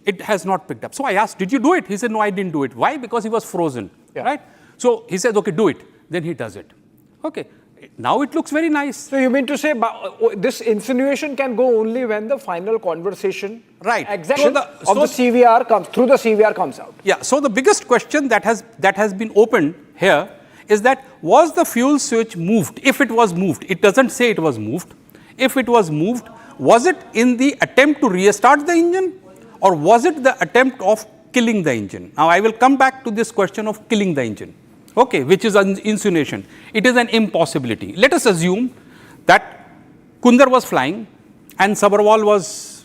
[SPEAKER 9] It has not picked up. So I asked, did you do it? He said, no, I didn't do it. Why? Because he was frozen.
[SPEAKER 29] Yeah.
[SPEAKER 9] Right? So he said, okay, do it. Then he does it. Okay. Now it looks very nice.
[SPEAKER 29] So you mean to say this insinuation can go only when the final conversation,
[SPEAKER 9] right?
[SPEAKER 29] Exactly. The CVR comes through the CVR comes out.
[SPEAKER 9] Yeah. So the biggest question that has been opened here is that was the fuel switch moved? If it was moved, it doesn't say it was moved. If it was moved, was it in the attempt to restart the engine, or was it the attempt of killing the engine? Now, I will come back to this question of killing the engine, okay, which is an insinuation. It is an impossibility. Let us assume that Kundar was flying and Sabharwal was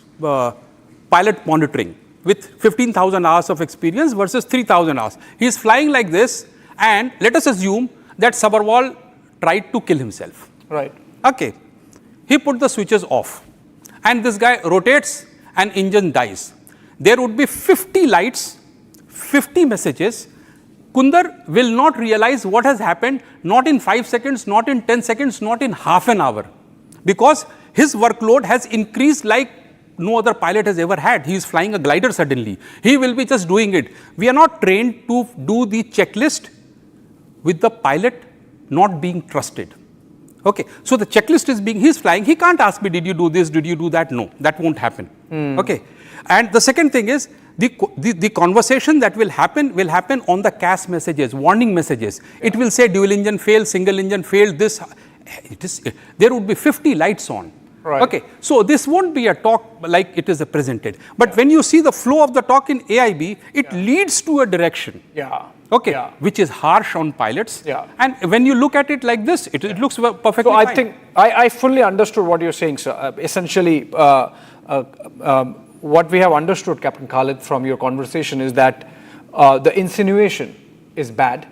[SPEAKER 9] pilot monitoring with 15,000 hours of experience versus 3,000 hours. He is flying like this, and let us assume that Sabharwal tried to kill himself.
[SPEAKER 29] Right.
[SPEAKER 9] Okay. He put the switches off, and this guy rotates and engine dies. There would be 50 lights, 50 messages. Kundar will not realize what has happened, not in 5 seconds, not in 10 seconds, not in half an hour, because his workload has increased like no other pilot has ever had. He is flying a glider suddenly. He will be just doing it. We are not trained to do the checklist with the pilot not being trusted. Okay, so the checklist is being, he is flying, he can't ask me, did you do this, did you do that? No, that won't happen. Okay, and the second thing is, the conversation that will happen on the CAS messages, warning messages. It will say dual engine failed, single engine failed, this, there would be 50 lights on.
[SPEAKER 29] Right.
[SPEAKER 9] Okay, so this won't be a talk like it is presented. But when you see the flow of the talk in AIB, it leads to a direction.
[SPEAKER 29] Yeah.
[SPEAKER 9] Okay, which is harsh on pilots.
[SPEAKER 29] Yeah.
[SPEAKER 9] And when you look at it like this, it looks perfectly
[SPEAKER 29] so
[SPEAKER 9] fine.
[SPEAKER 29] I think I fully understood what you're saying, sir. Essentially, what we have understood, Captain Khalid, from your conversation is that the insinuation is bad,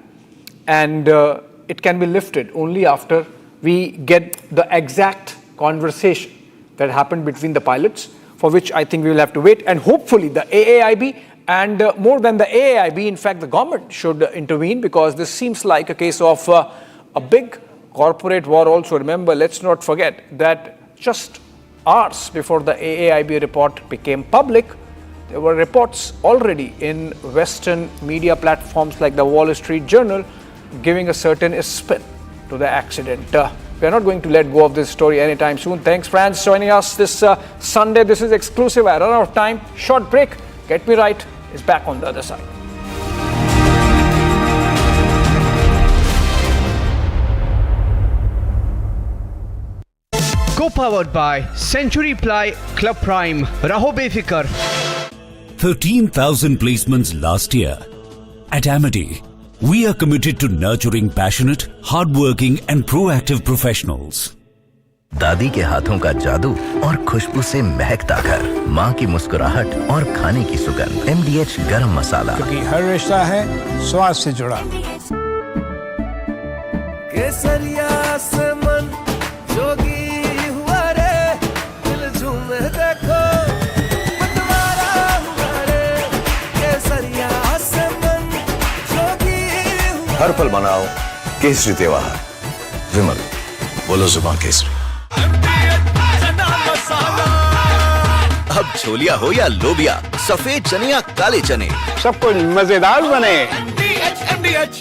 [SPEAKER 29] and it can be lifted only after we get the exact conversation that happened between the pilots, for which I think we will have to wait, and hopefully the AAIB and more than the AAIB, in fact, the government should intervene, because this seems like a case of a big corporate war also. Remember, let's not forget that just hours before the AAIB report became public, there were reports already in Western media platforms like the Wall Street Journal giving a certain spin to the accident. We are not going to let go of this story anytime soon. Thanks, friends, joining us this Sunday. This is exclusive. I run out of time. Short break. Get Me Right is back on the other side.
[SPEAKER 4] Co-powered by Century Ply Club Prime. Raho Befikar.
[SPEAKER 6] 13,000 placements last year. At Amity, we are committed to nurturing passionate, hardworking and proactive professionals.
[SPEAKER 14] दादी के हाथों का जादू और खुशबू से महकता घर, माँ की मुस्कुराहट और खाने की सुगंध। MDH गरम मसाला,
[SPEAKER 18] क्योंकि हर रिश्ता है स्वाद से जुड़ा।
[SPEAKER 27] केसरिया से मन जोगी हुआ रे, दिल झूमे देखो मतवारा हुआ रे। केसरिया से मन जोगी हुआ।
[SPEAKER 25] हर पल मनाओ केसरी त्योहार। विमल, बोलो जुबान केसरी।
[SPEAKER 14] अब छोलिया हो या लोबिया, सफेद चने या काले चने,
[SPEAKER 4] सब कुछ मजेदार बने।
[SPEAKER 27] MDH।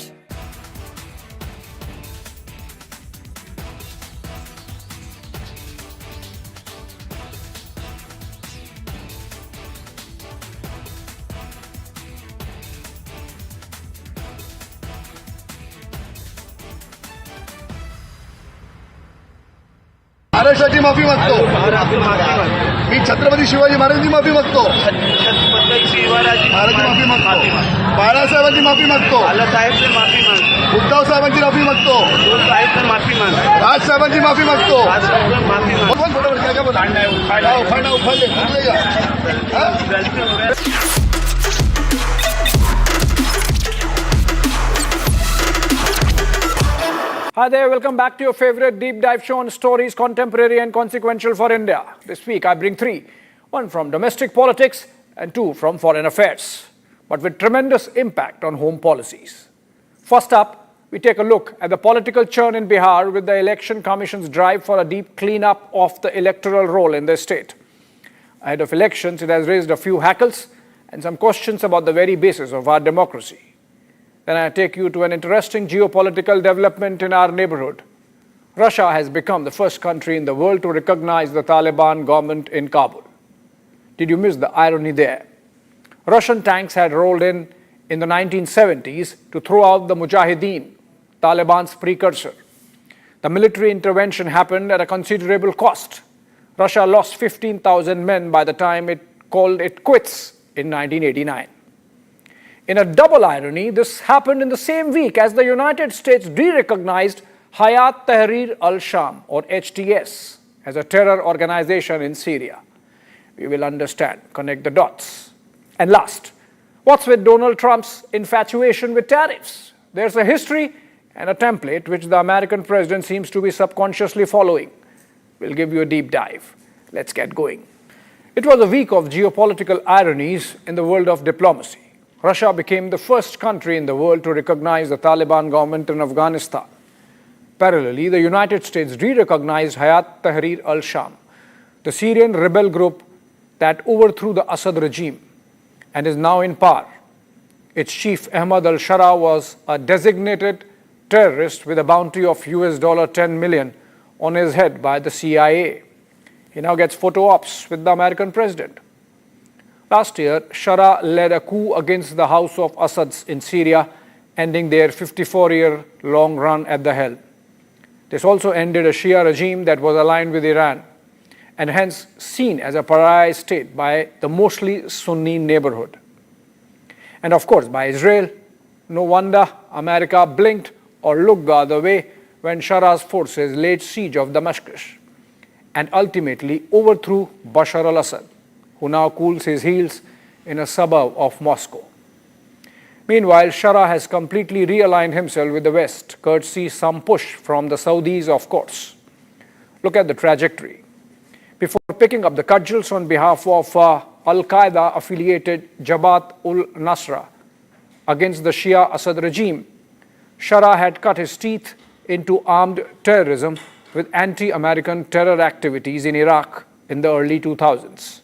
[SPEAKER 22] महाराष्ट्राची माफी मागतो. मी छत्रपती शिवाजी महाराजांची माफी मागतो. महाराजांची माफी मागतो. बाळासाहेबांची माफी मागतो. उद्धव साहेबांची माफी मागतो. राज साहेबांची माफी मागतो.
[SPEAKER 29] Hi there, welcome back to your favorite deep dive show on stories contemporary and consequential for India. This week I bring three, one from domestic politics and two from foreign affairs, but with tremendous impact on home policies. First up, we take a look at the political churn in Bihar with the Election Commission's drive for a deep cleanup of the electoral roll in the state. Ahead of elections, it has raised a few hackles and some questions about the very basis of our democracy. Then I take you to an interesting geopolitical development in our neighborhood. Russia has become the first country in the world to recognize the Taliban government in Kabul. Did you miss the irony there? Russian tanks had rolled in the 1970s to throw out the Mujahideen, Taliban's precursor. The military intervention happened at a considerable cost. Russia lost 15,000 men by the time it called it quits in 1989. In a double irony, this happened in the same week as the United States de-recognized Hayat Tahrir al-Sham, or HTS, as a terror organization in Syria. We will understand, connect the dots. And last, what's with Donald Trump's infatuation with tariffs? There's a history and a template which the American president seems to be subconsciously following. We'll give you a deep dive. Let's get going. It was a week of geopolitical ironies in the world of diplomacy. Russia became the first country in the world to recognize the Taliban government in Afghanistan. Parallelly, the United States re-recognized Hayat Tahrir al-Sham, the Syrian rebel group that overthrew the Assad regime and is now in power. Its chief, Ahmad al-Shara, was a designated terrorist with a bounty of $10 million on his head by the CIA. He now gets photo ops with the American president. Last year, Shara led a coup against the House of Assads in Syria, ending their 54-year-long run at the helm. This also ended a Shia regime that was aligned with Iran and hence seen as a pariah state by the mostly Sunni neighborhood. And of course, by Israel. No wonder America blinked or looked the other way when Shara's forces laid siege of Damascus and ultimately overthrew Bashar al-Assad, who now cools his heels in a suburb of Moscow. Meanwhile, Shara has completely realigned himself with the West, courtesy some push from the Saudis, of course. Look at the trajectory. Before picking up the cudgels on behalf of Al-Qaeda-affiliated Jabhat-ul-Nusra against the Shia Assad regime, Shara had cut his teeth into armed terrorism with anti-American terror activities in Iraq in the early 2000s.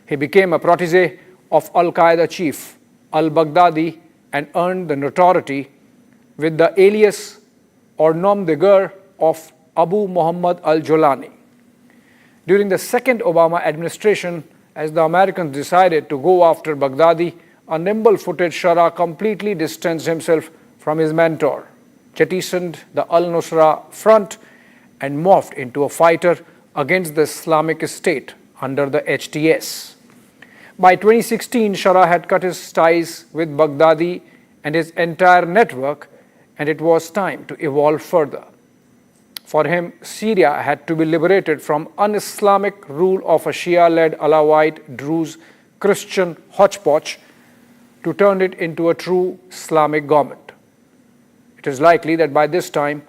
[SPEAKER 29] He became a protege of Al-Qaeda chief al-Baghdadi and earned the notoriety with the alias or nom de guerre of Abu Muhammad al-Jolani. During the second Obama administration, as the Americans decided to go after Baghdadi, a nimble-footed Shara completely distanced himself from his mentor, jettisoned the al-Nusra front, and morphed into a fighter against the Islamic State under the HTS. By 2016, Shara had cut his ties with Baghdadi and his entire network, and it was time to evolve further. For him, Syria had to be liberated from un-Islamic rule of a Shia-led Alawite Druze Christian hodgepodge to turn it into a true Islamic government. It is likely that by this time,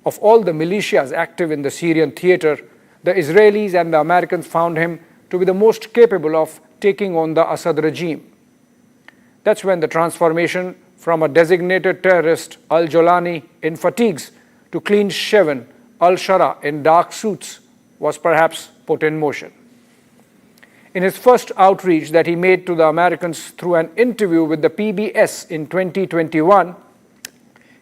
[SPEAKER 29] of all the militias active in the Syrian theater, the Israelis and the Americans found him to be the most capable of taking on the Assad regime. That's when the transformation from a designated terrorist, al-Jolani, in fatigues to clean-shaven al-Shara in dark suits was perhaps put in motion. In his first outreach that he made to the Americans through an interview with the PBS in 2021,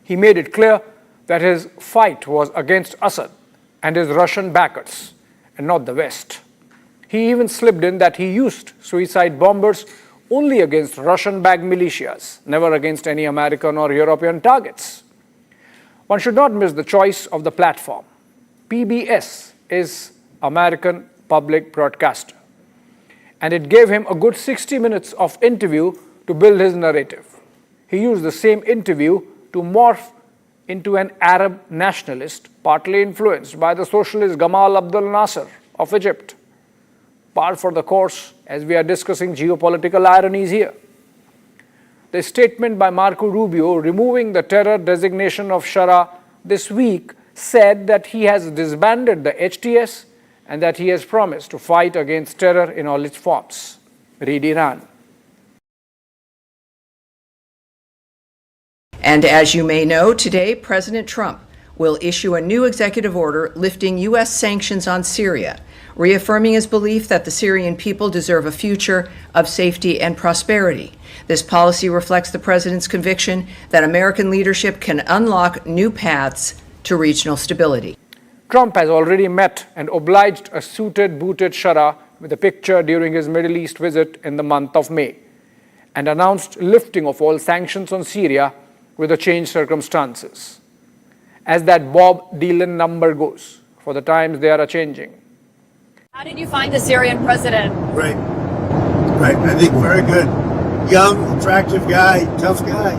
[SPEAKER 29] he made it clear that his fight was against Assad and his Russian backers, and not the West. He even slipped in that he used suicide bombers only against Russian-backed militias, never against any American or European targets. One should not miss the choice of the platform. PBS is American public broadcaster, and it gave him a good 60 minutes of interview to build his narrative. He used the same interview to morph into an Arab nationalist, partly influenced by the socialist Gamal Abdel Nasser of Egypt. Par for the course as we are discussing geopolitical ironies here. The statement by Marco Rubio removing the terror designation of Shara this week said that he has disbanded the HTS and that he has promised to fight against terror in all its forms. Read Iran.
[SPEAKER 10] And as you may know, today President Trump will issue a new executive order lifting U.S. sanctions on Syria, reaffirming his belief that the Syrian people deserve a future of safety and prosperity. This policy reflects the president's conviction that American leadership can unlock new paths to regional stability.
[SPEAKER 29] Trump has already met and obliged a suited, booted Shara with a picture during his Middle East visit in the month of May, and announced lifting of all sanctions on Syria with the changed circumstances. as that Bob Dylan number goes. For the times they are a-changing.
[SPEAKER 11] How did you find the Syrian president?
[SPEAKER 12] Great. I think very good. Young, attractive guy, tough guy.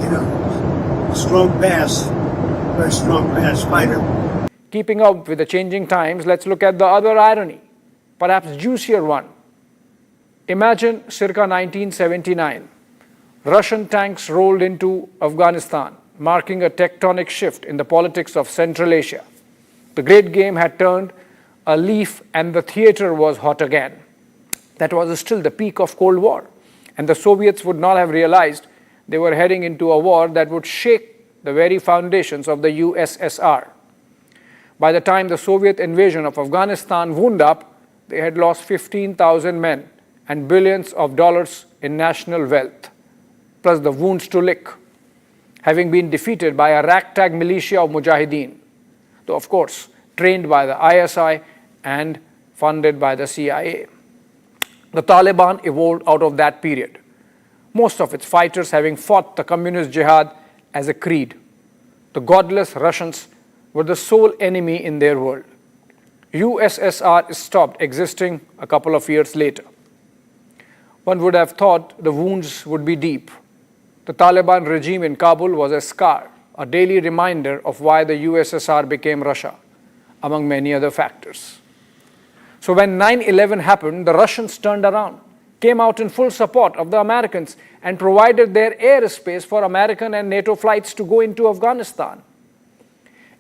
[SPEAKER 12] You know, strong pass. Very strong pass fighter.
[SPEAKER 29] Keeping up with the changing times, let's look at the other irony, perhaps juicier one. Imagine circa 1979. Russian tanks rolled into Afghanistan, marking a tectonic shift in the politics of Central Asia. The great game had turned a leaf and the theater was hot again. That was still the peak of Cold War, and the Soviets would not have realized they were heading into a war that would shake the very foundations of the USSR. By the time the Soviet invasion of Afghanistan wound up, they had lost 15,000 men and billions of dollars in national wealth, plus the wounds to lick, having been defeated by a ragtag militia of mujahideen, though of course trained by the ISI and funded by the CIA. The Taliban evolved out of that period, most of its fighters having fought the communist jihad as a creed. The godless Russians were the sole enemy in their world. USSR stopped existing a couple of years later. One would have thought the wounds would be deep. The Taliban regime in Kabul was a scar, a daily reminder of why the USSR became Russia, among many other factors. So when 9/11 happened, the Russians turned around, came out in full support of the Americans, and provided their airspace for American and NATO flights to go into Afghanistan.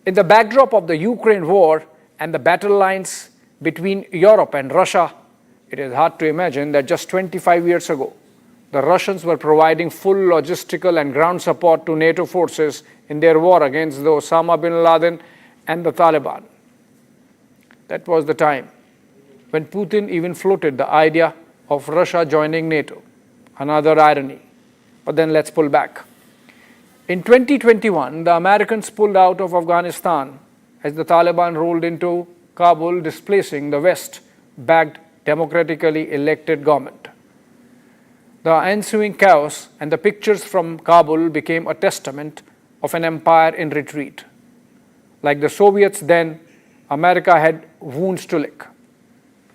[SPEAKER 29] In the backdrop of the Ukraine war and the battle lines between Europe and Russia, it is hard to imagine that just 25 years ago, the Russians were providing full logistical and ground support to NATO forces in their war against the Osama bin Laden and the Taliban. That was the time when Putin even floated the idea of Russia joining NATO. Another irony. But then let's pull back. In 2021, the Americans pulled out of Afghanistan as the Taliban rolled into Kabul, displacing the West-backed democratically elected government. The ensuing chaos and the pictures from Kabul became a testament of an empire in retreat. Like the Soviets then, America had wounds to lick.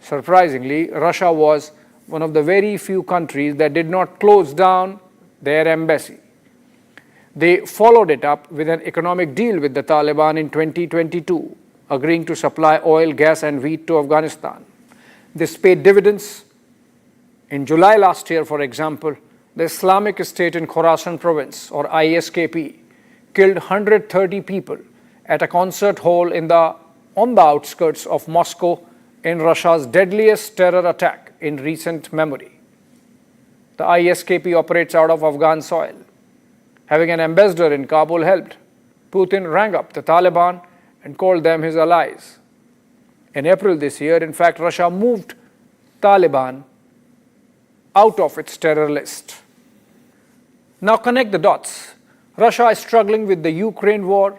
[SPEAKER 29] Surprisingly, Russia was one of the very few countries that did not close down their embassy. They followed it up with an economic deal with the Taliban in 2022, agreeing to supply oil, gas, and wheat to Afghanistan. This paid dividends. In July last year, for example, the Islamic State in Khorasan province, or ISKP, killed 130 people at a concert hall on the outskirts of Moscow in Russia's deadliest terror attack in recent memory. The ISKP operates out of Afghan soil. Having an ambassador in Kabul helped. Putin rang up the Taliban and called them his allies. In April this year, in fact, Russia moved Taliban out of its terror list. Now connect the dots. Russia is struggling with the Ukraine war,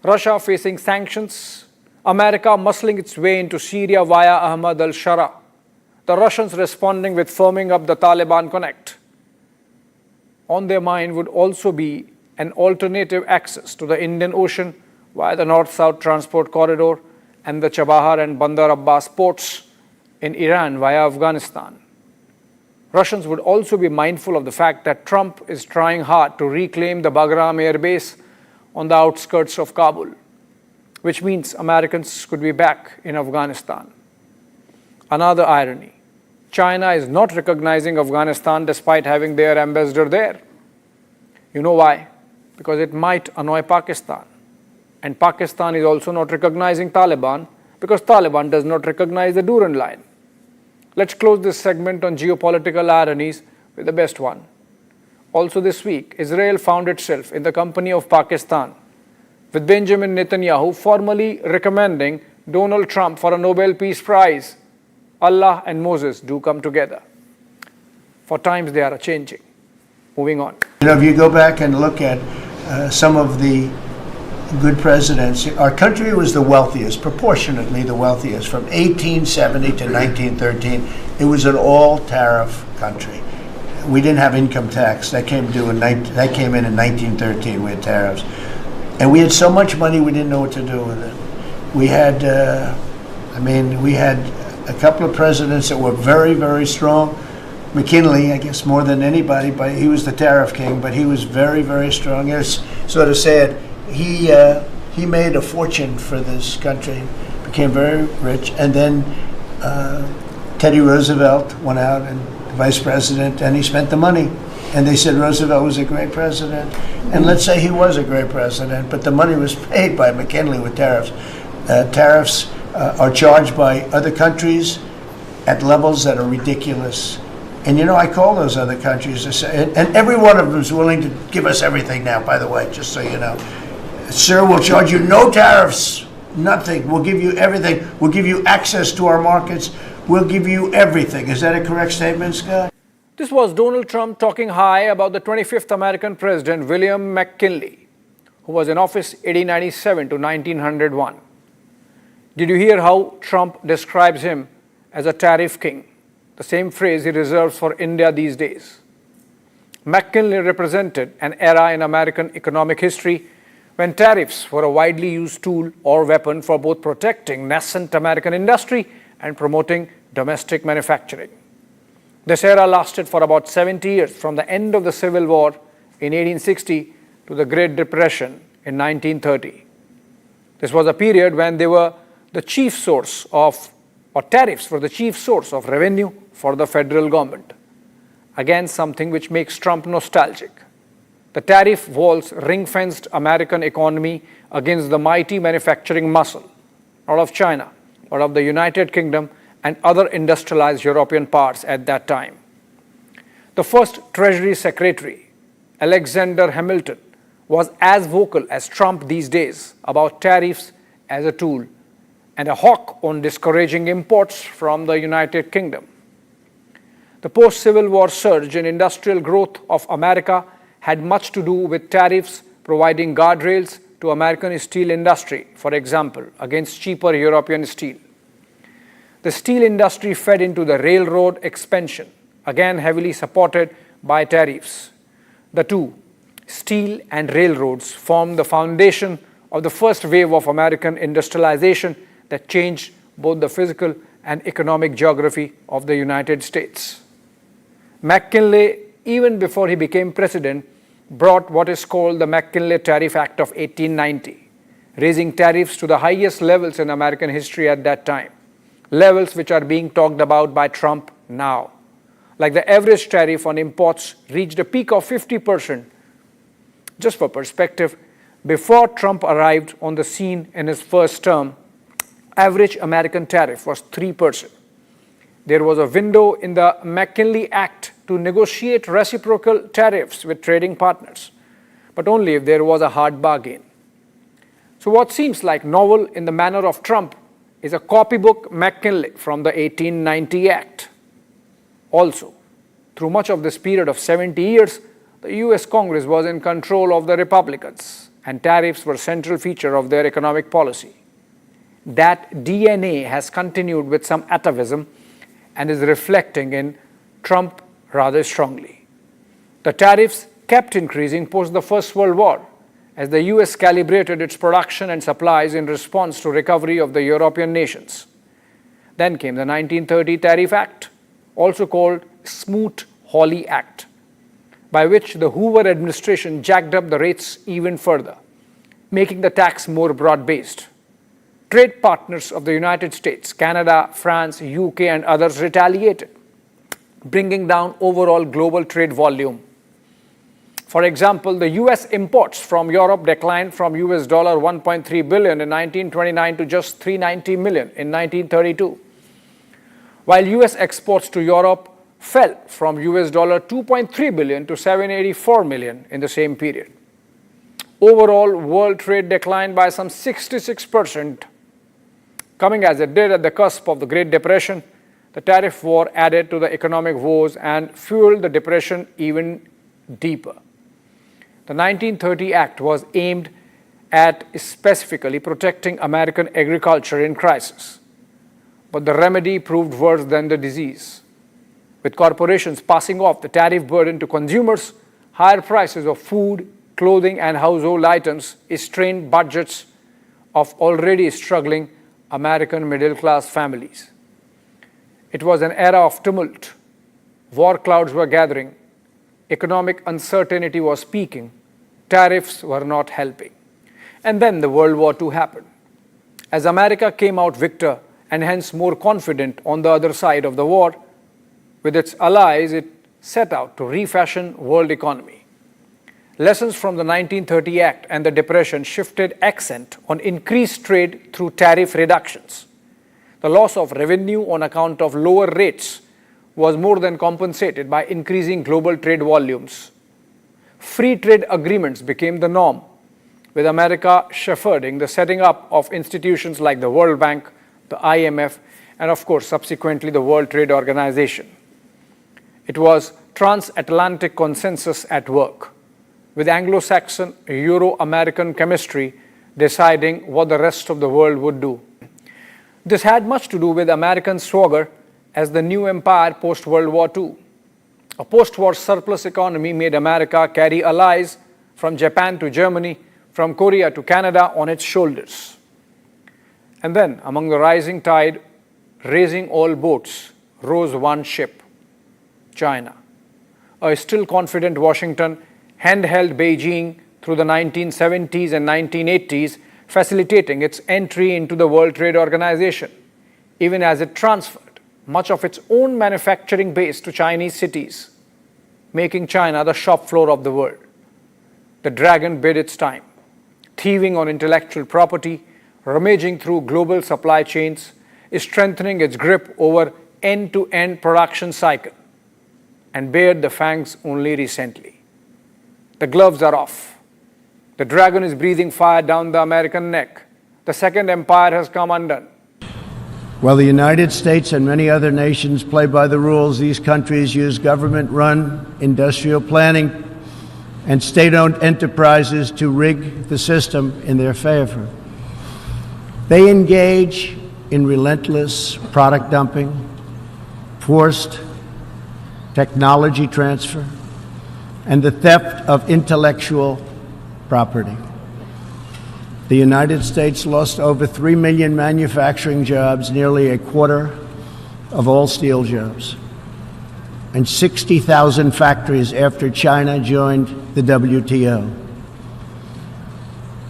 [SPEAKER 29] Russia facing sanctions, America muscling its way into Syria via Ahmad al-Shara, the Russians responding with firming up the Taliban connect. On their mind would also be an alternative access to the Indian Ocean via the North-South Transport Corridor and the Chabahar and Bandar Abbas ports in Iran via Afghanistan. Russians would also be mindful of the fact that Trump is trying hard to reclaim the Bagram Air Base on the outskirts of Kabul, which means Americans could be back in Afghanistan. Another irony, China is not recognizing Afghanistan despite having their ambassador there. You know why? Because it might annoy Pakistan. And Pakistan is also not recognizing Taliban because Taliban does not recognize the Durand Line. Let's close this segment on geopolitical ironies with the best one. Also this week, Israel found itself in the company of Pakistan, with Benjamin Netanyahu formally recommending Donald Trump for a Nobel Peace Prize. Allah and Moses do come together. For times they are changing. Moving on.
[SPEAKER 12] You know, if you go back and look at some of the good presidents, our country was the wealthiest, proportionately the wealthiest, from 1870 to 1913. It was an all-tariff country. We didn't have income tax. That came in 1913. We had tariffs. And we had so much money we didn't know what to do with it. We had, we had a couple of presidents that were very, very strong. McKinley, I guess more than anybody, but he was the tariff king, but he was very, very strong. It's sort of sad. He made a fortune for this country, became very rich, and then Teddy Roosevelt went out and vice president, and he spent the money. And they said Roosevelt was a great president. And let's say he was a great president, but the money was paid by McKinley with tariffs. Tariffs are charged by other countries at levels that are ridiculous. And I call those other countries, and every one of them is willing to give us everything now, by the way, just so you know. Sir, we'll charge you no tariffs, nothing. We'll give you everything. We'll give you access to our markets. We'll give you everything. Is that a correct statement, Scott?
[SPEAKER 29] This was Donald Trump talking high about the 25th American president, William McKinley, who was in office 1897 to 1901. Did you hear how Trump describes him as a tariff king? The same phrase he reserves for India these days. McKinley represented an era in American economic history when tariffs were a widely used tool or weapon for both protecting nascent American industry and promoting domestic manufacturing. This era lasted for about 70 years, from the end of the Civil War in 1860 to the Great Depression in 1930. This was a period when they were the chief source of, or tariffs were the chief source of revenue for the federal government. Again, something which makes Trump nostalgic. The tariff walls ring-fenced American economy against the mighty manufacturing muscle, not of China, but of the United Kingdom and other industrialized European parts at that time. The first Treasury Secretary, Alexander Hamilton, was as vocal as Trump these days about tariffs as a tool and a hawk on discouraging imports from the United Kingdom. The post-Civil War surge in industrial growth of America had much to do with tariffs providing guardrails to American steel industry, for example, against cheaper European steel. The steel industry fed into the railroad expansion, again heavily supported by tariffs. The two, steel and railroads, formed the foundation of the first wave of American industrialization that changed both the physical and economic geography of the United States. McKinley, even before he became president, brought what is called the McKinley Tariff Act of 1890, raising tariffs to the highest levels in American history at that time, levels which are being talked about by Trump now. Like the average tariff on imports reached a peak of 50%. Just for perspective, before Trump arrived on the scene in his first term, average American tariff was 3%. There was a window in the McKinley Act to negotiate reciprocal tariffs with trading partners, but only if there was a hard bargain. So what seems like novel in the manner of Trump is a copybook McKinley from the 1890 Act. Also, through much of this period of 70 years, the US Congress was in control of the Republicans, and tariffs were a central feature of their economic policy. That DNA has continued with some atavism and is reflecting in Trump rather strongly. The tariffs kept increasing post the First World War as the US calibrated its production and supplies in response to recovery of the European nations. Then came the 1930 Tariff Act, also called Smoot-Hawley Act, by which the Hoover administration jacked up the rates even further, making the tax more broad-based. Trade partners of the United States, Canada, France, UK, and others retaliated, bringing down overall global trade volume. For example, the US imports from Europe declined from US $1.3 billion in 1929 to just $390 million in 1932, while US exports to Europe fell from US $2.3 billion to $784 million in the same period. Overall, world trade declined by some 66%. Coming as it did at the cusp of the Great Depression, the tariff war added to the economic woes and fueled the depression even deeper. The 1930 Act was aimed at specifically protecting American agriculture in crisis, but the remedy proved worse than the disease. With corporations passing off the tariff burden to consumers, higher prices of food, clothing and household items strained budgets of already struggling American middle-class families. It was an era of tumult. War clouds were gathering. Economic uncertainty was peaking. Tariffs were not helping. And then the World War II happened. As America came out victor and hence more confident on the other side of the war, with its allies, it set out to refashion world economy. Lessons from the 1930 Act and the Depression shifted accent on increased trade through tariff reductions. The loss of revenue on account of lower rates was more than compensated by increasing global trade volumes. Free trade agreements became the norm, with America shepherding the setting up of institutions like the World Bank, the IMF, and of course subsequently the World Trade Organization. It was transatlantic consensus at work, with Anglo-Saxon, Euro-American chemistry deciding what the rest of the world would do. This had much to do with American swagger as the new empire post-World War II. A post-war surplus economy made America carry allies from Japan to Germany, from Korea to Canada on its shoulders. And then, among the rising tide, raising all boats, rose one ship, China. A still confident Washington handheld Beijing through the 1970s and 1980s, facilitating its entry into the World Trade Organization, even as it transferred much of its own manufacturing base to Chinese cities, making China the shop floor of the world. The dragon bid its time, thieving on intellectual property, rummaging through global supply chains, strengthening its grip over end-to-end production cycle, and bared the fangs only recently. The gloves are off. The dragon is breathing fire down the American neck. The Second Empire has come undone.
[SPEAKER 12] While the United States and many other nations play by the rules, these countries use government-run industrial planning and state-owned enterprises to rig the system in their favor. They engage in relentless product dumping, forced technology transfer, and the theft of intellectual property. The United States lost over 3 million manufacturing jobs, nearly a quarter of all steel jobs, and 60,000 factories after China joined the WTO.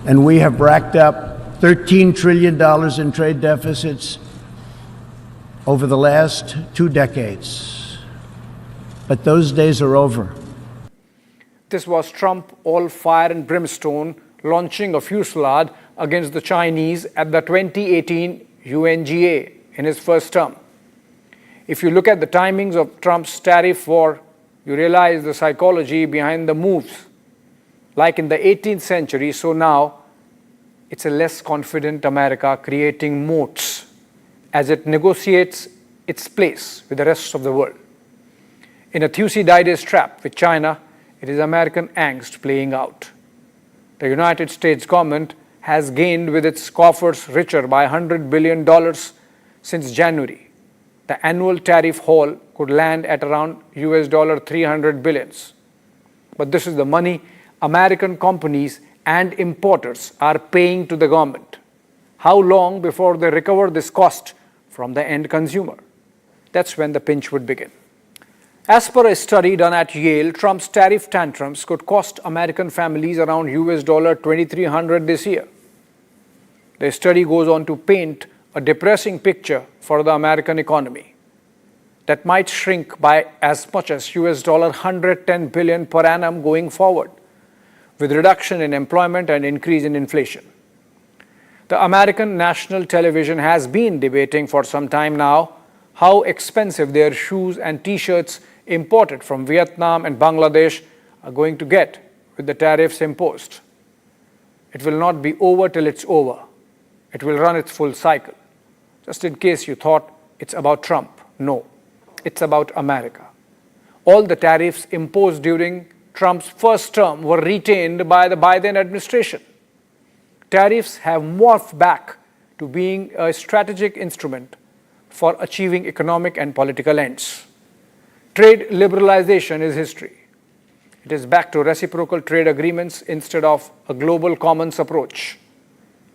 [SPEAKER 12] And we have racked up $13 trillion in trade deficits over the last 2 decades. But those days are over.
[SPEAKER 29] This was Trump, all fire and brimstone, launching a fusillade against the Chinese at the 2018 UNGA in his first term. If you look at the timings of Trump's tariff war, you realize the psychology behind the moves. Like in the 18th century, so now, it's a less confident America creating moats as it negotiates its place with the rest of the world. In a Thucydides trap with China, it is American angst playing out. The United States government has gained with its coffers richer by $100 billion since January. The annual tariff haul could land at around $300 billion. But this is the money American companies and importers are paying to the government. How long before they recover this cost from the end consumer? That's when the pinch would begin. As per a study done at Yale, Trump's tariff tantrums could cost American families around $2,300 this year. The study goes on to paint a depressing picture for the American economy that might shrink by as much as $110 billion per annum going forward, with reduction in employment and increase in inflation. The American national television has been debating for some time now how expensive their shoes and t-shirts imported from Vietnam and Bangladesh are going to get with the tariffs imposed. It will not be over till it's over. It will run its full cycle. Just in case you thought it's about Trump, no, it's about America. All the tariffs imposed during Trump's first term were retained by the Biden administration. Tariffs have morphed back to being a strategic instrument for achieving economic and political ends. Trade liberalization is history. It is back to reciprocal trade agreements instead of a global commons approach.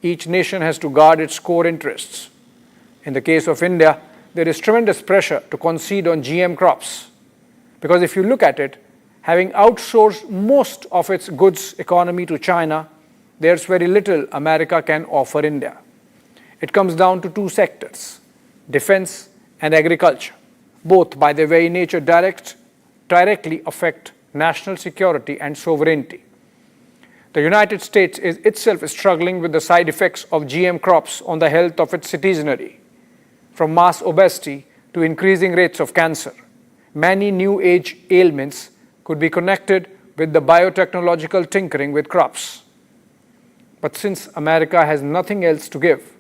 [SPEAKER 29] Each nation has to guard its core interests. In the case of India, there is tremendous pressure to concede on GM crops. Because if you look at it, having outsourced most of its goods economy to China, there's very little America can offer India. It comes down to two sectors, defense and agriculture. Both, by their very nature, directly affect national security and sovereignty. The United States is itself struggling with the side effects of GM crops on the health of its citizenry, from mass obesity to increasing rates of cancer. Many new age ailments could be connected with the biotechnological tinkering with crops. But since America has nothing else to give,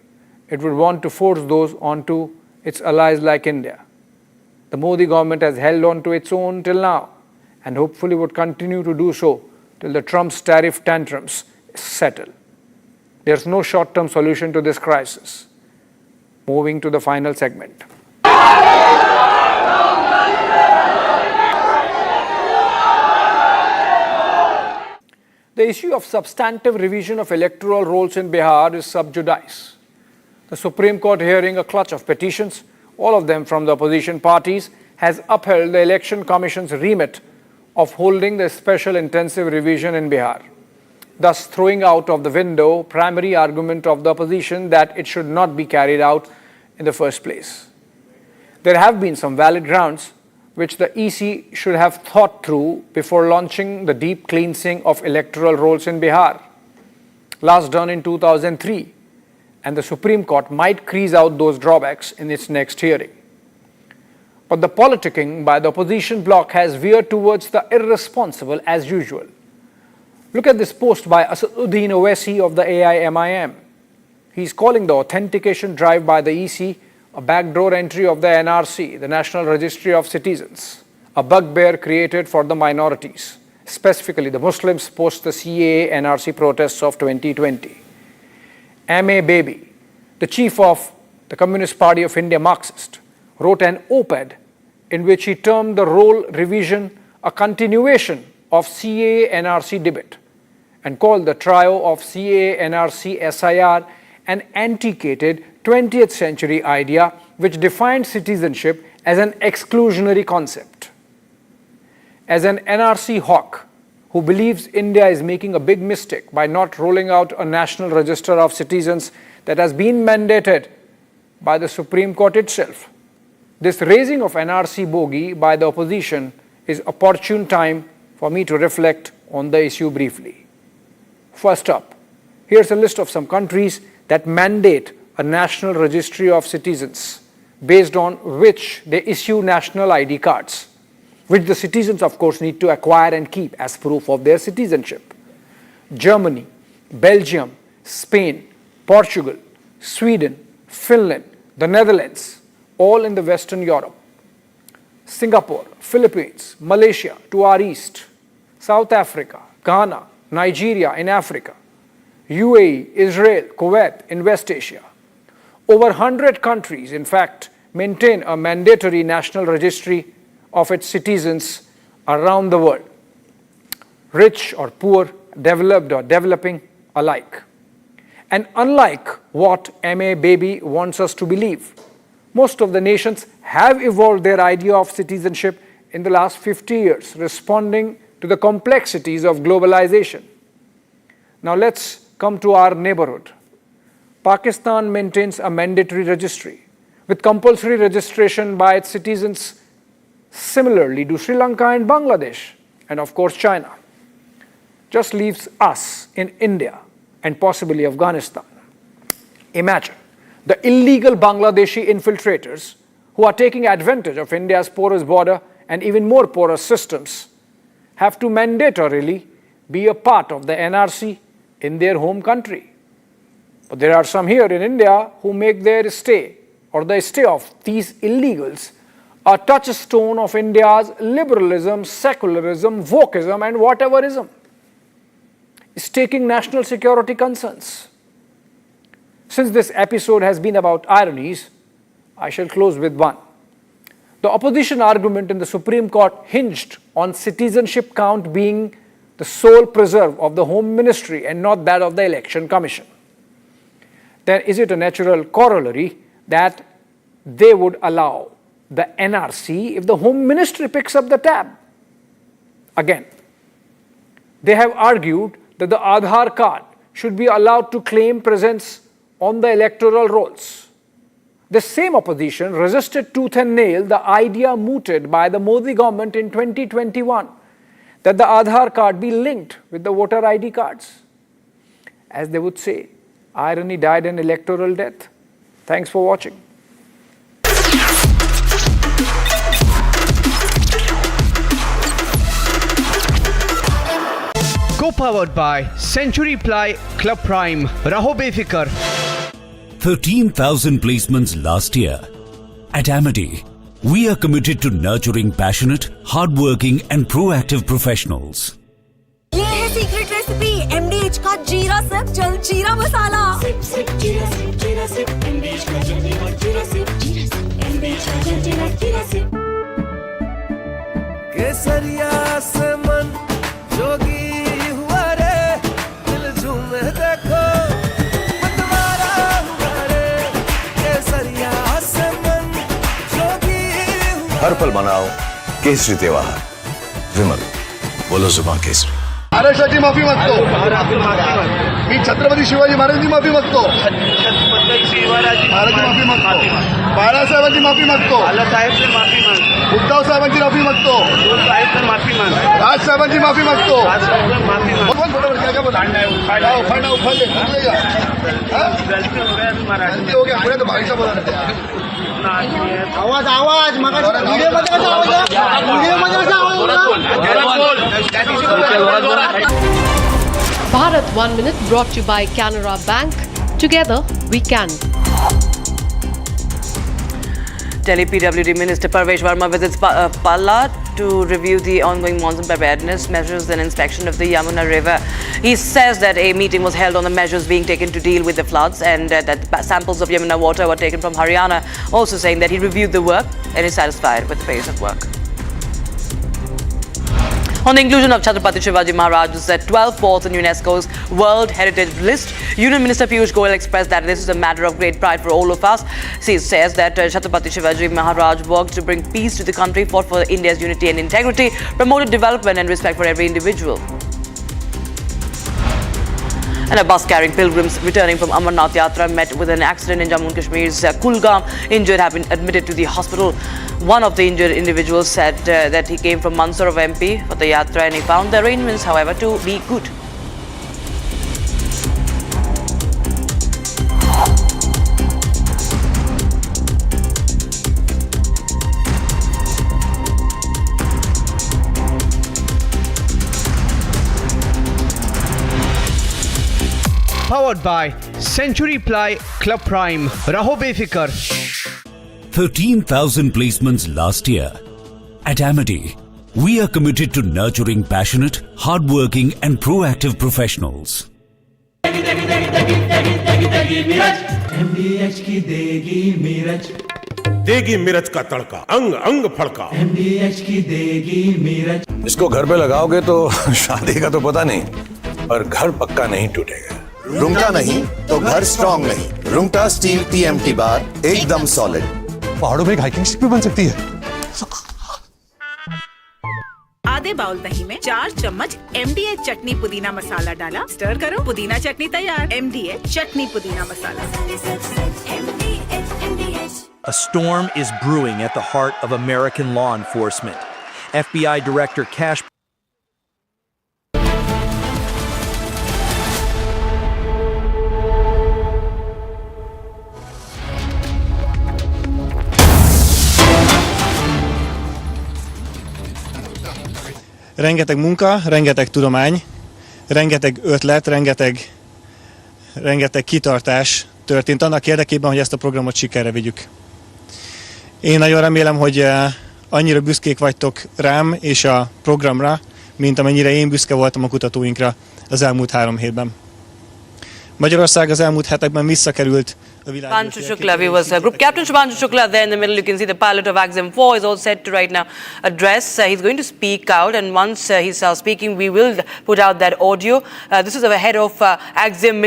[SPEAKER 29] it would want to force those onto its allies like India. The Modi government has held on to its own till now and hopefully would continue to do so till the Trump's tariff tantrums settle. There's no short-term solution to this crisis. Moving to the final segment. The issue of substantive revision of electoral rolls in Bihar is sub judice. The Supreme Court, hearing a clutch of petitions, all of them from the opposition parties, has upheld the Election Commission's remit of holding the special intensive revision in Bihar, thus throwing out of the window primary argument of the opposition that it should not be carried out in the first place. There have been some valid grounds which the EC should have thought through before launching the deep cleansing of electoral rolls in Bihar, last done in 2003, and the Supreme Court might crease out those drawbacks in its next hearing. But the politicking by the opposition bloc has veered towards the irresponsible as usual. Look at this post by Asaduddin Owaisi of the AIMIM. He's calling the authentication drive by the EC a backdoor entry of the NRC, the National Registry of Citizens, a bugbear created for the minorities, specifically the Muslims post the CAA NRC protests of 2020. M.A. Baby, the chief of the Communist Party of India, Marxist, wrote an op-ed in which he termed the roll revision a continuation of CAA NRC debate and called the trio of CAA NRC SIR an antiquated 20th century idea which defined citizenship as an exclusionary concept. As an NRC hawk who believes India is making a big mistake by not rolling out a national register of citizens that has been mandated by the Supreme Court itself, this raising of NRC bogey by the opposition is opportune time for me to reflect on the issue briefly. First up, here's a list of some countries that mandate a national registry of citizens based on which they issue national ID cards, which the citizens of course need to acquire and keep as proof of their citizenship. Germany, Belgium, Spain, Portugal, Sweden, Finland, the Netherlands, all in the Western Europe. Singapore, Philippines, Malaysia to our east, South Africa, Ghana, Nigeria in Africa, UAE, Israel, Kuwait in West Asia. Over 100 countries, in fact, maintain a mandatory national registry of its citizens around the world, rich or poor, developed or developing alike. And unlike what M.A. Baby wants us to believe, most of the nations have evolved their idea of citizenship in the last 50 years, responding to the complexities of globalization. Now let's come to our neighborhood. Pakistan maintains a mandatory registry with compulsory registration by its citizens. Similarly do Sri Lanka and Bangladesh, and of course China. Just leaves us in India and possibly Afghanistan. Imagine the illegal Bangladeshi infiltrators who are taking advantage of India's porous border and even more porous systems have to mandatorily be a part of the NRC in their home country. But there are some here in India who make their stay or the stay of these illegals a touchstone of India's liberalism, secularism, wokeism and whateverism. It's taking national security concerns. Since this episode has been about ironies, I shall close with one. The opposition argument in the Supreme Court hinged on citizenship count being the sole preserve of the Home Ministry and not that of the Election Commission, then is it a natural corollary that they would allow the NRC if the Home Ministry picks up the tab? Again, they have argued that the Aadhaar card should be allowed to claim presence on the electoral rolls. The same opposition resisted tooth and nail the idea mooted by the Modi government in 2021 that the Aadhaar card be linked with the voter ID cards. As they would say, irony died an electoral death. Thanks for watching.
[SPEAKER 4] Co-powered by Century Ply Club Prime. Raho befikar.
[SPEAKER 6] 13,000 placements last year. At Amity, we are committed to nurturing passionate, hardworking and proactive professionals.
[SPEAKER 26] ये है secret recipe MDH का जीरा SIP जल जीरा मसाला SIP SIP जीरा SIP MDH का जल जीरा सिप MDH का जल जीरा सिप
[SPEAKER 27] केसरिया से मन जोगी हुआ रे दिल झूमे देखो मतवारा हुआ रे केसरिया से मन जोगी
[SPEAKER 25] हर पल मनाओ केसरी त्योहार. विमल, बोलो जुबान केसरी.
[SPEAKER 22] महाराष्ट्राची माफी मागतो. मी छत्रपती शिवाजी महाराजांची माफी मागतो. महाराजांची माफी मागतो. बाळासाहेबांची माफी मागतो. उद्धव साहेबांची माफी मागतो. राज साहेबांची माफी मागतो. गलती हो गया पुढे तो भाईचा बोला आवाज आवाज
[SPEAKER 1] Bharat 1 Minute brought to you by Canara Bank. Together we can.
[SPEAKER 13] Delhi PWD Minister Parvesh Verma visits Palla to review the ongoing monsoon preparedness measures and inspection of the Yamuna River. He says that a meeting was held on the measures being taken to deal with the floods and that samples of Yamuna water were taken from Haryana, also saying that he reviewed the work and is satisfied with the pace of work. On the inclusion of Chhatrapati Shivaji Maharaj's 12 forts in UNESCO's World Heritage List, Union Minister Piyush Goyal expressed that this is a matter of great pride for all of us. He says that Chhatrapati Shivaji Maharaj worked to bring peace to the country, fought for India's unity and integrity, promoted development and respect for every individual. And a bus carrying pilgrims returning from Amarnath Yatra met with an accident in Jammu and Kashmir's Kulgam. Injured have been admitted to the hospital. One of the injured individuals said that he came from Mandsaur of MP for the Yatra and he found the arrangements, however, to be good.
[SPEAKER 4] Powered by Century Ply Club Prime. Raho befikar.
[SPEAKER 6] 13,000 placements last year. At Amity, we are committed to nurturing passionate, hardworking and proactive professionals.
[SPEAKER 27] MDH की देगी मीरज
[SPEAKER 15] देगी मिर्च का तड़का अंग अंग फड़का.
[SPEAKER 27] MDH की देगी मीरज.
[SPEAKER 25] इसको घर पे लगाओगे तो शादी का तो पता नहीं, पर घर पक्का नहीं टूटेगा. रूंगटा नहीं तो घर स्ट्रॉन्ग नहीं. रूंगटा स्टील TMT बार एकदम सॉलिड.
[SPEAKER 16] पहाड़ों में एक हाइकिंग स्टिक भी बन सकती है.
[SPEAKER 17] आधे बाउल दही में 4 चम्मच MDH चटनी पुदीना मसाला डाला, स्टर करो, पुदीना चटनी तैयार. MDH चटनी पुदीना मसाला.
[SPEAKER 28] A storm is brewing at the heart of American law enforcement. FBI Director Kash
[SPEAKER 16] Rengeteg munka, rengeteg tudomány, rengeteg ötlet, rengeteg kitartás történt annak érdekében, hogy ezt a programot sikerre vigyük. Én nagyon remélem, hogy annyira büszkék vagytok rám és a programra, mint amennyire én büszke voltam a kutatóinkra az elmúlt 3 hétben. Magyarország az elmúlt hetekben visszakerült
[SPEAKER 13] Shubhanshu Shukla, viewers. Group Captain Shubhanshu Shukla there in the middle. You can see the pilot of Axiom 4 is all set to right now address. He's going to speak out, and once he's speaking, we will put out that audio. This is ahead of Axiom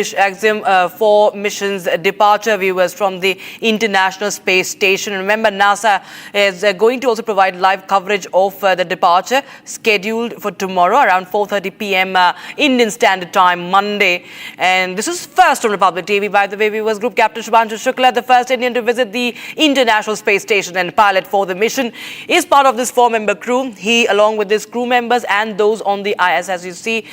[SPEAKER 13] 4 mission's departure, viewers, from the International Space Station. Remember, NASA is going to also provide live coverage of the departure, scheduled for tomorrow around 4:30 p.m. Indian Standard Time, Monday. And this is first on Republic TV, by the way, viewers. Group Captain Shubhanshu Shukla, the first Indian to visit the International Space Station and pilot for the mission, is part of this 4-member crew. He, along with his crew members and those on the IS, as you see,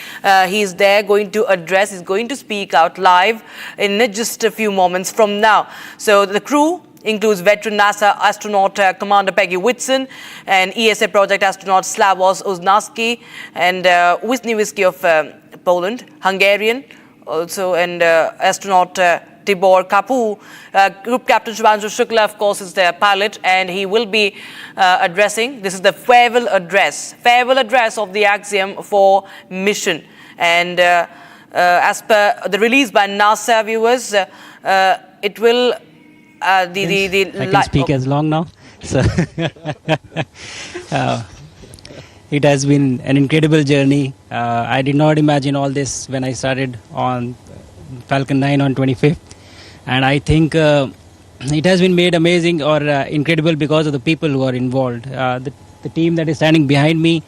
[SPEAKER 13] he's there going to address, he's going to speak out live in just a few moments from now. So the crew includes veteran NASA astronaut Commander Peggy Whitson and ESA project astronaut Slavoj Uznaski and Wisniewski of Poland, Hungarian also, and astronaut Tibor Kapu. Group Captain Shubhanshu Shukla, of course, is the pilot, and he will be addressing. This is the farewell address of the Axiom 4 mission. And as per the release by NASA, viewers, it will
[SPEAKER 2] I can speak as long now. So it has been an incredible journey. I did not imagine all this when I started on Falcon 9 on 25th, and I think it has been made amazing or incredible because of the people who are involved. The team that is standing behind me,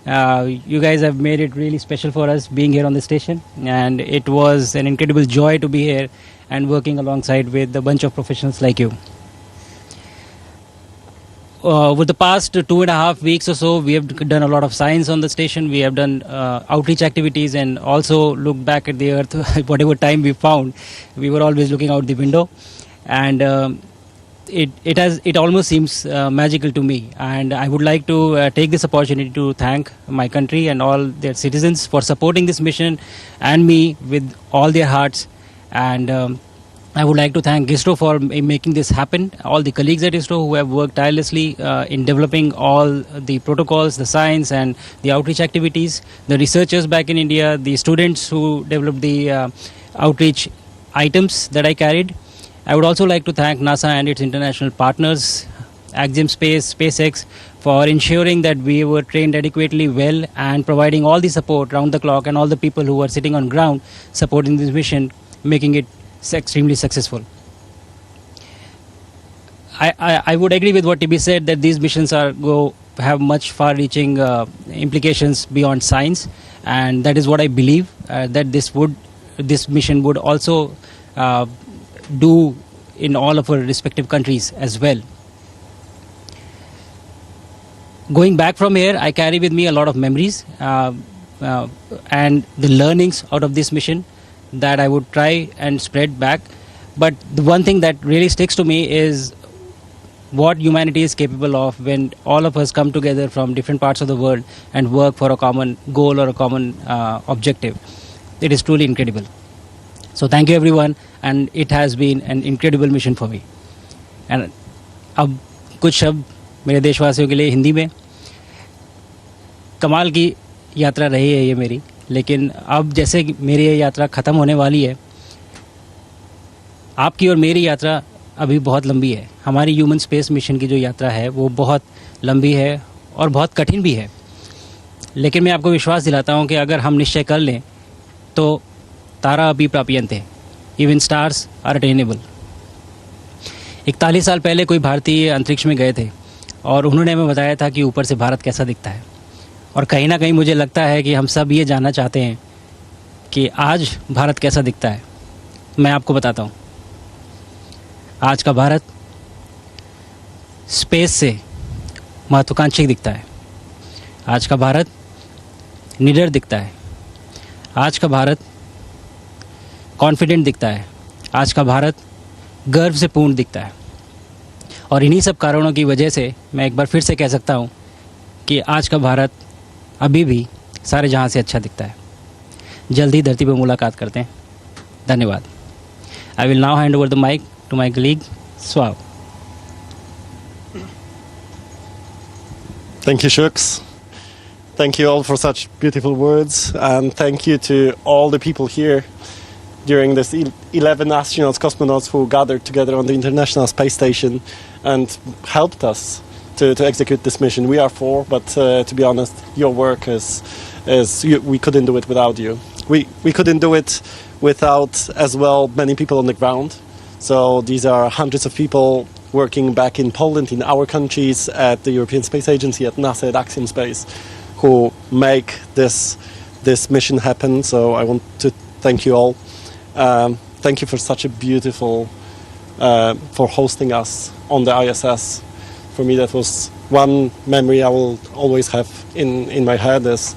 [SPEAKER 2] you guys have made it really special for us being here on the station, and it was an incredible joy to be here and working alongside with a bunch of professionals like you. Over the past 2.5 weeks or so, we have done a lot of science on the station. We have done outreach activities and also looked back at the Earth. Whatever time we found, we were always looking out the window, and it almost seems magical to me. And I would like to take this opportunity to thank my country and all their citizens for supporting this mission and me with all their hearts. And I would like to thank ISRO for making this happen, all the colleagues at ISRO who have worked tirelessly in developing all the protocols, the science and the outreach activities, the researchers back in India, the students who developed the outreach items that I carried. I would also like to thank NASA and its international partners, Axiom Space, SpaceX, for ensuring that we were trained adequately well and providing all the support round the clock, and all the people who were sitting on ground supporting this mission, making it extremely successful. I would agree with what TB said, that these missions have much far-reaching implications beyond science, and that is what I believe that this mission would also do in all of our respective countries as well. Going back from here, I carry with me a lot of memories and the learnings out of this mission that I would try and spread back. But the one thing that really sticks to me is what humanity is capable of when all of us come together from different parts of the world and work for a common goal or a common objective. It is truly incredible. So thank you everyone, and it has been an incredible mission for me. And अब कुछ शब्द मेरे देशवासियों के लिए हिंदी में. कमाल की यात्रा रही है ये मेरी, लेकिन अब जैसे मेरी ये यात्रा ख़त्म होने वाली है, आपकी और मेरी यात्रा अभी बहुत लंबी है. हमारी ह्यूमन स्पेस मिशन की जो यात्रा है वो बहुत लंबी है और बहुत कठिन भी है, लेकिन मैं आपको विश्वास दिलाता हूँ कि अगर हम निश्चय कर लें तो तारा अभी प्राप्यन्ते, इवन स्टार्स आर अटेनेबल. 41 साल पहले कोई भारतीय अंतरिक्ष में गए थे और उन्होंने हमें बताया था कि ऊपर से भारत कैसा दिखता है. और कहीं ना कहीं मुझे लगता है कि हम सब ये जानना चाहते हैं कि आज भारत कैसा दिखता है. मैं आपको बताता हूँ, आज का भारत स्पेस से महत्वाकांक्षी दिखता है. आज का भारत निडर दिखता है. आज का भारत कॉन्फिडेंट दिखता है. आज का भारत गर्व से पूर्ण दिखता है. और इन्हीं सब कारणों की वजह से मैं एक बार फिर से कह सकता हूँ कि आज का भारत अभी भी सारे जहाँ से अच्छा दिखता है. जल्दी धरती पर मुलाकात करते हैं. धन्यवाद. I will now hand over the mic to my colleague Swav.
[SPEAKER 3] Thank you, Shuks. Thank you all for such beautiful words, and thank you to all the people here during this 11 astronauts, cosmonauts who gathered together on the International Space Station and helped us to execute this mission. We are 4, but to be honest, your work we couldn't do it without you. We couldn't do it without, as well, many people on the ground. So these are hundreds of people working back in Poland, in our countries, at the European Space Agency, at NASA, at Axiom Space, who make this mission happen. So I want to thank you all. Thank you for such a beautiful, for hosting us on the ISS. For me, that was one memory I will always have in my head, is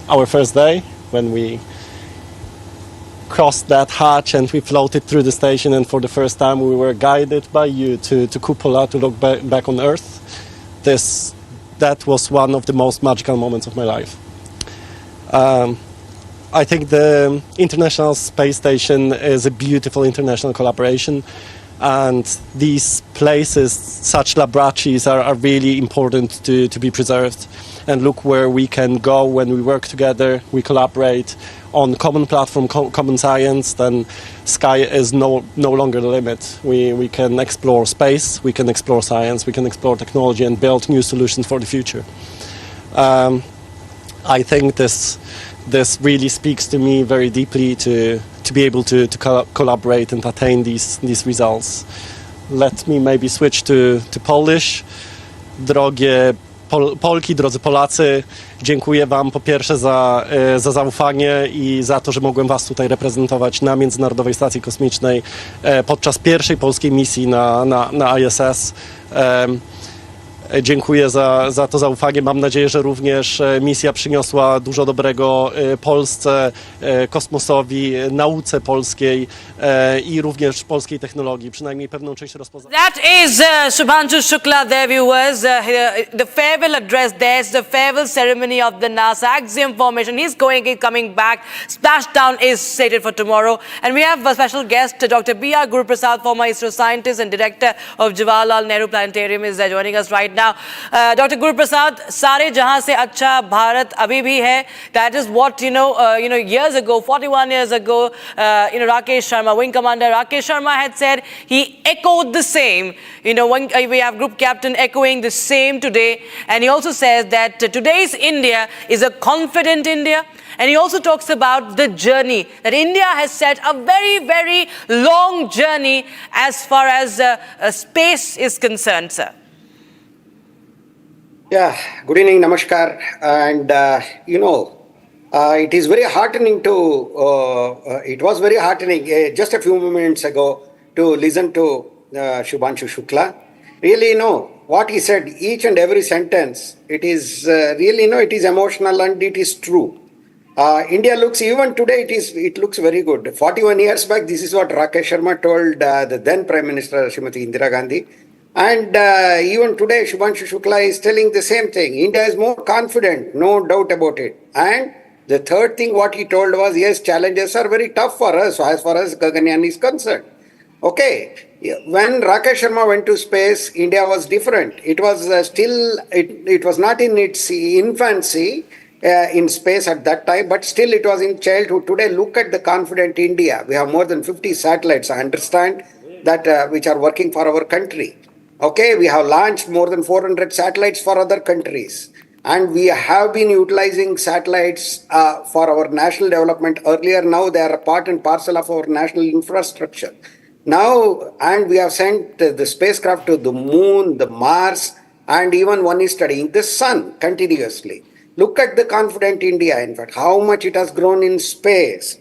[SPEAKER 3] our first day when we crossed that hatch and we floated through the station, and for the first time we were guided by you to Cupola to look back on Earth. That was one of the most magical moments of my life. I think the International Space Station is a beautiful international collaboration, and these places, such laboratories, are really important to be preserved. And look where we can go when we work together, we collaborate on common platform, common science, then sky is no longer the limit. We can explore space, we can explore science, we can explore technology and build new solutions for the future. I think this really speaks to me very deeply to be able to collaborate and attain these results. Let me maybe switch to Polish. Drogie Polki, drodzy Polacy, dziękuję Wam po pierwsze za zaufanie i za to, że mogłem Was tutaj reprezentować na Międzynarodowej Stacji Kosmicznej podczas pierwszej polskiej misji na ISS. Dziękuję za to zaufanie. Mam nadzieję, że również misja przyniosła dużo dobrego Polsce, kosmosowi, nauce polskiej i również polskiej technologii. Przynajmniej pewną część rozpoznania.
[SPEAKER 13] That is Shubhanshu Shukla there, viewers. The farewell address there is the farewell ceremony of the NASA Axiom formation. He's coming back. Splashdown is slated for tomorrow. And we have a special guest, Dr. B.R. Guruprasad, former ISRO scientist and director of Jawaharlal Nehru Planetarium, is joining us right now. Dr. Guruprasad, सारे जहां से अच्छा भारत अभी भी है. That is what years ago, 41 years ago, Rakesh Sharma, Wing Commander Rakesh Sharma had said. He echoed the same. When we have Group Captain echoing the same today, and he also says that today's India is a confident India. And he also talks about the journey that India has set, a very, very long journey as far as space is concerned, sir.
[SPEAKER 5] Yeah, good evening, namaskar. And, it is very heartening it was very heartening just a few moments ago to listen to Shubhanshu Shukla. Really, what he said, each and every sentence, it is really, it is emotional and it is true. India looks, even today, it looks very good. 41 years back, this is what Rakesh Sharma told the then Prime Minister, Srimati Indira Gandhi. And even today, Shubhanshu Shukla is telling the same thing. India is more confident, no doubt about it. And the third thing what he told was, yes, challenges are very tough for us as far as Gaganyaan is concerned. Okay, when Rakesh Sharma went to space, India was different. It was it was not in its infancy in space at that time, but still it was in childhood. Today, look at the confident India. We have more than 50 satellites, I understand, that which are working for our country. Okay, we have launched more than 400 satellites for other countries. And we have been utilizing satellites for our national development earlier. Now they are a part and parcel of our national infrastructure. Now, and we have sent the spacecraft to the moon, the Mars, and even one is studying the sun continuously. Look at the confident India, in fact, how much it has grown in space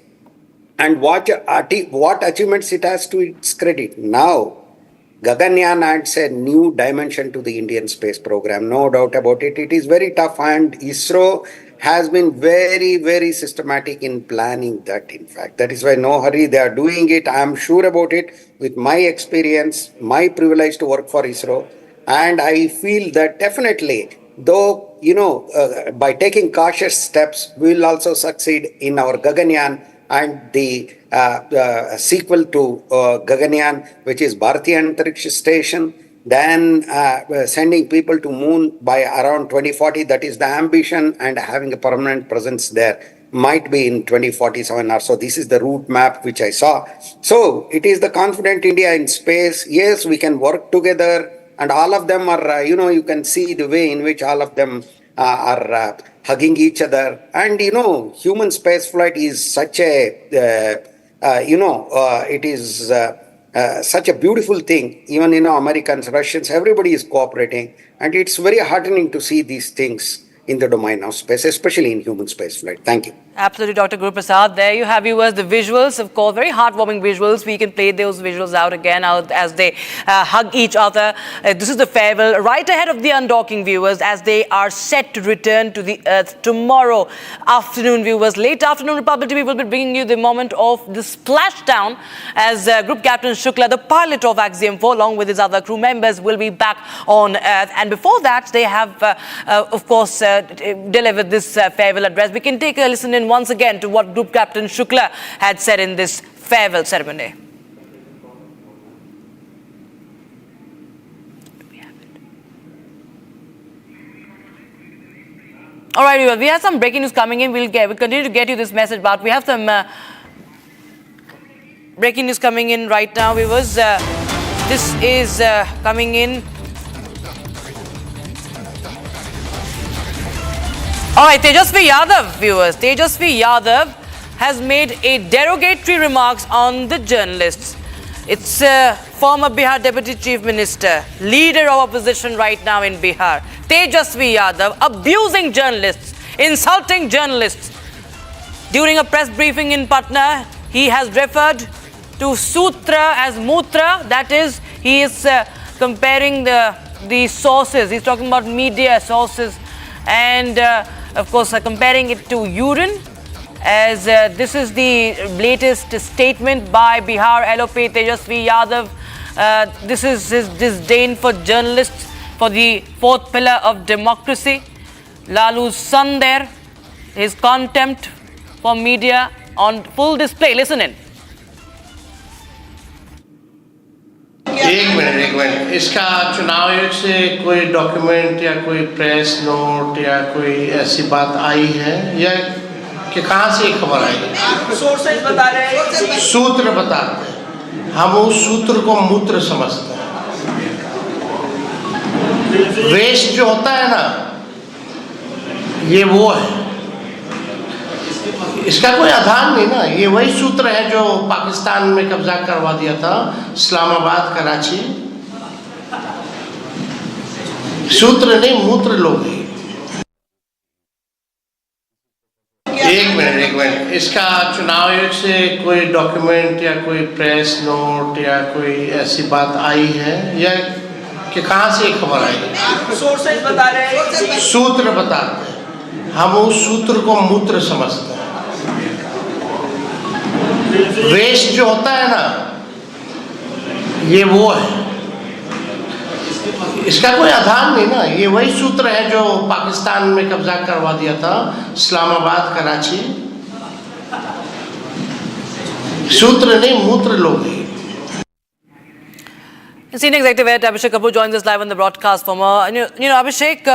[SPEAKER 5] and what achievements it has to its credit. Now, Gaganyaan adds a new dimension to the Indian space program, no doubt about it. It is very tough, and ISRO has been very, very systematic in planning that, in fact. That is why no hurry, they are doing it. I am sure about it with my experience, my privilege to work for ISRO. And I feel that definitely, though, by taking cautious steps, we will also succeed in our Gaganyaan and the sequel to Gaganyaan, which is Bharatiya Antariksha Station, then sending people to moon by around 2040. That is the ambition, and having a permanent presence there. might be in 2047 or so. This is the route map which I saw. So it is the confident India in space. Yes, we can work together, and all of them are, you can see the way in which all of them are hugging each other. And, human spaceflight is such a, it is such a beautiful thing. Even, Americans, Russians, everybody is cooperating. And it's very heartening to see these things in the domain of space, especially in human spaceflight. Thank you.
[SPEAKER 13] Absolutely, Dr. Guru Prasad. There you have, viewers, the visuals, of course, very heartwarming visuals. We can play those visuals out again as they hug each other. This is the farewell right ahead of the undocking, viewers, as they are set to return to the Earth tomorrow afternoon, viewers. Late afternoon, Republic TV will be bringing you the moment of the splashdown as Group Captain Shukla, the pilot of Axiom 4, along with his other crew members, will be back on Earth. And before that, they have, of course, delivered this farewell address. We can take a listen in once again to what Group Captain Shukla had said in this farewell ceremony. All right, we have some breaking news coming in. We'll continue to get you this message, but we have some breaking news coming in right now, viewers. This is coming in. All right, Tejasvi Yadav, viewers. Tejasvi Yadav has made a derogatory remarks on the journalists. It's former Bihar Deputy Chief Minister, leader of opposition right now in Bihar, Tejasvi Yadav, abusing journalists, insulting journalists. During a press briefing in Patna, he has referred to Sutra as Mutra. That is, he is comparing the sources. He's talking about media sources and of course, comparing it to urine, as this is the latest statement by Bihar LOP Tejasvi Yadav. This is his disdain for journalists, for the fourth pillar of democracy. Lalu's son there, his contempt for media on full display. Listen in.
[SPEAKER 7] एक minute इसका चुनाव आयोग से कोई document या कोई press note या कोई ऐसी बात आई है या कि कहाँ से खबर आई? सोर्सेज बता रहे हैं, सूत्र बताते हैं। हम उस सूत्र को मूत्र समझते हैं। वेस्ट जो होता है ना, ये वो है, इसका कोई आधार नहीं ना। ये वही सूत्र है जो पाकिस्तान में कब्जा करवा दिया था, इस्लामाबाद, कराची। सूत्र नहीं, मूत्र लोग हैं। एक मिनट इसका चुनाव आयोग से कोई डॉक्यूमेंट या कोई प्रेस नोट या कोई ऐसी बात आई है या कि कहाँ से खबर आई? सोर्सेज बता रहे हैं, सूत्र बताते हैं। हम उस सूत्र को मूत्र समझते हैं। वेस्ट जो होता है ना, ये वो है, इसका कोई आधार नहीं ना। ये वही सूत्र है जो पाकिस्तान में कब्जा करवा दिया था, इस्लामाबाद, कराची। सूत्र नहीं, मूत्र लोग हैं।
[SPEAKER 13] Senior Executive Editor Abhishek Kapoor joins us live on the broadcast for more. Abhishek,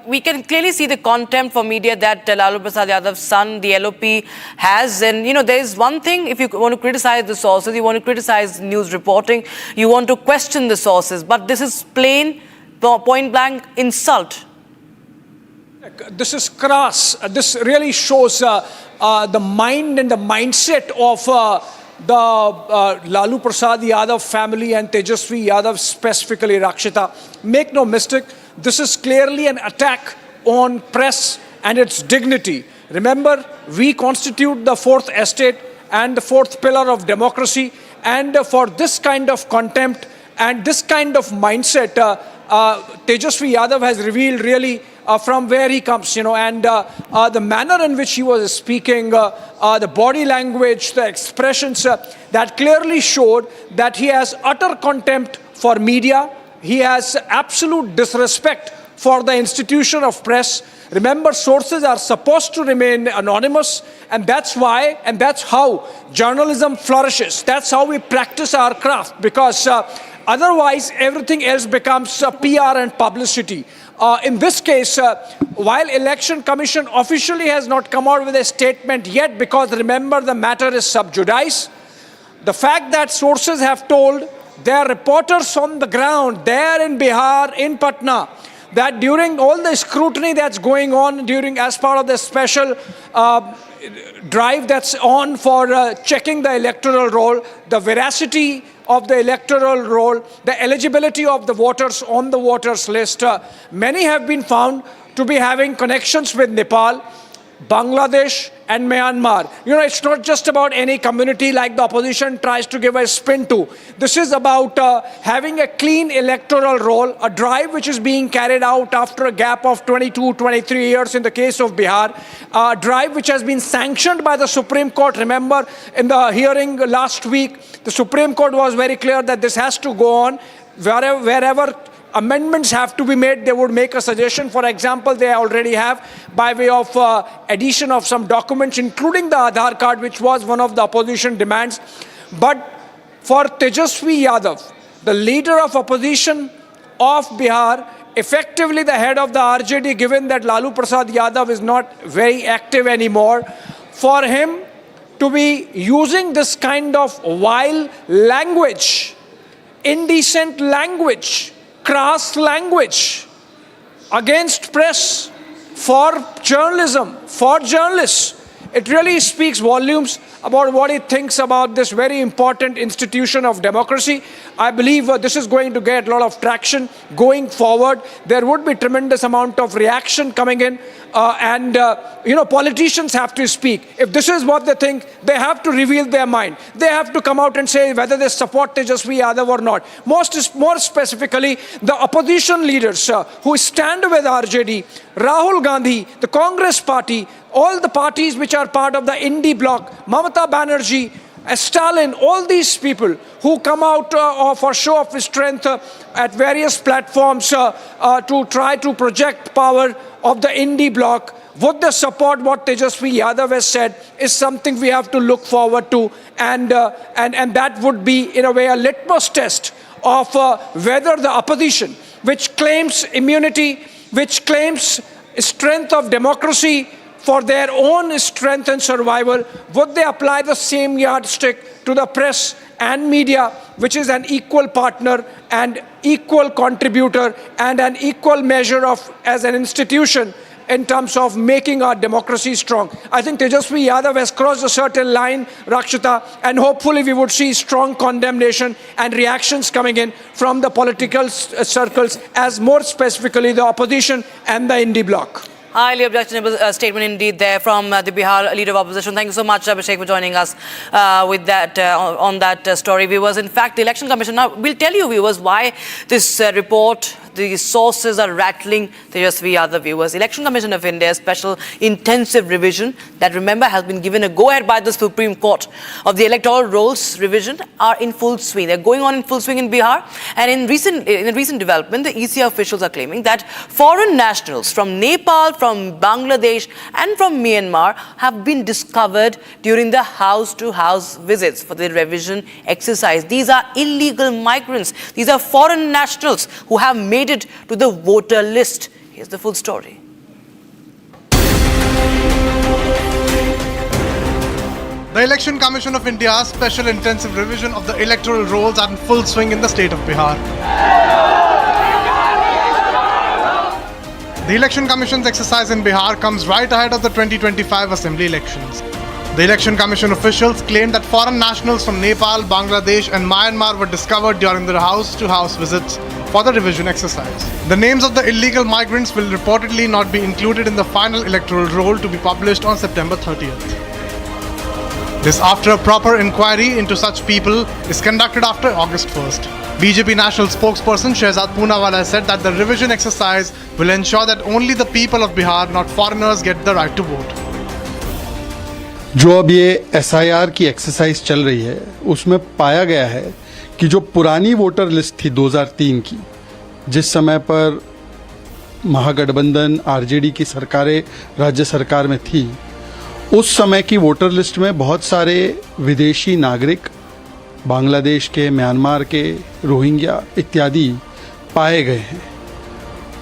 [SPEAKER 13] we can clearly see the contempt for media that Lalu Prasad Yadav's son, the LOP, has. And, there is one thing, if you want to criticize the sources, you want to criticize news reporting, you want to question the sources. But this is plain, point-blank insult.
[SPEAKER 29] This is crass. This really shows the mind and the mindset of the Lalu Prasad Yadav family and Tejasvi Yadav, specifically Rakshita. Make no mistake, this is clearly an attack on press and its dignity. Remember, we constitute the fourth estate and the fourth pillar of democracy, and for this kind of contempt and this kind of mindset, Tejasvi Yadav has revealed really from where he comes, and the manner in which he was speaking, the body language, the expressions, that clearly showed that he has utter contempt for media. He has absolute disrespect for the institution of press. Remember, sources are supposed to remain anonymous, and that's why, and that's how journalism flourishes. That's how we practice our craft, because otherwise everything else becomes PR and publicity. In this case, while Election Commission officially has not come out with a statement yet, because remember the matter is sub judice, the fact that sources have told their reporters on the ground there in Bihar, in Patna, that during all the scrutiny that's going on as part of the special drive that's on for checking the electoral roll, the veracity of the electoral roll, the eligibility of the voters on the voters list, many have been found to be having connections with Nepal, Bangladesh and Myanmar. It's not just about any community like the opposition tries to give a spin to. This is about having a clean electoral roll, a drive which is being carried out after a gap of 22, 23 years in the case of Bihar, a drive which has been sanctioned by the Supreme Court. Remember, in the hearing last week, the Supreme Court was very clear that this has to go on wherever amendments have to be made. They would make a suggestion. For example, they already have by way of addition of some documents, including the Aadhaar card, which was one of the opposition demands. But for Tejasvi Yadav, the leader of opposition of Bihar, effectively the head of the RJD, given that Lalu Prasad Yadav is not very active anymore, for him to be using this kind of vile language, indecent language, crass language against press, for journalism, for journalists, it really speaks volumes about what he thinks about this very important institution of democracy. I believe this is going to get a lot of traction going forward. There would be tremendous amount of reaction coming in, and politicians have to speak. If this is what they think, they have to reveal their mind. They have to come out and say whether they support Tejasvi Yadav or not. More specifically, the opposition leaders who stand with RJD, Rahul Gandhi, the Congress party, all the parties which are part of the Indie bloc, Mamata Banerjee, Stalin, all these people who come out for show of strength at various platforms to try to project power of the Indie bloc, would they support what Tejasvi Yadav has said, is something we have to look forward to, and that would be in a way a litmus test of whether the opposition, which claims immunity, which claims strength of democracy for their own strength and survival, would they apply the same yardstick to the press and media, which is an equal partner and equal contributor and an equal measure of as an institution in terms of making our democracy strong. I think Tejasvi Yadav has crossed a certain line, Rakshita, and hopefully we would see strong condemnation and reactions coming in from the political circles, as more specifically the opposition and the Indie bloc.
[SPEAKER 13] Highly objectionable statement indeed there from the Bihar leader of opposition. Thank you so much, Abhishek, for joining us with that on that story, viewers. In fact, the Election Commission, now we'll tell you, viewers, why this report, the sources are rattling Tejasvi Yadav, viewers. Election Commission of India, special intensive revision that, remember, has been given a go-ahead by the Supreme Court of the electoral rolls revision are in full swing. They're going on in full swing in Bihar. And in a recent development, the EC officials are claiming that foreign nationals from Nepal, from Bangladesh and from Myanmar have been discovered during the house-to-house visits for the revision exercise. These are illegal migrants. These are foreign nationals who have made it to the voter list. Here's the full story.
[SPEAKER 8] The Election Commission of India's special intensive revision of the electoral rolls are in full swing in the state of Bihar. The Election Commission's exercise in Bihar comes right ahead of the 2025 assembly elections. The Election Commission officials claim that foreign nationals from Nepal, Bangladesh and Myanmar were discovered during their house-to-house visits for the revision exercise. The names of the illegal migrants will reportedly not be included in the final electoral roll to be published on September 30th. This after a proper inquiry into such people is conducted after August 1st. BJP national spokesperson Shehzad Poonawala said that the revision exercise will ensure that only the people of Bihar, not foreigners, get the right to vote.
[SPEAKER 9] जो अब ये SIR की exercise चल रही है, उसमें पाया गया है कि जो पुरानी वोटर लिस्ट थी 2003 की, जिस समय पर महागठबंधन आरजेडी की सरकारें राज्य सरकार में थी, उस समय की वोटर लिस्ट में बहुत सारे विदेशी नागरिक, बांग्लादेश के, म्यांमार के, रोहिंग्या इत्यादि पाए गए हैं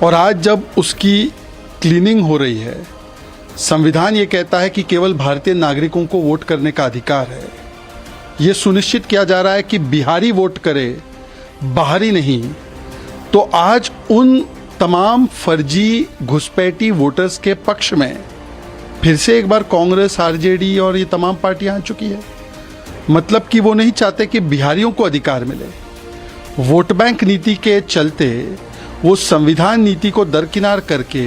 [SPEAKER 9] और आज जब उसकी क्लीनिंग हो रही है, संविधान ये कहता है कि केवल भारतीय नागरिकों को वोट करने का अधिकार है। ये सुनिश्चित किया जा रहा है कि बिहारी वोट करे, बाहरी नहीं। तो आज उन तमाम फर्जी घुसपैठी वोटर्स के पक्ष में फिर से एक बार कांग्रेस, आरजेडी और ये तमाम पार्टियां आ चुकी है। मतलब कि वो नहीं चाहते कि बिहारियों को अधिकार मिले। वोट बैंक नीति के चलते वो संविधान नीति को दरकिनार करके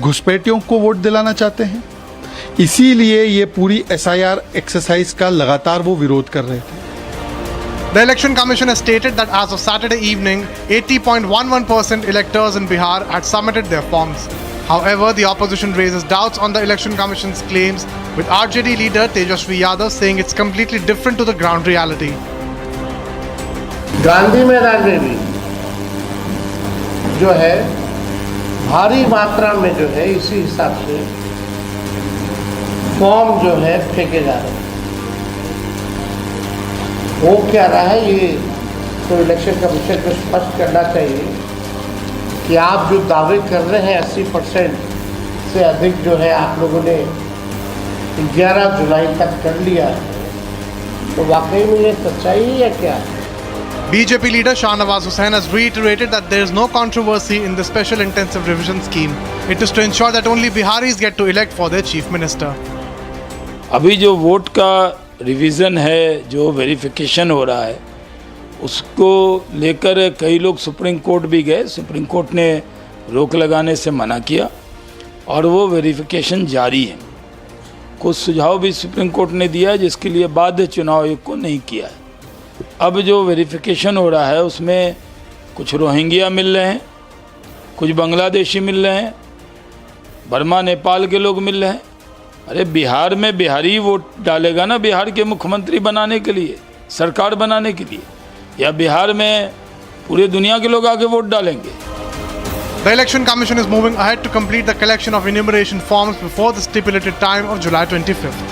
[SPEAKER 9] घुसपैठियों को वोट दिलाना चाहते हैं। इसीलिए ये पूरी SIR एक्सरसाइज का लगातार वो विरोध कर रहे थे।
[SPEAKER 8] The Election Commission has stated that as of Saturday evening, 80.11% electors in Bihar had submitted their forms. However, the opposition raises doubts on the Election Commission's claims, with RJD leader Tejasvi Yadav saying it's completely different to the ground reality.
[SPEAKER 7] Gandhi मैदान में भी जो है भारी मात्रा में जो है इसी हिसाब से फॉर्म जो है फेंके जा रहे हैं। वो क्या रहा है, ये तो इलेक्शन कमीशन को स्पष्ट करना चाहिए कि आप जो दावे कर रहे हैं 80% से अधिक जो है आप लोगों ने 11 जुलाई तक कर लिया है, तो वाकई में ये सच्चाई है या क्या है?
[SPEAKER 8] BJP leader Shahnawaz Hussain has reiterated that there is no controversy in the special intensive revision scheme. It is to ensure that only Biharis get to elect for their chief minister.
[SPEAKER 10] अभी जो vote का revision है, जो verification हो रहा है, उसको लेकर कई लोग सुप्रीम कोर्ट भी गए। सुप्रीम कोर्ट ने रोक लगाने से मना किया और वो वेरिफिकेशन जारी है। कुछ सुझाव भी सुप्रीम कोर्ट ने दिया जिसके लिए बाध्य चुनाव आयोग को नहीं किया है। अब जो वेरिफिकेशन हो रहा है उसमें कुछ रोहिंग्या मिल रहे हैं, कुछ बांग्लादेशी मिल रहे हैं, बर्मा नेपाल के लोग मिल रहे हैं। अरे बिहार में बिहारी वोट डालेगा ना बिहार के मुख्यमंत्री बनाने के लिए, सरकार बनाने के लिए, या बिहार में पूरे दुनिया के लोग आके वोट डालेंगे?
[SPEAKER 8] The Election Commission is moving ahead to complete the collection of enumeration forms before the stipulated time of July 25th.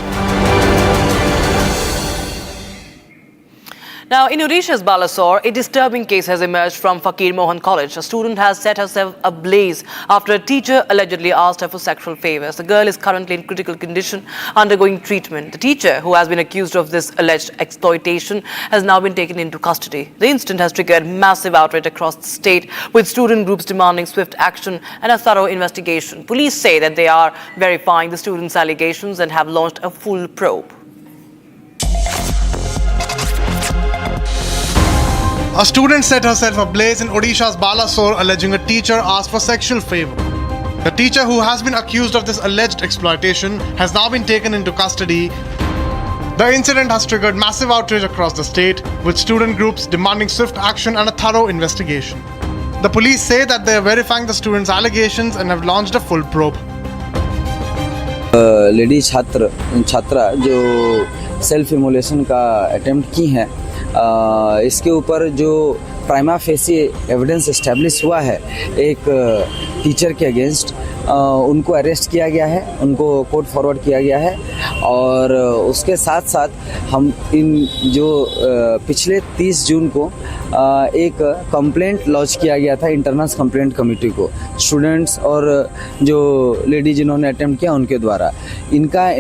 [SPEAKER 13] Now, in Odisha's Balasore, a disturbing case has emerged from Fakir Mohan College. A student has set herself ablaze after a teacher allegedly asked her for sexual favors. The girl is currently in critical condition, undergoing treatment. The teacher, who has been accused of this alleged exploitation, has now been taken into custody. The incident has triggered massive outrage across the state, with student groups demanding swift action and a thorough investigation. Police say that they are verifying the students' allegations and have launched a full probe.
[SPEAKER 8] A student set herself ablaze in Odisha's Balasore, alleging a teacher asked for sexual favor. The teacher, who has been accused of this alleged exploitation, has now been taken into custody. The incident has triggered massive outrage across the state, with student groups demanding swift action and a thorough investigation. The police say that they are verifying the students' allegations and have launched a full probe.
[SPEAKER 11] Lady छात्रा जो self immolation का attempt की हैं, इसके ऊपर जो prima facie evidence establish हुआ है एक टीचर के अगेंस्ट, उनको अरेस्ट किया गया है, उनको कोर्ट फॉरवर्ड किया गया है। और उसके साथ साथ हम इन जो पिछले 30 जून को एक कंप्लेंट लॉन्च किया गया था इंटरनल्स कंप्लेंट कमेटी को, स्टूडेंट्स और जो लेडी जिन्होंने अटेम्प्ट किया उनके द्वारा। इनका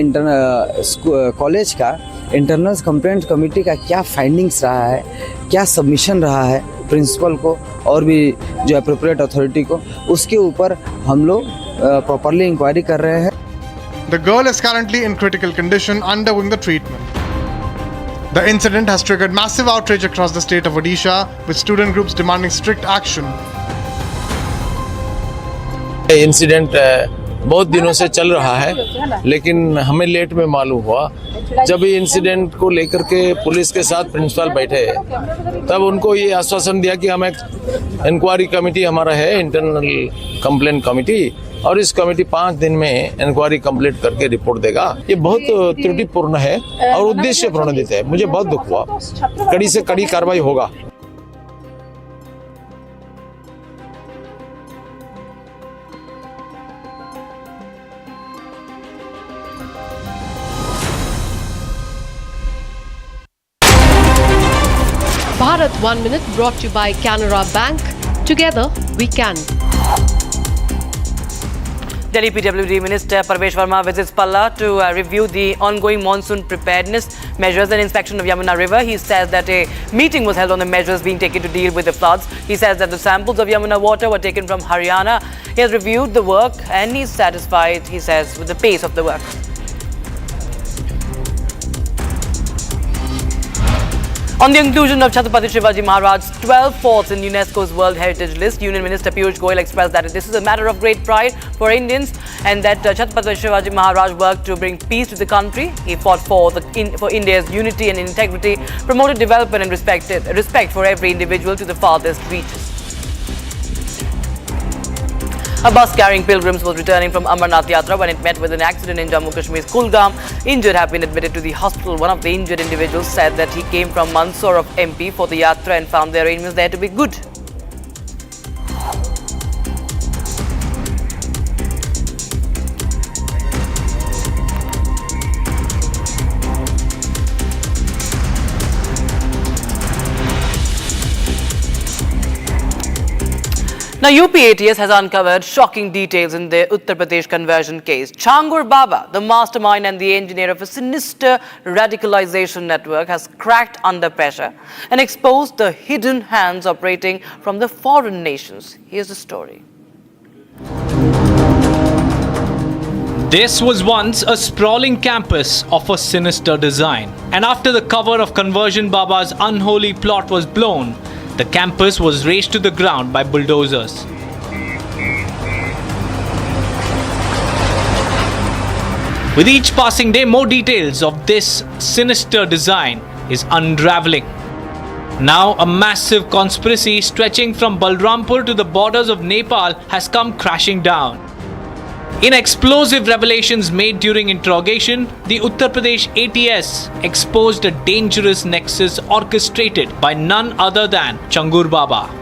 [SPEAKER 11] कॉलेज का इंटरनल्स कंप्लेंट कमेटी का क्या फाइंडिंग्स रहा है, क्या सबमिशन रहा है प्रिंसिपल को और भी जो एप्रोप्रिएट अथॉरिटी को, उसके ऊपर हम लोग प्रॉपरली इंक्वायरी कर रहे हैं।
[SPEAKER 8] The girl is currently in critical condition, undergoing the treatment. The incident has triggered massive outrage across the state of Odisha, with student groups demanding strict action.
[SPEAKER 14] Incident बहुत दिनों से चल रहा है, लेकिन हमें लेट में मालूम हुआ। जब ये इंसिडेंट को लेकर के पुलिस के साथ प्रिंसिपल बैठे, तब उनको ये आश्वासन दिया कि हम एक इंक्वायरी कमेटी हमारा है, इंटरनल कंप्लेंट कमेटी, और इस कमेटी 5 दिन में इंक्वायरी कंप्लीट करके रिपोर्ट देगा। ये बहुत त्रुटिपूर्ण है और उद्देश्य प्रणोदित है। मुझे बहुत दुख हुआ। कड़ी से कड़ी कार्रवाई होगा।
[SPEAKER 1] Bharat 1 Minute brought to you by Canara Bank. Together we can.
[SPEAKER 13] Delhi PWD Minister Parvesh Verma visits Palla to review the ongoing monsoon preparedness measures and inspection of Yamuna River. He says that a meeting was held on the measures being taken to deal with the floods. He says that the samples of Yamuna water were taken from Haryana. He has reviewed the work and he's satisfied, he says, with the pace of the work. On the inclusion of Chhatrapati Shivaji Maharaj's 12 forts in UNESCO's World Heritage List, Union Minister Piyush Goyal expressed that this is a matter of great pride for Indians and that Chhatrapati Shivaji Maharaj worked to bring peace to the country. He fought for India's unity and integrity, promoted development and respect for every individual to the farthest reaches. A bus carrying pilgrims was returning from Amarnath Yatra when it met with an accident in Jammu Kashmir's Kulgam. Injured have been admitted to the hospital. One of the injured individuals said that he came from Mandsaur of MP for the Yatra and found the arrangements there to be good. Now, UP ATS has uncovered shocking details in the Uttar Pradesh conversion case. Changur Baba, the mastermind and the engineer of a sinister radicalization network, has cracked under pressure and exposed the hidden hands operating from the foreign nations. Here's the story.
[SPEAKER 29] This was once a sprawling campus of a sinister design. And after the cover of Conversion Baba's unholy plot was blown, the campus was razed to the ground by bulldozers. With each passing day, more details of this sinister design is unraveling. Now, a massive conspiracy stretching from Balrampur to the borders of Nepal has come crashing down. In explosive revelations made during interrogation, the Uttar Pradesh ATS exposed a dangerous nexus orchestrated by none other than Changur Baba.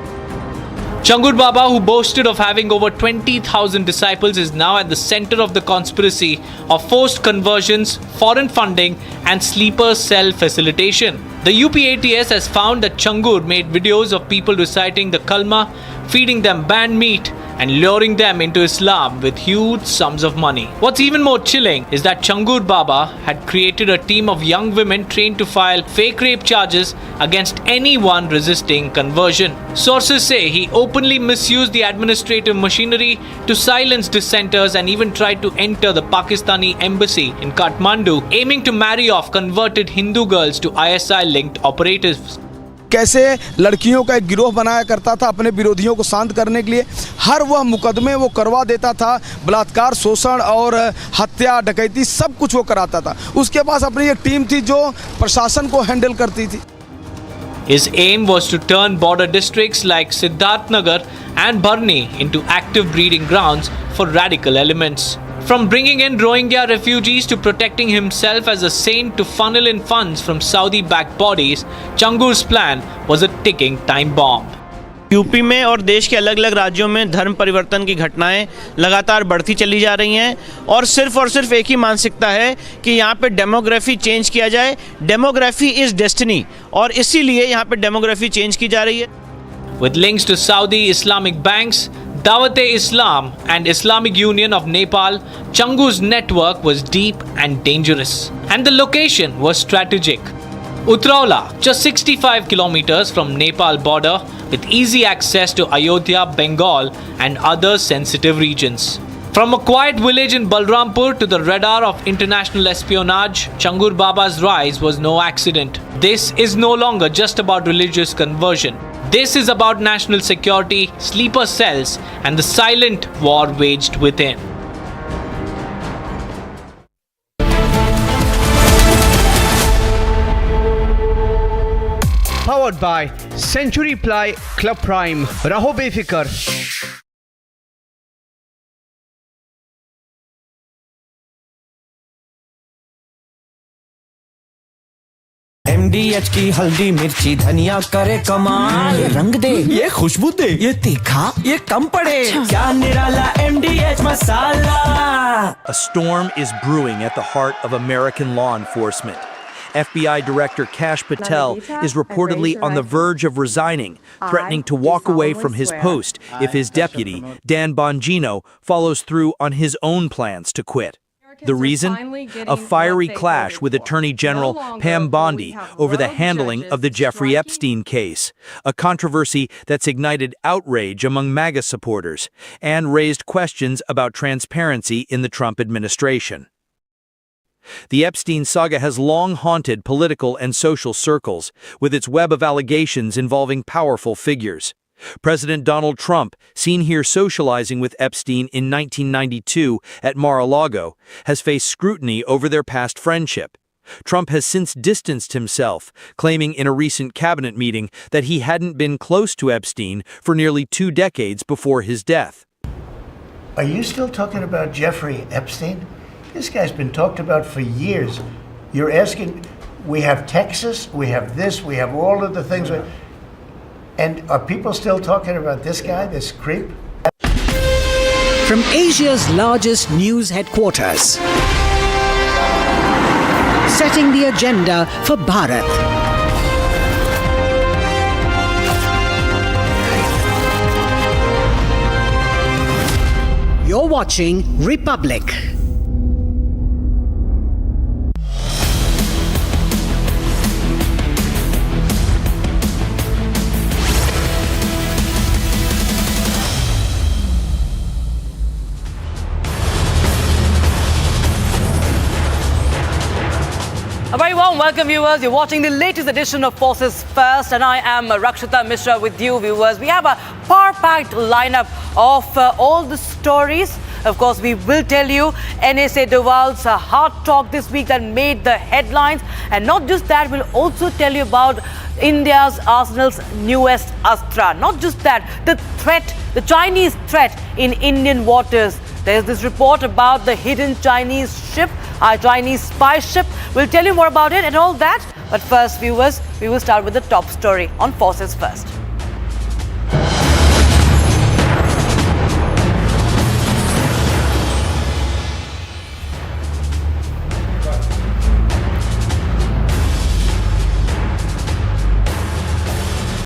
[SPEAKER 29] Changur Baba, who boasted of having over 20,000 disciples, is now at the center of the conspiracy of forced conversions, foreign funding, and sleeper cell facilitation. The UP ATS has found that Changur made videos of people reciting the Kalma, feeding them banned meat, and luring them into Islam with huge sums of money. What's even more chilling is that Changur Baba had created a team of young women trained to file fake rape charges against anyone resisting conversion. Sources say he openly misused the administrative machinery to silence dissenters and even tried to enter the Pakistani embassy in Kathmandu, aiming to marry off converted Hindu girls to ISI-linked operatives.
[SPEAKER 12] कैसे लड़कियों का एक गिरोह बनाया करता था अपने विरोधियों को शांत करने के लिए, हर वह मुकदमे वो करवा देता था, बलात्कार, शोषण और हत्या, डकैती सब कुछ वो कराता था. उसके पास अपनी एक टीम थी जो प्रशासन को हैंडल करती थी.
[SPEAKER 29] His aim was to turn border districts like Siddharthnagar and Barni into active breeding grounds for radical elements. From bringing in Rohingya refugees to protecting himself as a saint to funnel in funds from Saudi-backed bodies, Changur's plan was a ticking time bomb.
[SPEAKER 18] UP में और देश के अलग अलग राज्यों में धर्म परिवर्तन की घटनाएं लगातार बढ़ती चली जा रही हैं और सिर्फ एक ही मानसिकता है कि यहाँ पे डेमोग्राफी चेंज किया जाए. डेमोग्राफी इज डेस्टिनी और इसीलिए यहाँ पे डेमोग्राफी चेंज की जा रही है.
[SPEAKER 29] With links to Saudi Islamic banks, Dawat-e-Islam and Islamic Union of Nepal, Changu's network was deep and dangerous. And the location was strategic. Utraula, just 65 kilometers from Nepal border, with easy access to Ayodhya, Bengal and other sensitive regions. From a quiet village in Balrampur to the radar of international espionage, Changur Baba's rise was no accident. This is no longer just about religious conversion. This is about national security, sleeper cells, and the silent war waged within.
[SPEAKER 4] Powered by Century Ply Club Prime. Raho befikar.
[SPEAKER 27] MDH की हल्दी मिर्ची धनिया करे कमाल, ये रंग दे, ये खुशबू दे, ये तीखा, ये कम पड़े, क्या निराला MDH masala.
[SPEAKER 28] A storm is brewing at the heart of American law enforcement. FBI Director Kash Patel is reportedly on the verge of resigning, threatening to walk away from his post if his deputy, Dan Bongino, follows through on his own plans to quit. The reason? A fiery clash with Attorney General Pam Bondi over the handling of the Jeffrey Epstein case, a controversy that's ignited outrage among MAGA supporters and raised questions about transparency in the Trump administration. The Epstein saga has long haunted political and social circles, with its web of allegations involving powerful figures. President Donald Trump, seen here socializing with Epstein in 1992 at Mar-a-Lago, has faced scrutiny over their past friendship. Trump has since distanced himself, claiming in a recent cabinet meeting that he hadn't been close to Epstein for nearly 2 decades before his death.
[SPEAKER 6] Are you still talking about Jeffrey Epstein? This guy's been talked about for years. You're asking, we have Texas, we have this, we have all of the things. And are people still talking about this guy, this creep?
[SPEAKER 27] From Asia's largest news headquarters, setting the agenda for Bharat. You're watching Republic.
[SPEAKER 13] A very warm welcome, viewers. You're watching the latest edition of Forces First, and I am Rakshita Mishra with you, viewers. We have a power-packed lineup of all the stories. Of course, we will tell you NSA Doval's hard talk this week that made the headlines. And not just that, we'll also tell you about India's arsenal's newest Astra. Not just that, the threat, the Chinese threat in Indian waters. There's this report about the hidden Chinese ship, our Chinese spy ship. We'll tell you more about it and all that. But first, viewers, we will start with the top story on Forces First.